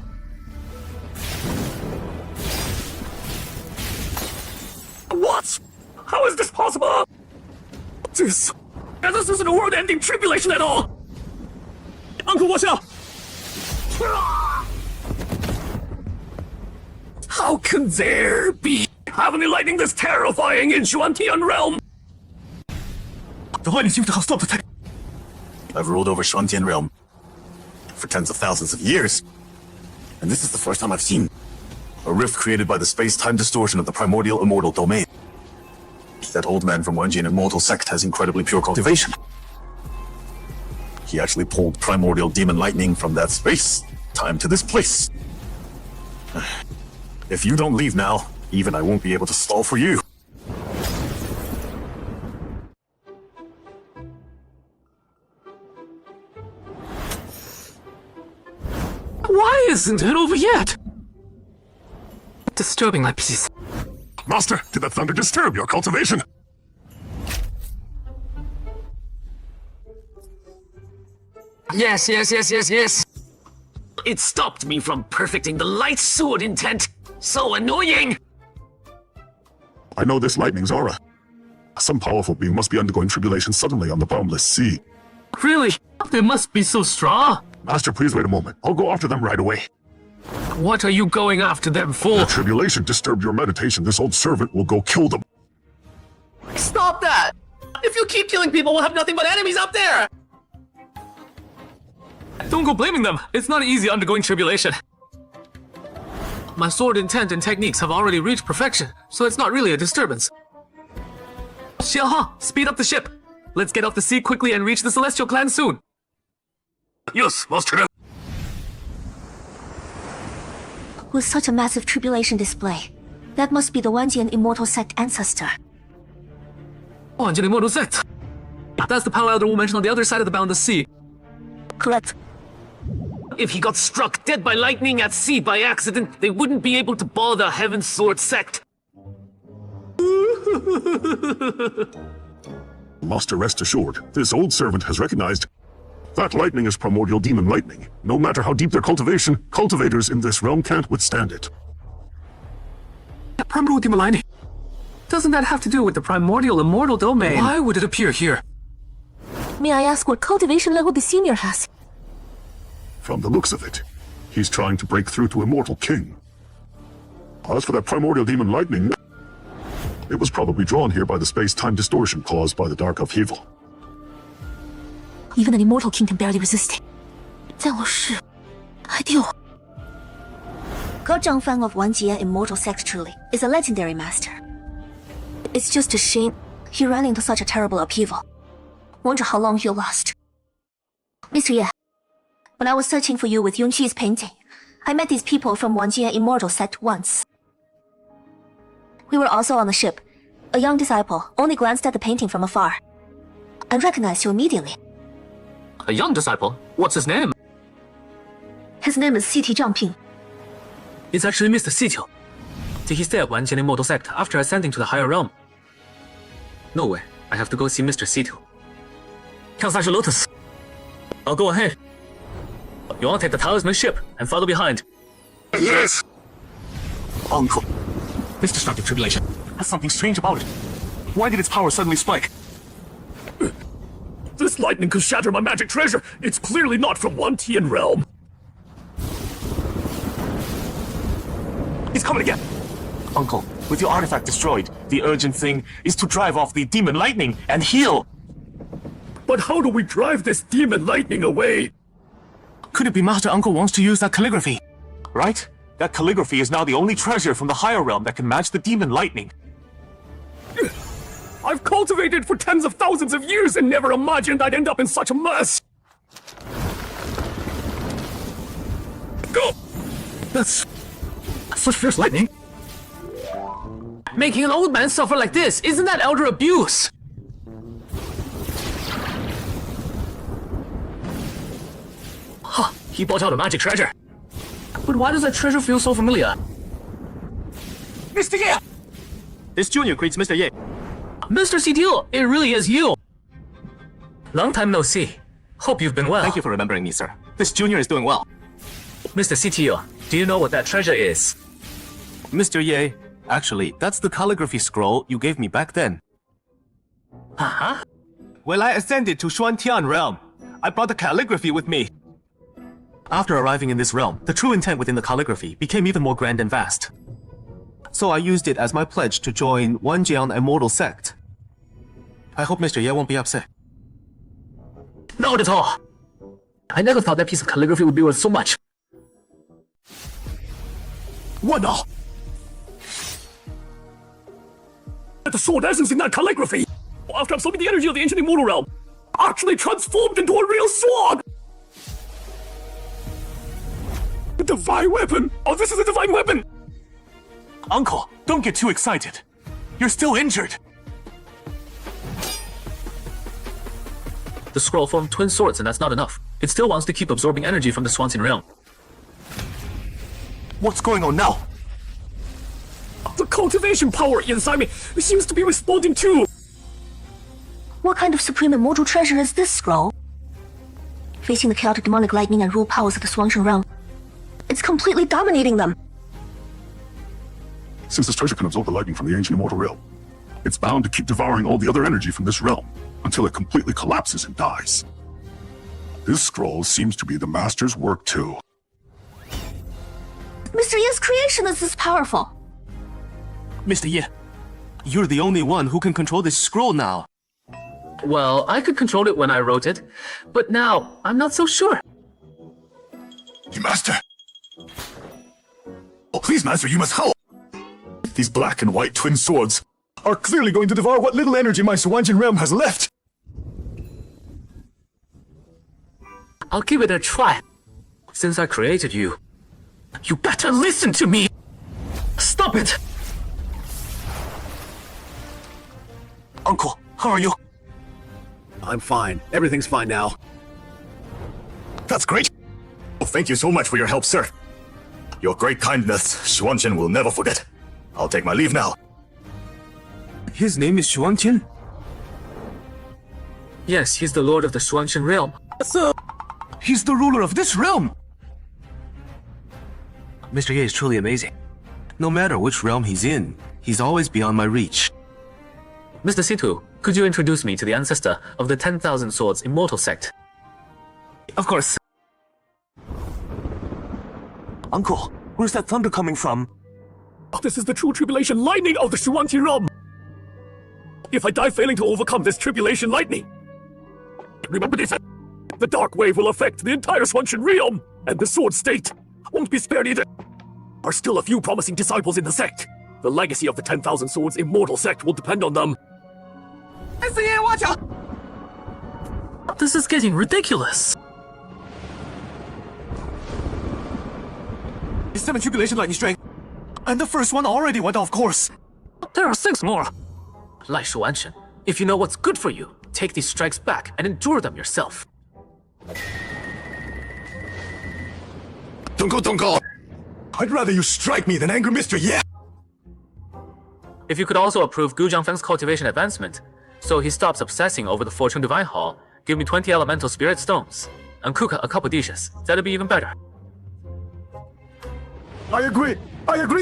What? How is this possible? This isn't a world-ending tribulation at all! Uncle, watch out! How can there be heavenly lightning this terrifying in Shuantian realm? The lightning seems to have stopped attacking. I've ruled over Shuantian realm for tens of thousands of years, and this is the first time I've seen a rift created by the space-time distortion of the primordial immortal domain. That old man from Wanjian Immortal Sect has incredibly pure cultivation. He actually pulled primordial demon lightning from that space-time to this place. If you don't leave now, even I won't be able to stall for you. Why isn't it over yet? Disturbing my peace. Master, did that thunder disturb your cultivation? Yes. It stopped me from perfecting the light sword intent. So annoying! I know this lightning's aura. Some powerful being must be undergoing tribulation suddenly on the boundless sea. Really? They must be so strong. Master, please wait a moment. I'll go after them right away. What are you going after them for? The tribulation disturbed your meditation. This old servant will go kill them. Stop that! If you keep killing people, we'll have nothing but enemies up there! Don't go blaming them. It's not easy undergoing tribulation. My sword intent and techniques have already reached perfection, so it's not really a disturbance. Xiaoha, speed up the ship. Let's get off the sea quickly and reach the Celestial Clan soon. Yes, Master. With such a massive tribulation display, that must be the Wanjian Immortal Sect ancestor. Wanjian Immortal Sect. That's the Pale Elder Wu mentioned on the other side of the boundless sea. Correct. If he got struck dead by lightning at sea by accident, they wouldn't be able to bother Heaven Sword Sect. Master, rest assured, this old servant has recognized that lightning is primordial demon lightning. No matter how deep their cultivation, cultivators in this realm can't withstand it. Primordial demon lightning? Doesn't that have to do with the primordial immortal domain? Why would it appear here? May I ask what cultivation level the senior has? From the looks of it, he's trying to break through to Immortal King. As for that primordial demon lightning, it was probably drawn here by the space-time distortion caused by the dark upheaval. Even an Immortal King can barely resist it. 在我是ideal. Ge Zhangfang of Wanjie Immortal Sect truly is a legendary master. It's just a shame he ran into such a terrible upheaval. Wonder how long he'll last. Mr. Ye, when I was searching for you with Yunqi's painting, I met these people from Wanjie Immortal Sect once. We were also on the ship. A young disciple only glanced at the painting from afar. I recognized you immediately. A young disciple? What's his name? His name is Siti Zhangping. It's actually Mr. Sitio. Did he stay at Wanjian Immortal Sect after ascending to the higher realm? No way. I have to go see Mr. Sitio. 跳下是 Lotus. I'll go ahead. You want to take the talisman ship and follow behind? Yes! Uncle. This destructive tribulation has something strange about it. Why did its power suddenly spike? This lightning could shatter my magic treasure. It's clearly not from Wantian realm. It's coming again! Uncle, with your artifact destroyed, the urgent thing is to drive off the demon lightning and heal! But how do we drive this demon lightning away? Could it be Master Uncle wants to use that calligraphy? Right? That calligraphy is now the only treasure from the higher realm that can match the demon lightning. I've cultivated for tens of thousands of years and never imagined I'd end up in such a mess! Go! That's such fierce lightning. Making an old man suffer like this, isn't that elder abuse? Huh, he brought out a magic treasure. But why does that treasure feel so familiar? Mr. Ye! This junior greets Mr. Ye. Mr. CTO, it really is you! Long time no see. Hope you've been well. Thank you for remembering me, sir. This junior is doing well. Mr. CTO, do you know what that treasure is? Mr. Ye, actually, that's the calligraphy scroll you gave me back then. Uh-huh. When I ascended to Xuantian realm, I brought the calligraphy with me. After arriving in this realm, the true intent within the calligraphy became even more grand and vast. So I used it as my pledge to join Wanjian Immortal Sect. I hope Mr. Ye won't be upset. Not at all. I never thought that piece of calligraphy would be worth so much. What now? The sword essence in that calligraphy, after absorbing the energy of the ancient immortal realm, actually transformed into a real sword! A divine weapon! Oh, this is a divine weapon! Uncle, don't get too excited. You're still injured. The scroll formed twin swords, and that's not enough. It still wants to keep absorbing energy from the Swantian realm. What's going on now? The cultivation power inside me seems to be responding too! What kind of supreme immortal treasure is this scroll? Facing the chaotic demonic lightning and rule powers of the Swanshan realm, it's completely dominating them. Since this treasure can absorb the lightning from the ancient immortal realm, it's bound to keep devouring all the other energy from this realm until it completely collapses and dies. This scroll seems to be the Master's work too. Mr. Ye's creation is this powerful. Mr. Ye, you're the only one who can control this scroll now. Well, I could control it when I wrote it, but now I'm not so sure. Master! Oh, please, Master, you must help! These black and white twin swords are clearly going to devour what little energy my Swantian realm has left. I'll give it a try. Since I created you, you better listen to me! Stop it! Uncle, how are you? I'm fine. Everything's fine now. That's great! Oh, thank you so much for your help, sir. Your great kindness, Shuantian will never forget. I'll take my leave now. His name is Shuantian? Yes, he's the lord of the Shuantian realm. So, he's the ruler of this realm! Mr. Ye is truly amazing. No matter which realm he's in, he's always beyond my reach. Mr. Situ, could you introduce me to the ancestor of the 10,000 Swords Immortal Sect? Of course. Uncle, where's that thunder coming from? Oh, this is the true tribulation lightning of the Shuanti realm! If I die failing to overcome this tribulation lightning, remember this, the dark wave will affect the entire Shuantian realm, and the sword state won't be spared either. Are still a few promising disciples in the sect. The legacy of the 10,000 Swords Immortal Sect will depend on them. Watch out! This is getting ridiculous. It's 7 tribulation lightning strike, and the first one already went off course. There are 6 more. Lai Shuantian, if you know what's good for you, take these strikes back and endure them yourself. Don't go! I'd rather you strike me than anger Mr. Ye! If you could also approve Gu Jiangfeng's cultivation advancement, so he stops obsessing over the Fortune Divine Hall, give me 20 elemental spirit stones, and cook a couple dishes. That'd be even better. I agree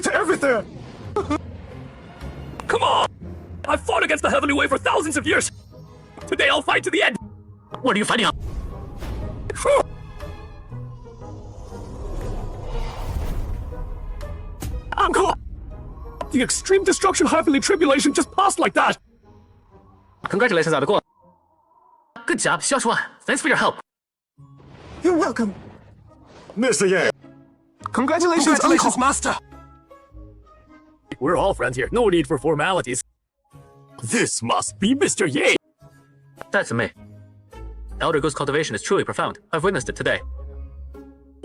to everything! Come on! I've fought against the Heavenly Way for thousands of years! Today I'll fight to the end! What are you fighting on? Uncle! The extreme destruction Heavenly Tribulation just passed like that! Congratulations, Adako. Good job, Xiaoshuan. Thanks for your help. You're welcome. Mr. Ye. Congratulations, Uncle. Master! We're all friends here. No need for formalities. This must be Mr. Ye! That's me. Elder Go's cultivation is truly profound. I've witnessed it today.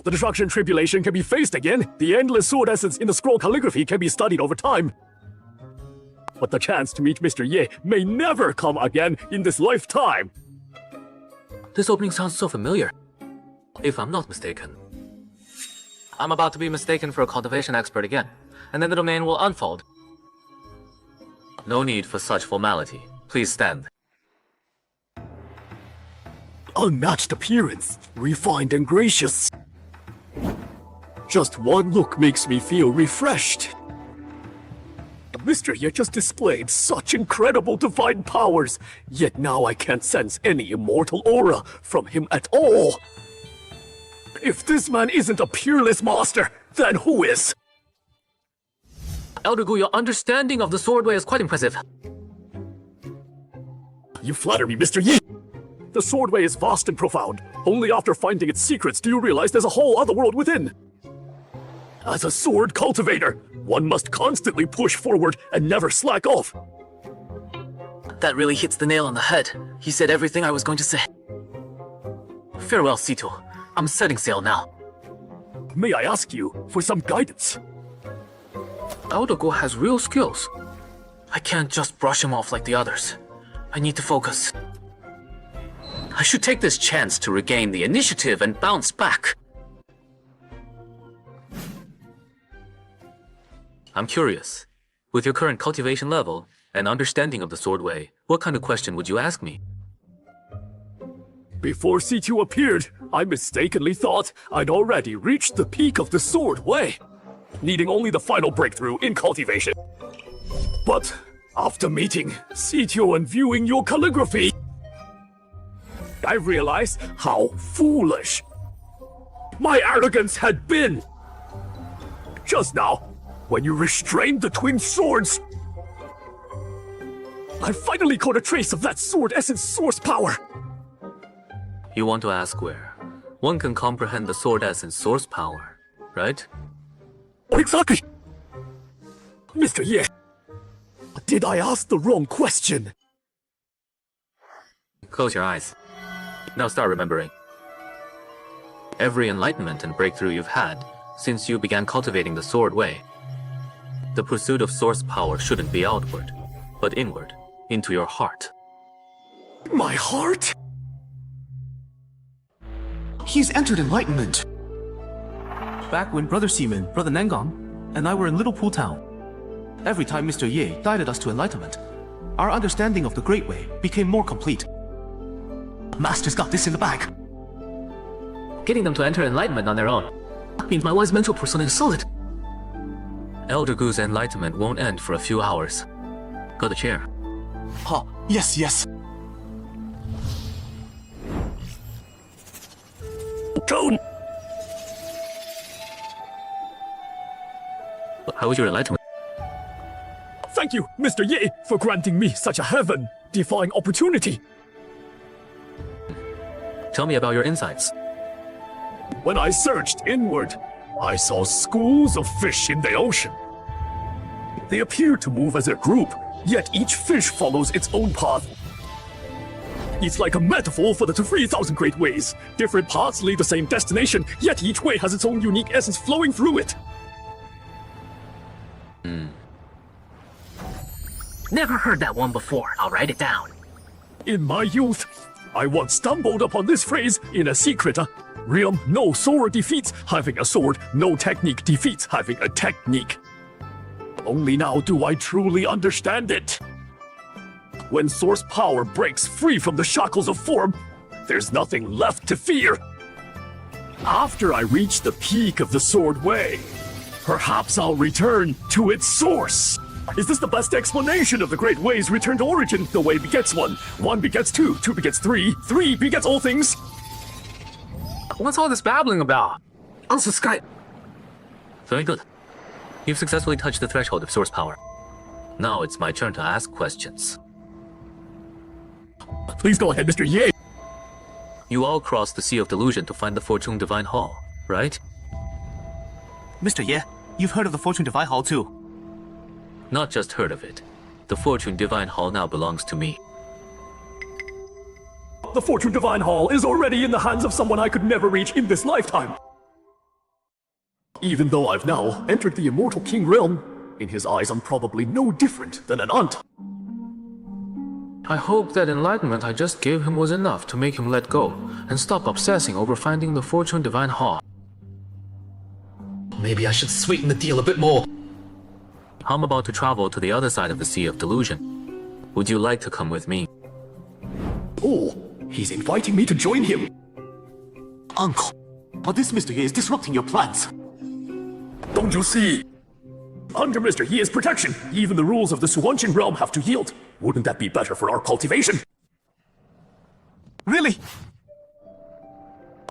The destruction tribulation can be faced again. The endless sword essence in the scroll calligraphy can be studied over time. But the chance to meet Mr. Ye may never come again in this lifetime. This opening sounds so familiar. If I'm not mistaken. I'm about to be mistaken for a cultivation expert again, and then the domain will unfold. No need for such formality. Please stand. Unmatched appearance, refined and gracious. Just one look makes me feel refreshed. Mr. Ye just displayed such incredible divine powers, yet now I can't sense any immortal aura from him at all. If this man isn't a peerless master, then who is? Elder Gu, your understanding of the sword way is quite impressive. You flatter me, Mr. Yi. The sword way is vast and profound. Only after finding its secrets do you realize there's a whole other world within. As a sword cultivator, one must constantly push forward and never slack off. That really hits the nail on the head. He said everything I was going to say. Farewell, Sito. I'm setting sail now. May I ask you for some guidance? Elder Gu has real skills. I can't just brush him off like the others. I need to focus. I should take this chance to regain the initiative and bounce back. I'm curious. With your current cultivation level and understanding of the sword way, what kind of question would you ask me? Before C2 appeared, I mistakenly thought I'd already reached the peak of the sword way, needing only the final breakthrough in cultivation. But after meeting C2 and viewing your calligraphy, I realized how foolish my arrogance had been. Just now, when you restrained the twin swords, I finally caught a trace of that sword essence source power. You want to ask where? One can comprehend the sword essence source power, right? Exactly. Mr. Ye, did I ask the wrong question? Close your eyes. Now start remembering. Every enlightenment and breakthrough you've had since you began cultivating the sword way. The pursuit of source power shouldn't be outward, but inward, into your heart. My heart? He's entered enlightenment. Back when Brother Seaman, Brother Nangon, and I were in Little Pool Town, every time Mr. Ye guided us to enlightenment, our understanding of the Great Way became more complete. Master's got this in the bag. Getting them to enter enlightenment on their own means my wise mental persona is solid. Elder Gu's enlightenment won't end for a few hours. Got a chair. Oh, yes. Tone! How was your enlightenment? Thank you, Mr. Ye, for granting me such a heaven-defying opportunity. Tell me about your insights. When I searched inward, I saw schools of fish in the ocean. They appear to move as a group, yet each fish follows its own path. It's like a metaphor for the 3,000 great ways. Different paths lead the same destination, yet each way has its own unique essence flowing through it. Never heard that one before. I'll write it down. In my youth, I once stumbled upon this phrase in a secret. Realm, no sword defeats having a sword, no technique defeats having a technique. Only now do I truly understand it. When source power breaks free from the shackles of form, there's nothing left to fear. After I reach the peak of the sword way, perhaps I'll return to its source. Is this the best explanation of the Great Way's returned origin? The way begets one, one begets two, two begets three, three begets all things. What's all this babbling about? Unsubscribe. Very good. You've successfully touched the threshold of source power. Now it's my turn to ask questions. Please go ahead, Mr. Ye. You all crossed the Sea of Delusion to find the Fortune Divine Hall, right? Mr. Ye, you've heard of the Fortune Divine Hall too. Not just heard of it. The Fortune Divine Hall now belongs to me. The Fortune Divine Hall is already in the hands of someone I could never reach in this lifetime. Even though I've now entered the Immortal King realm, in his eyes I'm probably no different than an ant. I hope that enlightenment I just gave him was enough to make him let go and stop obsessing over finding the Fortune Divine Hall. Maybe I should sweeten the deal a bit more. I'm about to travel to the other side of the Sea of Delusion. Would you like to come with me? Oh, he's inviting me to join him. Uncle, but this Mr. Ye is disrupting your plans. Don't you see? Under Mr. Ye's protection, even the rules of the Suwanchin realm have to yield. Wouldn't that be better for our cultivation? Really?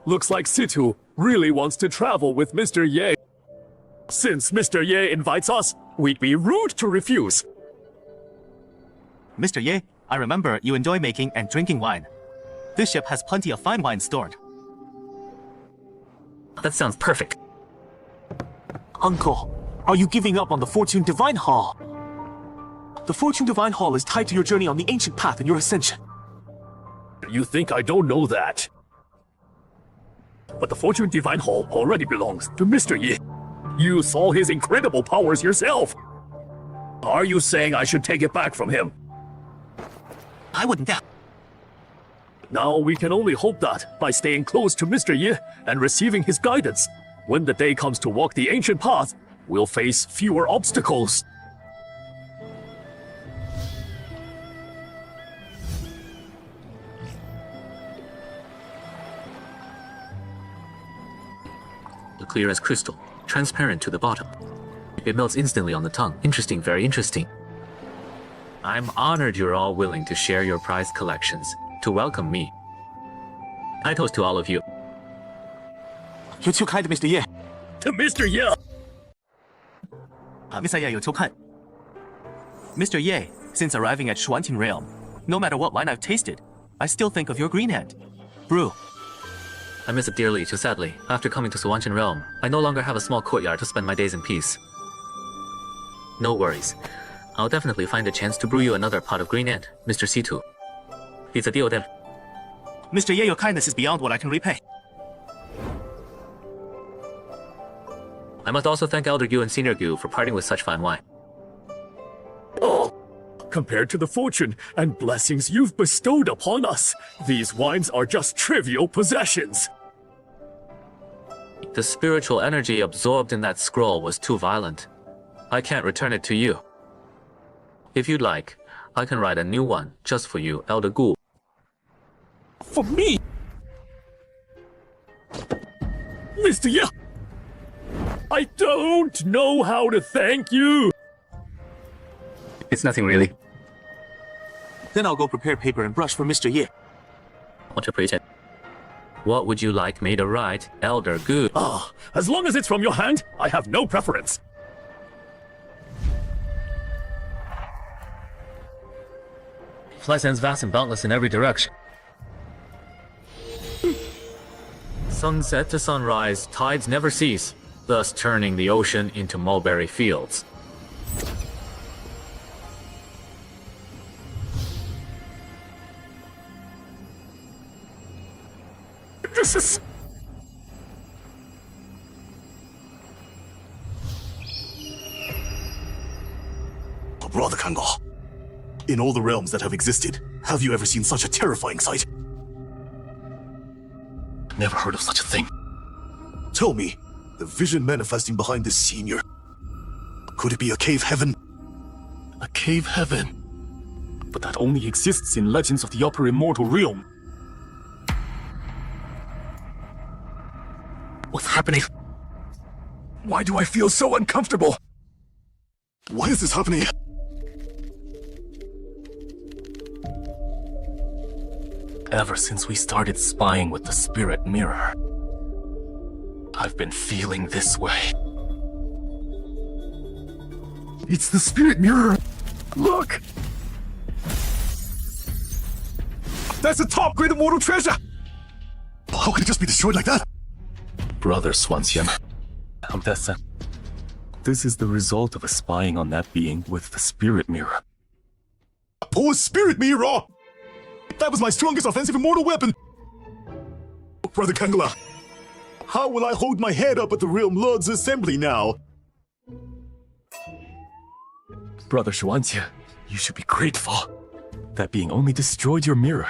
Looks like Situ really wants to travel with Mr. Ye. Since Mr. Ye invites us, we'd be rude to refuse. Mr. Ye, I remember you enjoy making and drinking wine. This ship has plenty of fine wine stored. That sounds perfect. Uncle, are you giving up on the Fortune Divine Hall? The Fortune Divine Hall is tied to your journey on the ancient path and your ascension. You think I don't know that? But the Fortune Divine Hall already belongs to Mr. Ye. You saw his incredible powers yourself. Are you saying I should take it back from him? I wouldn't doubt. Now we can only hope that, by staying close to Mr. Ye and receiving his guidance, when the day comes to walk the ancient path, we'll face fewer obstacles. Clear as crystal, transparent to the bottom. It melts instantly on the tongue. Interesting, very interesting. I'm honored you're all willing to share your prized collections to welcome me. I toast to all of you. You're too kind, Mr. Ye. To Mr. Ye. Mr. Ye, you're too kind. Mr. Ye, since arriving at Shuantin Realm, no matter what wine I've tasted, I still think of your green hand. Brew. I miss it dearly, too sadly. After coming to Shuantin Realm, I no longer have a small courtyard to spend my days in peace. No worries. I'll definitely find a chance to brew you another pot of green ant, Mr. Situ. It's a deal then. Mr. Ye, your kindness is beyond what I can repay. I must also thank Elder Gu and Senior Gu for parting with such fine wine. Oh, compared to the fortune and blessings you've bestowed upon us, these wines are just trivial possessions. The spiritual energy absorbed in that scroll was too violent. I can't return it to you. If you'd like, I can write a new one just for you, Elder Gu. For me? Mr. Ye, I don't know how to thank you. It's nothing really. Then I'll go prepare paper and brush for Mr. Ye. What would you like me to write, Elder Gu? As long as it's from your hand, I have no preference. Fly stands vast and boundless in every direction. Sunset to sunrise, tides never cease, thus turning the ocean into mulberry fields. This is... Brother Kangol, in all the realms that have existed, have you ever seen such a terrifying sight? Never heard of such a thing. Tell me, the vision manifesting behind this senior, could it be a cave heaven? A cave heaven? But that only exists in legends of the upper immortal realm. What's happening? Why do I feel so uncomfortable? Why is this happening? Ever since we started spying with the spirit mirror, I've been feeling this way. It's the spirit mirror! Look! That's the top grade immortal treasure! How could it just be destroyed like that? Brother Swanxian, this is the result of a spying on that being with the spirit mirror. Poor spirit mirror! That was my strongest offensive immortal weapon! Brother Kangala, how will I hold my head up at the Realm Lord's assembly now? Brother Shuantia, you should be grateful. That being only destroyed your mirror.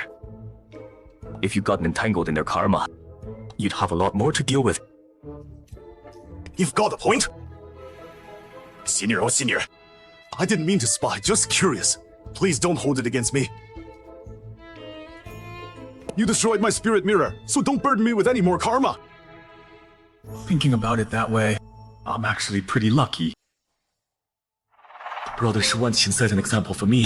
If you'd gotten entangled in their karma, you'd have a lot more to deal with. You've got a point. Senior, oh senior. I didn't mean to spy, just curious. Please don't hold it against me. You destroyed my spirit mirror, so don't burden me with any more karma. Thinking about it that way, I'm actually pretty lucky. Brother Shuanqin set an example for me.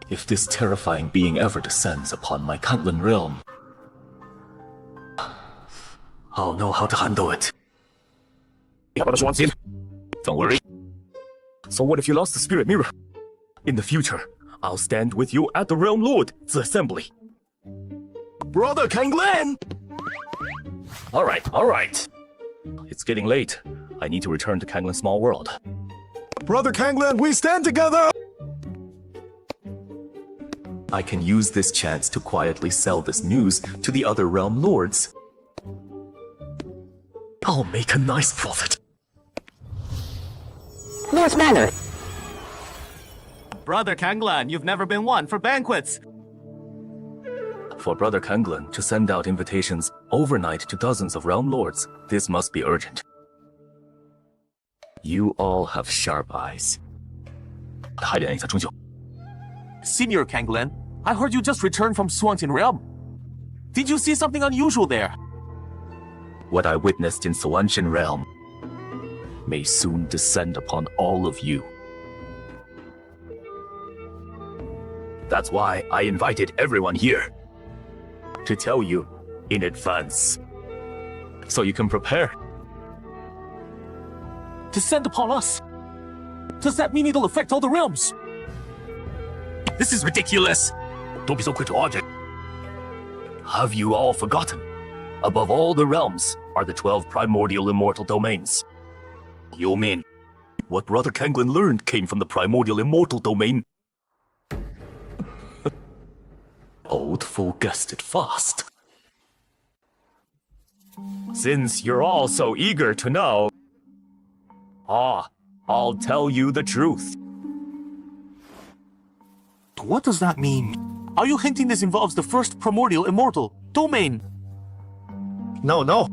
If this terrifying being ever descends upon my Cantlan realm, I'll know how to handle it. Brother Shuanqin, don't worry. So what if you lost the spirit mirror? In the future, I'll stand with you at the Realm Lord's assembly. Brother Kanglan! Alright. It's getting late. I need to return to Kanglan's small world. Brother Kanglan, we stand together! I can use this chance to quietly sell this news to the other Realm Lords. I'll make a nice profit. North Manor. Brother Kanglan, you've never been one for banquets. For Brother Kanglan to send out invitations overnight to dozens of Realm Lords, this must be urgent. You all have sharp eyes. Senior Kanglan, I heard you just returned from Swantin Realm. Did you see something unusual there? What I witnessed in Swanshan Realm may soon descend upon all of you. That's why I invited everyone here. To tell you in advance, so you can prepare. Descend upon us. Does that mean it'll affect all the realms? This is ridiculous. Don't be so quick to argue it. Have you all forgotten? Above all the realms are the 12 primordial immortal domains. You mean what Brother Kenglin learned came from the primordial immortal domain? Old fool guessed it fast. Since you're all so eager to know, I'll tell you the truth. What does that mean? Are you hinting this involves the first primordial immortal domain? No.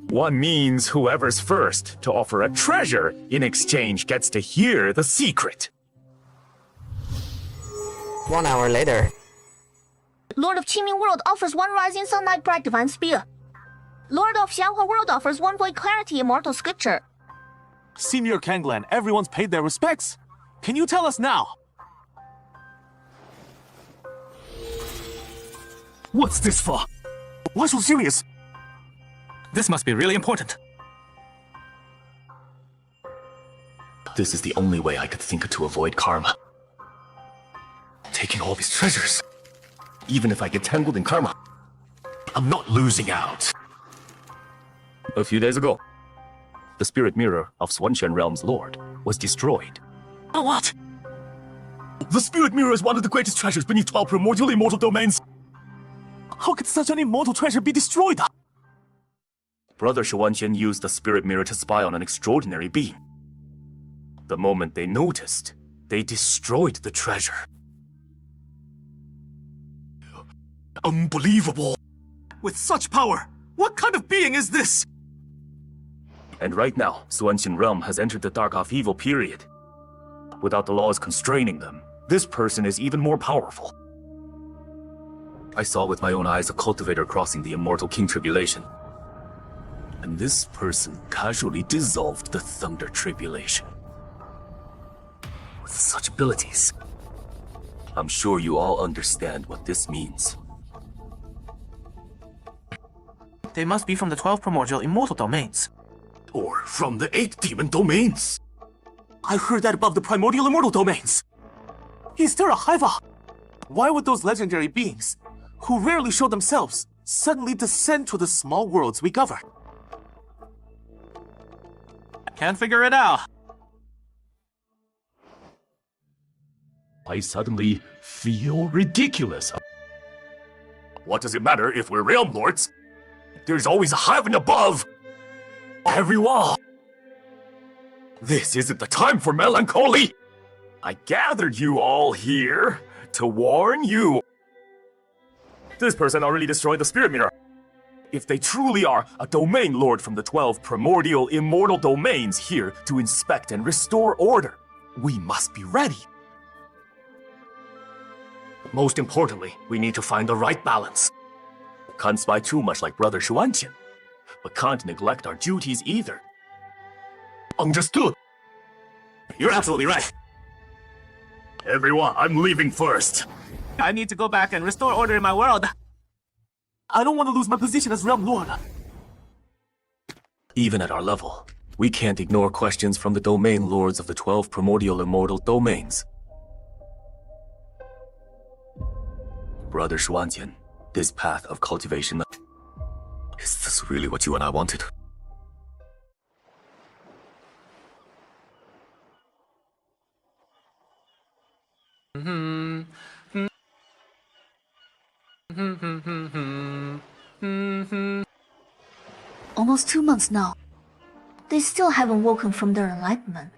One means whoever's first to offer a treasure in exchange gets to hear the secret. 1 hour later. Lord of Qingming World offers 1 Rising Sunlight Bright Divine Spear. Lord of Xianhua World offers 1 Void Clarity Immortal Scripture. Senior Kanglan, everyone's paid their respects. Can you tell us now? What's this for? Why so serious? This must be really important. This is the only way I could think to avoid karma. Taking all these treasures. Even if I get tangled in karma, I'm not losing out. A few days ago, the spirit mirror of Swanqian Realm's lord was destroyed. What? The spirit mirror is one of the greatest treasures beneath 12 primordial immortal domains. How could such an immortal treasure be destroyed? Brother Shuanqian used the spirit mirror to spy on an extraordinary being. The moment they noticed, they destroyed the treasure. Unbelievable! With such power, what kind of being is this? And right now, Swanqian Realm has entered the Dark of Evil period. Without the laws constraining them, this person is even more powerful. I saw with my own eyes a cultivator crossing the immortal King Tribulation. And this person casually dissolved the Thunder Tribulation. With such abilities, I'm sure you all understand what this means. They must be from the 12 primordial immortal domains. Or from the 8 demon domains. I heard that above the primordial immortal domains. Is there a Haiva? Why would those legendary beings, who rarely show themselves, suddenly descend to the small worlds we govern? Can't figure it out. I suddenly feel ridiculous. What does it matter if we're realm lords? There's always a heaven above! Everyone! This isn't the time for melancholy! I gathered you all here to warn you. This person already destroyed the spirit mirror. If they truly are a domain lord from the 12 primordial immortal domains here to inspect and restore order, we must be ready. Most importantly, we need to find the right balance. Can't spy too much like Brother Shuanqian, but can't neglect our duties either. Understood? You're absolutely right. Everyone, I'm leaving first. I need to go back and restore order in my world. I don't want to lose my position as Realm Lord. Even at our level, we can't ignore questions from the domain lords of the 12 primordial immortal domains. Brother Shuanqian, this path of cultivation, is this really what you and I wanted? Almost 2 months now. They still haven't woken from their enlightenment.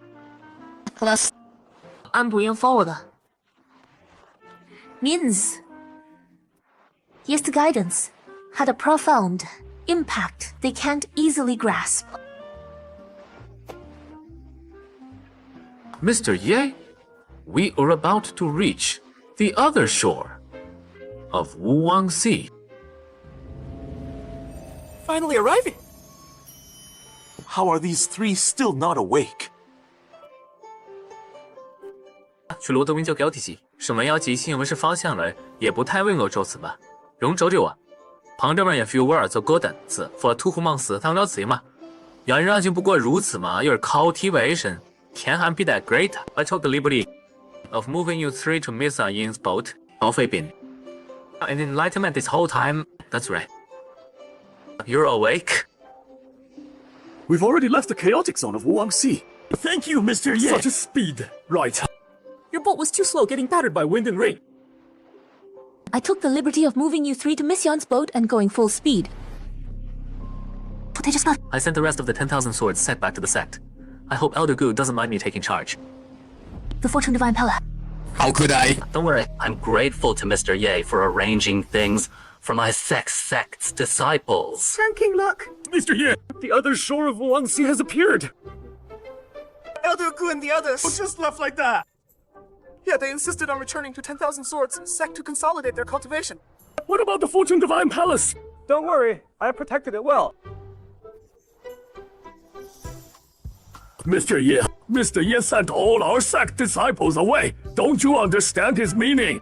Plus, 安不言 forward. Means yes, the guidance had a profound impact they can't easily grasp. Mr. Ye, we are about to reach the other shore of Wuwang Sea. Finally arriving. How are these 3 still not awake? 去罗德温教交体系，什么要急性为是方向来，也不太为我做此吧。容走着我。旁这边也 few words 就高等字，for 突虎莽死当了贼嘛。要人就不过如此嘛。Your cultivation can't be that great. I took the liberty of moving you three to Miss Yin's boat. 耗费品 and enlightenment this whole time. That's right. You're awake. We've already left the chaotic zone of Wuang Sea. Thank you, Mr. Ye. Such a speed. Right. Your boat was too slow, getting battered by wind and rain. I took the liberty of moving you three to Miss Yan's boat and going full speed. But they just not. I sent the rest of the 10,000 swords set back to the sect. I hope Elder Gu doesn't mind me taking charge. The Fortune Divine Pella. How could I? Don't worry, I'm grateful to Mr. Ye for arranging things for my sect's disciples. Thanking luck. Mr. Ye, the other shore of Wuang Sea has appeared. Elder Gu and the others just left like that. Yeah, they insisted on returning to 10,000 swords sect to consolidate their cultivation. What about the Fortune Divine Palace? Don't worry, I protected it well. Mr. Ye sent all our sect disciples away. Don't you understand his meaning?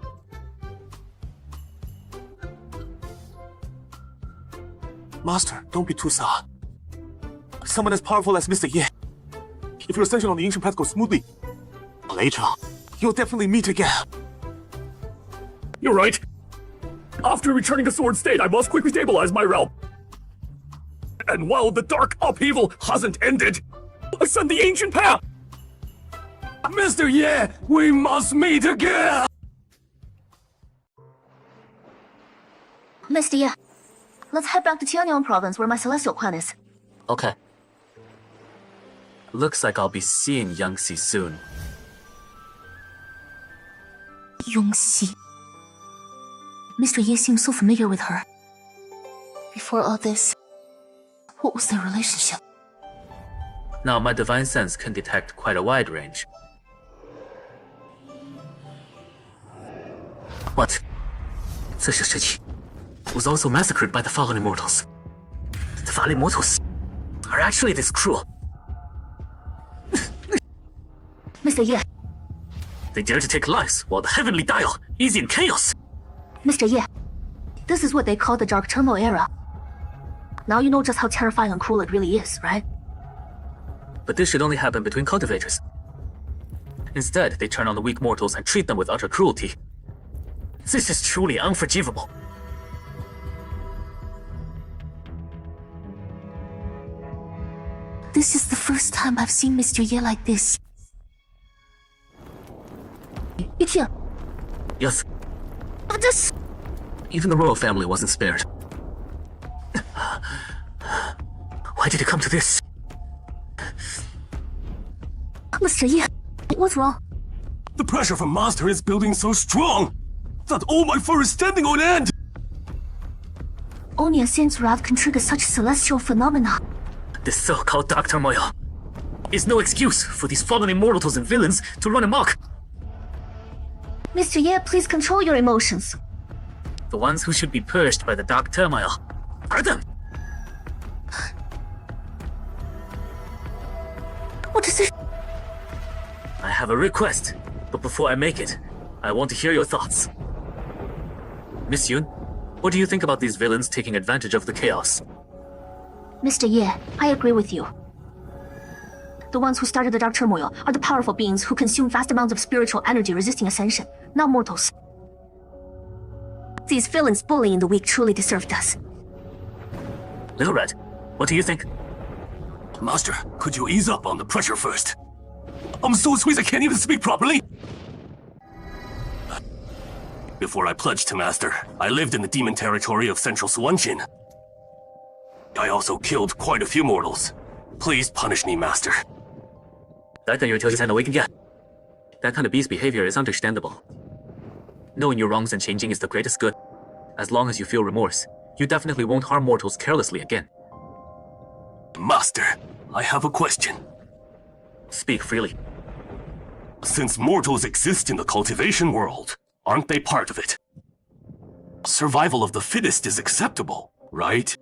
Master, don't be too sad. Someone as powerful as Mr. Ye. If your ascension on the ancient path goes smoothly, later, you'll definitely meet again. You're right. After returning to Sword State, I must quickly stabilize my realm. And while the dark upheaval hasn't ended, ascend the ancient path! Mr. Ye, we must meet again! Mr. Ye, let's head back to Tianyang province where my celestial clan is. Okay. Looks like I'll be seeing Yangxi soon. Yongxi. Mr. Ye seems so familiar with her. Before all this, what was their relationship? Now my divine sense can detect quite a wide range. What? 这些事情 was also massacred by the fallen immortals. The fallen immortals are actually this cruel. Mr. Ye. They dare to take lives while the heavenly dial is in chaos. Mr. Ye, this is what they call the Dark Turmoil era. Now you know just how terrifying and cruel it really is, right? But this should only happen between cultivators. Instead, they turn on the weak mortals and treat them with utter cruelty. This is truly unforgivable. This is the first time I've seen Mr. Ye like this. Yuqing. Yes. This. Even the royal family wasn't spared. Why did it come to this? Mr. Ye, what's wrong? The pressure from Master is building so strong that all my fur is standing on end! Only a saint's wrath can trigger such celestial phenomena. This so-called Dark Turmoil is no excuse for these fallen immortals and villains to run amok. Mr. Ye, please control your emotions. The ones who should be purged by the Dark Turmoil are them. What is it? I have a request, but before I make it, I want to hear your thoughts. Miss Yun, what do you think about these villains taking advantage of the chaos? Mr. Ye, I agree with you. The ones who started the Dark Turmoil are the powerful beings who consume vast amounts of spiritual energy resisting ascension, not mortals. These villains bullying the weak truly deserved us. Little Red, what do you think? Master, could you ease up on the pressure first? I'm so squeezed I can't even speak properly! Before I pledged to Master, I lived in the demon territory of Central Suanchin. I also killed quite a few mortals. Please punish me, Master. That kind of beast behavior is understandable. Knowing your wrongs and changing is the greatest good. As long as you feel remorse, you definitely won't harm mortals carelessly again. Master, I have a question. Speak freely. Since mortals exist in the cultivation world, aren't they part of it? Survival of the fittest is acceptable, right?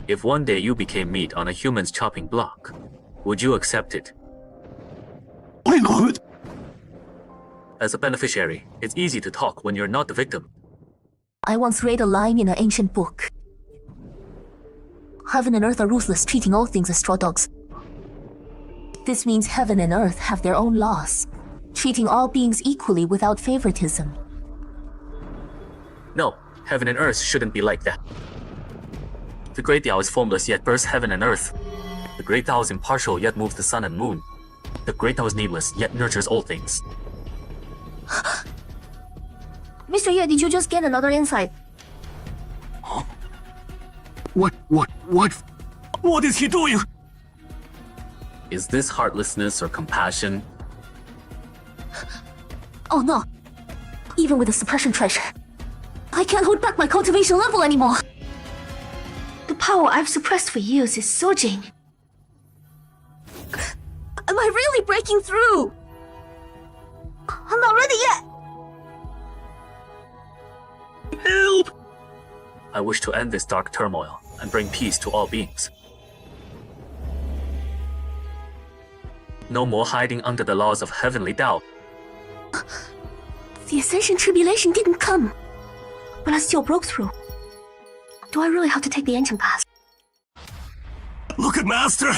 If one day you became meat on a human's chopping block, would you accept it? Why not? As a beneficiary, it's easy to talk when you're not the victim. I once read a line in an ancient book. Heaven and earth are ruthless, treating all things as straw dogs. This means heaven and earth have their own laws, treating all beings equally without favoritism. No, heaven and earth shouldn't be like that. The Great Tao is formless yet bursts heaven and earth. The Great Tao is impartial yet moves the sun and moon. The Great Tao is needless yet nurtures all things. Mr. Ye, did you just get another insight? Huh? What is he doing? Is this heartlessness or compassion? Oh no. Even with the suppression treasure, I can't hold back my cultivation level anymore. The power I've suppressed for years is surging. Am I really breaking through? I'm not ready yet. Help! I wish to end this dark turmoil and bring peace to all beings. No more hiding under the laws of heavenly Tao. The Ascension Tribulation didn't come, but I still broke through. Do I really have to take the ancient path? Look at Master!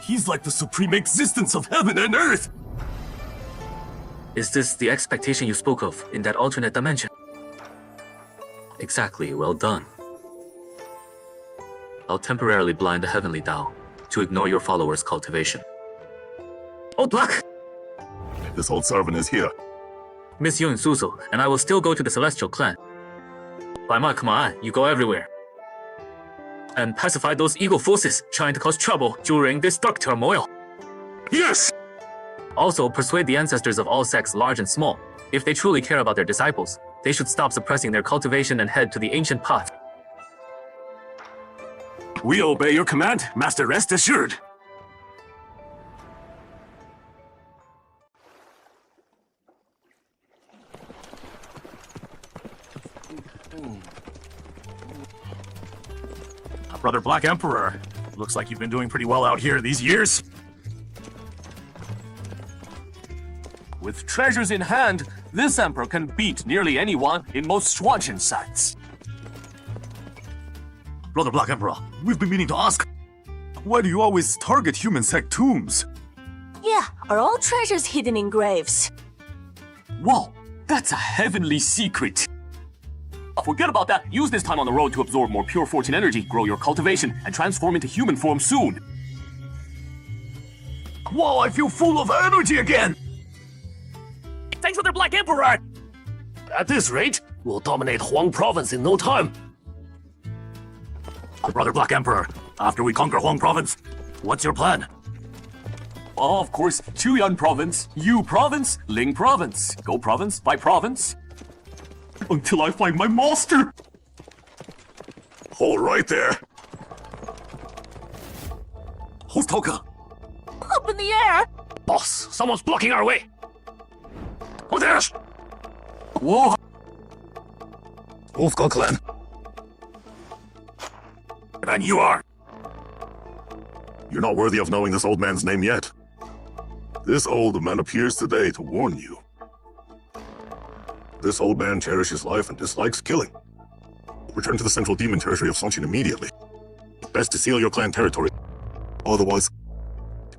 He's like the supreme existence of heaven and earth! Is this the expectation you spoke of in that alternate dimension? Exactly, well done. I'll temporarily blind the heavenly Tao to ignore your followers' cultivation. Old Black! This old servant is here. Miss Yun Suzu, and I will still go to the Celestial Clan. By my command, you go everywhere. And pacify those evil forces trying to cause trouble during this dark turmoil. Yes! Also, persuade the ancestors of all sects, large and small. If they truly care about their disciples, they should stop suppressing their cultivation and head to the ancient path. We obey your command, Master, rest assured. Brother Black Emperor, looks like you've been doing pretty well out here these years. With treasures in hand, this emperor can beat nearly anyone in most Shuantian sects. Brother Black Emperor, we've been meaning to ask, why do you always target human sect tombs? Yeah, are all treasures hidden in graves? Whoa, that's a heavenly secret. Forget about that. Use this time on the road to absorb more pure fortune energy, grow your cultivation, and transform into human form soon. Whoa, I feel full of energy again! Thanks for the Black Emperor! At this rate, we'll dominate Huang Province in no time. Brother Black Emperor, after we conquer Huang Province, what's your plan? Oh, of course, Chuyan Province, Yu Province, Ling Province. Go province by province. Until I find my master! Hold right there. Who's Toka? Up in the air! Boss, someone's blocking our way! Who there? Whoa! Wolfgull Clan. And you are? You're not worthy of knowing this old man's name yet. This old man appears today to warn you. This old man cherishes life and dislikes killing. Return to the central demon territory of Songqin immediately. Best to seal your clan territory. Otherwise,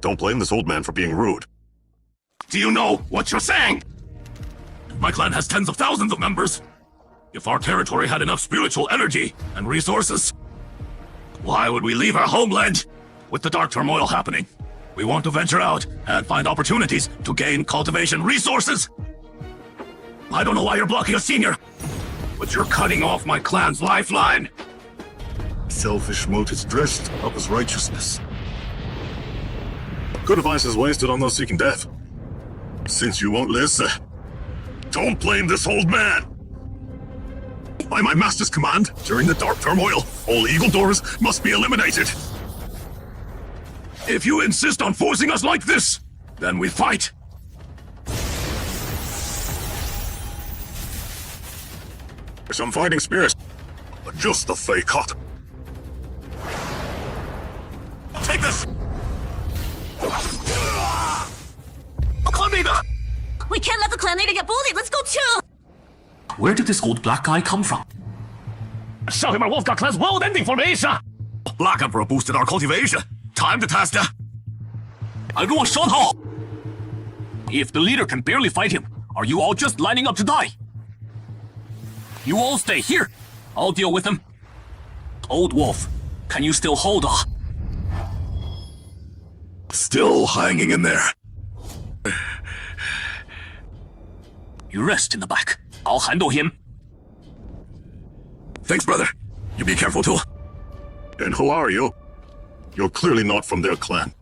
don't blame this old man for being rude. Do you know what you're saying? My clan has tens of thousands of members. If our territory had enough spiritual energy and resources, why would we leave our homeland? With the dark turmoil happening, we want to venture out and find opportunities to gain cultivation resources. I don't know why you're blocking a senior, but you're cutting off my clan's lifeline. Selfish motives dressed up as righteousness. Good advice is wasted on those seeking death. Since you won't listen, don't blame this old man. By my master's command, during the dark turmoil, all evildoers must be eliminated. If you insist on forcing us like this, then we fight. Some fighting spirits, but just a fake hot. Take this! Clan leader! We can't let the clan leader get bullied! Let's go too! Where did this old black guy come from? Show him our Wolf God Clan's world-ending formation! Black Emperor boosted our cultivation. Time to test it. Everyone shut up! If the leader can barely fight him, are you all just lining up to die? You all stay here. I'll deal with him. Old Wolf, can you still hold on? Still hanging in there. You rest in the back. I'll handle him. Thanks, brother. You be careful too. And who are you? You're clearly not from their clan.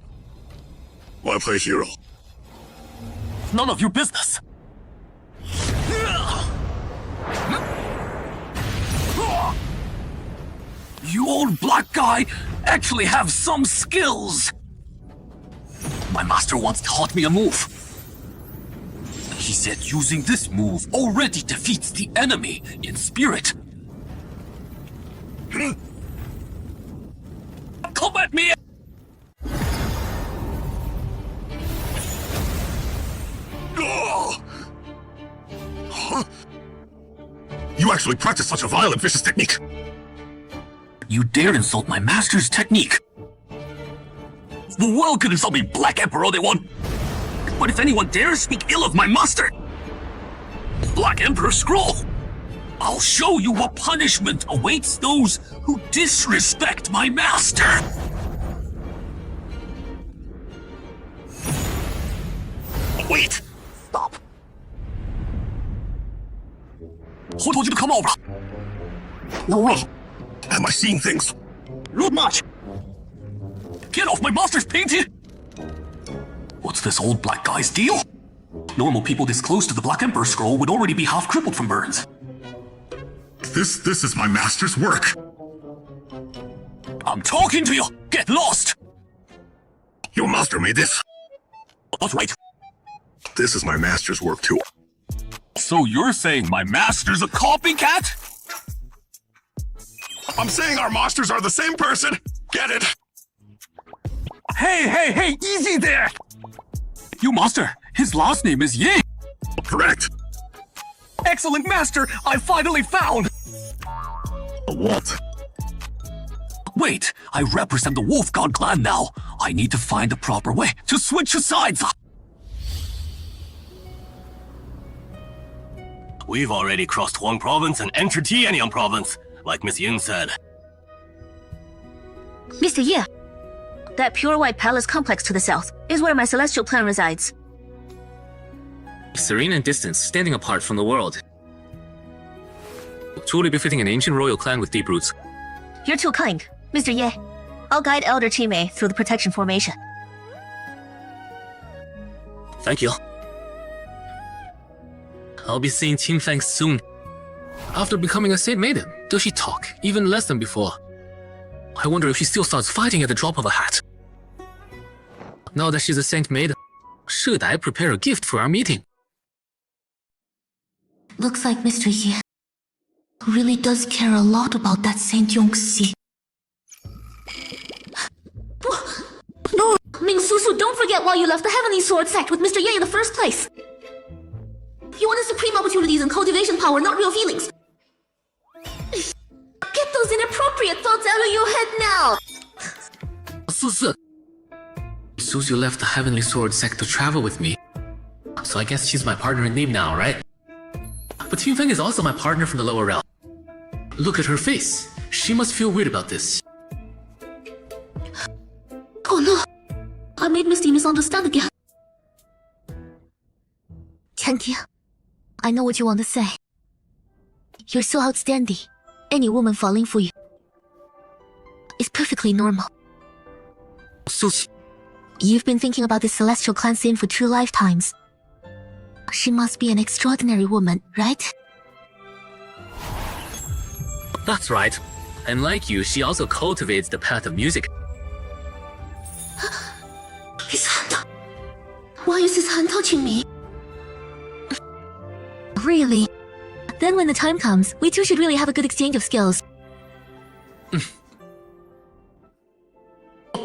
Why play hero? None of your business. You old black guy actually have some skills. My master once taught me a move. He said using this move already defeats the enemy in spirit. Come at me! Huh? You actually practice such a violent, vicious technique? You dare insult my master's technique? The world could insult me, Black Emperor all they want. But if anyone dares speak ill of my master, Black Emperor Scroll, I'll show you what punishment awaits those who disrespect my master. Wait! Stop. 我told you to come over. No way. Am I seeing things? Not much. Get off my master's painting! What's this old black guy's deal? Normal people this close to the Black Emperor Scroll would already be half crippled from burns. This is my master's work. I'm talking to you! Get lost! Your master made this. That's right. This is my master's work too. So you're saying my master's a copycat? I'm saying our masters are the same person. Get it? Hey, easy there! You master, his last name is Ye. Correct. Excellent master, I finally found! What? Wait, I represent the Wolf God clan now. I need to find the proper way to switch sides. We've already crossed Huang Province and entered Tianyang Province, like Miss Yun said. Mr. Ye, that pure white palace complex to the south is where my celestial clan resides. Serene and distant, standing apart from the world. Truly befitting an ancient royal clan with deep roots. You're too kind, Mr. Ye. I'll guide Elder Chimei through the protection formation. Thank you. I'll be seeing Qin Feng soon. After becoming a Saint Maiden, does she talk even less than before? I wonder if she still starts fighting at the drop of a hat. Now that she's a Saint Maiden, should I prepare a gift for our meeting? Looks like Mr. Ye really does care a lot about that Saint Yongxi. No, Ming Susu, don't forget why you left the Heavenly Sword sect with Mr. Ye in the first place. You wanted supreme opportunities and cultivation power, not real feelings. Get those inappropriate thoughts out of your head now! Suzu left the Heavenly Sword sect to travel with me. So I guess she's my partner in name now, right? But Qin Feng is also my partner from the lower realm. Look at her face. She must feel weird about this. Oh no! I made Misty misunderstand again. Tianqi, I know what you want to say. You're so outstanding. Any woman falling for you is perfectly normal. Sushi. You've been thinking about this celestial clan scene for 2 lifetimes. She must be an extraordinary woman, right? That's right. And like you, she also cultivates the path of music. His hand. Why is his hand touching me? Really? Then when the time comes, we two should really have a good exchange of skills.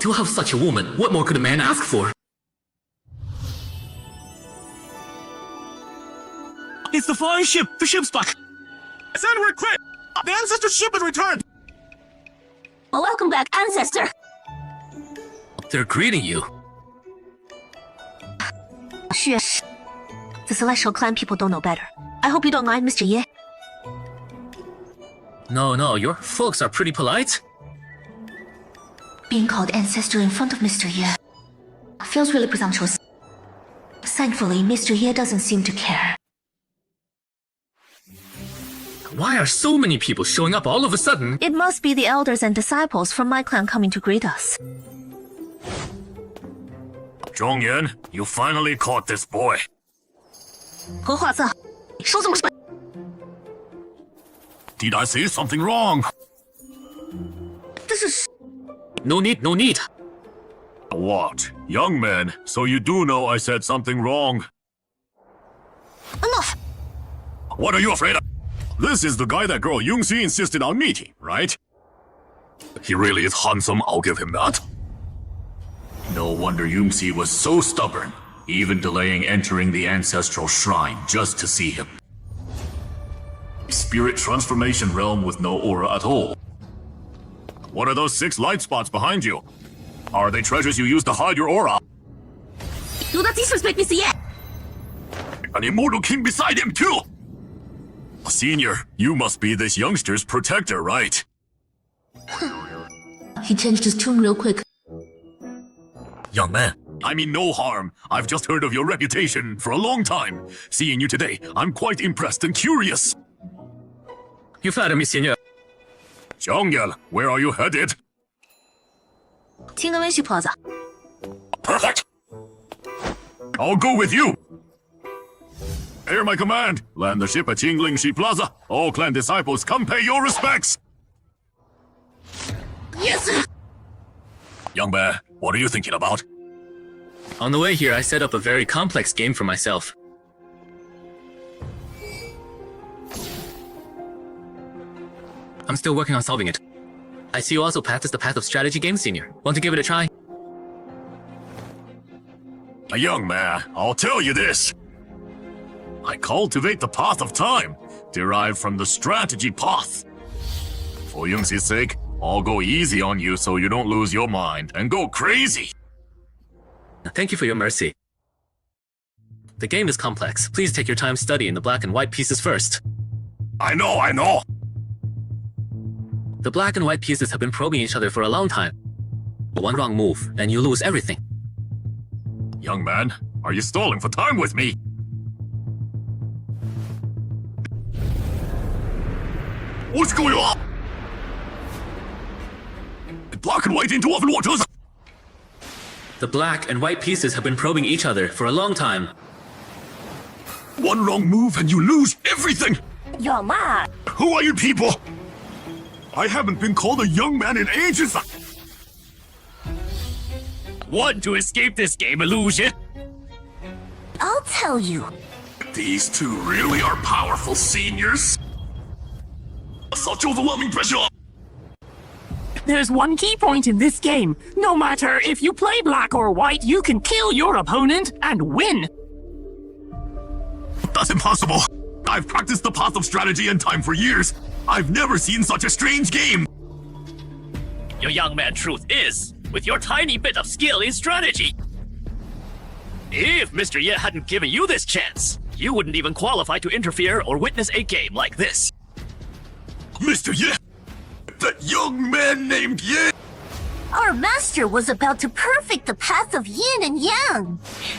To have such a woman, what more could a man ask for? It's the flying ship! The ship's back! Said we're quit! The ancestor ship has returned! Well, welcome back, ancestor. They're greeting you. 是，the celestial clan people don't know better. I hope you don't mind, Mr. Ye. No, your folks are pretty polite. Being called ancestor in front of Mr. Ye feels really presumptuous. Thankfully, Mr. Ye doesn't seem to care. Why are so many people showing up all of a sudden? It must be the elders and disciples from my clan coming to greet us. Zhongyan, you finally caught this boy. 何华子，说怎么说？ Did I say something wrong? 这是 No need. What? Young man, so you do know I said something wrong. enough. What are you afraid of? This is the guy that girl Yungxi insisted on meeting, right? He really is handsome, I'll give him that. No wonder Yungxi was so stubborn, even delaying entering the ancestral shrine just to see him. Spirit transformation realm with no aura at all. What are those 6 light spots behind you? Are they treasures you use to hide your aura? Do not disrespect Mr. Ye. An immortal king beside him too! Senior, you must be this youngster's protector, right? He changed his tune real quick. Young man, I mean no harm. I've just heard of your reputation for a long time. Seeing you today, I'm quite impressed and curious. You flatter me, Senior. Zhongyal, where are you headed? 听个温煦婆子。 Perfect! I'll go with you! Hear my command! Land the ship at Qinglingshi Plaza. All clan disciples, come pay your respects! Yes! Young man, what are you thinking about? On the way here, I set up a very complex game for myself. I'm still working on solving it. I see you also practice the path of strategy game, Senior. Want to give it a try? Young man, I'll tell you this. I cultivate the path of time, derived from the strategy path. For Yungxi's sake, I'll go easy on you so you don't lose your mind and go crazy. Thank you for your mercy. The game is complex. Please take your time studying the black and white pieces first. I know. The black and white pieces have been probing each other for a long time. One wrong move, and you lose everything. Young man, are you stalling for time with me? What's going on? Black and white into open waters! The black and white pieces have been probing each other for a long time. One wrong move and you lose everything! Your ma! Who are you people? I haven't been called a young man in ages! Want to escape this game, illusion? I'll tell you. These two really are powerful seniors. Such overwhelming pressure! There's one key point in this game. No matter if you play black or white, you can kill your opponent and win. That's impossible. I've practiced the path of strategy and time for years. I've never seen such a strange game. Your young man truth is, with your tiny bit of skill in strategy. If Mr. Ye hadn't given you this chance, you wouldn't even qualify to interfere or witness a game like this. Mr. Ye? That young man named Ye? Our master was about to perfect the path of yin and yang.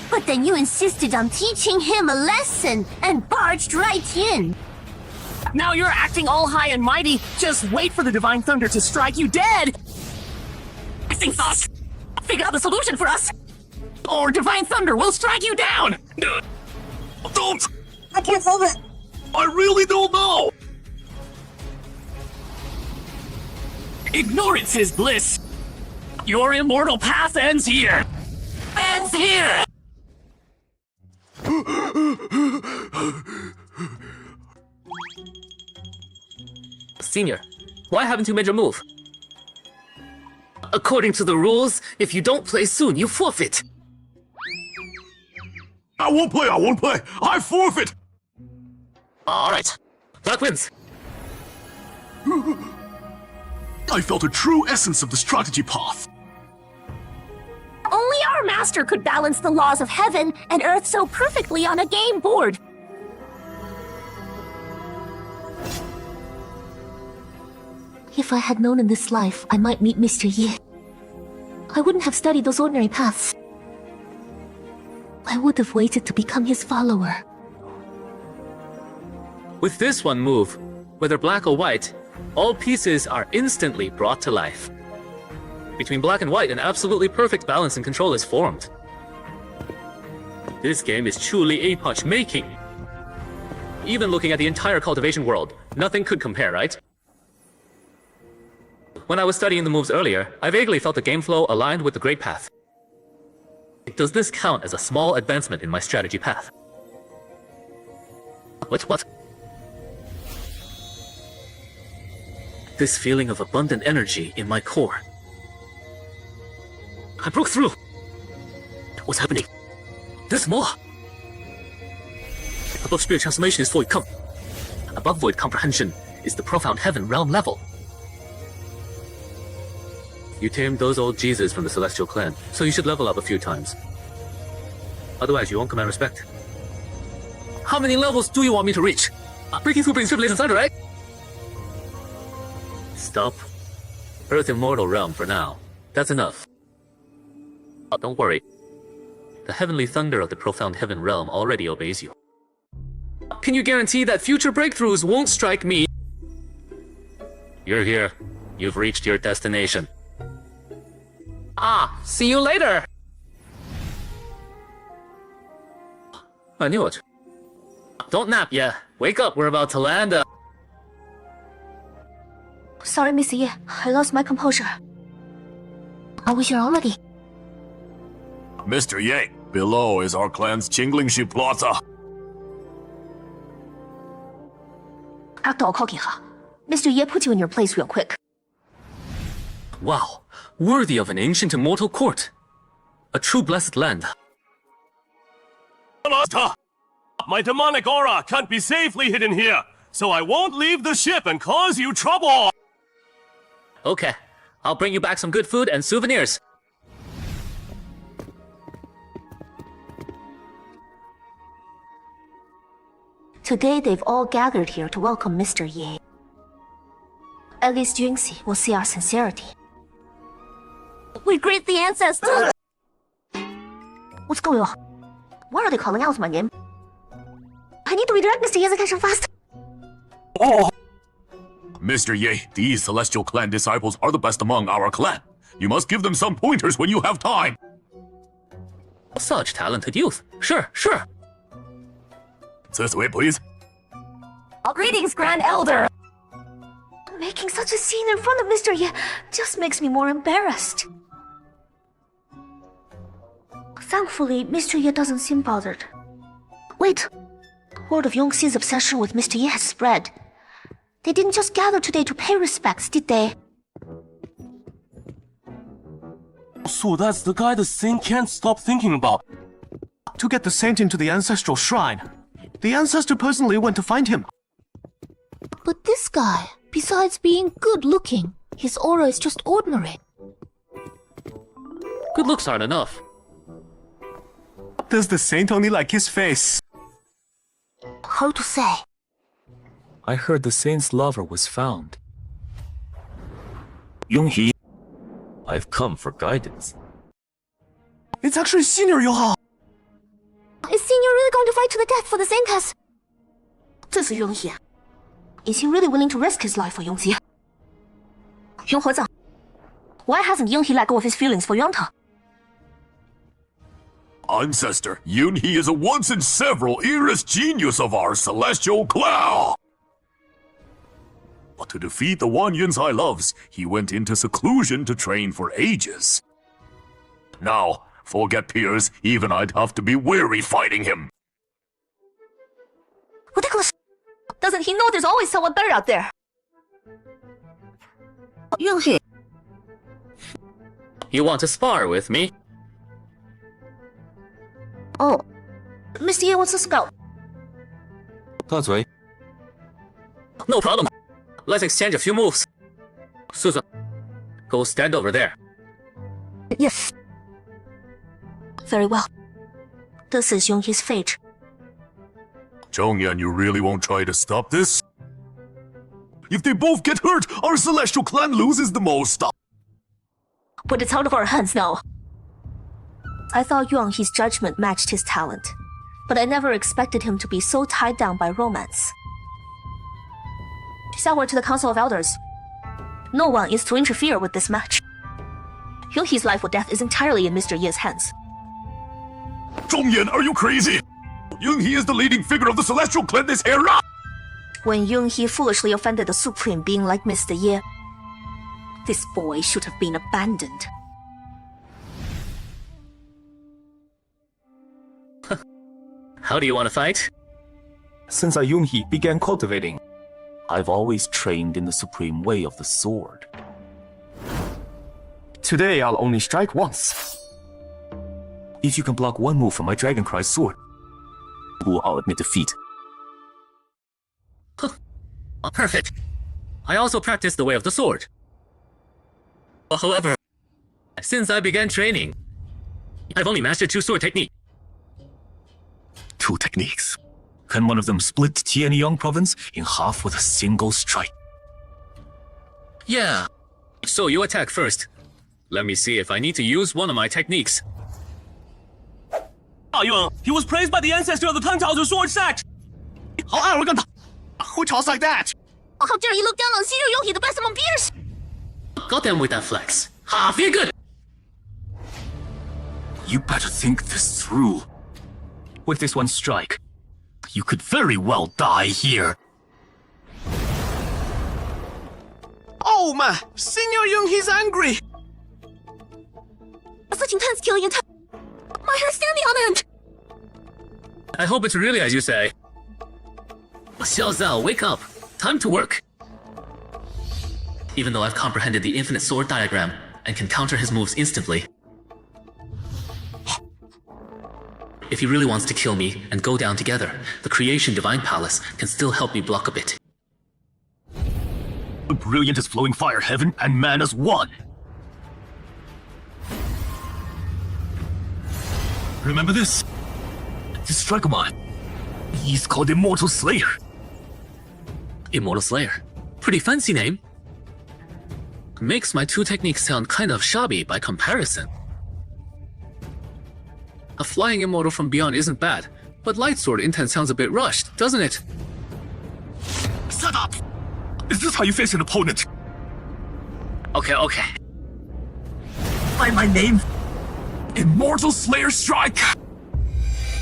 But then you insisted on teaching him a lesson and barged right in. Now you're acting all high and mighty. Just wait for the divine thunder to strike you dead. Think thoughts. Figure out the solution for us. Or divine thunder will strike you down. Don't! I can't solve it. I really don't know. Ignorance is bliss. Your immortal path ends here. Ends here. Senior, why haven't you made your move? According to the rules, if you don't play soon, you forfeit. I won't play. I forfeit. Alright. Black wins. I felt a true essence of the strategy path. Only our master could balance the laws of heaven and earth so perfectly on a game board. If I had known in this life I might meet Mr. Ye, I wouldn't have studied those ordinary paths. I would have waited to become his follower. With this one move, whether black or white, all pieces are instantly brought to life. Between black and white, an absolutely perfect balance and control is formed. This game is truly epoch making. Even looking at the entire Cultivation world, nothing could compare, right? When I was studying the moves earlier, I vaguely felt the game flow aligned with the Great Path. Does this count as a small advancement in my strategy path? What? This feeling of abundant energy in my core. I broke through! What's happening? There's more! Above spirit transformation is void come. Above void comprehension is the profound heaven realm level. You tamed those old Jesus from the Celestial Clan, so you should level up a few times. Otherwise, you won't command respect. How many levels do you want me to reach? Breaking through brings Tribulation Thunder, right? Stop. Earth Immortal Realm for now. That's enough. Oh, don't worry. The heavenly thunder of the profound heaven realm already obeys you. Can you guarantee that future breakthroughs won't strike me? You're here. You've reached your destination. See you later! I knew it. Don't nap yet. Wake up, we're about to land. Sorry, Mr. Ye. I lost my composure. Are we here already? Mr. Ye, below is our clan's Qinglingshi Plaza. After all, Mr. Ye put you in your place real quick. Wow, worthy of an ancient immortal court. A true blessed land. My demonic aura can't be safely hidden here, so I won't leave the ship and cause you trouble! Okay, I'll bring you back some good food and souvenirs. Today they've all gathered here to welcome Mr. Ye. At least Jingxi will see our sincerity. We greet the ancestors! What's going on? Why are they calling out my name? I need to redirect Mr. Ye's attention fast. Oh! Mr. Ye, these Celestial Clan disciples are the best among our clan. You must give them some pointers when you have time. Such talented youth. Sure. This way, please. Greetings, Grand Elder! Making such a scene in front of Mr. Ye just makes me more embarrassed. Thankfully, Mr. Ye doesn't seem bothered. Wait. Word of Yongxi's obsession with Mr. Ye has spread. They didn't just gather today to pay respects, did they? So that's the guy the saint can't stop thinking about. To get the saint into the ancestral shrine, the ancestor personally went to find him. But this guy, besides being good-looking, his aura is just ordinary. Good looks aren't enough. Does the saint only like his face? Hard to say. I heard the saint's lover was found. Yonghi, I've come for guidance. It's actually Senior Yoha! Is Senior really going to fight to the death for the Saintess? This is Yonghi. Is he really willing to risk his life for Yongxi? Yonghe, why hasn't Yonghi let go of his feelings for Yangta? Ancestor, Yunhe is a once-in-several Eris genius of our Celestial Clan. But to defeat the one Yunzai loves, he went into seclusion to train for ages. Now, forget peers, even I'd have to be weary fighting him. Ridiculous! Doesn't he know there's always someone better out there? Yonghi. You want to spar with me? Oh, Mr. Ye wants to scout. That's right. No problem. Let's exchange a few moves. Susan, go stand over there. Yes. Very well. This is Yonghi's fate. Zhongyan, you really won't try to stop this? If they both get hurt, our celestial clan loses the most. But it's out of our hands now. I thought Yonghi's judgment matched his talent, but I never expected him to be so tied down by romance. Shout to the Council of Elders. No one is to interfere with this match. Yonghi's life or death is entirely in Mr. Ye's hands. Zhongyan, are you crazy? Yonghi is the leading figure of the celestial clan this era! When Yonghi foolishly offended a supreme being like Mr. Ye, this boy should have been abandoned. How do you want to fight? Since Yonghi began cultivating, I've always trained in the supreme way of the sword. Today I'll only strike once. If you can block one move from my Dragon Cry sword, I'll admit defeat. Perfect. I also practice the way of the sword. However, since I began training, I've only mastered 2 sword techniques. 2 techniques. Can one of them split Tianyang province in half with a single strike? Yeah. So you attack first. Let me see if I need to use one of my techniques. Yuan, he was praised by the ancestor of the 10,000 sword sect! How arrogant! Who talks like that? How dare you look down on Xiju Yonghi, the best among peers? Got them with that flex. Ha, feel good! You better think this through. With this one strike, you could very well die here. Oh man, Senior Yonghi's angry! Such intense killing and my hair's standing on end! I hope it's really as you say. Xiao Zhao, wake up! Time to work! Even though I've comprehended the infinite sword diagram and can counter his moves instantly, if he really wants to kill me and go down together, the Creation Divine Palace can still help me block a bit. Brilliant as flowing fire heaven and man as one. Remember this? This strike of mine. He's called Immortal Slayer. Immortal Slayer. Pretty fancy name. Makes my 2 techniques sound kind of shabby by comparison. A flying immortal from beyond isn't bad, but light sword intent sounds a bit rushed, doesn't it? Shut up! Is this how you face an opponent? Okay. By my name? Immortal Slayer Strike!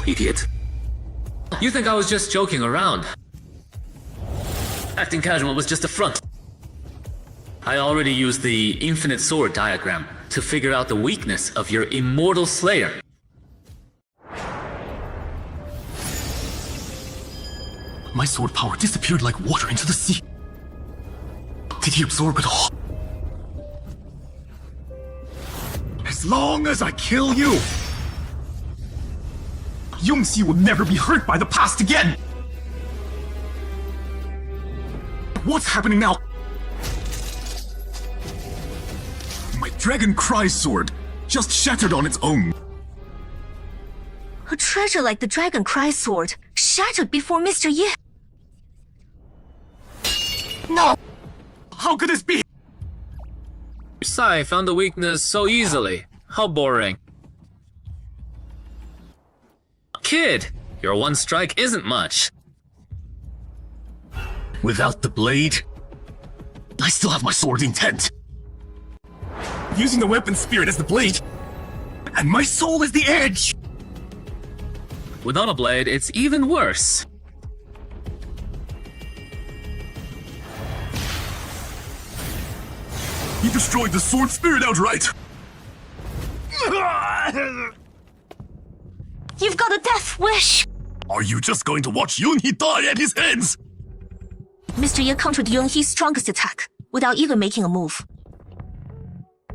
Idiot. You think I was just joking around? Acting casual was just a front. I already used the infinite sword diagram to figure out the weakness of your Immortal Slayer. My sword power disappeared like water into the sea. Did he absorb it all? As long as I kill you, Yongxi will never be hurt by the past again! What's happening now? My Dragon Cry sword just shattered on its own. A treasure like the Dragon Cry sword shattered before Mr. Ye. No! How could this be? Sai found the weakness so easily. How boring. Kid, your one strike isn't much. Without the blade, I still have my sword intent. Using the weapon spirit as the blade, and my soul as the edge. Without a blade, it's even worse. He destroyed the sword spirit outright! You've got a death wish! Are you just going to watch Yunhee die at his hands? Mr. Ye countered Yunhee's strongest attack without even making a move,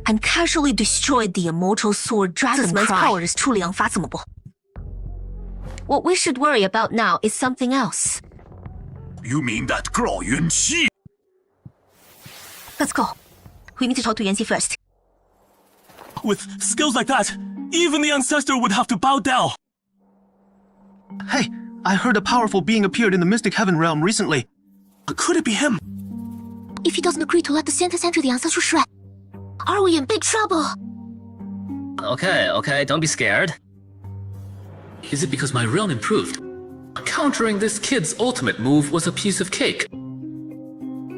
and casually destroyed the immortal sword Dragon Cry. This man's power is truly unfathomable. What we should worry about now is something else. You mean that girl Yunqi? Let's go. We need to talk to Yanxi first. With skills like that, even the ancestor would have to bow down. Hey, I heard a powerful being appeared in the Mystic Heaven realm recently. Could it be him? If he doesn't agree to let the Santa enter the ancestral shrine, are we in big trouble? Okay, don't be scared. Is it because my realm improved? Countering this kid's ultimate move was a piece of cake.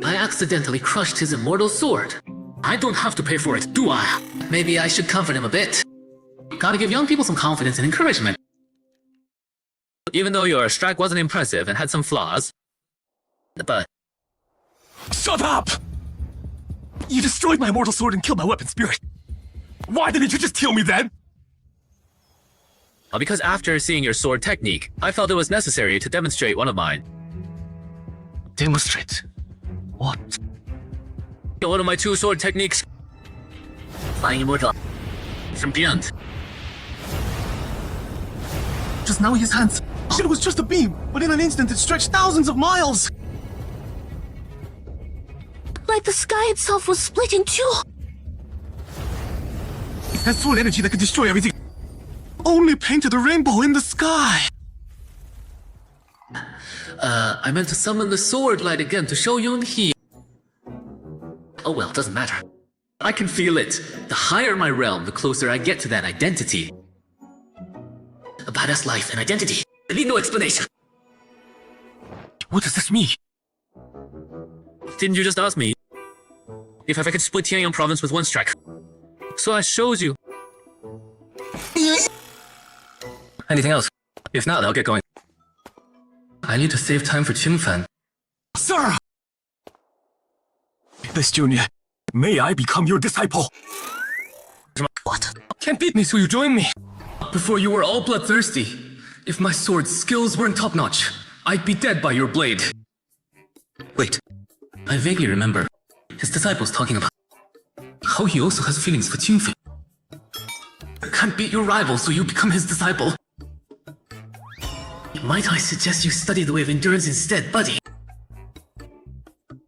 I accidentally crushed his immortal sword. I don't have to pay for it, do I? Maybe I should comfort him a bit. Gotta give young people some confidence and encouragement. Even though your strike wasn't impressive and had some flaws. But... Shut up! You destroyed my immortal sword and killed my weapon spirit. Why didn't you just kill me then? Because after seeing your sword technique, I felt it was necessary to demonstrate one of mine. Demonstrate? What? One of my 2 sword techniques. Flying immortal. From beyond. Just now his hands. Shit was just a beam, but in an instant it stretched thousands of miles. Like the sky itself was split in 2. It has sword energy that could destroy everything. Only painted a rainbow in the sky. I meant to summon the sword light again to show Yunhee. Oh well, doesn't matter. I can feel it. The higher my realm, the closer I get to that identity. A badass life and identity. I need no explanation. What does this mean? Didn't you just ask me if I could split Tianyang province with 1 strike? So I showed you. Anything else? If not, I'll get going. I need to save time for Qingfan. Sir! This junior, may I become your disciple? What? Can't beat me, so you join me. Before you were all bloodthirsty. If my sword's skills weren't top-notch, I'd be dead by your blade. Wait, I vaguely remember his disciples talking about how he also has feelings for Qingfei. Can't beat your rival, so you become his disciple. Might I suggest you study the way of endurance instead, buddy?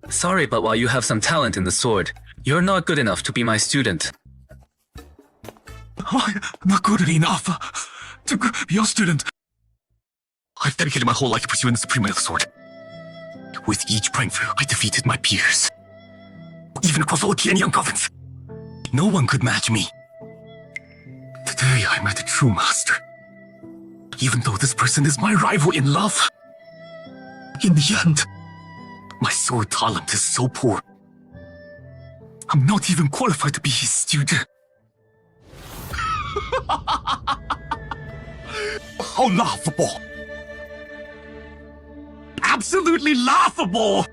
Sorry, but while you have some talent in the sword, you're not good enough to be my student. I'm not good enough to be your student. I've dedicated my whole life to pursuing the supreme way of the sword. With each breakthrough, I defeated my peers. Even across all Tianyang province. No one could match me. Today I met a true master. Even though this person is my rival in love. In the end, my sword talent is so poor. I'm not even qualified to be his student. How laughable! Absolutely laughable!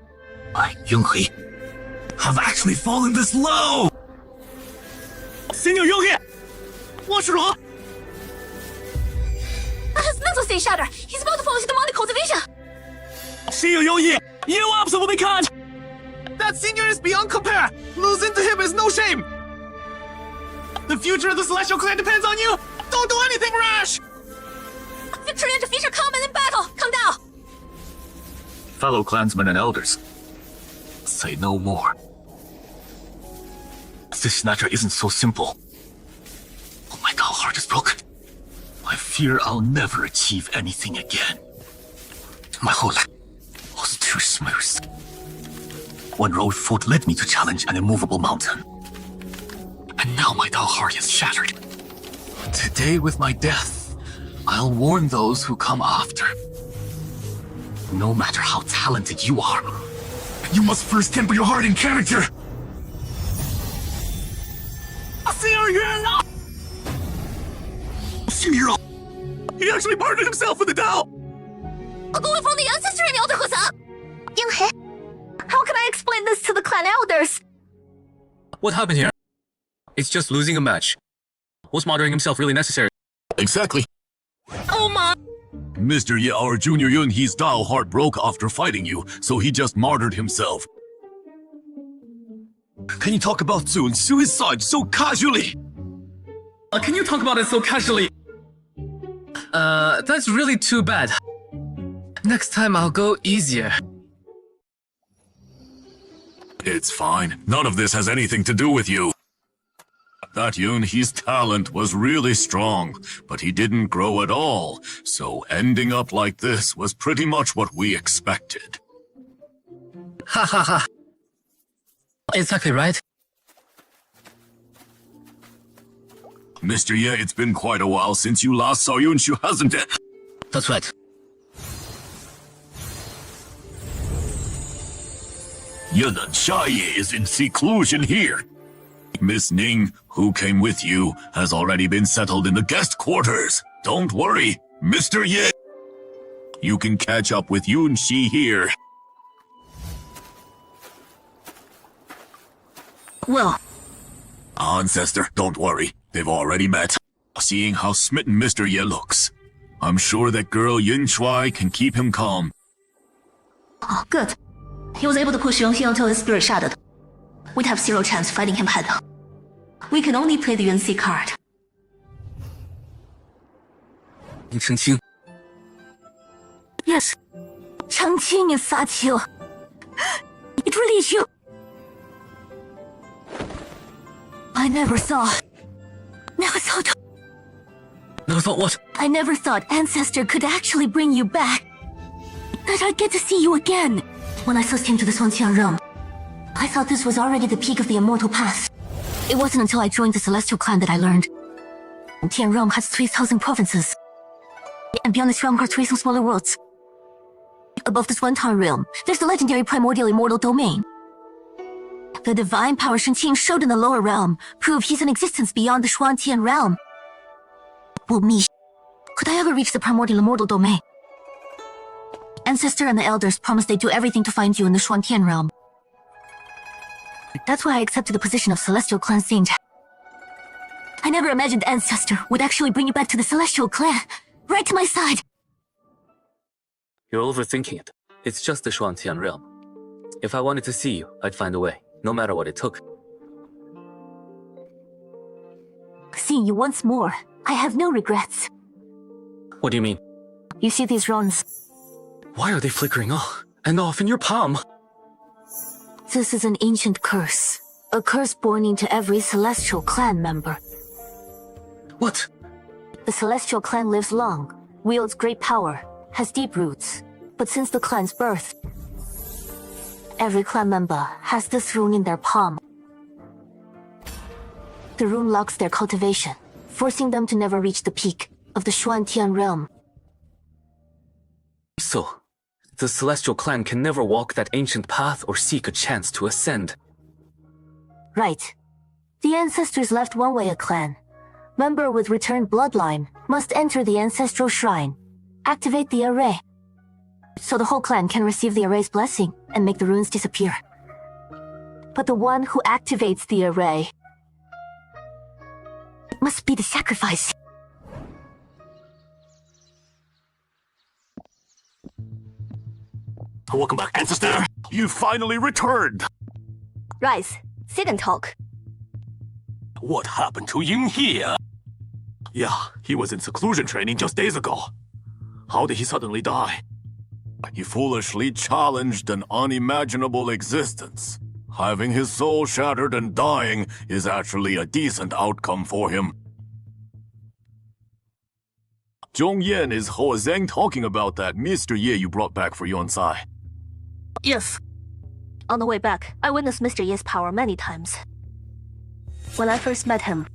I, Yunhee, have actually fallen this low! Senior Yunhee! What's wrong? His mental state shattered. He's about to fall into demonic cultivation. Senior Yunhee, you absolutely can't! That senior is beyond compare. Losing to him is no shame. The future of the Celestial Clan depends on you. Don't do anything rash. Victory and defeat are common in battle. Come down. Fellow clansmen and elders, say no more. This matter isn't so simple. Oh, my Tao heart is broken. I fear I'll never achieve anything again. My whole life was too smooth. One road foot led me to challenge an immovable mountain. And now my Tao heart is shattered. Today with my death, I'll warn those who come after. No matter how talented you are, you must first temper your heart and character. Senior, he actually partnered himself with the Tao. Going from the ancestry in the Elder Husa. Yunhee, how can I explain this to the clan elders? What happened here? It's just losing a match. Was martyring himself really necessary? Exactly. Oh my! Mr. Ye, our junior Yunhee's Tao heart broke after fighting you, so he just martyred himself. Can you talk about suicide so casually? Can you talk about it so casually? That's really too bad. Next time I'll go easier. It's fine. None of this has anything to do with you. That Yun, his talent was really strong, but he didn't grow at all, so ending up like this was pretty much what we expected. Ha ha ha. Exactly right. Mr. Ye, it's been quite a while since you last saw Yunshu, hasn't it? That's right. Yunan Shaye is in seclusion here. Miss Ning, who came with you, has already been settled in the guest quarters. Don't worry, Mr. Ye. You can catch up with Yunshi here. Well, Ancestor, don't worry. They've already met. Seeing how smitten Mr. Ye looks, I'm sure that girl Yin Shuai can keep him calm. Oh, good. He was able to push Yongxi until his spirit shattered. We'd have zero chance fighting him head-on. We can only play the Yunxi card. Chengqing. Yes. Chengqing is Saqiu. It really is you. I never thought what? I never thought Ancestor could actually bring you back. That I'd get to see you again. When I first came to the Shuantian realm, I thought this was already the peak of the immortal path. It wasn't until I joined the Celestial Clan that I learned. Tian Realm has 3,000 provinces. And beyond this realm are 3,000 smaller worlds. Above the Shuantian realm, there's the legendary primordial immortal domain. The divine power Shenqing showed in the lower realm prove he's in existence beyond the Shuantian realm. Well, me, could I ever reach the primordial immortal domain? Ancestor and the elders promised they'd do everything to find you in the Shuantian realm. That's why I accepted the position of Celestial Clan Saint. I never imagined Ancestor would actually bring you back to the Celestial Clan, right to my side. You're overthinking it. It's just the Shuantian realm. If I wanted to see you, I'd find a way, no matter what it took. Seeing you once more, I have no regrets. What do you mean? You see these runes? Why are they flickering on and off in your palm? This is an ancient curse. A curse born into every Celestial Clan member. What? The Celestial Clan lives long, wields great power, has deep roots. But since the clan's birth, every clan member has this rune in their palm. The rune locks their cultivation, forcing them to never reach the peak of the Shuantian realm. So, the Celestial Clan can never walk that ancient path or seek a chance to ascend. Right. The ancestors left one-way a clan. Member with returned bloodline must enter the ancestral shrine, activate the array, so the whole clan can receive the array's blessing and make the runes disappear. But the one who activates the array must be the sacrifice. Welcome back, Ancestor! You finally returned! Rise, sit and talk. What happened to Ying here? Yeah, he was in seclusion training just days ago. How did he suddenly die? He foolishly challenged an unimaginable existence. Having his soul shattered and dying is actually a decent outcome for him. Zhong Yan, is Ho Zhang talking about that Mr. Ye you brought back for Yonsai? Yes. On the way back, I witnessed Mr. Ye's power many times. When I first met him,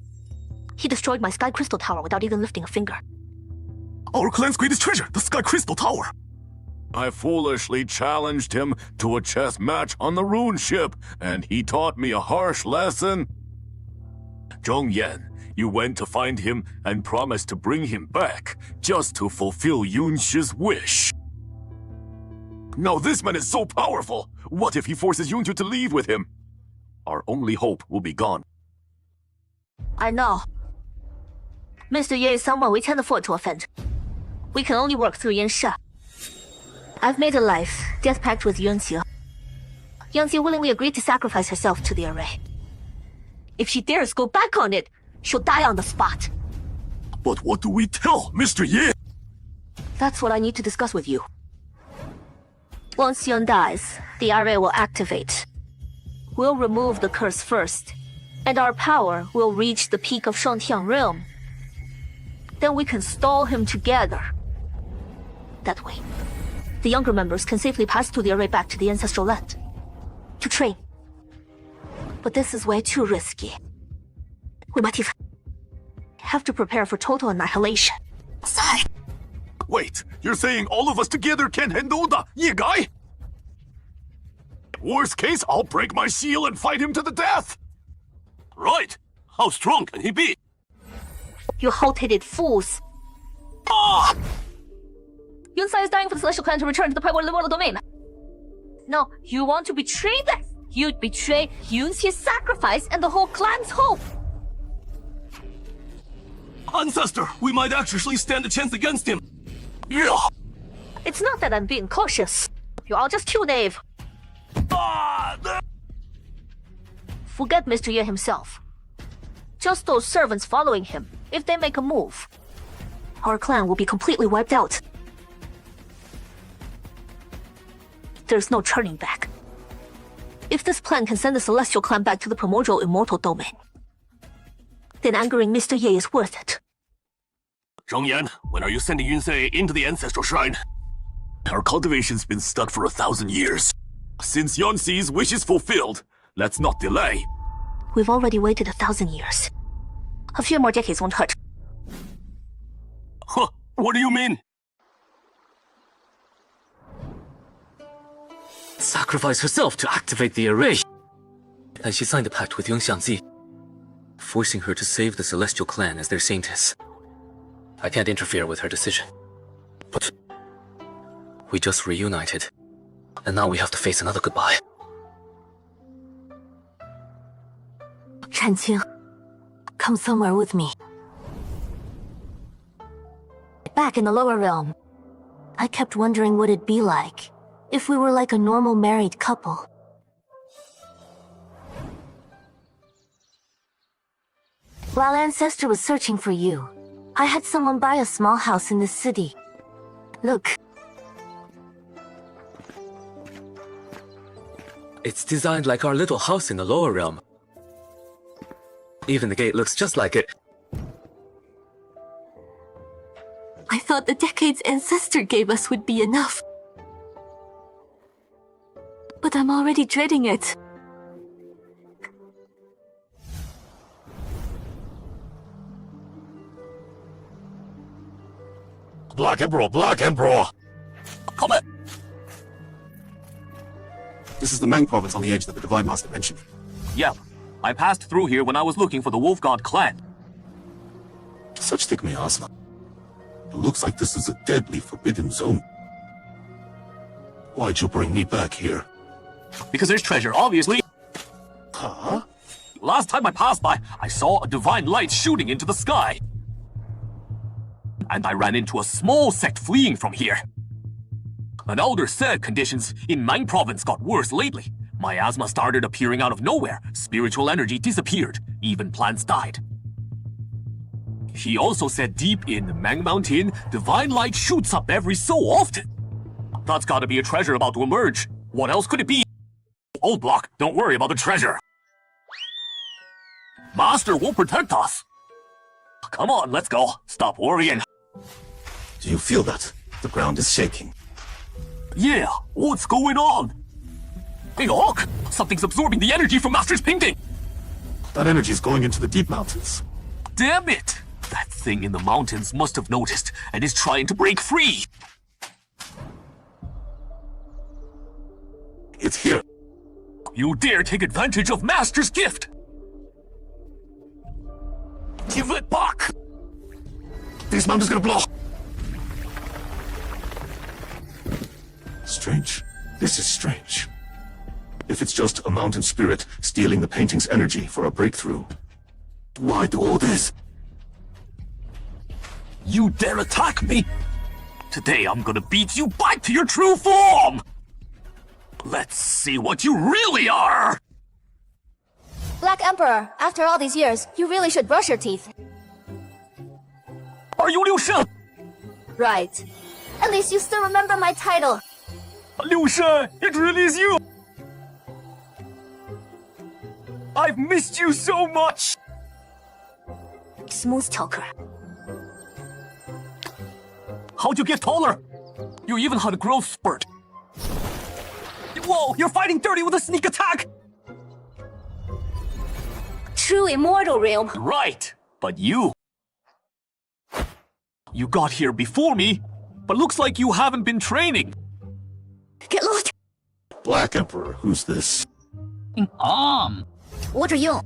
he destroyed my Sky Crystal Tower without even lifting a finger. Our clan's greatest treasure, the Sky Crystal Tower! I foolishly challenged him to a chess match on the rune ship, and he taught me a harsh lesson. Zhong Yan, you went to find him and promised to bring him back, just to fulfill Yunshi's wish. No, this man is so powerful! What if he forces Yunju to leave with him? Our only hope will be gone. I know. Mr. Ye is someone we can't afford to offend. We can only work through Yin Sha. I've made a death pact with Yunxi. Yunxi willingly agreed to sacrifice herself to the array. If she dares go back on it, she'll die on the spot. But what do we tell Mr. Ye? That's what I need to discuss with you. Once Yun dies, the array will activate. We'll remove the curse first, and our power will reach the peak of Shuantian Realm. Then we can stall him together. That way, the younger members can safely pass through the array back to the ancestral land to train. But this is way too risky. We might even have to prepare for total annihilation. Wait, you're saying all of us together can't handle the Yigai? Worst case, I'll break my shield and fight him to the death. Right. How strong can he be? You hot-headed fools. Ah! Yunsai is dying for the Celestial Clan to return to the primordial immortal domain. No, you want to betray them? You'd betray Yunxi's sacrifice and the whole clan's hope. Ancestor, we might actually stand a chance against him. Yeah. It's not that I'm being cautious. You're all just too naive. Forget Mr. Ye himself. Just those servants following him. If they make a move, our clan will be completely wiped out. There's no turning back. If this plan can send the Celestial Clan back to the primordial immortal domain, then angering Mr. Ye is worth it. Zhang Yan, when are you sending Yunsei into the ancestral shrine? Our cultivation's been stuck for 1,000 years. Since Yunxi's wish is fulfilled, let's not delay. We've already waited 1,000 years. A few more decades won't hurt. Huh, what do you mean? Sacrifice herself to activate the array. And she signed a pact with Yung Xiangzi, forcing her to save the Celestial Clan as their saintess. I can't interfere with her decision. But we just reunited, and now we have to face another goodbye. Shanqing, come somewhere with me. Back in the lower realm, I kept wondering what it'd be like if we were like a normal married couple. While Ancestor was searching for you, I had someone buy a small house in this city. Look. It's designed like our little house in the lower realm. Even the gate looks just like it. I thought the decades Ancestor gave us would be enough. But I'm already dreading it. Black Emperor, Black Emperor! Come on! This is the Mang province on the edge that the Divine Master mentioned. Yep. I passed through here when I was looking for the Wolf God clan. Such thick miasma. It looks like this is a deadly forbidden zone. Why'd you bring me back here? Because there's treasure, obviously. Huh? Last time I passed by, I saw a divine light shooting into the sky. And I ran into a small sect fleeing from here. An elder said conditions in Mang province got worse lately. Miasma started appearing out of nowhere, spiritual energy disappeared, even plants died. He also said deep in the Mang Mountain, divine light shoots up every so often. That's gotta be a treasure about to emerge. What else could it be? Old Block, don't worry about the treasure. Master will protect us. Come on, let's go. Stop worrying. Do you feel that? The ground is shaking. Yeah, what's going on? Hey, look! Something's absorbing the energy from Master's painting! That energy is going into the deep mountains. Damn it! That thing in the mountains must have noticed and is trying to break free! It's here. You dare take advantage of Master's gift! Give it back! This mountain's gonna blow! Strange. This is strange. If it's just a mountain spirit stealing the painting's energy for a breakthrough, why do all this? You dare attack me? Today I'm gonna beat you back to your true form! Let's see what you really are! Black Emperor, after all these years, you really should brush your teeth. Are you Liu Shen? Right. At least you still remember my title. Liu Shen, it really is you! I've missed you so much! Smooth talker. How'd you get taller? You even had a growth spurt. Whoa, you're fighting dirty with a sneak attack! True immortal realm. Right, but you got here before me, but looks like you haven't been training. Get lost. Black Emperor, who's this? What are you?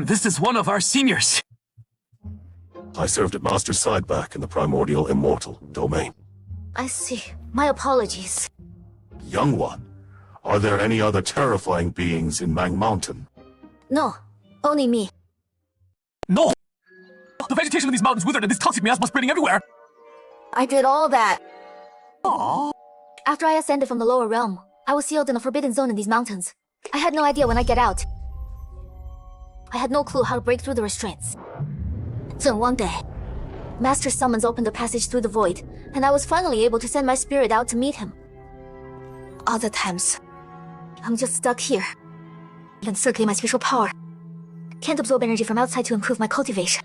This is one of our seniors. I served at Master's side back in the primordial immortal domain. I see. My apologies. Young one, are there any other terrifying beings in Mang Mountain? No, only me. No! The vegetation of these mountains withered and this toxic miasma spreading everywhere! I did all that. Aww. After I ascended from the lower realm, I was sealed in a forbidden zone in these mountains. I had no idea when I get out. I had no clue how to break through the restraints. Then one day, Master's summons opened a passage through the void, and I was finally able to send my spirit out to meet him. Other times, I'm just stuck here. Can't circulate my spiritual power. Can't absorb energy from outside to improve my cultivation.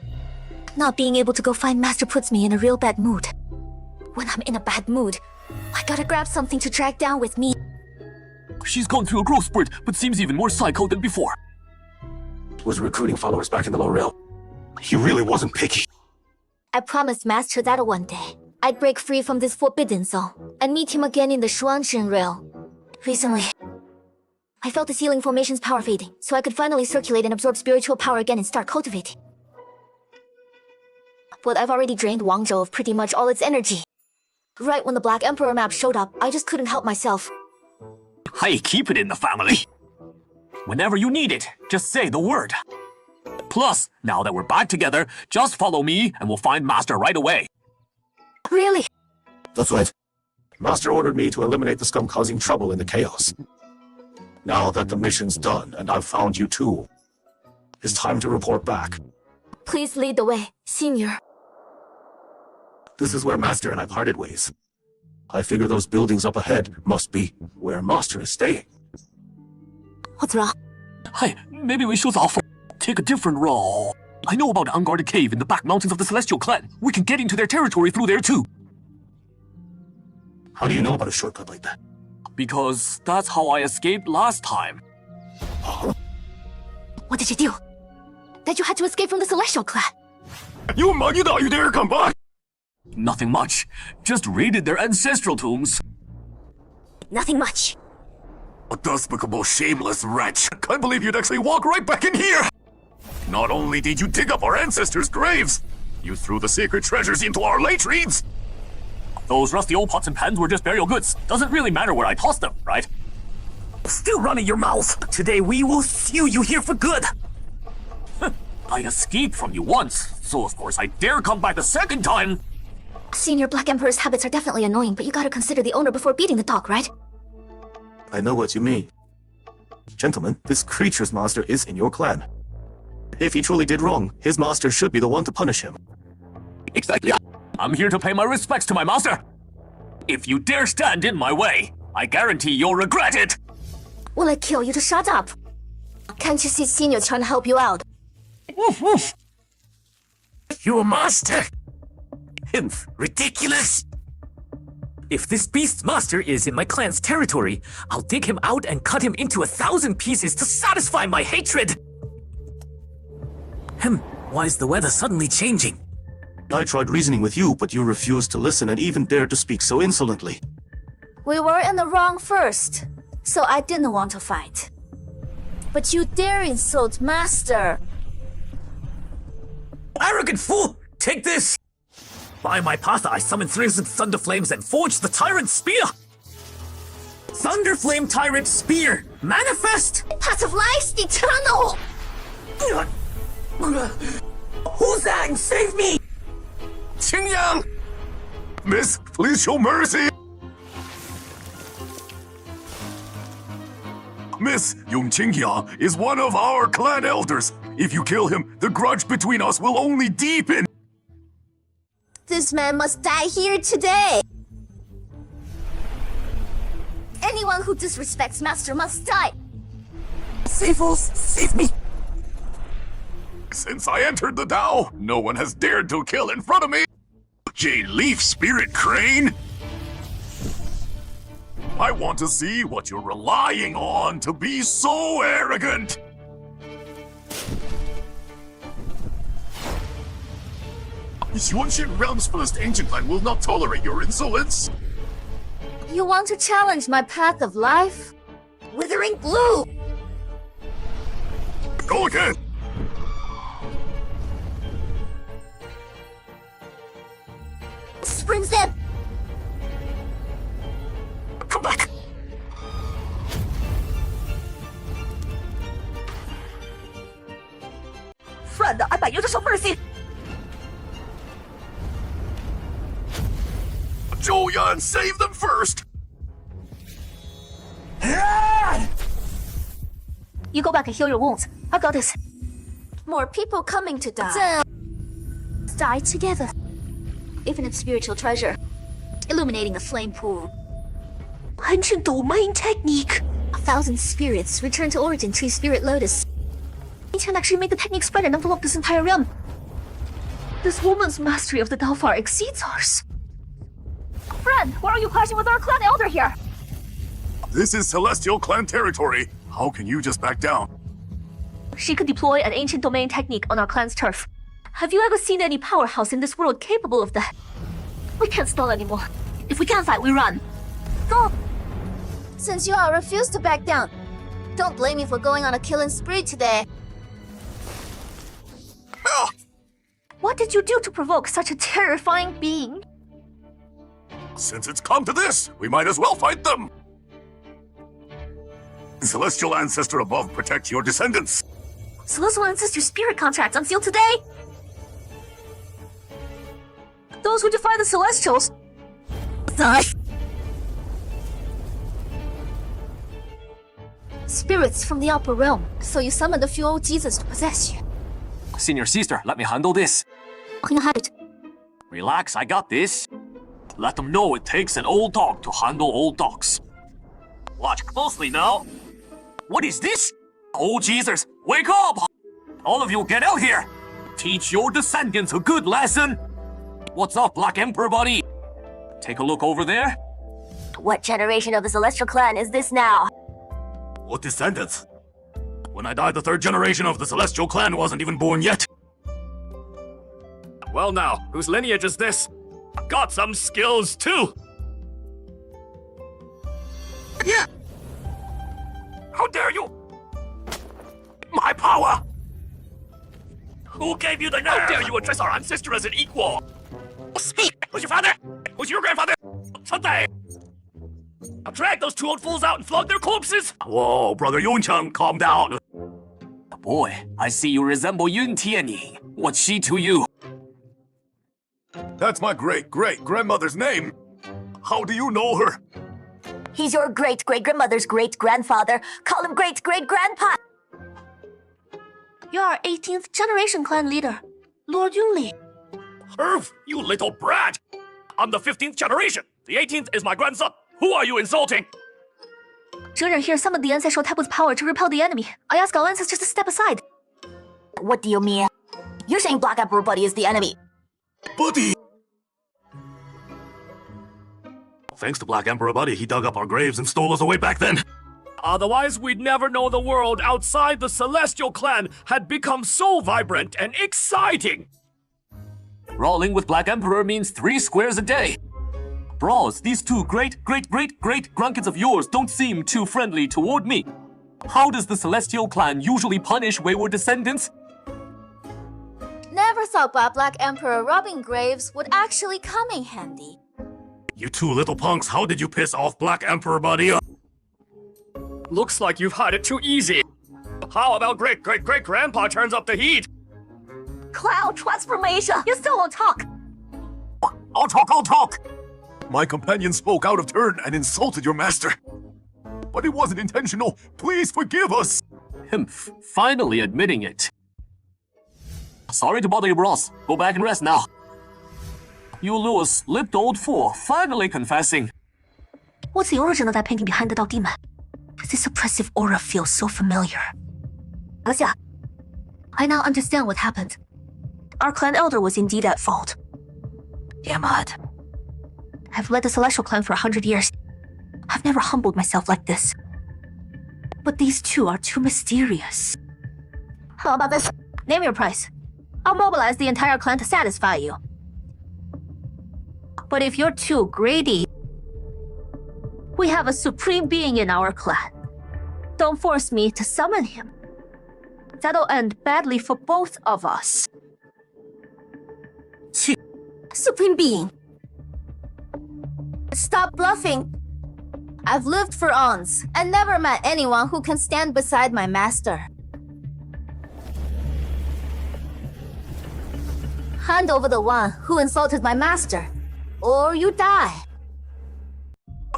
Not being able to go find Master puts me in a real bad mood. When I'm in a bad mood, I gotta grab something to drag down with me. She's gone through a growth spurt, but seems even more psycho than before. Was recruiting followers back in the lower realm. He really wasn't picky. I promised Master that one day I'd break free from this forbidden zone and meet him again in the Shuanshan realm. Recently, I felt the ceiling formation's power fading, so I could finally circulate and absorb spiritual power again and start cultivating. But I've already drained Wangzhou of pretty much all its energy. Right when the Black Emperor map showed up, I just couldn't help myself. Hey, keep it in the family. Whenever you need it, just say the word. Plus, now that we're back together, just follow me and we'll find Master right away. Really? That's right. Master ordered me to eliminate the scum causing trouble in the chaos. Now that the mission's done and I've found you too, it's time to report back. Please lead the way, Senior. This is where Master and I parted ways. I figure those buildings up ahead must be where Master is staying. What's wrong? Hey, maybe we should all take a different role. I know about an unguarded cave in the back mountains of the Celestial Clan. We can get into their territory through there too. How do you know about a shortcut like that? Because that's how I escaped last time. What did you do? That you had to escape from the Celestial Clan? You dare come back? Nothing much. Just raided their ancestral tombs. Nothing much. A despicable, shameless wretch. Can't believe you'd actually walk right back in here! Not only did you dig up our ancestors' graves, you threw the sacred treasures into our latrines! Those rusty old pots and pans were just burial goods. Doesn't really matter where I tossed them, right? Still running your mouth. Today we will seal you here for good. I escaped from you once, so of course I dare come back the second time! Senior Black Emperor's habits are definitely annoying, but you gotta consider the owner before beating the dog, right? I know what you mean. Gentlemen, this creature's master is in your clan. If he truly did wrong, his master should be the one to punish him. Exactly. I'm here to pay my respects to my master. If you dare stand in my way, I guarantee you'll regret it. Will I kill you to shut up? Can't you see Senior's trying to help you out? Woof woof. Your master? Ridiculous. If this beast's master is in my clan's territory, I'll dig him out and cut him into 1,000 pieces to satisfy my hatred. Why is the weather suddenly changing? I tried reasoning with you, but you refused to listen and even dared to speak so insolently. We were in the wrong first, so I didn't want to fight. But you dare insult Master. Arrogant fool! Take this! By my patha, I summon 300 thunder flames and forge the tyrant spear! Thunderflame tyrant spear! Manifest! Path of life, eternal! Huzang, save me! Qingyang! Miss, please show mercy! Miss, Yung Qingyang is one of our clan elders. If you kill him, the grudge between us will only deepen. This man must die here today! Anyone who disrespects Master must die! Save us! Save me! Since I entered the Tao, no one has dared to kill in front of me. Jade Leaf Spirit Crane? I want to see what you're relying on to be so arrogant. Xuanxin Realm's first ancient clan will not tolerate your insolence. You want to challenge my path of life? Withering Blue! Go again! Spring Step! Come back! Friend, I beg you to show mercy! Zhou save them first! You go back and heal your wounds. I got this. More people coming to die. Let's die together. Infinite spiritual treasure. Illuminating the flame pool. Ancient domain technique. 1,000 spirits return to origin tree spirit lotus. Ancient actually made the technique spread and envelop this entire realm. This woman's mastery of the Dao far exceeds ours. Friend, why are you clashing with our clan elder here? This is Celestial Clan territory. How can you just back down? She could deploy an ancient domain technique on our clan's turf. Have you ever seen any powerhouse in this world capable of that? We can't stall anymore. If we can't fight, we run. Go! Since you all refuse to back down, don't blame me for going on a killing spree today. What did you do to provoke such a terrifying being? Since it's come to this, we might as well fight them! Celestial Ancestor above, protect your descendants! Celestial Ancestor spirit contracts unsealed today? Those who defy the Celestials die. Spirits from the upper realm, so you summoned a few old Jesus to possess you. Senior sister, let me handle this. Relax, I got this. Let them know it takes an old dog to handle old dogs. Watch closely now. What is this? Oh, Jesus, wake up! All of you get out here! Teach your descendants a good lesson! What's up, Black Emperor buddy? Take a look over there. What generation of the Celestial Clan is this now? What descendants? When I died, the third generation of the Celestial Clan wasn't even born yet. Well now, whose lineage is this? Got some skills too! Yeah! How dare you! My power! Who gave you the nerve? How dare you address our ancestor as an equal? Speak! Who's your father? Who's your grandfather? Someday! I'll drag those two old fools out and flog their corpses! Whoa, Brother Yuncheng, calm down! Boy, I see you resemble Yun Tianying. What's she to you? That's my great-great-grandmother's name! How do you know her? He's your great-great-grandmother's great-grandfather. Call him great-great-grandpa! You're our 18th generation clan leader, Lord Yunli. Herv, you little brat! I'm the 15th generation. The 18th is my grandson. Who are you insulting? Zheran here summoned the ancestral type with power to repel the enemy. I ask our ancestors to step aside. What do you mean? You're saying Black Emperor Buddy is the enemy. Buddy! Thanks to Black Emperor Buddy, he dug up our graves and stole us away back then. Otherwise, we'd never know the world outside the Celestial Clan had become so vibrant and exciting. Brawling with Black Emperor means 3 squares a day. Bros, these two great-great-great-great-grandkids of yours don't seem too friendly toward me. How does the Celestial Clan usually punish wayward descendants? Never thought Black Emperor robbing graves would actually come in handy. You two little punks, how did you piss off Black Emperor Buddy? Looks like you've had it too easy. How about great-great-great-grandpa turns up the heat? Cloud transformation! You still won't talk! I'll talk! My companion spoke out of turn and insulted your master. But it wasn't intentional. Please forgive us. Him finally admitting it. Sorry to bother you, bros. Go back and rest now. You little slipped old fool, finally confessing. What's the origin of that painting behind the Dao Demon? This oppressive aura feels so familiar. I now understand what happened. Our clan elder was indeed at fault. Damn it. I've led the Celestial Clan for 100 years. I've never humbled myself like this. But these two are too mysterious. How about this? Name your price. I'll mobilize the entire clan to satisfy you. But if you're too greedy, we have a supreme being in our clan. Don't force me to summon him. That'll end badly for both of us. Supreme being. Stop bluffing. I've lived for eons and never met anyone who can stand beside my master. Hand over the one who insulted my master, or you die.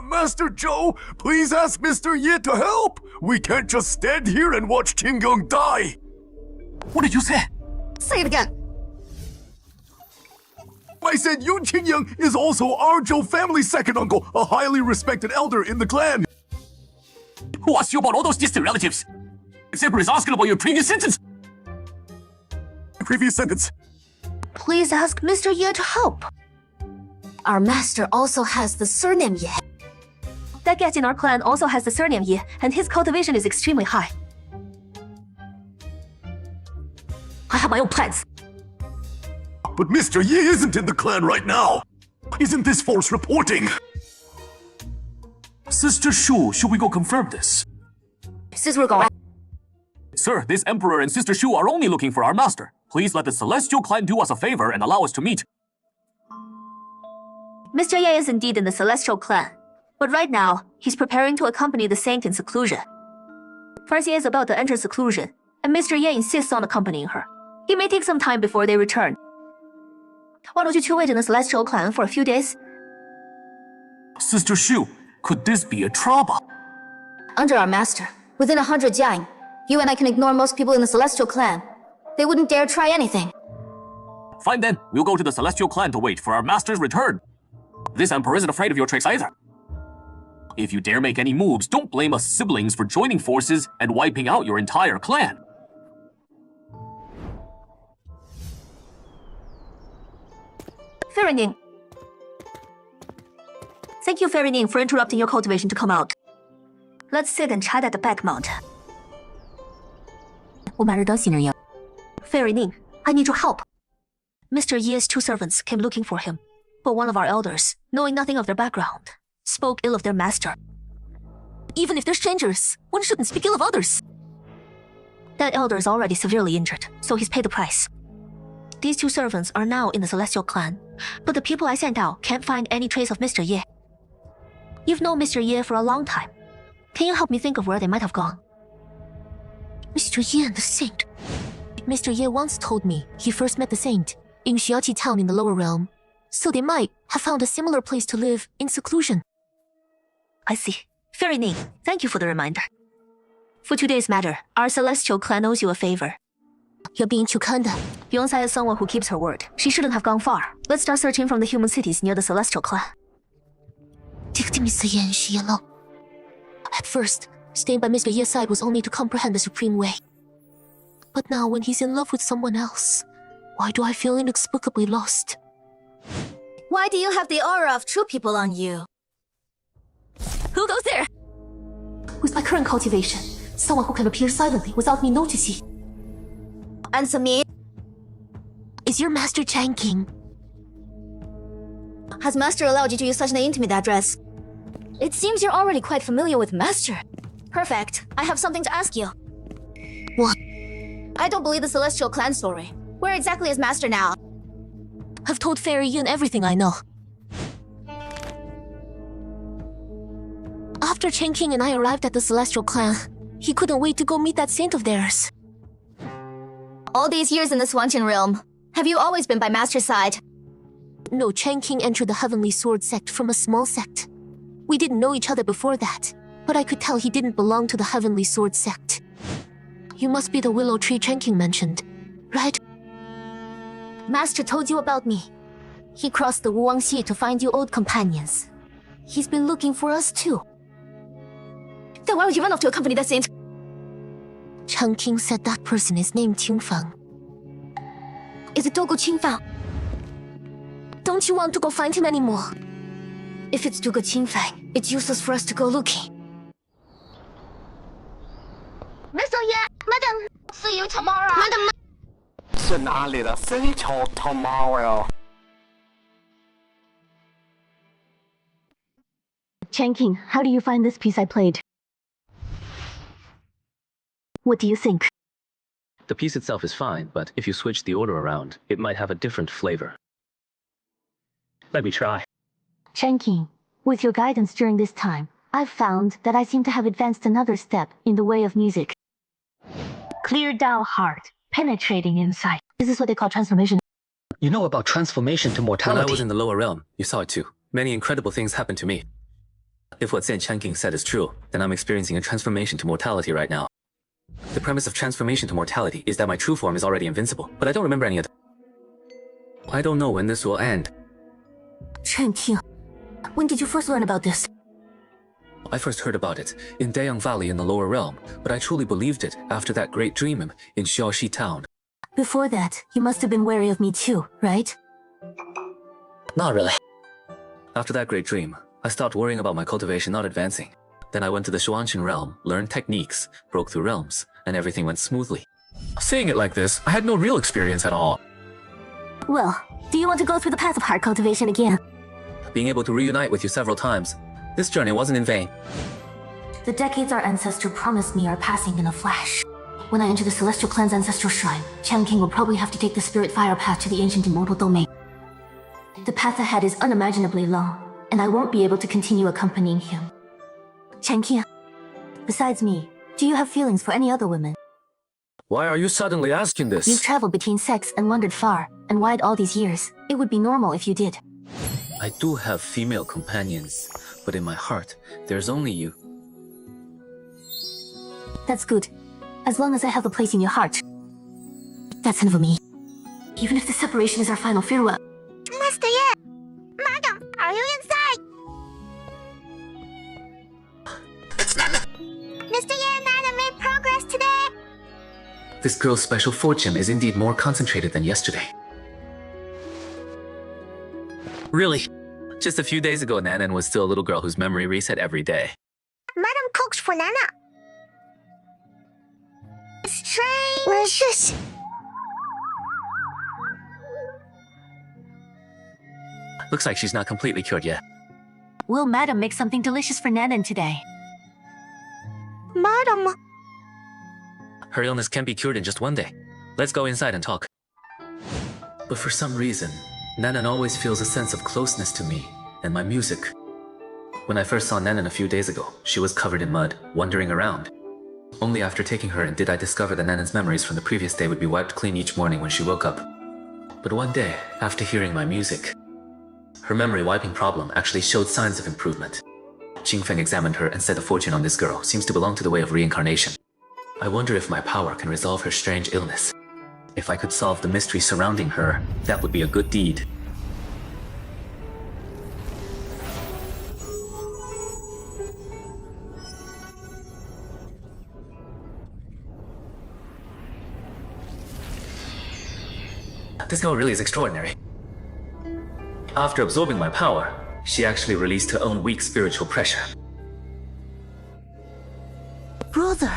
Master Zhou, please ask Mr. Ye to help. We can't just stand here and watch Qingyong die. What did you say? Say it again. I said Yun Qingyong is also our Zhou family's second uncle, a highly respected elder in the clan. Who asked you about all those distant relatives? Zebra is asking about your previous sentence. Previous sentence. Please ask Mr. Ye to help. Our master also has the surname Ye. That guy in our clan also has the surname Ye, and his cultivation is extremely high. I have my own plans. But Mr. Ye isn't in the clan right now. Isn't this false reporting? Sister Shu, should we go confirm this? Since we're going... Sir, this Emperor and Sister Shu are only looking for our master. Please let the Celestial Clan do us a favor and allow us to meet. Mr. Ye is indeed in the Celestial Clan, but right now, he's preparing to accompany the Saint in seclusion. Farxie is about to enter seclusion, and Mr. Ye insists on accompanying her. It may take some time before they return. Why don't you two wait in the Celestial Clan for a few days? Sister Shu, could this be a trouble? Under our master, within 100 yang, you and I can ignore most people in the Celestial Clan. They wouldn't dare try anything. Fine then, we'll go to the Celestial Clan to wait for our master's return. This Emperor isn't afraid of your tricks either. If you dare make any moves, don't blame us siblings for joining forces and wiping out your entire clan. Fairy Ning. Thank you, Fairy Ning, for interrupting your cultivation to come out. Let's sit and chat at the back mount. Fairy Ning, I need your help. Mr. Ye's two servants came looking for him, but one of our elders, knowing nothing of their background, spoke ill of their master. Even if they're strangers, one shouldn't speak ill of others. That elder is already severely injured, so he's paid the price. These two servants are now in the Celestial Clan, but the people I sent out can't find any trace of Mr. Ye. You've known Mr. Ye for a long time. Can you help me think of where they might have gone? Mr. Ye and the Saint. Mr. Ye once told me he first met the Saint in Xiaoqi town in the lower realm, so they might have found a similar place to live in seclusion. I see. Fairy Ning, thank you for the reminder. For today's matter, our Celestial Clan owes you a favor. You're being too kind. Yonsai is someone who keeps her word. She shouldn't have gone far. Let's start searching from the human cities near the Celestial Clan. At first, staying by Mr. Ye's side was only to comprehend the supreme way. But now when he's in love with someone else, why do I feel inexplicably lost? Why do you have the aura of true people on you? Who goes there? With my current cultivation, someone who can appear silently without me noticing. Answer me. Is your master Chang King? Has master allowed you to use such an intimate address? It seems you're already quite familiar with master. Perfect. I have something to ask you. What? I don't believe the Celestial Clan story. Where exactly is master now? I've told Fairy Yun everything I know. After Chen King and I arrived at the Celestial Clan, he couldn't wait to go meet that saint of theirs. All these years in the Swantian realm, have you always been by master's side? No, Chen King entered the Heavenly Sword sect from a small sect. We didn't know each other before that, but I could tell he didn't belong to the Heavenly Sword sect. You must be the willow tree Chen King mentioned, right? Master told you about me. He crossed the Wuwang Xi to find you old companions. He's been looking for us too. Then why would you run off to accompany that saint? Changqing said that person is named Qingfang. Is it Dogo Qingfang? Don't you want to go find him anymore? If it's Dogo Qingfang, it's useless for us to go looking. Mr. Ye, Madam, see you tomorrow. Madam. 是哪里的 See you tomorrow? Changqing, how do you find this piece I played? What do you think? The piece itself is fine, but if you switch the order around, it might have a different flavor. Let me try. Changqing, with your guidance during this time, I've found that I seem to have advanced another step in the way of music. Clear down heart, penetrating insight. This is what they call transformation. You know about transformation to mortality? When I was in the lower realm, you saw it too. Many incredible things happened to me. If what Zen Changqing said is true, then I'm experiencing a transformation to mortality right now. The premise of transformation to mortality is that my true form is already invincible, but I don't remember any of it. I don't know when this will end. Changqing, when did you first learn about this? I first heard about it in Dayang Valley in the lower realm, but I truly believed it after that great dream in Xiaoxi town. Before that, you must have been wary of me too, right? Not really. After that great dream, I stopped worrying about my cultivation not advancing. Then I went to the Xuanqin realm, learned techniques, broke through realms, and everything went smoothly. Saying it like this, I had no real experience at all. Well, do you want to go through the path of heart cultivation again? Being able to reunite with you several times, this journey wasn't in vain. The decades our ancestor promised me are passing in a flash. When I enter the Celestial Clan's ancestral shrine, Changqing will probably have to take the spirit fire path to the ancient immortal domain. The path ahead is unimaginably long, and I won't be able to continue accompanying him. Changqing, besides me, do you have feelings for any other women? Why are you suddenly asking this? You've traveled between sects and wandered far and wide all these years. It would be normal if you did. I do have female companions, but in my heart, there's only you. That's good. As long as I have a place in your heart. That's enough of me. Even if the separation is our final farewell. Mr. Ye, Madam, are you inside? Mr. Ye, Madam made progress today. This girl's special fortune is indeed more concentrated than yesterday. Really? Just a few days ago, Nanan was still a little girl whose memory reset every day. Madam cooked for Nana. Strange. What is this? Looks like she's not completely cured yet. Will Madam make something delicious for Nanan today? Madam. Her illness can be cured in just one day. Let's go inside and talk. But for some reason, Nanan always feels a sense of closeness to me and my music. When I first saw Nanan a few days ago, she was covered in mud, wandering around. Only after taking her in did I discover that Nanan's memories from the previous day would be wiped clean each morning when she woke up. But one day, after hearing my music, her memory wiping problem actually showed signs of improvement. Qingfeng examined her and said the fortune on this girl seems to belong to the way of reincarnation. I wonder if my power can resolve her strange illness. If I could solve the mystery surrounding her, that would be a good deed. This girl really is extraordinary. After absorbing my power, she actually released her own weak spiritual pressure. Brother!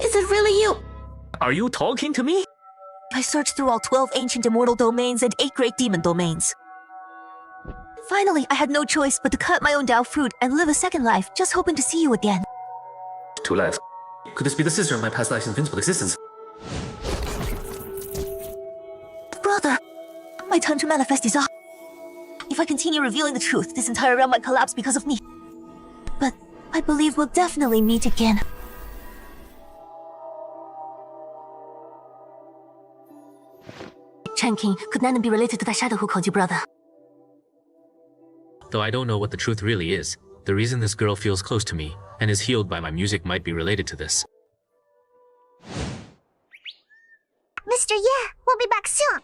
Is it really you? Are you talking to me? I searched through all 12 ancient immortal domains and 8 great demon domains. Finally, I had no choice but to cut my own Dao fruit and live a second life, just hoping to see you again. 2 lives. Could this be the sister of my past life's invincible existence? Brother! My time to manifest is up. If I continue revealing the truth, this entire realm might collapse because of me. But I believe we'll definitely meet again. Changqing, could Nanan be related to that shadow who called you brother? Though I don't know what the truth really is, the reason this girl feels close to me and is healed by my music might be related to this. Mr. Ye, we'll be back soon.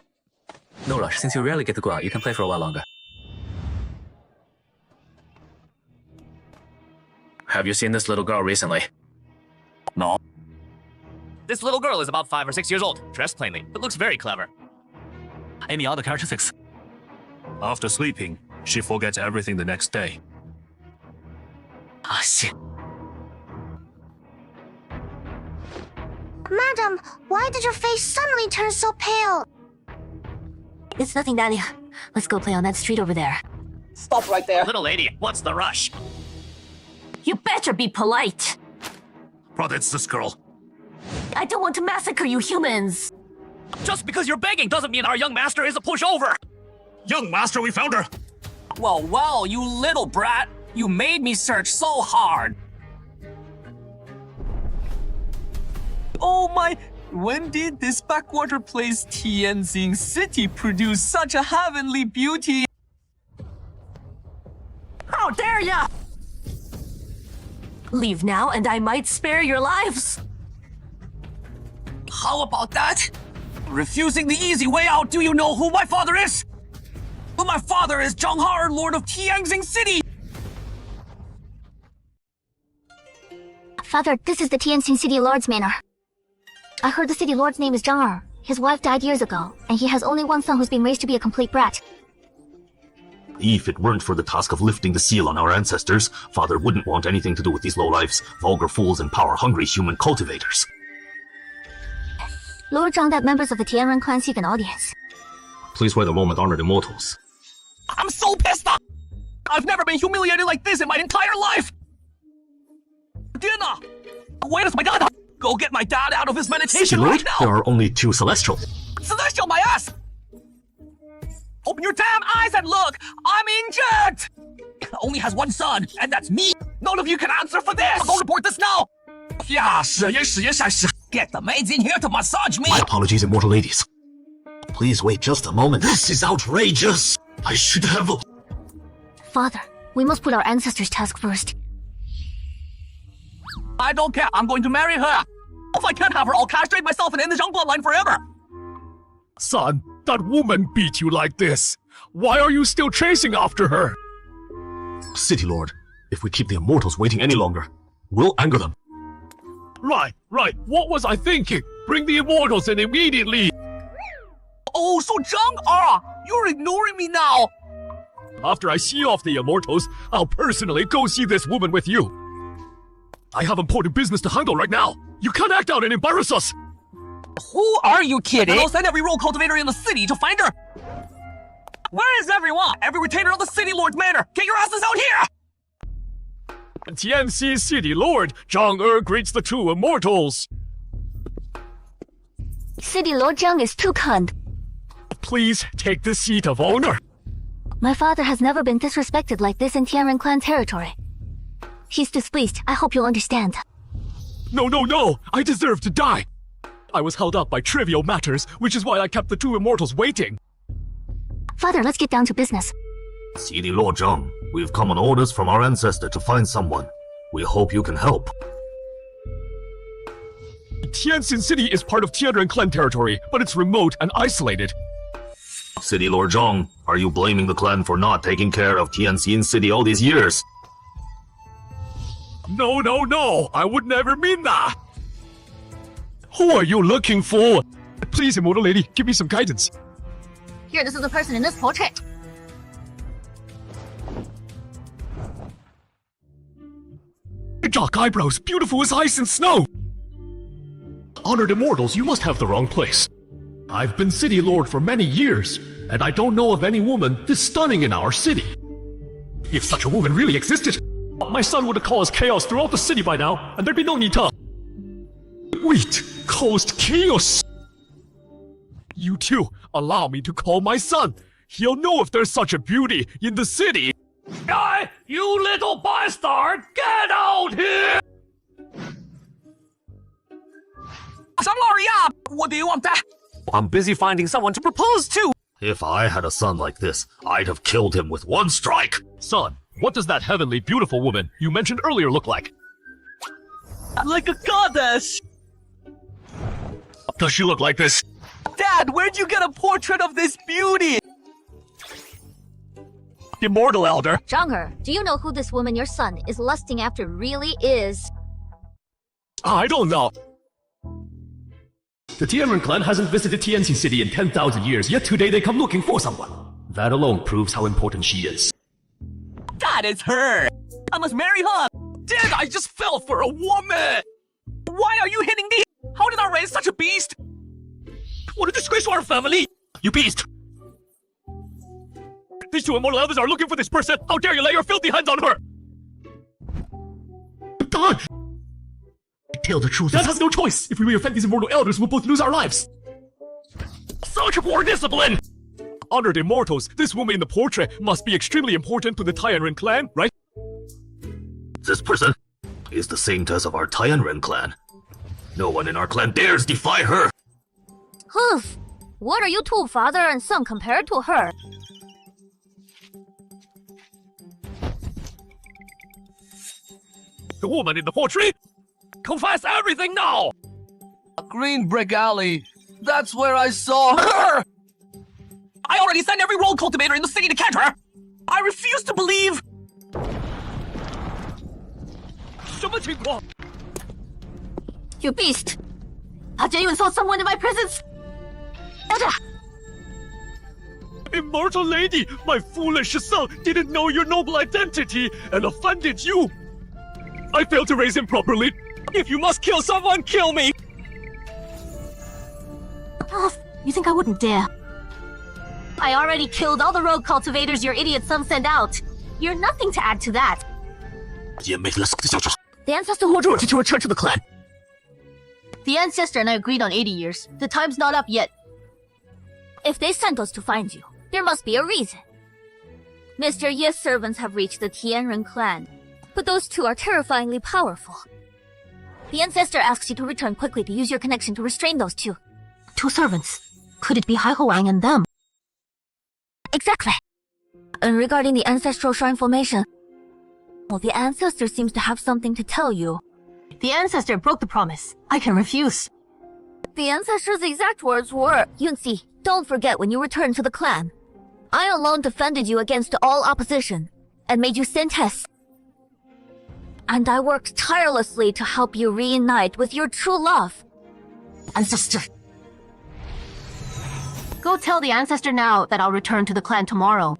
No rush, since you rarely get to go out, you can play for a while longer. Have you seen this little girl recently? No. This little girl is about 5 or 6 years old, dressed plainly, but looks very clever. Any other characteristics? After sleeping, she forgets everything the next day. Ah, shit. Madam, why did your face suddenly turn so pale? It's nothing, Dahlia. Let's go play on that street over there. Stop right there. Little lady, what's the rush? You better be polite. Brother, it's this girl. I don't want to massacre you humans. Just because you're begging doesn't mean our young master is a pushover. Young master, we found her. Well, well, you little brat. You made me search so hard. Oh my... When did this backwater place Tianjin City produce such a heavenly beauty? How dare ya! Leave now and I might spare your lives. How about that? Refusing the easy way out, do you know who my father is? Well, my father is Zhonghar, Lord of Tianjin City! Father, this is the Tianjin City Lord's manor. I heard the city lord's name is Zhang Er. His wife died years ago, and he has only one son who's been raised to be a complete brat. If it weren't for the task of lifting the seal on our ancestors, Father wouldn't want anything to do with these lowlifes, vulgar fools and power-hungry human cultivators. Lord Zhang that members of the Tianren clan seek an audience. Please wait a moment, honored immortals. I'm so pissed off! I've never been humiliated like this in my entire life! Dinner! Where is my dad? Go get my dad out of his meditation right now! There are only 2 celestial. Celestial, my ass! Open your damn eyes and look! I'm injured! Only has one son, and that's me! None of you can answer for this! I'll go report this now! Get the maids in here to massage me! My apologies, immortal ladies. Please wait just a moment. This is outrageous! I should have... Father, we must put our ancestors' task first. I don't care, I'm going to marry her! If I can't have her, I'll castrate myself and end the Zhang bloodline forever! Son, that woman beat you like this. Why are you still chasing after her? City Lord, if we keep the immortals waiting any longer, we'll anger them. Right. What was I thinking? Bring the immortals in immediately. Oh, so Zhang, you're ignoring me now! After I see off the immortals, I'll personally go see this woman with you. I have important business to handle right now. You can't act out and embarrass us. Who are you kidding? I'll send every rogue cultivator in the city to find her. Where is everyone? Every retainer of the city lord's manor. Get your asses out here! Tianxi City Lord Zhang Er greets the 2 immortals. City Lord Zhang is too kind. Please take the seat of honor. My father has never been disrespected like this in Tianren clan territory. He's displeased. I hope you'll understand. No. I deserve to die. I was held up by trivial matters, which is why I kept the 2 immortals waiting. Father, let's get down to business. City Lord Zhang, we've come on orders from our ancestor to find someone. We hope you can help. Tianxin City is part of Tianren clan territory, but it's remote and isolated. City Lord Zhang, are you blaming the clan for not taking care of Tianxin City all these years? No, I would never mean that. Who are you looking for? Please, immortal lady, give me some guidance. Here, this is the person in this portrait. Dark eyebrows, beautiful as ice and snow. Honored immortals, you must have the wrong place. I've been city lord for many years, and I don't know of any woman this stunning in our city. If such a woman really existed, my son would have caused chaos throughout the city by now, and there'd be no need to... Wait, caused chaos? You two, allow me to call my son. He'll know if there's such a beauty in the city. You little bastard! Get out here! What do you want that? I'm busy finding someone to propose to! If I had a son like this, I'd have killed him with 1 strike! Son, what does that heavenly beautiful woman you mentioned earlier look like? Like a goddess! Does she look like this? Dad, where'd you get a portrait of this beauty? immortal elder. Zhang, do you know who this woman your son is lusting after really is? I don't know. The Tianren clan hasn't visited Tianxing City in 10,000 years, yet today they come looking for someone. That alone proves how important she is. That is her! I must marry her! Dad, I just fell for a woman! Why are you hitting me? How did I raise such a beast? What a disgrace to our family! You beast! These two immortal elders are looking for this person! How dare you lay your filthy hands on her! God! Tell the truth. Dad has no choice! If we offend these immortal elders, we'll both lose our lives! Such poor discipline! Honored immortals, this woman in the portrait must be extremely important to the Tianren clan, right? This person is the saintess of our Tianren clan. No one in our clan dares defy her! Hoof! What are you two, father and son, compared to her? The woman in the portrait? Confess everything now! Green Brick Alley. That's where I saw her! I already sent every road cultivator in the city to catch her! I refuse to believe! 什么情况? You beast! How'd you insult someone in my presence? Immortal lady, my foolish son didn't know your noble identity and offended you. I failed to raise him properly. If you must kill someone, kill me! Oh, you think I wouldn't dare? I already killed all the rogue cultivators your idiot son sent out. You're nothing to add to that. The ancestor who ordered you to return to the clan. The ancestor and I agreed on 80 years. The time's not up yet. If they sent us to find you, there must be a reason. Mr. Ye's servants have reached the Tianren clan, but those two are terrifyingly powerful. The ancestor asks you to return quickly to use your connection to restrain those two. Two servants. Could it be Haihuang and them? Exactly. And regarding the ancestral shrine formation, well, the ancestor seems to have something to tell you. The ancestor broke the promise. I can refuse. The ancestor's exact words were, Yunxi, don't forget when you return to the clan. I alone defended you against all opposition, and made you Sintess. And I worked tirelessly to help you reunite with your true love. Ancestor. Go tell the ancestor now that I'll return to the clan tomorrow.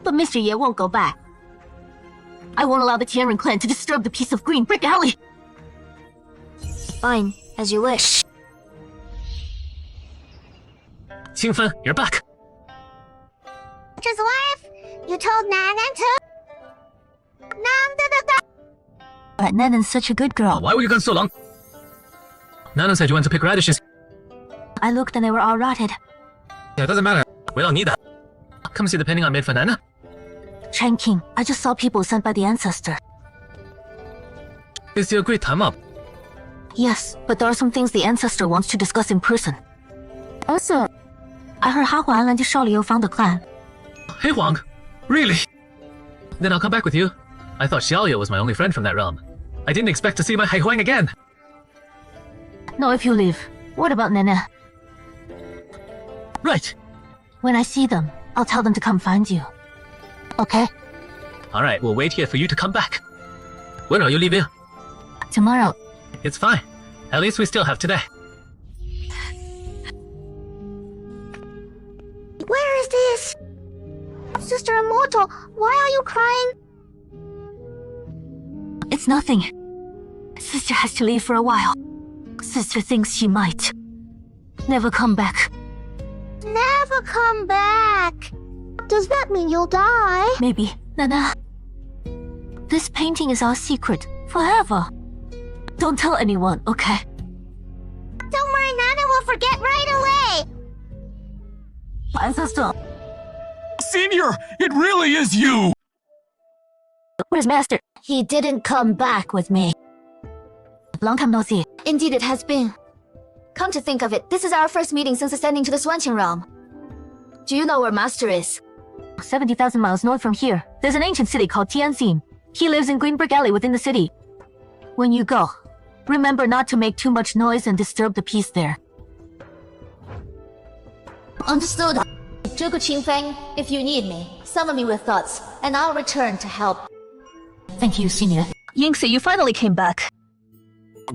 But Mr. Ye won't go back. I won't allow the Tianren clan to disturb the peace of Green Brick Alley. Fine, as you wish. Qingfen, you're back. His wife, you told Nanan to. But Nanan's such a good girl. Why were you gone so long? Nana said you went to pick radishes. I looked and they were all rotted. Yeah, it doesn't matter. We don't need that. Come see the painting I made for Nana. Chen King, I just saw people sent by the ancestor. Is the agreed time up? Yes, but there are some things the ancestor wants to discuss in person. Also, I heard Hahuan and Shaoliu found the clan. Hey Huang, really? Then I'll come back with you. I thought Xiaoliu was my only friend from that realm. I didn't expect to see my Hai Huang again. No, if you leave. What about Nana? Right. When I see them, I'll tell them to come find you. Okay? Alright, we'll wait here for you to come back. When are you leaving? Tomorrow. It's fine. At least we still have today. Where is this? Sister Immortal, why are you crying? It's nothing. Sister has to leave for a while. Sister thinks she might never come back. Never come back? Does that mean you'll die? Maybe. Nana. This painting is our secret. Forever. Don't tell anyone, okay? Don't worry, Nana will forget right away. Ancestor. Senior, it really is you! Where's Master? He didn't come back with me. Long time no see. Indeed it has been. Come to think of it, this is our first meeting since ascending to the Swanqing realm. Do you know where Master is? 70,000 miles north from here, there's an ancient city called Tianxing. He lives in Green Brick Alley within the city. When you go, remember not to make too much noise and disturb the peace there. Understood. 这个清风, if you need me, Summon me with thoughts, and I'll return to help. Thank you, Senior. Yingxi, you finally came back.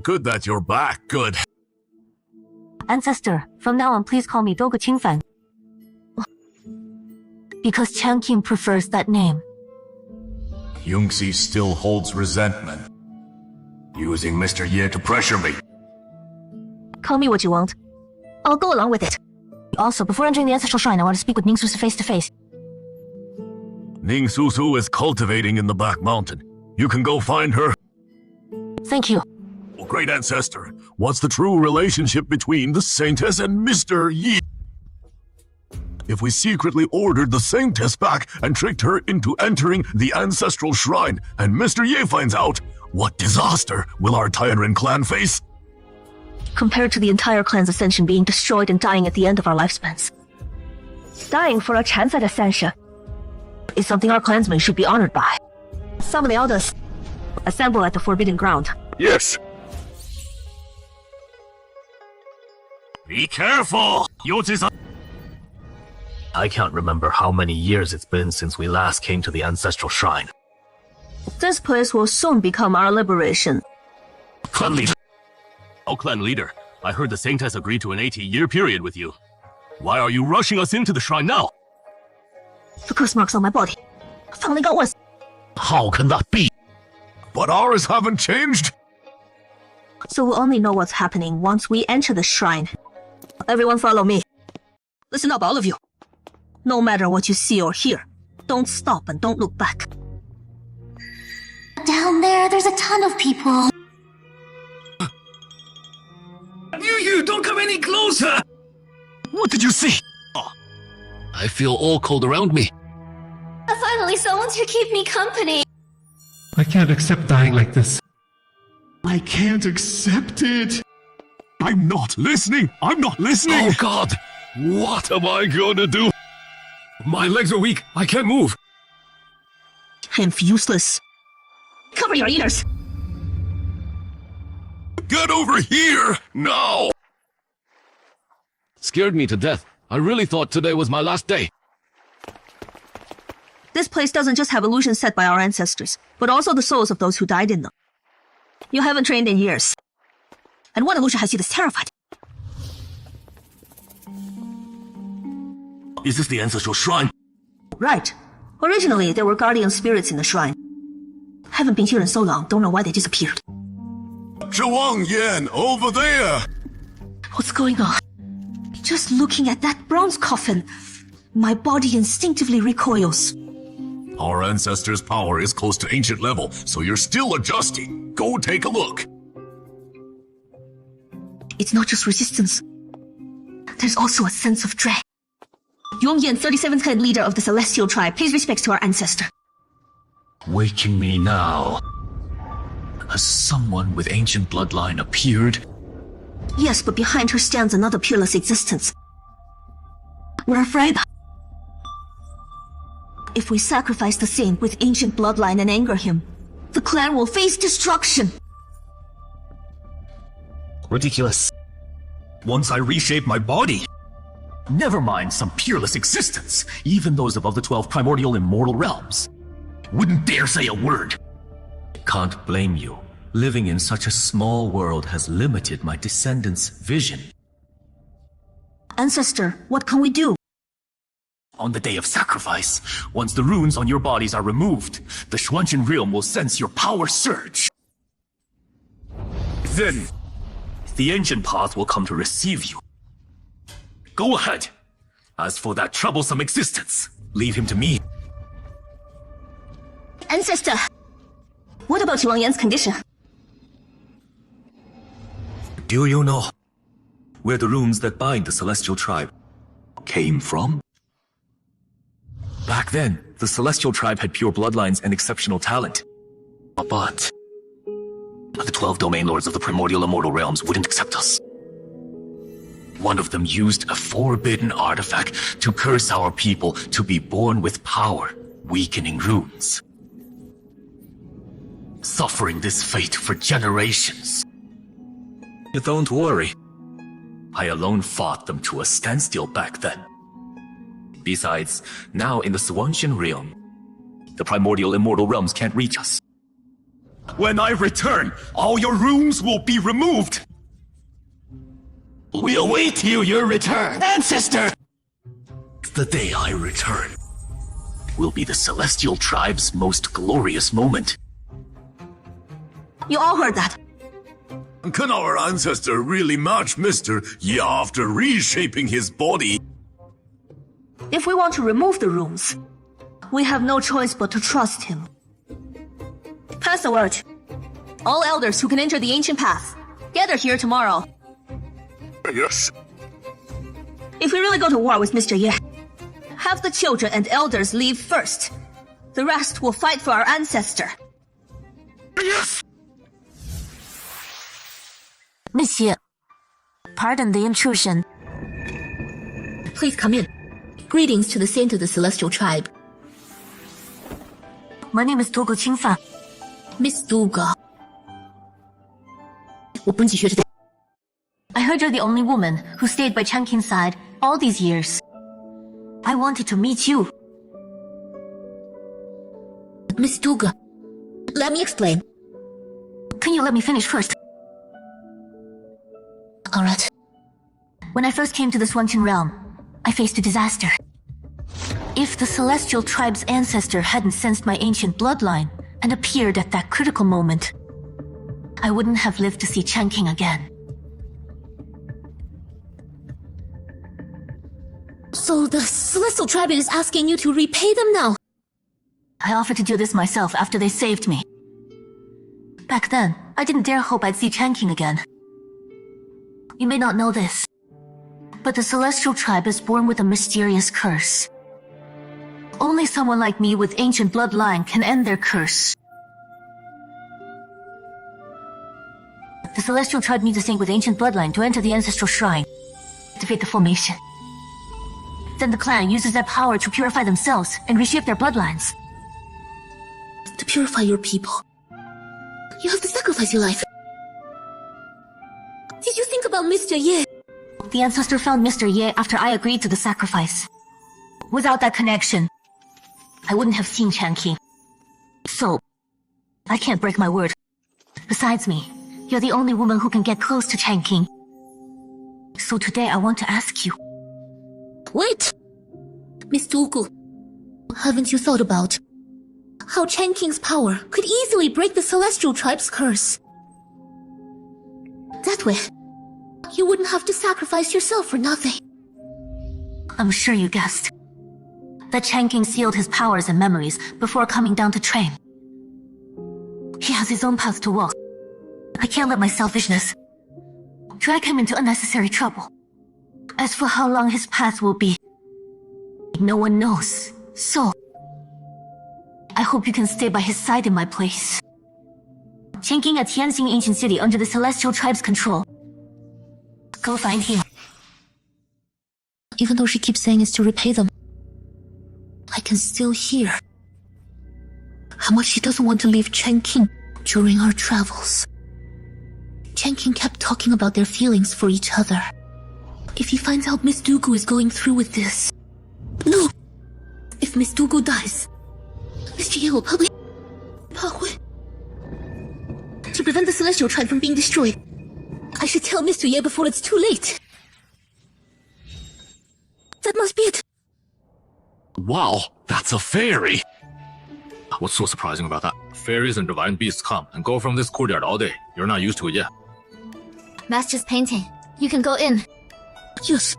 Good that you're back. Good. Ancestor, from now on, please call me Doge Qingfan. Because Qiang Qing prefers that name. Yungxi still holds resentment. Using Mr. Ye to pressure me. Call me what you want. I'll go along with it. Also, before entering the Ancestral Shrine, I want to speak with Ning Susu face to face. Ning Susu is cultivating in the back mountain. You can go find her. Thank you. Well, great ancestor, what's the true relationship between the Saintess and Mr. Yi? If we secretly ordered the Saintess back and tricked her into entering the Ancestral Shrine, and Mr. Ye finds out, what disaster will our Tianren clan face? Compared to the entire clan's ascension being destroyed and dying at the end of our lifespans, dying for a chance at ascension is something our clansmen should be honored by. Summon the elders. Assemble at the Forbidden Ground. Yes. Be careful! I can't remember how many years it's been since we last came to the Ancestral Shrine. This place will soon become our liberation. Clan leader. Oh, clan leader. I heard the Saintess agreed to an 80-year period with you. Why are you rushing us into the shrine now? The curse marks on my body finally got worse. How can that be? But ours haven't changed. So we'll only know what's happening once we enter the shrine. Everyone follow me. Listen up, all of you. No matter what you see or hear, don't stop and don't look back. Down there's a ton of people. You don't come any closer! What did you see? Oh, I feel all cold around me. Finally, someone to keep me company. I can't accept dying like this. I can't accept it. I'm not listening. I'm not listening. Oh God, what am I gonna do? My legs are weak. I can't move. I'm useless. Cover your ears. Get over here now. Scared me to death. I really thought today was my last day. This place doesn't just have illusions set by our ancestors, but also the souls of those who died in them. You haven't trained in years. And what illusion has you this terrified? Is this the Ancestral Shrine? Right. Originally, there were guardian spirits in the shrine. Haven't been here in so long, don't know why they disappeared. Zhuang Yan, over there. What's going on? Just looking at that bronze coffin, my body instinctively recoils. Our ancestors' power is close to ancient level, so you're still adjusting. Go take a look. It's not just resistance. There's also a sense of dread. Yongyan, 37th head leader of the Celestial Tribe, pays respects to our ancestor. Waking me now. Has someone with ancient bloodline appeared? Yes, but behind her stands another peerless existence. We're afraid. If we sacrifice the Saint with ancient bloodline and anger him, the clan will face destruction. Ridiculous. Once I reshape my body. Never mind some peerless existence, even those above the 12 primordial immortal realms. Wouldn't dare say a word. Can't blame you. Living in such a small world has limited my descendants' vision. Ancestor, what can we do? On the day of sacrifice, once the runes on your bodies are removed, the Xuanqin realm will sense your power surge. Then, the ancient path will come to receive you. Go ahead. As for that troublesome existence, leave him to me. Ancestor, what about Wang Yan's condition? Do you know where the runes that bind the Celestial Tribe came from? Back then, the Celestial Tribe had pure bloodlines and exceptional talent. But the 12 domain lords of the primordial immortal realms wouldn't accept us. One of them used a forbidden artifact to curse our people to be born with power, weakening runes. Suffering this fate for generations. Don't worry. I alone fought them to a standstill back then. Besides, now in the Swanshan realm, the primordial immortal realms can't reach us. When I return, all your runes will be removed. We'll wait till your return, ancestor! The day I return will be the Celestial Tribe's most glorious moment. You all heard that. Can our ancestor really match Mr. Ye after reshaping his body? If we want to remove the runes, we have no choice but to trust him. Pass the word. All elders who can enter the ancient path, gather here tomorrow. Yes. If we really go to war with Mr. Ye, have the children and elders leave first. The rest will fight for our ancestor. Yes! Monsieur, pardon the intrusion. Please come in. Greetings to the saint of the Celestial Tribe. My name is Dugu Qingfan. Miss Duga. 我不是学这 I heard you're the only woman who stayed by Changqing's side all these years. I wanted to meet you. Miss Duga, let me explain. Can you let me finish first? Alright. When I first came to the Swanshan realm, I faced a disaster. If the Celestial Tribe's ancestor hadn't sensed my ancient bloodline and appeared at that critical moment, I wouldn't have lived to see Changqing again. So the Celestial Tribe is asking you to repay them now? I offered to do this myself after they saved me. Back then, I didn't dare hope I'd see Changqing again. You may not know this, but the Celestial Tribe is born with a mysterious curse. Only someone like me with ancient bloodline can end their curse. The Celestial Tribe needs a saint with ancient bloodline to enter the ancestral shrine, activate the formation. Then the clan uses that power to purify themselves and reshape their bloodlines. To purify your people, you have to sacrifice your life. Did you think about Mr. Ye? The ancestor found Mr. Ye after I agreed to the sacrifice. Without that connection, I wouldn't have seen Changqing. So, I can't break my word. Besides me, you're the only woman who can get close to Changqing. So today I want to ask you. Wait! Miss Dugu, haven't you thought about how Changqing's power could easily break the Celestial Tribe's curse? That way, you wouldn't have to sacrifice yourself for nothing. I'm sure you guessed that Changqing sealed his powers and memories before coming down to train. He has his own path to walk. I can't let my selfishness drag him into unnecessary trouble. As for how long his path will be, no one knows. So, I hope you can stay by his side in my place. Changqing at Tianxing Ancient City under the Celestial Tribe's control. Go find him. Even though she keeps saying it's to repay them, I can still hear how much she doesn't want to leave Changqing during our travels. Changqing kept talking about their feelings for each other. If he finds out Miss Dugu is going through with this... No! If Miss Dugu dies, Mr. Ye will probably... To prevent the Celestial Tribe from being destroyed, I should tell Mr. Ye before it's too late. That must be it. Wow, that's a fairy! What's so surprising about that? Fairies and divine beasts come and go from this courtyard all day. You're not used to it yet. Master's painting. You can go in. Yes.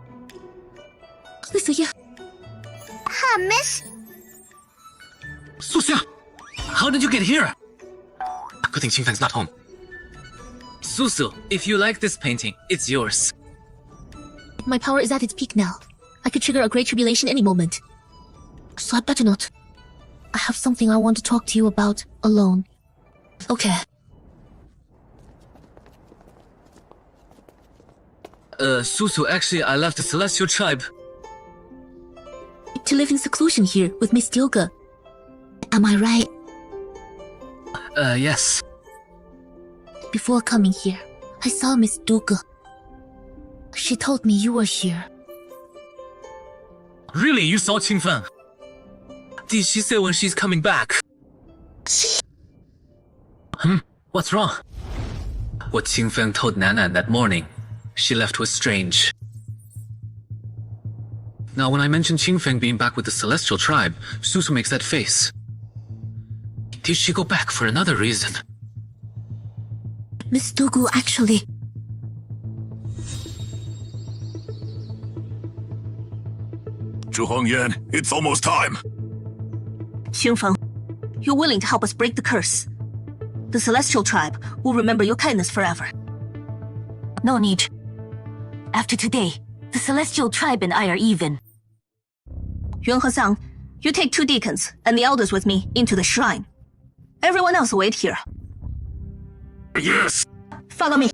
Mr. Ye. Hi, miss. Suxia! How did you get here? Good thing Qingfan's not home. Susu, if you like this painting, it's yours. My power is at its peak now. I could trigger a great tribulation any moment. So I better not. I have something I want to talk to you about alone. Okay. Susu, actually, I left the Celestial Tribe. To live in seclusion here with Miss Dilga. Am I right? Yes. Before coming here, I saw Miss Duga. She told me you were here. Really, you saw Qingfeng? Did she say when she's coming back? What's wrong? What Qingfeng told Nanan that morning, she left was strange. Now, when I mentioned Qingfeng being back with the Celestial Tribe, Susu makes that face. Did she go back for another reason? Miss Dogu actually... Zhu Hongyan, it's almost time. Qingfeng, you're willing to help us break the curse. The Celestial Tribe will remember your kindness forever. No need. After today, the Celestial Tribe and I are even. Yuan Hesang, you take 2 deacons and the elders with me into the shrine. Everyone else wait here. Yes. Follow me.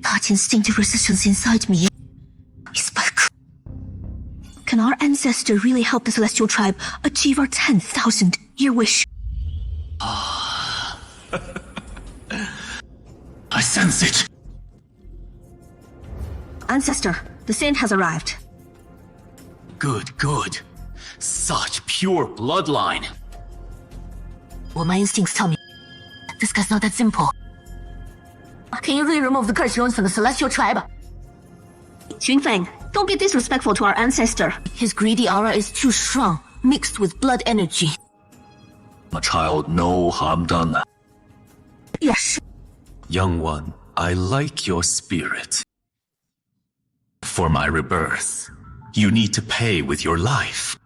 That instinctive resistance inside me is back. Can our ancestor really help the Celestial Tribe achieve our 10,000-year wish? I sense it. Ancestor, the saint has arrived. Good, good. Such pure bloodline. Well, my instincts tell me this guy's not that simple. Can you really remove the curse runes from the Celestial Tribe? Qingfeng, don't be disrespectful to our ancestor. His greedy aura is too strong, mixed with blood energy. My child, no harm done. Yes. Young one, I like your spirit. For my rebirth, you need to pay with your life.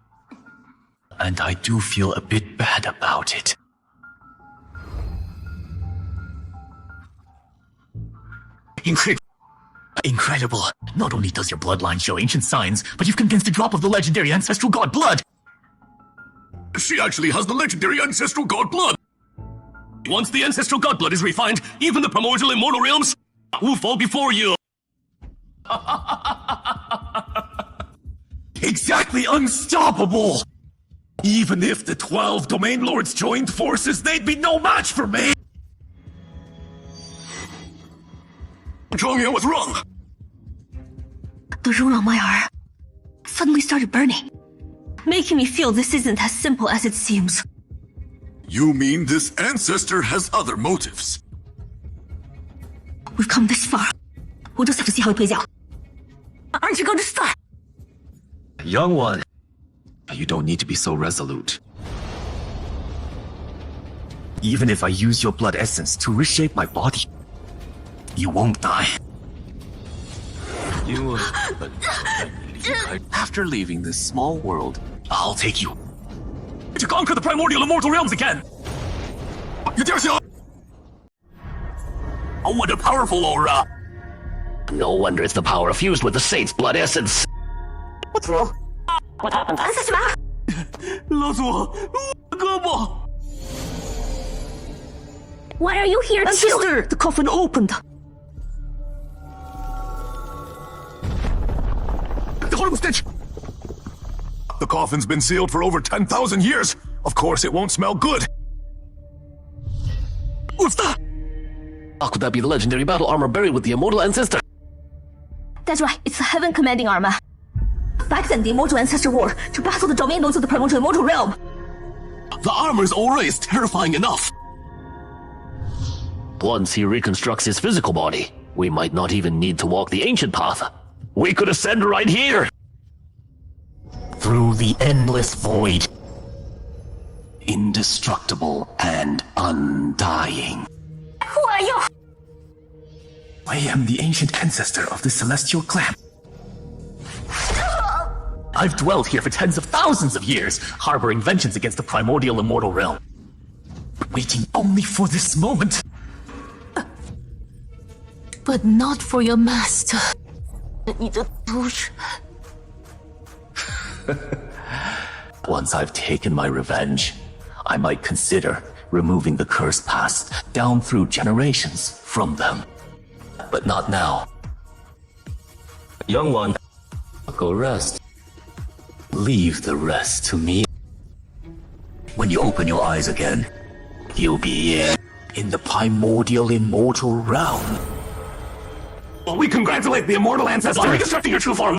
And I do feel a bit bad about it. Incredible. Not only does your bloodline show ancient signs, but you've convinced a drop of the legendary ancestral god blood. She actually has the legendary ancestral god blood. Once the ancestral god blood is refined, even the primordial immortal realms will fall before you. Exactly unstoppable! Even if the 12 domain lords joined forces, they'd be no match for me! Zhongyan was wrong. The rune on my arm suddenly started burning, making me feel this isn't as simple as it seems. You mean this ancestor has other motives? We've come this far. We'll just have to see how it plays out. Aren't you going to start? Young one, you don't need to be so resolute. Even if I use your blood essence to reshape my body, you won't die. After leaving this small world, I'll take you To conquer the primordial immortal realms again! Oh, what a powerful aura! No wonder it's the power fused with the saint's blood essence. What's wrong? What happened? Why are you here, Ancestor? The coffin opened. The horrible stench! The coffin's been sealed for over 10,000 years. Of course, it won't smell good. What's that? How could that be the legendary battle armor buried with the immortal ancestor? That's right, it's the Heaven Commanding Armor. Back then, the Immortal Ancestor wore to battle the domain lords of the primordial immortal realm. The armor's aura is terrifying enough. Once he reconstructs his physical body, we might not even need to walk the ancient path. We could ascend right here! Through the endless void. Indestructible and undying. Who are you? I am the ancient ancestor of the Celestial Clan. I've dwelt here for tens of thousands of years, harboring vengeance against the primordial immortal realm. Waiting only for this moment. But not for your master. Once I've taken my revenge, I might consider removing the curse passed down through generations from them. But not now. Young one, go rest. Leave the rest to me. When you open your eyes again, you'll be in the primordial immortal realm. Well, we congratulate the immortal ancestor on reconstructing your true form.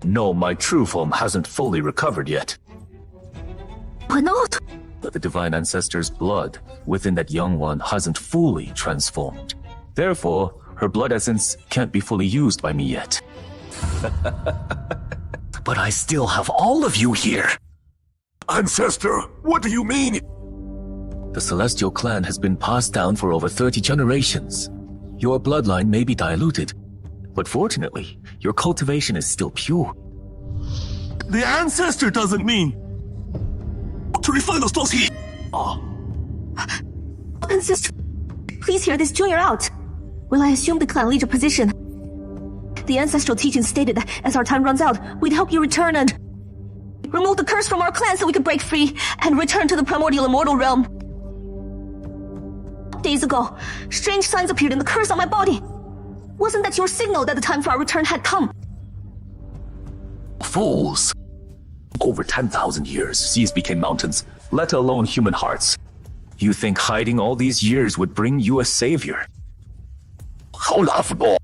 No, my true form hasn't fully recovered yet. Why not? The divine ancestor's blood within that young one hasn't fully transformed. Therefore, her blood essence can't be fully used by me yet. But I still have all of you here. Ancestor, what do you mean? The Celestial clan has been passed down for over 30 generations. Your bloodline may be diluted, but fortunately, your cultivation is still pure. The ancestor doesn't mean to refine us, does he? Ancestor, please hear this junior out. When I assumed the clan leader position, the ancestral teaching stated that as our time runs out, we'd help you return and remove the curse from our clan so we could break free and return to the primordial immortal realm. Days ago, strange signs appeared in the curse on my body. Wasn't that your signal that the time for our return had come? Fools! Over 10,000 years, seas became mountains, let alone human hearts. You think hiding all these years would bring you a savior? How laughable!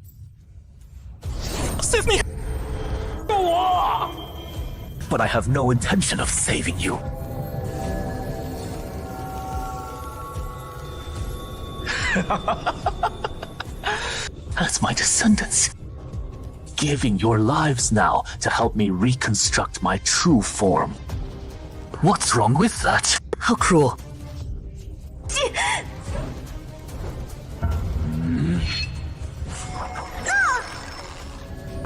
Save me! But I have no intention of saving you. As my descendants, giving your lives now to help me reconstruct my true form. What's wrong with that? How cruel.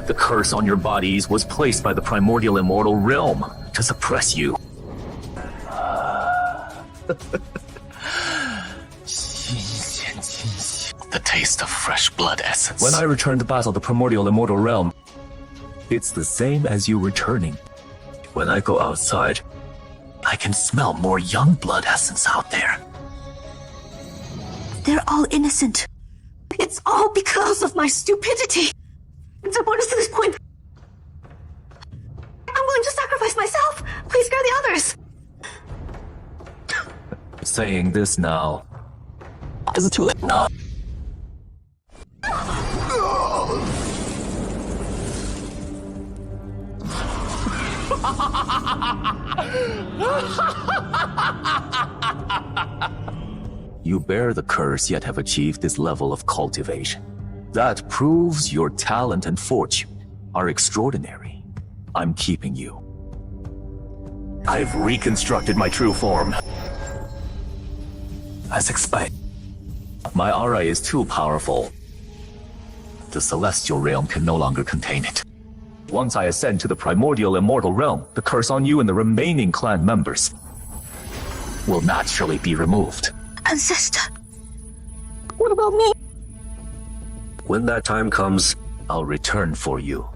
The curse on your bodies was placed by the primordial immortal realm to suppress you. The taste of fresh blood essence. When I return to battle the primordial immortal realm, it's the same as you returning. When I go outside, I can smell more young blood essence out there. They're all innocent. It's all because of my stupidity. To put us to this point, I'm willing to sacrifice myself. Please spare the others. Saying this now. Is it too late now? You bear the curse yet have achieved this level of cultivation. That proves your talent and fortune are extraordinary. I'm keeping you. I've reconstructed my true form. As expected. My aura is too powerful. The celestial realm can no longer contain it. Once I ascend to the primordial immortal realm, the curse on you and the remaining clan members will naturally be removed. Ancestor, what about me? When that time comes, I'll return for you.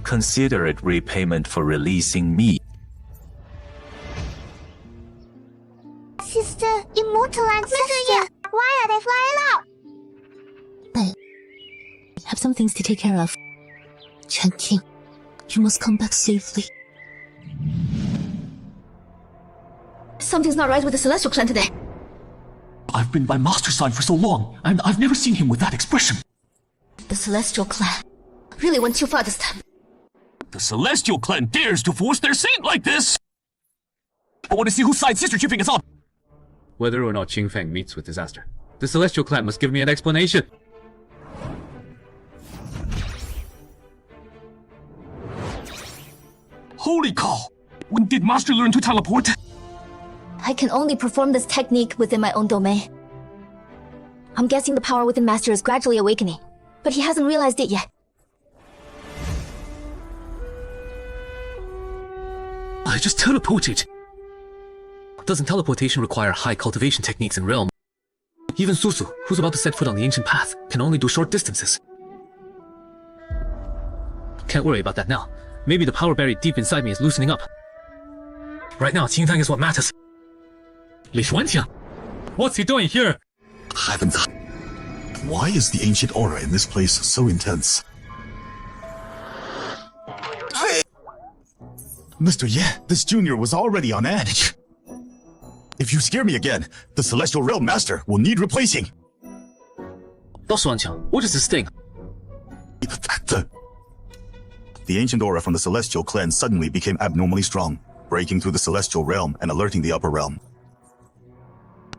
Consider it repayment for releasing me. Sister, immortal ancestor, why are they flying out? I have some things to take care of. Chen King, you must come back safely. Something's not right with the Celestial Clan today. I've been by Master Sign for so long, and I've never seen him with that expression. The Celestial Clan really went too far this time. The Celestial Clan dares to force their saint like this! I want to see whose side Sister Chipping is on! Whether or not Qing Feng meets with disaster, the Celestial Clan must give me an explanation. Holy cow! When did Master learn to teleport? I can only perform this technique within my own domain. I'm guessing the power within Master is gradually awakening, but he hasn't realized it yet. I just teleported. Doesn't teleportation require high cultivation techniques in Realm? Even Susu, who's about to set foot on the ancient path, can only do short distances. Can't worry about that now. Maybe the power buried deep inside me is loosening up. Right now, Qing Feng is what matters. Li Xuantian, what's he doing here? Heavens. Why is the ancient aura in this place so intense? Mr. Ye, this junior was already on edge. If you scare me again, the Celestial Realm Master will need replacing. Xuantian, what is this thing? The ancient aura from the celestial clan suddenly became abnormally strong, breaking through the celestial realm and alerting the upper realm.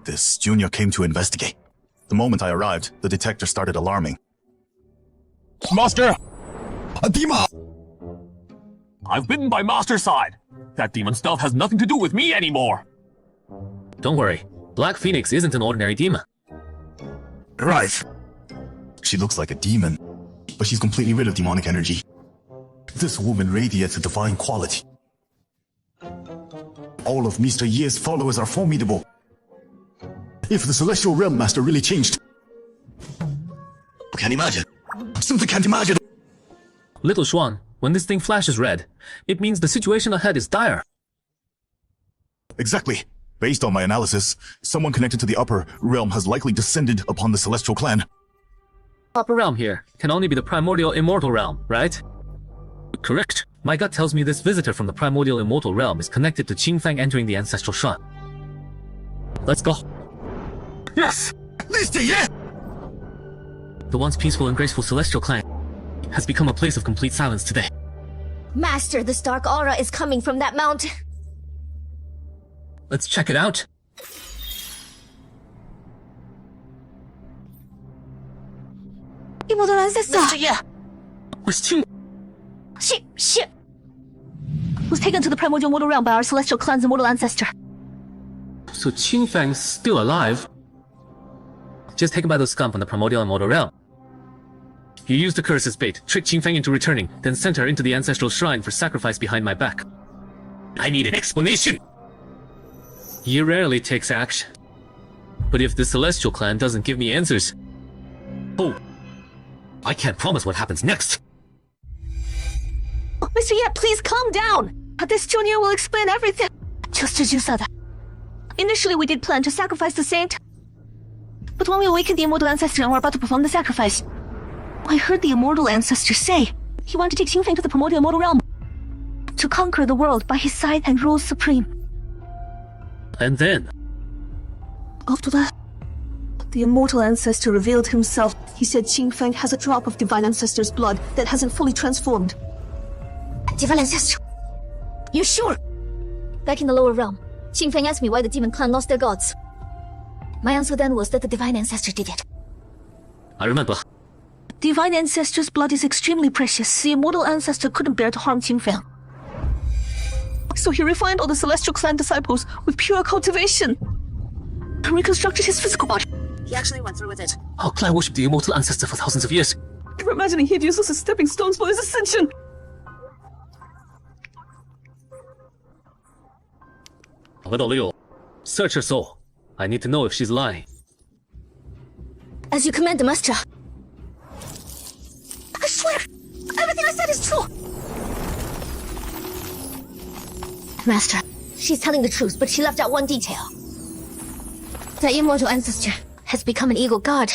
This junior came to investigate. The moment I arrived, the detector started alarming. Master! A demon! I've been by Master's side. That demon stuff has nothing to do with me anymore. Don't worry. Black Phoenix isn't an ordinary demon. Right. She looks like a demon, but she's completely rid of demonic energy. This woman radiates a divine quality. All of Mr. Ye's followers are formidable. If the Celestial Realm Master really changed... Can't imagine. Simply can't imagine. Little Xuan, when this thing flashes red, it means the situation ahead is dire. Exactly. Based on my analysis, someone connected to the upper realm has likely descended upon the Celestial Clan. Upper realm here can only be the primordial immortal realm, right? Correct. My gut tells me this visitor from the primordial immortal realm is connected to Qingfang entering the ancestral shrine. Let's go. Yes! Mr. Ye! The once peaceful and graceful celestial clan has become a place of complete silence today. Master, this dark aura is coming from that mountain. Let's check it out. Immortal ancestor! Mr. Ye! Where's Qing? She was taken to the primordial mortal realm by our celestial clan's immortal ancestor. So Qingfang's still alive? Just taken by those scum from the primordial immortal realm. You used the curse as bait, tricked Qingfang into returning, then sent her into the ancestral shrine for sacrifice behind my back. I need an explanation! He rarely takes action. But if the celestial clan doesn't give me answers... Oh, I can't promise what happens next. Oh, Mr. Ye, please calm down. This junior will explain everything. Just as you said. Initially, we did plan to sacrifice the saint. But when we awakened the immortal ancestor and were about to perform the sacrifice, I heard the immortal ancestor say he wanted to take Qingfang to the primordial immortal realm to conquer the world by his side and rule supreme. And then? After that, the immortal ancestor revealed himself. He said Qingfang has a drop of divine ancestor's blood that hasn't fully transformed. Divine ancestor? You sure? Back in the lower realm, Qingfang asked me why the demon clan lost their gods. My answer then was that the divine ancestor did it. I remember. Divine ancestor's blood is extremely precious. The immortal ancestor couldn't bear to harm Qingfang. So he refined all the celestial clan disciples with pure cultivation and reconstructed his physical body. He actually went through with it. Our clan worshipped the immortal ancestor for thousands of years. You're imagining he'd use us as stepping stones for his ascension. Little Liu, search her soul. I need to know if she's lying. As you command, Master. I swear, everything I said is true. Master, she's telling the truth, but she left out one detail. The immortal ancestor has become an eagle god.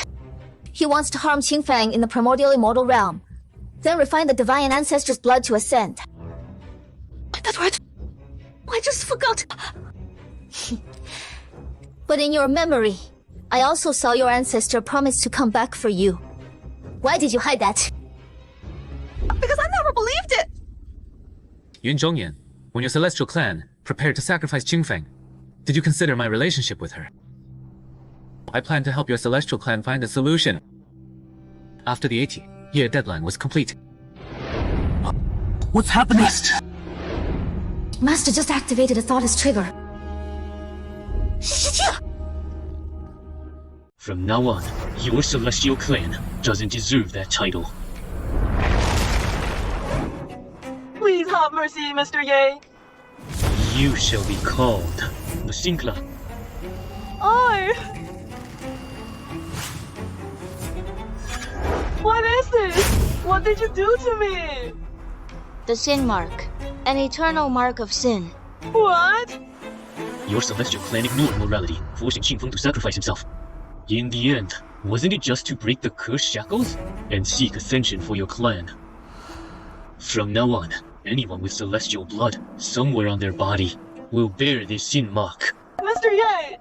He wants to harm Qingfang in the primordial immortal realm, then refine the divine ancestor's blood to ascend. That's right. I just forgot. But in your memory, I also saw your ancestor promise to come back for you. Why did you hide that? Because I never believed it! Yun Zhongyan, when your celestial clan prepared to sacrifice Qingfang, did you consider my relationship with her? I plan to help your celestial clan find a solution. After the 80-year deadline was complete. What's happening? Master just activated a thoughtless trigger. From now on, your celestial clan doesn't deserve that title. Please have mercy, Mr. Ye. You shall be called Masinkla. What is this? What did you do to me? The sin mark. An eternal mark of sin. What? Your celestial clan ignored morality, forcing Qingfeng to sacrifice himself. In the end, wasn't it just to break the cursed shackles and seek ascension for your clan? From now on, anyone with celestial blood somewhere on their body will bear this sin mark. Mr. Ye!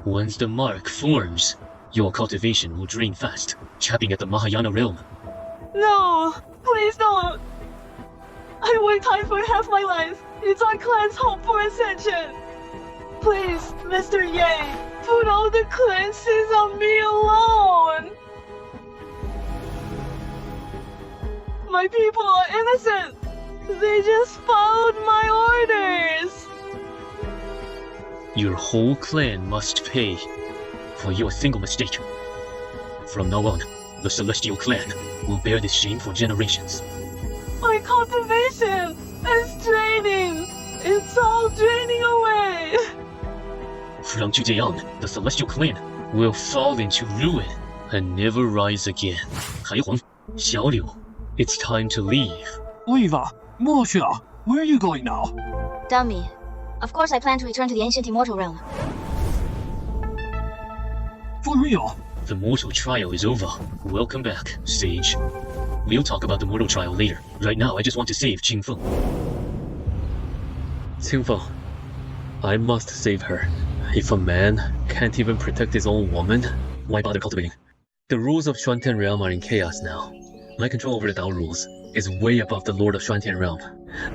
Once the mark forms, your cultivation will drain fast, capping at the Mahayana realm. No! Please don't. I worked hard for half my life. It's our clan's hope for ascension. Please, Mr. Ye, put all the cleanses on me alone. My people are innocent. They just followed my orders. Your whole clan must pay for your single mistake. From now on, the Celestial Clan will bear this shame for generations. My cultivation is draining. It's all draining away. From today on, the Celestial Clan will fall into ruin and never rise again. 海皇, Xiaoliu, it's time to leave. Leave? Moxia, where are you going now? Dummy. Of course I plan to return to the ancient immortal realm. For real? The mortal trial is over. Welcome back, Sage. We'll talk about the mortal trial later. Right now, I just want to save Qingfeng. Qingfeng, I must save her. If a man can't even protect his own woman, why bother cultivating? The rules of Xuantian Realm are in chaos now. My control over the Dao rules is way above the Lord of Xuantian Realm.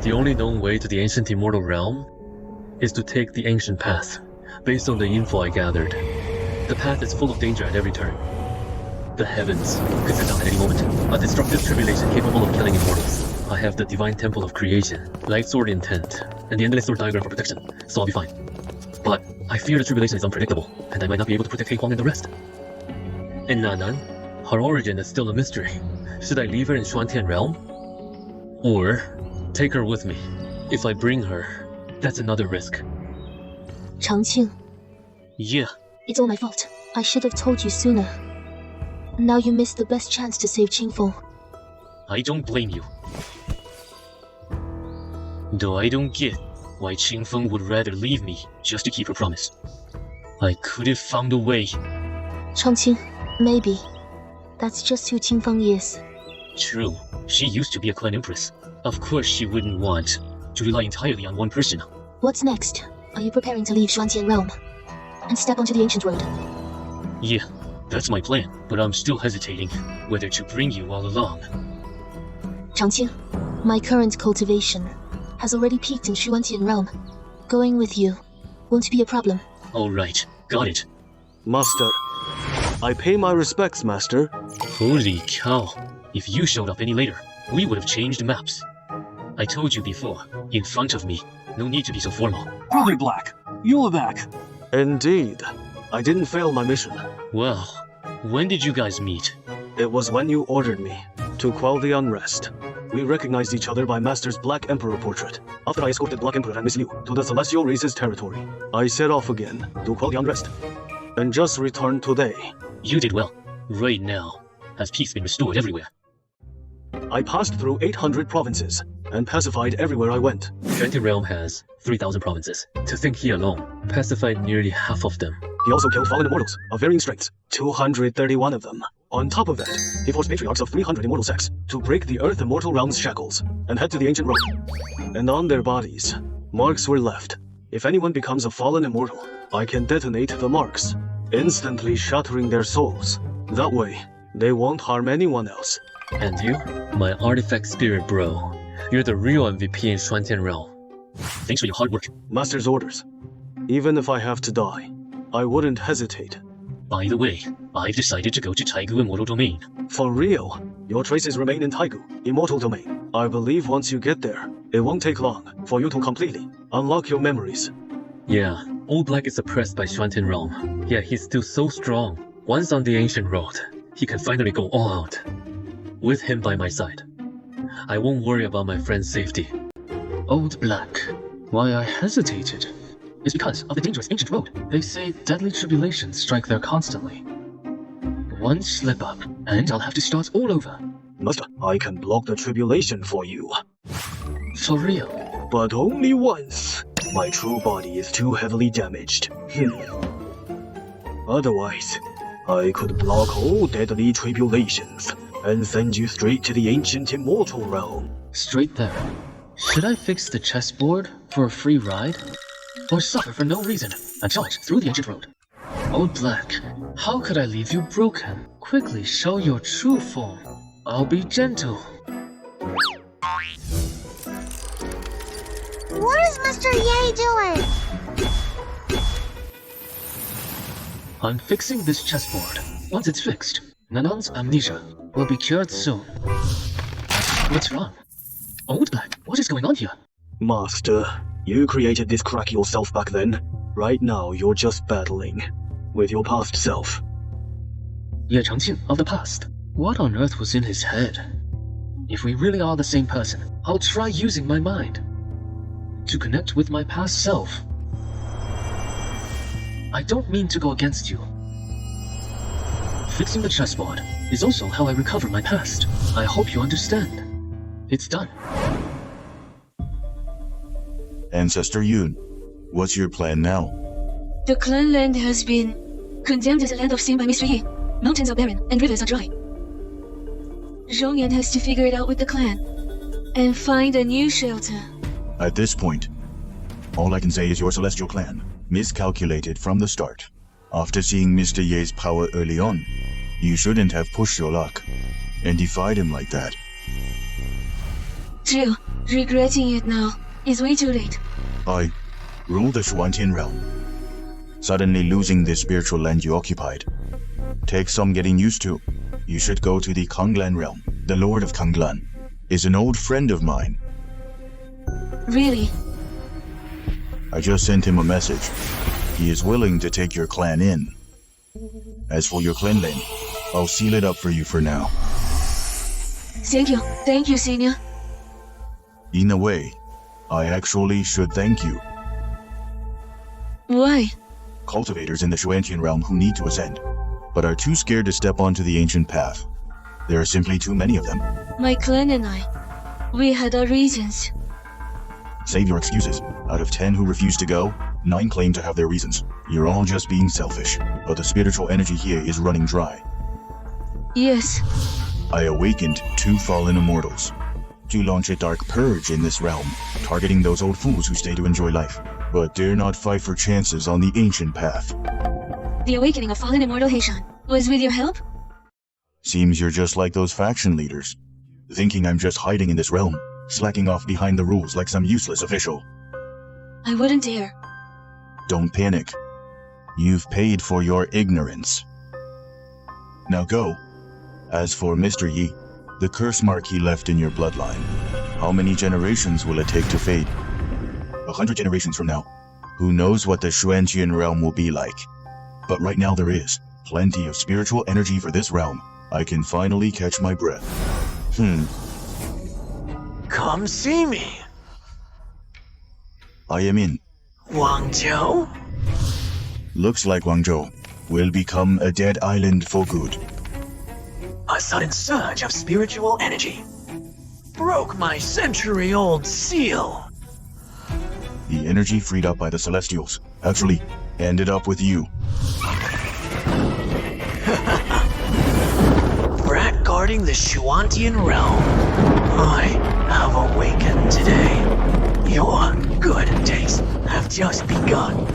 The only known way to the ancient immortal realm is to take the ancient path, based on the info I gathered. The path is full of danger at every turn. The heavens could sit down at any moment. A destructive tribulation capable of killing immortals. I have the divine temple of creation, light sword intent, and the endless sword diagram for protection, so I'll be fine. But I fear the tribulation is unpredictable, and I might not be able to protect Hei Huang and the rest. And Nanan, her origin is still a mystery. Should I leave her in Xuantian Realm? Or take her with me? If I bring her, that's another risk. Changqing. Yeah. It's all my fault. I should have told you sooner. Now you missed the best chance to save Qingfeng. I don't blame you. Though I don't get why Qingfeng would rather leave me just to keep her promise. I could have found a way. Changqing, maybe. That's just who Qingfeng is. True. She used to be a clan empress. Of course she wouldn't want to rely entirely on one person. What's next? Are you preparing to leave Xuantian Realm and step onto the ancient road? Yeah, that's my plan, but I'm still hesitating whether to bring you all along. Changqing, my current cultivation has already peaked in Xuantian Realm. Going with you won't be a problem. Alright, got it. Master, I pay my respects, Master. Holy cow. If you showed up any later, we would have changed maps. I told you before, in front of me, no need to be so formal. Brother Black, you are back. Indeed. I didn't fail my mission. Well, when did you guys meet? It was when you ordered me to quell the unrest. We recognized each other by Master's Black Emperor portrait. After I escorted Black Emperor and Miss Liu to the Celestial Race's territory, I set off again to quell the unrest, and just returned today. You did well. Right now, has peace been restored everywhere? I passed through 800 provinces and pacified everywhere I went. Xuantian Realm has 3,000 provinces. To think he alone pacified nearly half of them. He also killed fallen immortals of varying strengths, 231 of them. On top of that, he forced patriarchs of 300 immortal sects to break the Earth Immortal Realm's shackles and head to the ancient road. And on their bodies, marks were left. If anyone becomes a fallen immortal, I can detonate the marks, instantly shattering their souls. That way, they won't harm anyone else. And you? My artifact spirit bro. You're the real MVP in Xuantian Realm. Thanks for your hard work. Master's orders. Even if I have to die, I wouldn't hesitate. By the way, I've decided to go to Taigu Immortal Domain. For real? Your traces remain in Taigu, Immortal Domain. I believe once you get there, it won't take long for you to completely unlock your memories. Yeah, Old Black is suppressed by Xuantian Realm. Yet he's still so strong. Once on the ancient road, he can finally go all out. With him by my side, I won't worry about my friend's safety. Old Black. Why I hesitated is because of the dangerous ancient road. They say deadly tribulations strike there constantly. One slip up, and I'll have to start all over. Master, I can block the tribulation for you. For real? But only once. My true body is too heavily damaged. Otherwise, I could block all deadly tribulations and send you straight to the ancient immortal realm. Straight there. Should I fix the chessboard for a free ride? Or suffer for no reason and charge through the ancient road? Old Black, how could I leave you broken? Quickly show your true form. I'll be gentle. What is Mr. Ye doing? I'm fixing this chessboard. Once it's fixed, Nanon's amnesia will be cured soon. What's wrong? Old Black, what is going on here? Master, you created this crack yourself back then. Right now, you're just battling with your past self. Ye Chengqin of the past. What on earth was in his head? If we really are the same person, I'll try using my mind to connect with my past self. I don't mean to go against you. Fixing the chessboard is also how I recover my past. I hope you understand. It's done. Ancestor Yun, what's your plan now? The clan land has been condemned as a land of sin by Mr. Yi. Mountains are barren and rivers are dry. Zhongyan has to figure it out with the clan and find a new shelter. At this point, all I can say is your celestial clan miscalculated from the start. After seeing Mr. Ye's power early on, you shouldn't have pushed your luck and defied him like that. True. Regretting it now is way too late. I rule the Xuantian realm. Suddenly losing the spiritual land you occupied takes some getting used to. You should go to the Kanglan realm. The Lord of Kanglan is an old friend of mine. Really? I just sent him a message. He is willing to take your clan in. As for your clan lane, I'll seal it up for you for now. Thank you. Thank you, Senior. In a way, I actually should thank you. Why? Cultivators in the Xuantian realm who need to ascend, but are too scared to step onto the ancient path. There are simply too many of them. My clan and I, we had our reasons. Save your excuses. Out of 10 who refuse to go, 9 claim to have their reasons. You're all just being selfish, but the spiritual energy here is running dry. Yes. I awakened 2 fallen immortals to launch a dark purge in this realm, targeting those old fools who stay to enjoy life, but dare not fight for chances on the ancient path. The awakening of fallen immortal Heishan was with your help? Seems you're just like those faction leaders, thinking I'm just hiding in this realm, slacking off behind the rules like some useless official. I wouldn't dare. Don't panic. You've paid for your ignorance. Now go. As for Mr. Yi, the curse mark he left in your bloodline, how many generations will it take to fade? 100 generations from now, who knows what the Xuantian realm will be like? But right now there is plenty of spiritual energy for this realm. I can finally catch my breath. Come see me. I am in. Wangzhou? Looks like Wangzhou will become a dead island for good. A sudden surge of spiritual energy broke my century-old seal. The energy freed up by the Celestials actually ended up with you. Brat guarding the Xuantian realm. I have awakened today. Your good days have just begun.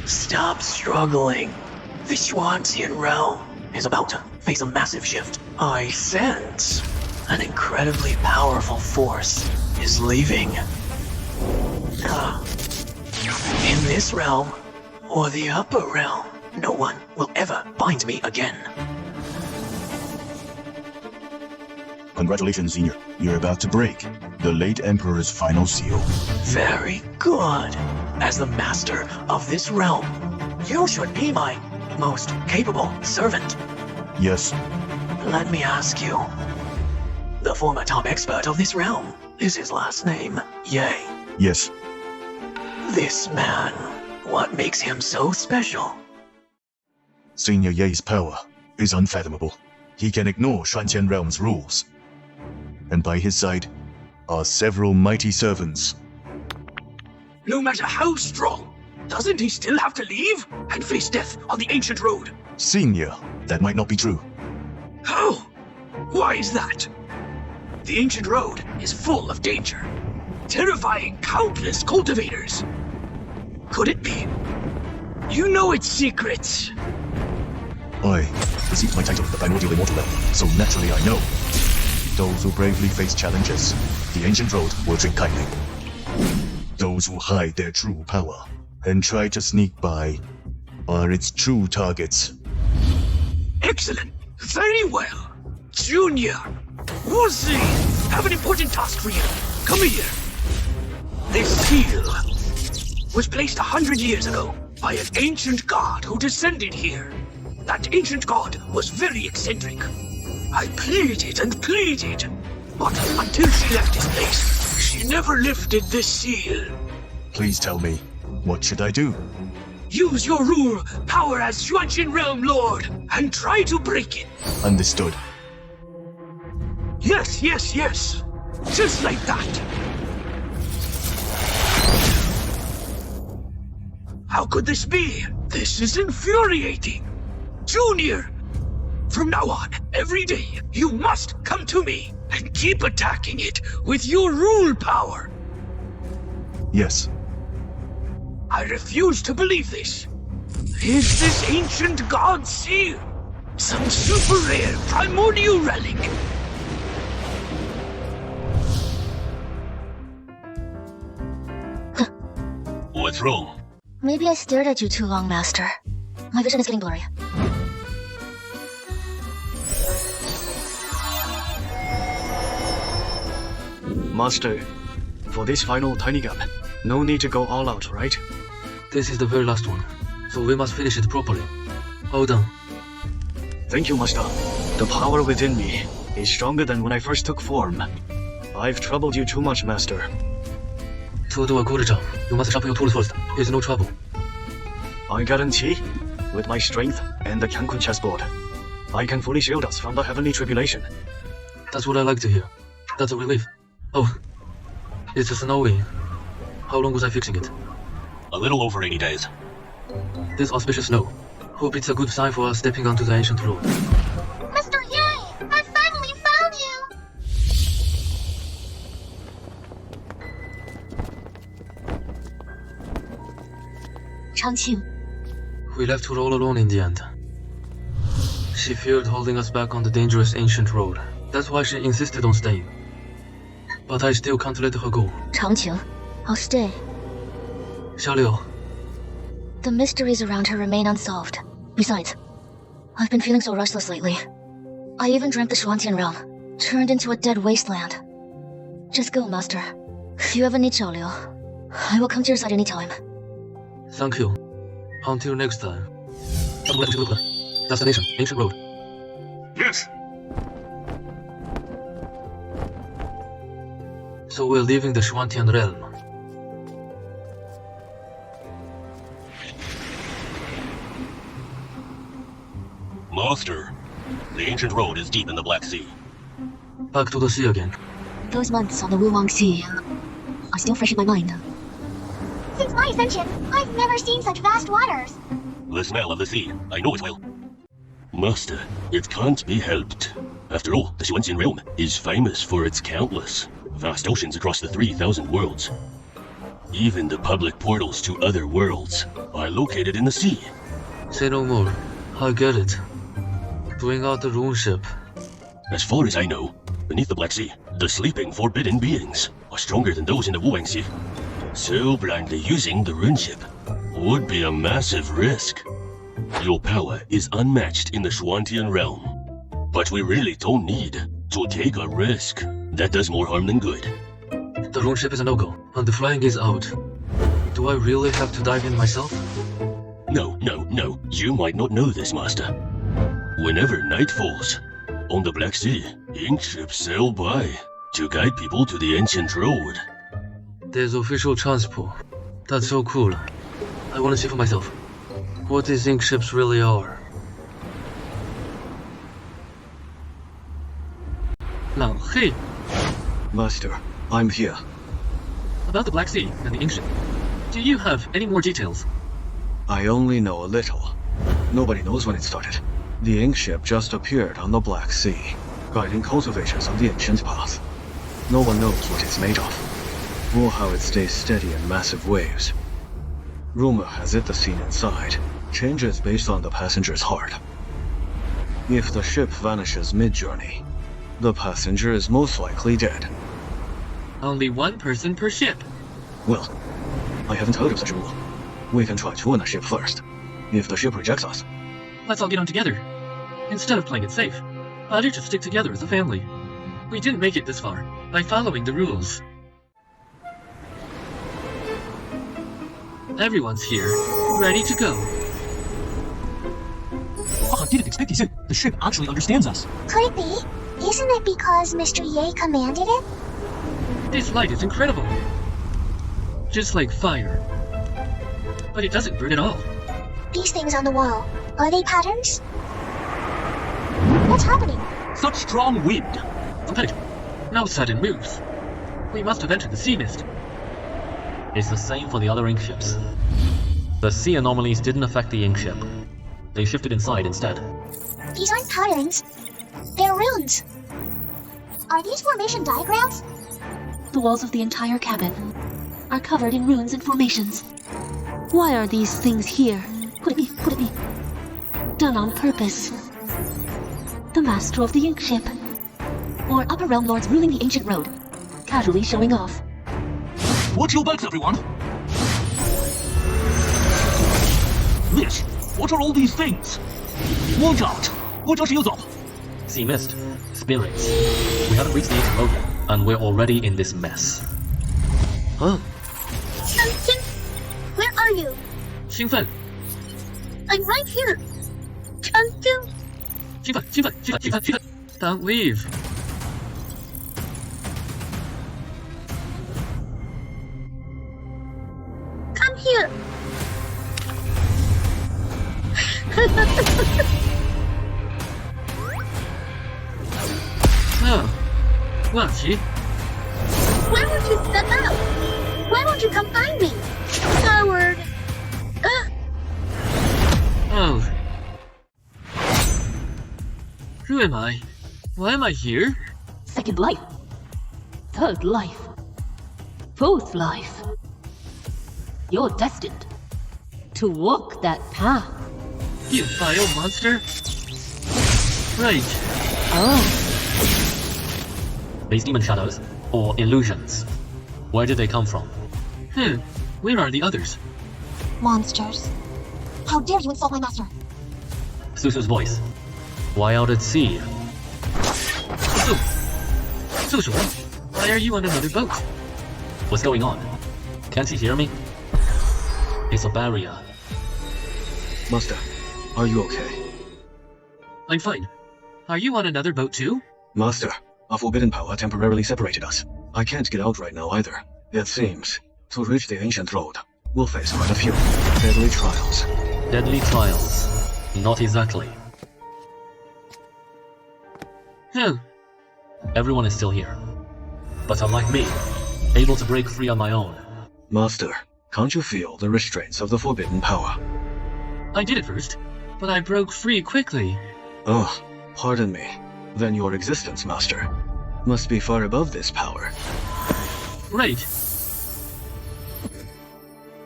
Stop struggling. The Xuantian realm is about to face a massive shift. I sense an incredibly powerful force is leaving. In this realm, or the upper realm, no one will ever bind me again. Congratulations, Senior. You're about to break the late Emperor's final seal. Very good. As the master of this realm, you should be my most capable servant. Yes. Let me ask you. The former top expert of this realm, is his last name Ye? Yes. This man, what makes him so special? Senior Ye's power is unfathomable. He can ignore Xuantian Realm's rules. And by his side are several mighty servants. No matter how strong, doesn't he still have to leave and face death on the ancient road? Senior, that might not be true. How? Why is that? The ancient road is full of danger, terrifying countless cultivators. Could it be? You know its secrets. I received my title of the Primordial Immortal Realm, so naturally I know. Those who bravely face challenges, the ancient road will treat kindly. Those who hide their true power and try to sneak by are its true targets. Excellent. Very well. Junior, Woozy, have an important task for you. Come here. This seal was placed 100 years ago by an ancient god who descended here. That ancient god was very eccentric. I pleaded and pleaded, but until she left this place, she never lifted this seal. Please tell me, what should I do? Use your rule, power as Xuanqin Realm Lord, and try to break it. Understood. Yes, yes, yes. Just like that. How could this be? This is infuriating. Junior, from now on, every day, you must come to me and keep attacking it with your rule power. Yes. I refuse to believe this. Is this ancient god seal some super rare primordial relic? What's wrong? Maybe I stared at you too long, Master. My vision is getting blurry. Master, for this final tiny gap, no need to go all out, right? This is the very last one, so we must finish it properly. All done. Thank you, Master. The power within me is stronger than when I first took form. I've troubled you too much, Master. To do a good job, you must sharpen your tools first. It's no trouble. I guarantee, with my strength and the Cancun chessboard, I can fully shield us from the heavenly tribulation. That's what I like to hear. That's a relief. Oh, it's snowing. How long was I fixing it? A little over 80 days. This auspicious snow. Hope it's a good sign for us stepping onto the ancient road. Mr. Yang, I finally found you! Changqing. We left her all alone in the end. She feared holding us back on the dangerous ancient road. That's why she insisted on staying. But I still can't let her go. Changqing, I'll stay. Xiaoliu. The mysteries around her remain unsolved. Besides, I've been feeling so restless lately. I even dreamt the Xuantian realm turned into a dead wasteland. Just go, Master. If you ever need Xiaoliu, I will come to your side anytime. Thank you. Until next time. Destination, ancient road. Yes. So we're leaving the Xuantian realm. Master, the ancient road is deep in the Black Sea. Back to the sea again. Those months on the Wuwang Sea are still fresh in my mind. Since my ascension, I've never seen such vast waters. The smell of the sea, I know it well. Master, it can't be helped. After all, the Xuantian realm is famous for its countless, vast oceans across the 3,000 worlds. Even the public portals to other worlds are located in the sea. Say no more. I get it. Bring out the rune ship. As far as I know, beneath the Black Sea, the sleeping forbidden beings are stronger than those in the Wuwang Sea. So blindly using the rune ship would be a massive risk. Your power is unmatched in the Xuantian realm, but we really don't need to take a risk that does more harm than good. The rune ship is a no-go, and the flying is out. Do I really have to dive in myself? No. You might not know this, Master. Whenever night falls, on the Black Sea, ink ships sail by to guide people to the ancient road. There's official transport. That's so cool. I want to see for myself what these ink ships really are. Now, hey! Master, I'm here. About the Black Sea and the ink ship, do you have any more details? I only know a little. Nobody knows when it started. The ink ship just appeared on the Black Sea, guiding cultivators on the ancient path. No one knows what it's made of, or how it stays steady in massive waves. Rumor has it the scene inside changes based on the passenger's heart. If the ship vanishes mid-journey, the passenger is most likely dead. Only one person per ship. Well, I haven't heard of such a rule. We can try to own a ship first. If the ship rejects us, Let's all get on together. Instead of playing it safe, better to stick together as a family. We didn't make it this far by following the rules. Everyone's here, ready to go. I didn't expect he said the ship actually understands us. Could it be? Isn't it because Mr. Ye commanded it? This light is incredible. Just like fire. But it doesn't burn at all. These things on the wall, are they patterns? What's happening? Such strong wind. Competitor, no sudden moves. We must have entered the sea mist. It's the same for the other ink ships. The sea anomalies didn't affect the ink ship. They shifted inside instead. These aren't patterns. They're runes. Are these formation diagrams? The walls of the entire cabin are covered in runes and formations. Why are these things here? Could it be done on purpose? The master of the ink ship, or upper realm lords ruling the ancient road, casually showing off. Watch your backs, everyone! This, what are all these things? Watch out! 我这是游走! Sea mist, spirits. We haven't reached the ancient road yet, and we're already in this mess. Huh? Where are you? 兴奋 I'm right here. Chunkin. 兴奋 Don't leave. Come here. Oh, Lucky. Why won't you step up? Why won't you come find me? Coward. Oh. Who am I? Why am I here? Second life. Third life. Fourth life. You're destined to walk that path. You vile monster. Right. Oh. These demon shadows, or illusions. Where did they come from? Where are the others? Monsters. How dare you insult my master? Susu's voice. Why out at sea? Susu, why are you on another boat? What's going on? Can't you hear me? It's a barrier. Master, are you okay? I'm fine. Are you on another boat too? Master, a forbidden power temporarily separated us. I can't get out right now either. It seems, to reach the ancient road, we'll face quite a few deadly trials. Deadly trials. Not exactly. Everyone is still here. But unlike me, able to break free on my own. Master, can't you feel the restraints of the forbidden power? I did at first, but I broke free quickly. Oh, pardon me. Then your existence, Master, must be far above this power. Right.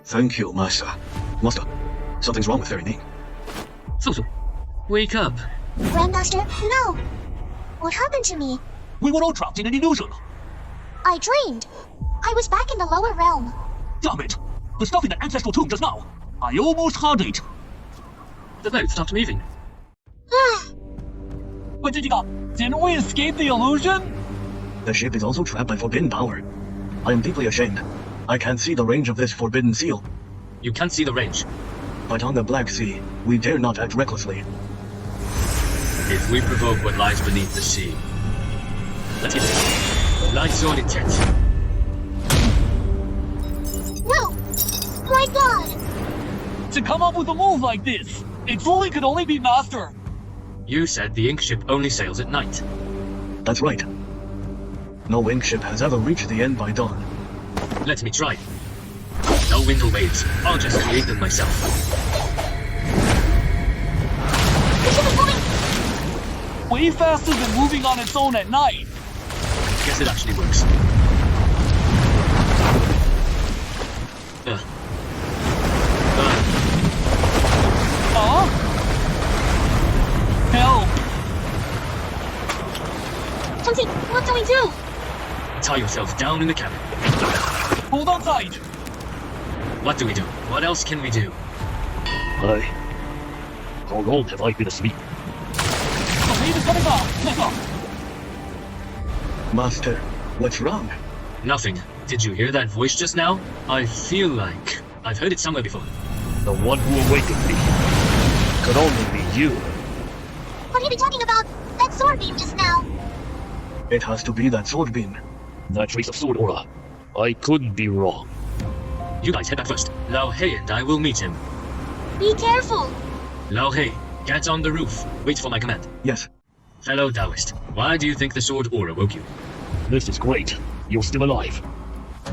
Thank you, Master. Master, something's wrong with Fairy Ning. Susu, wake up. Grandmaster, no. What happened to me? We were all trapped in an illusion. I dreamed. I was back in the lower realm. Damn it! The stuff in the ancestral tomb just now. I almost had it. The boat stopped moving. But didn't we escape the illusion? The ship is also trapped by forbidden power. I am deeply ashamed. I can't see the range of this forbidden seal. You can't see the range. But on the Black Sea, we dare not act recklessly. If we provoke what lies beneath the sea, let's hit it. Light's own intent. No! My God! To come up with a move like this, it truly could only be Master. You said the ink ship only sails at night. That's right. No ink ship has ever reached the end by dawn. Let me try. No wind or waves. I'll just create them myself. The ship is moving! Way faster than moving on its own at night. Guess it actually works. Help! Chunky, what do we do? Tie yourself down in the cabin. Hold on tight. What do we do? What else can we do? How long have I been asleep? Master, what's wrong? Nothing. Did you hear that voice just now? I feel like I've heard it somewhere before. The one who awakened me could only be you. What have you been talking about? That sword beam just now. It has to be that sword beam. That trace of sword aura. I couldn't be wrong. You guys head back first. Lao Hei and I will meet him. Be careful. Lao Hei, get on the roof. Wait for my command. Yes. Fellow Taoist, why do you think the sword aura woke you? This is great. You're still alive.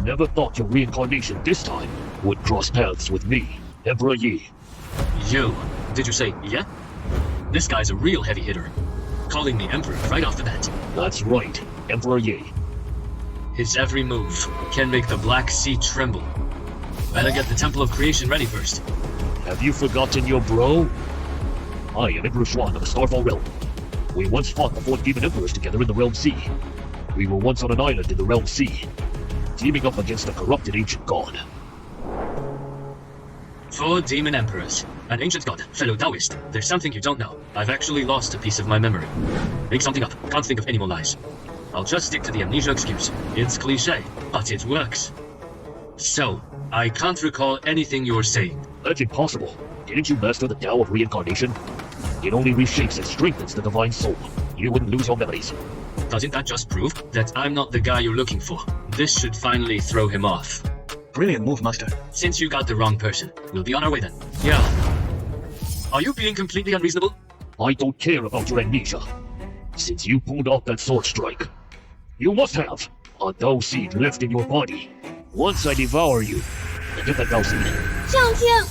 Never thought your reincarnation this time would cross paths with me, Emperor Yi. You? Did you say yeah? This guy's a real heavy hitter. Calling me Emperor right off the bat. That's right, Emperor Yi. His every move can make the Black Sea tremble. Better get the Temple of Creation ready first. Have you forgotten your bro? I am Emperor Xuan of the Starfall Realm. We once fought the 4 demon emperors together in the Realm Sea. We were once on an island in the Realm Sea, teaming up against a corrupted ancient god. 4 demon emperors. An ancient god, fellow Taoist. There's something you don't know. I've actually lost a piece of my memory. Make something up. Can't think of any more lies. I'll just stick to the amnesia excuse. It's cliche, but it works. So, I can't recall anything you're saying. That's impossible. Didn't you master the Tao of Reincarnation? It only reshapes and strengthens the divine soul. You wouldn't lose your memories. Doesn't that just prove that I'm not the guy you're looking for? This should finally throw him off. Brilliant move, Master. Since you got the wrong person, we'll be on our way then. Yeah. Are you being completely unreasonable? I don't care about your amnesia. Since you pulled off that sword strike, you must have a Dao seed left in your body. Once I devour you, I get that Dao seed. Xiangqing!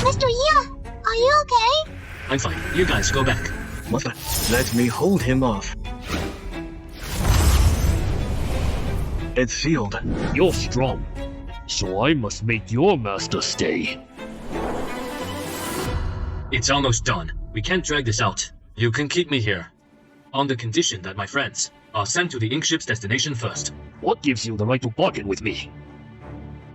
Mr. Yi, are you okay? I'm fine. You guys go back. Master, let me hold him off. It's sealed. You're strong, so I must make your master stay. It's almost done. We can't drag this out. You can keep me here, on the condition that my friends are sent to the ink ship's destination first. What gives you the right to bargain with me?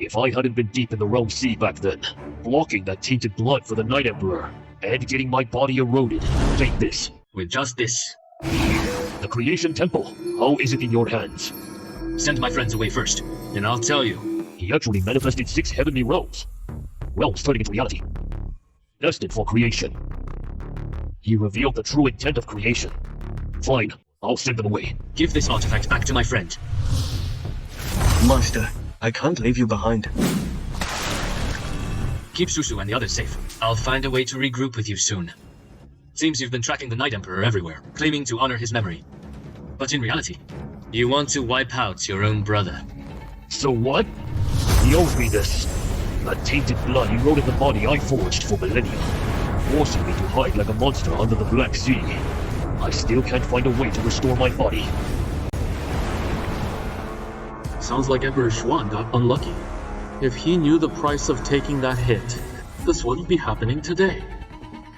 If I hadn't been deep in the Realm Sea back then, blocking that tainted blood for the Night Emperor, and getting my body eroded, take this. With just this. The Creation Temple, how is it in your hands? Send my friends away first, and I'll tell you. He actually manifested 6 heavenly realms. Realms turning into reality. Destined for creation. He revealed the true intent of creation. Fine, I'll send them away. Give this artifact back to my friend. Master, I can't leave you behind. Keep Susu and the others safe. I'll find a way to regroup with you soon. Seems you've been tracking the Night Emperor everywhere, claiming to honor his memory. But in reality, you want to wipe out your own brother. So what? He owes me this. That tainted blood eroded the body I forged for millennia, forcing me to hide like a monster under the Black Sea. I still can't find a way to restore my body. Sounds like Emperor Xuan got unlucky. If he knew the price of taking that hit, this wouldn't be happening today.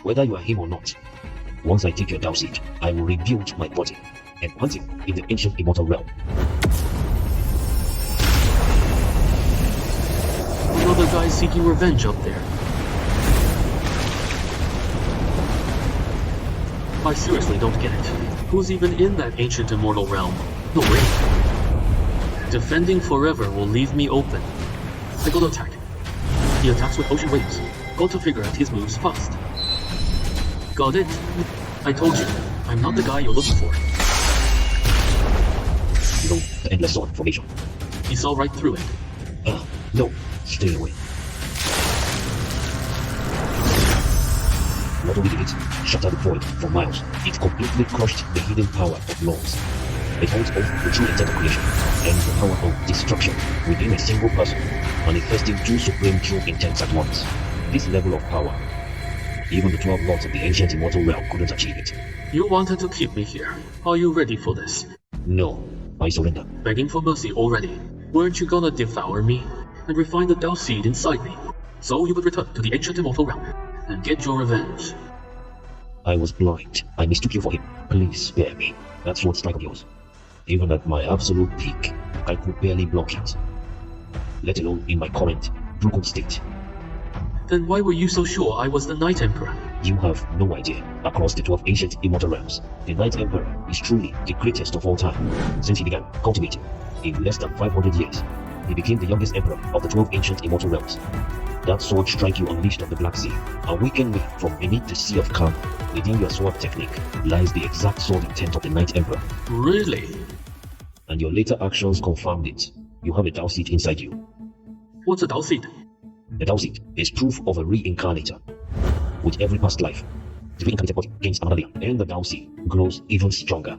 Whether you are him or not, once I take your Dao seed, I will rebuild my body and plant it in the ancient immortal realm. Another guy seeking revenge up there. I seriously don't get it. Who's even in that ancient immortal realm? No way. Defending forever will leave me open. I go to attack. He attacks with ocean waves. Got to figure out his moves fast. Got it? I told you, I'm not the guy you're looking for. You know, the endless sword formation. He saw right through it. No, stay away. Not only did it shut out the void for miles, it completely crushed the hidden power of laws. It holds both the true intent of creation and the power of destruction within a single person, manifesting 2 supreme true intents at once. This level of power, even the 12 lords of the ancient immortal realm couldn't achieve it. You wanted to keep me here. Are you ready for this? No, I surrender. Begging for mercy already. Weren't you gonna devour me and refine the Dao seed inside me, so you would return to the ancient immortal realm and get your revenge? I was blind. I mistook you for him. Please spare me. That sword strike of yours. Even at my absolute peak, I could barely block it. Let alone in my current broken state. Then why were you so sure I was the Night Emperor? You have no idea. Across the 12 ancient immortal realms, the Night Emperor is truly the greatest of all time. Since he began cultivating, in less than 500 years, he became the youngest emperor of the 12 ancient immortal realms. That sword strike you unleashed on the Black Sea awakened me from beneath the Sea of Calm. Within your sword technique lies the exact sword intent of the Night Emperor. Really? And your later actions confirmed it. You have a Dao seed inside you. What's a Dao seed? The Dao seed is proof of a reincarnator. With every past life, the reincarnated body gains another layer, and the Dao seed grows even stronger.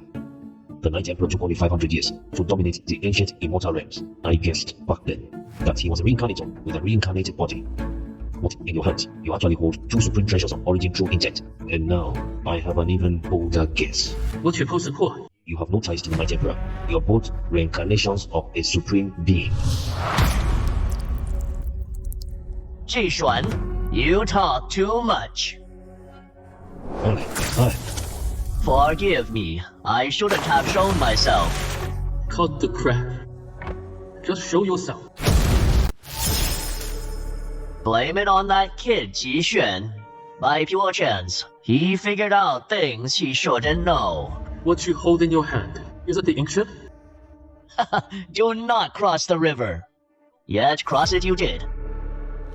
The Night Emperor took only 500 years to dominate the ancient immortal realms. I guessed back then that he was a reincarnator with a reincarnated body. But in your hands, you actually hold two supreme treasures of origin true intent. And now, I have an even bolder guess. What's your post support? You have no ties to the Night Emperor. You're both reincarnations of a supreme being. Jishuan, you talk too much. Hi. Forgive me, I shouldn't have shown myself. Cut the crap. Just show yourself. Blame it on that kid, Jixuan. By pure chance, he figured out things he shouldn't know. What you hold in your hand, is it the ink ship? Do not cross the river. Yet cross it you did.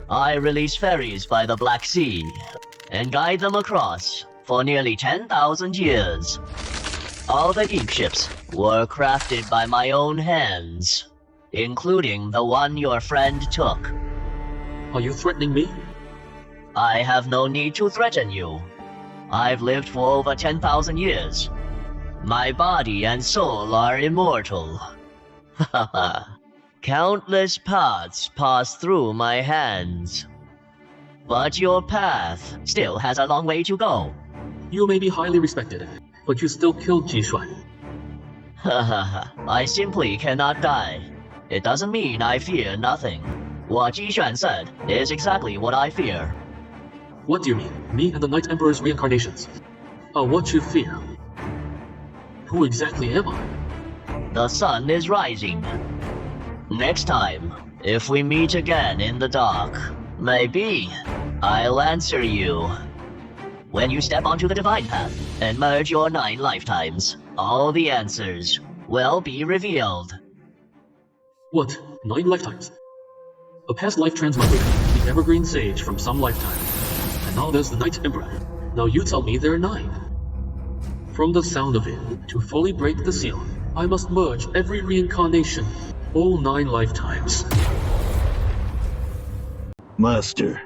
I released ferries by the Black Sea, and guide them across for nearly 10,000 years. All the ink ships were crafted by my own hands, including the one your friend took. Are you threatening me? I have no need to threaten you. I've lived for over 10,000 years. My body and soul are immortal. Countless paths pass through my hands. But your path still has a long way to go. You may be highly respected, but you still killed Jishuan. I simply cannot die. It doesn't mean I fear nothing. What Jishuan said is exactly what I fear. What do you mean? Me and the Night Emperor's reincarnations are what you fear. Who exactly am I? The sun is rising. Next time, if we meet again in the dark, maybe I'll answer you. When you step onto the divine path and merge your 9 lifetimes, all the answers will be revealed. What? 9 lifetimes? A past life transmigrator, the evergreen sage from some lifetime. And now there's the Night Emperor. Now you tell me there are 9. From the sound of it, to fully break the seal, I must merge every reincarnation, all 9 lifetimes. Master.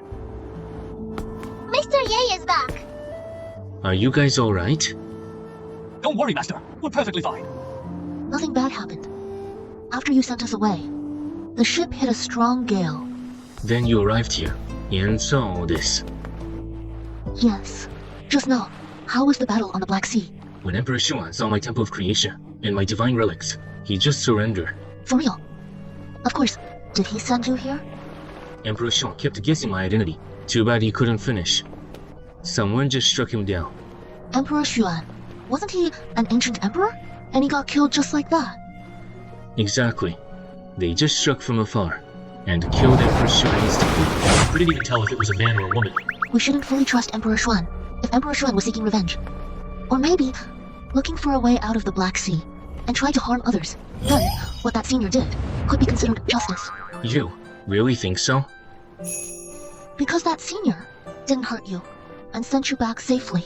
Mr. Ye is back. Are you guys alright? Don't worry, Master. We're perfectly fine. Nothing bad happened. After you sent us away, the ship hit a strong gale. Then you arrived here, and saw all this. Yes. Just now, how was the battle on the Black Sea? When Emperor Xuan saw my Temple of Creation and my divine relics, he just surrendered. For real? Of course. Did he send you here? Emperor Xuan kept guessing my identity. Too bad he couldn't finish. Someone just struck him down. Emperor Xuan. Wasn't he an ancient emperor? And he got killed just like that. Exactly. They just struck from afar and killed Emperor Xuan instantly. We didn't even tell if it was a man or a woman. We shouldn't fully trust Emperor Xuan if Emperor Xuan was seeking revenge. Or maybe looking for a way out of the Black Sea and trying to harm others. Then, what that senior did could be considered justice. You really think so? Because that senior didn't hurt you and sent you back safely.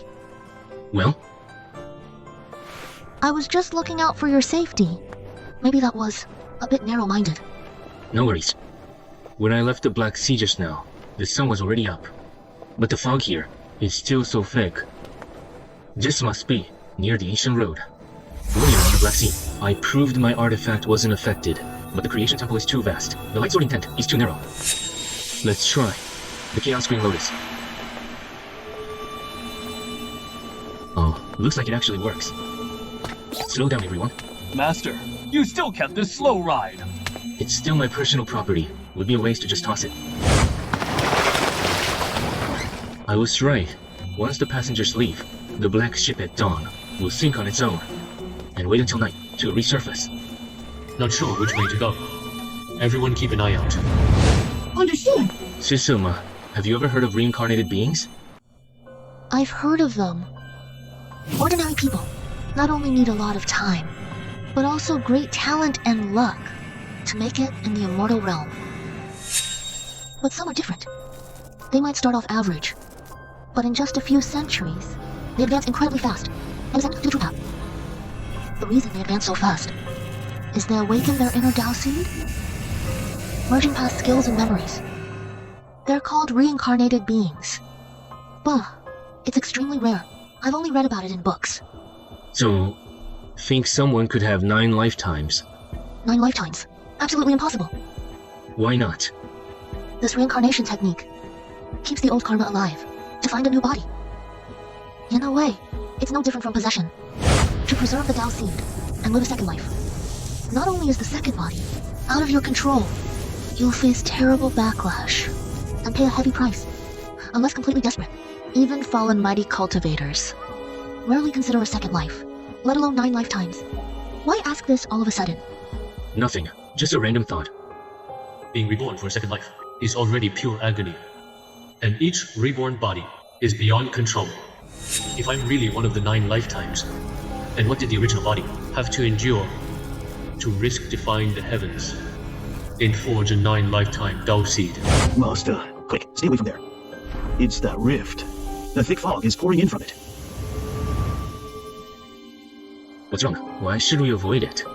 Well? I was just looking out for your safety. Maybe that was a bit narrow-minded. No worries. When I left the Black Sea just now, the sun was already up. But the fog here is still so thick. This must be near the ancient road. Earlier on the Black Sea, I proved my artifact wasn't affected, but the Creation Temple is too vast. The Light Sword intent is too narrow. Let's try the Chaos Green Lotus. Oh, looks like it actually works. Slow down, everyone. Master, you still kept this slow ride. It's still my personal property. Would be a waste to just toss it. I was right. Once the passengers leave, the black ship at dawn will sink on its own, and wait until night to resurface. Not sure which way to go. Everyone keep an eye out. Understood. Shishuma, have you ever heard of reincarnated beings? I've heard of them. Ordinary people not only need a lot of time, but also great talent and luck to make it in the immortal realm. But some are different. They might start off average, but in just a few centuries, they advance incredibly fast and ascend to the true path. The reason they advance so fast is they awaken their inner Tao seed, merging past skills and memories. They're called reincarnated beings. But it's extremely rare. I've only read about it in books. So, think someone could have 9 lifetimes? 9 lifetimes? Absolutely impossible. Why not? This reincarnation technique keeps the old karma alive to find a new body. In a way, it's no different from possession. To preserve the Tao seed and live a second life. Not only is the second body out of your control, you'll face terrible backlash and pay a heavy price, unless completely desperate. Even fallen mighty cultivators rarely consider a second life, let alone 9 lifetimes. Why ask this all of a sudden? Nothing. Just a random thought. Being reborn for a second life is already pure agony. And each reborn body is beyond control. If I'm really one of the 9 lifetimes, then what did the original body have to endure to risk defying the heavens and forge a 9 lifetime Tao seed? Master, quick, stay away from there. It's that rift. The thick fog is pouring in from it. What's wrong? Why should we avoid it?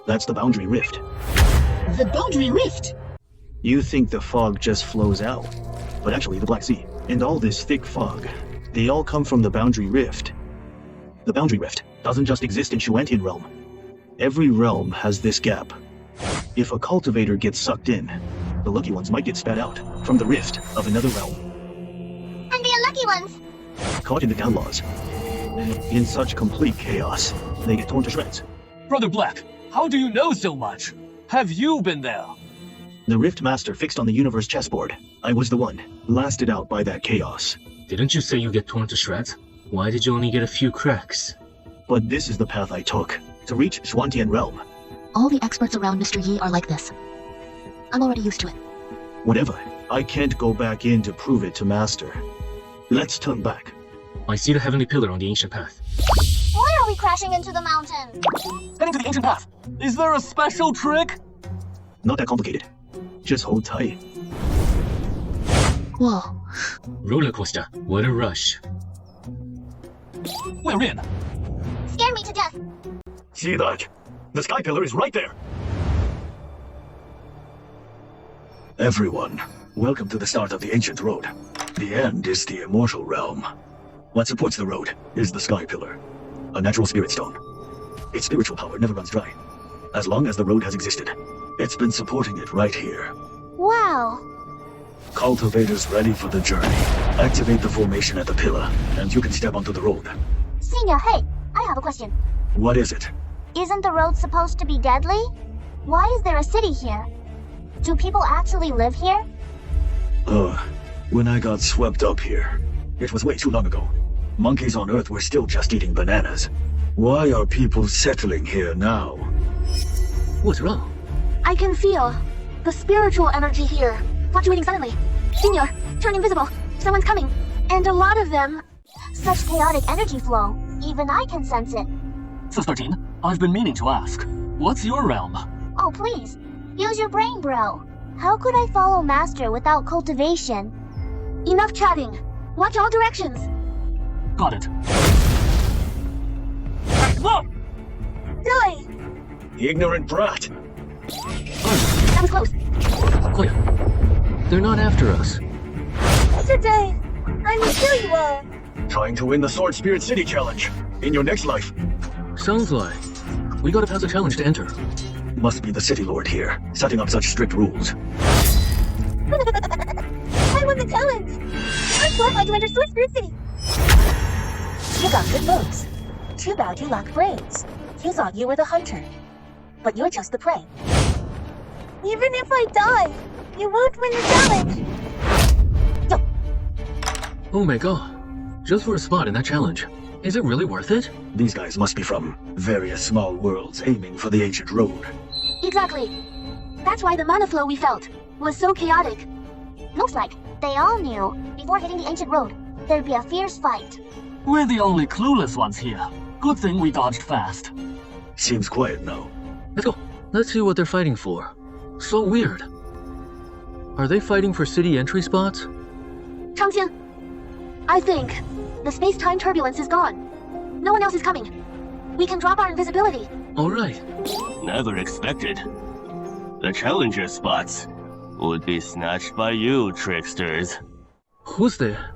That's the boundary rift. The boundary rift? You think the fog just flows out, but actually the Black Sea and all this thick fog, they all come from the boundary rift. The boundary rift doesn't just exist in Shuantian realm. Every realm has this gap. If a cultivator gets sucked in, the lucky ones might get spat out from the rift of another realm. And the unlucky ones? Caught in the down laws. In such complete chaos, they get torn to shreds. Brother Black, how do you know so much? Have you been there? The Rift Master fixed on the universe chessboard. I was the one, blasted out by that chaos. Didn't you say you get torn to shreds? Why did you only get a few cracks? But this is the path I took, to reach Shuantian realm. All the experts around Mr. Yi are like this. I'm already used to it. Whatever. I can't go back in to prove it to Master. Let's turn back. I see the heavenly pillar on the ancient path. Why are we crashing into the mountain? Heading to the ancient path. Is there a special trick? Not that complicated. Just hold tight. Whoa. Roller coaster. What a rush. We're in. Scared me to death. See that? The sky pillar is right there. Everyone, welcome to the start of the ancient road. The end is the immortal realm. What supports the road is the sky pillar, a natural spirit stone. Its spiritual power never runs dry. As long as the road has existed, it's been supporting it right here. Wow. Cultivators ready for the journey. Activate the formation at the pillar, and you can step onto the road. Senior, hey, I have a question. What is it? Isn't the road supposed to be deadly? Why is there a city here? Do people actually live here? When I got swept up here, it was way too long ago. Monkeys on Earth were still just eating bananas. Why are people settling here now? What's wrong? I can feel the spiritual energy here fluctuating suddenly. Senior, turn invisible. Someone's coming. And a lot of them. Such chaotic energy flow. Even I can sense it. Sis 13, I've been meaning to ask. What's your realm? Oh, please. Use your brain, bro. How could I follow Master without cultivation? Enough chatting. Watch all directions. Got it. Hey, look! Dilly! Ignorant brat. That was close. Clear. They're not after us. Today, I will kill you all. Trying to win the Sword Spirit City Challenge in your next life. Sounds like we gotta pass a challenge to enter. Must be the City Lord here, setting up such strict rules. I won the challenge! I'm qualified to enter Sword Spirit City! You got good moves. Too bad you lack brains. You thought you were the hunter. But you're just the prey. Even if I die, you won't win the challenge! Oh my god. Just for a spot in that challenge. Is it really worth it? These guys must be from various small worlds aiming for the ancient road. Exactly. That's why the mana flow we felt was so chaotic. Looks like they all knew, before hitting the ancient road, there'd be a fierce fight. We're the only clueless ones here. Good thing we dodged fast. Seems quiet now. Let's go. Let's see what they're fighting for. So weird. Are they fighting for city entry spots? Changqing, I think the space-time turbulence is gone. No one else is coming. We can drop our invisibility. All right. Never expected. The challenger spots would be snatched by you, tricksters. Who's there?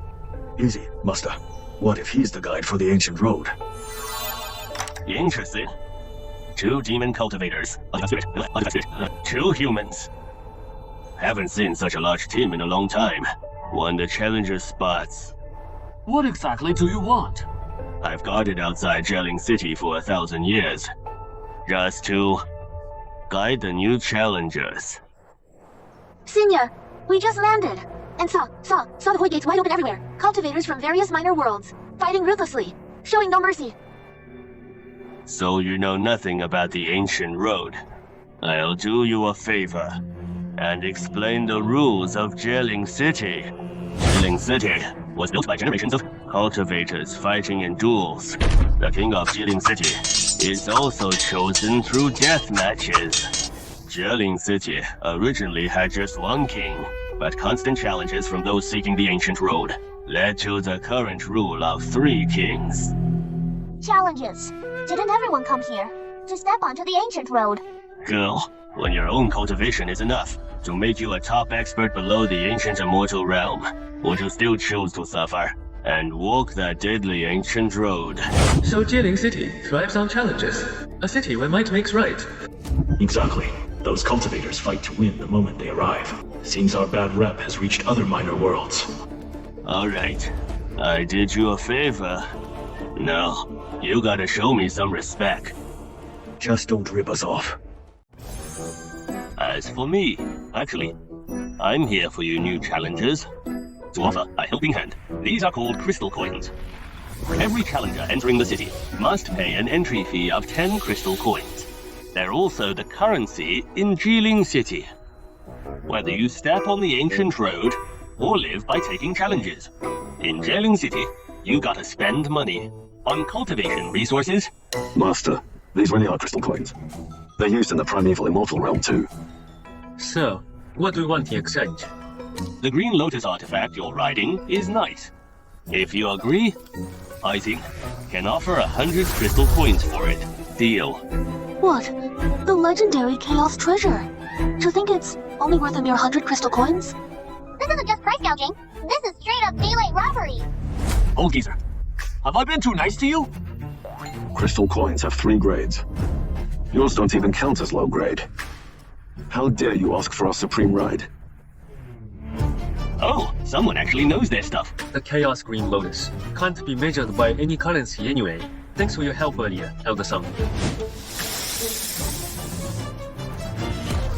Easy, Master. What if he's the guide for the ancient road? Interesting. 2 demon cultivators. 2 humans. Haven't seen such a large team in a long time. Won the challenger spots. What exactly do you want? I've guarded outside Jelling City for 1,000 years. Just to guide the new challengers. Senior, we just landed. And saw the void gates wide open everywhere. Cultivators from various minor worlds, fighting ruthlessly, showing no mercy. So you know nothing about the ancient road. I'll do you a favor and explain the rules of Jelling City. Jelling City was built by generations of cultivators fighting in duels. The king of Jelling City is also chosen through death matches. Jelling City originally had just 1 king, but constant challenges from those seeking the ancient road led to the current rule of 3 kings. Challenges. Didn't everyone come here to step onto the ancient road? Girl, when your own cultivation is enough to make you a top expert below the ancient immortal realm, would you still choose to suffer and walk that deadly ancient road? So Jelling City thrives on challenges. A city where might makes right. Exactly. Those cultivators fight to win the moment they arrive. Seems our bad rep has reached other minor worlds. Alright, I did you a favor. Now, you gotta show me some respect. Just don't rip us off. As for me, actually, I'm here for you new challengers to offer a helping hand. These are called crystal coins. Every challenger entering the city must pay an entry fee of 10 crystal coins. They're also the currency in Jelling City. Whether you step on the ancient road or live by taking challenges, in Jelling City, you gotta spend money on cultivation resources. Master, these really are crystal coins. They're used in the primeval immortal realm too. So, what do you want in exchange? The Green Lotus artifact you're riding is nice. If you agree, I think can offer 100 crystal coins for it. Deal. What? The legendary Chaos Treasure. To think it's only worth a mere 100 crystal coins? This isn't just price gouging. This is straight up daylight robbery. Old geezer, have I been too nice to you? Crystal coins have 3 grades. Yours don't even count as low grade. How dare you ask for our supreme ride? Oh, someone actually knows their stuff. The Chaos Green Lotus can't be measured by any currency anyway. Thanks for your help earlier, Elder Sung.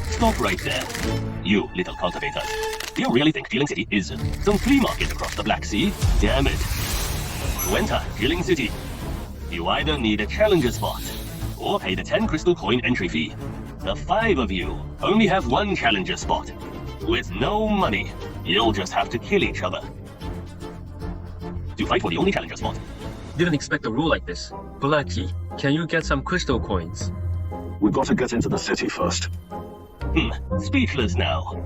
Stop right there. You little cultivators. Do you really think Jelling City is some flea market across the Black Sea? Damn it. To enter Jelling City, you either need a challenger spot or pay the 10 crystal coin entry fee. The 5 of you only have 1 challenger spot. With no money, you'll just have to kill each other to fight for the only challenger spot. Didn't expect a rule like this. Blackie, can you get some crystal coins? We've got to get into the city first. Speechless now.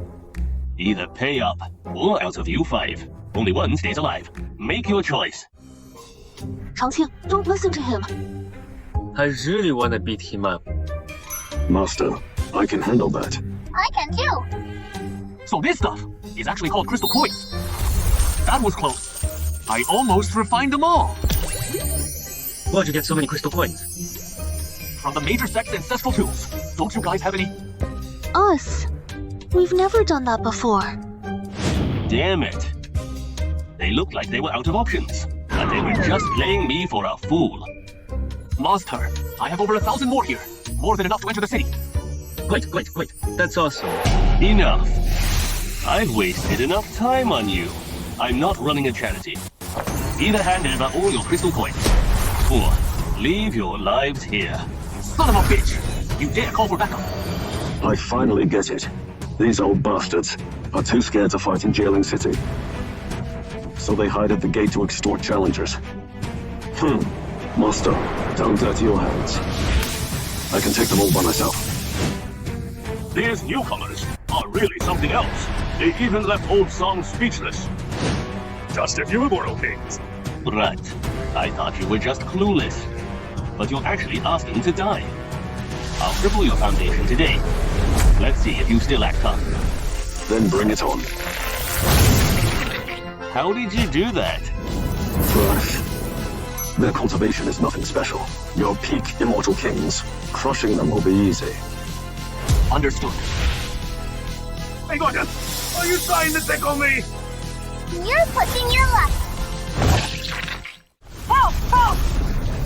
Either pay up, or out of you 5, only 1 stays alive. Make your choice. Changqing, don't listen to him. I really wanna beat him up. Master, I can handle that. I can too. So this stuff is actually called crystal coins. That was close. I almost refined them all. Where'd you get so many crystal coins? From the major sect's ancestral tombs. Don't you guys have any? Us? We've never done that before. Damn it. They looked like they were out of options, but they were just playing me for a fool. Master, I have over 1,000 more here. More than enough to enter the city. Wait. That's awesome. Enough. I've wasted enough time on you. I'm not running a charity. Either hand over all your crystal coins, or leave your lives here. Son of a bitch! You dare call for backup? I finally get it. These old bastards are too scared to fight in Jailing City. So they hide at the gate to extort challengers. Master, don't dirty your hands. I can take them all by myself. These newcomers are really something else. They even left Old Song speechless. Just a few immortal kings. Right. I thought you were just clueless. But you're actually asking to die. I'll cripple your foundation today. Let's see if you still act tough. Then bring it on. How did you do that? Flash. Their cultivation is nothing special. Your peak immortal kings. Crushing them will be easy. Understood. Hey, Gordon! Are you trying to tickle me? You're pushing your luck. Help! Help!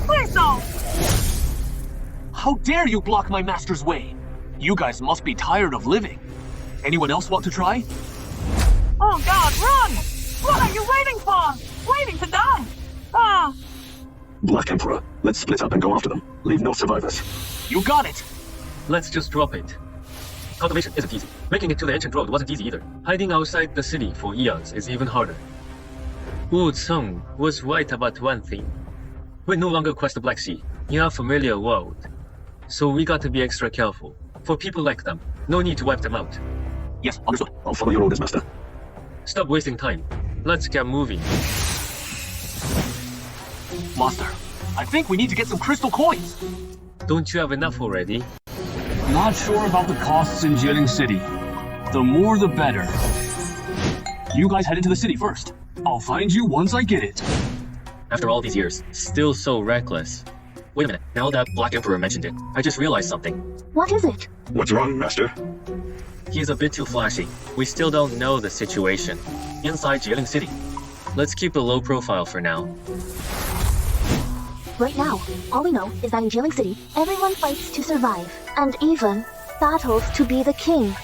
Please don't! How dare you block my master's way? You guys must be tired of living. Anyone else want to try? Oh God, run! What are you waiting for? Waiting to die? Ah! Black Emperor, let's split up and go after them. Leave no survivors. You got it! Let's just drop it. Cultivation isn't easy. Making it to the ancient road wasn't easy either. Hiding outside the city for eons is even harder. Wu Tseng was right about one thing. We no longer quest the Black Sea, in our familiar world. So we got to be extra careful. For people like them, no need to wipe them out. Yes, understood. I'll follow your orders, Master. Stop wasting time. Let's get moving. Master, I think we need to get some crystal coins. Don't you have enough already? Not sure about the costs in Jailing City. The more the better. You guys head into the city first. I'll find you once I get it. After all these years, still so reckless. Wait a minute, now that Black Emperor mentioned it, I just realized something. What is it? What's wrong, Master? He's a bit too flashy. We still don't know the situation. Inside Jailing City. Let's keep a low profile for now. Right now, all we know is that in Jailing City, everyone fights to survive, and even battles to be the king.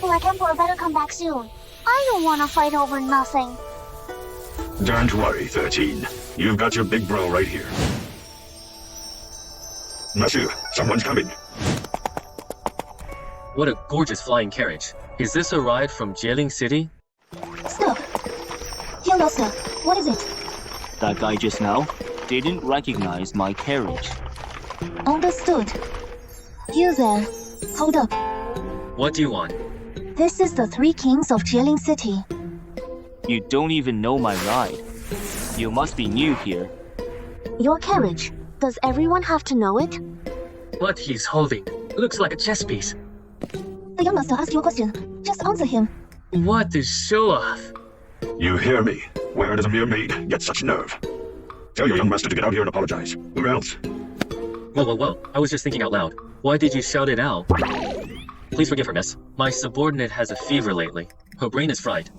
Black Emperor better come back soon. I don't want to fight over nothing. Don't worry, 13. You've got your big bro right here. Monsieur, someone's coming. What a gorgeous flying carriage. Is this a ride from Jailing City? Stop. Young Master, what is it? That guy just now didn't recognize my carriage. Understood. You there. Hold up. What do you want? This is the Three Kings of Jailing City. You don't even know my ride. You must be new here. Your carriage. Does everyone have to know it? What he's holding looks like a chess piece. The young master asked you a question. Just answer him. What a show-off. You hear me? Where does a mere maid get such nerve? Tell your young master to get out here and apologize. Or else. Whoa. I was just thinking out loud. Why did you shout it out? Please forgive her, miss. My subordinate has a fever lately. Her brain is fried.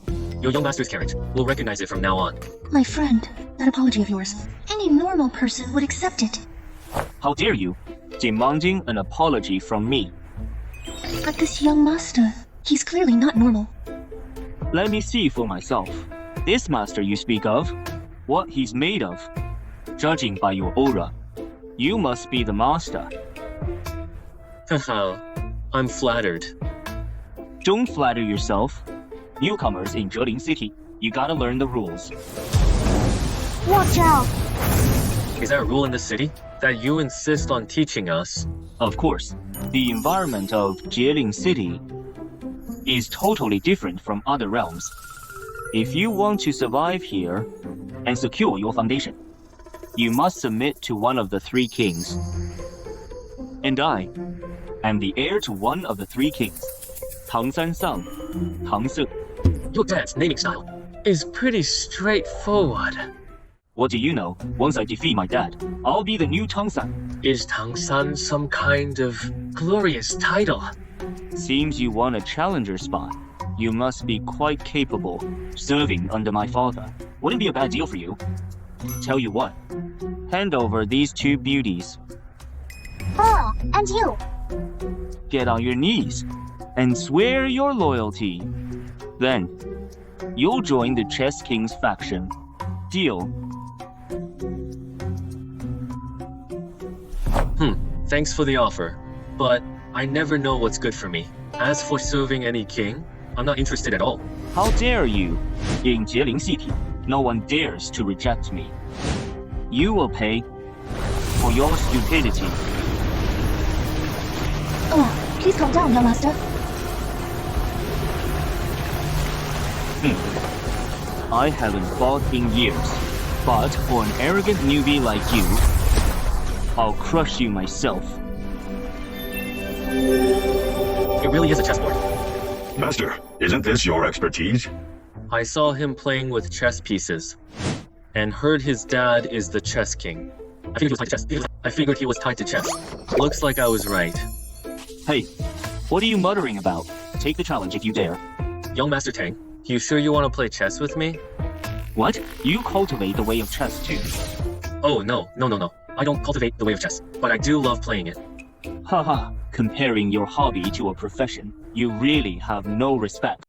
Your young master's carriage. We'll recognize it from now on. My friend, that apology of yours, any normal person would accept it. How dare you? Demanding an apology from me. But this young master, he's clearly not normal. Let me see for myself. This master you speak of, what he's made of. Judging by your aura, you must be the master. Haha, I'm flattered. Don't flatter yourself. Newcomers in Jailing City, you gotta learn the rules. Watch out! Is there a rule in the city that you insist on teaching us? Of course, the environment of Jailing City is totally different from other realms. If you want to survive here and secure your foundation, you must submit to one of the three kings. And I am the heir to one of the three kings, Tang San Sang, Tang Se. Your dad's naming style is pretty straightforward. What do you know? Once I defeat my dad, I'll be the new Tang San. Is Tang San some kind of glorious title? Seems you want a challenger spot. You must be quite capable, serving under my father. Wouldn't be a bad deal for you. Tell you what, hand over these two beauties. Ah, and you. Get on your knees and swear your loyalty. Then, you'll join the Chess King's faction. Deal? Thanks for the offer, but I never know what's good for me. As for serving any king, I'm not interested at all. How dare you? In Jieling City, no one dares to reject me. You will pay for your stupidity. Oh, please calm down, young master. I haven't fought in years, but for an arrogant newbie like you, I'll crush you myself. It really is a chessboard. Master, isn't this your expertise? I saw him playing with chess pieces, and heard his dad is the chess king. I figured he was tied to chess. I figured he was tied to chess. Looks like I was right. Hey, what are you muttering about? Take the challenge if you dare. Young Master Tang, you sure you want to play chess with me? What? You cultivate the way of chess too? Oh, no. I don't cultivate the way of chess, but I do love playing it. Haha, comparing your hobby to a profession, you really have no respect.